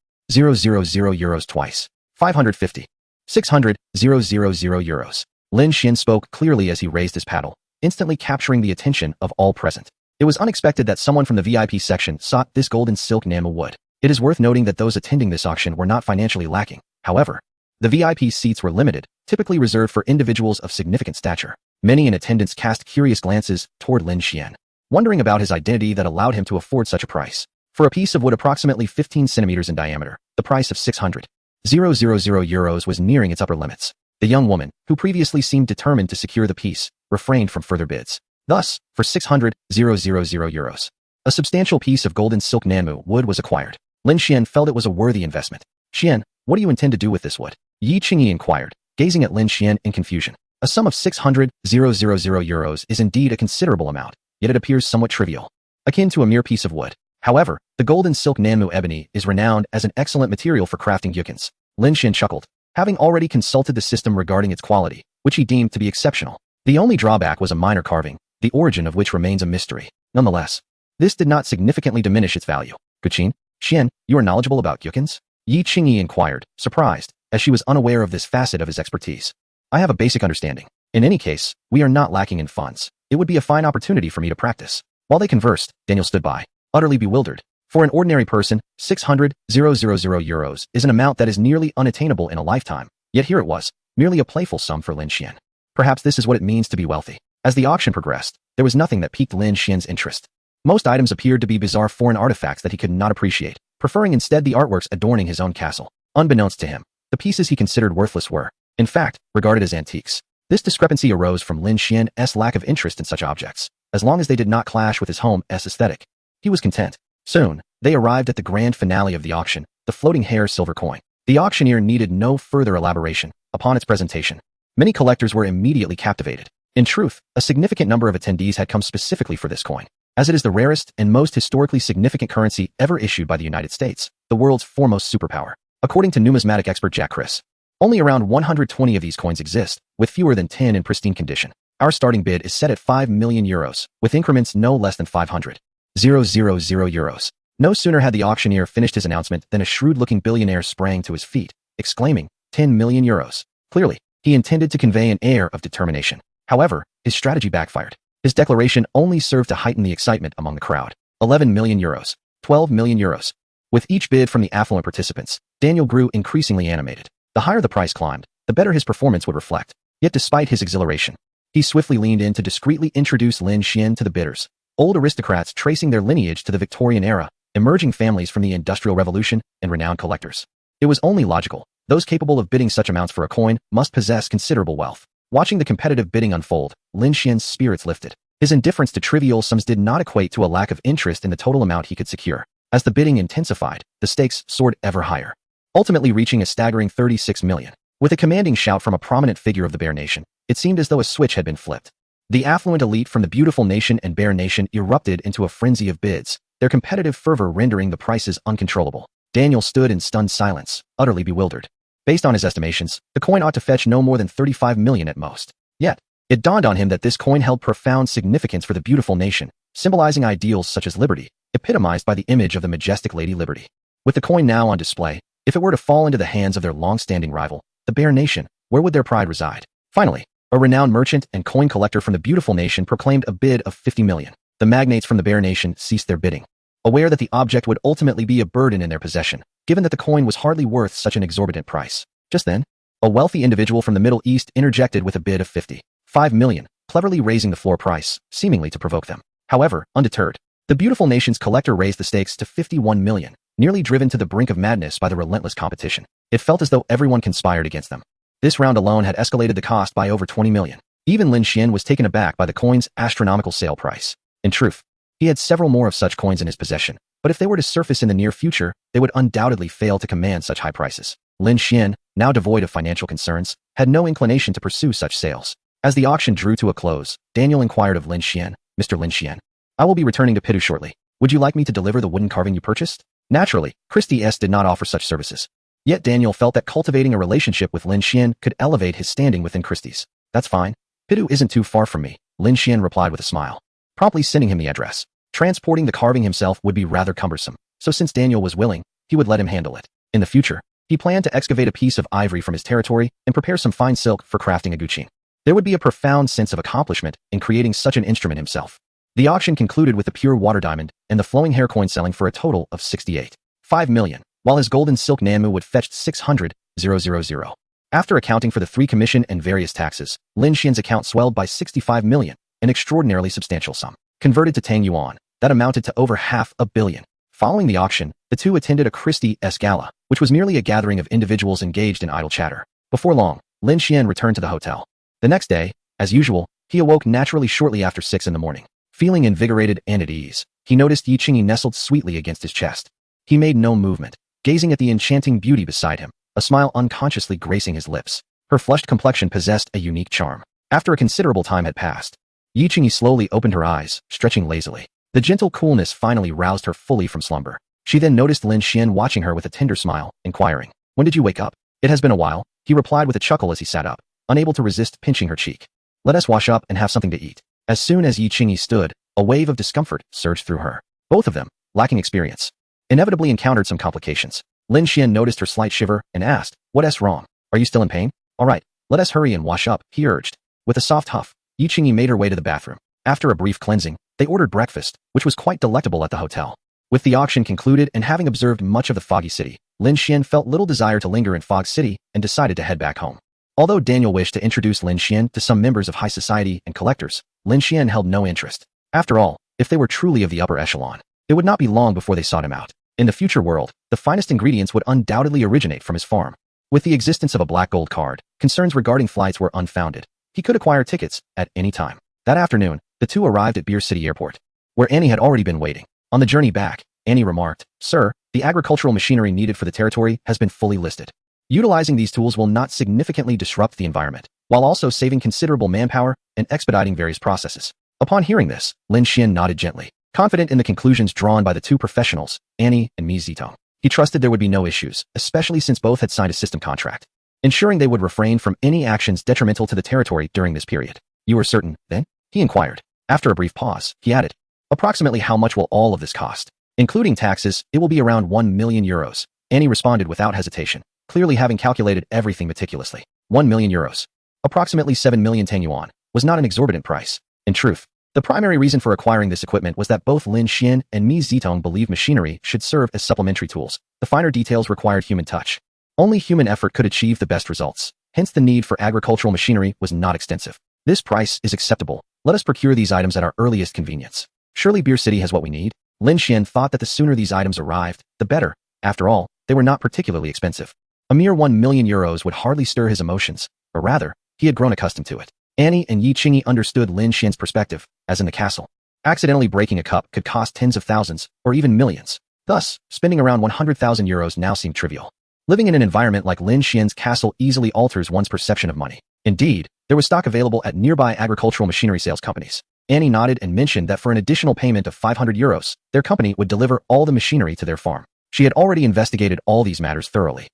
euros twice, 550,000 600,000 euros. Lin Shien spoke clearly as he raised his paddle, instantly capturing the attention of all present. It was unexpected that someone from the VIP section sought this golden silk Nanmu wood. It is worth noting that those attending this auction were not financially lacking. However, the VIP seats were limited, typically reserved for individuals of significant stature. Many in attendance cast curious glances toward Lin Shien, wondering about his identity that allowed him to afford such a price. For a piece of wood approximately 15 centimeters in diameter, the price of 600,000 euros was nearing its upper limits. The young woman, who previously seemed determined to secure the piece, refrained from further bids. Thus, for 600,000 euros, a substantial piece of golden silk Nanmu wood was acquired. Lin Shien felt it was a worthy investment. "Shien, what do you intend to do with this wood?" Yi Qingyi inquired, gazing at Lin Shien in confusion. A sum of 600,000 euros is indeed a considerable amount, yet it appears somewhat trivial, akin to a mere piece of wood. However, the golden silk Nanmu ebony is renowned as an excellent material for crafting gyukins. Lin Shien chuckled, having already consulted the system regarding its quality, which he deemed to be exceptional. The only drawback was a minor carving, the origin of which remains a mystery. Nonetheless, this did not significantly diminish its value. "Guqin, Shien, you are knowledgeable about gyukins?" Yi Qingyi inquired, surprised, as she was unaware of this facet of his expertise. "I have a basic understanding. In any case, we are not lacking in funds. It would be a fine opportunity for me to practice." While they conversed, Daniel stood by, utterly bewildered. For an ordinary person, 600,000 euros is an amount that is nearly unattainable in a lifetime. Yet here it was, merely a playful sum for Lin Shien. Perhaps this is what it means to be wealthy. As the auction progressed, there was nothing that piqued Lin Shien's interest. Most items appeared to be bizarre foreign artifacts that he could not appreciate, preferring instead the artworks adorning his own castle. Unbeknownst to him, the pieces he considered worthless were, in fact, regarded as antiques. This discrepancy arose from Lin Shien's lack of interest in such objects. As long as they did not clash with his home's aesthetic, he was content. Soon, they arrived at the grand finale of the auction, the floating hair silver coin. The auctioneer needed no further elaboration. Upon its presentation, many collectors were immediately captivated. In truth, a significant number of attendees had come specifically for this coin, as it is the rarest and most historically significant currency ever issued by the United States, the world's foremost superpower. According to numismatic expert Jack Criss, only around 120 of these coins exist, with fewer than 10 in pristine condition. Our starting bid is set at 5 million euros, with increments no less than 500,000 euros. No sooner had the auctioneer finished his announcement than a shrewd-looking billionaire sprang to his feet, exclaiming, 10 million euros. Clearly, he intended to convey an air of determination. However, his strategy backfired. His declaration only served to heighten the excitement among the crowd. 11 million euros. 12 million euros. With each bid from the affluent participants, Daniel grew increasingly animated. The higher the price climbed, the better his performance would reflect. Yet despite his exhilaration, he swiftly leaned in to discreetly introduce Lin Shien to the bidders. Old aristocrats tracing their lineage to the Victorian era, emerging families from the Industrial Revolution, and renowned collectors. It was only logical. Those capable of bidding such amounts for a coin must possess considerable wealth. Watching the competitive bidding unfold, Lin Shien's spirits lifted. His indifference to trivial sums did not equate to a lack of interest in the total amount he could secure. As the bidding intensified, the stakes soared ever higher, ultimately reaching a staggering 36 million. With a commanding shout from a prominent figure of the Bear Nation, it seemed as though a switch had been flipped. The affluent elite from the Beautiful Nation and Bear Nation erupted into a frenzy of bids, their competitive fervor rendering the prices uncontrollable. Daniel stood in stunned silence, utterly bewildered. Based on his estimations, the coin ought to fetch no more than 35 million at most. Yet, it dawned on him that this coin held profound significance for the Beautiful Nation, symbolizing ideals such as liberty, epitomized by the image of the majestic Lady Liberty. With the coin now on display, if it were to fall into the hands of their long-standing rival, the Bear Nation, where would their pride reside? Finally, a renowned merchant and coin collector from the Beautiful Nation proclaimed a bid of 50 million. The magnates from the Bear Nation ceased their bidding, aware that the object would ultimately be a burden in their possession, given that the coin was hardly worth such an exorbitant price. Just then, a wealthy individual from the Middle East interjected with a bid of 55 million, cleverly raising the floor price, seemingly to provoke them. However, undeterred, the Beautiful Nation's collector raised the stakes to 51 million, nearly driven to the brink of madness by the relentless competition. It felt as though everyone conspired against them. This round alone had escalated the cost by over 20 million. Even Lin Shien was taken aback by the coin's astronomical sale price. In truth, he had several more of such coins in his possession, but if they were to surface in the near future, they would undoubtedly fail to command such high prices. Lin Shien, now devoid of financial concerns, had no inclination to pursue such sales. As the auction drew to a close, Daniel inquired of Lin Shien, Mr. Lin Shien, I will be returning to Pidu shortly. Would you like me to deliver the wooden carving you purchased? Naturally, Christie's did not offer such services. Yet Daniel felt that cultivating a relationship with Lin Shien could elevate his standing within Christie's. That's fine. Pidu isn't too far from me, Lin Shien replied with a smile, promptly sending him the address. Transporting the carving himself would be rather cumbersome, so since Daniel was willing, he would let him handle it. In the future, he planned to excavate a piece of ivory from his territory and prepare some fine silk for crafting a guqin. There would be a profound sense of accomplishment in creating such an instrument himself. The auction concluded with the pure water diamond and the flowing hair coin selling for a total of 68.5 million, while his golden silk nanmu would fetch 600,000. After accounting for the 3 commission and various taxes, Lin Xian's account swelled by 65 million, an extraordinarily substantial sum. Converted to Tang Yuan, that amounted to over $500 million. Following the auction, the two attended a Christie's gala, which was merely a gathering of individuals engaged in idle chatter. Before long, Lin Shien returned to the hotel. The next day, as usual, he awoke naturally shortly after 6 in the morning. Feeling invigorated and at ease, he noticed Yi Qingyi nestled sweetly against his chest. He made no movement, gazing at the enchanting beauty beside him, a smile unconsciously gracing his lips. Her flushed complexion possessed a unique charm. After a considerable time had passed, Yi Qingyi slowly opened her eyes, stretching lazily. The gentle coolness finally roused her fully from slumber. She then noticed Lin Shien watching her with a tender smile, inquiring, "When did you wake up?" "It has been a while," he replied with a chuckle as he sat up, unable to resist pinching her cheek. "Let us wash up and have something to eat." As soon as Yi Qingyi stood, a wave of discomfort surged through her. Both of them, lacking experience, inevitably encountered some complications. Lin Shien noticed her slight shiver and asked, "What's wrong? Are you still in pain?" "All right, let us hurry and wash up," he urged. With a soft huff, Yi Qingyi made her way to the bathroom. After a brief cleansing, they ordered breakfast, which was quite delectable at the hotel. With the auction concluded and having observed much of the foggy city, Lin Shien felt little desire to linger in Fog City and decided to head back home. Although Daniel wished to introduce Lin Shien to some members of high society and collectors, Lin Shien held no interest. After all, if they were truly of the upper echelon, it would not be long before they sought him out. In the future world, the finest ingredients would undoubtedly originate from his farm. With the existence of a black gold card, concerns regarding flights were unfounded. He could acquire tickets at any time. That afternoon, the two arrived at Beer City Airport, where Annie had already been waiting. On the journey back, Annie remarked, "Sir, the agricultural machinery needed for the territory has been fully listed. Utilizing these tools will not significantly disrupt the environment, while also saving considerable manpower and expediting various processes." Upon hearing this, Lin Shien nodded gently, confident in the conclusions drawn by the two professionals, Annie and Mi Zitong. He trusted there would be no issues, especially since both had signed a system contract, ensuring they would refrain from any actions detrimental to the territory during this period. "You are certain, then?" he inquired. After a brief pause, he added, "Approximately how much will all of this cost? Including taxes, it will be around 1 million euros. Annie responded without hesitation, clearly having calculated everything meticulously. 1 million euros, approximately 7 million Tang yuan, was not an exorbitant price. In truth, the primary reason for acquiring this equipment was that both Lin Shien and Mi Zitong believed machinery should serve as supplementary tools. The finer details required human touch. Only human effort could achieve the best results. Hence the need for agricultural machinery was not extensive. "This price is acceptable. Let us procure these items at our earliest convenience. Surely Beer City has what we need." Lin Shien thought that the sooner these items arrived, the better. After all, they were not particularly expensive. A mere 1 million euros would hardly stir his emotions, or rather, he had grown accustomed to it. Annie and Yi Qingyi understood Lin Xien's perspective, as in the castle. Accidentally breaking a cup could cost tens of thousands, or even millions. Thus, spending around 100,000 euros now seemed trivial. Living in an environment like Lin Xien's castle easily alters one's perception of money. Indeed, there was stock available at nearby agricultural machinery sales companies. Annie nodded and mentioned that for an additional payment of 500 euros, their company would deliver all the machinery to their farm. She had already investigated all these matters thoroughly.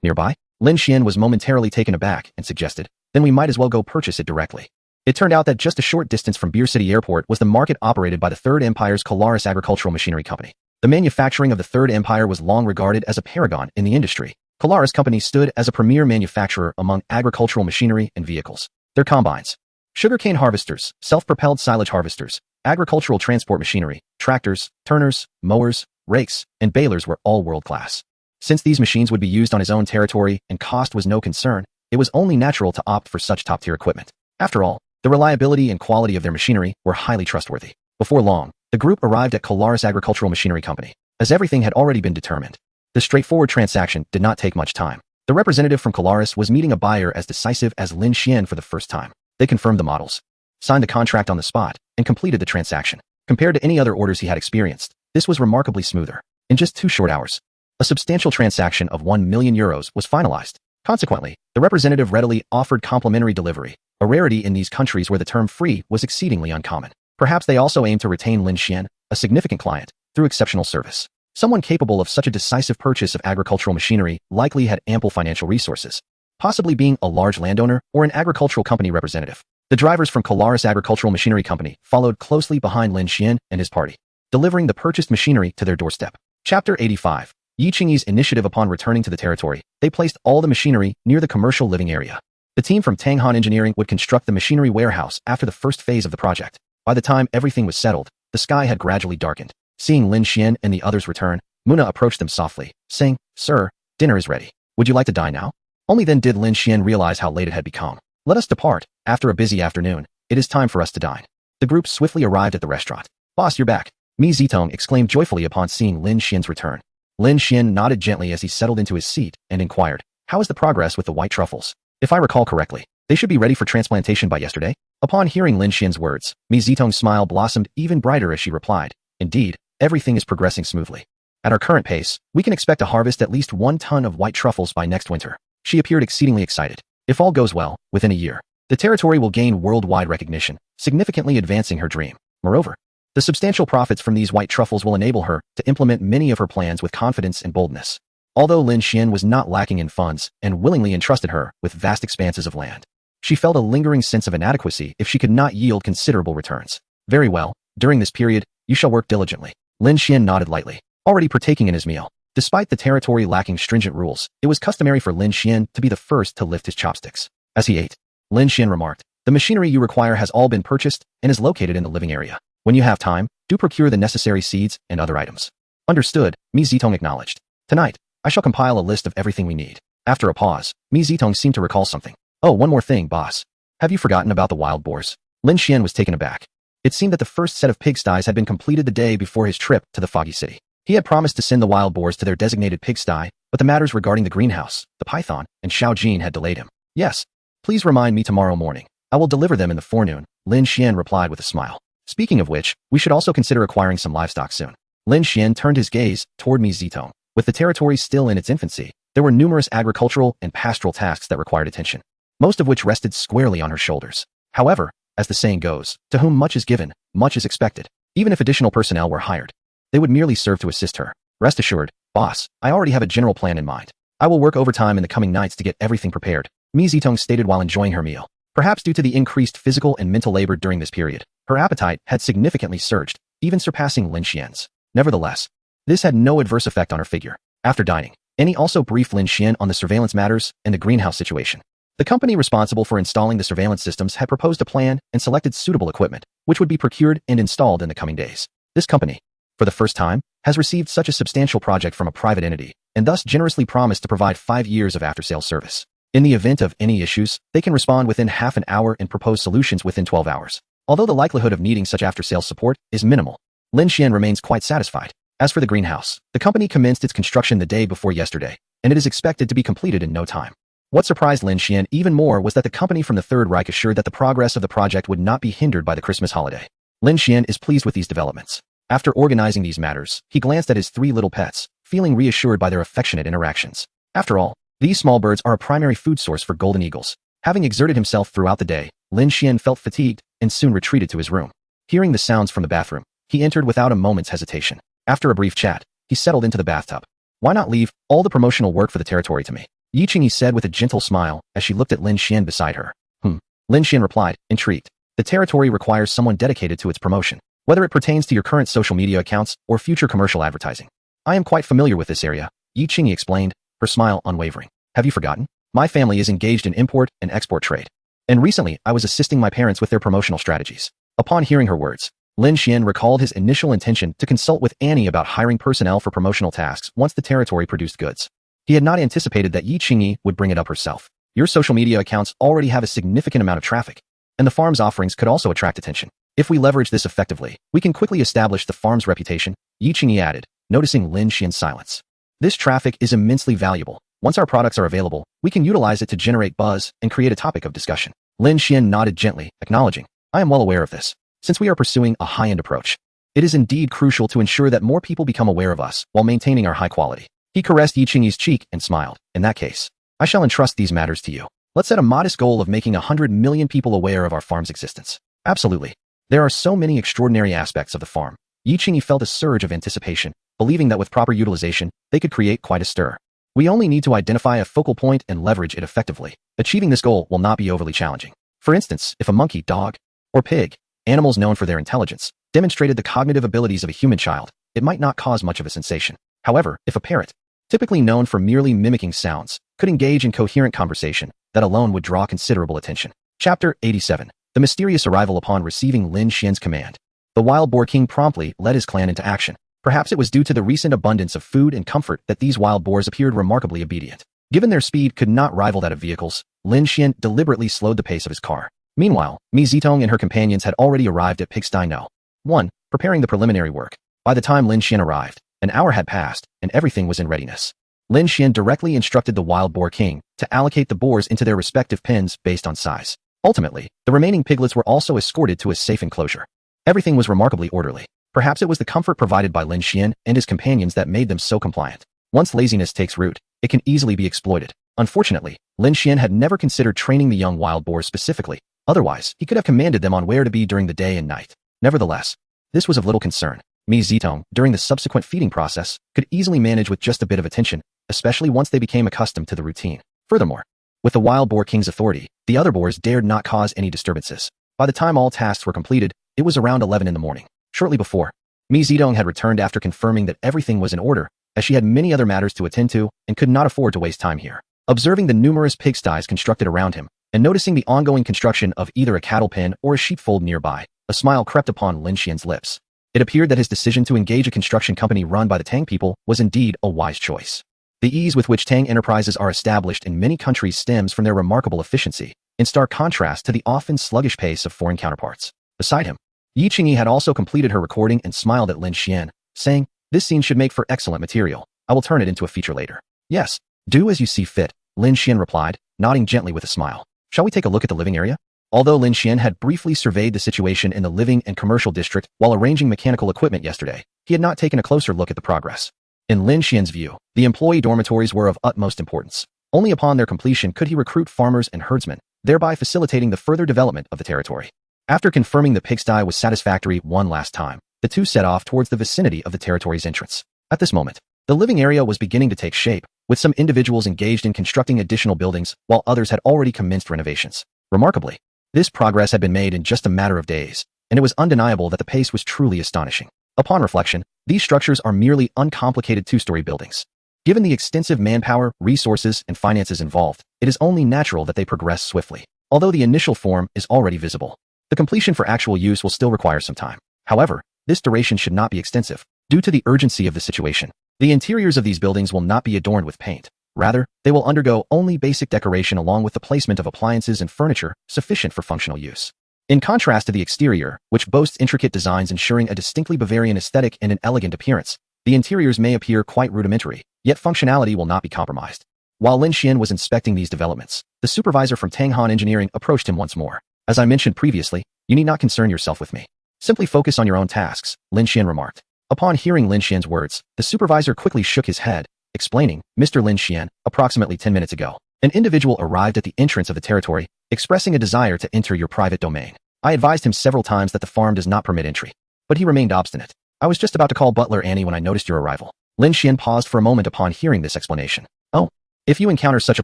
Nearby? Lin Shien was momentarily taken aback and suggested, "Then we might as well go purchase it directly." It turned out that just a short distance from Beer City Airport was the market operated by the Third Empire's Colaris Agricultural Machinery Company. The manufacturing of the Third Empire was long regarded as a paragon in the industry. Colaris Company stood as a premier manufacturer among agricultural machinery and vehicles. Their combines, sugarcane harvesters, self-propelled silage harvesters, agricultural transport machinery, tractors, turners, mowers, rakes, and balers were all world-class. Since these machines would be used on his own territory and cost was no concern, it was only natural to opt for such top-tier equipment. After all, the reliability and quality of their machinery were highly trustworthy. Before long, the group arrived at Colaris Agricultural Machinery Company, as everything had already been determined. The straightforward transaction did not take much time. The representative from Colaris was meeting a buyer as decisive as Lin Shien for the first time. They confirmed the models, signed the contract on the spot, and completed the transaction. Compared to any other orders he had experienced, this was remarkably smoother. In just 2 short hours, a substantial transaction of 1 million euros was finalized. Consequently, the representative readily offered complimentary delivery, a rarity in these countries where the term free was exceedingly uncommon. Perhaps they also aimed to retain Lin Shien, a significant client, through exceptional service. Someone capable of such a decisive purchase of agricultural machinery likely had ample financial resources, possibly being a large landowner or an agricultural company representative. The drivers from Colaris Agricultural Machinery Company followed closely behind Lin Shien and his party, delivering the purchased machinery to their doorstep. Chapter 85. Yi Qingyi's initiative. Upon returning to the territory, they placed all the machinery near the commercial living area. The team from Tanghan Engineering would construct the machinery warehouse after the first phase of the project. By the time everything was settled, the sky had gradually darkened. Seeing Lin Shien and the others return, Muna approached them softly, saying, "Sir, dinner is ready. Would you like to dine now?" Only then did Lin Shien realize how late it had become. "Let us depart. After a busy afternoon, it is time for us to dine." The group swiftly arrived at the restaurant. "Boss, you're back," Mi Zitong exclaimed joyfully upon seeing Lin Xien's return. Lin Shien nodded gently as he settled into his seat and inquired, "How is the progress with the white truffles? If I recall correctly, they should be ready for transplantation by yesterday?" Upon hearing Lin Xien's words, Mi Zitong's smile blossomed even brighter as she replied, "Indeed, everything is progressing smoothly. At our current pace, we can expect to harvest at least 1 ton of white truffles by next winter." She appeared exceedingly excited. If all goes well, within a year, the territory will gain worldwide recognition, significantly advancing her dream. Moreover, the substantial profits from these white truffles will enable her to implement many of her plans with confidence and boldness. Although Lin Shien was not lacking in funds and willingly entrusted her with vast expanses of land, she felt a lingering sense of inadequacy if she could not yield considerable returns. "Very well, during this period, you shall work diligently." Lin Shien nodded lightly, already partaking in his meal. Despite the territory lacking stringent rules, it was customary for Lin Shien to be the first to lift his chopsticks. As he ate, Lin Shien remarked, "The machinery you require has all been purchased and is located in the living area. When you have time, do procure the necessary seeds and other items." "Understood," Mi Zitong acknowledged. "Tonight, I shall compile a list of everything we need." After a pause, Mi Zitong seemed to recall something. Oh, one more thing, boss. Have you forgotten about the wild boars? Lin Shien was taken aback. It seemed that the first set of pigsties had been completed the day before his trip to the Foggy City. He had promised to send the wild boars to their designated pigsty, but the matters regarding the greenhouse, the python, and Xiao Jin had delayed him. Yes. Please remind me tomorrow morning. I will deliver them in the forenoon, Lin Shien replied with a smile. Speaking of which, we should also consider acquiring some livestock soon. Lin Shien turned his gaze toward Mi Zitong. With the territory still in its infancy, there were numerous agricultural and pastoral tasks that required attention, most of which rested squarely on her shoulders. However, as the saying goes, to whom much is given, much is expected. Even if additional personnel were hired, they would merely serve to assist her. Rest assured, boss, I already have a general plan in mind. I will work overtime in the coming nights to get everything prepared, Mi Zitong stated while enjoying her meal. Perhaps due to the increased physical and mental labor during this period, her appetite had significantly surged, even surpassing Lin Xien's. Nevertheless, this had no adverse effect on her figure. After dining, Annie also briefed Lin Shien on the surveillance matters and the greenhouse situation. The company responsible for installing the surveillance systems had proposed a plan and selected suitable equipment, which would be procured and installed in the coming days. This company, for the first time, has received such a substantial project from a private entity, and thus generously promised to provide 5 years of after-sales service. In the event of any issues, they can respond within half an hour and propose solutions within 12 hours. Although the likelihood of needing such after-sales support is minimal, Lin Shien remains quite satisfied. As for the greenhouse, the company commenced its construction the day before yesterday, and it is expected to be completed in no time. What surprised Lin Shien even more was that the company from the Third Reich assured that the progress of the project would not be hindered by the Christmas holiday. Lin Shien is pleased with these developments. After organizing these matters, he glanced at his 3 little pets, feeling reassured by their affectionate interactions. After all, these small birds are a primary food source for golden eagles. Having exerted himself throughout the day, Lin Shien felt fatigued and soon retreated to his room. Hearing the sounds from the bathroom, he entered without a moment's hesitation. After a brief chat, he settled into the bathtub. Why not leave all the promotional work for the territory to me? Yi Qingyi said with a gentle smile as she looked at Lin Shien beside her. Lin Shien replied, intrigued. The territory requires someone dedicated to its promotion, whether it pertains to your current social media accounts or future commercial advertising. I am quite familiar with this area, Yi Qingyi explained, her smile unwavering. Have you forgotten? My family is engaged in import and export trade. And recently, I was assisting my parents with their promotional strategies. Upon hearing her words, Lin Shien recalled his initial intention to consult with Annie about hiring personnel for promotional tasks once the territory produced goods. He had not anticipated that Yi Qingyi would bring it up herself. Your social media accounts already have a significant amount of traffic, and the farm's offerings could also attract attention. If we leverage this effectively, we can quickly establish the farm's reputation, Yi Qingyi added, noticing Lin Xien's silence. This traffic is immensely valuable. Once our products are available, we can utilize it to generate buzz and create a topic of discussion. Lin Shien nodded gently, acknowledging, I am well aware of this. Since we are pursuing a high-end approach, it is indeed crucial to ensure that more people become aware of us while maintaining our high quality. He caressed Yi Qingyi's cheek and smiled. In that case, I shall entrust these matters to you. Let's set a modest goal of making 100 million people aware of our farm's existence. Absolutely. There are so many extraordinary aspects of the farm. Yi Qingyi felt a surge of anticipation, believing that with proper utilization, they could create quite a stir. We only need to identify a focal point and leverage it effectively. Achieving this goal will not be overly challenging. For instance, if a monkey, dog, or pig, animals known for their intelligence, demonstrated the cognitive abilities of a human child, it might not cause much of a sensation. However, if a parrot, typically known for merely mimicking sounds, could engage in coherent conversation, that alone would draw considerable attention. Chapter 87. The mysterious arrival upon receiving Lin Xien's command. The wild boar king promptly led his clan into action. Perhaps it was due to the recent abundance of food and comfort that these wild boars appeared remarkably obedient. Given their speed could not rival that of vehicles, Lin Shien deliberately slowed the pace of his car. Meanwhile, Mi Zitong and her companions had already arrived at Pigsty No. 1, preparing the preliminary work. By the time Lin Shien arrived, an hour had passed, and everything was in readiness. Lin Shien directly instructed the wild boar king to allocate the boars into their respective pens based on size. Ultimately, the remaining piglets were also escorted to a safe enclosure. Everything was remarkably orderly. Perhaps it was the comfort provided by Lin Shien and his companions that made them so compliant. Once laziness takes root, it can easily be exploited. Unfortunately, Lin Shien had never considered training the young wild boars specifically. Otherwise, he could have commanded them on where to be during the day and night. Nevertheless, this was of little concern. Mi Zitong, during the subsequent feeding process, could easily manage with just a bit of attention, especially once they became accustomed to the routine. Furthermore, with the wild boar king's authority, the other boars dared not cause any disturbances. By the time all tasks were completed, it was around 11 in the morning. Shortly before, Mi Zitong had returned after confirming that everything was in order, as she had many other matters to attend to and could not afford to waste time here. Observing the numerous pigsties constructed around him, and noticing the ongoing construction of either a cattle pen or a sheepfold nearby, a smile crept upon Lin Xien's lips. It appeared that his decision to engage a construction company run by the Tang people was indeed a wise choice. The ease with which Tang enterprises are established in many countries stems from their remarkable efficiency, in stark contrast to the often sluggish pace of foreign counterparts. Beside him, Yi Qingyi had also completed her recording and smiled at Lin Shien, saying, "This scene should make for excellent material. I will turn it into a feature later." "Yes, do as you see fit," Lin Shien replied, nodding gently with a smile. "Shall we take a look at the living area?" Although Lin Shien had briefly surveyed the situation in the living and commercial district while arranging mechanical equipment yesterday, he had not taken a closer look at the progress. In Lin Xien's view, the employee dormitories were of utmost importance. Only upon their completion could he recruit farmers and herdsmen, thereby facilitating the further development of the territory. After confirming the pigsty was satisfactory one last time, the two set off towards the vicinity of the territory's entrance. At this moment, the living area was beginning to take shape, with some individuals engaged in constructing additional buildings while others had already commenced renovations. Remarkably, this progress had been made in just a matter of days, and it was undeniable that the pace was truly astonishing. Upon reflection, these structures are merely uncomplicated two-story buildings. Given the extensive manpower, resources, and finances involved, it is only natural that they progress swiftly. Although the initial form is already visible, the completion for actual use will still require some time. However, this duration should not be extensive. Due to the urgency of the situation, the interiors of these buildings will not be adorned with paint. Rather, they will undergo only basic decoration along with the placement of appliances and furniture sufficient for functional use. In contrast to the exterior, which boasts intricate designs ensuring a distinctly Bavarian aesthetic and an elegant appearance, the interiors may appear quite rudimentary, yet functionality will not be compromised. While Lin Shien was inspecting these developments, the supervisor from Tanghan Engineering approached him once more. "As I mentioned previously, you need not concern yourself with me. Simply focus on your own tasks," Lin Shien remarked. Upon hearing Lin Xien's words, the supervisor quickly shook his head, explaining, "Mr. Lin Shien, approximately 10 minutes ago, an individual arrived at the entrance of the territory, expressing a desire to enter your private domain. I advised him several times that the farm does not permit entry, but he remained obstinate. I was just about to call Butler Annie when I noticed your arrival." Lin Shien paused for a moment upon hearing this explanation. "Oh, if you encounter such a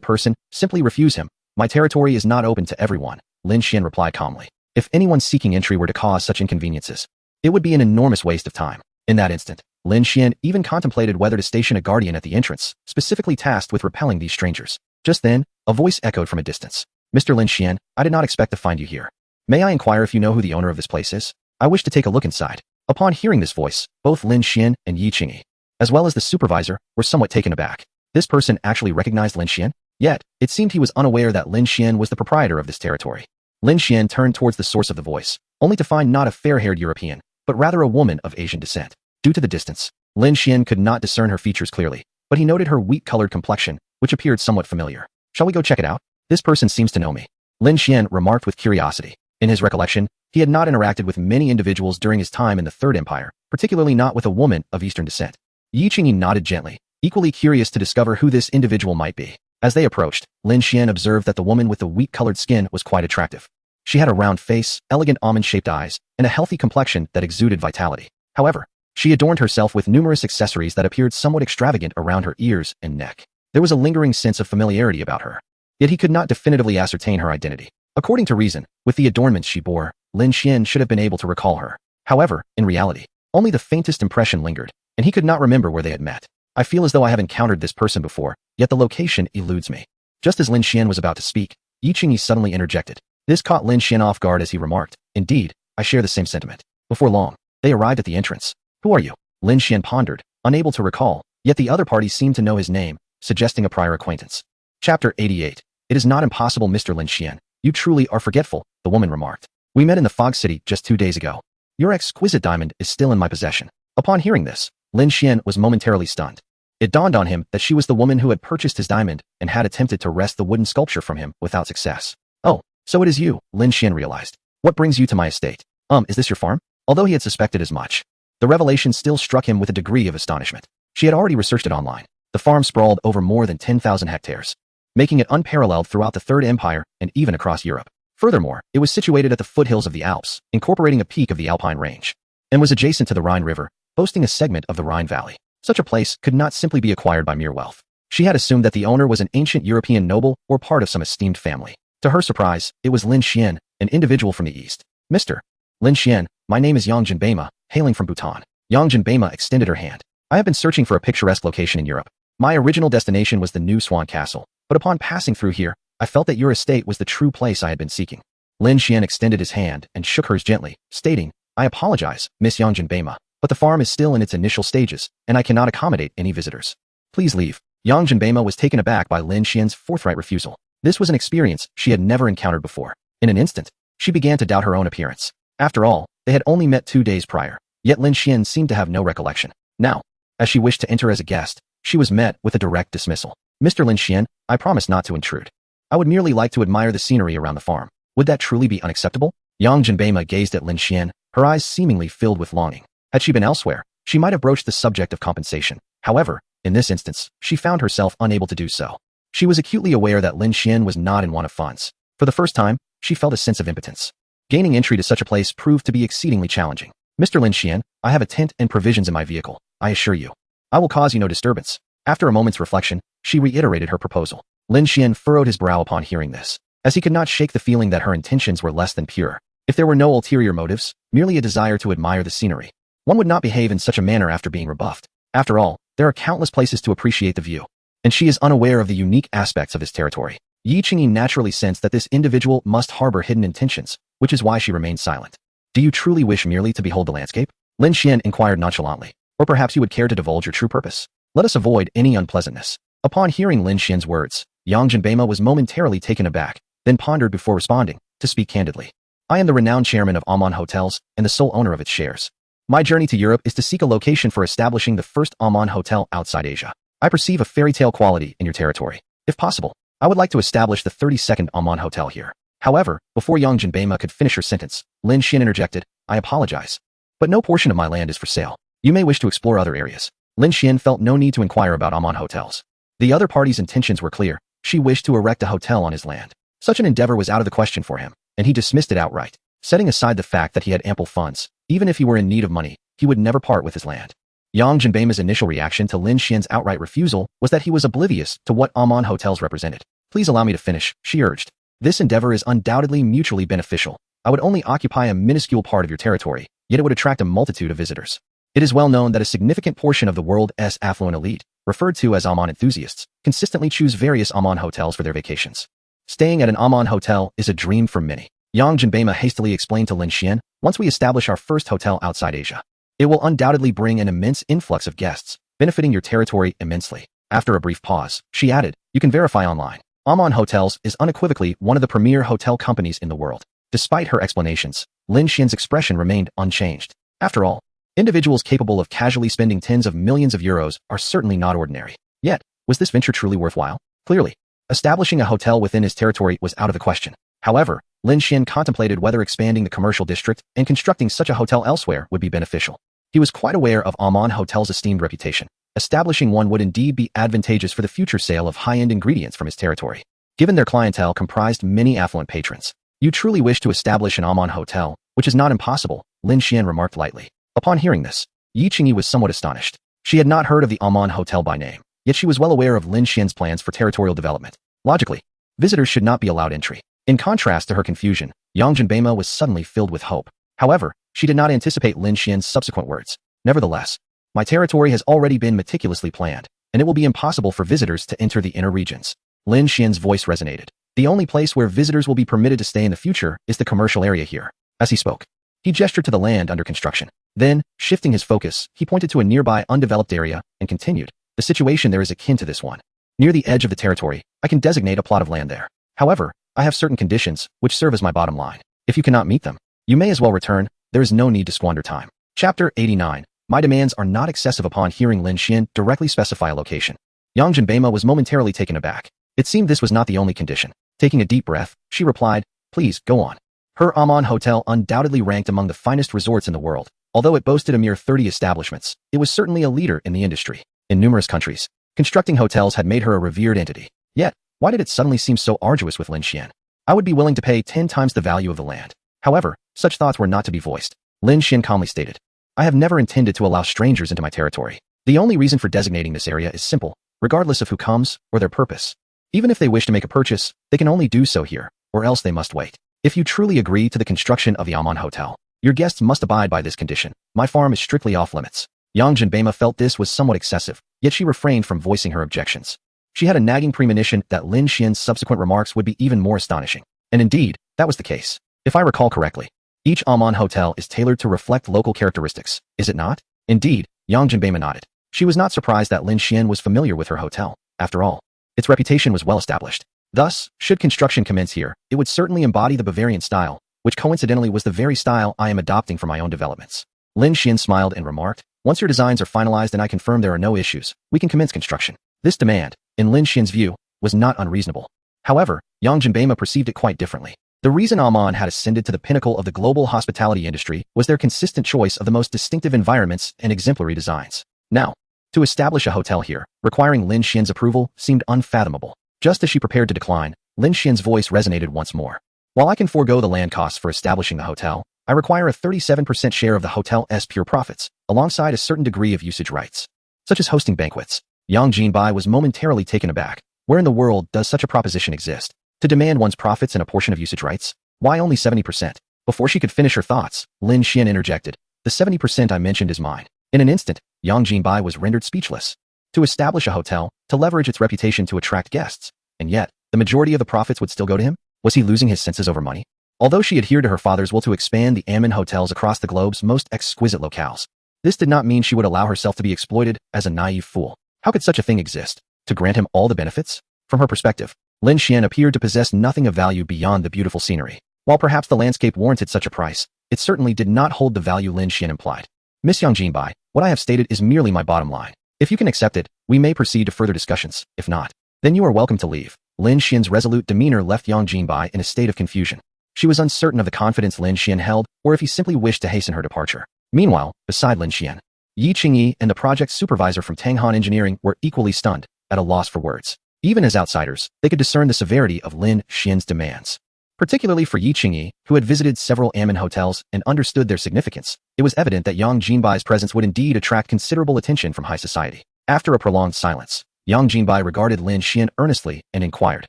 person, simply refuse him. My territory is not open to everyone," Lin Shien replied calmly. "If anyone seeking entry were to cause such inconveniences, it would be an enormous waste of time." In that instant, Lin Shien even contemplated whether to station a guardian at the entrance, specifically tasked with repelling these strangers. Just then, a voice echoed from a distance. "Mr. Lin Shien, I did not expect to find you here. May I inquire if you know who the owner of this place is? I wish to take a look inside." Upon hearing this voice, both Lin Shien and Yi Qingyi, as well as the supervisor, were somewhat taken aback. This person actually recognized Lin Shien? Yet, it seemed he was unaware that Lin Shien was the proprietor of this territory. Lin Shien turned towards the source of the voice, only to find not a fair-haired European, but rather a woman of Asian descent. Due to the distance, Lin Shien could not discern her features clearly, but he noted her wheat-colored complexion, which appeared somewhat familiar. "Shall we go check it out? This person seems to know me," Lin Shien remarked with curiosity. In his recollection, he had not interacted with many individuals during his time in the Third Empire, particularly not with a woman of Eastern descent. Yi Qingyi nodded gently, equally curious to discover who this individual might be. As they approached, Lin Shien observed that the woman with the wheat-colored skin was quite attractive. She had a round face, elegant almond-shaped eyes, and a healthy complexion that exuded vitality. However, she adorned herself with numerous accessories that appeared somewhat extravagant around her ears and neck. There was a lingering sense of familiarity about her. Yet he could not definitively ascertain her identity. According to reason, with the adornments she bore, Lin Shien should have been able to recall her. However, in reality, only the faintest impression lingered, and he could not remember where they had met. "I feel as though I have encountered this person before, yet the location eludes me." Just as Lin Shien was about to speak, Yi Qingyi suddenly interjected. This caught Lin Shien off guard as he remarked, "Indeed, I share the same sentiment." Before long, they arrived at the entrance. "Who are you?" Lin Shien pondered, unable to recall, yet the other party seemed to know his name, suggesting a prior acquaintance. Chapter 88. "It is not impossible, Mr. Lin Shien. You truly are forgetful," the woman remarked. "We met in the Fog City just 2 days ago. Your exquisite diamond is still in my possession." Upon hearing this, Lin Shien was momentarily stunned. It dawned on him that she was the woman who had purchased his diamond and had attempted to wrest the wooden sculpture from him without success. "Oh, so it is you," Lin Shien realized. "What brings you to my estate? Is this your farm?" Although he had suspected as much, the revelation still struck him with a degree of astonishment. She had already researched it online. The farm sprawled over more than 10,000 hectares, making it unparalleled throughout the Third Empire and even across Europe. Furthermore, it was situated at the foothills of the Alps, incorporating a peak of the Alpine range, and was adjacent to the Rhine River, boasting a segment of the Rhine Valley. Such a place could not simply be acquired by mere wealth. She had assumed that the owner was an ancient European noble or part of some esteemed family. To her surprise, it was Lin Shien, an individual from the east. "Mr. Lin Shien, my name is Yang Jinbema, hailing from Bhutan." Yang Jinbema extended her hand. "I have been searching for a picturesque location in Europe. My original destination was the New Swan Castle, but upon passing through here, I felt that your estate was the true place I had been seeking." Lin Shien extended his hand and shook hers gently, stating, "I apologize, Miss Yang Jinbema, but the farm is still in its initial stages, and I cannot accommodate any visitors. Please leave." Yang Jinbei was taken aback by Lin Xien's forthright refusal. This was an experience she had never encountered before. In an instant, she began to doubt her own appearance. After all, they had only met 2 days prior, yet Lin Shien seemed to have no recollection. Now, as she wished to enter as a guest, she was met with a direct dismissal. Mr. Lin Shien, I promise not to intrude. I would merely like to admire the scenery around the farm. Would that truly be unacceptable? Yang Jinbei gazed at Lin Shien, her eyes seemingly filled with longing. Had she been elsewhere, she might have broached the subject of compensation. However, in this instance, she found herself unable to do so. She was acutely aware that Lin Shien was not in want of funds. For the first time, she felt a sense of impotence. Gaining entry to such a place proved to be exceedingly challenging. Mr. Lin Shien, I have a tent and provisions in my vehicle, I assure you. I will cause you no disturbance. After a moment's reflection, she reiterated her proposal. Lin Shien furrowed his brow upon hearing this, as he could not shake the feeling that her intentions were less than pure. If there were no ulterior motives, merely a desire to admire the scenery, one would not behave in such a manner after being rebuffed. After all, there are countless places to appreciate the view, and she is unaware of the unique aspects of this territory. Yi Qingyi naturally sensed that this individual must harbor hidden intentions, which is why she remained silent. Do you truly wish merely to behold the landscape? Lin Shien inquired nonchalantly. Or perhaps you would care to divulge your true purpose? Let us avoid any unpleasantness. Upon hearing Lin Xien's words, Yang Jinbei was momentarily taken aback, then pondered before responding. To speak candidly, I am the renowned chairman of Aman Hotels and the sole owner of its shares. My journey to Europe is to seek a location for establishing the first Aman hotel outside Asia. I perceive a fairy tale quality in your territory. If possible, I would like to establish the 32nd Aman hotel here. However, before Yang Jinbei could finish her sentence, Lin Shien interjected, I apologize. But no portion of my land is for sale. You may wish to explore other areas. Lin Shien felt no need to inquire about Aman hotels. The other party's intentions were clear. She wished to erect a hotel on his land. Such an endeavor was out of the question for him, and he dismissed it outright. Setting aside the fact that he had ample funds, even if he were in need of money, he would never part with his land. Yang Jinbei's initial reaction to Lin Xien's outright refusal was that he was oblivious to what Aman hotels represented. Please allow me to finish, she urged. This endeavor is undoubtedly mutually beneficial. I would only occupy a minuscule part of your territory, yet it would attract a multitude of visitors. It is well known that a significant portion of the world's affluent elite, referred to as Aman enthusiasts, consistently choose various Aman hotels for their vacations. Staying at an Aman hotel is a dream for many. Yang Jinbei hastily explained to Lin Shien, once we establish our first hotel outside Asia, it will undoubtedly bring an immense influx of guests, benefiting your territory immensely. After a brief pause, she added, you can verify online. Aman Hotels is unequivocally one of the premier hotel companies in the world. Despite her explanations, Lin Xien's expression remained unchanged. After all, individuals capable of casually spending tens of millions of euros are certainly not ordinary. Yet, was this venture truly worthwhile? Clearly, establishing a hotel within his territory was out of the question. However, Lin Shien contemplated whether expanding the commercial district and constructing such a hotel elsewhere would be beneficial. He was quite aware of Aman Hotel's esteemed reputation. Establishing one would indeed be advantageous for the future sale of high-end ingredients from his territory. Given their clientele comprised many affluent patrons, you truly wish to establish an Aman hotel, which is not impossible, Lin Shien remarked lightly. Upon hearing this, Yi Qingyi was somewhat astonished. She had not heard of the Aman Hotel by name, yet she was well aware of Lin Xien's plans for territorial development. Logically, visitors should not be allowed entry. In contrast to her confusion, Yang Jinbei was suddenly filled with hope. However, she did not anticipate Lin Xien's subsequent words. Nevertheless, my territory has already been meticulously planned, and it will be impossible for visitors to enter the inner regions. Lin Xien's voice resonated. The only place where visitors will be permitted to stay in the future is the commercial area here. As he spoke, he gestured to the land under construction. Then, shifting his focus, he pointed to a nearby undeveloped area and continued, the situation there is akin to this one. Near the edge of the territory, I can designate a plot of land there. However, I have certain conditions, which serve as my bottom line. If you cannot meet them, you may as well return. There is no need to squander time. Chapter 89. My demands are not excessive. Upon hearing Lin Shien directly specify a location, Yang Jinbei was momentarily taken aback. It seemed this was not the only condition. Taking a deep breath, she replied, please, go on. Her Aman Hotel undoubtedly ranked among the finest resorts in the world. Although it boasted a mere 30 establishments, it was certainly a leader in the industry. In numerous countries, constructing hotels had made her a revered entity. Yet, why did it suddenly seem so arduous with Lin Shien? I would be willing to pay 10 times the value of the land. However, such thoughts were not to be voiced. Lin Shien calmly stated, I have never intended to allow strangers into my territory. The only reason for designating this area is simple, regardless of who comes or their purpose. Even if they wish to make a purchase, they can only do so here, or else they must wait. If you truly agree to the construction of the Aman Hotel, your guests must abide by this condition. My farm is strictly off limits. Yang Jinbei felt this was somewhat excessive, yet she refrained from voicing her objections. She had a nagging premonition that Lin Xien's subsequent remarks would be even more astonishing. And indeed, that was the case. If I recall correctly, each Aman hotel is tailored to reflect local characteristics, is it not? Indeed, Yang Jinbei nodded. She was not surprised that Lin Shien was familiar with her hotel. After all, its reputation was well established. Thus, should construction commence here, it would certainly embody the Bavarian style, which coincidentally was the very style I am adopting for my own developments. Lin Shien smiled and remarked, "Once your designs are finalized and I confirm there are no issues, we can commence construction." This demand, in Lin Xien's view, was not unreasonable. However, Yang Jinbei perceived it quite differently. The reason Amman had ascended to the pinnacle of the global hospitality industry was their consistent choice of the most distinctive environments and exemplary designs. Now, to establish a hotel here, requiring Lin Xien's approval, seemed unfathomable. Just as she prepared to decline, Lin Xien's voice resonated once more. "While I can forego the land costs for establishing the hotel, I require a 37% share of the hotel's pure profits, alongside a certain degree of usage rights, such as hosting banquets." Yang Jinbei was momentarily taken aback. Where in the world does such a proposition exist? To demand one's profits and a portion of usage rights? Why only 70%? Before she could finish her thoughts, Lin Shien interjected, "The 70% I mentioned is mine." In an instant, Yang Jinbei was rendered speechless. To establish a hotel, to leverage its reputation to attract guests, and yet, the majority of the profits would still go to him? Was he losing his senses over money? Although she adhered to her father's will to expand the Ammon hotels across the globe's most exquisite locales, this did not mean she would allow herself to be exploited as a naive fool. How could such a thing exist? To grant him all the benefits? From her perspective, Lin Shien appeared to possess nothing of value beyond the beautiful scenery. While perhaps the landscape warranted such a price, it certainly did not hold the value Lin Shien implied. "Miss Yang Jinbei, what I have stated is merely my bottom line. If you can accept it, we may proceed to further discussions. If not, then you are welcome to leave." Lin Xien's resolute demeanor left Yang Jinbei in a state of confusion. She was uncertain of the confidence Lin Shien held, or if he simply wished to hasten her departure. Meanwhile, beside Lin Shien, Yi Qingyi and the project supervisor from Tanghan Engineering were equally stunned, at a loss for words. Even as outsiders, they could discern the severity of Lin Xien's demands. Particularly for Yi Qingyi, who had visited several Ammon hotels and understood their significance, it was evident that Yang Jinbei's presence would indeed attract considerable attention from high society. After a prolonged silence, Yang Jinbei regarded Lin Shien earnestly and inquired,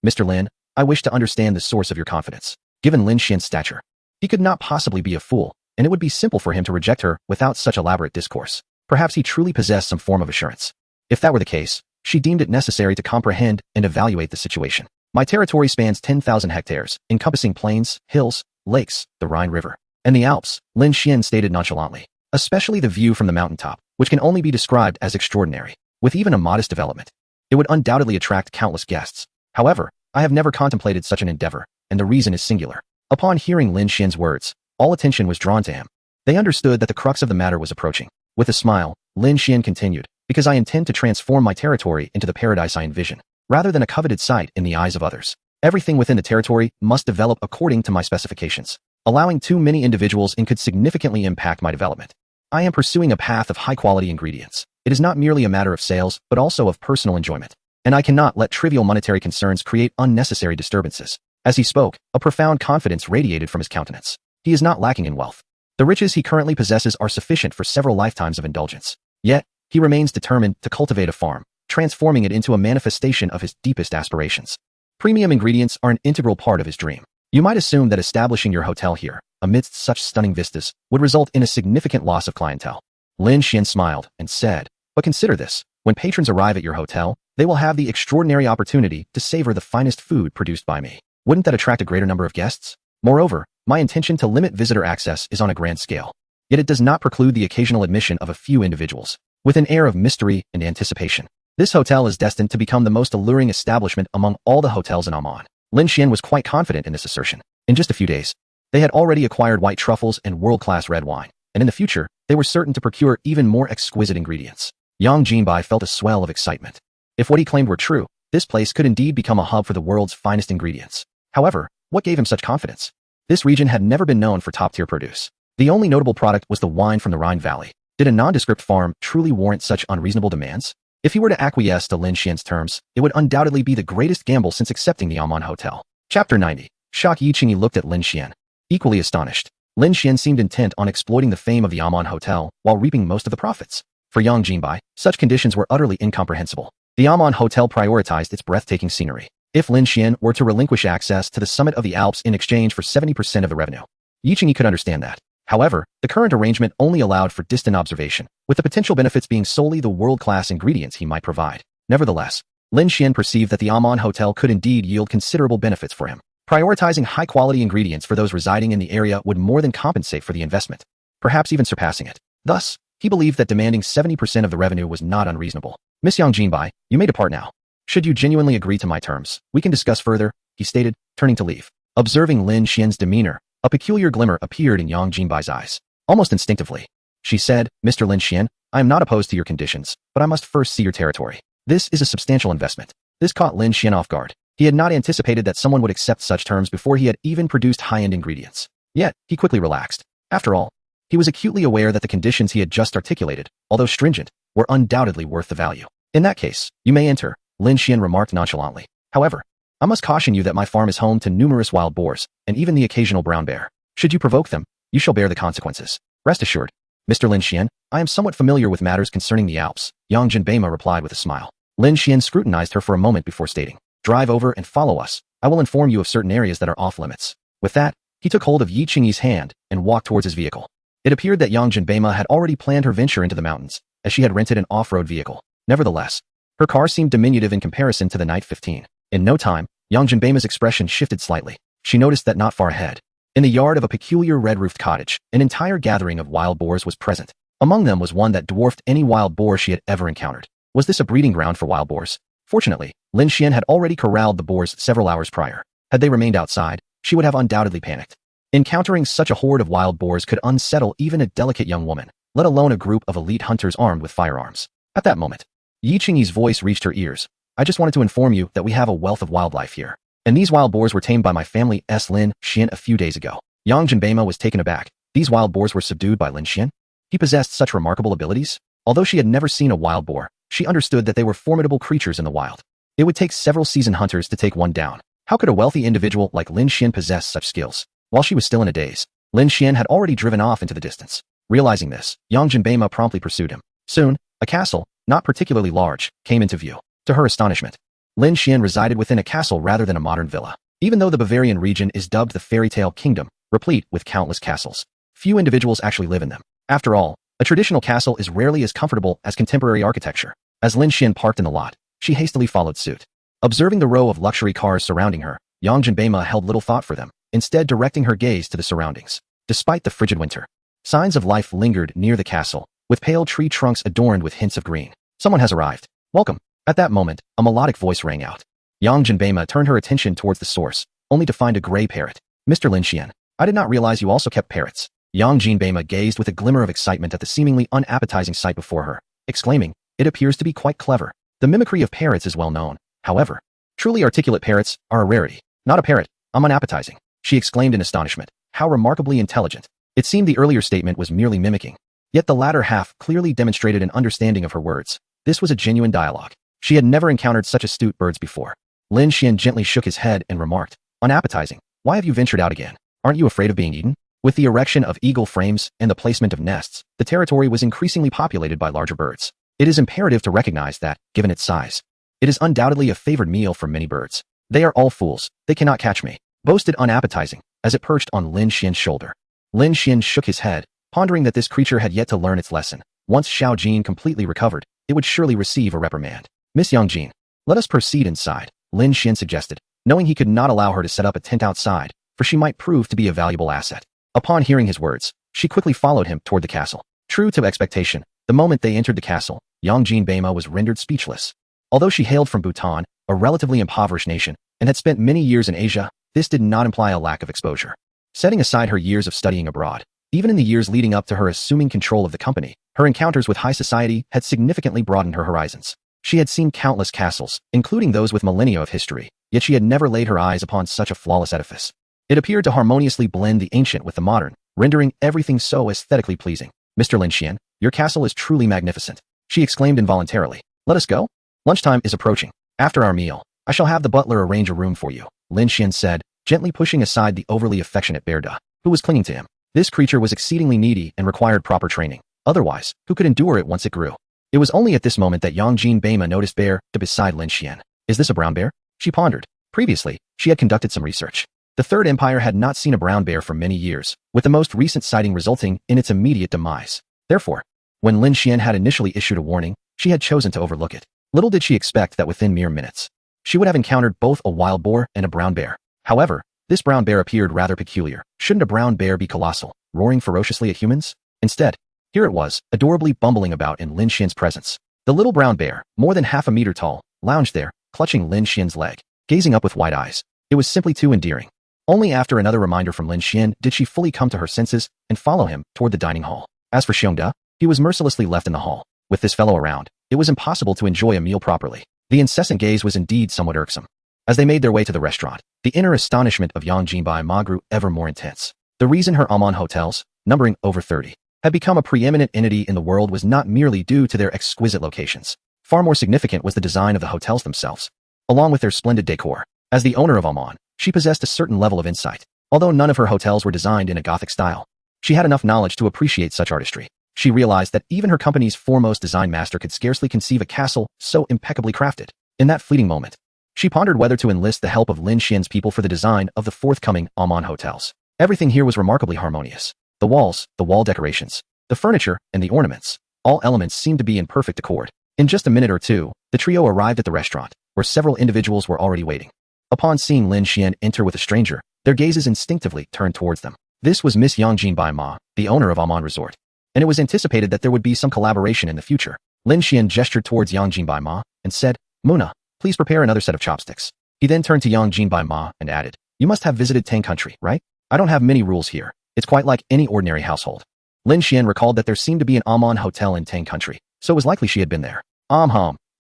"Mr. Lin, I wish to understand the source of your confidence." Given Lin Xien's stature, he could not possibly be a fool, and it would be simple for him to reject her without such elaborate discourse. Perhaps he truly possessed some form of assurance. If that were the case, she deemed it necessary to comprehend and evaluate the situation. "My territory spans 10,000 hectares, encompassing plains, hills, lakes, the Rhine River, and the Alps," Lin Shien stated nonchalantly. "Especially the view from the mountaintop, which can only be described as extraordinary. With even a modest development, it would undoubtedly attract countless guests. However, I have never contemplated such an endeavor, and the reason is singular." Upon hearing Lin Xien's words, all attention was drawn to him. They understood that the crux of the matter was approaching. With a smile, Lin Shien continued, "Because I intend to transform my territory into the paradise I envision, rather than a coveted site in the eyes of others. Everything within the territory must develop according to my specifications. Allowing too many individuals in could significantly impact my development. I am pursuing a path of high-quality ingredients. It is not merely a matter of sales, but also of personal enjoyment. And I cannot let trivial monetary concerns create unnecessary disturbances." As he spoke, a profound confidence radiated from his countenance. He is not lacking in wealth. The riches he currently possesses are sufficient for several lifetimes of indulgence. Yet, he remains determined to cultivate a farm, transforming it into a manifestation of his deepest aspirations. Premium ingredients are an integral part of his dream. You might assume that establishing your hotel here, amidst such stunning vistas, would result in a significant loss of clientele. Lin Shien smiled and said, "But consider this. When patrons arrive at your hotel, they will have the extraordinary opportunity to savor the finest food produced by me. Wouldn't that attract a greater number of guests? Moreover, my intention to limit visitor access is on a grand scale. Yet it does not preclude the occasional admission of a few individuals. With an air of mystery and anticipation, this hotel is destined to become the most alluring establishment among all the hotels in Amman." Lin Shien was quite confident in this assertion. In just a few days, they had already acquired white truffles and world-class red wine, and in the future, they were certain to procure even more exquisite ingredients. Yang Jinbei felt a swell of excitement. If what he claimed were true, this place could indeed become a hub for the world's finest ingredients. However, what gave him such confidence? This region had never been known for top-tier produce. The only notable product was the wine from the Rhine Valley. Did a nondescript farm truly warrant such unreasonable demands? If he were to acquiesce to Lin Xien's terms, it would undoubtedly be the greatest gamble since accepting the Amman Hotel. Chapter 90. Shock. Yi Qingyi looked at Lin Shien, equally astonished. Lin Shien seemed intent on exploiting the fame of the Amman Hotel while reaping most of the profits. For Yang Jinbei, such conditions were utterly incomprehensible. The Amman Hotel prioritized its breathtaking scenery. If Lin Shien were to relinquish access to the summit of the Alps in exchange for 70% of the revenue, Yi Qingyi could understand that. However, the current arrangement only allowed for distant observation, with the potential benefits being solely the world-class ingredients he might provide. Nevertheless, Lin Shien perceived that the Amman Hotel could indeed yield considerable benefits for him. Prioritizing high-quality ingredients for those residing in the area would more than compensate for the investment, perhaps even surpassing it. Thus, he believed that demanding 70% of the revenue was not unreasonable. "Miss Yang Jinbei, you may depart now." Should you genuinely agree to my terms, we can discuss further, he stated, turning to leave. Observing Lin Xien's demeanor, a peculiar glimmer appeared in Yang Jinbai's eyes. Almost instinctively, she said, Mr. Lin Shien, I am not opposed to your conditions, but I must first see your territory. This is a substantial investment. This caught Lin Shien off guard. He had not anticipated that someone would accept such terms before he had even produced high-end ingredients. Yet, he quickly relaxed. After all, he was acutely aware that the conditions he had just articulated, although stringent, were undoubtedly worth the value. In that case, you may enter, Lin Shien remarked nonchalantly. However, I must caution you that my farm is home to numerous wild boars, and even the occasional brown bear. Should you provoke them, you shall bear the consequences. Rest assured, Mr. Lin Shien, I am somewhat familiar with matters concerning the Alps, Yang Jinbei replied with a smile. Lin Shien scrutinized her for a moment before stating, drive over and follow us. I will inform you of certain areas that are off limits. With that, he took hold of Yi Qingyi's hand and walked towards his vehicle. It appeared that Yang Jinbei had already planned her venture into the mountains, as she had rented an off-road vehicle. Nevertheless, her car seemed diminutive in comparison to the Night 15. In no time, Yang Jinbei's expression shifted slightly. She noticed that not far ahead, in the yard of a peculiar red-roofed cottage, an entire gathering of wild boars was present. Among them was one that dwarfed any wild boar she had ever encountered. Was this a breeding ground for wild boars? Fortunately, Lin Shien had already corralled the boars several hours prior. Had they remained outside, she would have undoubtedly panicked. Encountering such a horde of wild boars could unsettle even a delicate young woman, let alone a group of elite hunters armed with firearms. At that moment, Yi Qingyi's voice reached her ears. I just wanted to inform you that we have a wealth of wildlife here. And these wild boars were tamed by my family Lin Shien a few days ago. Yang Jinbei was taken aback. These wild boars were subdued by Lin Shien? He possessed such remarkable abilities? Although she had never seen a wild boar, she understood that they were formidable creatures in the wild. It would take several seasoned hunters to take one down. How could a wealthy individual like Lin Shien possess such skills? While she was still in a daze, Lin Shien had already driven off into the distance. Realizing this, Yang Jinbei promptly pursued him. Soon, a castle, not particularly large, came into view. To her astonishment, Lin Shien resided within a castle rather than a modern villa. Even though the Bavarian region is dubbed the fairy tale kingdom, replete with countless castles, few individuals actually live in them. After all, a traditional castle is rarely as comfortable as contemporary architecture. As Lin Shien parked in the lot, she hastily followed suit. Observing the row of luxury cars surrounding her, Yang Jinbei held little thought for them, instead directing her gaze to the surroundings. Despite the frigid winter, signs of life lingered near the castle, with pale tree trunks adorned with hints of green. Someone has arrived. Welcome. At that moment, a melodic voice rang out. Yang Jinbei turned her attention towards the source, only to find a gray parrot. Mr. Lin Shien, I did not realize you also kept parrots. Yang Jinbei gazed with a glimmer of excitement at the seemingly unappetizing sight before her, exclaiming, it appears to be quite clever. The mimicry of parrots is well known. However, truly articulate parrots are a rarity. Not a parrot, I'm unappetizing, she exclaimed in astonishment. How remarkably intelligent. It seemed the earlier statement was merely mimicking. Yet the latter half clearly demonstrated an understanding of her words. This was a genuine dialogue. She had never encountered such astute birds before. Lin Shien gently shook his head and remarked, unappetizing, why have you ventured out again? Aren't you afraid of being eaten? With the erection of eagle frames and the placement of nests, the territory was increasingly populated by larger birds. It is imperative to recognize that, given its size, it is undoubtedly a favored meal for many birds. They are all fools, they cannot catch me, boasted unappetizing, as it perched on Lin Xien's shoulder. Lin Shien shook his head, pondering that this creature had yet to learn its lesson. Once Xiao Jin completely recovered, it would surely receive a reprimand. Miss Yang Jin, let us proceed inside, Lin Shien suggested, knowing he could not allow her to set up a tent outside, for she might prove to be a valuable asset. Upon hearing his words, she quickly followed him toward the castle. True to expectation, the moment they entered the castle, Yang Jinbei was rendered speechless. Although she hailed from Bhutan, a relatively impoverished nation, and had spent many years in Asia, this did not imply a lack of exposure. Setting aside her years of studying abroad, even in the years leading up to her assuming control of the company, her encounters with high society had significantly broadened her horizons. She had seen countless castles, including those with millennia of history, yet she had never laid her eyes upon such a flawless edifice. It appeared to harmoniously blend the ancient with the modern, rendering everything so aesthetically pleasing. Mr. Lin Shien, your castle is truly magnificent, she exclaimed involuntarily. Let us go? Lunchtime is approaching. After our meal, I shall have the butler arrange a room for you, Lin Shien said, gently pushing aside the overly affectionate bear Da, who was clinging to him. This creature was exceedingly needy and required proper training. Otherwise, who could endure it once it grew? It was only at this moment that Yang Jinbei noticed Bear Da beside Lin Shien. Is this a brown bear? She pondered. Previously, she had conducted some research. The Third Empire had not seen a brown bear for many years, with the most recent sighting resulting in its immediate demise. Therefore, when Lin Shien had initially issued a warning, she had chosen to overlook it. Little did she expect that within mere minutes, she would have encountered both a wild boar and a brown bear. However, this brown bear appeared rather peculiar. Shouldn't a brown bear be colossal, roaring ferociously at humans? Instead, here it was, adorably bumbling about in Lin Xien's presence. The little brown bear, more than half a meter tall, lounged there, clutching Lin Xien's leg, gazing up with wide eyes. It was simply too endearing. Only after another reminder from Lin Shien did she fully come to her senses and follow him toward the dining hall. As for Xiongda, he was mercilessly left in the hall. With this fellow around, it was impossible to enjoy a meal properly. The incessant gaze was indeed somewhat irksome. As they made their way to the restaurant, the inner astonishment of Yang Jinbai Ma grew ever more intense. The reason her Amman hotels, numbering over 30, had become a preeminent entity in the world was not merely due to their exquisite locations. Far more significant was the design of the hotels themselves, along with their splendid decor. As the owner of Amman, she possessed a certain level of insight. Although none of her hotels were designed in a Gothic style, she had enough knowledge to appreciate such artistry. She realized that even her company's foremost design master could scarcely conceive a castle so impeccably crafted. In that fleeting moment, she pondered whether to enlist the help of Lin Xien's people for the design of the forthcoming Amman hotels. Everything here was remarkably harmonious. The walls, the wall decorations, the furniture, and the ornaments. All elements seemed to be in perfect accord. In just a minute or two, the trio arrived at the restaurant, where several individuals were already waiting. Upon seeing Lin Shien enter with a stranger, their gazes instinctively turned towards them. This was Miss Yang Jinbai Ma, the owner of Amman Resort, and it was anticipated that there would be some collaboration in the future. Lin Shien gestured towards Yang Jinbai Ma and said, "Muna, please prepare another set of chopsticks." He then turned to Yang Jinbai Ma and added, "You must have visited Tang country, right? I don't have many rules here. It's quite like any ordinary household." Lin Shien recalled that there seemed to be an Amman hotel in Tang country, so it was likely she had been there.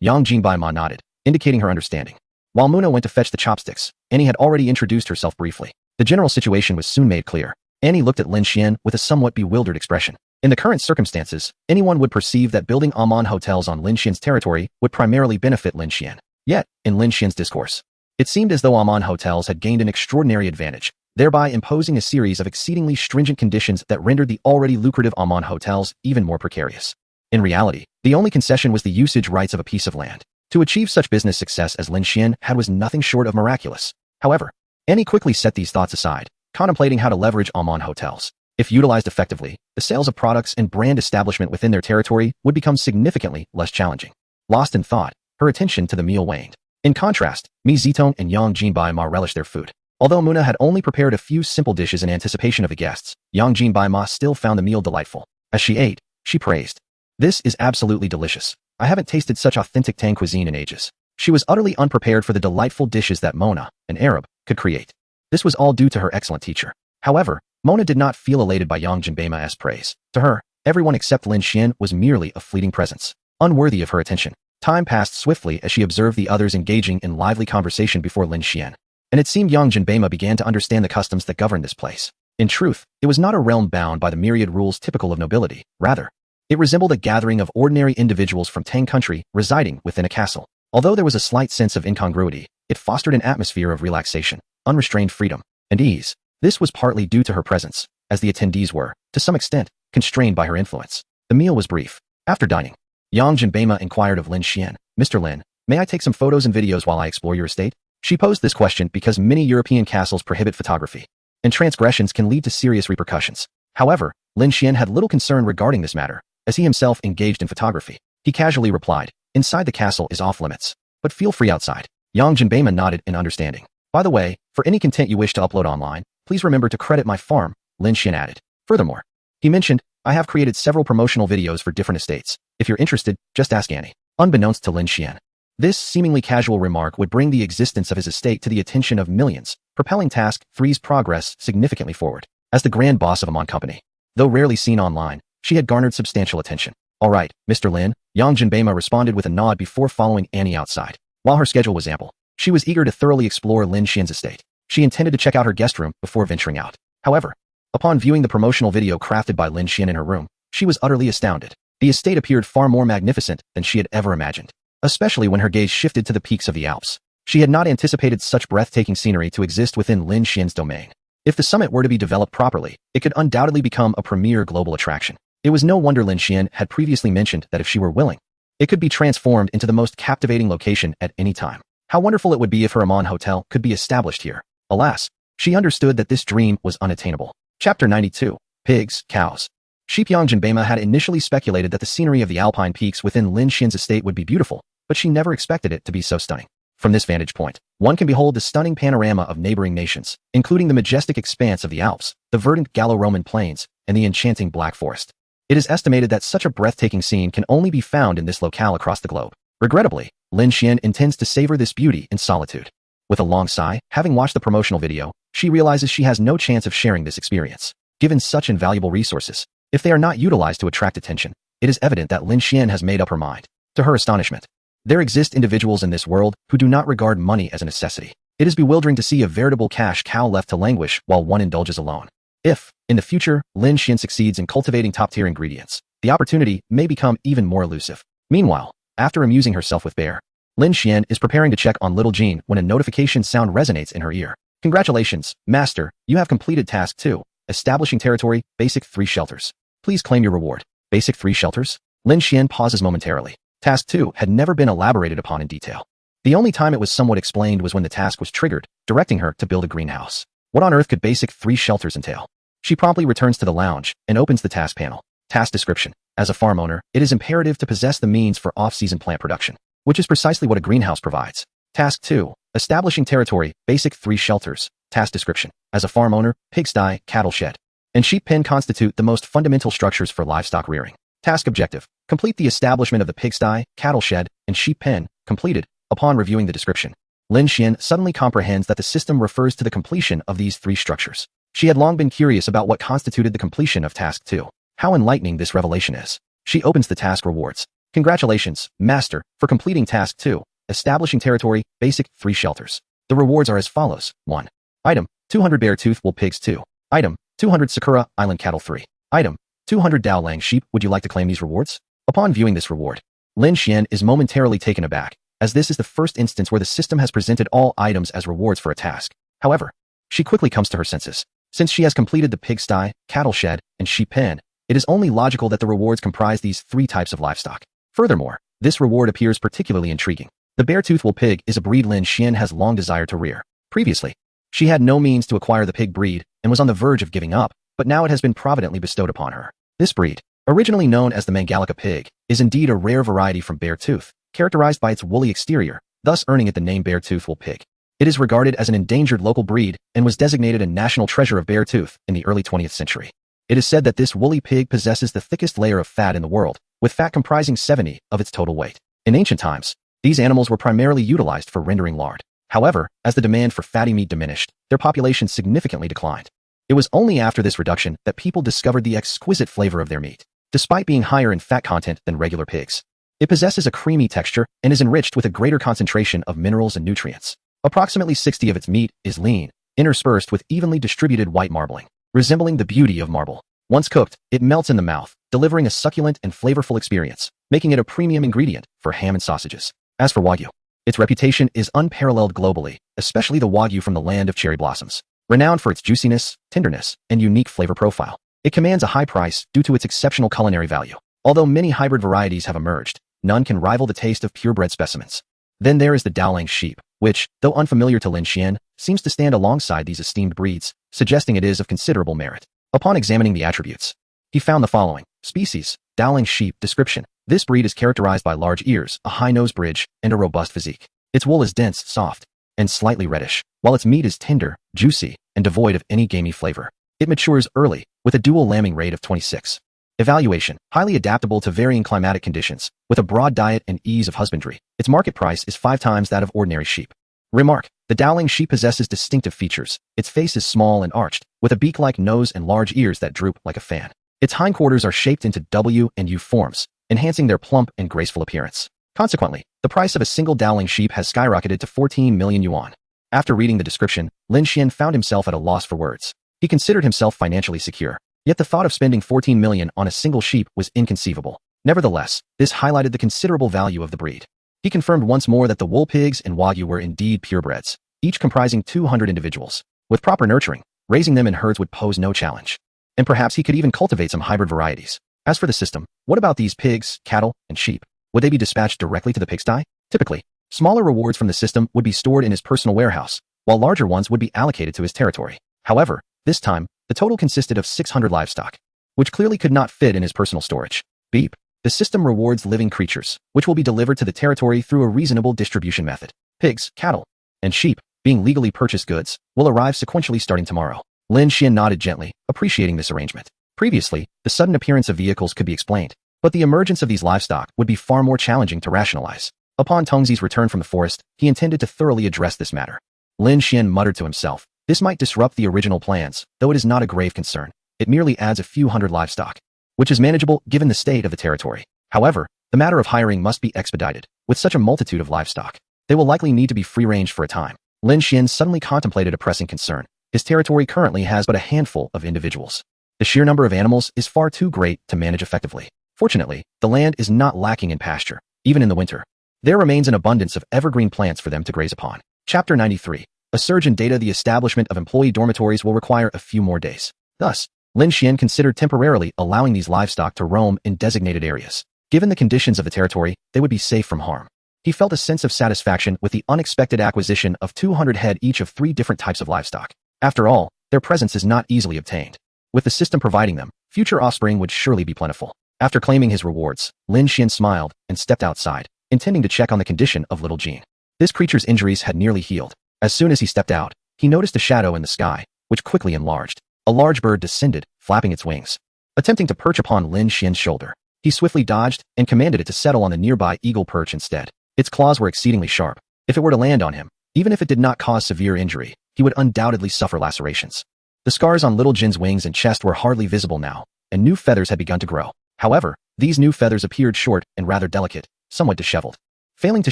Yang Jinbai Ma nodded, indicating her understanding. While Muna went to fetch the chopsticks, Annie had already introduced herself briefly. The general situation was soon made clear. Annie looked at Lin Shien with a somewhat bewildered expression. In the current circumstances, anyone would perceive that building Amman hotels on Lin Xien's territory would primarily benefit Lin Shien. Yet, in Lin Xien's discourse, it seemed as though Amman hotels had gained an extraordinary advantage, thereby imposing a series of exceedingly stringent conditions that rendered the already lucrative Amman hotels even more precarious. In reality, the only concession was the usage rights of a piece of land. To achieve such business success as Lin Shien had was nothing short of miraculous. However, Annie quickly set these thoughts aside, contemplating how to leverage Amman hotels. If utilized effectively, the sales of products and brand establishment within their territory would become significantly less challenging. Lost in thought, her attention to the meal waned. In contrast, Mi Zitong and Yang Jinbai Ma relished their food. Although Muna had only prepared a few simple dishes in anticipation of the guests, Yang Jinbai Ma still found the meal delightful. As she ate, she praised, "This is absolutely delicious. I haven't tasted such authentic Tang cuisine in ages." She was utterly unprepared for the delightful dishes that Mona, an Arab, could create. This was all due to her excellent teacher. However, Mona did not feel elated by Yang Jinbeima's praise. To her, everyone except Lin Shien was merely a fleeting presence, unworthy of her attention. Time passed swiftly as she observed the others engaging in lively conversation before Lin Shien, and it seemed Yang Jinbeima began to understand the customs that governed this place. In truth, it was not a realm bound by the myriad rules typical of nobility. Rather, it resembled a gathering of ordinary individuals from Tang country residing within a castle. Although there was a slight sense of incongruity, it fostered an atmosphere of relaxation, unrestrained freedom, and ease. This was partly due to her presence, as the attendees were, to some extent, constrained by her influence. The meal was brief. After dining, Yang Jinbeima inquired of Lin Shien, "Mr. Lin, may I take some photos and videos while I explore your estate?" She posed this question because many European castles prohibit photography, and transgressions can lead to serious repercussions. However, Lin Shien had little concern regarding this matter, as he himself engaged in photography. He casually replied, "Inside the castle is off limits, but feel free outside." Yang Jinbeima nodded in understanding. "By the way, for any content you wish to upload online, please remember to credit my farm," Lin Shien added. Furthermore, he mentioned, "I have created several promotional videos for different estates. If you're interested, just ask Annie." Unbeknownst to Lin Shien, this seemingly casual remark would bring the existence of his estate to the attention of millions, propelling Task 3's progress significantly forward. As the grand boss of Amman Company, though rarely seen online, she had garnered substantial attention. "All right, Mr. Lin," Yang Jinbeima responded with a nod before following Annie outside. While her schedule was ample, she was eager to thoroughly explore Lin Xien's estate. She intended to check out her guest room before venturing out. However, upon viewing the promotional video crafted by Lin Shien in her room, she was utterly astounded. The estate appeared far more magnificent than she had ever imagined, especially when her gaze shifted to the peaks of the Alps. She had not anticipated such breathtaking scenery to exist within Lin Xien's domain. If the summit were to be developed properly, it could undoubtedly become a premier global attraction. It was no wonder Lin Shien had previously mentioned that if she were willing, it could be transformed into the most captivating location at any time. How wonderful it would be if her Amman hotel could be established here. Alas, she understood that this dream was unattainable. Chapter 92. Pigs, Cows. Sheep. Yang Jinbeima had initially speculated that the scenery of the alpine peaks within Lin Xien's estate would be beautiful, but she never expected it to be so stunning. From this vantage point, one can behold the stunning panorama of neighboring nations, including the majestic expanse of the Alps, the verdant Gallo-Roman plains, and the enchanting Black Forest. It is estimated that such a breathtaking scene can only be found in this locale across the globe. Regrettably, Lin Shien intends to savor this beauty in solitude. With a long sigh, having watched the promotional video, she realizes she has no chance of sharing this experience. Given such invaluable resources, if they are not utilized to attract attention, it is evident that Lin Shien has made up her mind. To her astonishment, there exist individuals in this world who do not regard money as a necessity. It is bewildering to see a veritable cash cow left to languish while one indulges alone. If, in the future, Lin Shien succeeds in cultivating top-tier ingredients, the opportunity may become even more elusive. Meanwhile, after amusing herself with bear, Lin Shien is preparing to check on little Jean when a notification sound resonates in her ear. Congratulations, Master, you have completed Task 2, Establishing Territory, Basic 3 Shelters. Please claim your reward. Basic 3 Shelters? Lin Shien pauses momentarily. Task 2 had never been elaborated upon in detail. The only time it was somewhat explained was when the task was triggered, directing her to build a greenhouse. What on earth could Basic 3 Shelters entail? She promptly returns to the lounge and opens the task panel. Task description. As a farm owner, it is imperative to possess the means for off-season plant production, which is precisely what a greenhouse provides. Task 2. Establishing Territory, Basic 3 Shelters. Task description. As a farm owner, pigsty, cattle shed, and sheep pen constitute the most fundamental structures for livestock rearing. Task objective. Complete the establishment of the pigsty, cattle shed, and sheep pen. Completed. Upon reviewing the description, Lin Shien suddenly comprehends that the system refers to the completion of these 3 structures. She had long been curious about what constituted the completion of Task 2. How enlightening this revelation is. She opens the task rewards. Congratulations, Master, for completing Task 2, Establishing Territory, Basic 3 Shelters. The rewards are as follows. 1. Item, 200 bear tooth wool pigs 2. Item, 200 Sakura Island cattle 3. Item, 200 Dao Lang sheep. Would you like to claim these rewards? Upon viewing this reward, Lin Shien is momentarily taken aback, as this is the first instance where the system has presented all items as rewards for a task. However, she quickly comes to her senses. Since she has completed the pigsty, cattle shed, and sheep pen, it is only logical that the rewards comprise these 3 types of livestock. Furthermore, this reward appears particularly intriguing. The bear-tooth wool pig is a breed Lin Shien has long desired to rear. Previously, she had no means to acquire the pig breed and was on the verge of giving up, but now it has been providently bestowed upon her. This breed, originally known as the Mangalica pig, is indeed a rare variety from bear tooth, characterized by its woolly exterior, thus earning it the name bear-tooth wool pig. It is regarded as an endangered local breed and was designated a national treasure of bear tooth in the early 20th century. It is said that this woolly pig possesses the thickest layer of fat in the world, with fat comprising 70% of its total weight. In ancient times, these animals were primarily utilized for rendering lard. However, as the demand for fatty meat diminished, their population significantly declined. It was only after this reduction that people discovered the exquisite flavor of their meat. Despite being higher in fat content than regular pigs, it possesses a creamy texture and is enriched with a greater concentration of minerals and nutrients. Approximately 60% of its meat is lean, interspersed with evenly distributed white marbling, resembling the beauty of marble. Once cooked, it melts in the mouth, delivering a succulent and flavorful experience, making it a premium ingredient for ham and sausages. As for Wagyu, its reputation is unparalleled globally, especially the Wagyu from the land of cherry blossoms. Renowned for its juiciness, tenderness, and unique flavor profile, it commands a high price due to its exceptional culinary value. Although many hybrid varieties have emerged, none can rival the taste of purebred specimens. Then there is the Dao Lang sheep, which, though unfamiliar to Lin Shien, seems to stand alongside these esteemed breeds, suggesting it is of considerable merit. Upon examining the attributes, he found the following. Species, Dao Lang sheep. Description. This breed is characterized by large ears, a high nose bridge, and a robust physique. Its wool is dense, soft, and slightly reddish, while its meat is tender, juicy, and devoid of any gamey flavor. It matures early, with a dual lambing rate of 26. Evaluation. Highly adaptable to varying climatic conditions, with a broad diet and ease of husbandry. Its market price is 5 times that of ordinary sheep. Remark. The Dao Lang sheep possesses distinctive features. Its face is small and arched, with a beak-like nose and large ears that droop like a fan. Its hindquarters are shaped into W and U forms, enhancing their plump and graceful appearance. Consequently, the price of a single Dao Lang sheep has skyrocketed to 14 million yuan. After reading the description, Lin Shien found himself at a loss for words. He considered himself financially secure, yet the thought of spending 14 million on a single sheep was inconceivable. Nevertheless, this highlighted the considerable value of the breed. He confirmed once more that the wool pigs and Wagyu were indeed purebreds, each comprising 200 individuals. With proper nurturing, raising them in herds would pose no challenge. And perhaps he could even cultivate some hybrid varieties. As for the system, what about these pigs, cattle, and sheep? Would they be dispatched directly to the pigsty? Typically, smaller rewards from the system would be stored in his personal warehouse, while larger ones would be allocated to his territory. However, this time, the total consisted of 600 livestock, which clearly could not fit in his personal storage. Beep. The system rewards living creatures, which will be delivered to the territory through a reasonable distribution method. Pigs, cattle, and sheep, being legally purchased goods, will arrive sequentially starting tomorrow. Lin Shien nodded gently, appreciating this arrangement. Previously, the sudden appearance of vehicles could be explained, but the emergence of these livestock would be far more challenging to rationalize. Upon Tongzi's return from the forest, he intended to thoroughly address this matter. Lin Shien muttered to himself, "This might disrupt the original plans, though it is not a grave concern. It merely adds a few hundred livestock, which is manageable given the state of the territory. However, the matter of hiring must be expedited. With such a multitude of livestock, they will likely need to be free-range for a time." Lin Shien suddenly contemplated a pressing concern. His territory currently has but a handful of individuals. The sheer number of animals is far too great to manage effectively. Fortunately, the land is not lacking in pasture, even in the winter. There remains an abundance of evergreen plants for them to graze upon. Chapter 93. A surge in data. The establishment of employee dormitories will require a few more days. Thus, Lin Shien considered temporarily allowing these livestock to roam in designated areas. Given the conditions of the territory, they would be safe from harm. He felt a sense of satisfaction with the unexpected acquisition of 200 head each of 3 different types of livestock. After all, their presence is not easily obtained. With the system providing them, future offspring would surely be plentiful. After claiming his rewards, Lin Shien smiled and stepped outside, intending to check on the condition of little Jean. This creature's injuries had nearly healed. As soon as he stepped out, he noticed a shadow in the sky, which quickly enlarged. A large bird descended, flapping its wings. Attempting to perch upon Lin Xien's shoulder, he swiftly dodged and commanded it to settle on the nearby eagle perch instead. Its claws were exceedingly sharp. If it were to land on him, even if it did not cause severe injury, he would undoubtedly suffer lacerations. The scars on little Jin's wings and chest were hardly visible now, and new feathers had begun to grow. However, these new feathers appeared short and rather delicate, somewhat disheveled. Failing to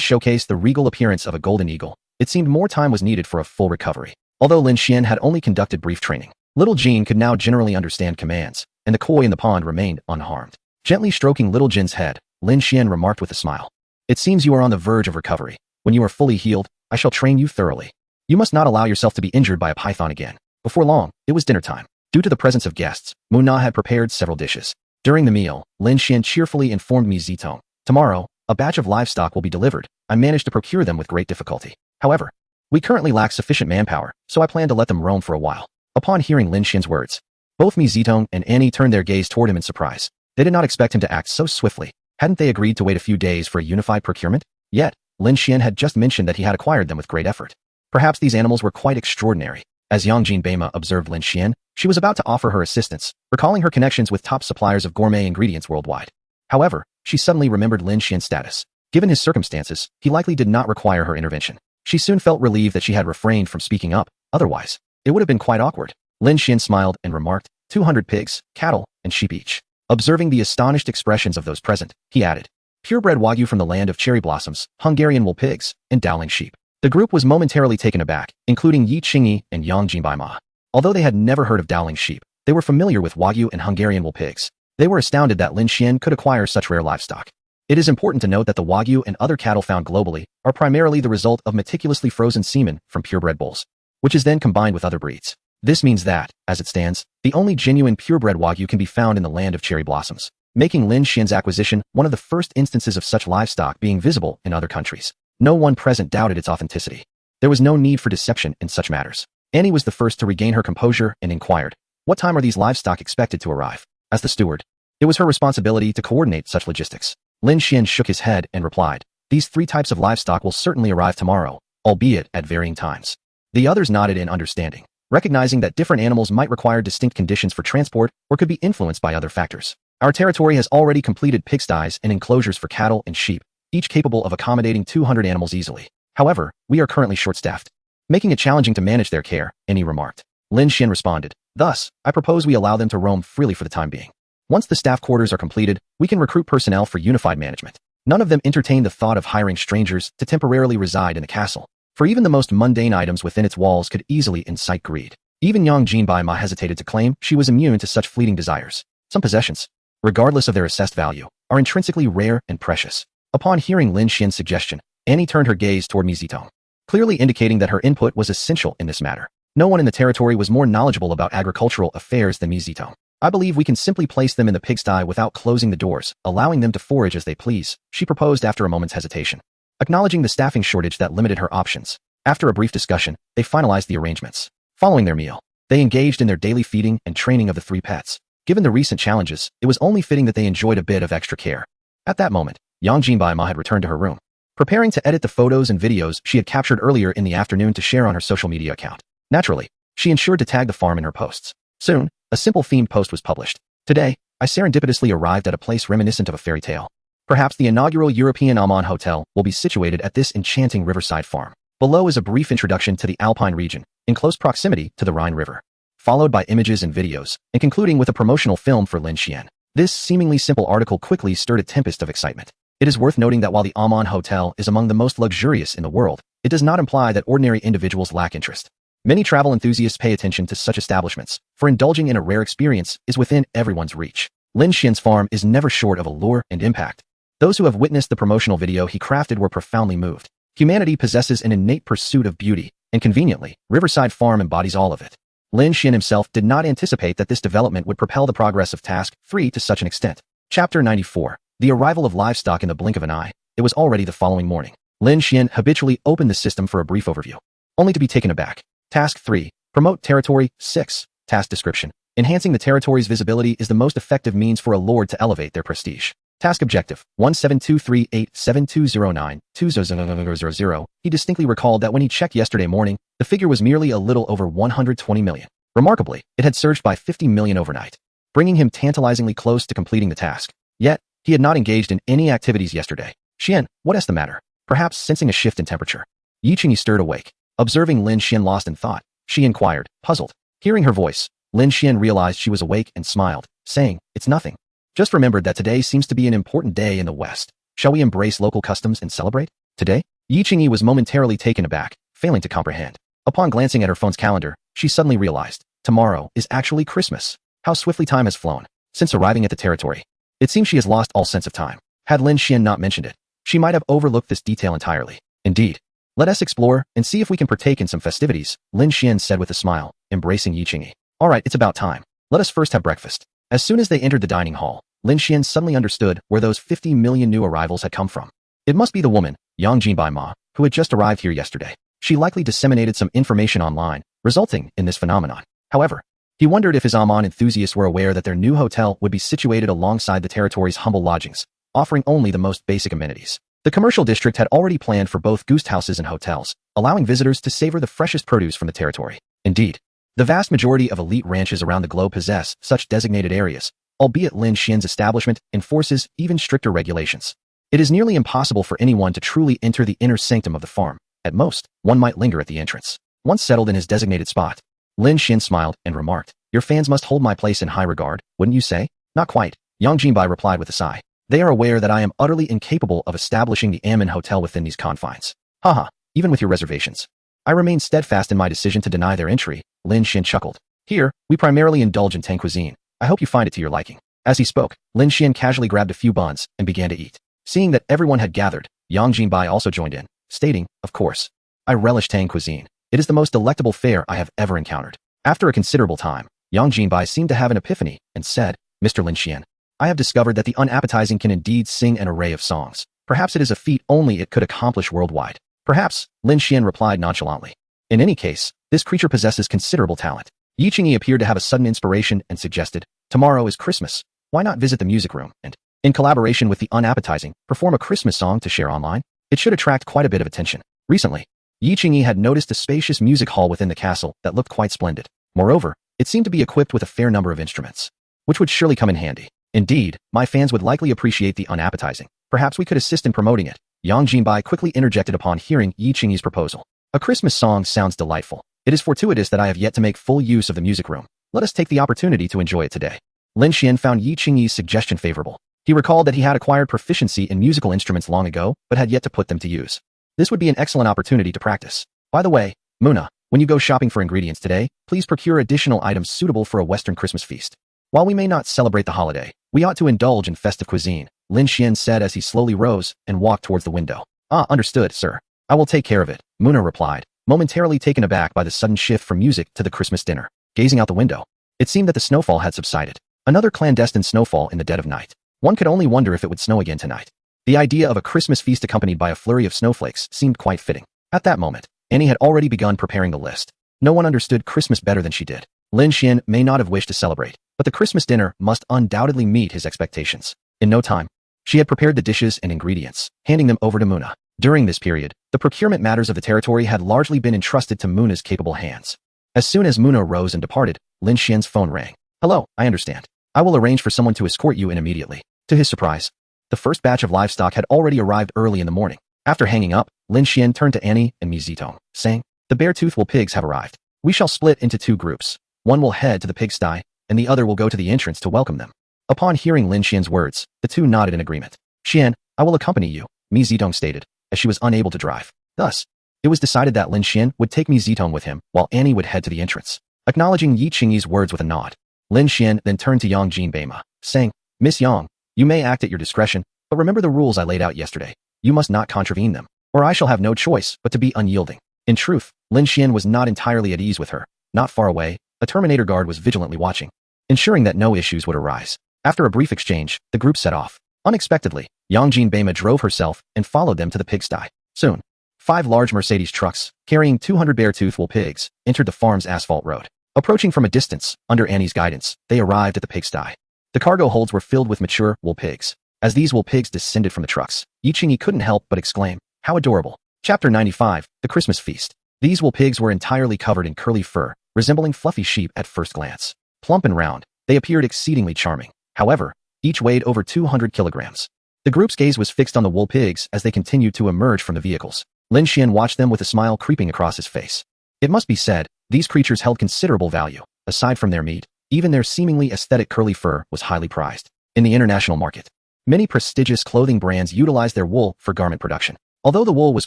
showcase the regal appearance of a golden eagle, it seemed more time was needed for a full recovery. Although Lin Shien had only conducted brief training, little Jean could now generally understand commands, and the koi in the pond remained unharmed. Gently stroking little Jin's head, Lin Shien remarked with a smile, "It seems you are on the verge of recovery. When you are fully healed, I shall train you thoroughly. You must not allow yourself to be injured by a python again." Before long, it was dinner time. Due to the presence of guests, Manhwa had prepared several dishes. During the meal, Lin Shien cheerfully informed Mi Zitong, "Tomorrow, a batch of livestock will be delivered. I managed to procure them with great difficulty. However, we currently lack sufficient manpower, so I plan to let them roam for a while." Upon hearing Lin Xien's words, both Mi Zitong and Annie turned their gaze toward him in surprise. They did not expect him to act so swiftly. Hadn't they agreed to wait a few days for a unified procurement? Yet, Lin Shien had just mentioned that he had acquired them with great effort. Perhaps these animals were quite extraordinary. As Yangjin Beima observed Lin Shien, she was about to offer her assistance, recalling her connections with top suppliers of gourmet ingredients worldwide. However, she suddenly remembered Lin Xien's status. Given his circumstances, he likely did not require her intervention. She soon felt relieved that she had refrained from speaking up. Otherwise, it would have been quite awkward. Lin Shien smiled and remarked, 200 pigs, cattle, and sheep each. Observing the astonished expressions of those present, he added, purebred Wagyu from the land of cherry blossoms, Hungarian wool pigs, and Dowling sheep. The group was momentarily taken aback, including Yi Qingyi and Yang Jinbaima. Although they had never heard of Dowling sheep, they were familiar with Wagyu and Hungarian wool pigs. They were astounded that Lin Shien could acquire such rare livestock. It is important to note that the Wagyu and other cattle found globally are primarily the result of meticulously frozen semen from purebred bulls, which is then combined with other breeds. This means that, as it stands, the only genuine purebred Wagyu can be found in the land of cherry blossoms, making Lin Xien's acquisition one of the first instances of such livestock being visible in other countries. No one present doubted its authenticity. There was no need for deception in such matters. Annie was the first to regain her composure and inquired, "What time are these livestock expected to arrive?" As the steward, it was her responsibility to coordinate such logistics. Lin Shien shook his head and replied, "These 3 types of livestock will certainly arrive tomorrow, albeit at varying times." The others nodded in understanding, recognizing that different animals might require distinct conditions for transport or could be influenced by other factors. Our territory has already completed pigsties and enclosures for cattle and sheep, each capable of accommodating 200 animals easily. However, we are currently short-staffed, making it challenging to manage their care, Annie remarked. Lin Shien responded, "Thus, I propose we allow them to roam freely for the time being. Once the staff quarters are completed, we can recruit personnel for unified management." None of them entertained the thought of hiring strangers to temporarily reside in the castle, for even the most mundane items within its walls could easily incite greed. Even Yang Jinbaima hesitated to claim she was immune to such fleeting desires. Some possessions, regardless of their assessed value, are intrinsically rare and precious. Upon hearing Lin Xien's suggestion, Annie turned her gaze toward Mi Zitong, clearly indicating that her input was essential in this matter. No one in the territory was more knowledgeable about agricultural affairs than Mi Zitong. "I believe we can simply place them in the pigsty without closing the doors, allowing them to forage as they please," she proposed after a moment's hesitation, acknowledging the staffing shortage that limited her options. After a brief discussion, they finalized the arrangements. Following their meal, they engaged in their daily feeding and training of the 3 pets. Given the recent challenges, it was only fitting that they enjoyed a bit of extra care. At that moment, Yang Jinbaima had returned to her room, preparing to edit the photos and videos she had captured earlier in the afternoon to share on her social media account. Naturally, she ensured to tag the farm in her posts. Soon, a simple themed post was published. "Today, I serendipitously arrived at a place reminiscent of a fairy tale. Perhaps the inaugural European Aman Hotel will be situated at this enchanting riverside farm. Below is a brief introduction to the Alpine region, in close proximity to the Rhine River, followed by images and videos, and concluding with a promotional film for Lin Shien. This seemingly simple article quickly stirred a tempest of excitement. It is worth noting that while the Aman Hotel is among the most luxurious in the world, it does not imply that ordinary individuals lack interest. Many travel enthusiasts pay attention to such establishments, for indulging in a rare experience is within everyone's reach. Lin Shien's farm is never short of allure and impact. Those who have witnessed the promotional video he crafted were profoundly moved. Humanity possesses an innate pursuit of beauty, and conveniently, Riverside Farm embodies all of it. Lin Shien himself did not anticipate that this development would propel the progress of Task 3 to such an extent. Chapter 94. The arrival of livestock in the blink of an eye. It was already the following morning. Lin Shien habitually opened the system for a brief overview, only to be taken aback. Task 3. Promote Territory 6. Task Description. Enhancing the territory's visibility is the most effective means for a lord to elevate their prestige. Task Objective 1723872092000. He distinctly recalled that when he checked yesterday morning, the figure was merely a little over 120 million. Remarkably, it had surged by 50 million overnight, bringing him tantalizingly close to completing the task. Yet, he had not engaged in any activities yesterday. Shien, what is the matter? Perhaps sensing a shift in temperature. Yi Qingyi stirred awake. Observing Lin Shien lost in thought, she inquired, puzzled. Hearing her voice, Lin Shien realized she was awake and smiled, saying, "It's nothing. Just remembered that today seems to be an important day in the West. Shall we embrace local customs and celebrate? Today?" Yi Qingyi was momentarily taken aback, failing to comprehend. Upon glancing at her phone's calendar, she suddenly realized, tomorrow is actually Christmas. How swiftly time has flown since arriving at the territory. It seems she has lost all sense of time. Had Lin Shien not mentioned it, she might have overlooked this detail entirely. Indeed. Let us explore and see if we can partake in some festivities, Lin Shien said with a smile, embracing Yi Qingyi. All right, it's about time. Let us first have breakfast. As soon as they entered the dining hall, Lin Shien suddenly understood where those 50 million new arrivals had come from. It must be the woman, Yang Jinbai Ma, who had just arrived here yesterday. She likely disseminated some information online, resulting in this phenomenon. However, he wondered if his Aman enthusiasts were aware that their new hotel would be situated alongside the territory's humble lodgings, offering only the most basic amenities. The commercial district had already planned for both guest houses and hotels, allowing visitors to savor the freshest produce from the territory. Indeed, the vast majority of elite ranches around the globe possess such designated areas, albeit Lin Shien's establishment enforces even stricter regulations. It is nearly impossible for anyone to truly enter the inner sanctum of the farm. At most, one might linger at the entrance. Once settled in his designated spot, Lin Shien smiled and remarked, "Your fans must hold my place in high regard, wouldn't you say?" "Not quite," Yang Jinbai replied with a sigh. "They are aware that I am utterly incapable of establishing the Aman Hotel within these confines. Haha, even with your reservations. I remain steadfast in my decision to deny their entry," Lin Shien chuckled. "Here, we primarily indulge in Tang cuisine. I hope you find it to your liking." As he spoke, Lin Shien casually grabbed a few buns and began to eat. Seeing that everyone had gathered, Yang Jinbai also joined in, stating, "Of course. I relish Tang cuisine. It is the most delectable fare I have ever encountered." After a considerable time, Yang Jinbai seemed to have an epiphany and said, "Mr. Lin Shien, I have discovered that the unappetizing can indeed sing an array of songs. Perhaps it is a feat only it could accomplish worldwide." "Perhaps," Lin Shien replied nonchalantly. "In any case, this creature possesses considerable talent." Yi Qingyi appeared to have a sudden inspiration and suggested, "Tomorrow is Christmas. Why not visit the music room and, in collaboration with the unappetizing, perform a Christmas song to share online? It should attract quite a bit of attention." Recently, Yi Qingyi had noticed a spacious music hall within the castle that looked quite splendid. Moreover, it seemed to be equipped with a fair number of instruments, which would surely come in handy. "Indeed, my fans would likely appreciate the unappetizing. Perhaps we could assist in promoting it," Yang Jinbai quickly interjected upon hearing Yi Qingyi's proposal. "A Christmas song sounds delightful. It is fortuitous that I have yet to make full use of the music room. Let us take the opportunity to enjoy it today." Lin Shien found Yi Qingyi's suggestion favorable. He recalled that he had acquired proficiency in musical instruments long ago, but had yet to put them to use. This would be an excellent opportunity to practice. By the way, Muna, when you go shopping for ingredients today, please procure additional items suitable for a Western Christmas feast. While we may not celebrate the holiday, we ought to indulge in festive cuisine, Lin Shien said as he slowly rose and walked towards the window. "Ah, understood, sir. I will take care of it," Muna replied, momentarily taken aback by the sudden shift from music to the Christmas dinner. Gazing out the window, it seemed that the snowfall had subsided. Another clandestine snowfall in the dead of night. One could only wonder if it would snow again tonight. The idea of a Christmas feast accompanied by a flurry of snowflakes seemed quite fitting. At that moment, Annie had already begun preparing the list. No one understood Christmas better than she did. Lin Shien may not have wished to celebrate, but the Christmas dinner must undoubtedly meet his expectations. In no time, she had prepared the dishes and ingredients, handing them over to Muna. During this period, the procurement matters of the territory had largely been entrusted to Muna's capable hands. As soon as Muna rose and departed, Lin Xien's phone rang. "Hello, I understand. I will arrange for someone to escort you in immediately." To his surprise, The first batch of livestock had already arrived early in the morning. After hanging up, Lin Shien turned to Annie and Mi Zitong, saying, "The bear-tooth wool pigs have arrived. We shall split into 2 groups. One will head to the pigsty, and the other will go to the entrance to welcome them." Upon hearing Lin Xien's words, the two nodded in agreement. "Xian, I will accompany you," Mi Zitong stated, as she was unable to drive. Thus, it was decided that Lin Shien would take Mi Zitong with him, while Annie would head to the entrance. Acknowledging Yi Qingyi's words with a nod, Lin Shien then turned to Yang Jinbeima, saying, "Miss Yang, you may act at your discretion, but remember the rules I laid out yesterday. You must not contravene them, or I shall have no choice but to be unyielding." In truth, Lin Shien was not entirely at ease with her. Not far away, a Terminator guard was vigilantly watching, ensuring that no issues would arise. After a brief exchange, the group set off. Unexpectedly, Yang Jinbeima drove herself and followed them to the pigsty. Soon, 5 large Mercedes trucks, carrying 200 bear-tooth wool pigs, entered the farm's asphalt road. Approaching from a distance, under Annie's guidance, they arrived at the pigsty. The cargo holds were filled with mature wool pigs. As these wool pigs descended from the trucks, Yi Qingyi couldn't help but exclaim, "How adorable." Chapter 95, The Christmas Feast. These wool pigs were entirely covered in curly fur, resembling fluffy sheep at first glance. Plump and round, they appeared exceedingly charming. However, each weighed over 200 kilograms. The group's gaze was fixed on the wool pigs as they continued to emerge from the vehicles. Lin Shien watched them with a smile creeping across his face. It must be said, these creatures held considerable value. Aside from their meat, even their seemingly aesthetic curly fur was highly prized. In the international market, many prestigious clothing brands utilized their wool for garment production. Although the wool was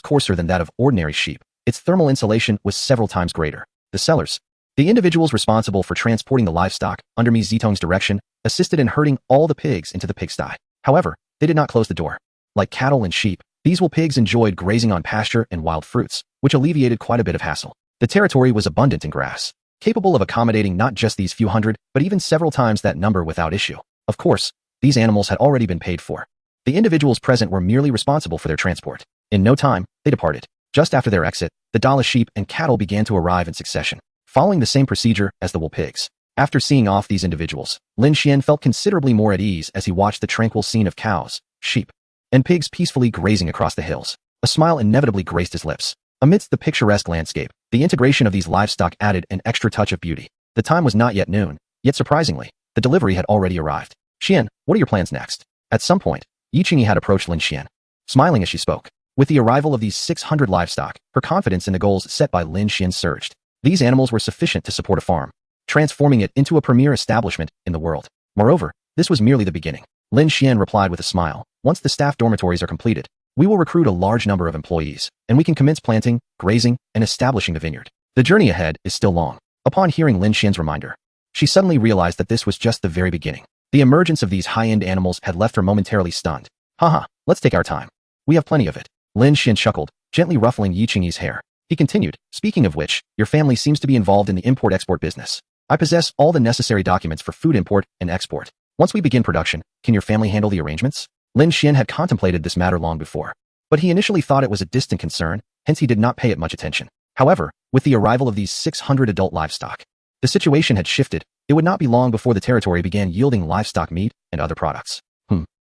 coarser than that of ordinary sheep, its thermal insulation was several times greater. The sellers, the individuals responsible for transporting the livestock under Mi Zitong's direction, assisted in herding all the pigs into the pigsty. However, they did not close the door. Like cattle and sheep, these wool pigs enjoyed grazing on pasture and wild fruits, which alleviated quite a bit of hassle. The territory was abundant in grass, capable of accommodating not just these few hundred, but even several times that number without issue. Of course, these animals had already been paid for. The individuals present were merely responsible for their transport. In no time, they departed. Just after their exit, the Dala sheep and cattle began to arrive in succession, following the same procedure as the wool pigs. After seeing off these individuals, Lin Shien felt considerably more at ease as he watched the tranquil scene of cows, sheep, and pigs peacefully grazing across the hills. A smile inevitably graced his lips. Amidst the picturesque landscape, the integration of these livestock added an extra touch of beauty. The time was not yet noon, yet surprisingly, the delivery had already arrived. "Xian, what are your plans next?" At some point, Yi Qingyi had approached Lin Shien, smiling as she spoke. With the arrival of these 600 livestock, her confidence in the goals set by Lin Shien surged. These animals were sufficient to support a farm, transforming it into a premier establishment in the world. Moreover, this was merely the beginning. Lin Shien replied with a smile, "Once the staff dormitories are completed, we will recruit a large number of employees, and we can commence planting, grazing, and establishing the vineyard. The journey ahead is still long." Upon hearing Lin Xien's reminder, she suddenly realized that this was just the very beginning. The emergence of these high-end animals had left her momentarily stunned. "Haha, let's take our time. We have plenty of it." Lin Shien chuckled, gently ruffling Yi Qingyi's hair. He continued, "Speaking of which, your family seems to be involved in the import-export business. I possess all the necessary documents for food import and export. Once we begin production, can your family handle the arrangements?" Lin Shien had contemplated this matter long before, but he initially thought it was a distant concern, hence he did not pay it much attention. However, with the arrival of these 600 adult livestock, the situation had shifted. It would not be long before the territory began yielding livestock meat and other products.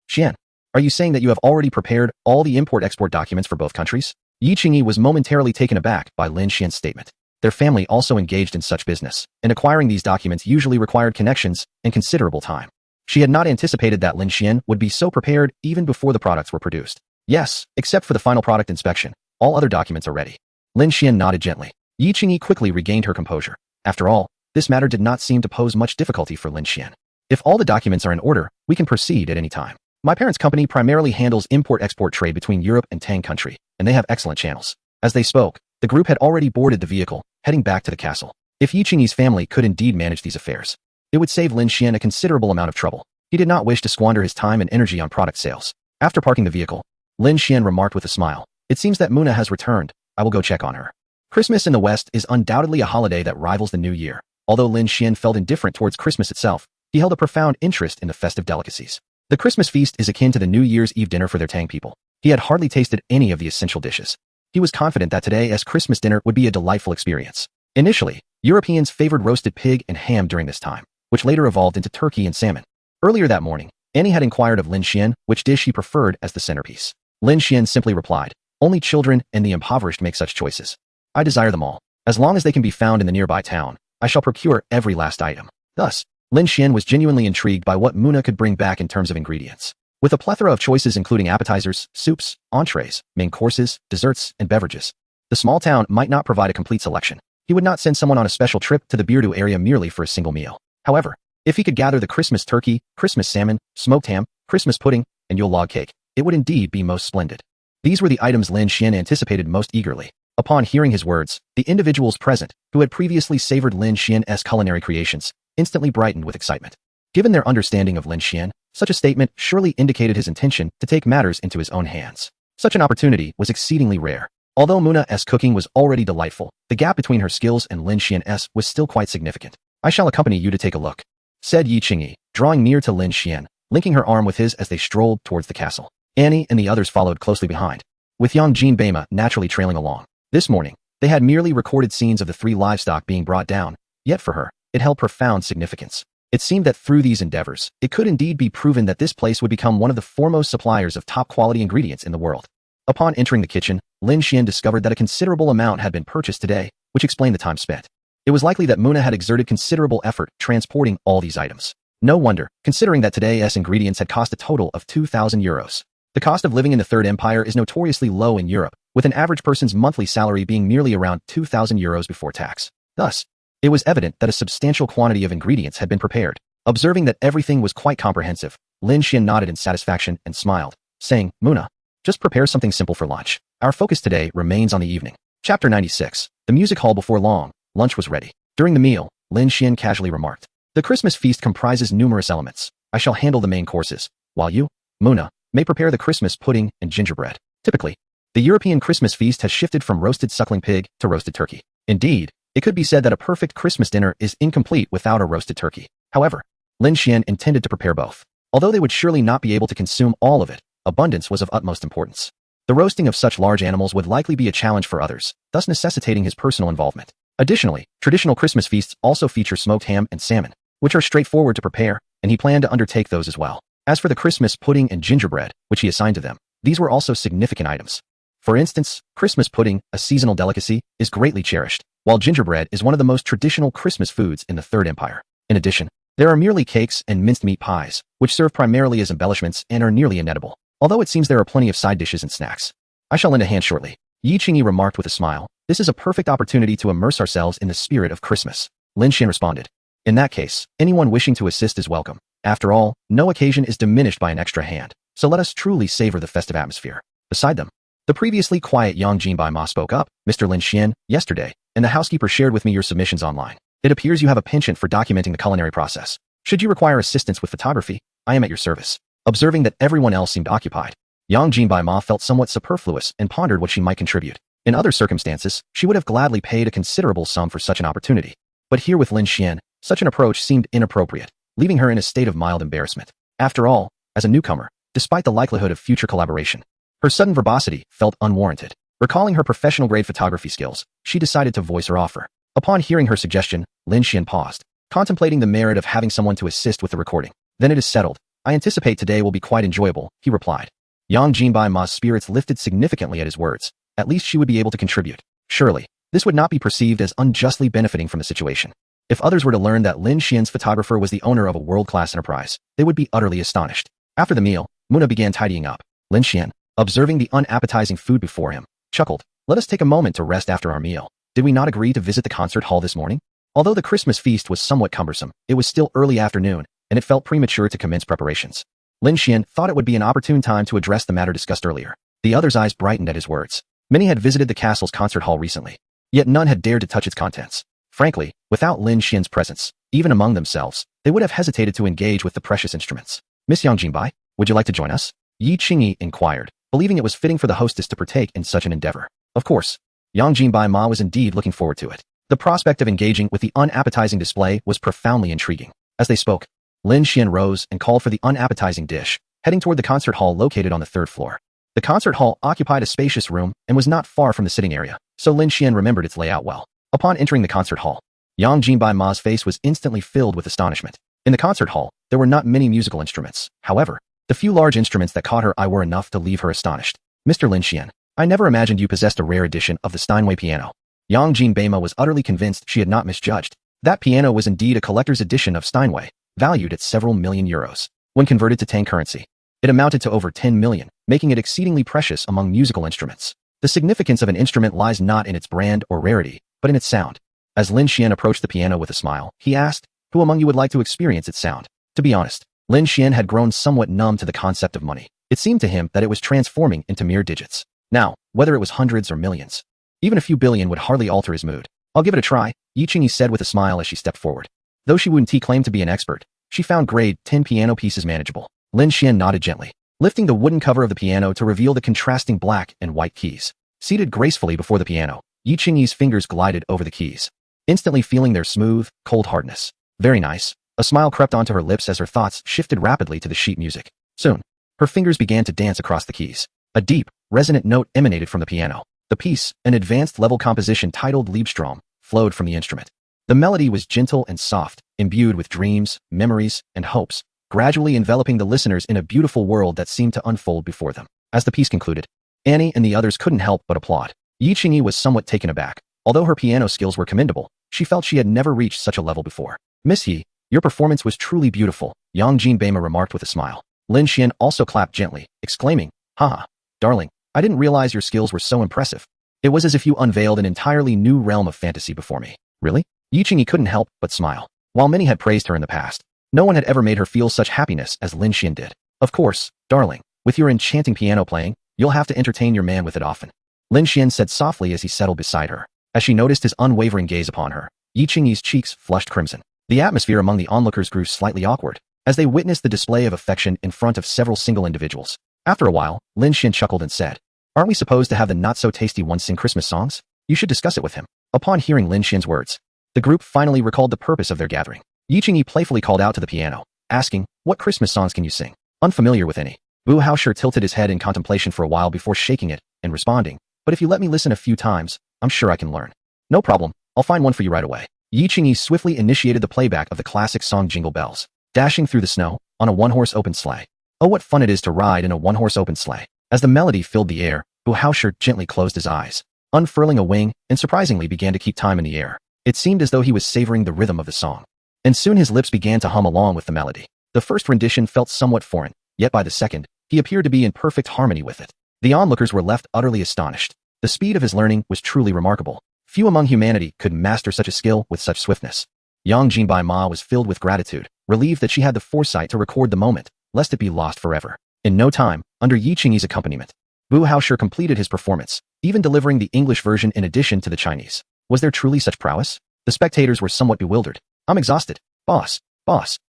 Xian, are you saying that you have already prepared all the import-export documents for both countries?" Yi Qingyi was momentarily taken aback by Lin Xien's statement. Their family also engaged in such business, and acquiring these documents usually required connections and considerable time. She had not anticipated that Lin Shien would be so prepared even before the products were produced. "Yes, except for the final product inspection. All other documents are ready." Lin Shien nodded gently. Yi Qingyi quickly regained her composure. After all, this matter did not seem to pose much difficulty for Lin Shien. "If all the documents are in order, we can proceed at any time. My parents' company primarily handles import-export trade between Europe and Tang country, and they have excellent channels." As they spoke, the group had already boarded the vehicle, heading back to the castle. If Yi Qingyi's family could indeed manage these affairs, it would save Lin Shien a considerable amount of trouble. He did not wish to squander his time and energy on product sales. After parking the vehicle, Lin Shien remarked with a smile, "It seems that Muna has returned. I will go check on her." Christmas in the West is undoubtedly a holiday that rivals the New Year. Although Lin Shien felt indifferent towards Christmas itself, he held a profound interest in the festive delicacies. The Christmas feast is akin to the New Year's Eve dinner for their Tang people. He had hardly tasted any of the essential dishes. He was confident that today's Christmas dinner would be a delightful experience. Initially, Europeans favored roasted pig and ham during this time, which later evolved into turkey and salmon. Earlier that morning, Annie had inquired of Lin Shien which dish he preferred as the centerpiece. Lin Shien simply replied, "Only children and the impoverished make such choices. I desire them all. As long as they can be found in the nearby town, I shall procure every last item." Thus, Lin Shien was genuinely intrigued by what Muna could bring back in terms of ingredients. With a plethora of choices including appetizers, soups, entrees, main courses, desserts, and beverages, the small town might not provide a complete selection. He would not send someone on a special trip to the Beardo area merely for a single meal. However, if he could gather the Christmas turkey, Christmas salmon, smoked ham, Christmas pudding, and Yule log cake, it would indeed be most splendid. These were the items Lin Shien anticipated most eagerly. Upon hearing his words, the individuals present, who had previously savored Lin Xien's culinary creations, instantly brightened with excitement. Given their understanding of Lin Shien, such a statement surely indicated his intention to take matters into his own hands. Such an opportunity was exceedingly rare. Although Muna's cooking was already delightful, the gap between her skills and Lin Xien's was still quite significant. I shall accompany you to take a look, said Yi Qingyi, drawing near to Lin Shien, linking her arm with his as they strolled towards the castle. Annie and the others followed closely behind, with Yang Jinbeima naturally trailing along. This morning, they had merely recorded scenes of the 3 livestock being brought down, yet for her, it held profound significance. It seemed that through these endeavors, it could indeed be proven that this place would become one of the foremost suppliers of top-quality ingredients in the world. Upon entering the kitchen, Lin Shien discovered that a considerable amount had been purchased today, which explained the time spent. It was likely that Muna had exerted considerable effort transporting all these items. No wonder, considering that today's ingredients had cost a total of 2,000 euros. The cost of living in the Third Empire is notoriously low in Europe, with an average person's monthly salary being merely around 2,000 euros before tax. Thus, it was evident that a substantial quantity of ingredients had been prepared. Observing that everything was quite comprehensive, Lin Shien nodded in satisfaction and smiled, saying, Muna, just prepare something simple for lunch. Our focus today remains on the evening. Chapter 96. The music hall. Before long, lunch was ready. During the meal, Lin Shien casually remarked, the Christmas feast comprises numerous elements. I shall handle the main courses, while you, Muna, may prepare the Christmas pudding and gingerbread. Typically, the European Christmas feast has shifted from roasted suckling pig to roasted turkey. Indeed, it could be said that a perfect Christmas dinner is incomplete without a roasted turkey. However, Lin Shien intended to prepare both. Although they would surely not be able to consume all of it, abundance was of utmost importance. The roasting of such large animals would likely be a challenge for others, thus necessitating his personal involvement. Additionally, traditional Christmas feasts also feature smoked ham and salmon, which are straightforward to prepare, and he planned to undertake those as well. As for the Christmas pudding and gingerbread, which he assigned to them, these were also significant items. For instance, Christmas pudding, a seasonal delicacy, is greatly cherished, while gingerbread is one of the most traditional Christmas foods in the Third Empire. In addition, there are merely cakes and minced meat pies, which serve primarily as embellishments and are nearly inedible, although it seems there are plenty of side dishes and snacks. I shall lend a hand shortly, Yi Qingyi remarked with a smile. This is a perfect opportunity to immerse ourselves in the spirit of Christmas. Lin Shien responded. In that case, anyone wishing to assist is welcome. After all, no occasion is diminished by an extra hand, so let us truly savor the festive atmosphere. Beside them, the previously quiet Yang Jinbeima spoke up. Mr. Lin Shien, yesterday, and the housekeeper shared with me your submissions online. It appears you have a penchant for documenting the culinary process. Should you require assistance with photography, I am at your service. Observing that everyone else seemed occupied, Yang Jinbeima felt somewhat superfluous and pondered what she might contribute. In other circumstances, she would have gladly paid a considerable sum for such an opportunity. But here with Lin Shien, such an approach seemed inappropriate, leaving her in a state of mild embarrassment. After all, as a newcomer, despite the likelihood of future collaboration, her sudden verbosity felt unwarranted. Recalling her professional-grade photography skills, she decided to voice her offer. Upon hearing her suggestion, Lin Shien paused, contemplating the merit of having someone to assist with the recording. Then it is settled. I anticipate today will be quite enjoyable, he replied. Yang Jinbeima's spirits lifted significantly at his words. At least she would be able to contribute. Surely, this would not be perceived as unjustly benefiting from the situation. If others were to learn that Lin Xien's photographer was the owner of a world-class enterprise, they would be utterly astonished. After the meal, Muna began tidying up. Lin Shien, observing the unappetizing food before him, chuckled. Let us take a moment to rest after our meal. Did we not agree to visit the concert hall this morning? Although the Christmas feast was somewhat cumbersome, it was still early afternoon, and it felt premature to commence preparations. Lin Shien thought it would be an opportune time to address the matter discussed earlier. The others' eyes brightened at his words. Many had visited the castle's concert hall recently, yet none had dared to touch its contents. Frankly, without Lin Xien's presence, even among themselves, they would have hesitated to engage with the precious instruments. Miss Yang Jinbai, would you like to join us? Yi Qingyi inquired, believing it was fitting for the hostess to partake in such an endeavor. Of course, Yang Jinbai was indeed looking forward to it. The prospect of engaging with the unappetizing display was profoundly intriguing. As they spoke, Lin Shien rose and called for the unappetizing dish, heading toward the concert hall located on the 3rd floor. The concert hall occupied a spacious room and was not far from the sitting area, so Lin Shien remembered its layout well. Upon entering the concert hall, Yang Jinbai's face was instantly filled with astonishment. In the concert hall, there were not many musical instruments. However, the few large instruments that caught her eye were enough to leave her astonished. Mr. Lin Shien, I never imagined you possessed a rare edition of the Steinway piano. Yang Jinbeima was utterly convinced she had not misjudged. That piano was indeed a collector's edition of Steinway, valued at several million euros. When converted to Tang currency, It amounted to over 10 million, making it exceedingly precious among musical instruments. The significance of an instrument lies not in its brand or rarity, but in its sound. As Lin Shien approached the piano with a smile, he asked, "Who among you would like to experience its sound?" To be honest, Lin Shien had grown somewhat numb to the concept of money. It seemed to him that it was transforming into mere digits. Now, whether it was hundreds or millions, even a few billion would hardly alter his mood. "I'll give it a try," Yi Qingyi said with a smile as she stepped forward. Though Shi Wunti claimed to be an expert, she found grade 10 piano pieces manageable. Lin Shien nodded gently, lifting the wooden cover of the piano to reveal the contrasting black and white keys. Seated gracefully before the piano, Yi Qingyi's fingers glided over the keys, instantly feeling their smooth, cold hardness. Very nice. A smile crept onto her lips as her thoughts shifted rapidly to the sheet music. Soon, her fingers began to dance across the keys. A deep, resonant note emanated from the piano. The piece, an advanced-level composition titled Liebstrom, flowed from the instrument. The melody was gentle and soft, imbued with dreams, memories, and hopes, gradually enveloping the listeners in a beautiful world that seemed to unfold before them. As the piece concluded, Annie and the others couldn't help but applaud. Yi Qingyi was somewhat taken aback. Although her piano skills were commendable, she felt she had never reached such a level before. "Miss He, your performance was truly beautiful," Yang Jinbei remarked with a smile. Lin Shien also clapped gently, exclaiming, "Haha, darling, I didn't realize your skills were so impressive. It was as if you unveiled an entirely new realm of fantasy before me." "Really?" Yi Qingyi couldn't help but smile. While many had praised her in the past, no one had ever made her feel such happiness as Lin Shien did. "Of course, darling, with your enchanting piano playing, you'll have to entertain your man with it often," Lin Shien said softly as he settled beside her. As she noticed his unwavering gaze upon her, Yi Qingyi's cheeks flushed crimson. The atmosphere among the onlookers grew slightly awkward, as they witnessed the display of affection in front of several single individuals. After a while, Lin Shien chuckled and said, "Aren't we supposed to have the not-so-tasty one sing Christmas songs? You should discuss it with him." Upon hearing Lin Xian's words, the group finally recalled the purpose of their gathering. Yi Qingyi playfully called out to the piano, asking, "What Christmas songs can you sing?" Unfamiliar with any, Wu Haosher tilted his head in contemplation for a while before shaking it and responding, "But if you let me listen a few times, I'm sure I can learn." "No problem, I'll find one for you right away." Yi Qingyi swiftly initiated the playback of the classic song Jingle Bells, dashing through the snow on a one-horse open sleigh. Oh, what fun it is to ride in a one-horse open sleigh. As the melody filled the air, Wu Haosher gently closed his eyes, unfurling a wing, and surprisingly began to keep time in the air. It seemed as though he was savoring the rhythm of the song. And soon his lips began to hum along with the melody. The first rendition felt somewhat foreign, yet by the second, he appeared to be in perfect harmony with it. The onlookers were left utterly astonished. The speed of his learning was truly remarkable. Few among humanity could master such a skill with such swiftness. Yang Jinbai Ma was filled with gratitude, relieved that she had the foresight to record the moment, lest it be lost forever. In no time, under Yi Qingyi's accompaniment, Wu Haosher completed his performance, even delivering the English version in addition to the Chinese. Was there truly such prowess? The spectators were somewhat bewildered. "I'm exhausted. Boss,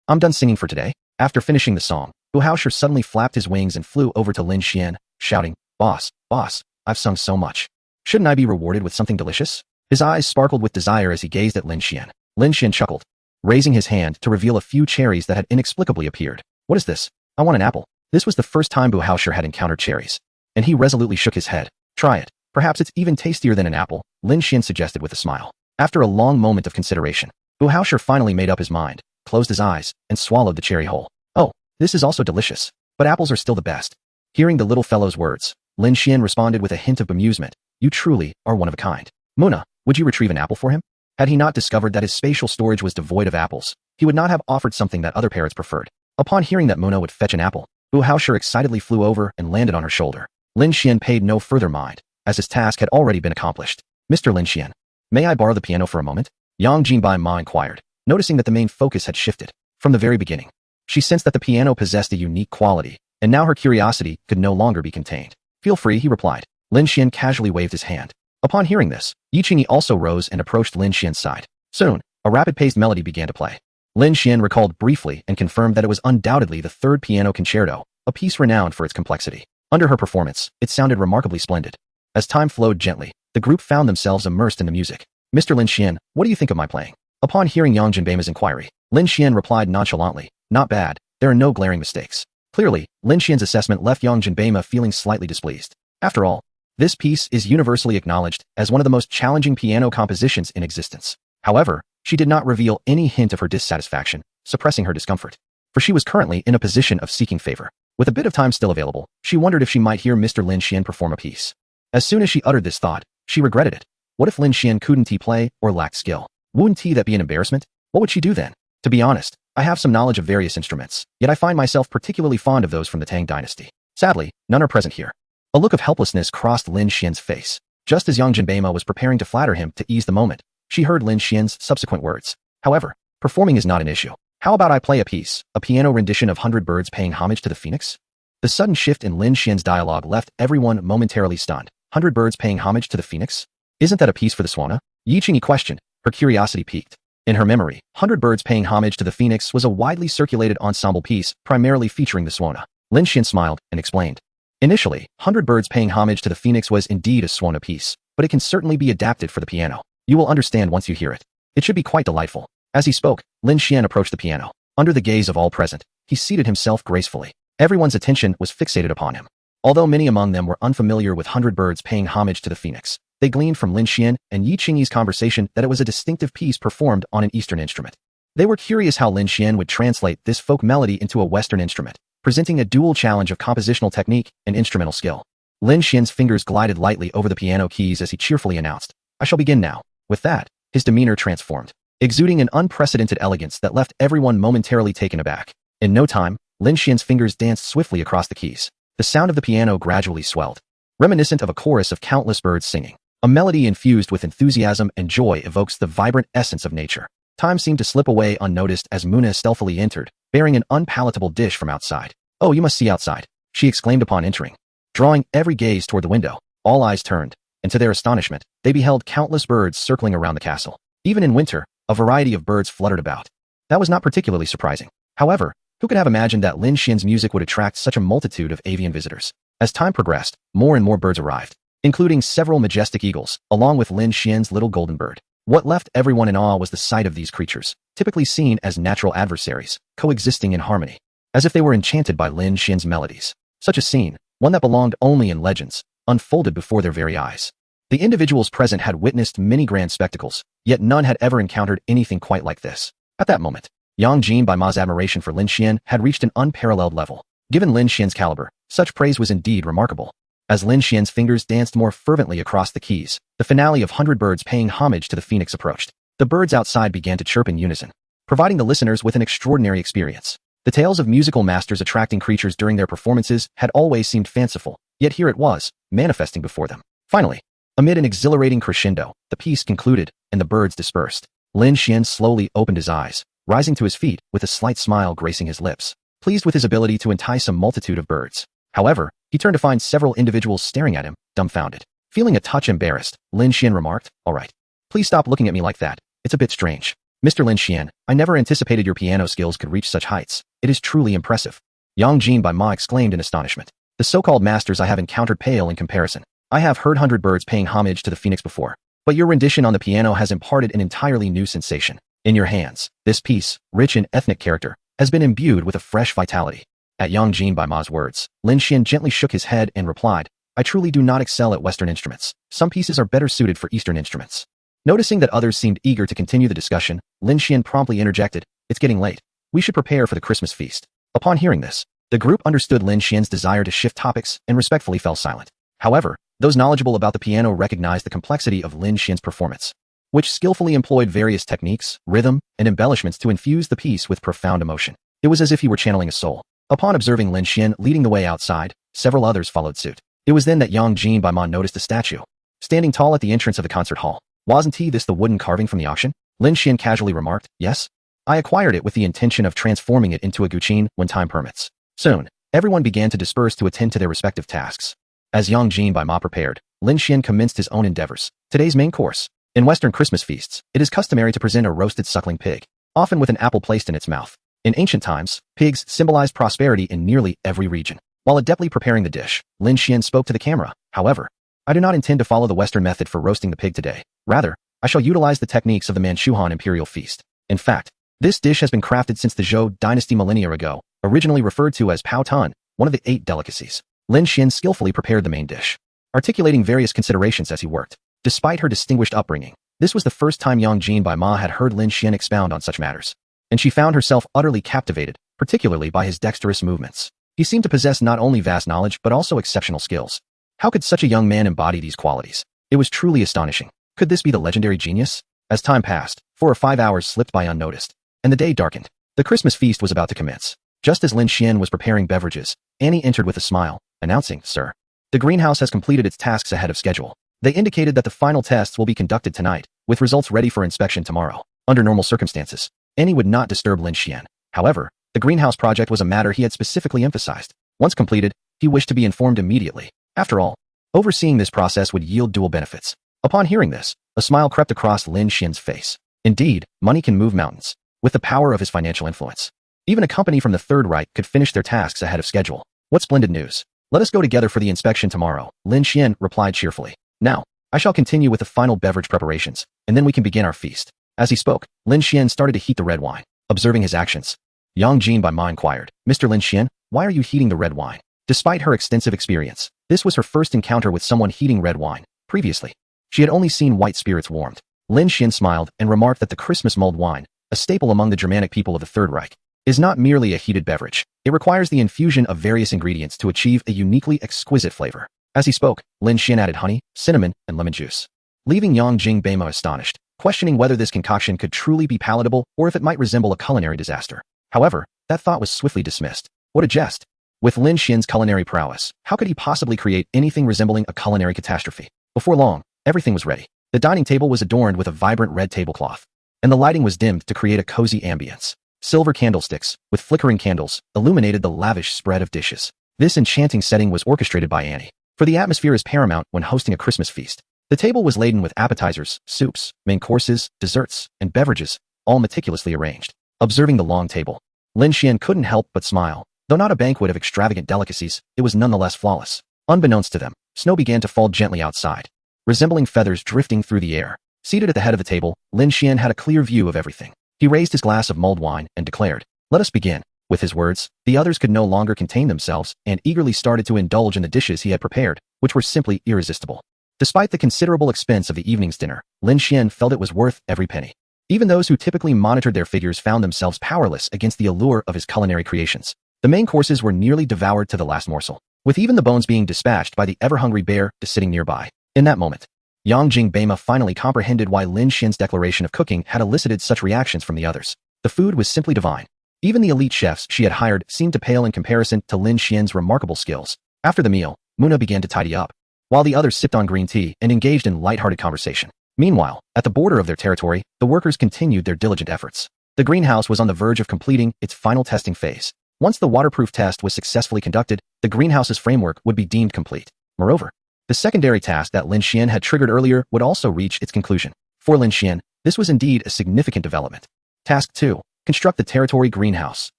I'm done singing for today." After finishing the song, Wu Haosher suddenly flapped his wings and flew over to Lin Shien, shouting, Boss, I've sung so much. Shouldn't I be rewarded with something delicious?" His eyes sparkled with desire as he gazed at Lin Shien. Lin Shien chuckled, raising his hand to reveal a few cherries that had inexplicably appeared. "What is this? I want an apple." This was the first time Wu Haosher had encountered cherries, and he resolutely shook his head. "Try it. Perhaps it's even tastier than an apple," Lin Shien suggested with a smile. After a long moment of consideration, Wu Haosher finally made up his mind, closed his eyes, and swallowed the cherry whole. "Oh, this is also delicious, but apples are still the best." Hearing the little fellow's words, Lin Shien responded with a hint of bemusement. "You truly are one of a kind. Muna, would you retrieve an apple for him?" Had he not discovered that his spatial storage was devoid of apples, he would not have offered something that other parrots preferred. Upon hearing that Muna would fetch an apple, Wu Haosher excitedly flew over and landed on her shoulder. Lin Shien paid no further mind, as his task had already been accomplished. "Mr. Lin Shien, may I borrow the piano for a moment?" Yang Jinbai Ma inquired, noticing that the main focus had shifted. From the very beginning, she sensed that the piano possessed a unique quality, and now her curiosity could no longer be contained. "Feel free," he replied. Lin Shien casually waved his hand. Upon hearing this, Yi Qingyi also rose and approached Lin Xien's side. Soon, a rapid-paced melody began to play. Lin Shien recalled briefly and confirmed that it was undoubtedly the third piano concerto, a piece renowned for its complexity. Under her performance, it sounded remarkably splendid. As time flowed gently, the group found themselves immersed in the music. "Mr. Lin Shien, what do you think of my playing?" Upon hearing Yang Jinbei's inquiry, Lin Shien replied nonchalantly, "Not bad, there are no glaring mistakes." Clearly, Lin Xien's assessment left Yang Jinbei feeling slightly displeased. After all, this piece is universally acknowledged as one of the most challenging piano compositions in existence. However, she did not reveal any hint of her dissatisfaction, suppressing her discomfort. For she was currently in a position of seeking favor. With a bit of time still available, she wondered if she might hear Mr. Lin Shien perform a piece. As soon as she uttered this thought, she regretted it. What if Lin Shien couldn't play or lacked skill? Wouldn't that be an embarrassment? What would she do then? To be honest, I have some knowledge of various instruments, yet I find myself particularly fond of those from the Tang dynasty. Sadly, none are present here. A look of helplessness crossed Lin Shien's face. Just as Yang Jinbeima was preparing to flatter him to ease the moment, she heard Lin Shien's subsequent words. However, performing is not an issue. How about I play a piece, a piano rendition of 100 Birds Paying Homage to the Phoenix? The sudden shift in Lin Shien's dialogue left everyone momentarily stunned. 100 Birds Paying Homage to the Phoenix? Isn't that a piece for the Swana? Yi Qingyi questioned, her curiosity piqued. In her memory, 100 Birds Paying Homage to the Phoenix was a widely circulated ensemble piece, primarily featuring the Swana. Lin Shien smiled and explained. Initially, 100 Birds Paying Homage to the Phoenix was indeed a Swana piece, but it can certainly be adapted for the piano. You will understand once you hear it. It should be quite delightful. As he spoke, Lin Shien approached the piano. Under the gaze of all present, he seated himself gracefully. Everyone's attention was fixated upon him. Although many among them were unfamiliar with 100 Birds Paying Homage to the Phoenix, they gleaned from Lin Shien and Yi Qingyi's conversation that it was a distinctive piece performed on an Eastern instrument. They were curious how Lin Shien would translate this folk melody into a Western instrument, presenting a dual challenge of compositional technique and instrumental skill. Lin Shien's fingers glided lightly over the piano keys as he cheerfully announced, "I shall begin now." With that, his demeanor transformed, exuding an unprecedented elegance that left everyone momentarily taken aback. In no time, Lin Shien's fingers danced swiftly across the keys. The sound of the piano gradually swelled, reminiscent of a chorus of countless birds singing. A melody infused with enthusiasm and joy evokes the vibrant essence of nature. Time seemed to slip away unnoticed as Muna stealthily entered, bearing an unpalatable dish from outside. "Oh, you must see outside," she exclaimed upon entering. Drawing every gaze toward the window, all eyes turned, and to their astonishment, they beheld countless birds circling around the castle. Even in winter, a variety of birds fluttered about. That was not particularly surprising. However, who could have imagined that Lin Xian's music would attract such a multitude of avian visitors? As time progressed, more and more birds arrived, including several majestic eagles, along with Lin Xian's little golden bird. What left everyone in awe was the sight of these creatures, typically seen as natural adversaries, coexisting in harmony, as if they were enchanted by Lin Xian's melodies. Such a scene, one that belonged only in legends, unfolded before their very eyes. The individuals present had witnessed many grand spectacles, yet none had ever encountered anything quite like this. At that moment, Yang Jinbaima's admiration for Lin Shien had reached an unparalleled level. Given Lin Xian's caliber, such praise was indeed remarkable. As Lin Xian's fingers danced more fervently across the keys, the finale of 100 Birds Paying Homage to the Phoenix approached. The birds outside began to chirp in unison, providing the listeners with an extraordinary experience. The tales of musical masters attracting creatures during their performances had always seemed fanciful, yet here it was, manifesting before them. Finally, amid an exhilarating crescendo, the piece concluded, and the birds dispersed. Lin Shien slowly opened his eyes, rising to his feet with a slight smile gracing his lips, pleased with his ability to entice a multitude of birds. However, he turned to find several individuals staring at him, dumbfounded. Feeling a touch embarrassed, Lin Shien remarked, "All right. Please stop looking at me like that. It's a bit strange. Mr. Lin Shien, I never anticipated your piano skills could reach such heights. It is truly impressive." Yang Jinbaima exclaimed in astonishment. "The so-called masters I have encountered pale in comparison. I have heard 100 Birds Paying Homage to the Phoenix before, but your rendition on the piano has imparted an entirely new sensation. In your hands, this piece, rich in ethnic character, has been imbued with a fresh vitality." At Yang Jinbaima's words, Lin Shien gently shook his head and replied, "I truly do not excel at Western instruments. Some pieces are better suited for Eastern instruments." Noticing that others seemed eager to continue the discussion, Lin Shien promptly interjected, "It's getting late. We should prepare for the Christmas feast." Upon hearing this, the group understood Lin Xien's desire to shift topics and respectfully fell silent. However, those knowledgeable about the piano recognized the complexity of Lin Xien's performance, which skillfully employed various techniques, rhythm, and embellishments to infuse the piece with profound emotion. It was as if he were channeling a soul. Upon observing Lin Shien leading the way outside, several others followed suit. It was then that Yang Jinbaima noticed a statue, standing tall at the entrance of the concert hall. "Wasn't this the wooden carving from the auction?" Lin Shien casually remarked. "Yes. I acquired it with the intention of transforming it into a guqin when time permits." Soon, everyone began to disperse to attend to their respective tasks. As Yang Jinbaima prepared, Lin Shien commenced his own endeavors. Today's main course. In Western Christmas feasts, it is customary to present a roasted suckling pig, often with an apple placed in its mouth. In ancient times, pigs symbolized prosperity in nearly every region. While adeptly preparing the dish, Lin Shien spoke to the camera. "However, I do not intend to follow the Western method for roasting the pig today. Rather, I shall utilize the techniques of the Manchuhan imperial feast. In fact, this dish has been crafted since the Zhou dynasty millennia ago, originally referred to as Pao Tun, one of the 8 delicacies." Lin Shien skillfully prepared the main dish, articulating various considerations as he worked. Despite her distinguished upbringing, this was the first time Yang Jinbaima had heard Lin Shien expound on such matters, and she found herself utterly captivated, particularly by his dexterous movements. He seemed to possess not only vast knowledge but also exceptional skills. How could such a young man embody these qualities? It was truly astonishing. Could this be the legendary genius? As time passed, 4 or 5 hours slipped by unnoticed, and the day darkened. The Christmas feast was about to commence. Just as Lin Shien was preparing beverages, Annie entered with a smile, announcing, "Sir, the greenhouse has completed its tasks ahead of schedule." They indicated that the final tests will be conducted tonight, with results ready for inspection tomorrow. Under normal circumstances, Annie would not disturb Lin Shien. However, the greenhouse project was a matter he had specifically emphasized. Once completed, he wished to be informed immediately. After all, overseeing this process would yield dual benefits. Upon hearing this, a smile crept across Lin Xien's face. Indeed, money can move mountains. With the power of his financial influence, even a company from the Third Reich could finish their tasks ahead of schedule. What splendid news. Let us go together for the inspection tomorrow, Lin Shien replied cheerfully. Now, I shall continue with the final beverage preparations, and then we can begin our feast. As he spoke, Lin Shien started to heat the red wine. Observing his actions, Yang Jin by Ma inquired, "Mr. Lin Shien, why are you heating the red wine?" Despite her extensive experience, this was her first encounter with someone heating red wine. Previously, she had only seen white spirits warmed. Lin Shien smiled and remarked that the Christmas mulled wine, a staple among the Germanic people of the Third Reich, is not merely a heated beverage. It requires the infusion of various ingredients to achieve a uniquely exquisite flavor. As he spoke, Lin Shien added honey, cinnamon, and lemon juice, leaving Yang Jingbei astonished, questioning whether this concoction could truly be palatable or if it might resemble a culinary disaster. However, that thought was swiftly dismissed. What a jest! With Lin Xien's culinary prowess, how could he possibly create anything resembling a culinary catastrophe? Before long, everything was ready. The dining table was adorned with a vibrant red tablecloth, and the lighting was dimmed to create a cozy ambience. Silver candlesticks, with flickering candles, illuminated the lavish spread of dishes. This enchanting setting was orchestrated by Annie, for the atmosphere is paramount when hosting a Christmas feast. The table was laden with appetizers, soups, main courses, desserts, and beverages, all meticulously arranged. Observing the long table, Lin Shien couldn't help but smile. Though not a banquet of extravagant delicacies, it was nonetheless flawless. Unbeknownst to them, snow began to fall gently outside, resembling feathers drifting through the air. Seated at the head of the table, Lin Shien had a clear view of everything. He raised his glass of mulled wine and declared, "Let us begin." With his words, the others could no longer contain themselves and eagerly started to indulge in the dishes he had prepared, which were simply irresistible. Despite the considerable expense of the evening's dinner, Lin Shien felt it was worth every penny. Even those who typically monitored their figures found themselves powerless against the allure of his culinary creations. The main courses were nearly devoured to the last morsel, with even the bones being dispatched by the ever-hungry bear sitting nearby. In that moment, Yang Jingbei finally comprehended why Lin Xien's declaration of cooking had elicited such reactions from the others. The food was simply divine. Even the elite chefs she had hired seemed to pale in comparison to Lin Xien's remarkable skills. After the meal, Muna began to tidy up, while the others sipped on green tea and engaged in light-hearted conversation. Meanwhile, at the border of their territory, the workers continued their diligent efforts. The greenhouse was on the verge of completing its final testing phase. Once the waterproof test was successfully conducted, the greenhouse's framework would be deemed complete. Moreover, the secondary task that Lin Shien had triggered earlier would also reach its conclusion. For Lin Shien, this was indeed a significant development. Task 2. Construct the territory greenhouse.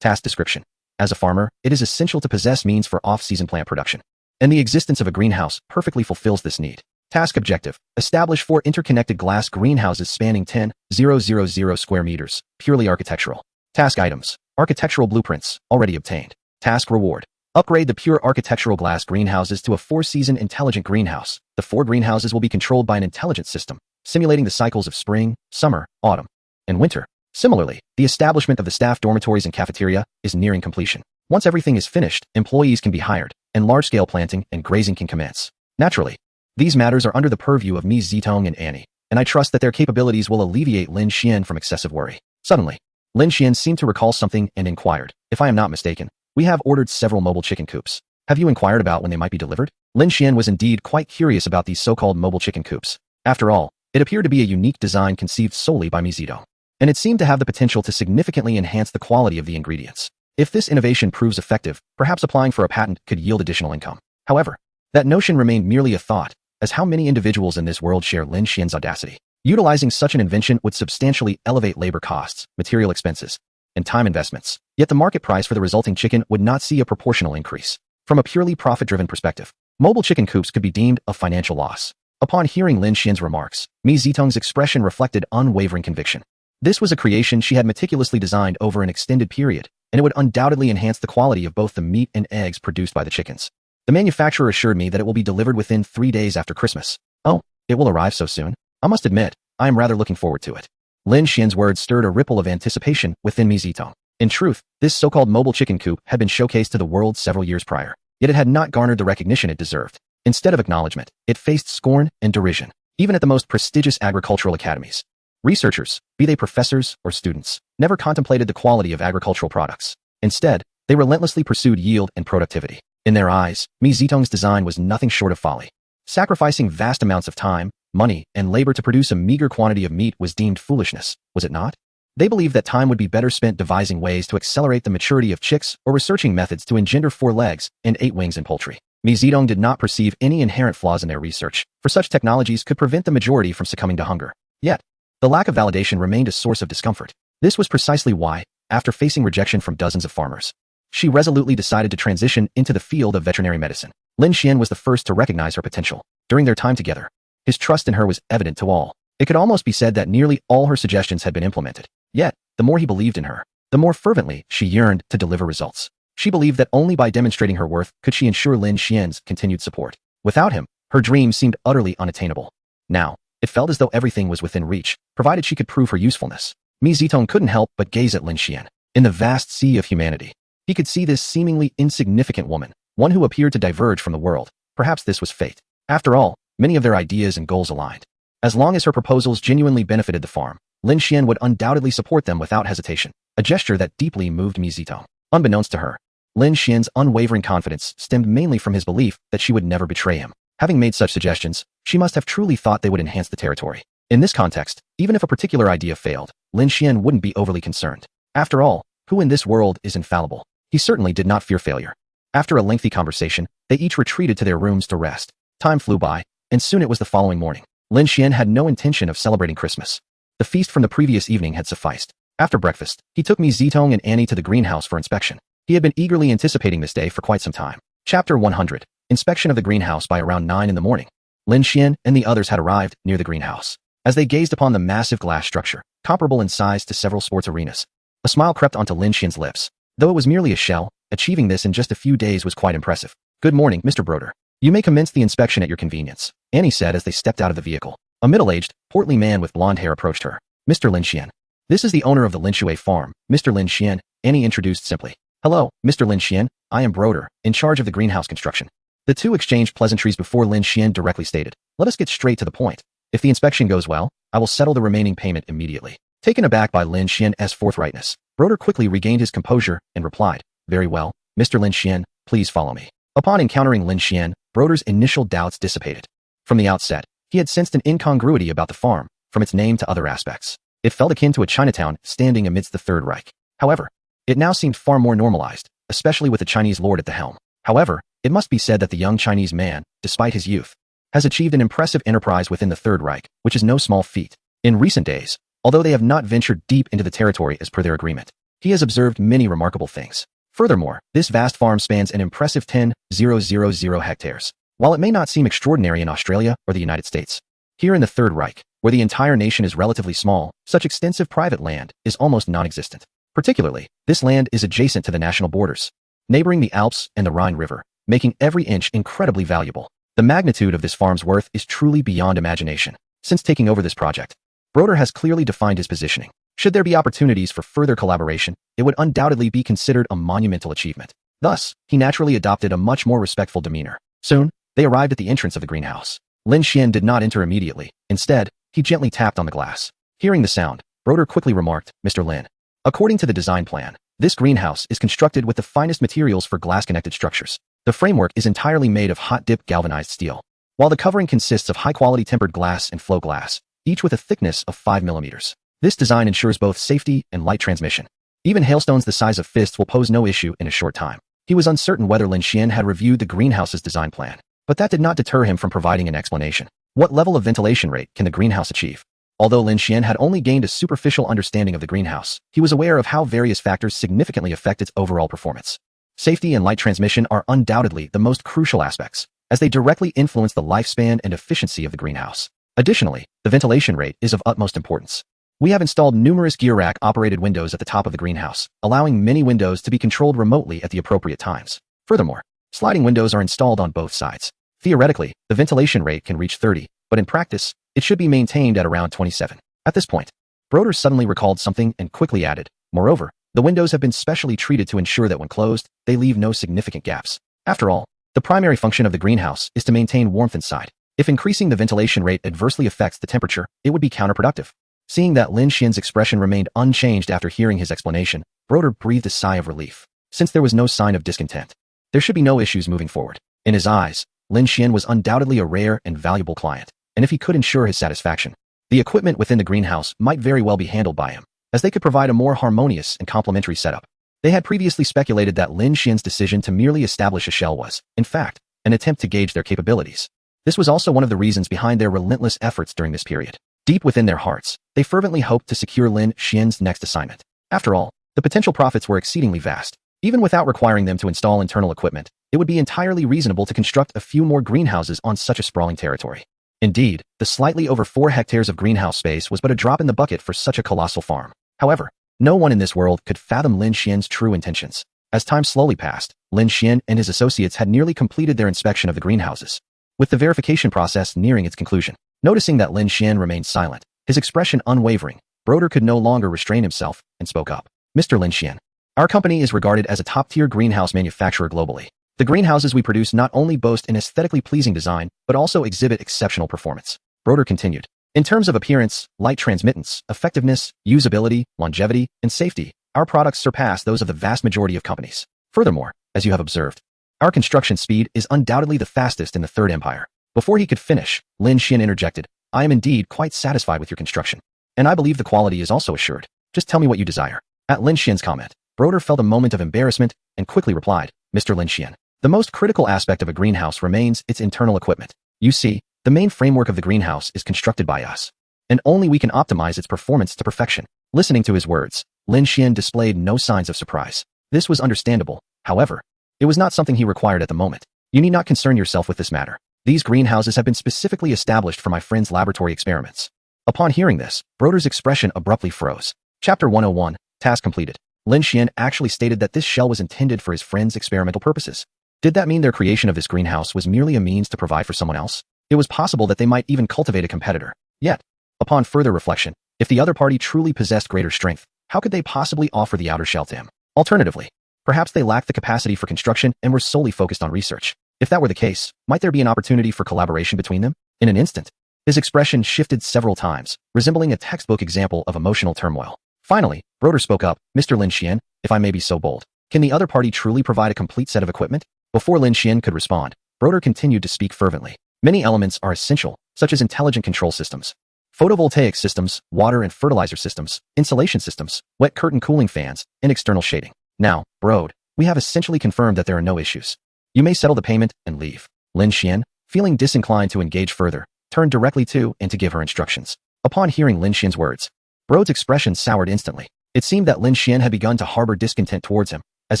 Task description. As a farmer, it is essential to possess means for off-season plant production, and the existence of a greenhouse perfectly fulfills this need. Task objective. Establish 4 interconnected glass greenhouses spanning 10,000 square meters, purely architectural. Task items. Architectural blueprints, already obtained. Task reward. Upgrade the pure architectural glass greenhouses to a 4-season intelligent greenhouse. The 4 greenhouses will be controlled by an intelligent system, simulating the cycles of spring, summer, autumn, and winter. Similarly, the establishment of the staff dormitories and cafeteria is nearing completion. Once everything is finished, employees can be hired, and large-scale planting and grazing can commence. Naturally, these matters are under the purview of Mi Zitong and Annie, and I trust that their capabilities will alleviate Lin Shien from excessive worry. Suddenly, Lin Shien seemed to recall something and inquired, "If I am not mistaken, we have ordered several mobile chicken coops. Have you inquired about when they might be delivered?" Lin Shien was indeed quite curious about these so-called mobile chicken coops. After all, it appeared to be a unique design conceived solely by Mi Zitong, and it seemed to have the potential to significantly enhance the quality of the ingredients. If this innovation proves effective, perhaps applying for a patent could yield additional income. However, that notion remained merely a thought, as how many individuals in this world share Lin Xien's audacity? Utilizing such an invention would substantially elevate labor costs, material expenses, and time investments. Yet the market price for the resulting chicken would not see a proportional increase. From a purely profit-driven perspective, mobile chicken coops could be deemed a financial loss. Upon hearing Lin Xien's remarks, Mi Zitong's expression reflected unwavering conviction. This was a creation she had meticulously designed over an extended period, and it would undoubtedly enhance the quality of both the meat and eggs produced by the chickens. The manufacturer assured me that it will be delivered within 3 days after Christmas. Oh, it will arrive so soon? I must admit, I am rather looking forward to it. Lin Xien's words stirred a ripple of anticipation within Mi Zitong. In truth, this so-called mobile chicken coop had been showcased to the world several years prior, yet it had not garnered the recognition it deserved. Instead of acknowledgement, it faced scorn and derision, even at the most prestigious agricultural academies. Researchers, be they professors or students, never contemplated the quality of agricultural products. Instead, they relentlessly pursued yield and productivity. In their eyes, Mi Zitong's design was nothing short of folly. Sacrificing vast amounts of time, money, and labor to produce a meager quantity of meat was deemed foolishness, was it not? They believed that time would be better spent devising ways to accelerate the maturity of chicks or researching methods to engender 4 legs and 8 wings in poultry. Mi Zitong did not perceive any inherent flaws in their research, for such technologies could prevent the majority from succumbing to hunger. Yet, the lack of validation remained a source of discomfort. This was precisely why, after facing rejection from dozens of farmers, she resolutely decided to transition into the field of veterinary medicine. Lin Shien was the first to recognize her potential. During their time together, his trust in her was evident to all. It could almost be said that nearly all her suggestions had been implemented. Yet, the more he believed in her, the more fervently she yearned to deliver results. She believed that only by demonstrating her worth could she ensure Lin Xien's continued support. Without him, her dream seemed utterly unattainable. Now, it felt as though everything was within reach, provided she could prove her usefulness. Mi Zitong couldn't help but gaze at Lin Shien. In the vast sea of humanity, he could see this seemingly insignificant woman, one who appeared to diverge from the world. Perhaps this was fate. After all, many of their ideas and goals aligned. As long as her proposals genuinely benefited the farm, Lin Shien would undoubtedly support them without hesitation, a gesture that deeply moved Mi Zitong. Unbeknownst to her, Lin Xien's unwavering confidence stemmed mainly from his belief that she would never betray him. Having made such suggestions, she must have truly thought they would enhance the territory. In this context, even if a particular idea failed, Lin Shien wouldn't be overly concerned. After all, who in this world is infallible? He certainly did not fear failure. After a lengthy conversation, they each retreated to their rooms to rest. Time flew by, and soon it was the following morning. Lin Shien had no intention of celebrating Christmas. The feast from the previous evening had sufficed. After breakfast, he took Mi Zitong and Annie to the greenhouse for inspection. He had been eagerly anticipating this day for quite some time. Chapter 100. Inspection of the greenhouse. By around 9 in the morning, Lin Shien and the others had arrived near the greenhouse. As they gazed upon the massive glass structure, comparable in size to several sports arenas, a smile crept onto Lin Xien's lips. Though it was merely a shell, achieving this in just a few days was quite impressive. Good morning, Mr. Broder. You may commence the inspection at your convenience, Annie said as they stepped out of the vehicle. A middle-aged, portly man with blonde hair approached her. Mr. Lin Shien. This is the owner of the Lin Shui farm, Mr. Lin Shien, Annie introduced simply. Hello, Mr. Lin Shien, I am Broder, in charge of the greenhouse construction. The two exchanged pleasantries before Lin Shien directly stated, let us get straight to the point. If the inspection goes well, I will settle the remaining payment immediately. Taken aback by Lin Xien's forthrightness, Broder quickly regained his composure and replied, very well, Mr. Lin Shien, please follow me. Upon encountering Lin Shien, Broder's initial doubts dissipated. From the outset, he had sensed an incongruity about the farm, from its name to other aspects. It felt akin to a Chinatown standing amidst the Third Reich. However, it now seemed far more normalized, especially with a Chinese lord at the helm. However, it must be said that the young Chinese man, despite his youth, has achieved an impressive enterprise within the Third Reich, which is no small feat. In recent days, although they have not ventured deep into the territory as per their agreement, he has observed many remarkable things. Furthermore, this vast farm spans an impressive 10,000 hectares. While it may not seem extraordinary in Australia or the United States, here in the Third Reich, where the entire nation is relatively small, such extensive private land is almost non-existent. Particularly, this land is adjacent to the national borders, neighboring the Alps and the Rhine River, making every inch incredibly valuable. The magnitude of this farm's worth is truly beyond imagination. Since taking over this project, Broder has clearly defined his positioning. Should there be opportunities for further collaboration, it would undoubtedly be considered a monumental achievement. Thus, he naturally adopted a much more respectful demeanor. Soon, they arrived at the entrance of the greenhouse. Lin Shien did not enter immediately. Instead, he gently tapped on the glass. Hearing the sound, Broder quickly remarked, Mr. Lin. According to the design plan, this greenhouse is constructed with the finest materials for glass-connected structures. The framework is entirely made of hot-dip galvanized steel, while the covering consists of high-quality tempered glass and flow glass, each with a thickness of 5 millimeters. This design ensures both safety and light transmission. Even hailstones the size of fists will pose no issue in a short time. He was uncertain whether Lin Shien had reviewed the greenhouse's design plan, but that did not deter him from providing an explanation. What level of ventilation rate can the greenhouse achieve? Although Lin Shien had only gained a superficial understanding of the greenhouse, he was aware of how various factors significantly affect its overall performance. Safety and light transmission are undoubtedly the most crucial aspects, as they directly influence the lifespan and efficiency of the greenhouse. Additionally, the ventilation rate is of utmost importance. We have installed numerous gear rack-operated windows at the top of the greenhouse, allowing many windows to be controlled remotely at the appropriate times. Furthermore, sliding windows are installed on both sides. Theoretically, the ventilation rate can reach 30, but in practice, it should be maintained at around 27. At this point, Broder suddenly recalled something and quickly added, moreover, the windows have been specially treated to ensure that when closed, they leave no significant gaps. After all, the primary function of the greenhouse is to maintain warmth inside. If increasing the ventilation rate adversely affects the temperature, it would be counterproductive. Seeing that Lin Xien's expression remained unchanged after hearing his explanation, Broder breathed a sigh of relief. Since there was no sign of discontent, there should be no issues moving forward. In his eyes, Lin Shien was undoubtedly a rare and valuable client, and if he could ensure his satisfaction, the equipment within the greenhouse might very well be handled by him, as they could provide a more harmonious and complementary setup. They had previously speculated that Lin Xien's decision to merely establish a shell was, in fact, an attempt to gauge their capabilities. This was also one of the reasons behind their relentless efforts during this period. Deep within their hearts, they fervently hoped to secure Lin Xien's next assignment. After all, the potential profits were exceedingly vast. Even without requiring them to install internal equipment, it would be entirely reasonable to construct a few more greenhouses on such a sprawling territory. Indeed, the slightly over 4 hectares of greenhouse space was but a drop in the bucket for such a colossal farm. However, no one in this world could fathom Lin Xien's true intentions. As time slowly passed, Lin Shien and his associates had nearly completed their inspection of the greenhouses, with the verification process nearing its conclusion. Noticing that Lin Shien remained silent, his expression unwavering, Broder could no longer restrain himself and spoke up. Mr. Lin Shien, our company is regarded as a top-tier greenhouse manufacturer globally. The greenhouses we produce not only boast an aesthetically pleasing design, but also exhibit exceptional performance. Broder continued. In terms of appearance, light transmittance, effectiveness, usability, longevity, and safety, our products surpass those of the vast majority of companies. Furthermore, as you have observed, our construction speed is undoubtedly the fastest in the Third Empire. Before he could finish, Lin Shien interjected, I am indeed quite satisfied with your construction, and I believe the quality is also assured. Just tell me what you desire. At Lin Xien's comment, Broder felt a moment of embarrassment and quickly replied, Mr. Lin Shien, the most critical aspect of a greenhouse remains its internal equipment. You see, the main framework of the greenhouse is constructed by us, and only we can optimize its performance to perfection. Listening to his words, Lin Shien displayed no signs of surprise. This was understandable. However, it was not something he required at the moment. You need not concern yourself with this matter. These greenhouses have been specifically established for my friend's laboratory experiments. Upon hearing this, Broder's expression abruptly froze. Chapter 101, Task completed. Lin Shien actually stated that this shell was intended for his friend's experimental purposes. Did that mean their creation of this greenhouse was merely a means to provide for someone else? It was possible that they might even cultivate a competitor. Yet, upon further reflection, if the other party truly possessed greater strength, how could they possibly offer the outer shell to him? Alternatively, perhaps they lacked the capacity for construction and were solely focused on research. If that were the case, might there be an opportunity for collaboration between them? In an instant, his expression shifted several times, resembling a textbook example of emotional turmoil. Finally, Broder spoke up, Mr. Lin Shien, if I may be so bold, can the other party truly provide a complete set of equipment? Before Lin Shien could respond, Broder continued to speak fervently. Many elements are essential, such as intelligent control systems, photovoltaic systems, water and fertilizer systems, insulation systems, wet curtain cooling fans, and external shading. Now, Brode, we have essentially confirmed that there are no issues. You may settle the payment and leave. Lin Shien, feeling disinclined to engage further, turned directly to and to give her instructions. Upon hearing Lin Xien's words, Brode's expression soured instantly. It seemed that Lin Shien had begun to harbor discontent towards him, as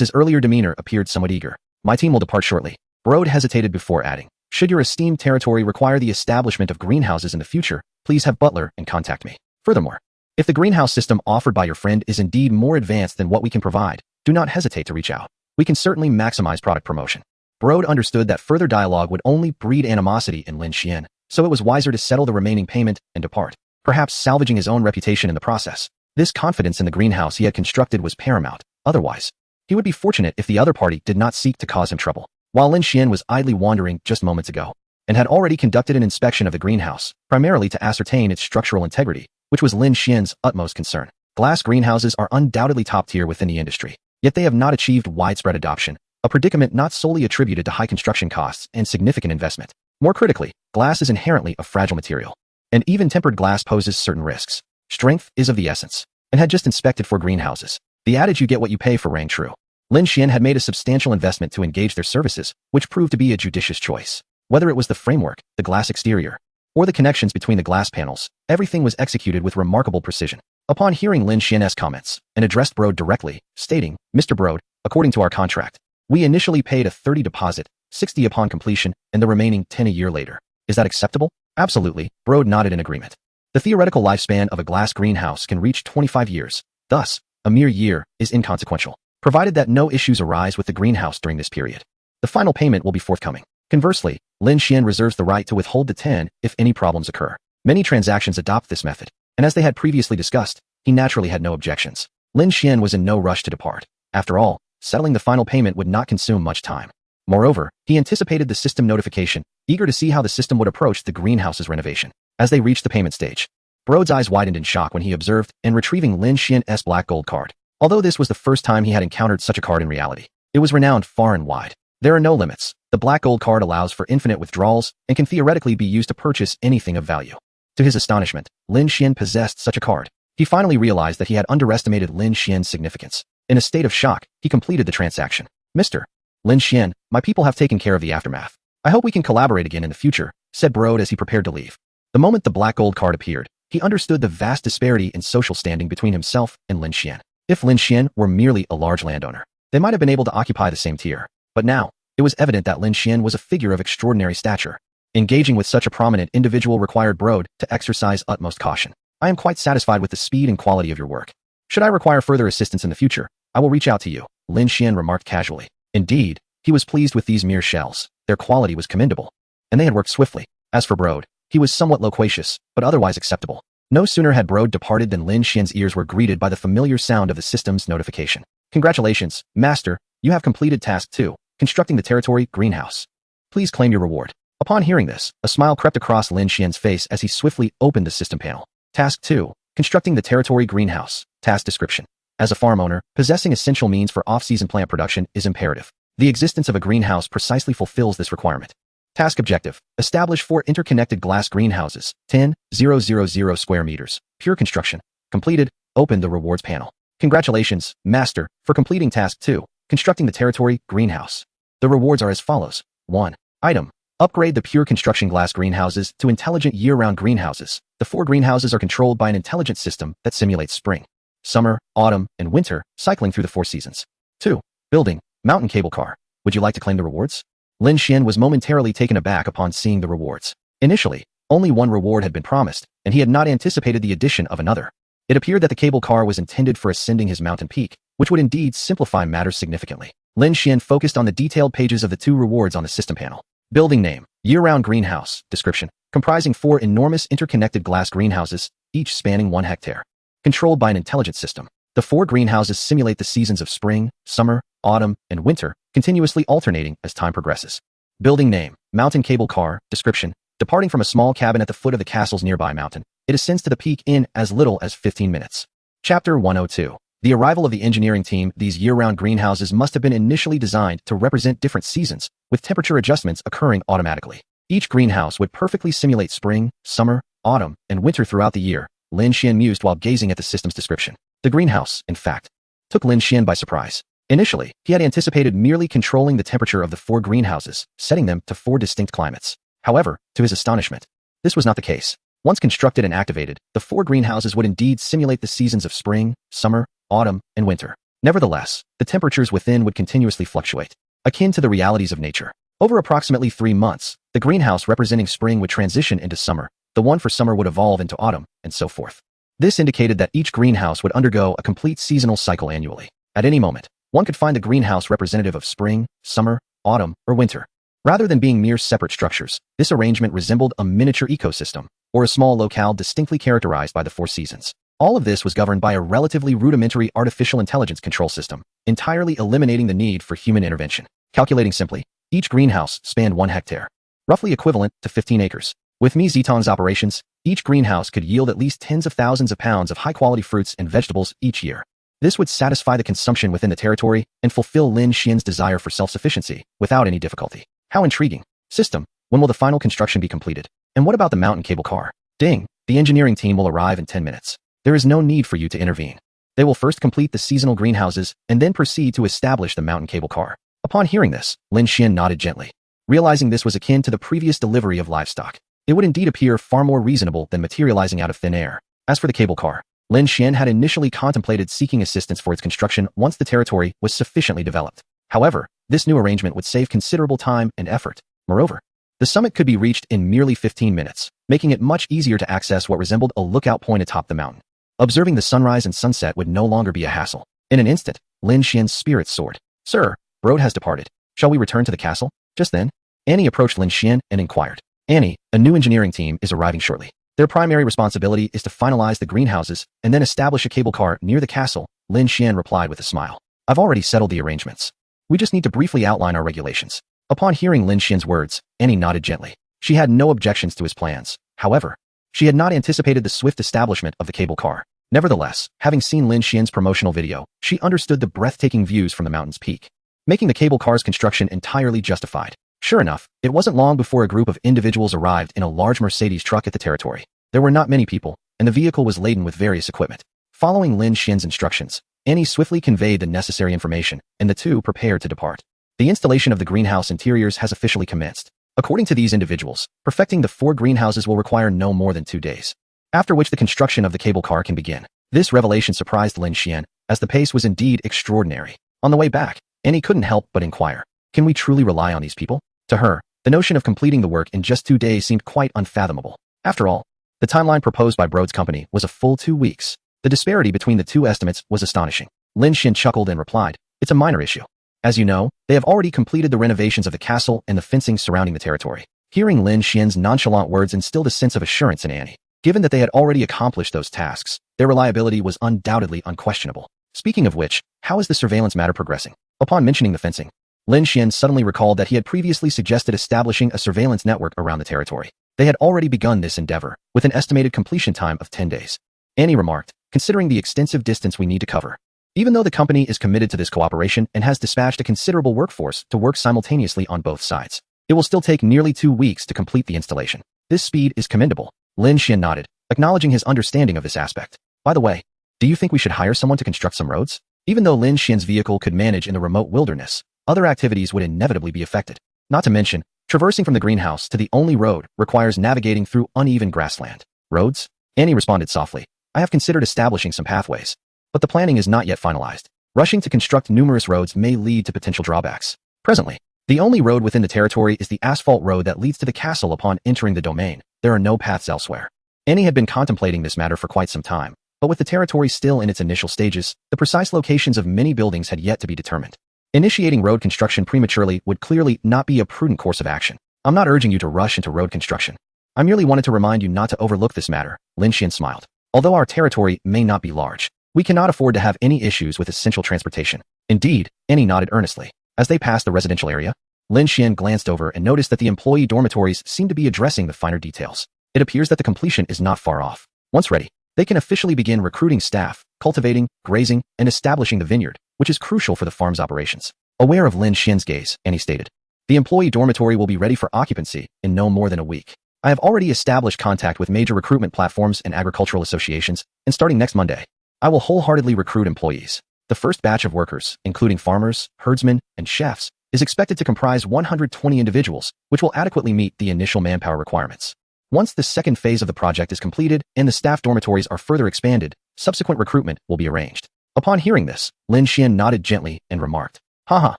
his earlier demeanor appeared somewhat eager. My team will depart shortly. Brode hesitated before adding, should your esteemed territory require the establishment of greenhouses in the future, please have Butler and contact me. Furthermore, if the greenhouse system offered by your friend is indeed more advanced than what we can provide, do not hesitate to reach out. We can certainly maximize product promotion. Brode understood that further dialogue would only breed animosity in Lin Shien, so it was wiser to settle the remaining payment and depart, perhaps salvaging his own reputation in the process. This confidence in the greenhouse he had constructed was paramount. Otherwise, he would be fortunate if the other party did not seek to cause him trouble. While Lin Shien was idly wandering just moments ago, and had already conducted an inspection of the greenhouse, primarily to ascertain its structural integrity, which was Lin Xien's utmost concern. Glass greenhouses are undoubtedly top tier within the industry, yet they have not achieved widespread adoption, a predicament not solely attributed to high construction costs and significant investment. More critically, glass is inherently a fragile material, and even tempered glass poses certain risks. Strength is of the essence, and had just inspected 4 greenhouses. The adage you get what you pay for rang true. Lin Shien had made a substantial investment to engage their services, which proved to be a judicious choice. Whether it was the framework, the glass exterior, or the connections between the glass panels, everything was executed with remarkable precision. Upon hearing Lin Xien's comments, and addressed Brode directly, stating, Mr. Brode, according to our contract, we initially paid a 30 deposit, 60 upon completion, and the remaining 10 a year later. Is that acceptable? Absolutely, Brode nodded in agreement. The theoretical lifespan of a glass greenhouse can reach 25 years. Thus, a mere year is inconsequential, provided that no issues arise with the greenhouse during this period. The final payment will be forthcoming. Conversely, Lin Shien reserves the right to withhold the 10 if any problems occur. Many transactions adopt this method, and as they had previously discussed, he naturally had no objections. Lin Shien was in no rush to depart. After all, settling the final payment would not consume much time. Moreover, he anticipated the system notification, eager to see how the system would approach the greenhouse's renovation. As they reached the payment stage, Brode's eyes widened in shock when he observed and retrieving Lin Shien's black gold card. Although this was the first time he had encountered such a card in reality, it was renowned far and wide. There are no limits. The black gold card allows for infinite withdrawals and can theoretically be used to purchase anything of value. To his astonishment, Lin Shien possessed such a card. He finally realized that he had underestimated Lin Shien's significance. In a state of shock, he completed the transaction. Mr. Lin Shien, my people have taken care of the aftermath. I hope we can collaborate again in the future, said Brode as he prepared to leave. The moment the black gold card appeared, he understood the vast disparity in social standing between himself and Lin Shien. If Lin Shien were merely a large landowner, they might have been able to occupy the same tier. But now, it was evident that Lin Shien was a figure of extraordinary stature. Engaging with such a prominent individual required Brode to exercise utmost caution. I am quite satisfied with the speed and quality of your work. Should I require further assistance in the future, I will reach out to you, Lin Shien remarked casually. Indeed, he was pleased with these mere shells. Their quality was commendable, and they had worked swiftly. As for Brode, he was somewhat loquacious, but otherwise acceptable. No sooner had Brode departed than Lin Shien's ears were greeted by the familiar sound of the system's notification. Congratulations, Master, you have completed Task 2, constructing the territory greenhouse. Please claim your reward. Upon hearing this, a smile crept across Lin Shien's face as he swiftly opened the system panel. Task 2, constructing the territory greenhouse. Task description. As a farm owner, possessing essential means for off-season plant production is imperative. The existence of a greenhouse precisely fulfills this requirement. Task objective. Establish 4 interconnected glass greenhouses, 10,000 square meters. Pure construction. Completed. Open the rewards panel. Congratulations, Master, for completing Task 2, constructing the territory greenhouse. The rewards are as follows. 1. Item. Upgrade the pure construction glass greenhouses to intelligent year-round greenhouses. The 4 greenhouses are controlled by an intelligent system that simulates spring, summer, autumn, and winter, cycling through the 4 seasons. 2. Building. Mountain cable car. Would you like to claim the rewards? Lin Shien was momentarily taken aback upon seeing the rewards. Initially, only one reward had been promised, and he had not anticipated the addition of another. It appeared that the cable car was intended for ascending his mountain peak, which would indeed simplify matters significantly. Lin Shien focused on the detailed pages of the 2 rewards on the system panel. Building name, year-round greenhouse, description, comprising 4 enormous interconnected glass greenhouses, each spanning 1 hectare. Controlled by an intelligent system. The 4 greenhouses simulate the seasons of spring, summer, autumn, and winter, continuously alternating as time progresses. Building name, mountain cable car, description, departing from a small cabin at the foot of the castle's nearby mountain, it ascends to the peak in as little as 15 minutes. Chapter 102. The arrival of the engineering team. These year-round greenhouses must have been initially designed to represent different seasons, with temperature adjustments occurring automatically. Each greenhouse would perfectly simulate spring, summer, autumn, and winter throughout the year, Lin Shien mused while gazing at the system's description. The greenhouse, in fact, took Lin Shien by surprise. Initially, he had anticipated merely controlling the temperature of the 4 greenhouses, setting them to 4 distinct climates. However, to his astonishment, this was not the case. Once constructed and activated, the 4 greenhouses would indeed simulate the seasons of spring, summer, autumn, and winter. Nevertheless, the temperatures within would continuously fluctuate, akin to the realities of nature. Over approximately 3 months, the greenhouse representing spring would transition into summer, the one for summer would evolve into autumn, and so forth. This indicated that each greenhouse would undergo a complete seasonal cycle annually. At any moment, one could find the greenhouse representative of spring, summer, autumn, or winter. Rather than being mere separate structures, this arrangement resembled a miniature ecosystem, or a small locale distinctly characterized by the 4 seasons. All of this was governed by a relatively rudimentary artificial intelligence control system, entirely eliminating the need for human intervention. Calculating simply, each greenhouse spanned 1 hectare, roughly equivalent to 15 acres. With Mi Zitong's operations, each greenhouse could yield at least tens of thousands of pounds of high-quality fruits and vegetables each year. This would satisfy the consumption within the territory and fulfill Lin Xien's desire for self-sufficiency without any difficulty. How intriguing. System, when will the final construction be completed? And what about the mountain cable car? Ding, the engineering team will arrive in 10 minutes. There is no need for you to intervene. They will first complete the seasonal greenhouses and then proceed to establish the mountain cable car. Upon hearing this, Lin Shien nodded gently. Realizing this was akin to the previous delivery of livestock, it would indeed appear far more reasonable than materializing out of thin air. As for the cable car, Lin Shien had initially contemplated seeking assistance for its construction once the territory was sufficiently developed. However, this new arrangement would save considerable time and effort. Moreover, the summit could be reached in merely 15 minutes, making it much easier to access what resembled a lookout point atop the mountain. Observing the sunrise and sunset would no longer be a hassle. In an instant, Lin Xien's spirits soared. Sir, Brode has departed. Shall we return to the castle? Just then, Annie approached Lin Shien and inquired. Annie, a new engineering team is arriving shortly. Their primary responsibility is to finalize the greenhouses and then establish a cable car near the castle, Lin Shien replied with a smile. I've already settled the arrangements. We just need to briefly outline our regulations. Upon hearing Lin Xien's words, Annie nodded gently. She had no objections to his plans. However, She had not anticipated the swift establishment of the cable car. Nevertheless, having seen Lin Shien's promotional video, she understood the breathtaking views from the mountain's peak, making the cable car's construction entirely justified. Sure enough, it wasn't long before a group of individuals arrived in a large Mercedes truck at the territory. There were not many people, and the vehicle was laden with various equipment. Following Lin Shien's instructions, Annie swiftly conveyed the necessary information, and the two prepared to depart. The installation of the greenhouse interiors has officially commenced. According to these individuals, perfecting the 4 greenhouses will require no more than 2 days, after which the construction of the cable car can begin. This revelation surprised Lin Shien, as the pace was indeed extraordinary. On the way back, Annie couldn't help but inquire, can we truly rely on these people? To her, the notion of completing the work in just 2 days seemed quite unfathomable. After all, the timeline proposed by Brode's company was a full 2 weeks. The disparity between the two estimates was astonishing. Lin Shien chuckled and replied, it's a minor issue. As you know, they have already completed the renovations of the castle and the fencing surrounding the territory. Hearing Lin Shien's nonchalant words instilled a sense of assurance in Annie. Given that they had already accomplished those tasks, their reliability was undoubtedly unquestionable. Speaking of which, how is the surveillance matter progressing? Upon mentioning the fencing, Lin Shien suddenly recalled that he had previously suggested establishing a surveillance network around the territory. They had already begun this endeavor, with an estimated completion time of 10 days. Annie remarked, considering the extensive distance we need to cover, even though the company is committed to this cooperation and has dispatched a considerable workforce to work simultaneously on both sides, it will still take nearly 2 weeks to complete the installation. This speed is commendable. Lin Shien nodded, acknowledging his understanding of this aspect. By the way, do you think we should hire someone to construct some roads? Even though Lin Shien's vehicle could manage in the remote wilderness, other activities would inevitably be affected. Not to mention, traversing from the greenhouse to the only road requires navigating through uneven grassland. Roads? Annie responded softly. I have considered establishing some pathways, but the planning is not yet finalized. Rushing to construct numerous roads may lead to potential drawbacks. Presently, the only road within the territory is the asphalt road that leads to the castle upon entering the domain. There are no paths elsewhere. Annie had been contemplating this matter for quite some time, but with the territory still in its initial stages, the precise locations of many buildings had yet to be determined. Initiating road construction prematurely would clearly not be a prudent course of action. I'm not urging you to rush into road construction. I merely wanted to remind you not to overlook this matter. Lin Shien smiled. Although our territory may not be large, we cannot afford to have any issues with essential transportation. Indeed, Annie nodded earnestly. As they passed the residential area, Lin Shien glanced over and noticed that the employee dormitories seemed to be addressing the finer details. It appears that the completion is not far off. Once ready, they can officially begin recruiting staff, cultivating, grazing, and establishing the vineyard, which is crucial for the farm's operations. Aware of Lin Shien's gaze, Annie stated, the employee dormitory will be ready for occupancy in no more than a week. I have already established contact with major recruitment platforms and agricultural associations, and starting next Monday, I will wholeheartedly recruit employees. The first batch of workers, including farmers, herdsmen, and chefs, is expected to comprise 120 individuals, which will adequately meet the initial manpower requirements. Once the second phase of the project is completed and the staff dormitories are further expanded, subsequent recruitment will be arranged. Upon hearing this, Lin Shien nodded gently and remarked, Haha,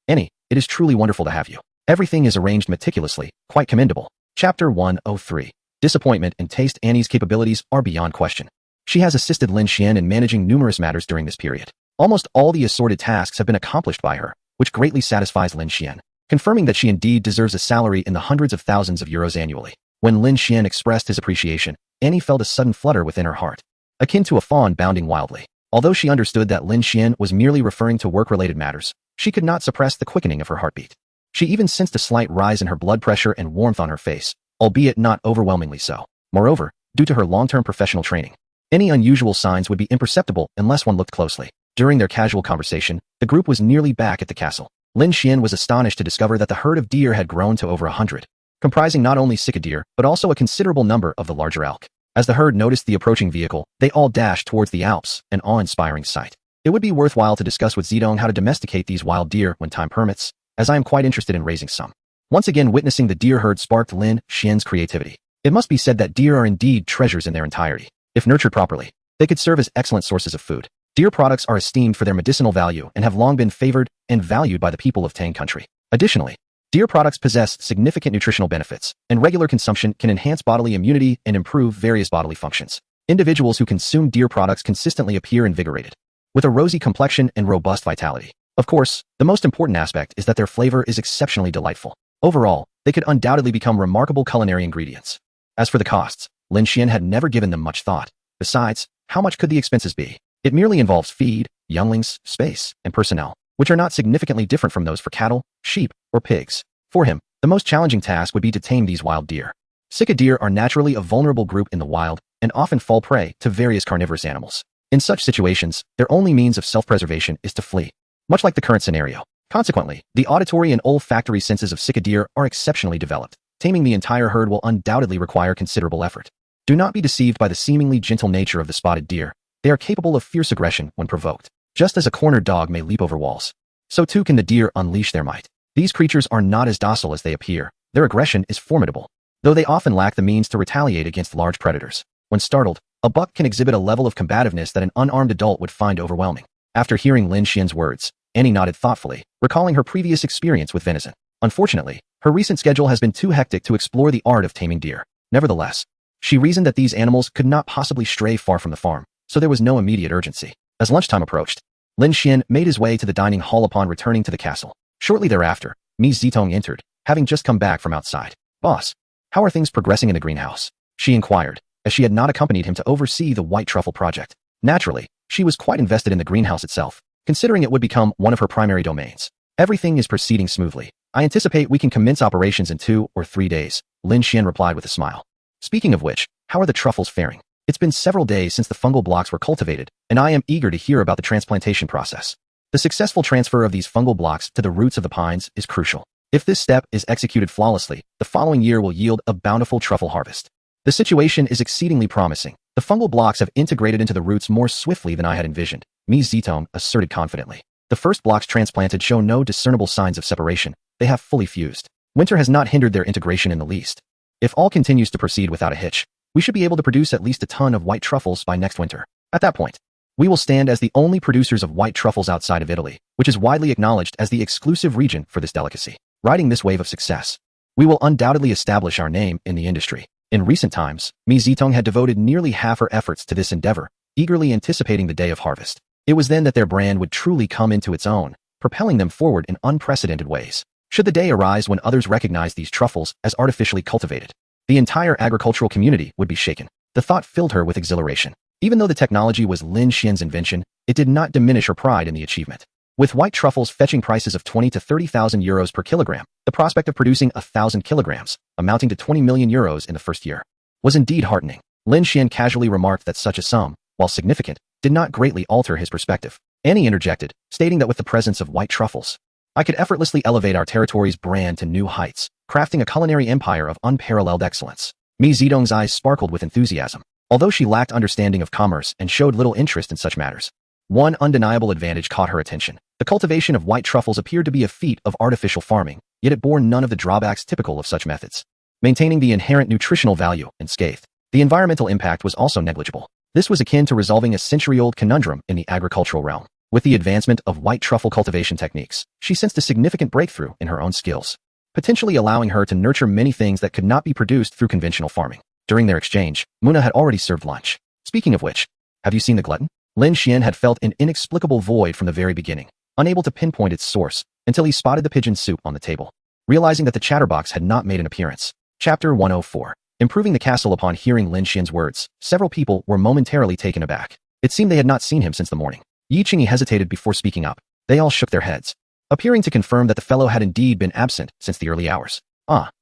Annie, it is truly wonderful to have you. Everything is arranged meticulously, quite commendable. Chapter 103. Disappointment and taste. Annie's capabilities are beyond question. She has assisted Lin Shien in managing numerous matters during this period. Almost all the assorted tasks have been accomplished by her, which greatly satisfies Lin Shien, confirming that she indeed deserves a salary in the hundreds of thousands of euros annually. When Lin Shien expressed his appreciation, Annie felt a sudden flutter within her heart, akin to a fawn bounding wildly. Although she understood that Lin Shien was merely referring to work-related matters, she could not suppress the quickening of her heartbeat. She even sensed a slight rise in her blood pressure and warmth on her face, albeit not overwhelmingly so. Moreover, due to her long-term professional training, any unusual signs would be imperceptible unless one looked closely. During their casual conversation, the group was nearly back at the castle. Lin Shien was astonished to discover that the herd of deer had grown to over 100, comprising not only sika deer, but also a considerable number of the larger elk. As the herd noticed the approaching vehicle, they all dashed towards the Alps, an awe-inspiring sight. It would be worthwhile to discuss with Zedong how to domesticate these wild deer when time permits, as I am quite interested in raising some. Once again, witnessing the deer herd sparked Lin Shien's creativity. It must be said that deer are indeed treasures in their entirety. If nurtured properly, they could serve as excellent sources of food. Deer products are esteemed for their medicinal value and have long been favored and valued by the people of Tang country. Additionally, deer products possess significant nutritional benefits, and regular consumption can enhance bodily immunity and improve various bodily functions. Individuals who consume deer products consistently appear invigorated, with a rosy complexion and robust vitality. Of course, the most important aspect is that their flavor is exceptionally delightful. Overall, they could undoubtedly become remarkable culinary ingredients. As for the costs, Lin Shien had never given them much thought. Besides, how much could the expenses be? It merely involves feed, younglings, space, and personnel, which are not significantly different from those for cattle, sheep, or pigs. For him, the most challenging task would be to tame these wild deer. Sika deer are naturally a vulnerable group in the wild and often fall prey to various carnivorous animals. In such situations, their only means of self-preservation is to flee, much like the current scenario. Consequently, the auditory and olfactory senses of Sika deer are exceptionally developed. Taming the entire herd will undoubtedly require considerable effort. Do not be deceived by the seemingly gentle nature of the spotted deer. They are capable of fierce aggression when provoked. Just as a cornered dog may leap over walls, so too can the deer unleash their might. These creatures are not as docile as they appear. Their aggression is formidable, though they often lack the means to retaliate against large predators. When startled, a buck can exhibit a level of combativeness that an unarmed adult would find overwhelming. After hearing Lin Shien's words, Annie nodded thoughtfully, recalling her previous experience with venison. Unfortunately, her recent schedule has been too hectic to explore the art of taming deer. Nevertheless, she reasoned that these animals could not possibly stray far from the farm, so there was no immediate urgency. As lunchtime approached, Lin Shien made his way to the dining hall upon returning to the castle. Shortly thereafter, Mi Zitong entered, having just come back from outside. "Boss, how are things progressing in the greenhouse?" she inquired, as she had not accompanied him to oversee the white truffle project. Naturally, she was quite invested in the greenhouse itself, considering it would become one of her primary domains. "Everything is proceeding smoothly. I anticipate we can commence operations in 2 or 3 days, Lin Shien replied with a smile. "Speaking of which, how are the truffles faring? It's been several days since the fungal blocks were cultivated, and I am eager to hear about the transplantation process. The successful transfer of these fungal blocks to the roots of the pines is crucial. If this step is executed flawlessly, the following year will yield a bountiful truffle harvest. The situation is exceedingly promising. The fungal blocks have integrated into the roots more swiftly than I had envisioned," Mi Zitong asserted confidently. "The first blocks transplanted show no discernible signs of separation. They have fully fused. Winter has not hindered their integration in the least. If all continues to proceed without a hitch, we should be able to produce at least a ton of white truffles by next winter. At that point, we will stand as the only producers of white truffles outside of Italy, which is widely acknowledged as the exclusive region for this delicacy. Riding this wave of success, we will undoubtedly establish our name in the industry." In recent times, Mi Zitong had devoted nearly half her efforts to this endeavor, eagerly anticipating the day of harvest. It was then that their brand would truly come into its own, propelling them forward in unprecedented ways. Should the day arise when others recognize these truffles as artificially cultivated, the entire agricultural community would be shaken. The thought filled her with exhilaration. Even though the technology was Lin Shien's invention, it did not diminish her pride in the achievement. With white truffles fetching prices of 20 to 30,000 euros per kilogram, the prospect of producing 1,000 kilograms, amounting to 20 million euros in the first year, was indeed heartening. Lin Shien casually remarked that such a sum, while significant, did not greatly alter his perspective. Annie interjected, stating that with the presence of white truffles, I could effortlessly elevate our territory's brand to new heights, crafting a culinary empire of unparalleled excellence. Mi Zitong's eyes sparkled with enthusiasm. Although she lacked understanding of commerce and showed little interest in such matters, one undeniable advantage caught her attention. The cultivation of white truffles appeared to be a feat of artificial farming, yet it bore none of the drawbacks typical of such methods, maintaining the inherent nutritional value unscathed. The environmental impact was also negligible. This was akin to resolving a century-old conundrum in the agricultural realm. With the advancement of white truffle cultivation techniques, she sensed a significant breakthrough in her own skills, potentially allowing her to nurture many things that could not be produced through conventional farming. During their exchange, Muna had already served lunch. Speaking of which, have you seen the glutton? Lin Shien had felt an inexplicable void from the very beginning, unable to pinpoint its source, until he spotted the pigeon soup on the table. Realizing that the chatterbox had not made an appearance. Chapter 104. Improving the castle. Upon hearing Lin Shien's words, several people were momentarily taken aback. It seemed they had not seen him since the morning. Yi Qingyi hesitated before speaking up. They all shook their heads, appearing to confirm that the fellow had indeed been absent since the early hours.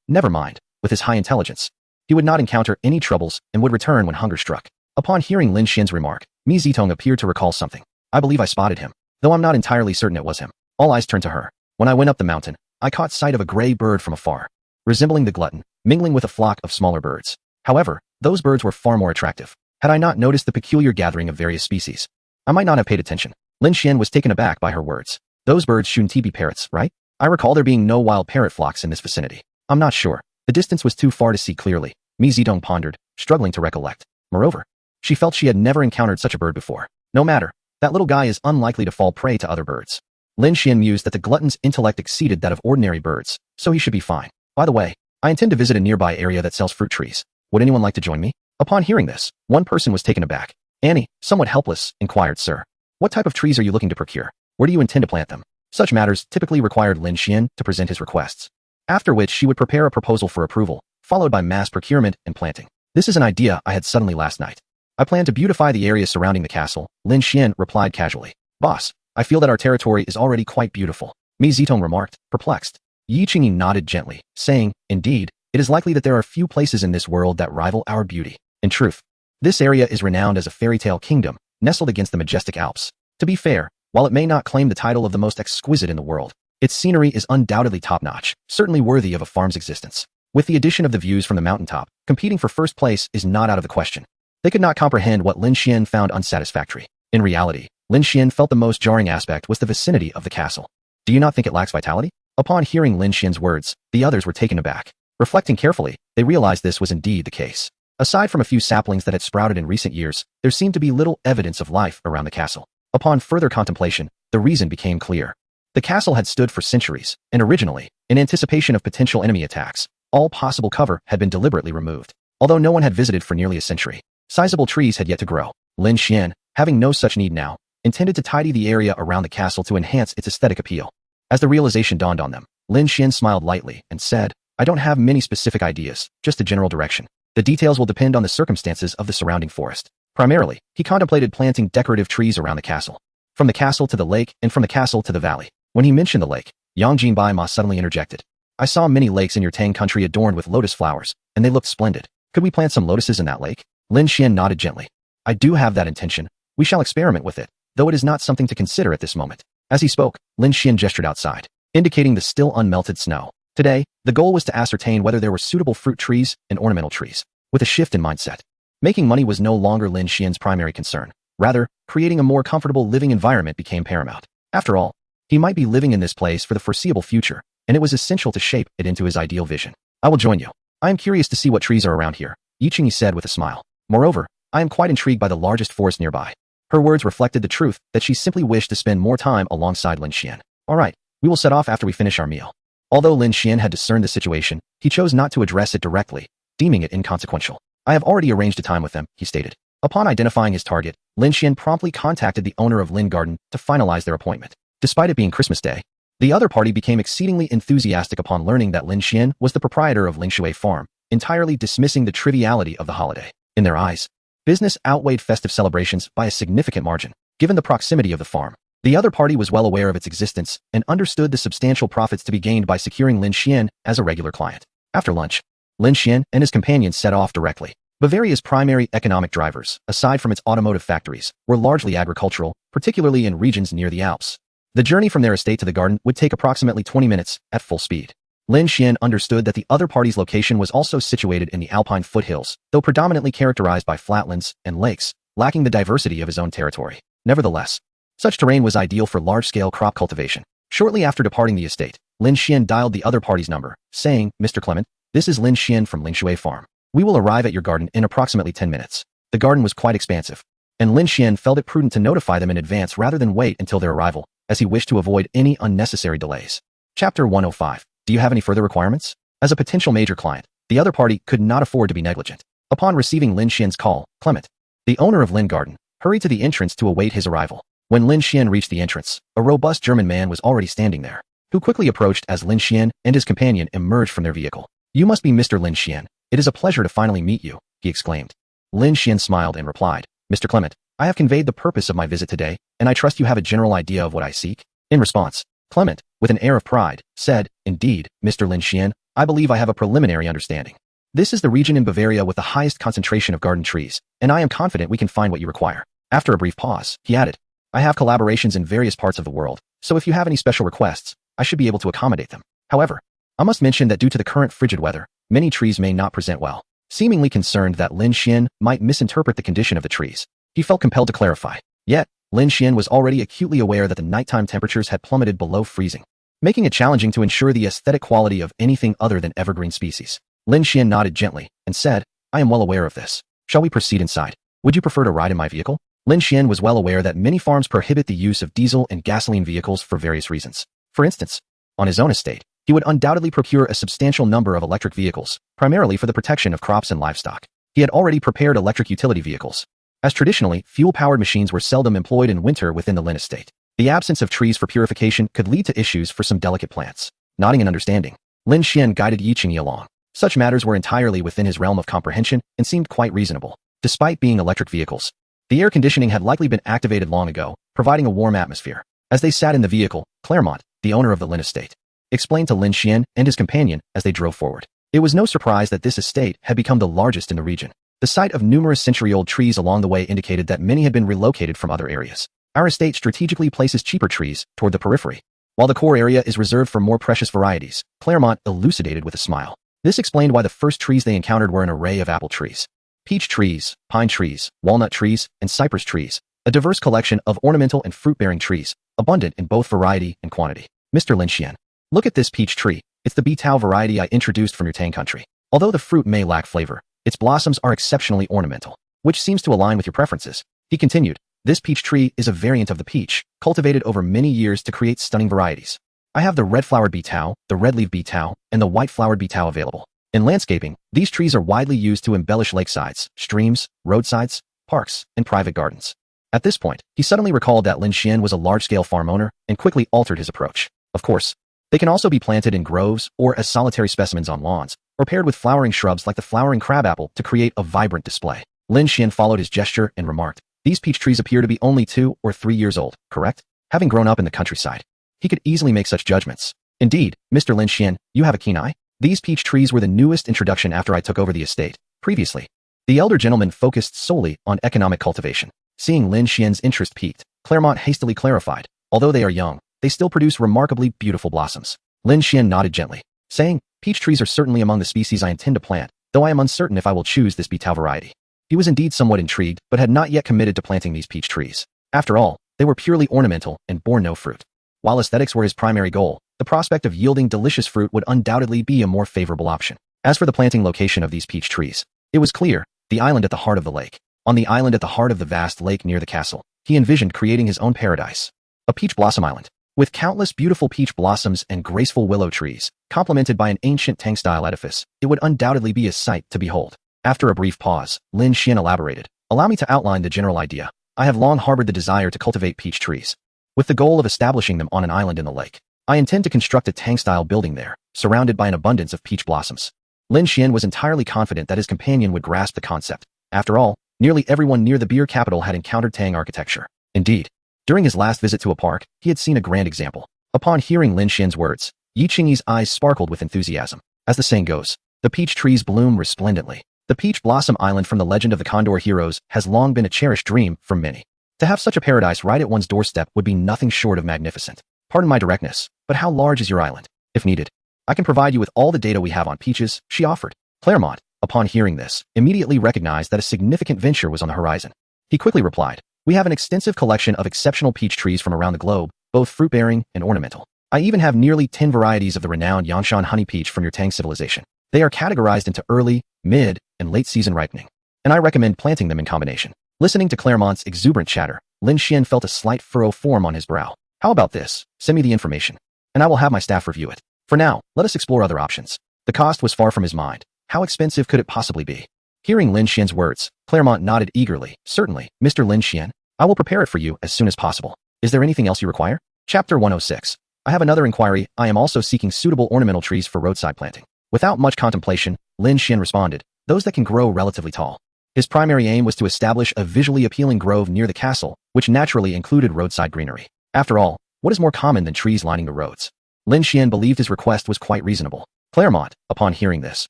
Never mind. With his high intelligence, he would not encounter any troubles and would return when hunger struck. Upon hearing Lin Xian's remark, Mi Zitong appeared to recall something. I believe I spotted him, though I'm not entirely certain it was him. All eyes turned to her. When I went up the mountain, I caught sight of a gray bird from afar, resembling the glutton, mingling with a flock of smaller birds. However, those birds were far more attractive. Had I not noticed the peculiar gathering of various species, I might not have paid attention. Lin Shien was taken aback by her words. Those birds shun-tibi parrots, right? I recall there being no wild parrot flocks in this vicinity. I'm not sure. The distance was too far to see clearly. Mi Zitong pondered, struggling to recollect. Moreover, she felt she had never encountered such a bird before. No matter, that little guy is unlikely to fall prey to other birds. Lin Shien mused that the glutton's intellect exceeded that of ordinary birds, so he should be fine. By the way, I intend to visit a nearby area that sells fruit trees. Would anyone like to join me? Upon hearing this, one person was taken aback. Annie, somewhat helpless, inquired, Sir, what type of trees are you looking to procure? Where do you intend to plant them? Such matters typically required Lin Shien to present his requests, after which she would prepare a proposal for approval, followed by mass procurement and planting. This is an idea I had suddenly last night. I plan to beautify the area surrounding the castle, Lin Shien replied casually. Boss, I feel that our territory is already quite beautiful, Mi Zitong remarked, perplexed. Yi Qingyi nodded gently, saying, indeed, it is likely that there are few places in this world that rival our beauty. In truth, this area is renowned as a fairy tale kingdom, nestled against the majestic Alps. To be fair, while it may not claim the title of the most exquisite in the world, its scenery is undoubtedly top-notch, certainly worthy of a farm's existence. With the addition of the views from the mountaintop, competing for first place is not out of the question. They could not comprehend what Lin Shien found unsatisfactory. In reality, Lin Shien felt the most jarring aspect was the vicinity of the castle. Do you not think it lacks vitality? Upon hearing Lin Xien's words, the others were taken aback. Reflecting carefully, they realized this was indeed the case. Aside from a few saplings that had sprouted in recent years, there seemed to be little evidence of life around the castle. Upon further contemplation, the reason became clear. The castle had stood for centuries, and originally, in anticipation of potential enemy attacks, all possible cover had been deliberately removed. Although no one had visited for nearly a century, sizable trees had yet to grow. Lin Shien, having no such need now, intended to tidy the area around the castle to enhance its aesthetic appeal. As the realization dawned on them, Lin Shien smiled lightly and said, I don't have many specific ideas, just a general direction. The details will depend on the circumstances of the surrounding forest. Primarily, he contemplated planting decorative trees around the castle. From the castle to the lake and from the castle to the valley. When he mentioned the lake, Yang Jinbai Ma suddenly interjected. I saw many lakes in your Tang country adorned with lotus flowers, and they looked splendid. Could we plant some lotuses in that lake? Lin Shien nodded gently. I do have that intention. We shall experiment with it, though it is not something to consider at this moment. As he spoke, Lin Shien gestured outside, indicating the still unmelted snow. Today, the goal was to ascertain whether there were suitable fruit trees and ornamental trees. With a shift in mindset, making money was no longer Lin Xien's primary concern. Rather, creating a more comfortable living environment became paramount. After all, he might be living in this place for the foreseeable future, and it was essential to shape it into his ideal vision. I will join you. I am curious to see what trees are around here, Yiqing said with a smile. Moreover, I am quite intrigued by the largest forest nearby. Her words reflected the truth that she simply wished to spend more time alongside Lin Shien. All right, we will set off after we finish our meal. Although Lin Shien had discerned the situation, he chose not to address it directly, deeming it inconsequential. I have already arranged a time with them, he stated. Upon identifying his target, Lin Shien promptly contacted the owner of Lin Garden to finalize their appointment. Despite it being Christmas Day, the other party became exceedingly enthusiastic upon learning that Lin Shien was the proprietor of Lingshui Farm, entirely dismissing the triviality of the holiday. In their eyes, business outweighed festive celebrations by a significant margin. Given the proximity of the farm, the other party was well aware of its existence and understood the substantial profits to be gained by securing Lin Shien as a regular client. After lunch, Lin Shien and his companions set off directly. Bavaria's primary economic drivers, aside from its automotive factories, were largely agricultural, particularly in regions near the Alps. The journey from their estate to the garden would take approximately 20 minutes at full speed. Lin Shien understood that the other party's location was also situated in the Alpine foothills, though predominantly characterized by flatlands and lakes, lacking the diversity of his own territory. Nevertheless, such terrain was ideal for large-scale crop cultivation. Shortly after departing the estate, Lin Shien dialed the other party's number, saying, Mr. Clement, this is Lin Shien from Lingshui Farm. We will arrive at your garden in approximately 10 minutes. The garden was quite expansive, and Lin Shien felt it prudent to notify them in advance rather than wait until their arrival, as he wished to avoid any unnecessary delays. Chapter 105. Do you have any further requirements? As a potential major client, the other party could not afford to be negligent. Upon receiving Lin Xien's call, Clement, the owner of Lin Garden, hurried to the entrance to await his arrival. When Lin Shien reached the entrance, a robust German man was already standing there, who quickly approached as Lin Shien and his companion emerged from their vehicle. You must be Mr. Lin Shien. It is a pleasure to finally meet you, he exclaimed. Lin Shien smiled and replied, Mr. Clement, I have conveyed the purpose of my visit today, and I trust you have a general idea of what I seek. In response, Clement, with an air of pride, said, Indeed, Mr. Lin Shien, I believe I have a preliminary understanding. This is the region in Bavaria with the highest concentration of garden trees, and I am confident we can find what you require. After a brief pause, he added, I have collaborations in various parts of the world, so if you have any special requests, I should be able to accommodate them. However, I must mention that due to the current frigid weather, many trees may not present well. Seemingly concerned that Lin Shien might misinterpret the condition of the trees, he felt compelled to clarify. Yet, Lin Shien was already acutely aware that the nighttime temperatures had plummeted below freezing, making it challenging to ensure the aesthetic quality of anything other than evergreen species. Lin Shien nodded gently and said, I am well aware of this. Shall we proceed inside? Would you prefer to ride in my vehicle? Lin Shien was well aware that many farms prohibit the use of diesel and gasoline vehicles for various reasons. For instance, on his own estate, he would undoubtedly procure a substantial number of electric vehicles, primarily for the protection of crops and livestock. He had already prepared electric utility vehicles, as traditionally, fuel-powered machines were seldom employed in winter within the Lin estate. The absence of trees for purification could lead to issues for some delicate plants. Nodding in understanding, Lin Shien guided Yiqing along. Such matters were entirely within his realm of comprehension and seemed quite reasonable. Despite being electric vehicles, the air conditioning had likely been activated long ago, providing a warm atmosphere. As they sat in the vehicle, Claremont, the owner of the Lin estate, explained to Lin Shien and his companion as they drove forward. It was no surprise that this estate had become the largest in the region. The sight of numerous century-old trees along the way indicated that many had been relocated from other areas. Our estate strategically places cheaper trees toward the periphery, while the core area is reserved for more precious varieties, Claremont elucidated with a smile. This explained why the first trees they encountered were an array of apple trees, peach trees, pine trees, walnut trees, and cypress trees, a diverse collection of ornamental and fruit-bearing trees, abundant in both variety and quantity. Mr. Lin Shien, look at this peach tree. It's the Bitao variety I introduced from your Tang country. Although the fruit may lack flavor, its blossoms are exceptionally ornamental, which seems to align with your preferences. He continued, this peach tree is a variant of the peach, cultivated over many years to create stunning varieties. I have the red-flowered Bitao, the red-leaved Bitao, and the white-flowered Bitao available. In landscaping, these trees are widely used to embellish lakesides, streams, roadsides, parks, and private gardens. At this point, he suddenly recalled that Lin Shien was a large-scale farm owner and quickly altered his approach. Of course, they can also be planted in groves or as solitary specimens on lawns, or paired with flowering shrubs like the flowering crabapple to create a vibrant display. Lin Shien followed his gesture and remarked, these peach trees appear to be only 2 or 3 years old, correct? Having grown up in the countryside, he could easily make such judgments. Indeed, Mr. Lin Shien, you have a keen eye. These peach trees were the newest introduction after I took over the estate. Previously, the elder gentleman focused solely on economic cultivation. Seeing Lin Xien's interest piqued, Claremont hastily clarified, although they are young, they still produce remarkably beautiful blossoms. Lin Shien nodded gently, saying, peach trees are certainly among the species I intend to plant, though I am uncertain if I will choose this Bitao variety. He was indeed somewhat intrigued, but had not yet committed to planting these peach trees. After all, they were purely ornamental and bore no fruit. While aesthetics were his primary goal, the prospect of yielding delicious fruit would undoubtedly be a more favorable option. As for the planting location of these peach trees, it was clear, the island at the heart of the lake. On the island at the heart of the vast lake near the castle, he envisioned creating his own paradise. A peach blossom island, with countless beautiful peach blossoms and graceful willow trees, complemented by an ancient Tang-style edifice, it would undoubtedly be a sight to behold. After a brief pause, Lin Shien elaborated, allow me to outline the general idea. I have long harbored the desire to cultivate peach trees, with the goal of establishing them on an island in the lake. I intend to construct a Tang-style building there, surrounded by an abundance of peach blossoms. Lin Shien was entirely confident that his companion would grasp the concept. After all, nearly everyone near the beer capital had encountered Tang architecture. Indeed, during his last visit to a park, he had seen a grand example. Upon hearing Lin Xien's words, Yi Qingyi's eyes sparkled with enthusiasm. As the saying goes, the peach trees bloom resplendently. The Peach Blossom Island from the Legend of the Condor Heroes has long been a cherished dream for many. To have such a paradise right at one's doorstep would be nothing short of magnificent. Pardon my directness, but how large is your island? If needed, I can provide you with all the data we have on peaches, she offered. Claremont, upon hearing this, immediately recognized that a significant venture was on the horizon. He quickly replied, we have an extensive collection of exceptional peach trees from around the globe, both fruit-bearing and ornamental. I even have nearly 10 varieties of the renowned Yangshan honey peach from your Tang civilization. They are categorized into early, mid, and late season ripening, and I recommend planting them in combination. Listening to Claremont's exuberant chatter, Lin Shien felt a slight furrow form on his brow. How about this? Send me the information, and I will have my staff review it. For now, let us explore other options. The cost was far from his mind. How expensive could it possibly be? Hearing Lin Xien's words, Claremont nodded eagerly. Certainly, Mr. Lin Shien. I will prepare it for you as soon as possible. Is there anything else you require? Chapter 106. I have another inquiry. I am also seeking suitable ornamental trees for roadside planting. Without much contemplation, Lin Shien responded, those that can grow relatively tall. His primary aim was to establish a visually appealing grove near the castle, which naturally included roadside greenery. After all, what is more common than trees lining the roads? Lin Shien believed his request was quite reasonable. Claremont, upon hearing this,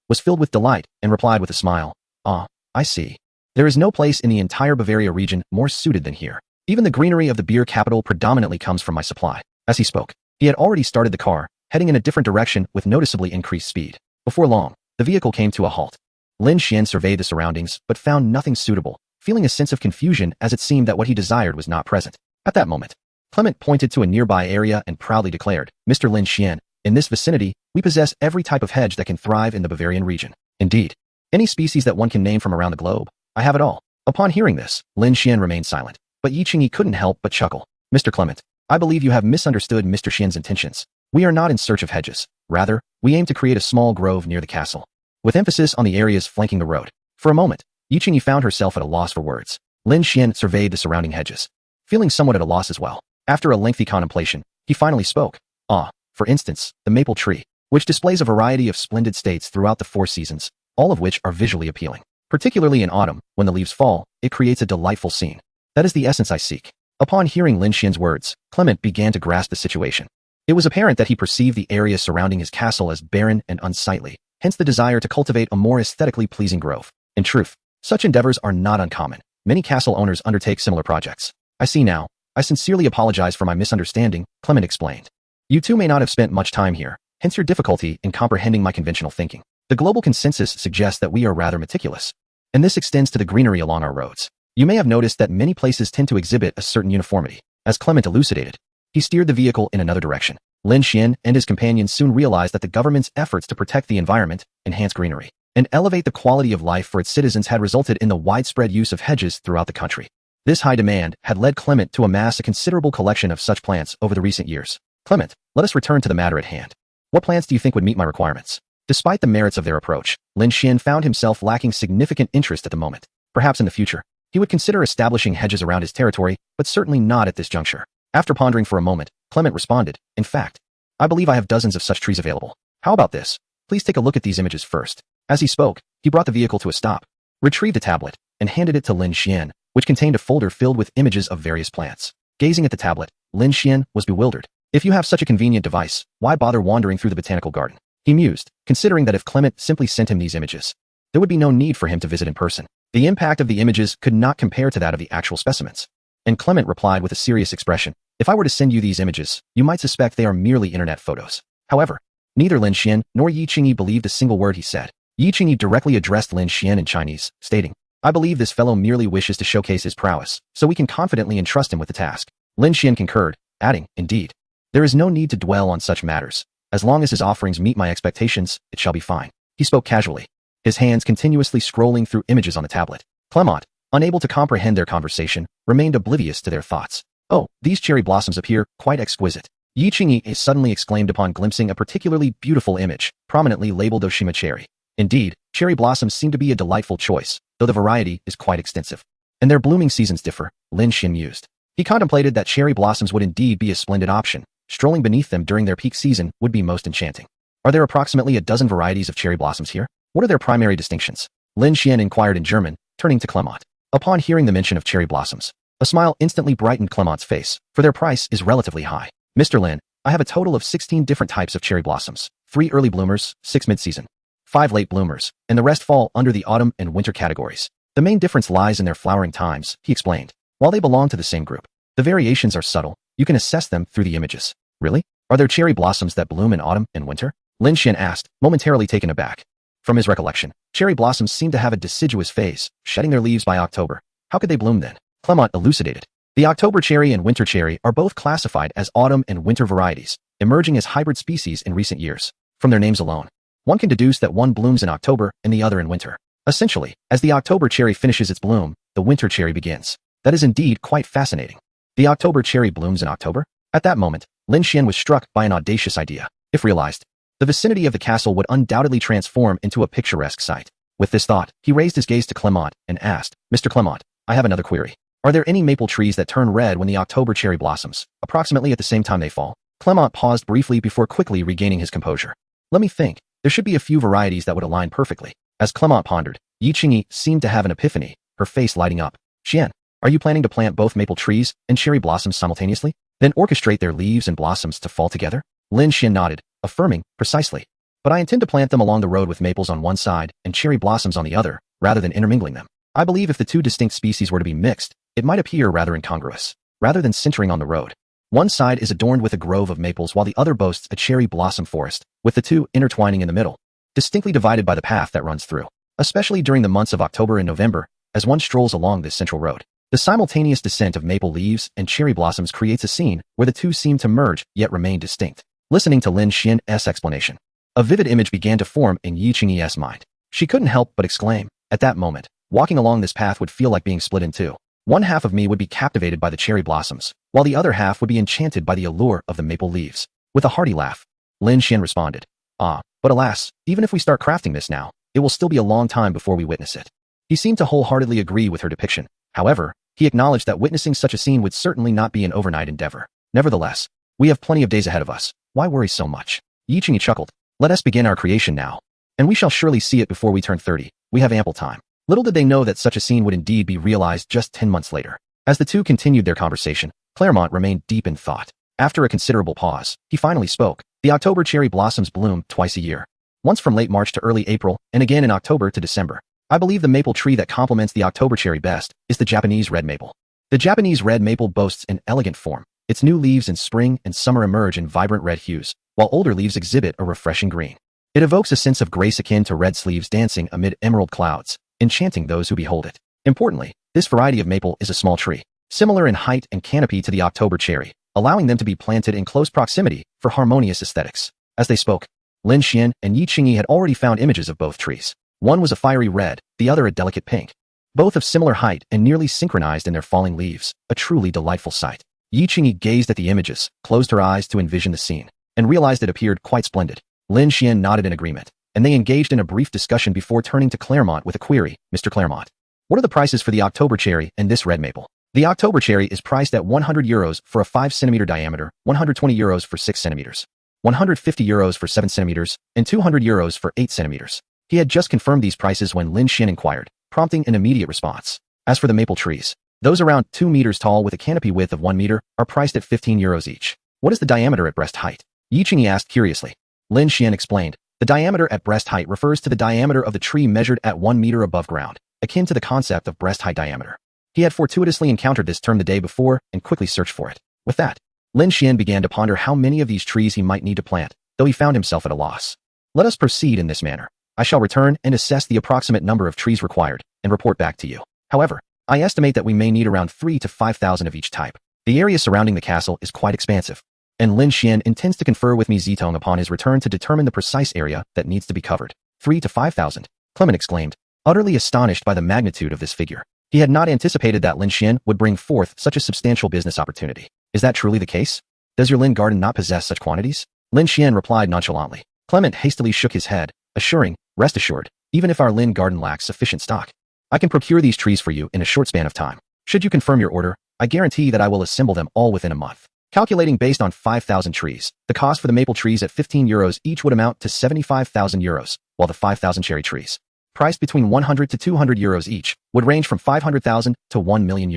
was filled with delight and replied with a smile, ah, I see. There is no place in the entire Bavaria region more suited than here. Even the greenery of the beer capital predominantly comes from my supply. As he spoke, he had already started the car, heading in a different direction with noticeably increased speed. Before long, the vehicle came to a halt. Lin Shien surveyed the surroundings, but found nothing suitable, feeling a sense of confusion as it seemed that what he desired was not present. At that moment, Clement pointed to a nearby area and proudly declared, Mr. Lin Shien, in this vicinity, we possess every type of hedge that can thrive in the Bavarian region. Indeed, any species that one can name from around the globe, I have it all. Upon hearing this, Lin Shien remained silent, but Yi Qingyi couldn't help but chuckle. Mr. Clement, I believe you have misunderstood Mr. Xien's intentions. We are not in search of hedges. Rather, we aim to create a small grove near the castle, with emphasis on the areas flanking the road. For a moment, Yi Qingyi found herself at a loss for words. Lin Shien surveyed the surrounding hedges, feeling somewhat at a loss as well. After a lengthy contemplation, he finally spoke. Ah, for instance, the maple tree, which displays a variety of splendid states throughout the 4 seasons, all of which are visually appealing. Particularly in autumn, when the leaves fall, it creates a delightful scene. That is the essence I seek. Upon hearing Lin Xien's words, Clement began to grasp the situation. It was apparent that he perceived the area surrounding his castle as barren and unsightly, hence the desire to cultivate a more aesthetically pleasing grove. In truth, such endeavors are not uncommon. Many castle owners undertake similar projects. I see now. I sincerely apologize for my misunderstanding, Clement explained. You two may not have spent much time here, hence your difficulty in comprehending my conventional thinking. The global consensus suggests that we are rather meticulous, and this extends to the greenery along our roads. You may have noticed that many places tend to exhibit a certain uniformity. As Clement elucidated, he steered the vehicle in another direction. Lin Shien and his companions soon realized that the government's efforts to protect the environment, enhance greenery, and elevate the quality of life for its citizens had resulted in the widespread use of hedges throughout the country. This high demand had led Clement to amass a considerable collection of such plants over the recent years. Clement, let us return to the matter at hand. What plants do you think would meet my requirements? Despite the merits of their approach, Lin Shien found himself lacking significant interest at the moment. Perhaps in the future, he would consider establishing hedges around his territory, but certainly not at this juncture. After pondering for a moment, Clement responded, in fact, I believe I have dozens of such trees available. How about this? Please take a look at these images first. As he spoke, he brought the vehicle to a stop, retrieved a tablet, and handed it to Lin Shien, which contained a folder filled with images of various plants. Gazing at the tablet, Lin Shien was bewildered. If you have such a convenient device, why bother wandering through the botanical garden? He mused, considering that if Clement simply sent him these images, there would be no need for him to visit in person. The impact of the images could not compare to that of the actual specimens. And Clement replied with a serious expression, if I were to send you these images, you might suspect they are merely internet photos. However, neither Lin Shien nor Yi Qingyi believed a single word he said. Yi Qingyi directly addressed Lin Shien in Chinese, stating, I believe this fellow merely wishes to showcase his prowess, so we can confidently entrust him with the task. Lin Shien concurred, adding, indeed, there is no need to dwell on such matters. As long as his offerings meet my expectations, it shall be fine. He spoke casually, his hands continuously scrolling through images on the tablet. Clement, unable to comprehend their conversation, remained oblivious to their thoughts. Oh, these cherry blossoms appear quite exquisite. Yi Qingyi suddenly exclaimed upon glimpsing a particularly beautiful image, prominently labeled Oshima cherry. Indeed, cherry blossoms seem to be a delightful choice, though the variety is quite extensive. And their blooming seasons differ, Lin Shien mused. He contemplated that cherry blossoms would indeed be a splendid option. Strolling beneath them during their peak season would be most enchanting. Are there approximately a dozen varieties of cherry blossoms here? What are their primary distinctions? Lin Shien inquired in German, turning to Clement. Upon hearing the mention of cherry blossoms, a smile instantly brightened Clement's face, for their price is relatively high. Mr. Lin, I have a total of 16 different types of cherry blossoms, 3 early bloomers, 6 mid-season, 5 late bloomers, and the rest fall under the autumn and winter categories. The main difference lies in their flowering times, he explained. While they belong to the same group, the variations are subtle. You can assess them through the images. Really? Are there cherry blossoms that bloom in autumn and winter? Lin Shien asked, momentarily taken aback. From his recollection, cherry blossoms seem to have a deciduous phase, shedding their leaves by October. How could they bloom then? Clement elucidated. The October cherry and winter cherry are both classified as autumn and winter varieties, emerging as hybrid species in recent years. From their names alone, one can deduce that one blooms in October and the other in winter. Essentially, as the October cherry finishes its bloom, the winter cherry begins. That is indeed quite fascinating. The October cherry blooms in October? At that moment, Lin Shien was struck by an audacious idea. If realized, the vicinity of the castle would undoubtedly transform into a picturesque sight. With this thought, he raised his gaze to Clement and asked, Mr. Clement, I have another query. Are there any maple trees that turn red when the October cherry blossoms, approximately at the same time they fall? Clement paused briefly before quickly regaining his composure. Let me think. There should be a few varieties that would align perfectly. As Clement pondered, Yi Qingyi seemed to have an epiphany, her face lighting up. Shien, are you planning to plant both maple trees and cherry blossoms simultaneously? Then orchestrate their leaves and blossoms to fall together? Lin Shien nodded, affirming, precisely. But I intend to plant them along the road with maples on one side and cherry blossoms on the other, rather than intermingling them. I believe if the two distinct species were to be mixed, it might appear rather incongruous, rather than centering on the road. One side is adorned with a grove of maples while the other boasts a cherry blossom forest, with the two intertwining in the middle, distinctly divided by the path that runs through. Especially during the months of October and November, as one strolls along this central road. The simultaneous descent of maple leaves and cherry blossoms creates a scene where the two seem to merge yet remain distinct. Listening to Lin Xien's explanation, a vivid image began to form in Yi Qingyi's mind. She couldn't help but exclaim, at that moment, walking along this path would feel like being split in two. One half of me would be captivated by the cherry blossoms, while the other half would be enchanted by the allure of the maple leaves. With a hearty laugh, Lin Shien responded, but alas, even if we start crafting this now, it will still be a long time before we witness it. He seemed to wholeheartedly agree with her depiction. However, he acknowledged that witnessing such a scene would certainly not be an overnight endeavor. Nevertheless, we have plenty of days ahead of us. Why worry so much? Yi Qingyi chuckled. Let us begin our creation now. And we shall surely see it before we turn 30. We have ample time. Little did they know that such a scene would indeed be realized just 10 months later. As the two continued their conversation, Clement remained deep in thought. After a considerable pause, he finally spoke. The October cherry blossoms bloom twice a year. once from late March to early April, and again in October to December. I believe the maple tree that complements the October cherry best is the Japanese red maple. The Japanese red maple boasts an elegant form. Its new leaves in spring and summer emerge in vibrant red hues, while older leaves exhibit a refreshing green. It evokes a sense of grace akin to red sleeves dancing amid emerald clouds, enchanting those who behold it. Importantly, this variety of maple is a small tree, similar in height and canopy to the October cherry, allowing them to be planted in close proximity for harmonious aesthetics. As they spoke, Lin Shien and Yi Qingyi had already found images of both trees. One was a fiery red, the other a delicate pink. Both of similar height and nearly synchronized in their falling leaves, a truly delightful sight. Yi Qingyi gazed at the images, closed her eyes to envision the scene, and realized it appeared quite splendid. Lin Shien nodded in agreement, and they engaged in a brief discussion before turning to Claremont with a query. Mr. Claremont, what are the prices for the October cherry and this red maple? The October cherry is priced at €100 for a 5 cm diameter, €120 for 6 cm, €150 for 7 cm, and €200 for 8 cm. He had just confirmed these prices when Lin Shien inquired, prompting an immediate response. As for the maple trees, those around 2 meters tall with a canopy width of 1 meter are priced at €15 each. What is the diameter at breast height? Yi Qingyi asked curiously. Lin Shien explained, the diameter at breast height refers to the diameter of the tree measured at 1 meter above ground, akin to the concept of breast height diameter. He had fortuitously encountered this term the day before and quickly searched for it. With that, Lin Shien began to ponder how many of these trees he might need to plant, though he found himself at a loss. Let us proceed in this manner. I shall return and assess the approximate number of trees required and report back to you. However, I estimate that we may need around 3,000 to 5,000 of each type. The area surrounding the castle is quite expansive, and Lin Shien intends to confer with Zitong upon his return to determine the precise area that needs to be covered. 3,000 to 5,000, Clement exclaimed, utterly astonished by the magnitude of this figure. He had not anticipated that Lin Shien would bring forth such a substantial business opportunity. Is that truly the case? Does your Lin garden not possess such quantities? Lin Shien replied nonchalantly. Clement hastily shook his head, assuring, rest assured, even if our Lin garden lacks sufficient stock, I can procure these trees for you in a short span of time. Should you confirm your order, I guarantee that I will assemble them all within a month. Calculating based on 5,000 trees, the cost for the maple trees at €15 each would amount to €75,000, while the 5,000 cherry trees, priced between €100 to €200 each, would range from €500,000 to €1 million.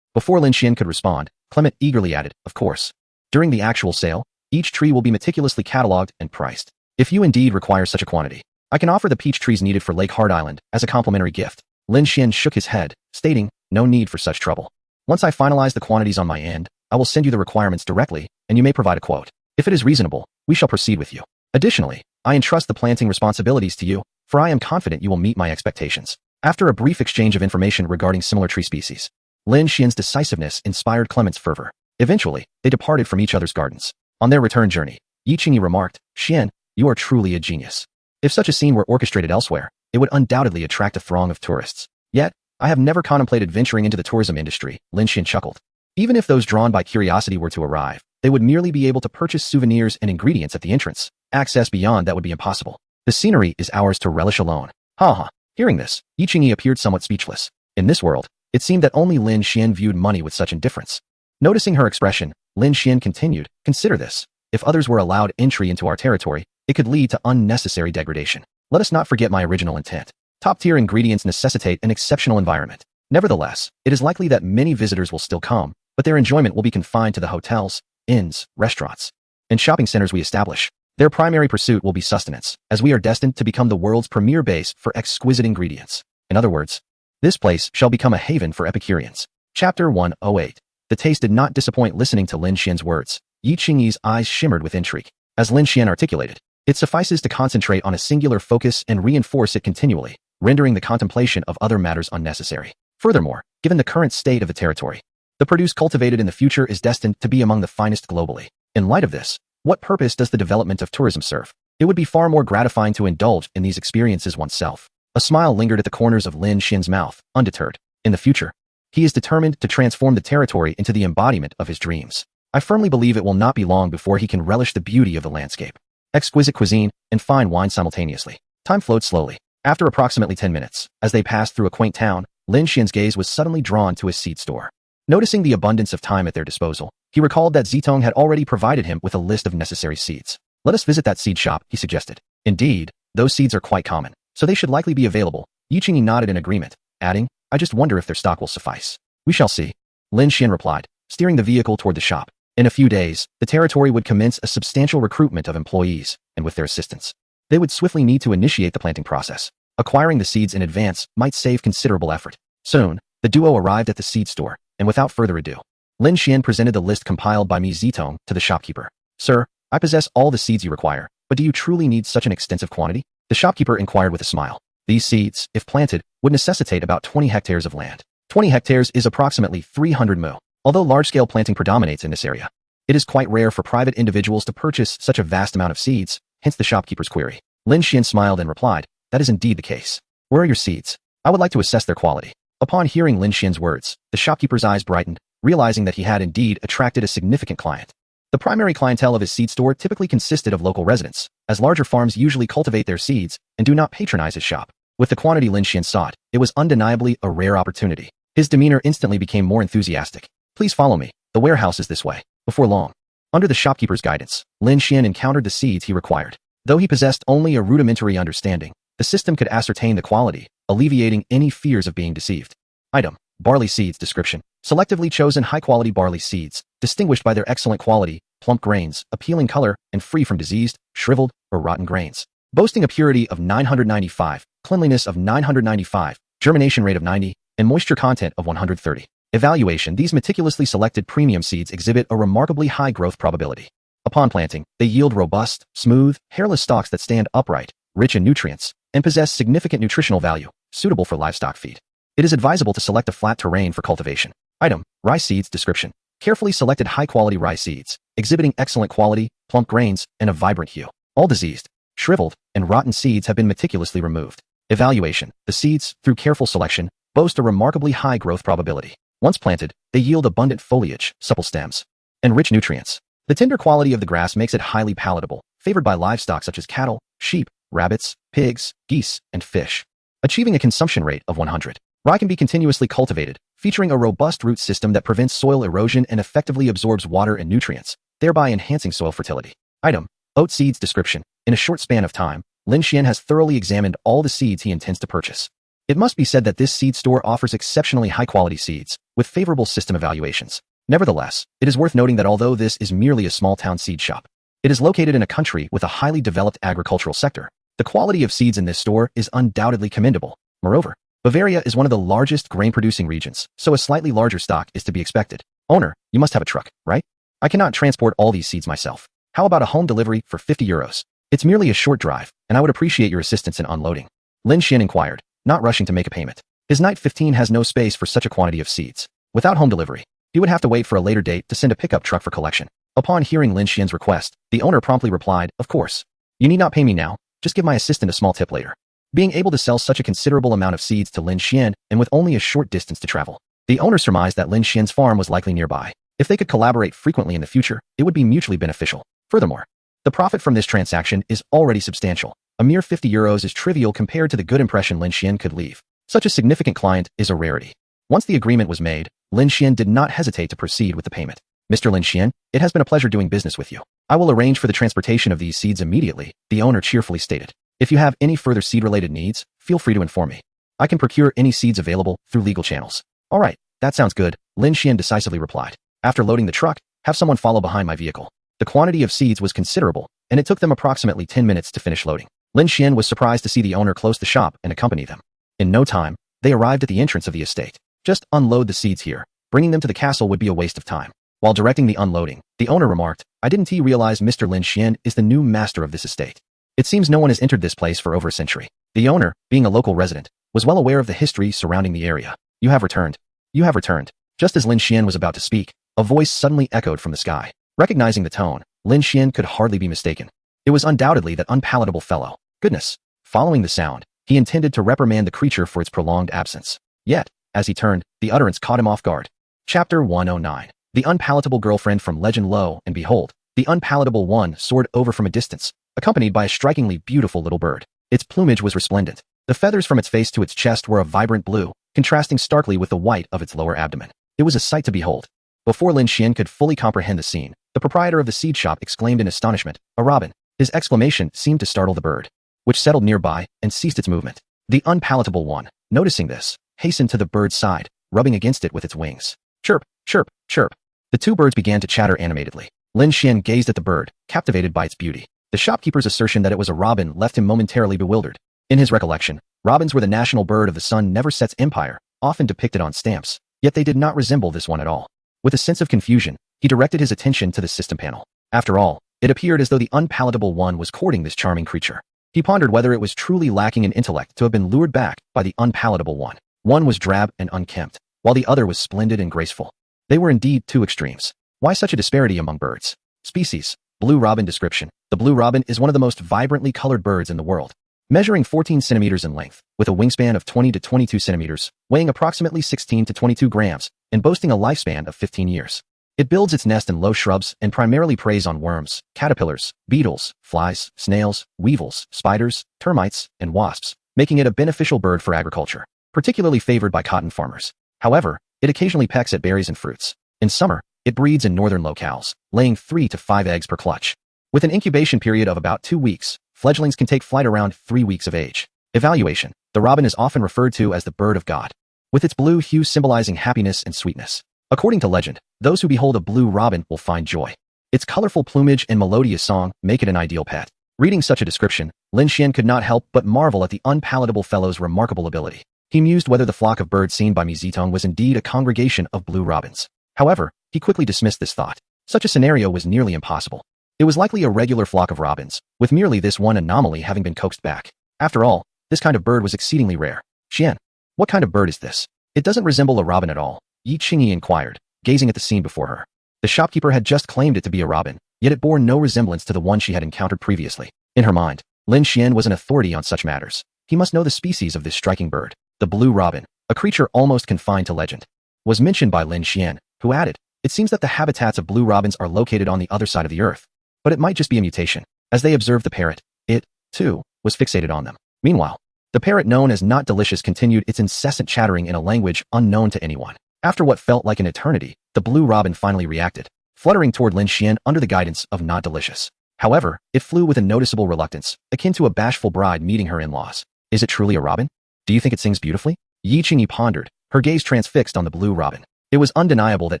Before Lin Shien could respond, Clement eagerly added, of course, during the actual sale, each tree will be meticulously catalogued and priced. If you indeed require such a quantity, I can offer the peach trees needed for Lake Hart Island as a complimentary gift. Lin Shien shook his head, stating, no need for such trouble. Once I finalize the quantities on my end, I will send you the requirements directly, and you may provide a quote. If it is reasonable, we shall proceed with you. Additionally, I entrust the planting responsibilities to you, for I am confident you will meet my expectations. After a brief exchange of information regarding similar tree species, Lin Xien's decisiveness inspired Clement's fervor. Eventually, they departed from each other's gardens. On their return journey, Yi Qingyi remarked, Xian, you are truly a genius. If such a scene were orchestrated elsewhere, it would undoubtedly attract a throng of tourists. Yet, I have never contemplated venturing into the tourism industry, Lin Shien chuckled. Even if those drawn by curiosity were to arrive, they would merely be able to purchase souvenirs and ingredients at the entrance. Access beyond that would be impossible. The scenery is ours to relish alone. Ha ha. Hearing this, Yi Qingyi appeared somewhat speechless. In this world, it seemed that only Lin Shien viewed money with such indifference. Noticing her expression, Lin Shien continued, consider this. If others were allowed entry into our territory, it could lead to unnecessary degradation. Let us not forget my original intent. Top-tier ingredients necessitate an exceptional environment. Nevertheless, it is likely that many visitors will still come, but their enjoyment will be confined to the hotels, inns, restaurants, and shopping centers we establish. Their primary pursuit will be sustenance, as we are destined to become the world's premier base for exquisite ingredients. In other words, this place shall become a haven for Epicureans. Chapter 108. The taste did not disappoint. Listening to Lin Xien's words, Yi Qingyi's eyes shimmered with intrigue. As Lin Shien articulated, it suffices to concentrate on a singular focus and reinforce it continually, rendering the contemplation of other matters unnecessary. Furthermore, given the current state of the territory, the produce cultivated in the future is destined to be among the finest globally. In light of this, what purpose does the development of tourism serve? It would be far more gratifying to indulge in these experiences oneself. A smile lingered at the corners of Lin Xien's mouth, undeterred. In the future, he is determined to transform the territory into the embodiment of his dreams. I firmly believe it will not be long before he can relish the beauty of the landscape, exquisite cuisine, and fine wine simultaneously. Time flowed slowly. After approximately 10 minutes, as they passed through a quaint town, Lin Xien's gaze was suddenly drawn to a seed store. Noticing the abundance of time at their disposal, he recalled that Zitong had already provided him with a list of necessary seeds. Let us visit that seed shop, he suggested. Indeed, those seeds are quite common, so they should likely be available. Yi Qingyi nodded in agreement, adding, I just wonder if their stock will suffice. We shall see. Lin Shien replied, steering the vehicle toward the shop. In a few days, the territory would commence a substantial recruitment of employees, and with their assistance, They would swiftly need to initiate the planting process. Acquiring the seeds in advance might save considerable effort. Soon, the duo arrived at the seed store, and without further ado, Lin Shien presented the list compiled by Mi Zitong to the shopkeeper. Sir, I possess all the seeds you require, but do you truly need such an extensive quantity? The shopkeeper inquired with a smile. These seeds, if planted, would necessitate about 20 hectares of land. 20 hectares is approximately 300 mu. Although large-scale planting predominates in this area, it is quite rare for private individuals to purchase such a vast amount of seeds, hence the shopkeeper's query. Lin Shien smiled and replied, that is indeed the case. Where are your seeds? I would like to assess their quality. Upon hearing Lin Xien's words, the shopkeeper's eyes brightened, realizing that he had indeed attracted a significant client. The primary clientele of his seed store typically consisted of local residents, as larger farms usually cultivate their seeds and do not patronize his shop. With the quantity Lin Shien sought, it was undeniably a rare opportunity. His demeanor instantly became more enthusiastic. Please follow me. The warehouse is this way. Before long, under the shopkeeper's guidance, Lin Shien encountered the seeds he required. Though he possessed only a rudimentary understanding, the system could ascertain the quality, alleviating any fears of being deceived. Item: barley seeds. Description: selectively chosen high-quality barley seeds, distinguished by their excellent quality, plump grains, appealing color, and free from diseased, shriveled, or rotten grains. Boasting a purity of 995, cleanliness of 995, germination rate of 90, and moisture content of 130. Evaluation: these meticulously selected premium seeds exhibit a remarkably high growth probability. Upon planting, they yield robust, smooth, hairless stalks that stand upright, rich in nutrients, and possess significant nutritional value, suitable for livestock feed. It is advisable to select a flat terrain for cultivation. Item: rice seeds. Description: carefully selected high-quality rice seeds, exhibiting excellent quality, plump grains, and a vibrant hue. All diseased, shriveled, and rotten seeds have been meticulously removed. Evaluation: the seeds, through careful selection, boast a remarkably high growth probability. Once planted, they yield abundant foliage, supple stems, and rich nutrients. The tender quality of the grass makes it highly palatable, favored by livestock such as cattle, sheep, rabbits, pigs, geese, and fish. Achieving a consumption rate of 100. Rye can be continuously cultivated, featuring a robust root system that prevents soil erosion and effectively absorbs water and nutrients, thereby enhancing soil fertility. Item: oat seeds. Description: in a short span of time, Lin Shien has thoroughly examined all the seeds he intends to purchase. It must be said that this seed store offers exceptionally high-quality seeds, with favorable system evaluations. Nevertheless, it is worth noting that although this is merely a small-town seed shop, it is located in a country with a highly developed agricultural sector. The quality of seeds in this store is undoubtedly commendable. Moreover, Bavaria is one of the largest grain-producing regions, so a slightly larger stock is to be expected. Owner, you must have a truck, right? I cannot transport all these seeds myself. How about a home delivery for 50 euros? It's merely a short drive, and I would appreciate your assistance in unloading. Lin Shien inquired, not rushing to make a payment. His Knight 15 has no space for such a quantity of seeds. Without home delivery, he would have to wait for a later date to send a pickup truck for collection. Upon hearing Lin Xien's request, the owner promptly replied, of course. You need not pay me now, just give my assistant a small tip later. Being able to sell such a considerable amount of seeds to Lin Shien, and with only a short distance to travel, the owner surmised that Lin Xien's farm was likely nearby. If they could collaborate frequently in the future, it would be mutually beneficial. Furthermore, the profit from this transaction is already substantial. A mere 50 euros is trivial compared to the good impression Lin Shien could leave. Such a significant client is a rarity. Once the agreement was made, Lin Shien did not hesitate to proceed with the payment. Mr. Lin Shien, it has been a pleasure doing business with you. I will arrange for the transportation of these seeds immediately, the owner cheerfully stated. If you have any further seed-related needs, feel free to inform me. I can procure any seeds available through legal channels. All right, that sounds good, Lin Shien decisively replied. After loading the truck, have someone follow behind my vehicle. The quantity of seeds was considerable, and it took them approximately 10 minutes to finish loading. Lin Shien was surprised to see the owner close the shop and accompany them. In no time, they arrived at the entrance of the estate. Just unload the seeds here. Bringing them to the castle would be a waste of time. While directing the unloading, the owner remarked, I didn't realize Mr. Lin Shien is the new master of this estate. It seems no one has entered this place for over a century. The owner, being a local resident, was well aware of the history surrounding the area. You have returned. You have returned. Just as Lin Shien was about to speak, a voice suddenly echoed from the sky. Recognizing the tone, Lin Shien could hardly be mistaken. It was undoubtedly that unpalatable fellow. Goodness. Following the sound, he intended to reprimand the creature for its prolonged absence. Yet, as he turned, the utterance caught him off guard. Chapter 109. The unpalatable girlfriend from Legend. Lo and behold, the unpalatable one soared over from a distance, accompanied by a strikingly beautiful little bird. Its plumage was resplendent. The feathers from its face to its chest were a vibrant blue, contrasting starkly with the white of its lower abdomen. It was a sight to behold. Before Lin Shien could fully comprehend the scene, the proprietor of the seed shop exclaimed in astonishment, a robin. His exclamation seemed to startle the bird, which settled nearby and ceased its movement. The unpalatable one, noticing this, hastened to the bird's side, rubbing against it with its wings. Chirp, chirp, chirp. The two birds began to chatter animatedly. Lin Shien gazed at the bird, captivated by its beauty. The shopkeeper's assertion that it was a robin left him momentarily bewildered. In his recollection, robins were the national bird of the sun never sets empire, often depicted on stamps, yet they did not resemble this one at all. With a sense of confusion, he directed his attention to the system panel. After all, it appeared as though the unpalatable one was courting this charming creature. He pondered whether it was truly lacking in intellect to have been lured back by the unpalatable one. One was drab and unkempt, while the other was splendid and graceful. They were indeed two extremes. Why such a disparity among birds? Species. Blue robin description. The blue robin is one of the most vibrantly colored birds in the world. Measuring 14 centimeters in length, with a wingspan of 20 to 22 centimeters, weighing approximately 16 to 22 grams, and boasting a lifespan of 15 years. It builds its nest in low shrubs and primarily preys on worms, caterpillars, beetles, flies, snails, weevils, spiders, termites, and wasps, making it a beneficial bird for agriculture, particularly favored by cotton farmers. However, it occasionally pecks at berries and fruits. In summer, it breeds in northern locales, laying 3 to 5 eggs per clutch. With an incubation period of about 2 weeks, fledglings can take flight around 3 weeks of age. Evaluation. The robin is often referred to as the bird of God, with its blue hue symbolizing happiness and sweetness. According to legend, those who behold a blue robin will find joy. Its colorful plumage and melodious song make it an ideal pet. Reading such a description, Lin Shien could not help but marvel at the unpalatable fellow's remarkable ability. He mused whether the flock of birds seen by Mizitong was indeed a congregation of blue robins. However, he quickly dismissed this thought. Such a scenario was nearly impossible. It was likely a regular flock of robins, with merely this one anomaly having been coaxed back. After all, this kind of bird was exceedingly rare. Shien, what kind of bird is this? It doesn't resemble a robin at all, Yi Qingyi inquired, gazing at the scene before her. The shopkeeper had just claimed it to be a robin, yet it bore no resemblance to the one she had encountered previously. In her mind, Lin Shien was an authority on such matters. He must know the species of this striking bird. The blue robin, a creature almost confined to legend, was mentioned by Lin Shien, who added, "It seems that the habitats of blue robins are located on the other side of the earth. But it might just be a mutation." As they observed the parrot, it, too, was fixated on them. Meanwhile, the parrot known as Not Delicious continued its incessant chattering in a language unknown to anyone. After what felt like an eternity, the blue robin finally reacted, fluttering toward Lin Shien under the guidance of Not Delicious. However, it flew with a noticeable reluctance, akin to a bashful bride meeting her in-laws. Is it truly a robin? Do you think it sings beautifully? Yi Qingyi pondered, her gaze transfixed on the blue robin. It was undeniable that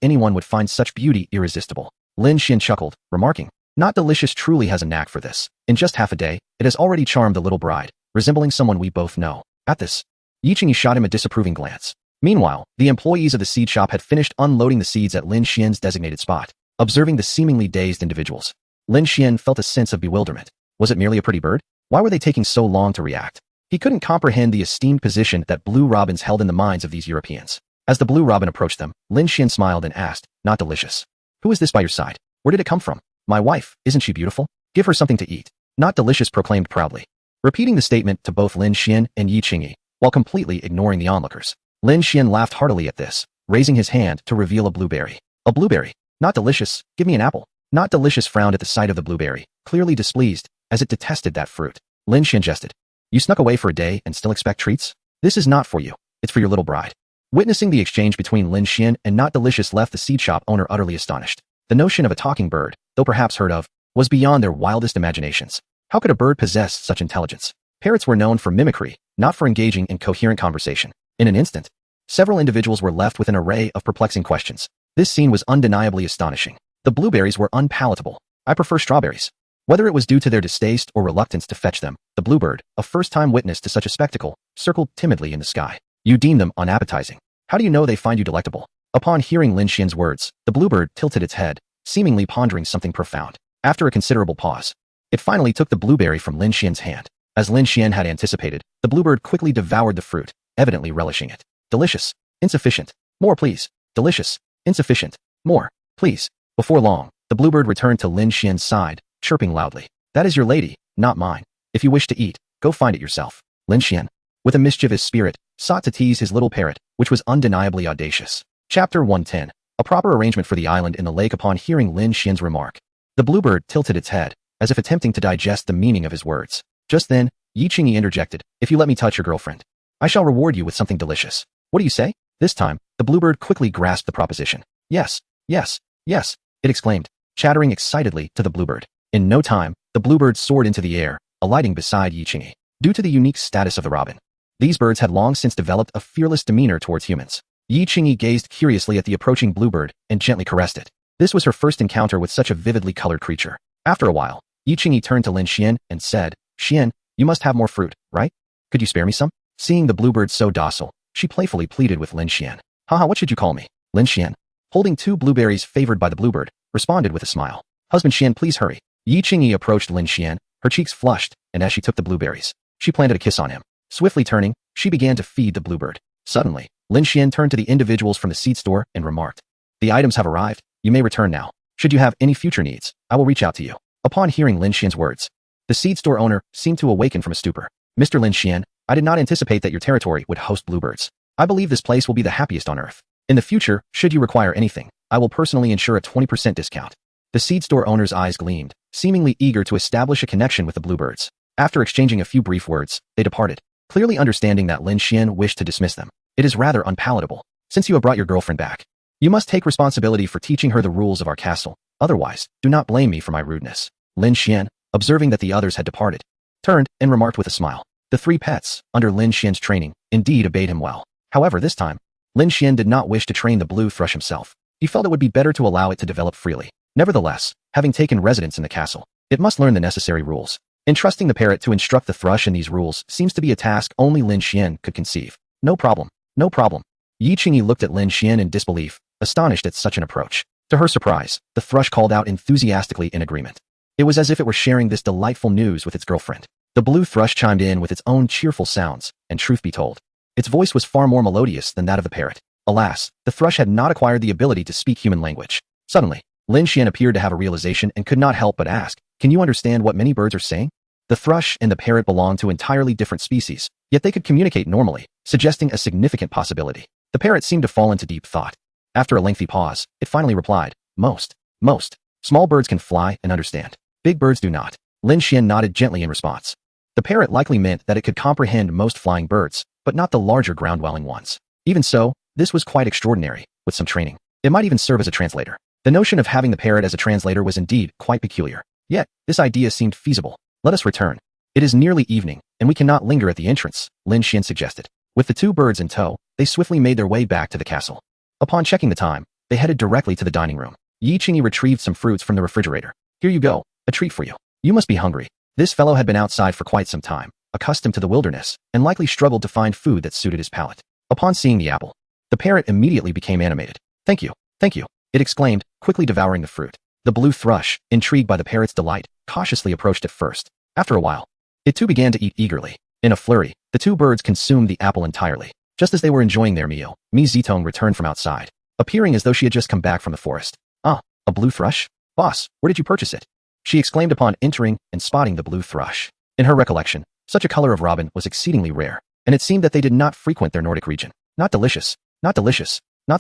anyone would find such beauty irresistible. Lin Shien chuckled, remarking, "Not Delicious truly has a knack for this. In just half a day, it has already charmed the little bride, resembling someone we both know." At this, Yi Qingyi shot him a disapproving glance. Meanwhile, the employees of the seed shop had finished unloading the seeds at Lin Xien's designated spot. Observing the seemingly dazed individuals, Lin Shien felt a sense of bewilderment. Was it merely a pretty bird? Why were they taking so long to react? He couldn't comprehend the esteemed position that blue robins held in the minds of these Europeans. As the blue robin approached them, Lin Shien smiled and asked, "Not Delicious. Who is this by your side? Where did it come from?" "My wife, isn't she beautiful? Give her something to eat," Not Delicious proclaimed proudly. Repeating the statement to both Lin Shien and Yi Qingyi, while completely ignoring the onlookers. Lin Shien laughed heartily at this, raising his hand to reveal a blueberry. "A blueberry? Not Delicious, give me an apple." Not Delicious frowned at the sight of the blueberry, clearly displeased, as it detested that fruit. Lin Shien jested, "You snuck away for a day and still expect treats? This is not for you, it's for your little bride." Witnessing the exchange between Lin Shien and Not Delicious left the seed shop owner utterly astonished. The notion of a talking bird, though perhaps heard of, was beyond their wildest imaginations. How could a bird possess such intelligence? Parrots were known for mimicry, not for engaging in coherent conversation. In an instant, several individuals were left with an array of perplexing questions. This scene was undeniably astonishing. The blueberries were unpalatable. "I prefer strawberries." Whether it was due to their distaste or reluctance to fetch them, the bluebird, a first-time witness to such a spectacle, circled timidly in the sky. "You deem them unappetizing. How do you know they find you delectable?" Upon hearing Lin Xien's words, the bluebird tilted its head, seemingly pondering something profound. After a considerable pause, it finally took the blueberry from Lin Xien's hand. As Lin Shien had anticipated, the bluebird quickly devoured the fruit, evidently relishing it. "Delicious. Insufficient. More, please. Delicious. Insufficient. More, please." Before long, the bluebird returned to Lin Xien's side, chirping loudly. "That is your lady, not mine. If you wish to eat, go find it yourself." Lin Shien, with a mischievous spirit, sought to tease his little parrot, which was undeniably audacious. Chapter 110. A proper arrangement for the island in the lake. Upon hearing Lin Xien's remark, the bluebird tilted its head, as if attempting to digest the meaning of his words. Just then, Yi Qingyi interjected, "If you let me touch your girlfriend, I shall reward you with something delicious. What do you say?" This time, the bluebird quickly grasped the proposition. "Yes, yes, yes," it exclaimed, chattering excitedly to the bluebird. In no time, the bluebird soared into the air, alighting beside Yi Qingyi. Due to the unique status of the robin, these birds had long since developed a fearless demeanor towards humans. Yi Qingyi gazed curiously at the approaching bluebird and gently caressed it. This was her first encounter with such a vividly colored creature. After a while, Yi Qingyi turned to Lin Shien and said, Shien, you must have more fruit, right? Could you spare me some? Seeing the bluebird so docile, she playfully pleaded with Lin Shien. Haha, what should you call me? Lin Shien, holding 2 blueberries favored by the bluebird, responded with a smile. Husband Shien, please hurry. Yi Qingyi approached Lin Shien, her cheeks flushed, and as she took the blueberries, she planted a kiss on him. Swiftly turning, she began to feed the bluebird. Suddenly, Lin Shien turned to the individuals from the seed store and remarked, the items have arrived, you may return now. Should you have any future needs, I will reach out to you. Upon hearing Lin Xien's words, the seed store owner seemed to awaken from a stupor. Mr. Lin Shien, I did not anticipate that your territory would host bluebirds. I believe this place will be the happiest on earth. In the future, should you require anything, I will personally ensure a 20% discount. The seed store owner's eyes gleamed, seemingly eager to establish a connection with the bluebirds. After exchanging a few brief words, they departed, clearly understanding that Lin Shien wished to dismiss them. It is rather unpalatable. Since you have brought your girlfriend back, you must take responsibility for teaching her the rules of our castle. Otherwise, do not blame me for my rudeness. Lin Shien, observing that the others had departed, turned and remarked with a smile. The 3 pets, under Lin Xien's training, indeed obeyed him well. However, this time, Lin Shien did not wish to train the blue thrush himself. He felt it would be better to allow it to develop freely. Nevertheless, having taken residence in the castle, it must learn the necessary rules. Entrusting the parrot to instruct the thrush in these rules seems to be a task only Lin Shien could conceive. No problem. No problem. Yi Qingyi looked at Lin Shien in disbelief, astonished at such an approach. To her surprise, the thrush called out enthusiastically in agreement. It was as if it were sharing this delightful news with its girlfriend. The blue thrush chimed in with its own cheerful sounds, and truth be told, its voice was far more melodious than that of the parrot. Alas, the thrush had not acquired the ability to speak human language. Suddenly, Lin Shien appeared to have a realization and could not help but ask, can you understand what many birds are saying? The thrush and the parrot belonged to entirely different species, yet they could communicate normally, suggesting a significant possibility. The parrot seemed to fall into deep thought. After a lengthy pause, it finally replied, most. Small birds can fly and understand. Big birds do not. Lin Shien nodded gently in response. The parrot likely meant that it could comprehend most flying birds, but not the larger ground-dwelling ones. Even so, this was quite extraordinary. With some training, it might even serve as a translator. The notion of having the parrot as a translator was indeed quite peculiar. Yet, this idea seemed feasible. Let us return. It is nearly evening, and we cannot linger at the entrance, Lin Shien suggested. With the 2 birds in tow, they swiftly made their way back to the castle. Upon checking the time, they headed directly to the dining room. Yi Qingyi retrieved some fruits from the refrigerator. Here you go, a treat for you. You must be hungry. This fellow had been outside for quite some time, accustomed to the wilderness, and likely struggled to find food that suited his palate. Upon seeing the apple, the parrot immediately became animated. Thank you, it exclaimed, quickly devouring the fruit. The blue thrush, intrigued by the parrot's delight, cautiously approached it first. After a while, it too began to eat eagerly. In a flurry, the 2 birds consumed the apple entirely. Just as they were enjoying their meal, Mi Zitong returned from outside, appearing as though she had just come back from the forest. Ah, a blue thrush? Boss, where did you purchase it? She exclaimed upon entering and spotting the blue thrush. In her recollection, such a color of robin was exceedingly rare, and it seemed that they did not frequent their Nordic region. Not delicious, not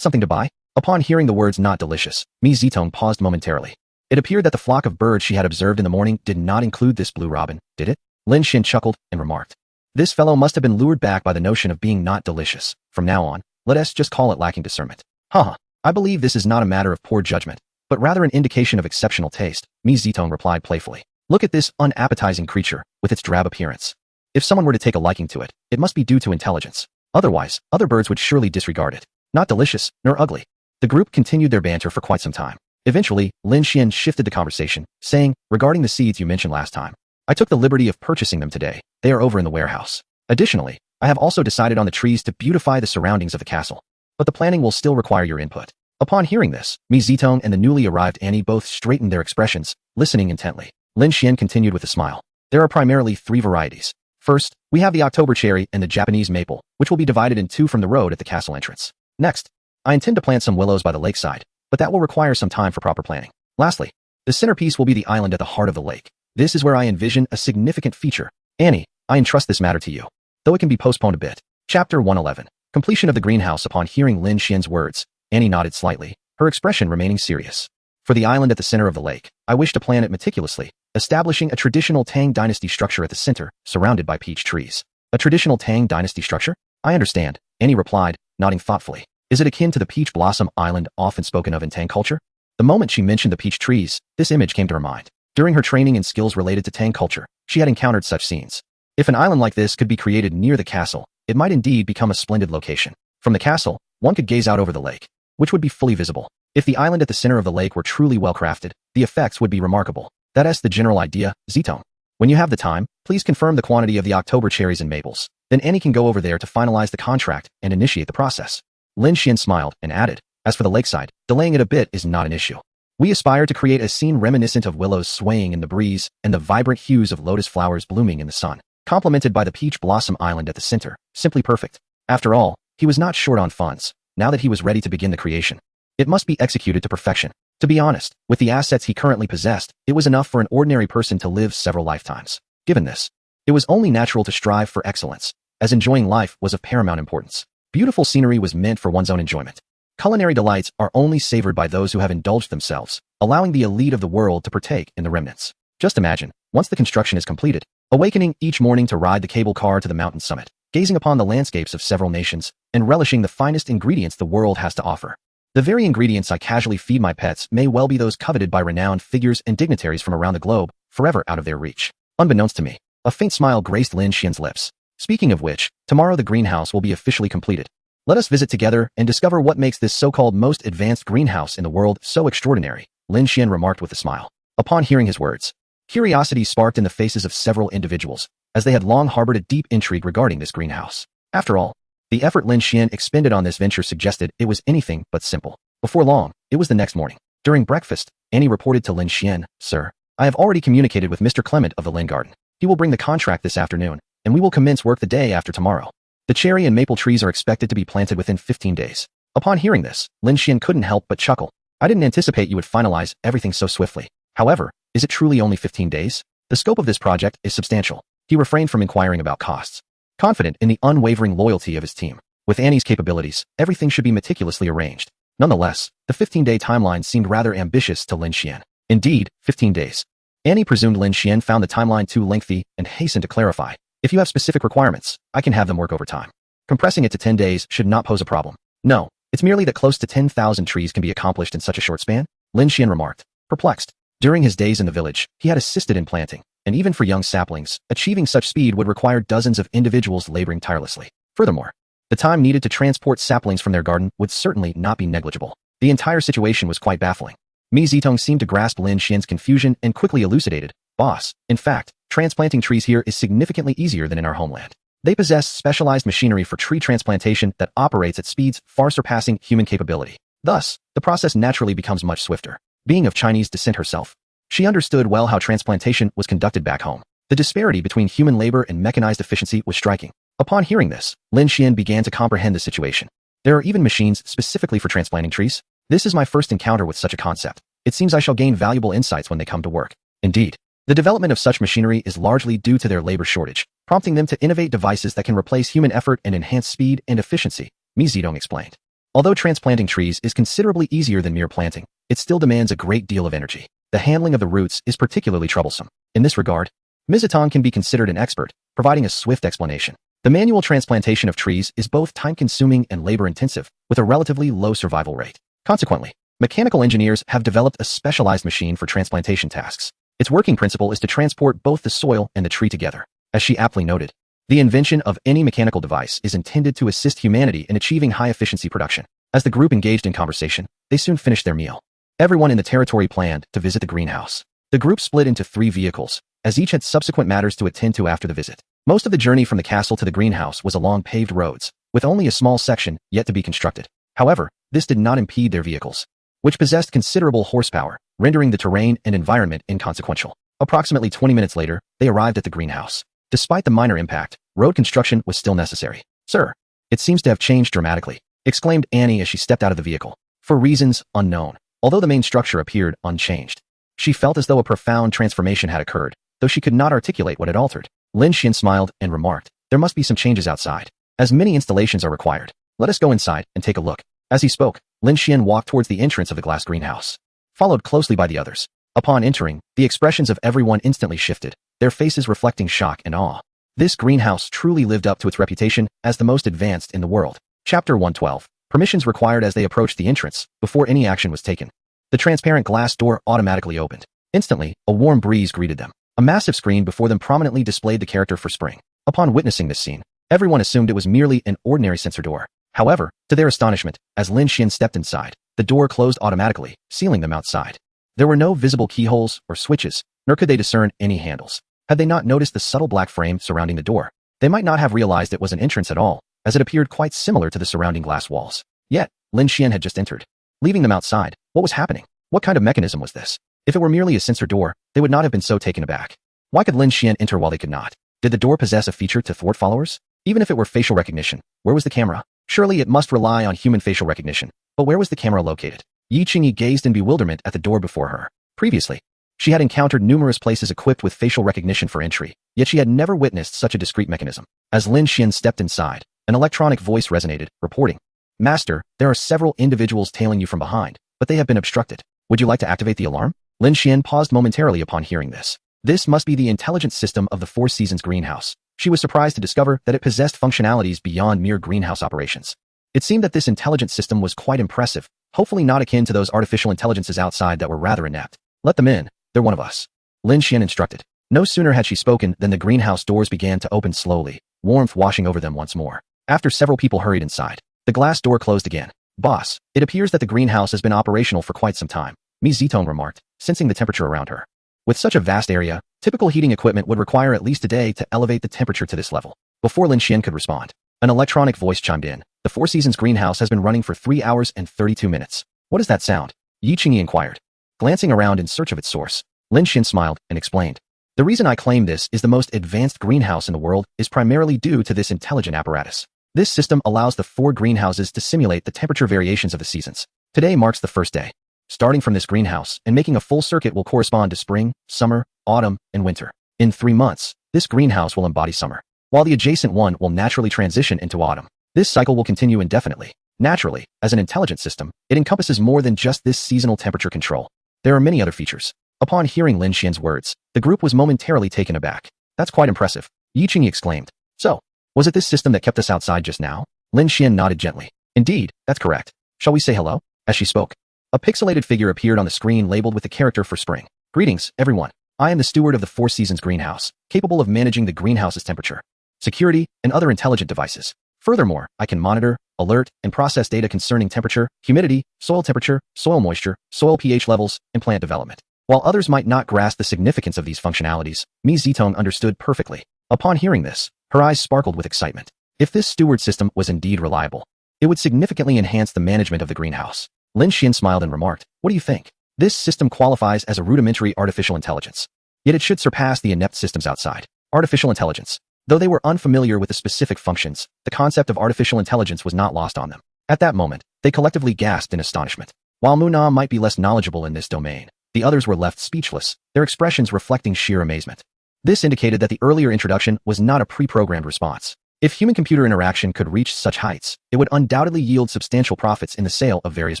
something to buy? Upon hearing the words not delicious, Mi Zitong paused momentarily. It appeared that the flock of birds she had observed in the morning did not include this blue robin, did it? Lin Shien chuckled and remarked. This fellow must have been lured back by the notion of being not delicious. From now on, let us just call it lacking discernment. Haha, I believe this is not a matter of poor judgment, but rather an indication of exceptional taste, Mi Zitong replied playfully. Look at this unappetizing creature, with its drab appearance. If someone were to take a liking to it, it must be due to intelligence. Otherwise, other birds would surely disregard it. Not delicious, nor ugly. The group continued their banter for quite some time. Eventually, Lin Shien shifted the conversation, saying, regarding the seeds you mentioned last time, I took the liberty of purchasing them today. They are over in the warehouse. Additionally, I have also decided on the trees to beautify the surroundings of the castle. But the planning will still require your input. Upon hearing this, Mi Zitong and the newly arrived Annie both straightened their expressions, listening intently. Lin Shien continued with a smile. There are primarily 3 varieties. First, we have the October cherry and the Japanese maple, which will be divided in 2 from the road at the castle entrance. Next, I intend to plant some willows by the lakeside, but that will require some time for proper planning. Lastly, the centerpiece will be the island at the heart of the lake. This is where I envision a significant feature. Annie, I entrust this matter to you, though it can be postponed a bit. Chapter 111. Completion of the greenhouse. Upon hearing Lin Xien's words, Annie nodded slightly, her expression remaining serious. For the island at the center of the lake, I wish to plan it meticulously, establishing a traditional Tang Dynasty structure at the center, surrounded by peach trees. A traditional Tang Dynasty structure? I understand, Annie replied, nodding thoughtfully. Is it akin to the peach blossom island often spoken of in Tang culture? The moment she mentioned the peach trees, this image came to her mind. During her training in skills related to Tang culture, she had encountered such scenes. If an island like this could be created near the castle, it might indeed become a splendid location. From the castle, one could gaze out over the lake, which would be fully visible. If the island at the center of the lake were truly well crafted, the effects would be remarkable. That's the general idea, Zitong. When you have the time, please confirm the quantity of the October cherries and maples. Then Annie can go over there to finalize the contract and initiate the process. Lin Shien smiled and added, as for the lakeside, delaying it a bit is not an issue. We aspire to create a scene reminiscent of willows swaying in the breeze and the vibrant hues of lotus flowers blooming in the sun, complemented by the peach blossom island at the center, simply perfect. After all, he was not short on funds, now that he was ready to begin the creation. It must be executed to perfection. To be honest, with the assets he currently possessed, it was enough for an ordinary person to live several lifetimes. Given this, it was only natural to strive for excellence, as enjoying life was of paramount importance. Beautiful scenery was meant for one's own enjoyment. Culinary delights are only savored by those who have indulged themselves, allowing the elite of the world to partake in the remnants. Just imagine, once the construction is completed, awakening each morning to ride the cable car to the mountain summit, gazing upon the landscapes of several nations, and relishing the finest ingredients the world has to offer. The very ingredients I casually feed my pets may well be those coveted by renowned figures and dignitaries from around the globe, forever out of their reach. Unbeknownst to me, a faint smile graced Lin Shien's lips. Speaking of which, tomorrow the greenhouse will be officially completed. Let us visit together and discover what makes this so-called most advanced greenhouse in the world so extraordinary, Lin Shien remarked with a smile. Upon hearing his words, curiosity sparked in the faces of several individuals, as they had long harbored a deep intrigue regarding this greenhouse. After all, the effort Lin Shien expended on this venture suggested it was anything but simple. Before long, it was the next morning. During breakfast, Annie reported to Lin Shien, "Sir, I have already communicated with Mr. Clement of the Lin Garden. He will bring the contract this afternoon, and we will commence work the day after tomorrow. The cherry and maple trees are expected to be planted within 15 days. Upon hearing this, Lin Shien couldn't help but chuckle. I didn't anticipate you would finalize everything so swiftly. However, is it truly only 15 days? The scope of this project is substantial. He refrained from inquiring about costs. Confident in the unwavering loyalty of his team, with Annie's capabilities, everything should be meticulously arranged. Nonetheless, the 15-day timeline seemed rather ambitious to Lin Shien. Indeed, 15 days. Annie presumed Lin Shien found the timeline too lengthy and hastened to clarify. If you have specific requirements, I can have them work overtime. Compressing it to 10 days should not pose a problem. No, it's merely that close to 10,000 trees can be accomplished in such a short span, Lin Shien remarked, perplexed. During his days in the village, he had assisted in planting, and even for young saplings, achieving such speed would require dozens of individuals laboring tirelessly. Furthermore, the time needed to transport saplings from their garden would certainly not be negligible. The entire situation was quite baffling. Mi Zitong seemed to grasp Lin Xien's confusion and quickly elucidated, "Boss, in fact, transplanting trees here is significantly easier than in our homeland. They possess specialized machinery for tree transplantation that operates at speeds far surpassing human capability. Thus, the process naturally becomes much swifter." Being of Chinese descent herself, she understood well how transplantation was conducted back home. The disparity between human labor and mechanized efficiency was striking. Upon hearing this, Lin Shien began to comprehend the situation. There are even machines specifically for transplanting trees? This is my first encounter with such a concept. It seems I shall gain valuable insights when they come to work. Indeed, the development of such machinery is largely due to their labor shortage, prompting them to innovate devices that can replace human effort and enhance speed and efficiency, Mi Zitong explained. Although transplanting trees is considerably easier than mere planting, it still demands a great deal of energy. The handling of the roots is particularly troublesome. In this regard, Ms. Zitong can be considered an expert, providing a swift explanation. The manual transplantation of trees is both time-consuming and labor-intensive, with a relatively low survival rate. Consequently, mechanical engineers have developed a specialized machine for transplantation tasks. Its working principle is to transport both the soil and the tree together. As she aptly noted, the invention of any mechanical device is intended to assist humanity in achieving high-efficiency production. As the group engaged in conversation, they soon finished their meal. Everyone in the territory planned to visit the greenhouse. The group split into 3 vehicles, as each had subsequent matters to attend to after the visit. Most of the journey from the castle to the greenhouse was along paved roads, with only a small section yet to be constructed. However, this did not impede their vehicles, which possessed considerable horsepower, rendering the terrain and environment inconsequential. Approximately 20 minutes later, they arrived at the greenhouse. Despite the minor impact, road construction was still necessary. "Sir, it seems to have changed dramatically," exclaimed Annie as she stepped out of the vehicle. For reasons unknown, although the main structure appeared unchanged, she felt as though a profound transformation had occurred, though she could not articulate what had altered. Lin Shien smiled and remarked, "There must be some changes outside, as many installations are required. Let us go inside and take a look." As he spoke, Lin Shien walked towards the entrance of the glass greenhouse, followed closely by the others. Upon entering, the expressions of everyone instantly shifted, their faces reflecting shock and awe. This greenhouse truly lived up to its reputation as the most advanced in the world. Chapter 112. Permissions required. As they approached the entrance, before any action was taken, the transparent glass door automatically opened. Instantly, a warm breeze greeted them. A massive screen before them prominently displayed the character for spring. Upon witnessing this scene, everyone assumed it was merely an ordinary sensor door. However, to their astonishment, as Lin Shien stepped inside, the door closed automatically, sealing them outside. There were no visible keyholes or switches, nor could they discern any handles. Had they not noticed the subtle black frame surrounding the door, they might not have realized it was an entrance at all, as it appeared quite similar to the surrounding glass walls. Yet, Lin Shien had just entered. Leaving them outside, what was happening? What kind of mechanism was this? If it were merely a sensor door, they would not have been so taken aback. Why could Lin Shien enter while they could not? Did the door possess a feature to thwart followers? Even if it were facial recognition, where was the camera? Surely it must rely on human facial recognition. But where was the camera located? Yi Qingyi gazed in bewilderment at the door before her. Previously, she had encountered numerous places equipped with facial recognition for entry, yet she had never witnessed such a discreet mechanism. As Lin Shien stepped inside, an electronic voice resonated, reporting, "Master, there are several individuals tailing you from behind, but they have been obstructed. Would you like to activate the alarm?" Lin Shien paused momentarily upon hearing this. This must be the intelligence system of the Four Seasons greenhouse. She was surprised to discover that it possessed functionalities beyond mere greenhouse operations. It seemed that this intelligence system was quite impressive, hopefully not akin to those artificial intelligences outside that were rather inept. "Let them in, they're one of us," Lin Shien instructed. No sooner had she spoken than the greenhouse doors began to open slowly, warmth washing over them once more. After several people hurried inside, the glass door closed again. "Boss, it appears that the greenhouse has been operational for quite some time," Mi Zitong remarked, sensing the temperature around her. With such a vast area, typical heating equipment would require at least a day to elevate the temperature to this level. Before Lin Shien could respond, an electronic voice chimed in. "The Four Seasons greenhouse has been running for 3 hours and 32 minutes. What is that sound?" Yi Qingyi inquired. Glancing around in search of its source, Lin Shien smiled and explained. "The reason I claim this is the most advanced greenhouse in the world is primarily due to this intelligent apparatus. This system allows the 4 greenhouses to simulate the temperature variations of the seasons. Today marks the first day. Starting from this greenhouse and making a full circuit will correspond to spring, summer, autumn, and winter. In 3 months, this greenhouse will embody summer, while the adjacent one will naturally transition into autumn. This cycle will continue indefinitely. Naturally, as an intelligent system, it encompasses more than just this seasonal temperature control. There are many other features." Upon hearing Lin Xian's words, the group was momentarily taken aback. "That's quite impressive," Yi Qingyi exclaimed. "So, was it this system that kept us outside just now?" Lin Shien nodded gently. "Indeed, that's correct. Shall we say hello?" As she spoke, a pixelated figure appeared on the screen labeled with the character for spring. "Greetings, everyone. I am the steward of the Four Seasons greenhouse, capable of managing the greenhouse's temperature, security, and other intelligent devices. Furthermore, I can monitor, alert, and process data concerning temperature, humidity, soil temperature, soil moisture, soil pH levels, and plant development." While others might not grasp the significance of these functionalities, Mi Zitong understood perfectly. Upon hearing this, her eyes sparkled with excitement. If this steward system was indeed reliable, it would significantly enhance the management of the greenhouse. Lin Shien smiled and remarked, "What do you think? This system qualifies as a rudimentary artificial intelligence. Yet it should surpass the inept systems outside. Artificial intelligence." Though they were unfamiliar with the specific functions, the concept of artificial intelligence was not lost on them. At that moment, they collectively gasped in astonishment. While Muna might be less knowledgeable in this domain, the others were left speechless, their expressions reflecting sheer amazement. This indicated that the earlier introduction was not a pre-programmed response. If human-computer interaction could reach such heights, it would undoubtedly yield substantial profits in the sale of various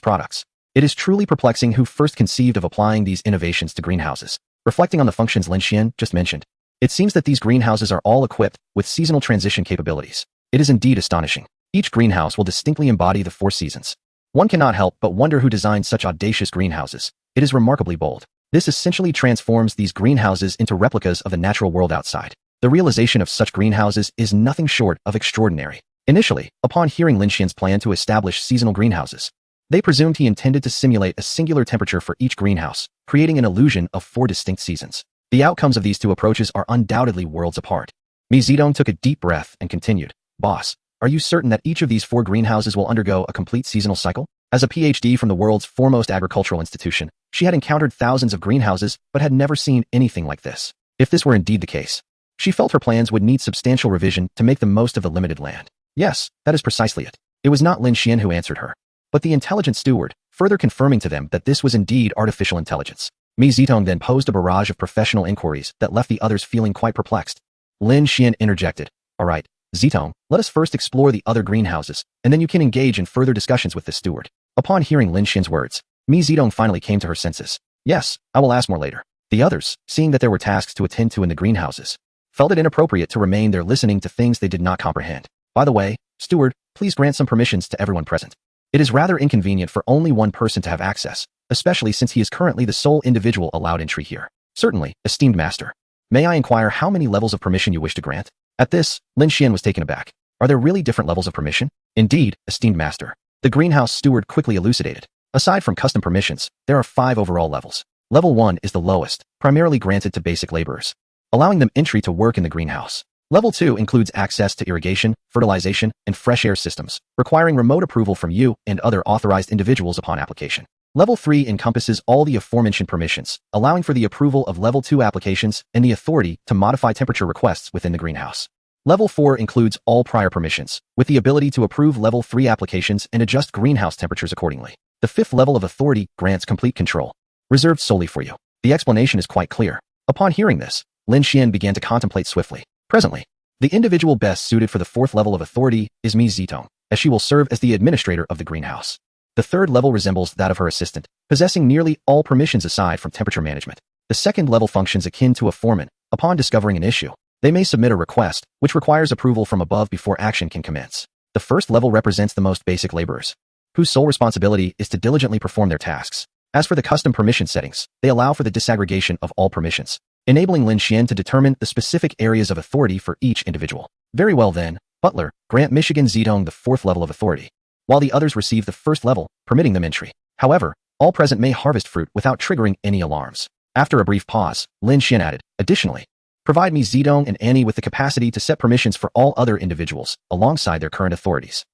products. It is truly perplexing who first conceived of applying these innovations to greenhouses. Reflecting on the functions Lin Shien just mentioned, it seems that these greenhouses are all equipped with seasonal transition capabilities. It is indeed astonishing. Each greenhouse will distinctly embody the 4 seasons. One cannot help but wonder who designed such audacious greenhouses. It is remarkably bold. This essentially transforms these greenhouses into replicas of the natural world outside. The realization of such greenhouses is nothing short of extraordinary. Initially, upon hearing Lin Xian's plan to establish seasonal greenhouses, they presumed he intended to simulate a singular temperature for each greenhouse, creating an illusion of 4 distinct seasons. The outcomes of these 2 approaches are undoubtedly worlds apart. Mi Zitong took a deep breath and continued, "Boss, are you certain that each of these 4 greenhouses will undergo a complete seasonal cycle?" As a PhD from the world's foremost agricultural institution, she had encountered thousands of greenhouses but had never seen anything like this. If this were indeed the case, she felt her plans would need substantial revision to make the most of the limited land. Yes, that is precisely it. It was not Lin Shien who answered her, but the intelligent steward, further confirming to them that this was indeed artificial intelligence. Mi Zitong then posed a barrage of professional inquiries that left the others feeling quite perplexed. Lin Shien interjected, "All right, Zitong, let us first explore the other greenhouses, and then you can engage in further discussions with the steward." Upon hearing Lin Xian's words, Mi Zitong finally came to her senses. "Yes, I will ask more later." The others, seeing that there were tasks to attend to in the greenhouses, felt it inappropriate to remain there listening to things they did not comprehend. "By the way, steward, please grant some permissions to everyone present. It is rather inconvenient for only one person to have access, especially since he is currently the sole individual allowed entry here." "Certainly, esteemed master. May I inquire how many levels of permission you wish to grant?" At this, Lin Shien was taken aback. "Are there really different levels of permission?" "Indeed, esteemed master." The greenhouse steward quickly elucidated. "Aside from custom permissions, there are 5 overall levels. Level 1 is the lowest, primarily granted to basic laborers, allowing them entry to work in the greenhouse. Level 2 includes access to irrigation, fertilization, and fresh air systems, requiring remote approval from you and other authorized individuals upon application. Level 3 encompasses all the aforementioned permissions, allowing for the approval of Level 2 applications and the authority to modify temperature requests within the greenhouse. Level 4 includes all prior permissions, with the ability to approve Level 3 applications and adjust greenhouse temperatures accordingly. The 5th level of authority grants complete control, reserved solely for you. The explanation is quite clear. Upon hearing this, Lin Shien began to contemplate swiftly. Presently, the individual best suited for the 4th level of authority is Mi Zitong, as she will serve as the administrator of the greenhouse. The 3rd level resembles that of her assistant, possessing nearly all permissions aside from temperature management. The 2nd level functions akin to a foreman. Upon discovering an issue, they may submit a request, which requires approval from above before action can commence. The 1st level represents the most basic laborers, whose sole responsibility is to diligently perform their tasks. As for the custom permission settings, they allow for the disaggregation of all permissions, enabling Lin Shien to determine the specific areas of authority for each individual. Very well then, Butler, grant Michigan Zedong the 4th level of authority, while the others receive the 1st level, permitting them entry. However, all present may harvest fruit without triggering any alarms. After a brief pause, Lin Shien added, additionally, provide me Zedong and Annie with the capacity to set permissions for all other individuals, alongside their current authorities.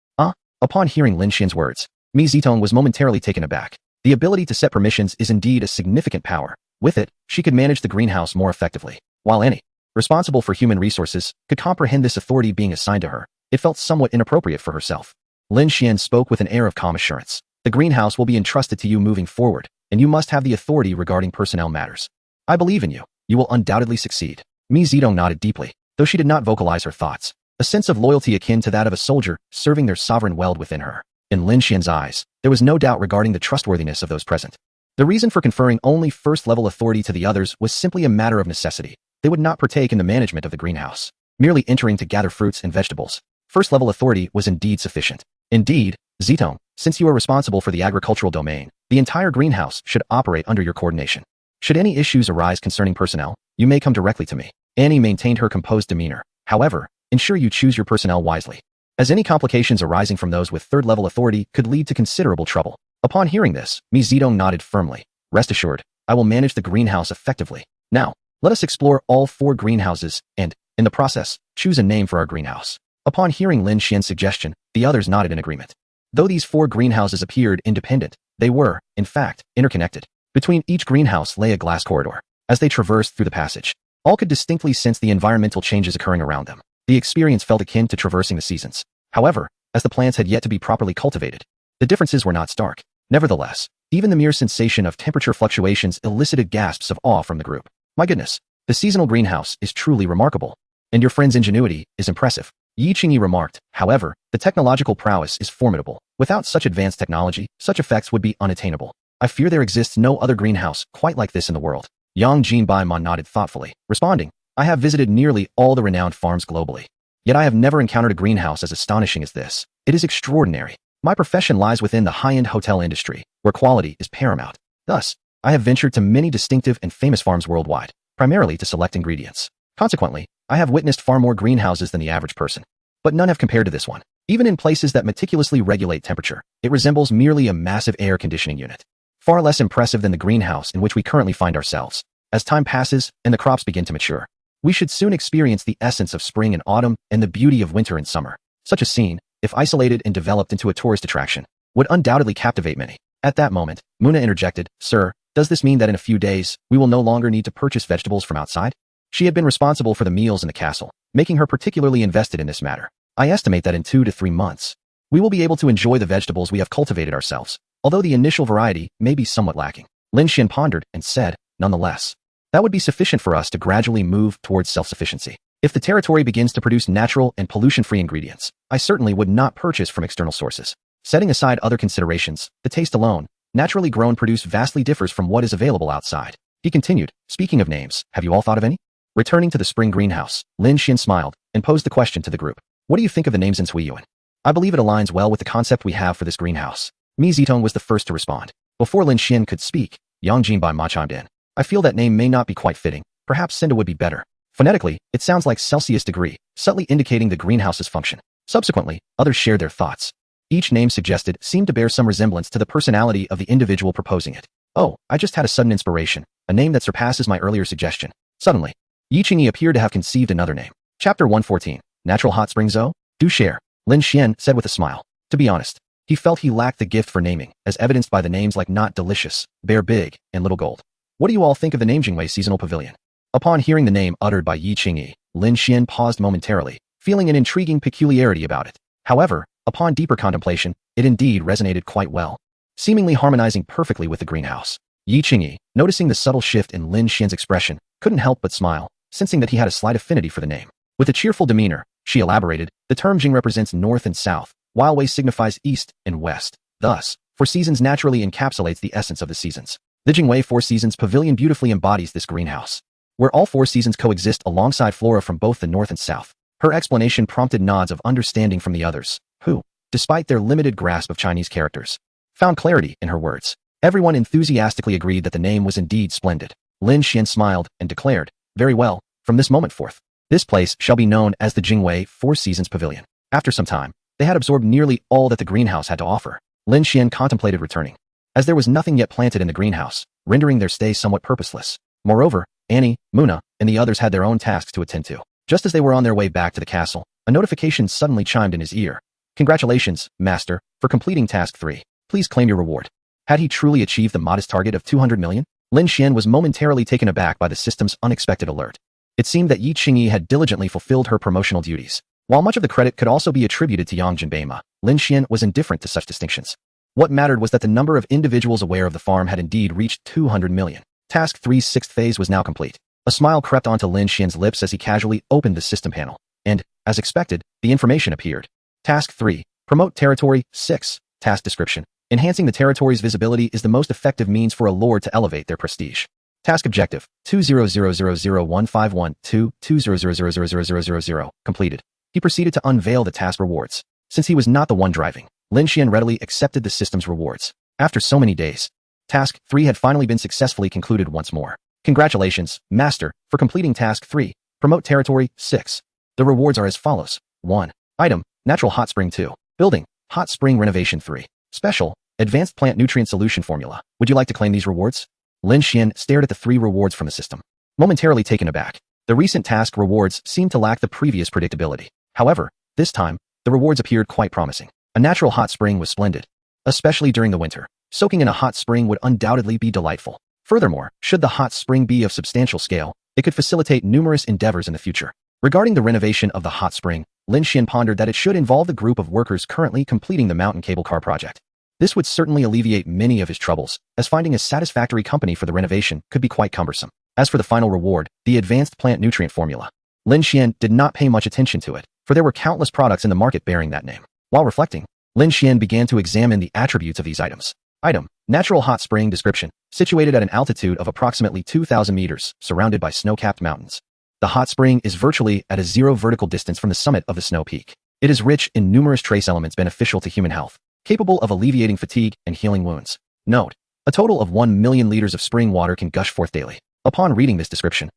Upon hearing Lin Xien's words, Mi Zitong was momentarily taken aback. The ability to set permissions is indeed a significant power. With it, she could manage the greenhouse more effectively. While Annie, responsible for human resources, could comprehend this authority being assigned to her, it felt somewhat inappropriate for herself. Lin Shien spoke with an air of calm assurance. The greenhouse will be entrusted to you moving forward, and you must have the authority regarding personnel matters. I believe in you. You will undoubtedly succeed. Mi Zitong nodded deeply, though she did not vocalize her thoughts. A sense of loyalty akin to that of a soldier serving their sovereign welled within her. In Lin Xien's eyes, there was no doubt regarding the trustworthiness of those present. The reason for conferring only 1st level authority to the others was simply a matter of necessity. They would not partake in the management of the greenhouse, merely entering to gather fruits and vegetables. 1st level authority was indeed sufficient. Indeed, Zitong, since you are responsible for the agricultural domain, the entire greenhouse should operate under your coordination. Should any issues arise concerning personnel, you may come directly to me. Annie maintained her composed demeanor. However, ensure you choose your personnel wisely, as any complications arising from those with 3rd level authority could lead to considerable trouble. Upon hearing this, Mi Zitong nodded firmly. Rest assured, I will manage the greenhouse effectively. Now, let us explore all 4 greenhouses and, in the process, choose a name for our greenhouse. Upon hearing Lin Xien's suggestion, the others nodded in agreement. Though these 4 greenhouses appeared independent, they were, in fact, interconnected. Between each greenhouse lay a glass corridor. As they traversed through the passage, all could distinctly sense the environmental changes occurring around them. The experience felt akin to traversing the seasons. However, as the plants had yet to be properly cultivated, the differences were not stark. Nevertheless, even the mere sensation of temperature fluctuations elicited gasps of awe from the group. My goodness, the seasonal greenhouse is truly remarkable. And your friend's ingenuity is impressive. Yi Qingyi remarked. However, the technological prowess is formidable. Without such advanced technology, such effects would be unattainable. I fear there exists no other greenhouse quite like this in the world. Yang Jinbai Ma nodded thoughtfully, responding, I have visited nearly all the renowned farms globally. Yet I have never encountered a greenhouse as astonishing as this. It is extraordinary. My profession lies within the high-end hotel industry, where quality is paramount. Thus, I have ventured to many distinctive and famous farms worldwide, primarily to select ingredients. Consequently, I have witnessed far more greenhouses than the average person. But none have compared to this one. Even in places that meticulously regulate temperature, it resembles merely a massive air conditioning unit. Far less impressive than the greenhouse in which we currently find ourselves. As time passes and the crops begin to mature, we should soon experience the essence of spring and autumn and the beauty of winter and summer. Such a scene, if isolated and developed into a tourist attraction, would undoubtedly captivate many. At that moment, Muna interjected, Sir, does this mean that in a few days, we will no longer need to purchase vegetables from outside? She had been responsible for the meals in the castle, making her particularly invested in this matter. I estimate that in 2 to 3 months, we will be able to enjoy the vegetables we have cultivated ourselves, although the initial variety may be somewhat lacking. Lin Shien pondered and said, nonetheless, that would be sufficient for us to gradually move towards self-sufficiency. If the territory begins to produce natural and pollution-free ingredients, I certainly would not purchase from external sources. Setting aside other considerations, the taste alone, naturally grown produce vastly differs from what is available outside. He continued, speaking of names, have you all thought of any? Returning to the spring greenhouse, Lin Shien smiled and posed the question to the group. What do you think of the names in Suiyuan? I believe it aligns well with the concept we have for this greenhouse. Mi Zitong was the first to respond. Before Lin Shien could speak, Yang Jinbai Ma chimed in. I feel that name may not be quite fitting. Perhaps Cinda would be better. Phonetically, it sounds like Celsius degree, subtly indicating the greenhouse's function. Subsequently, others shared their thoughts. Each name suggested seemed to bear some resemblance to the personality of the individual proposing it. Oh, I just had a sudden inspiration. a name that surpasses my earlier suggestion. Suddenly, Yi Qingyi appeared to have conceived another name. Chapter 114. Natural Hot Spring Zoo? Do share, Lin Shien said with a smile. To be honest, he felt he lacked the gift for naming, as evidenced by the names like Not Delicious, Bear Big, and Little Gold. What do you all think of the name Jingwei Seasonal Pavilion? Upon hearing the name uttered by Yi Qingyi, Lin Shien paused momentarily, feeling an intriguing peculiarity about it. However, upon deeper contemplation, it indeed resonated quite well, seemingly harmonizing perfectly with the greenhouse. Yi Qingyi, noticing the subtle shift in Lin Xien's expression, couldn't help but smile, sensing that he had a slight affinity for the name. With a cheerful demeanor, she elaborated, the term Jing represents north and south, while Wei signifies east and west. Thus, Four Seasons naturally encapsulates the essence of the seasons. The Jingwei Four Seasons Pavilion beautifully embodies this greenhouse, where all four seasons coexist alongside flora from both the north and south. Her explanation prompted nods of understanding from the others, who, despite their limited grasp of Chinese characters, found clarity in her words. Everyone enthusiastically agreed that the name was indeed splendid. Lin Shien smiled and declared, very well, from this moment forth, this place shall be known as the Jingwei Four Seasons Pavilion. After some time, they had absorbed nearly all that the greenhouse had to offer. Lin Shien contemplated returning, as there was nothing yet planted in the greenhouse, rendering their stay somewhat purposeless. Moreover, Annie, Muna, and the others had their own tasks to attend to. Just as they were on their way back to the castle, a notification suddenly chimed in his ear. Congratulations, Master, for completing Task 3. Please claim your reward. Had he truly achieved the modest target of 200 million? Lin Shien was momentarily taken aback by the system's unexpected alert. It seemed that Yi Qingyi had diligently fulfilled her promotional duties. While much of the credit could also be attributed to Yang Jinbeima, Lin Shien was indifferent to such distinctions. What mattered was that the number of individuals aware of the farm had indeed reached 200 million. Task 3's sixth phase was now complete. A smile crept onto Lin Xien's lips as he casually opened the system panel, and, as expected, the information appeared. Task 3. Promote Territory 6. Task Description. Enhancing the territory's visibility is the most effective means for a lord to elevate their prestige. Task Objective 20001512200000000 completed. He proceeded to unveil the task rewards. Since he was not the one driving, Lin Shien readily accepted the system's rewards. After so many days, Task 3 had finally been successfully concluded once more. Congratulations, Master, for completing Task 3. Promote Territory 6. The rewards are as follows. 1. Item, Natural Hot Spring 2. Building, Hot Spring Renovation 3. Special, Advanced Plant Nutrient Solution Formula. Would you like to claim these rewards? Lin Shien stared at the 3 rewards from the system, momentarily taken aback. The recent task rewards seemed to lack the previous predictability. However, this time, the rewards appeared quite promising. A natural hot spring was splendid, especially during the winter. Soaking in a hot spring would undoubtedly be delightful. Furthermore, should the hot spring be of substantial scale, it could facilitate numerous endeavors in the future. Regarding the renovation of the hot spring, Lin Shien pondered that it should involve the group of workers currently completing the mountain cable car project. This would certainly alleviate many of his troubles, as finding a satisfactory company for the renovation could be quite cumbersome. As for the final reward, the advanced plant nutrient formula, Lin Shien did not pay much attention to it, for there were countless products in the market bearing that name. While reflecting, Lin Shien began to examine the attributes of these items. Item, Natural Hot Spring Description, situated at an altitude of approximately 2,000 meters, surrounded by snow-capped mountains. The hot spring is virtually at a 0 vertical distance from the summit of the snow peak. It is rich in numerous trace elements beneficial to human health, capable of alleviating fatigue and healing wounds. Note, a total of 1 million liters of spring water can gush forth daily. Upon reading this description,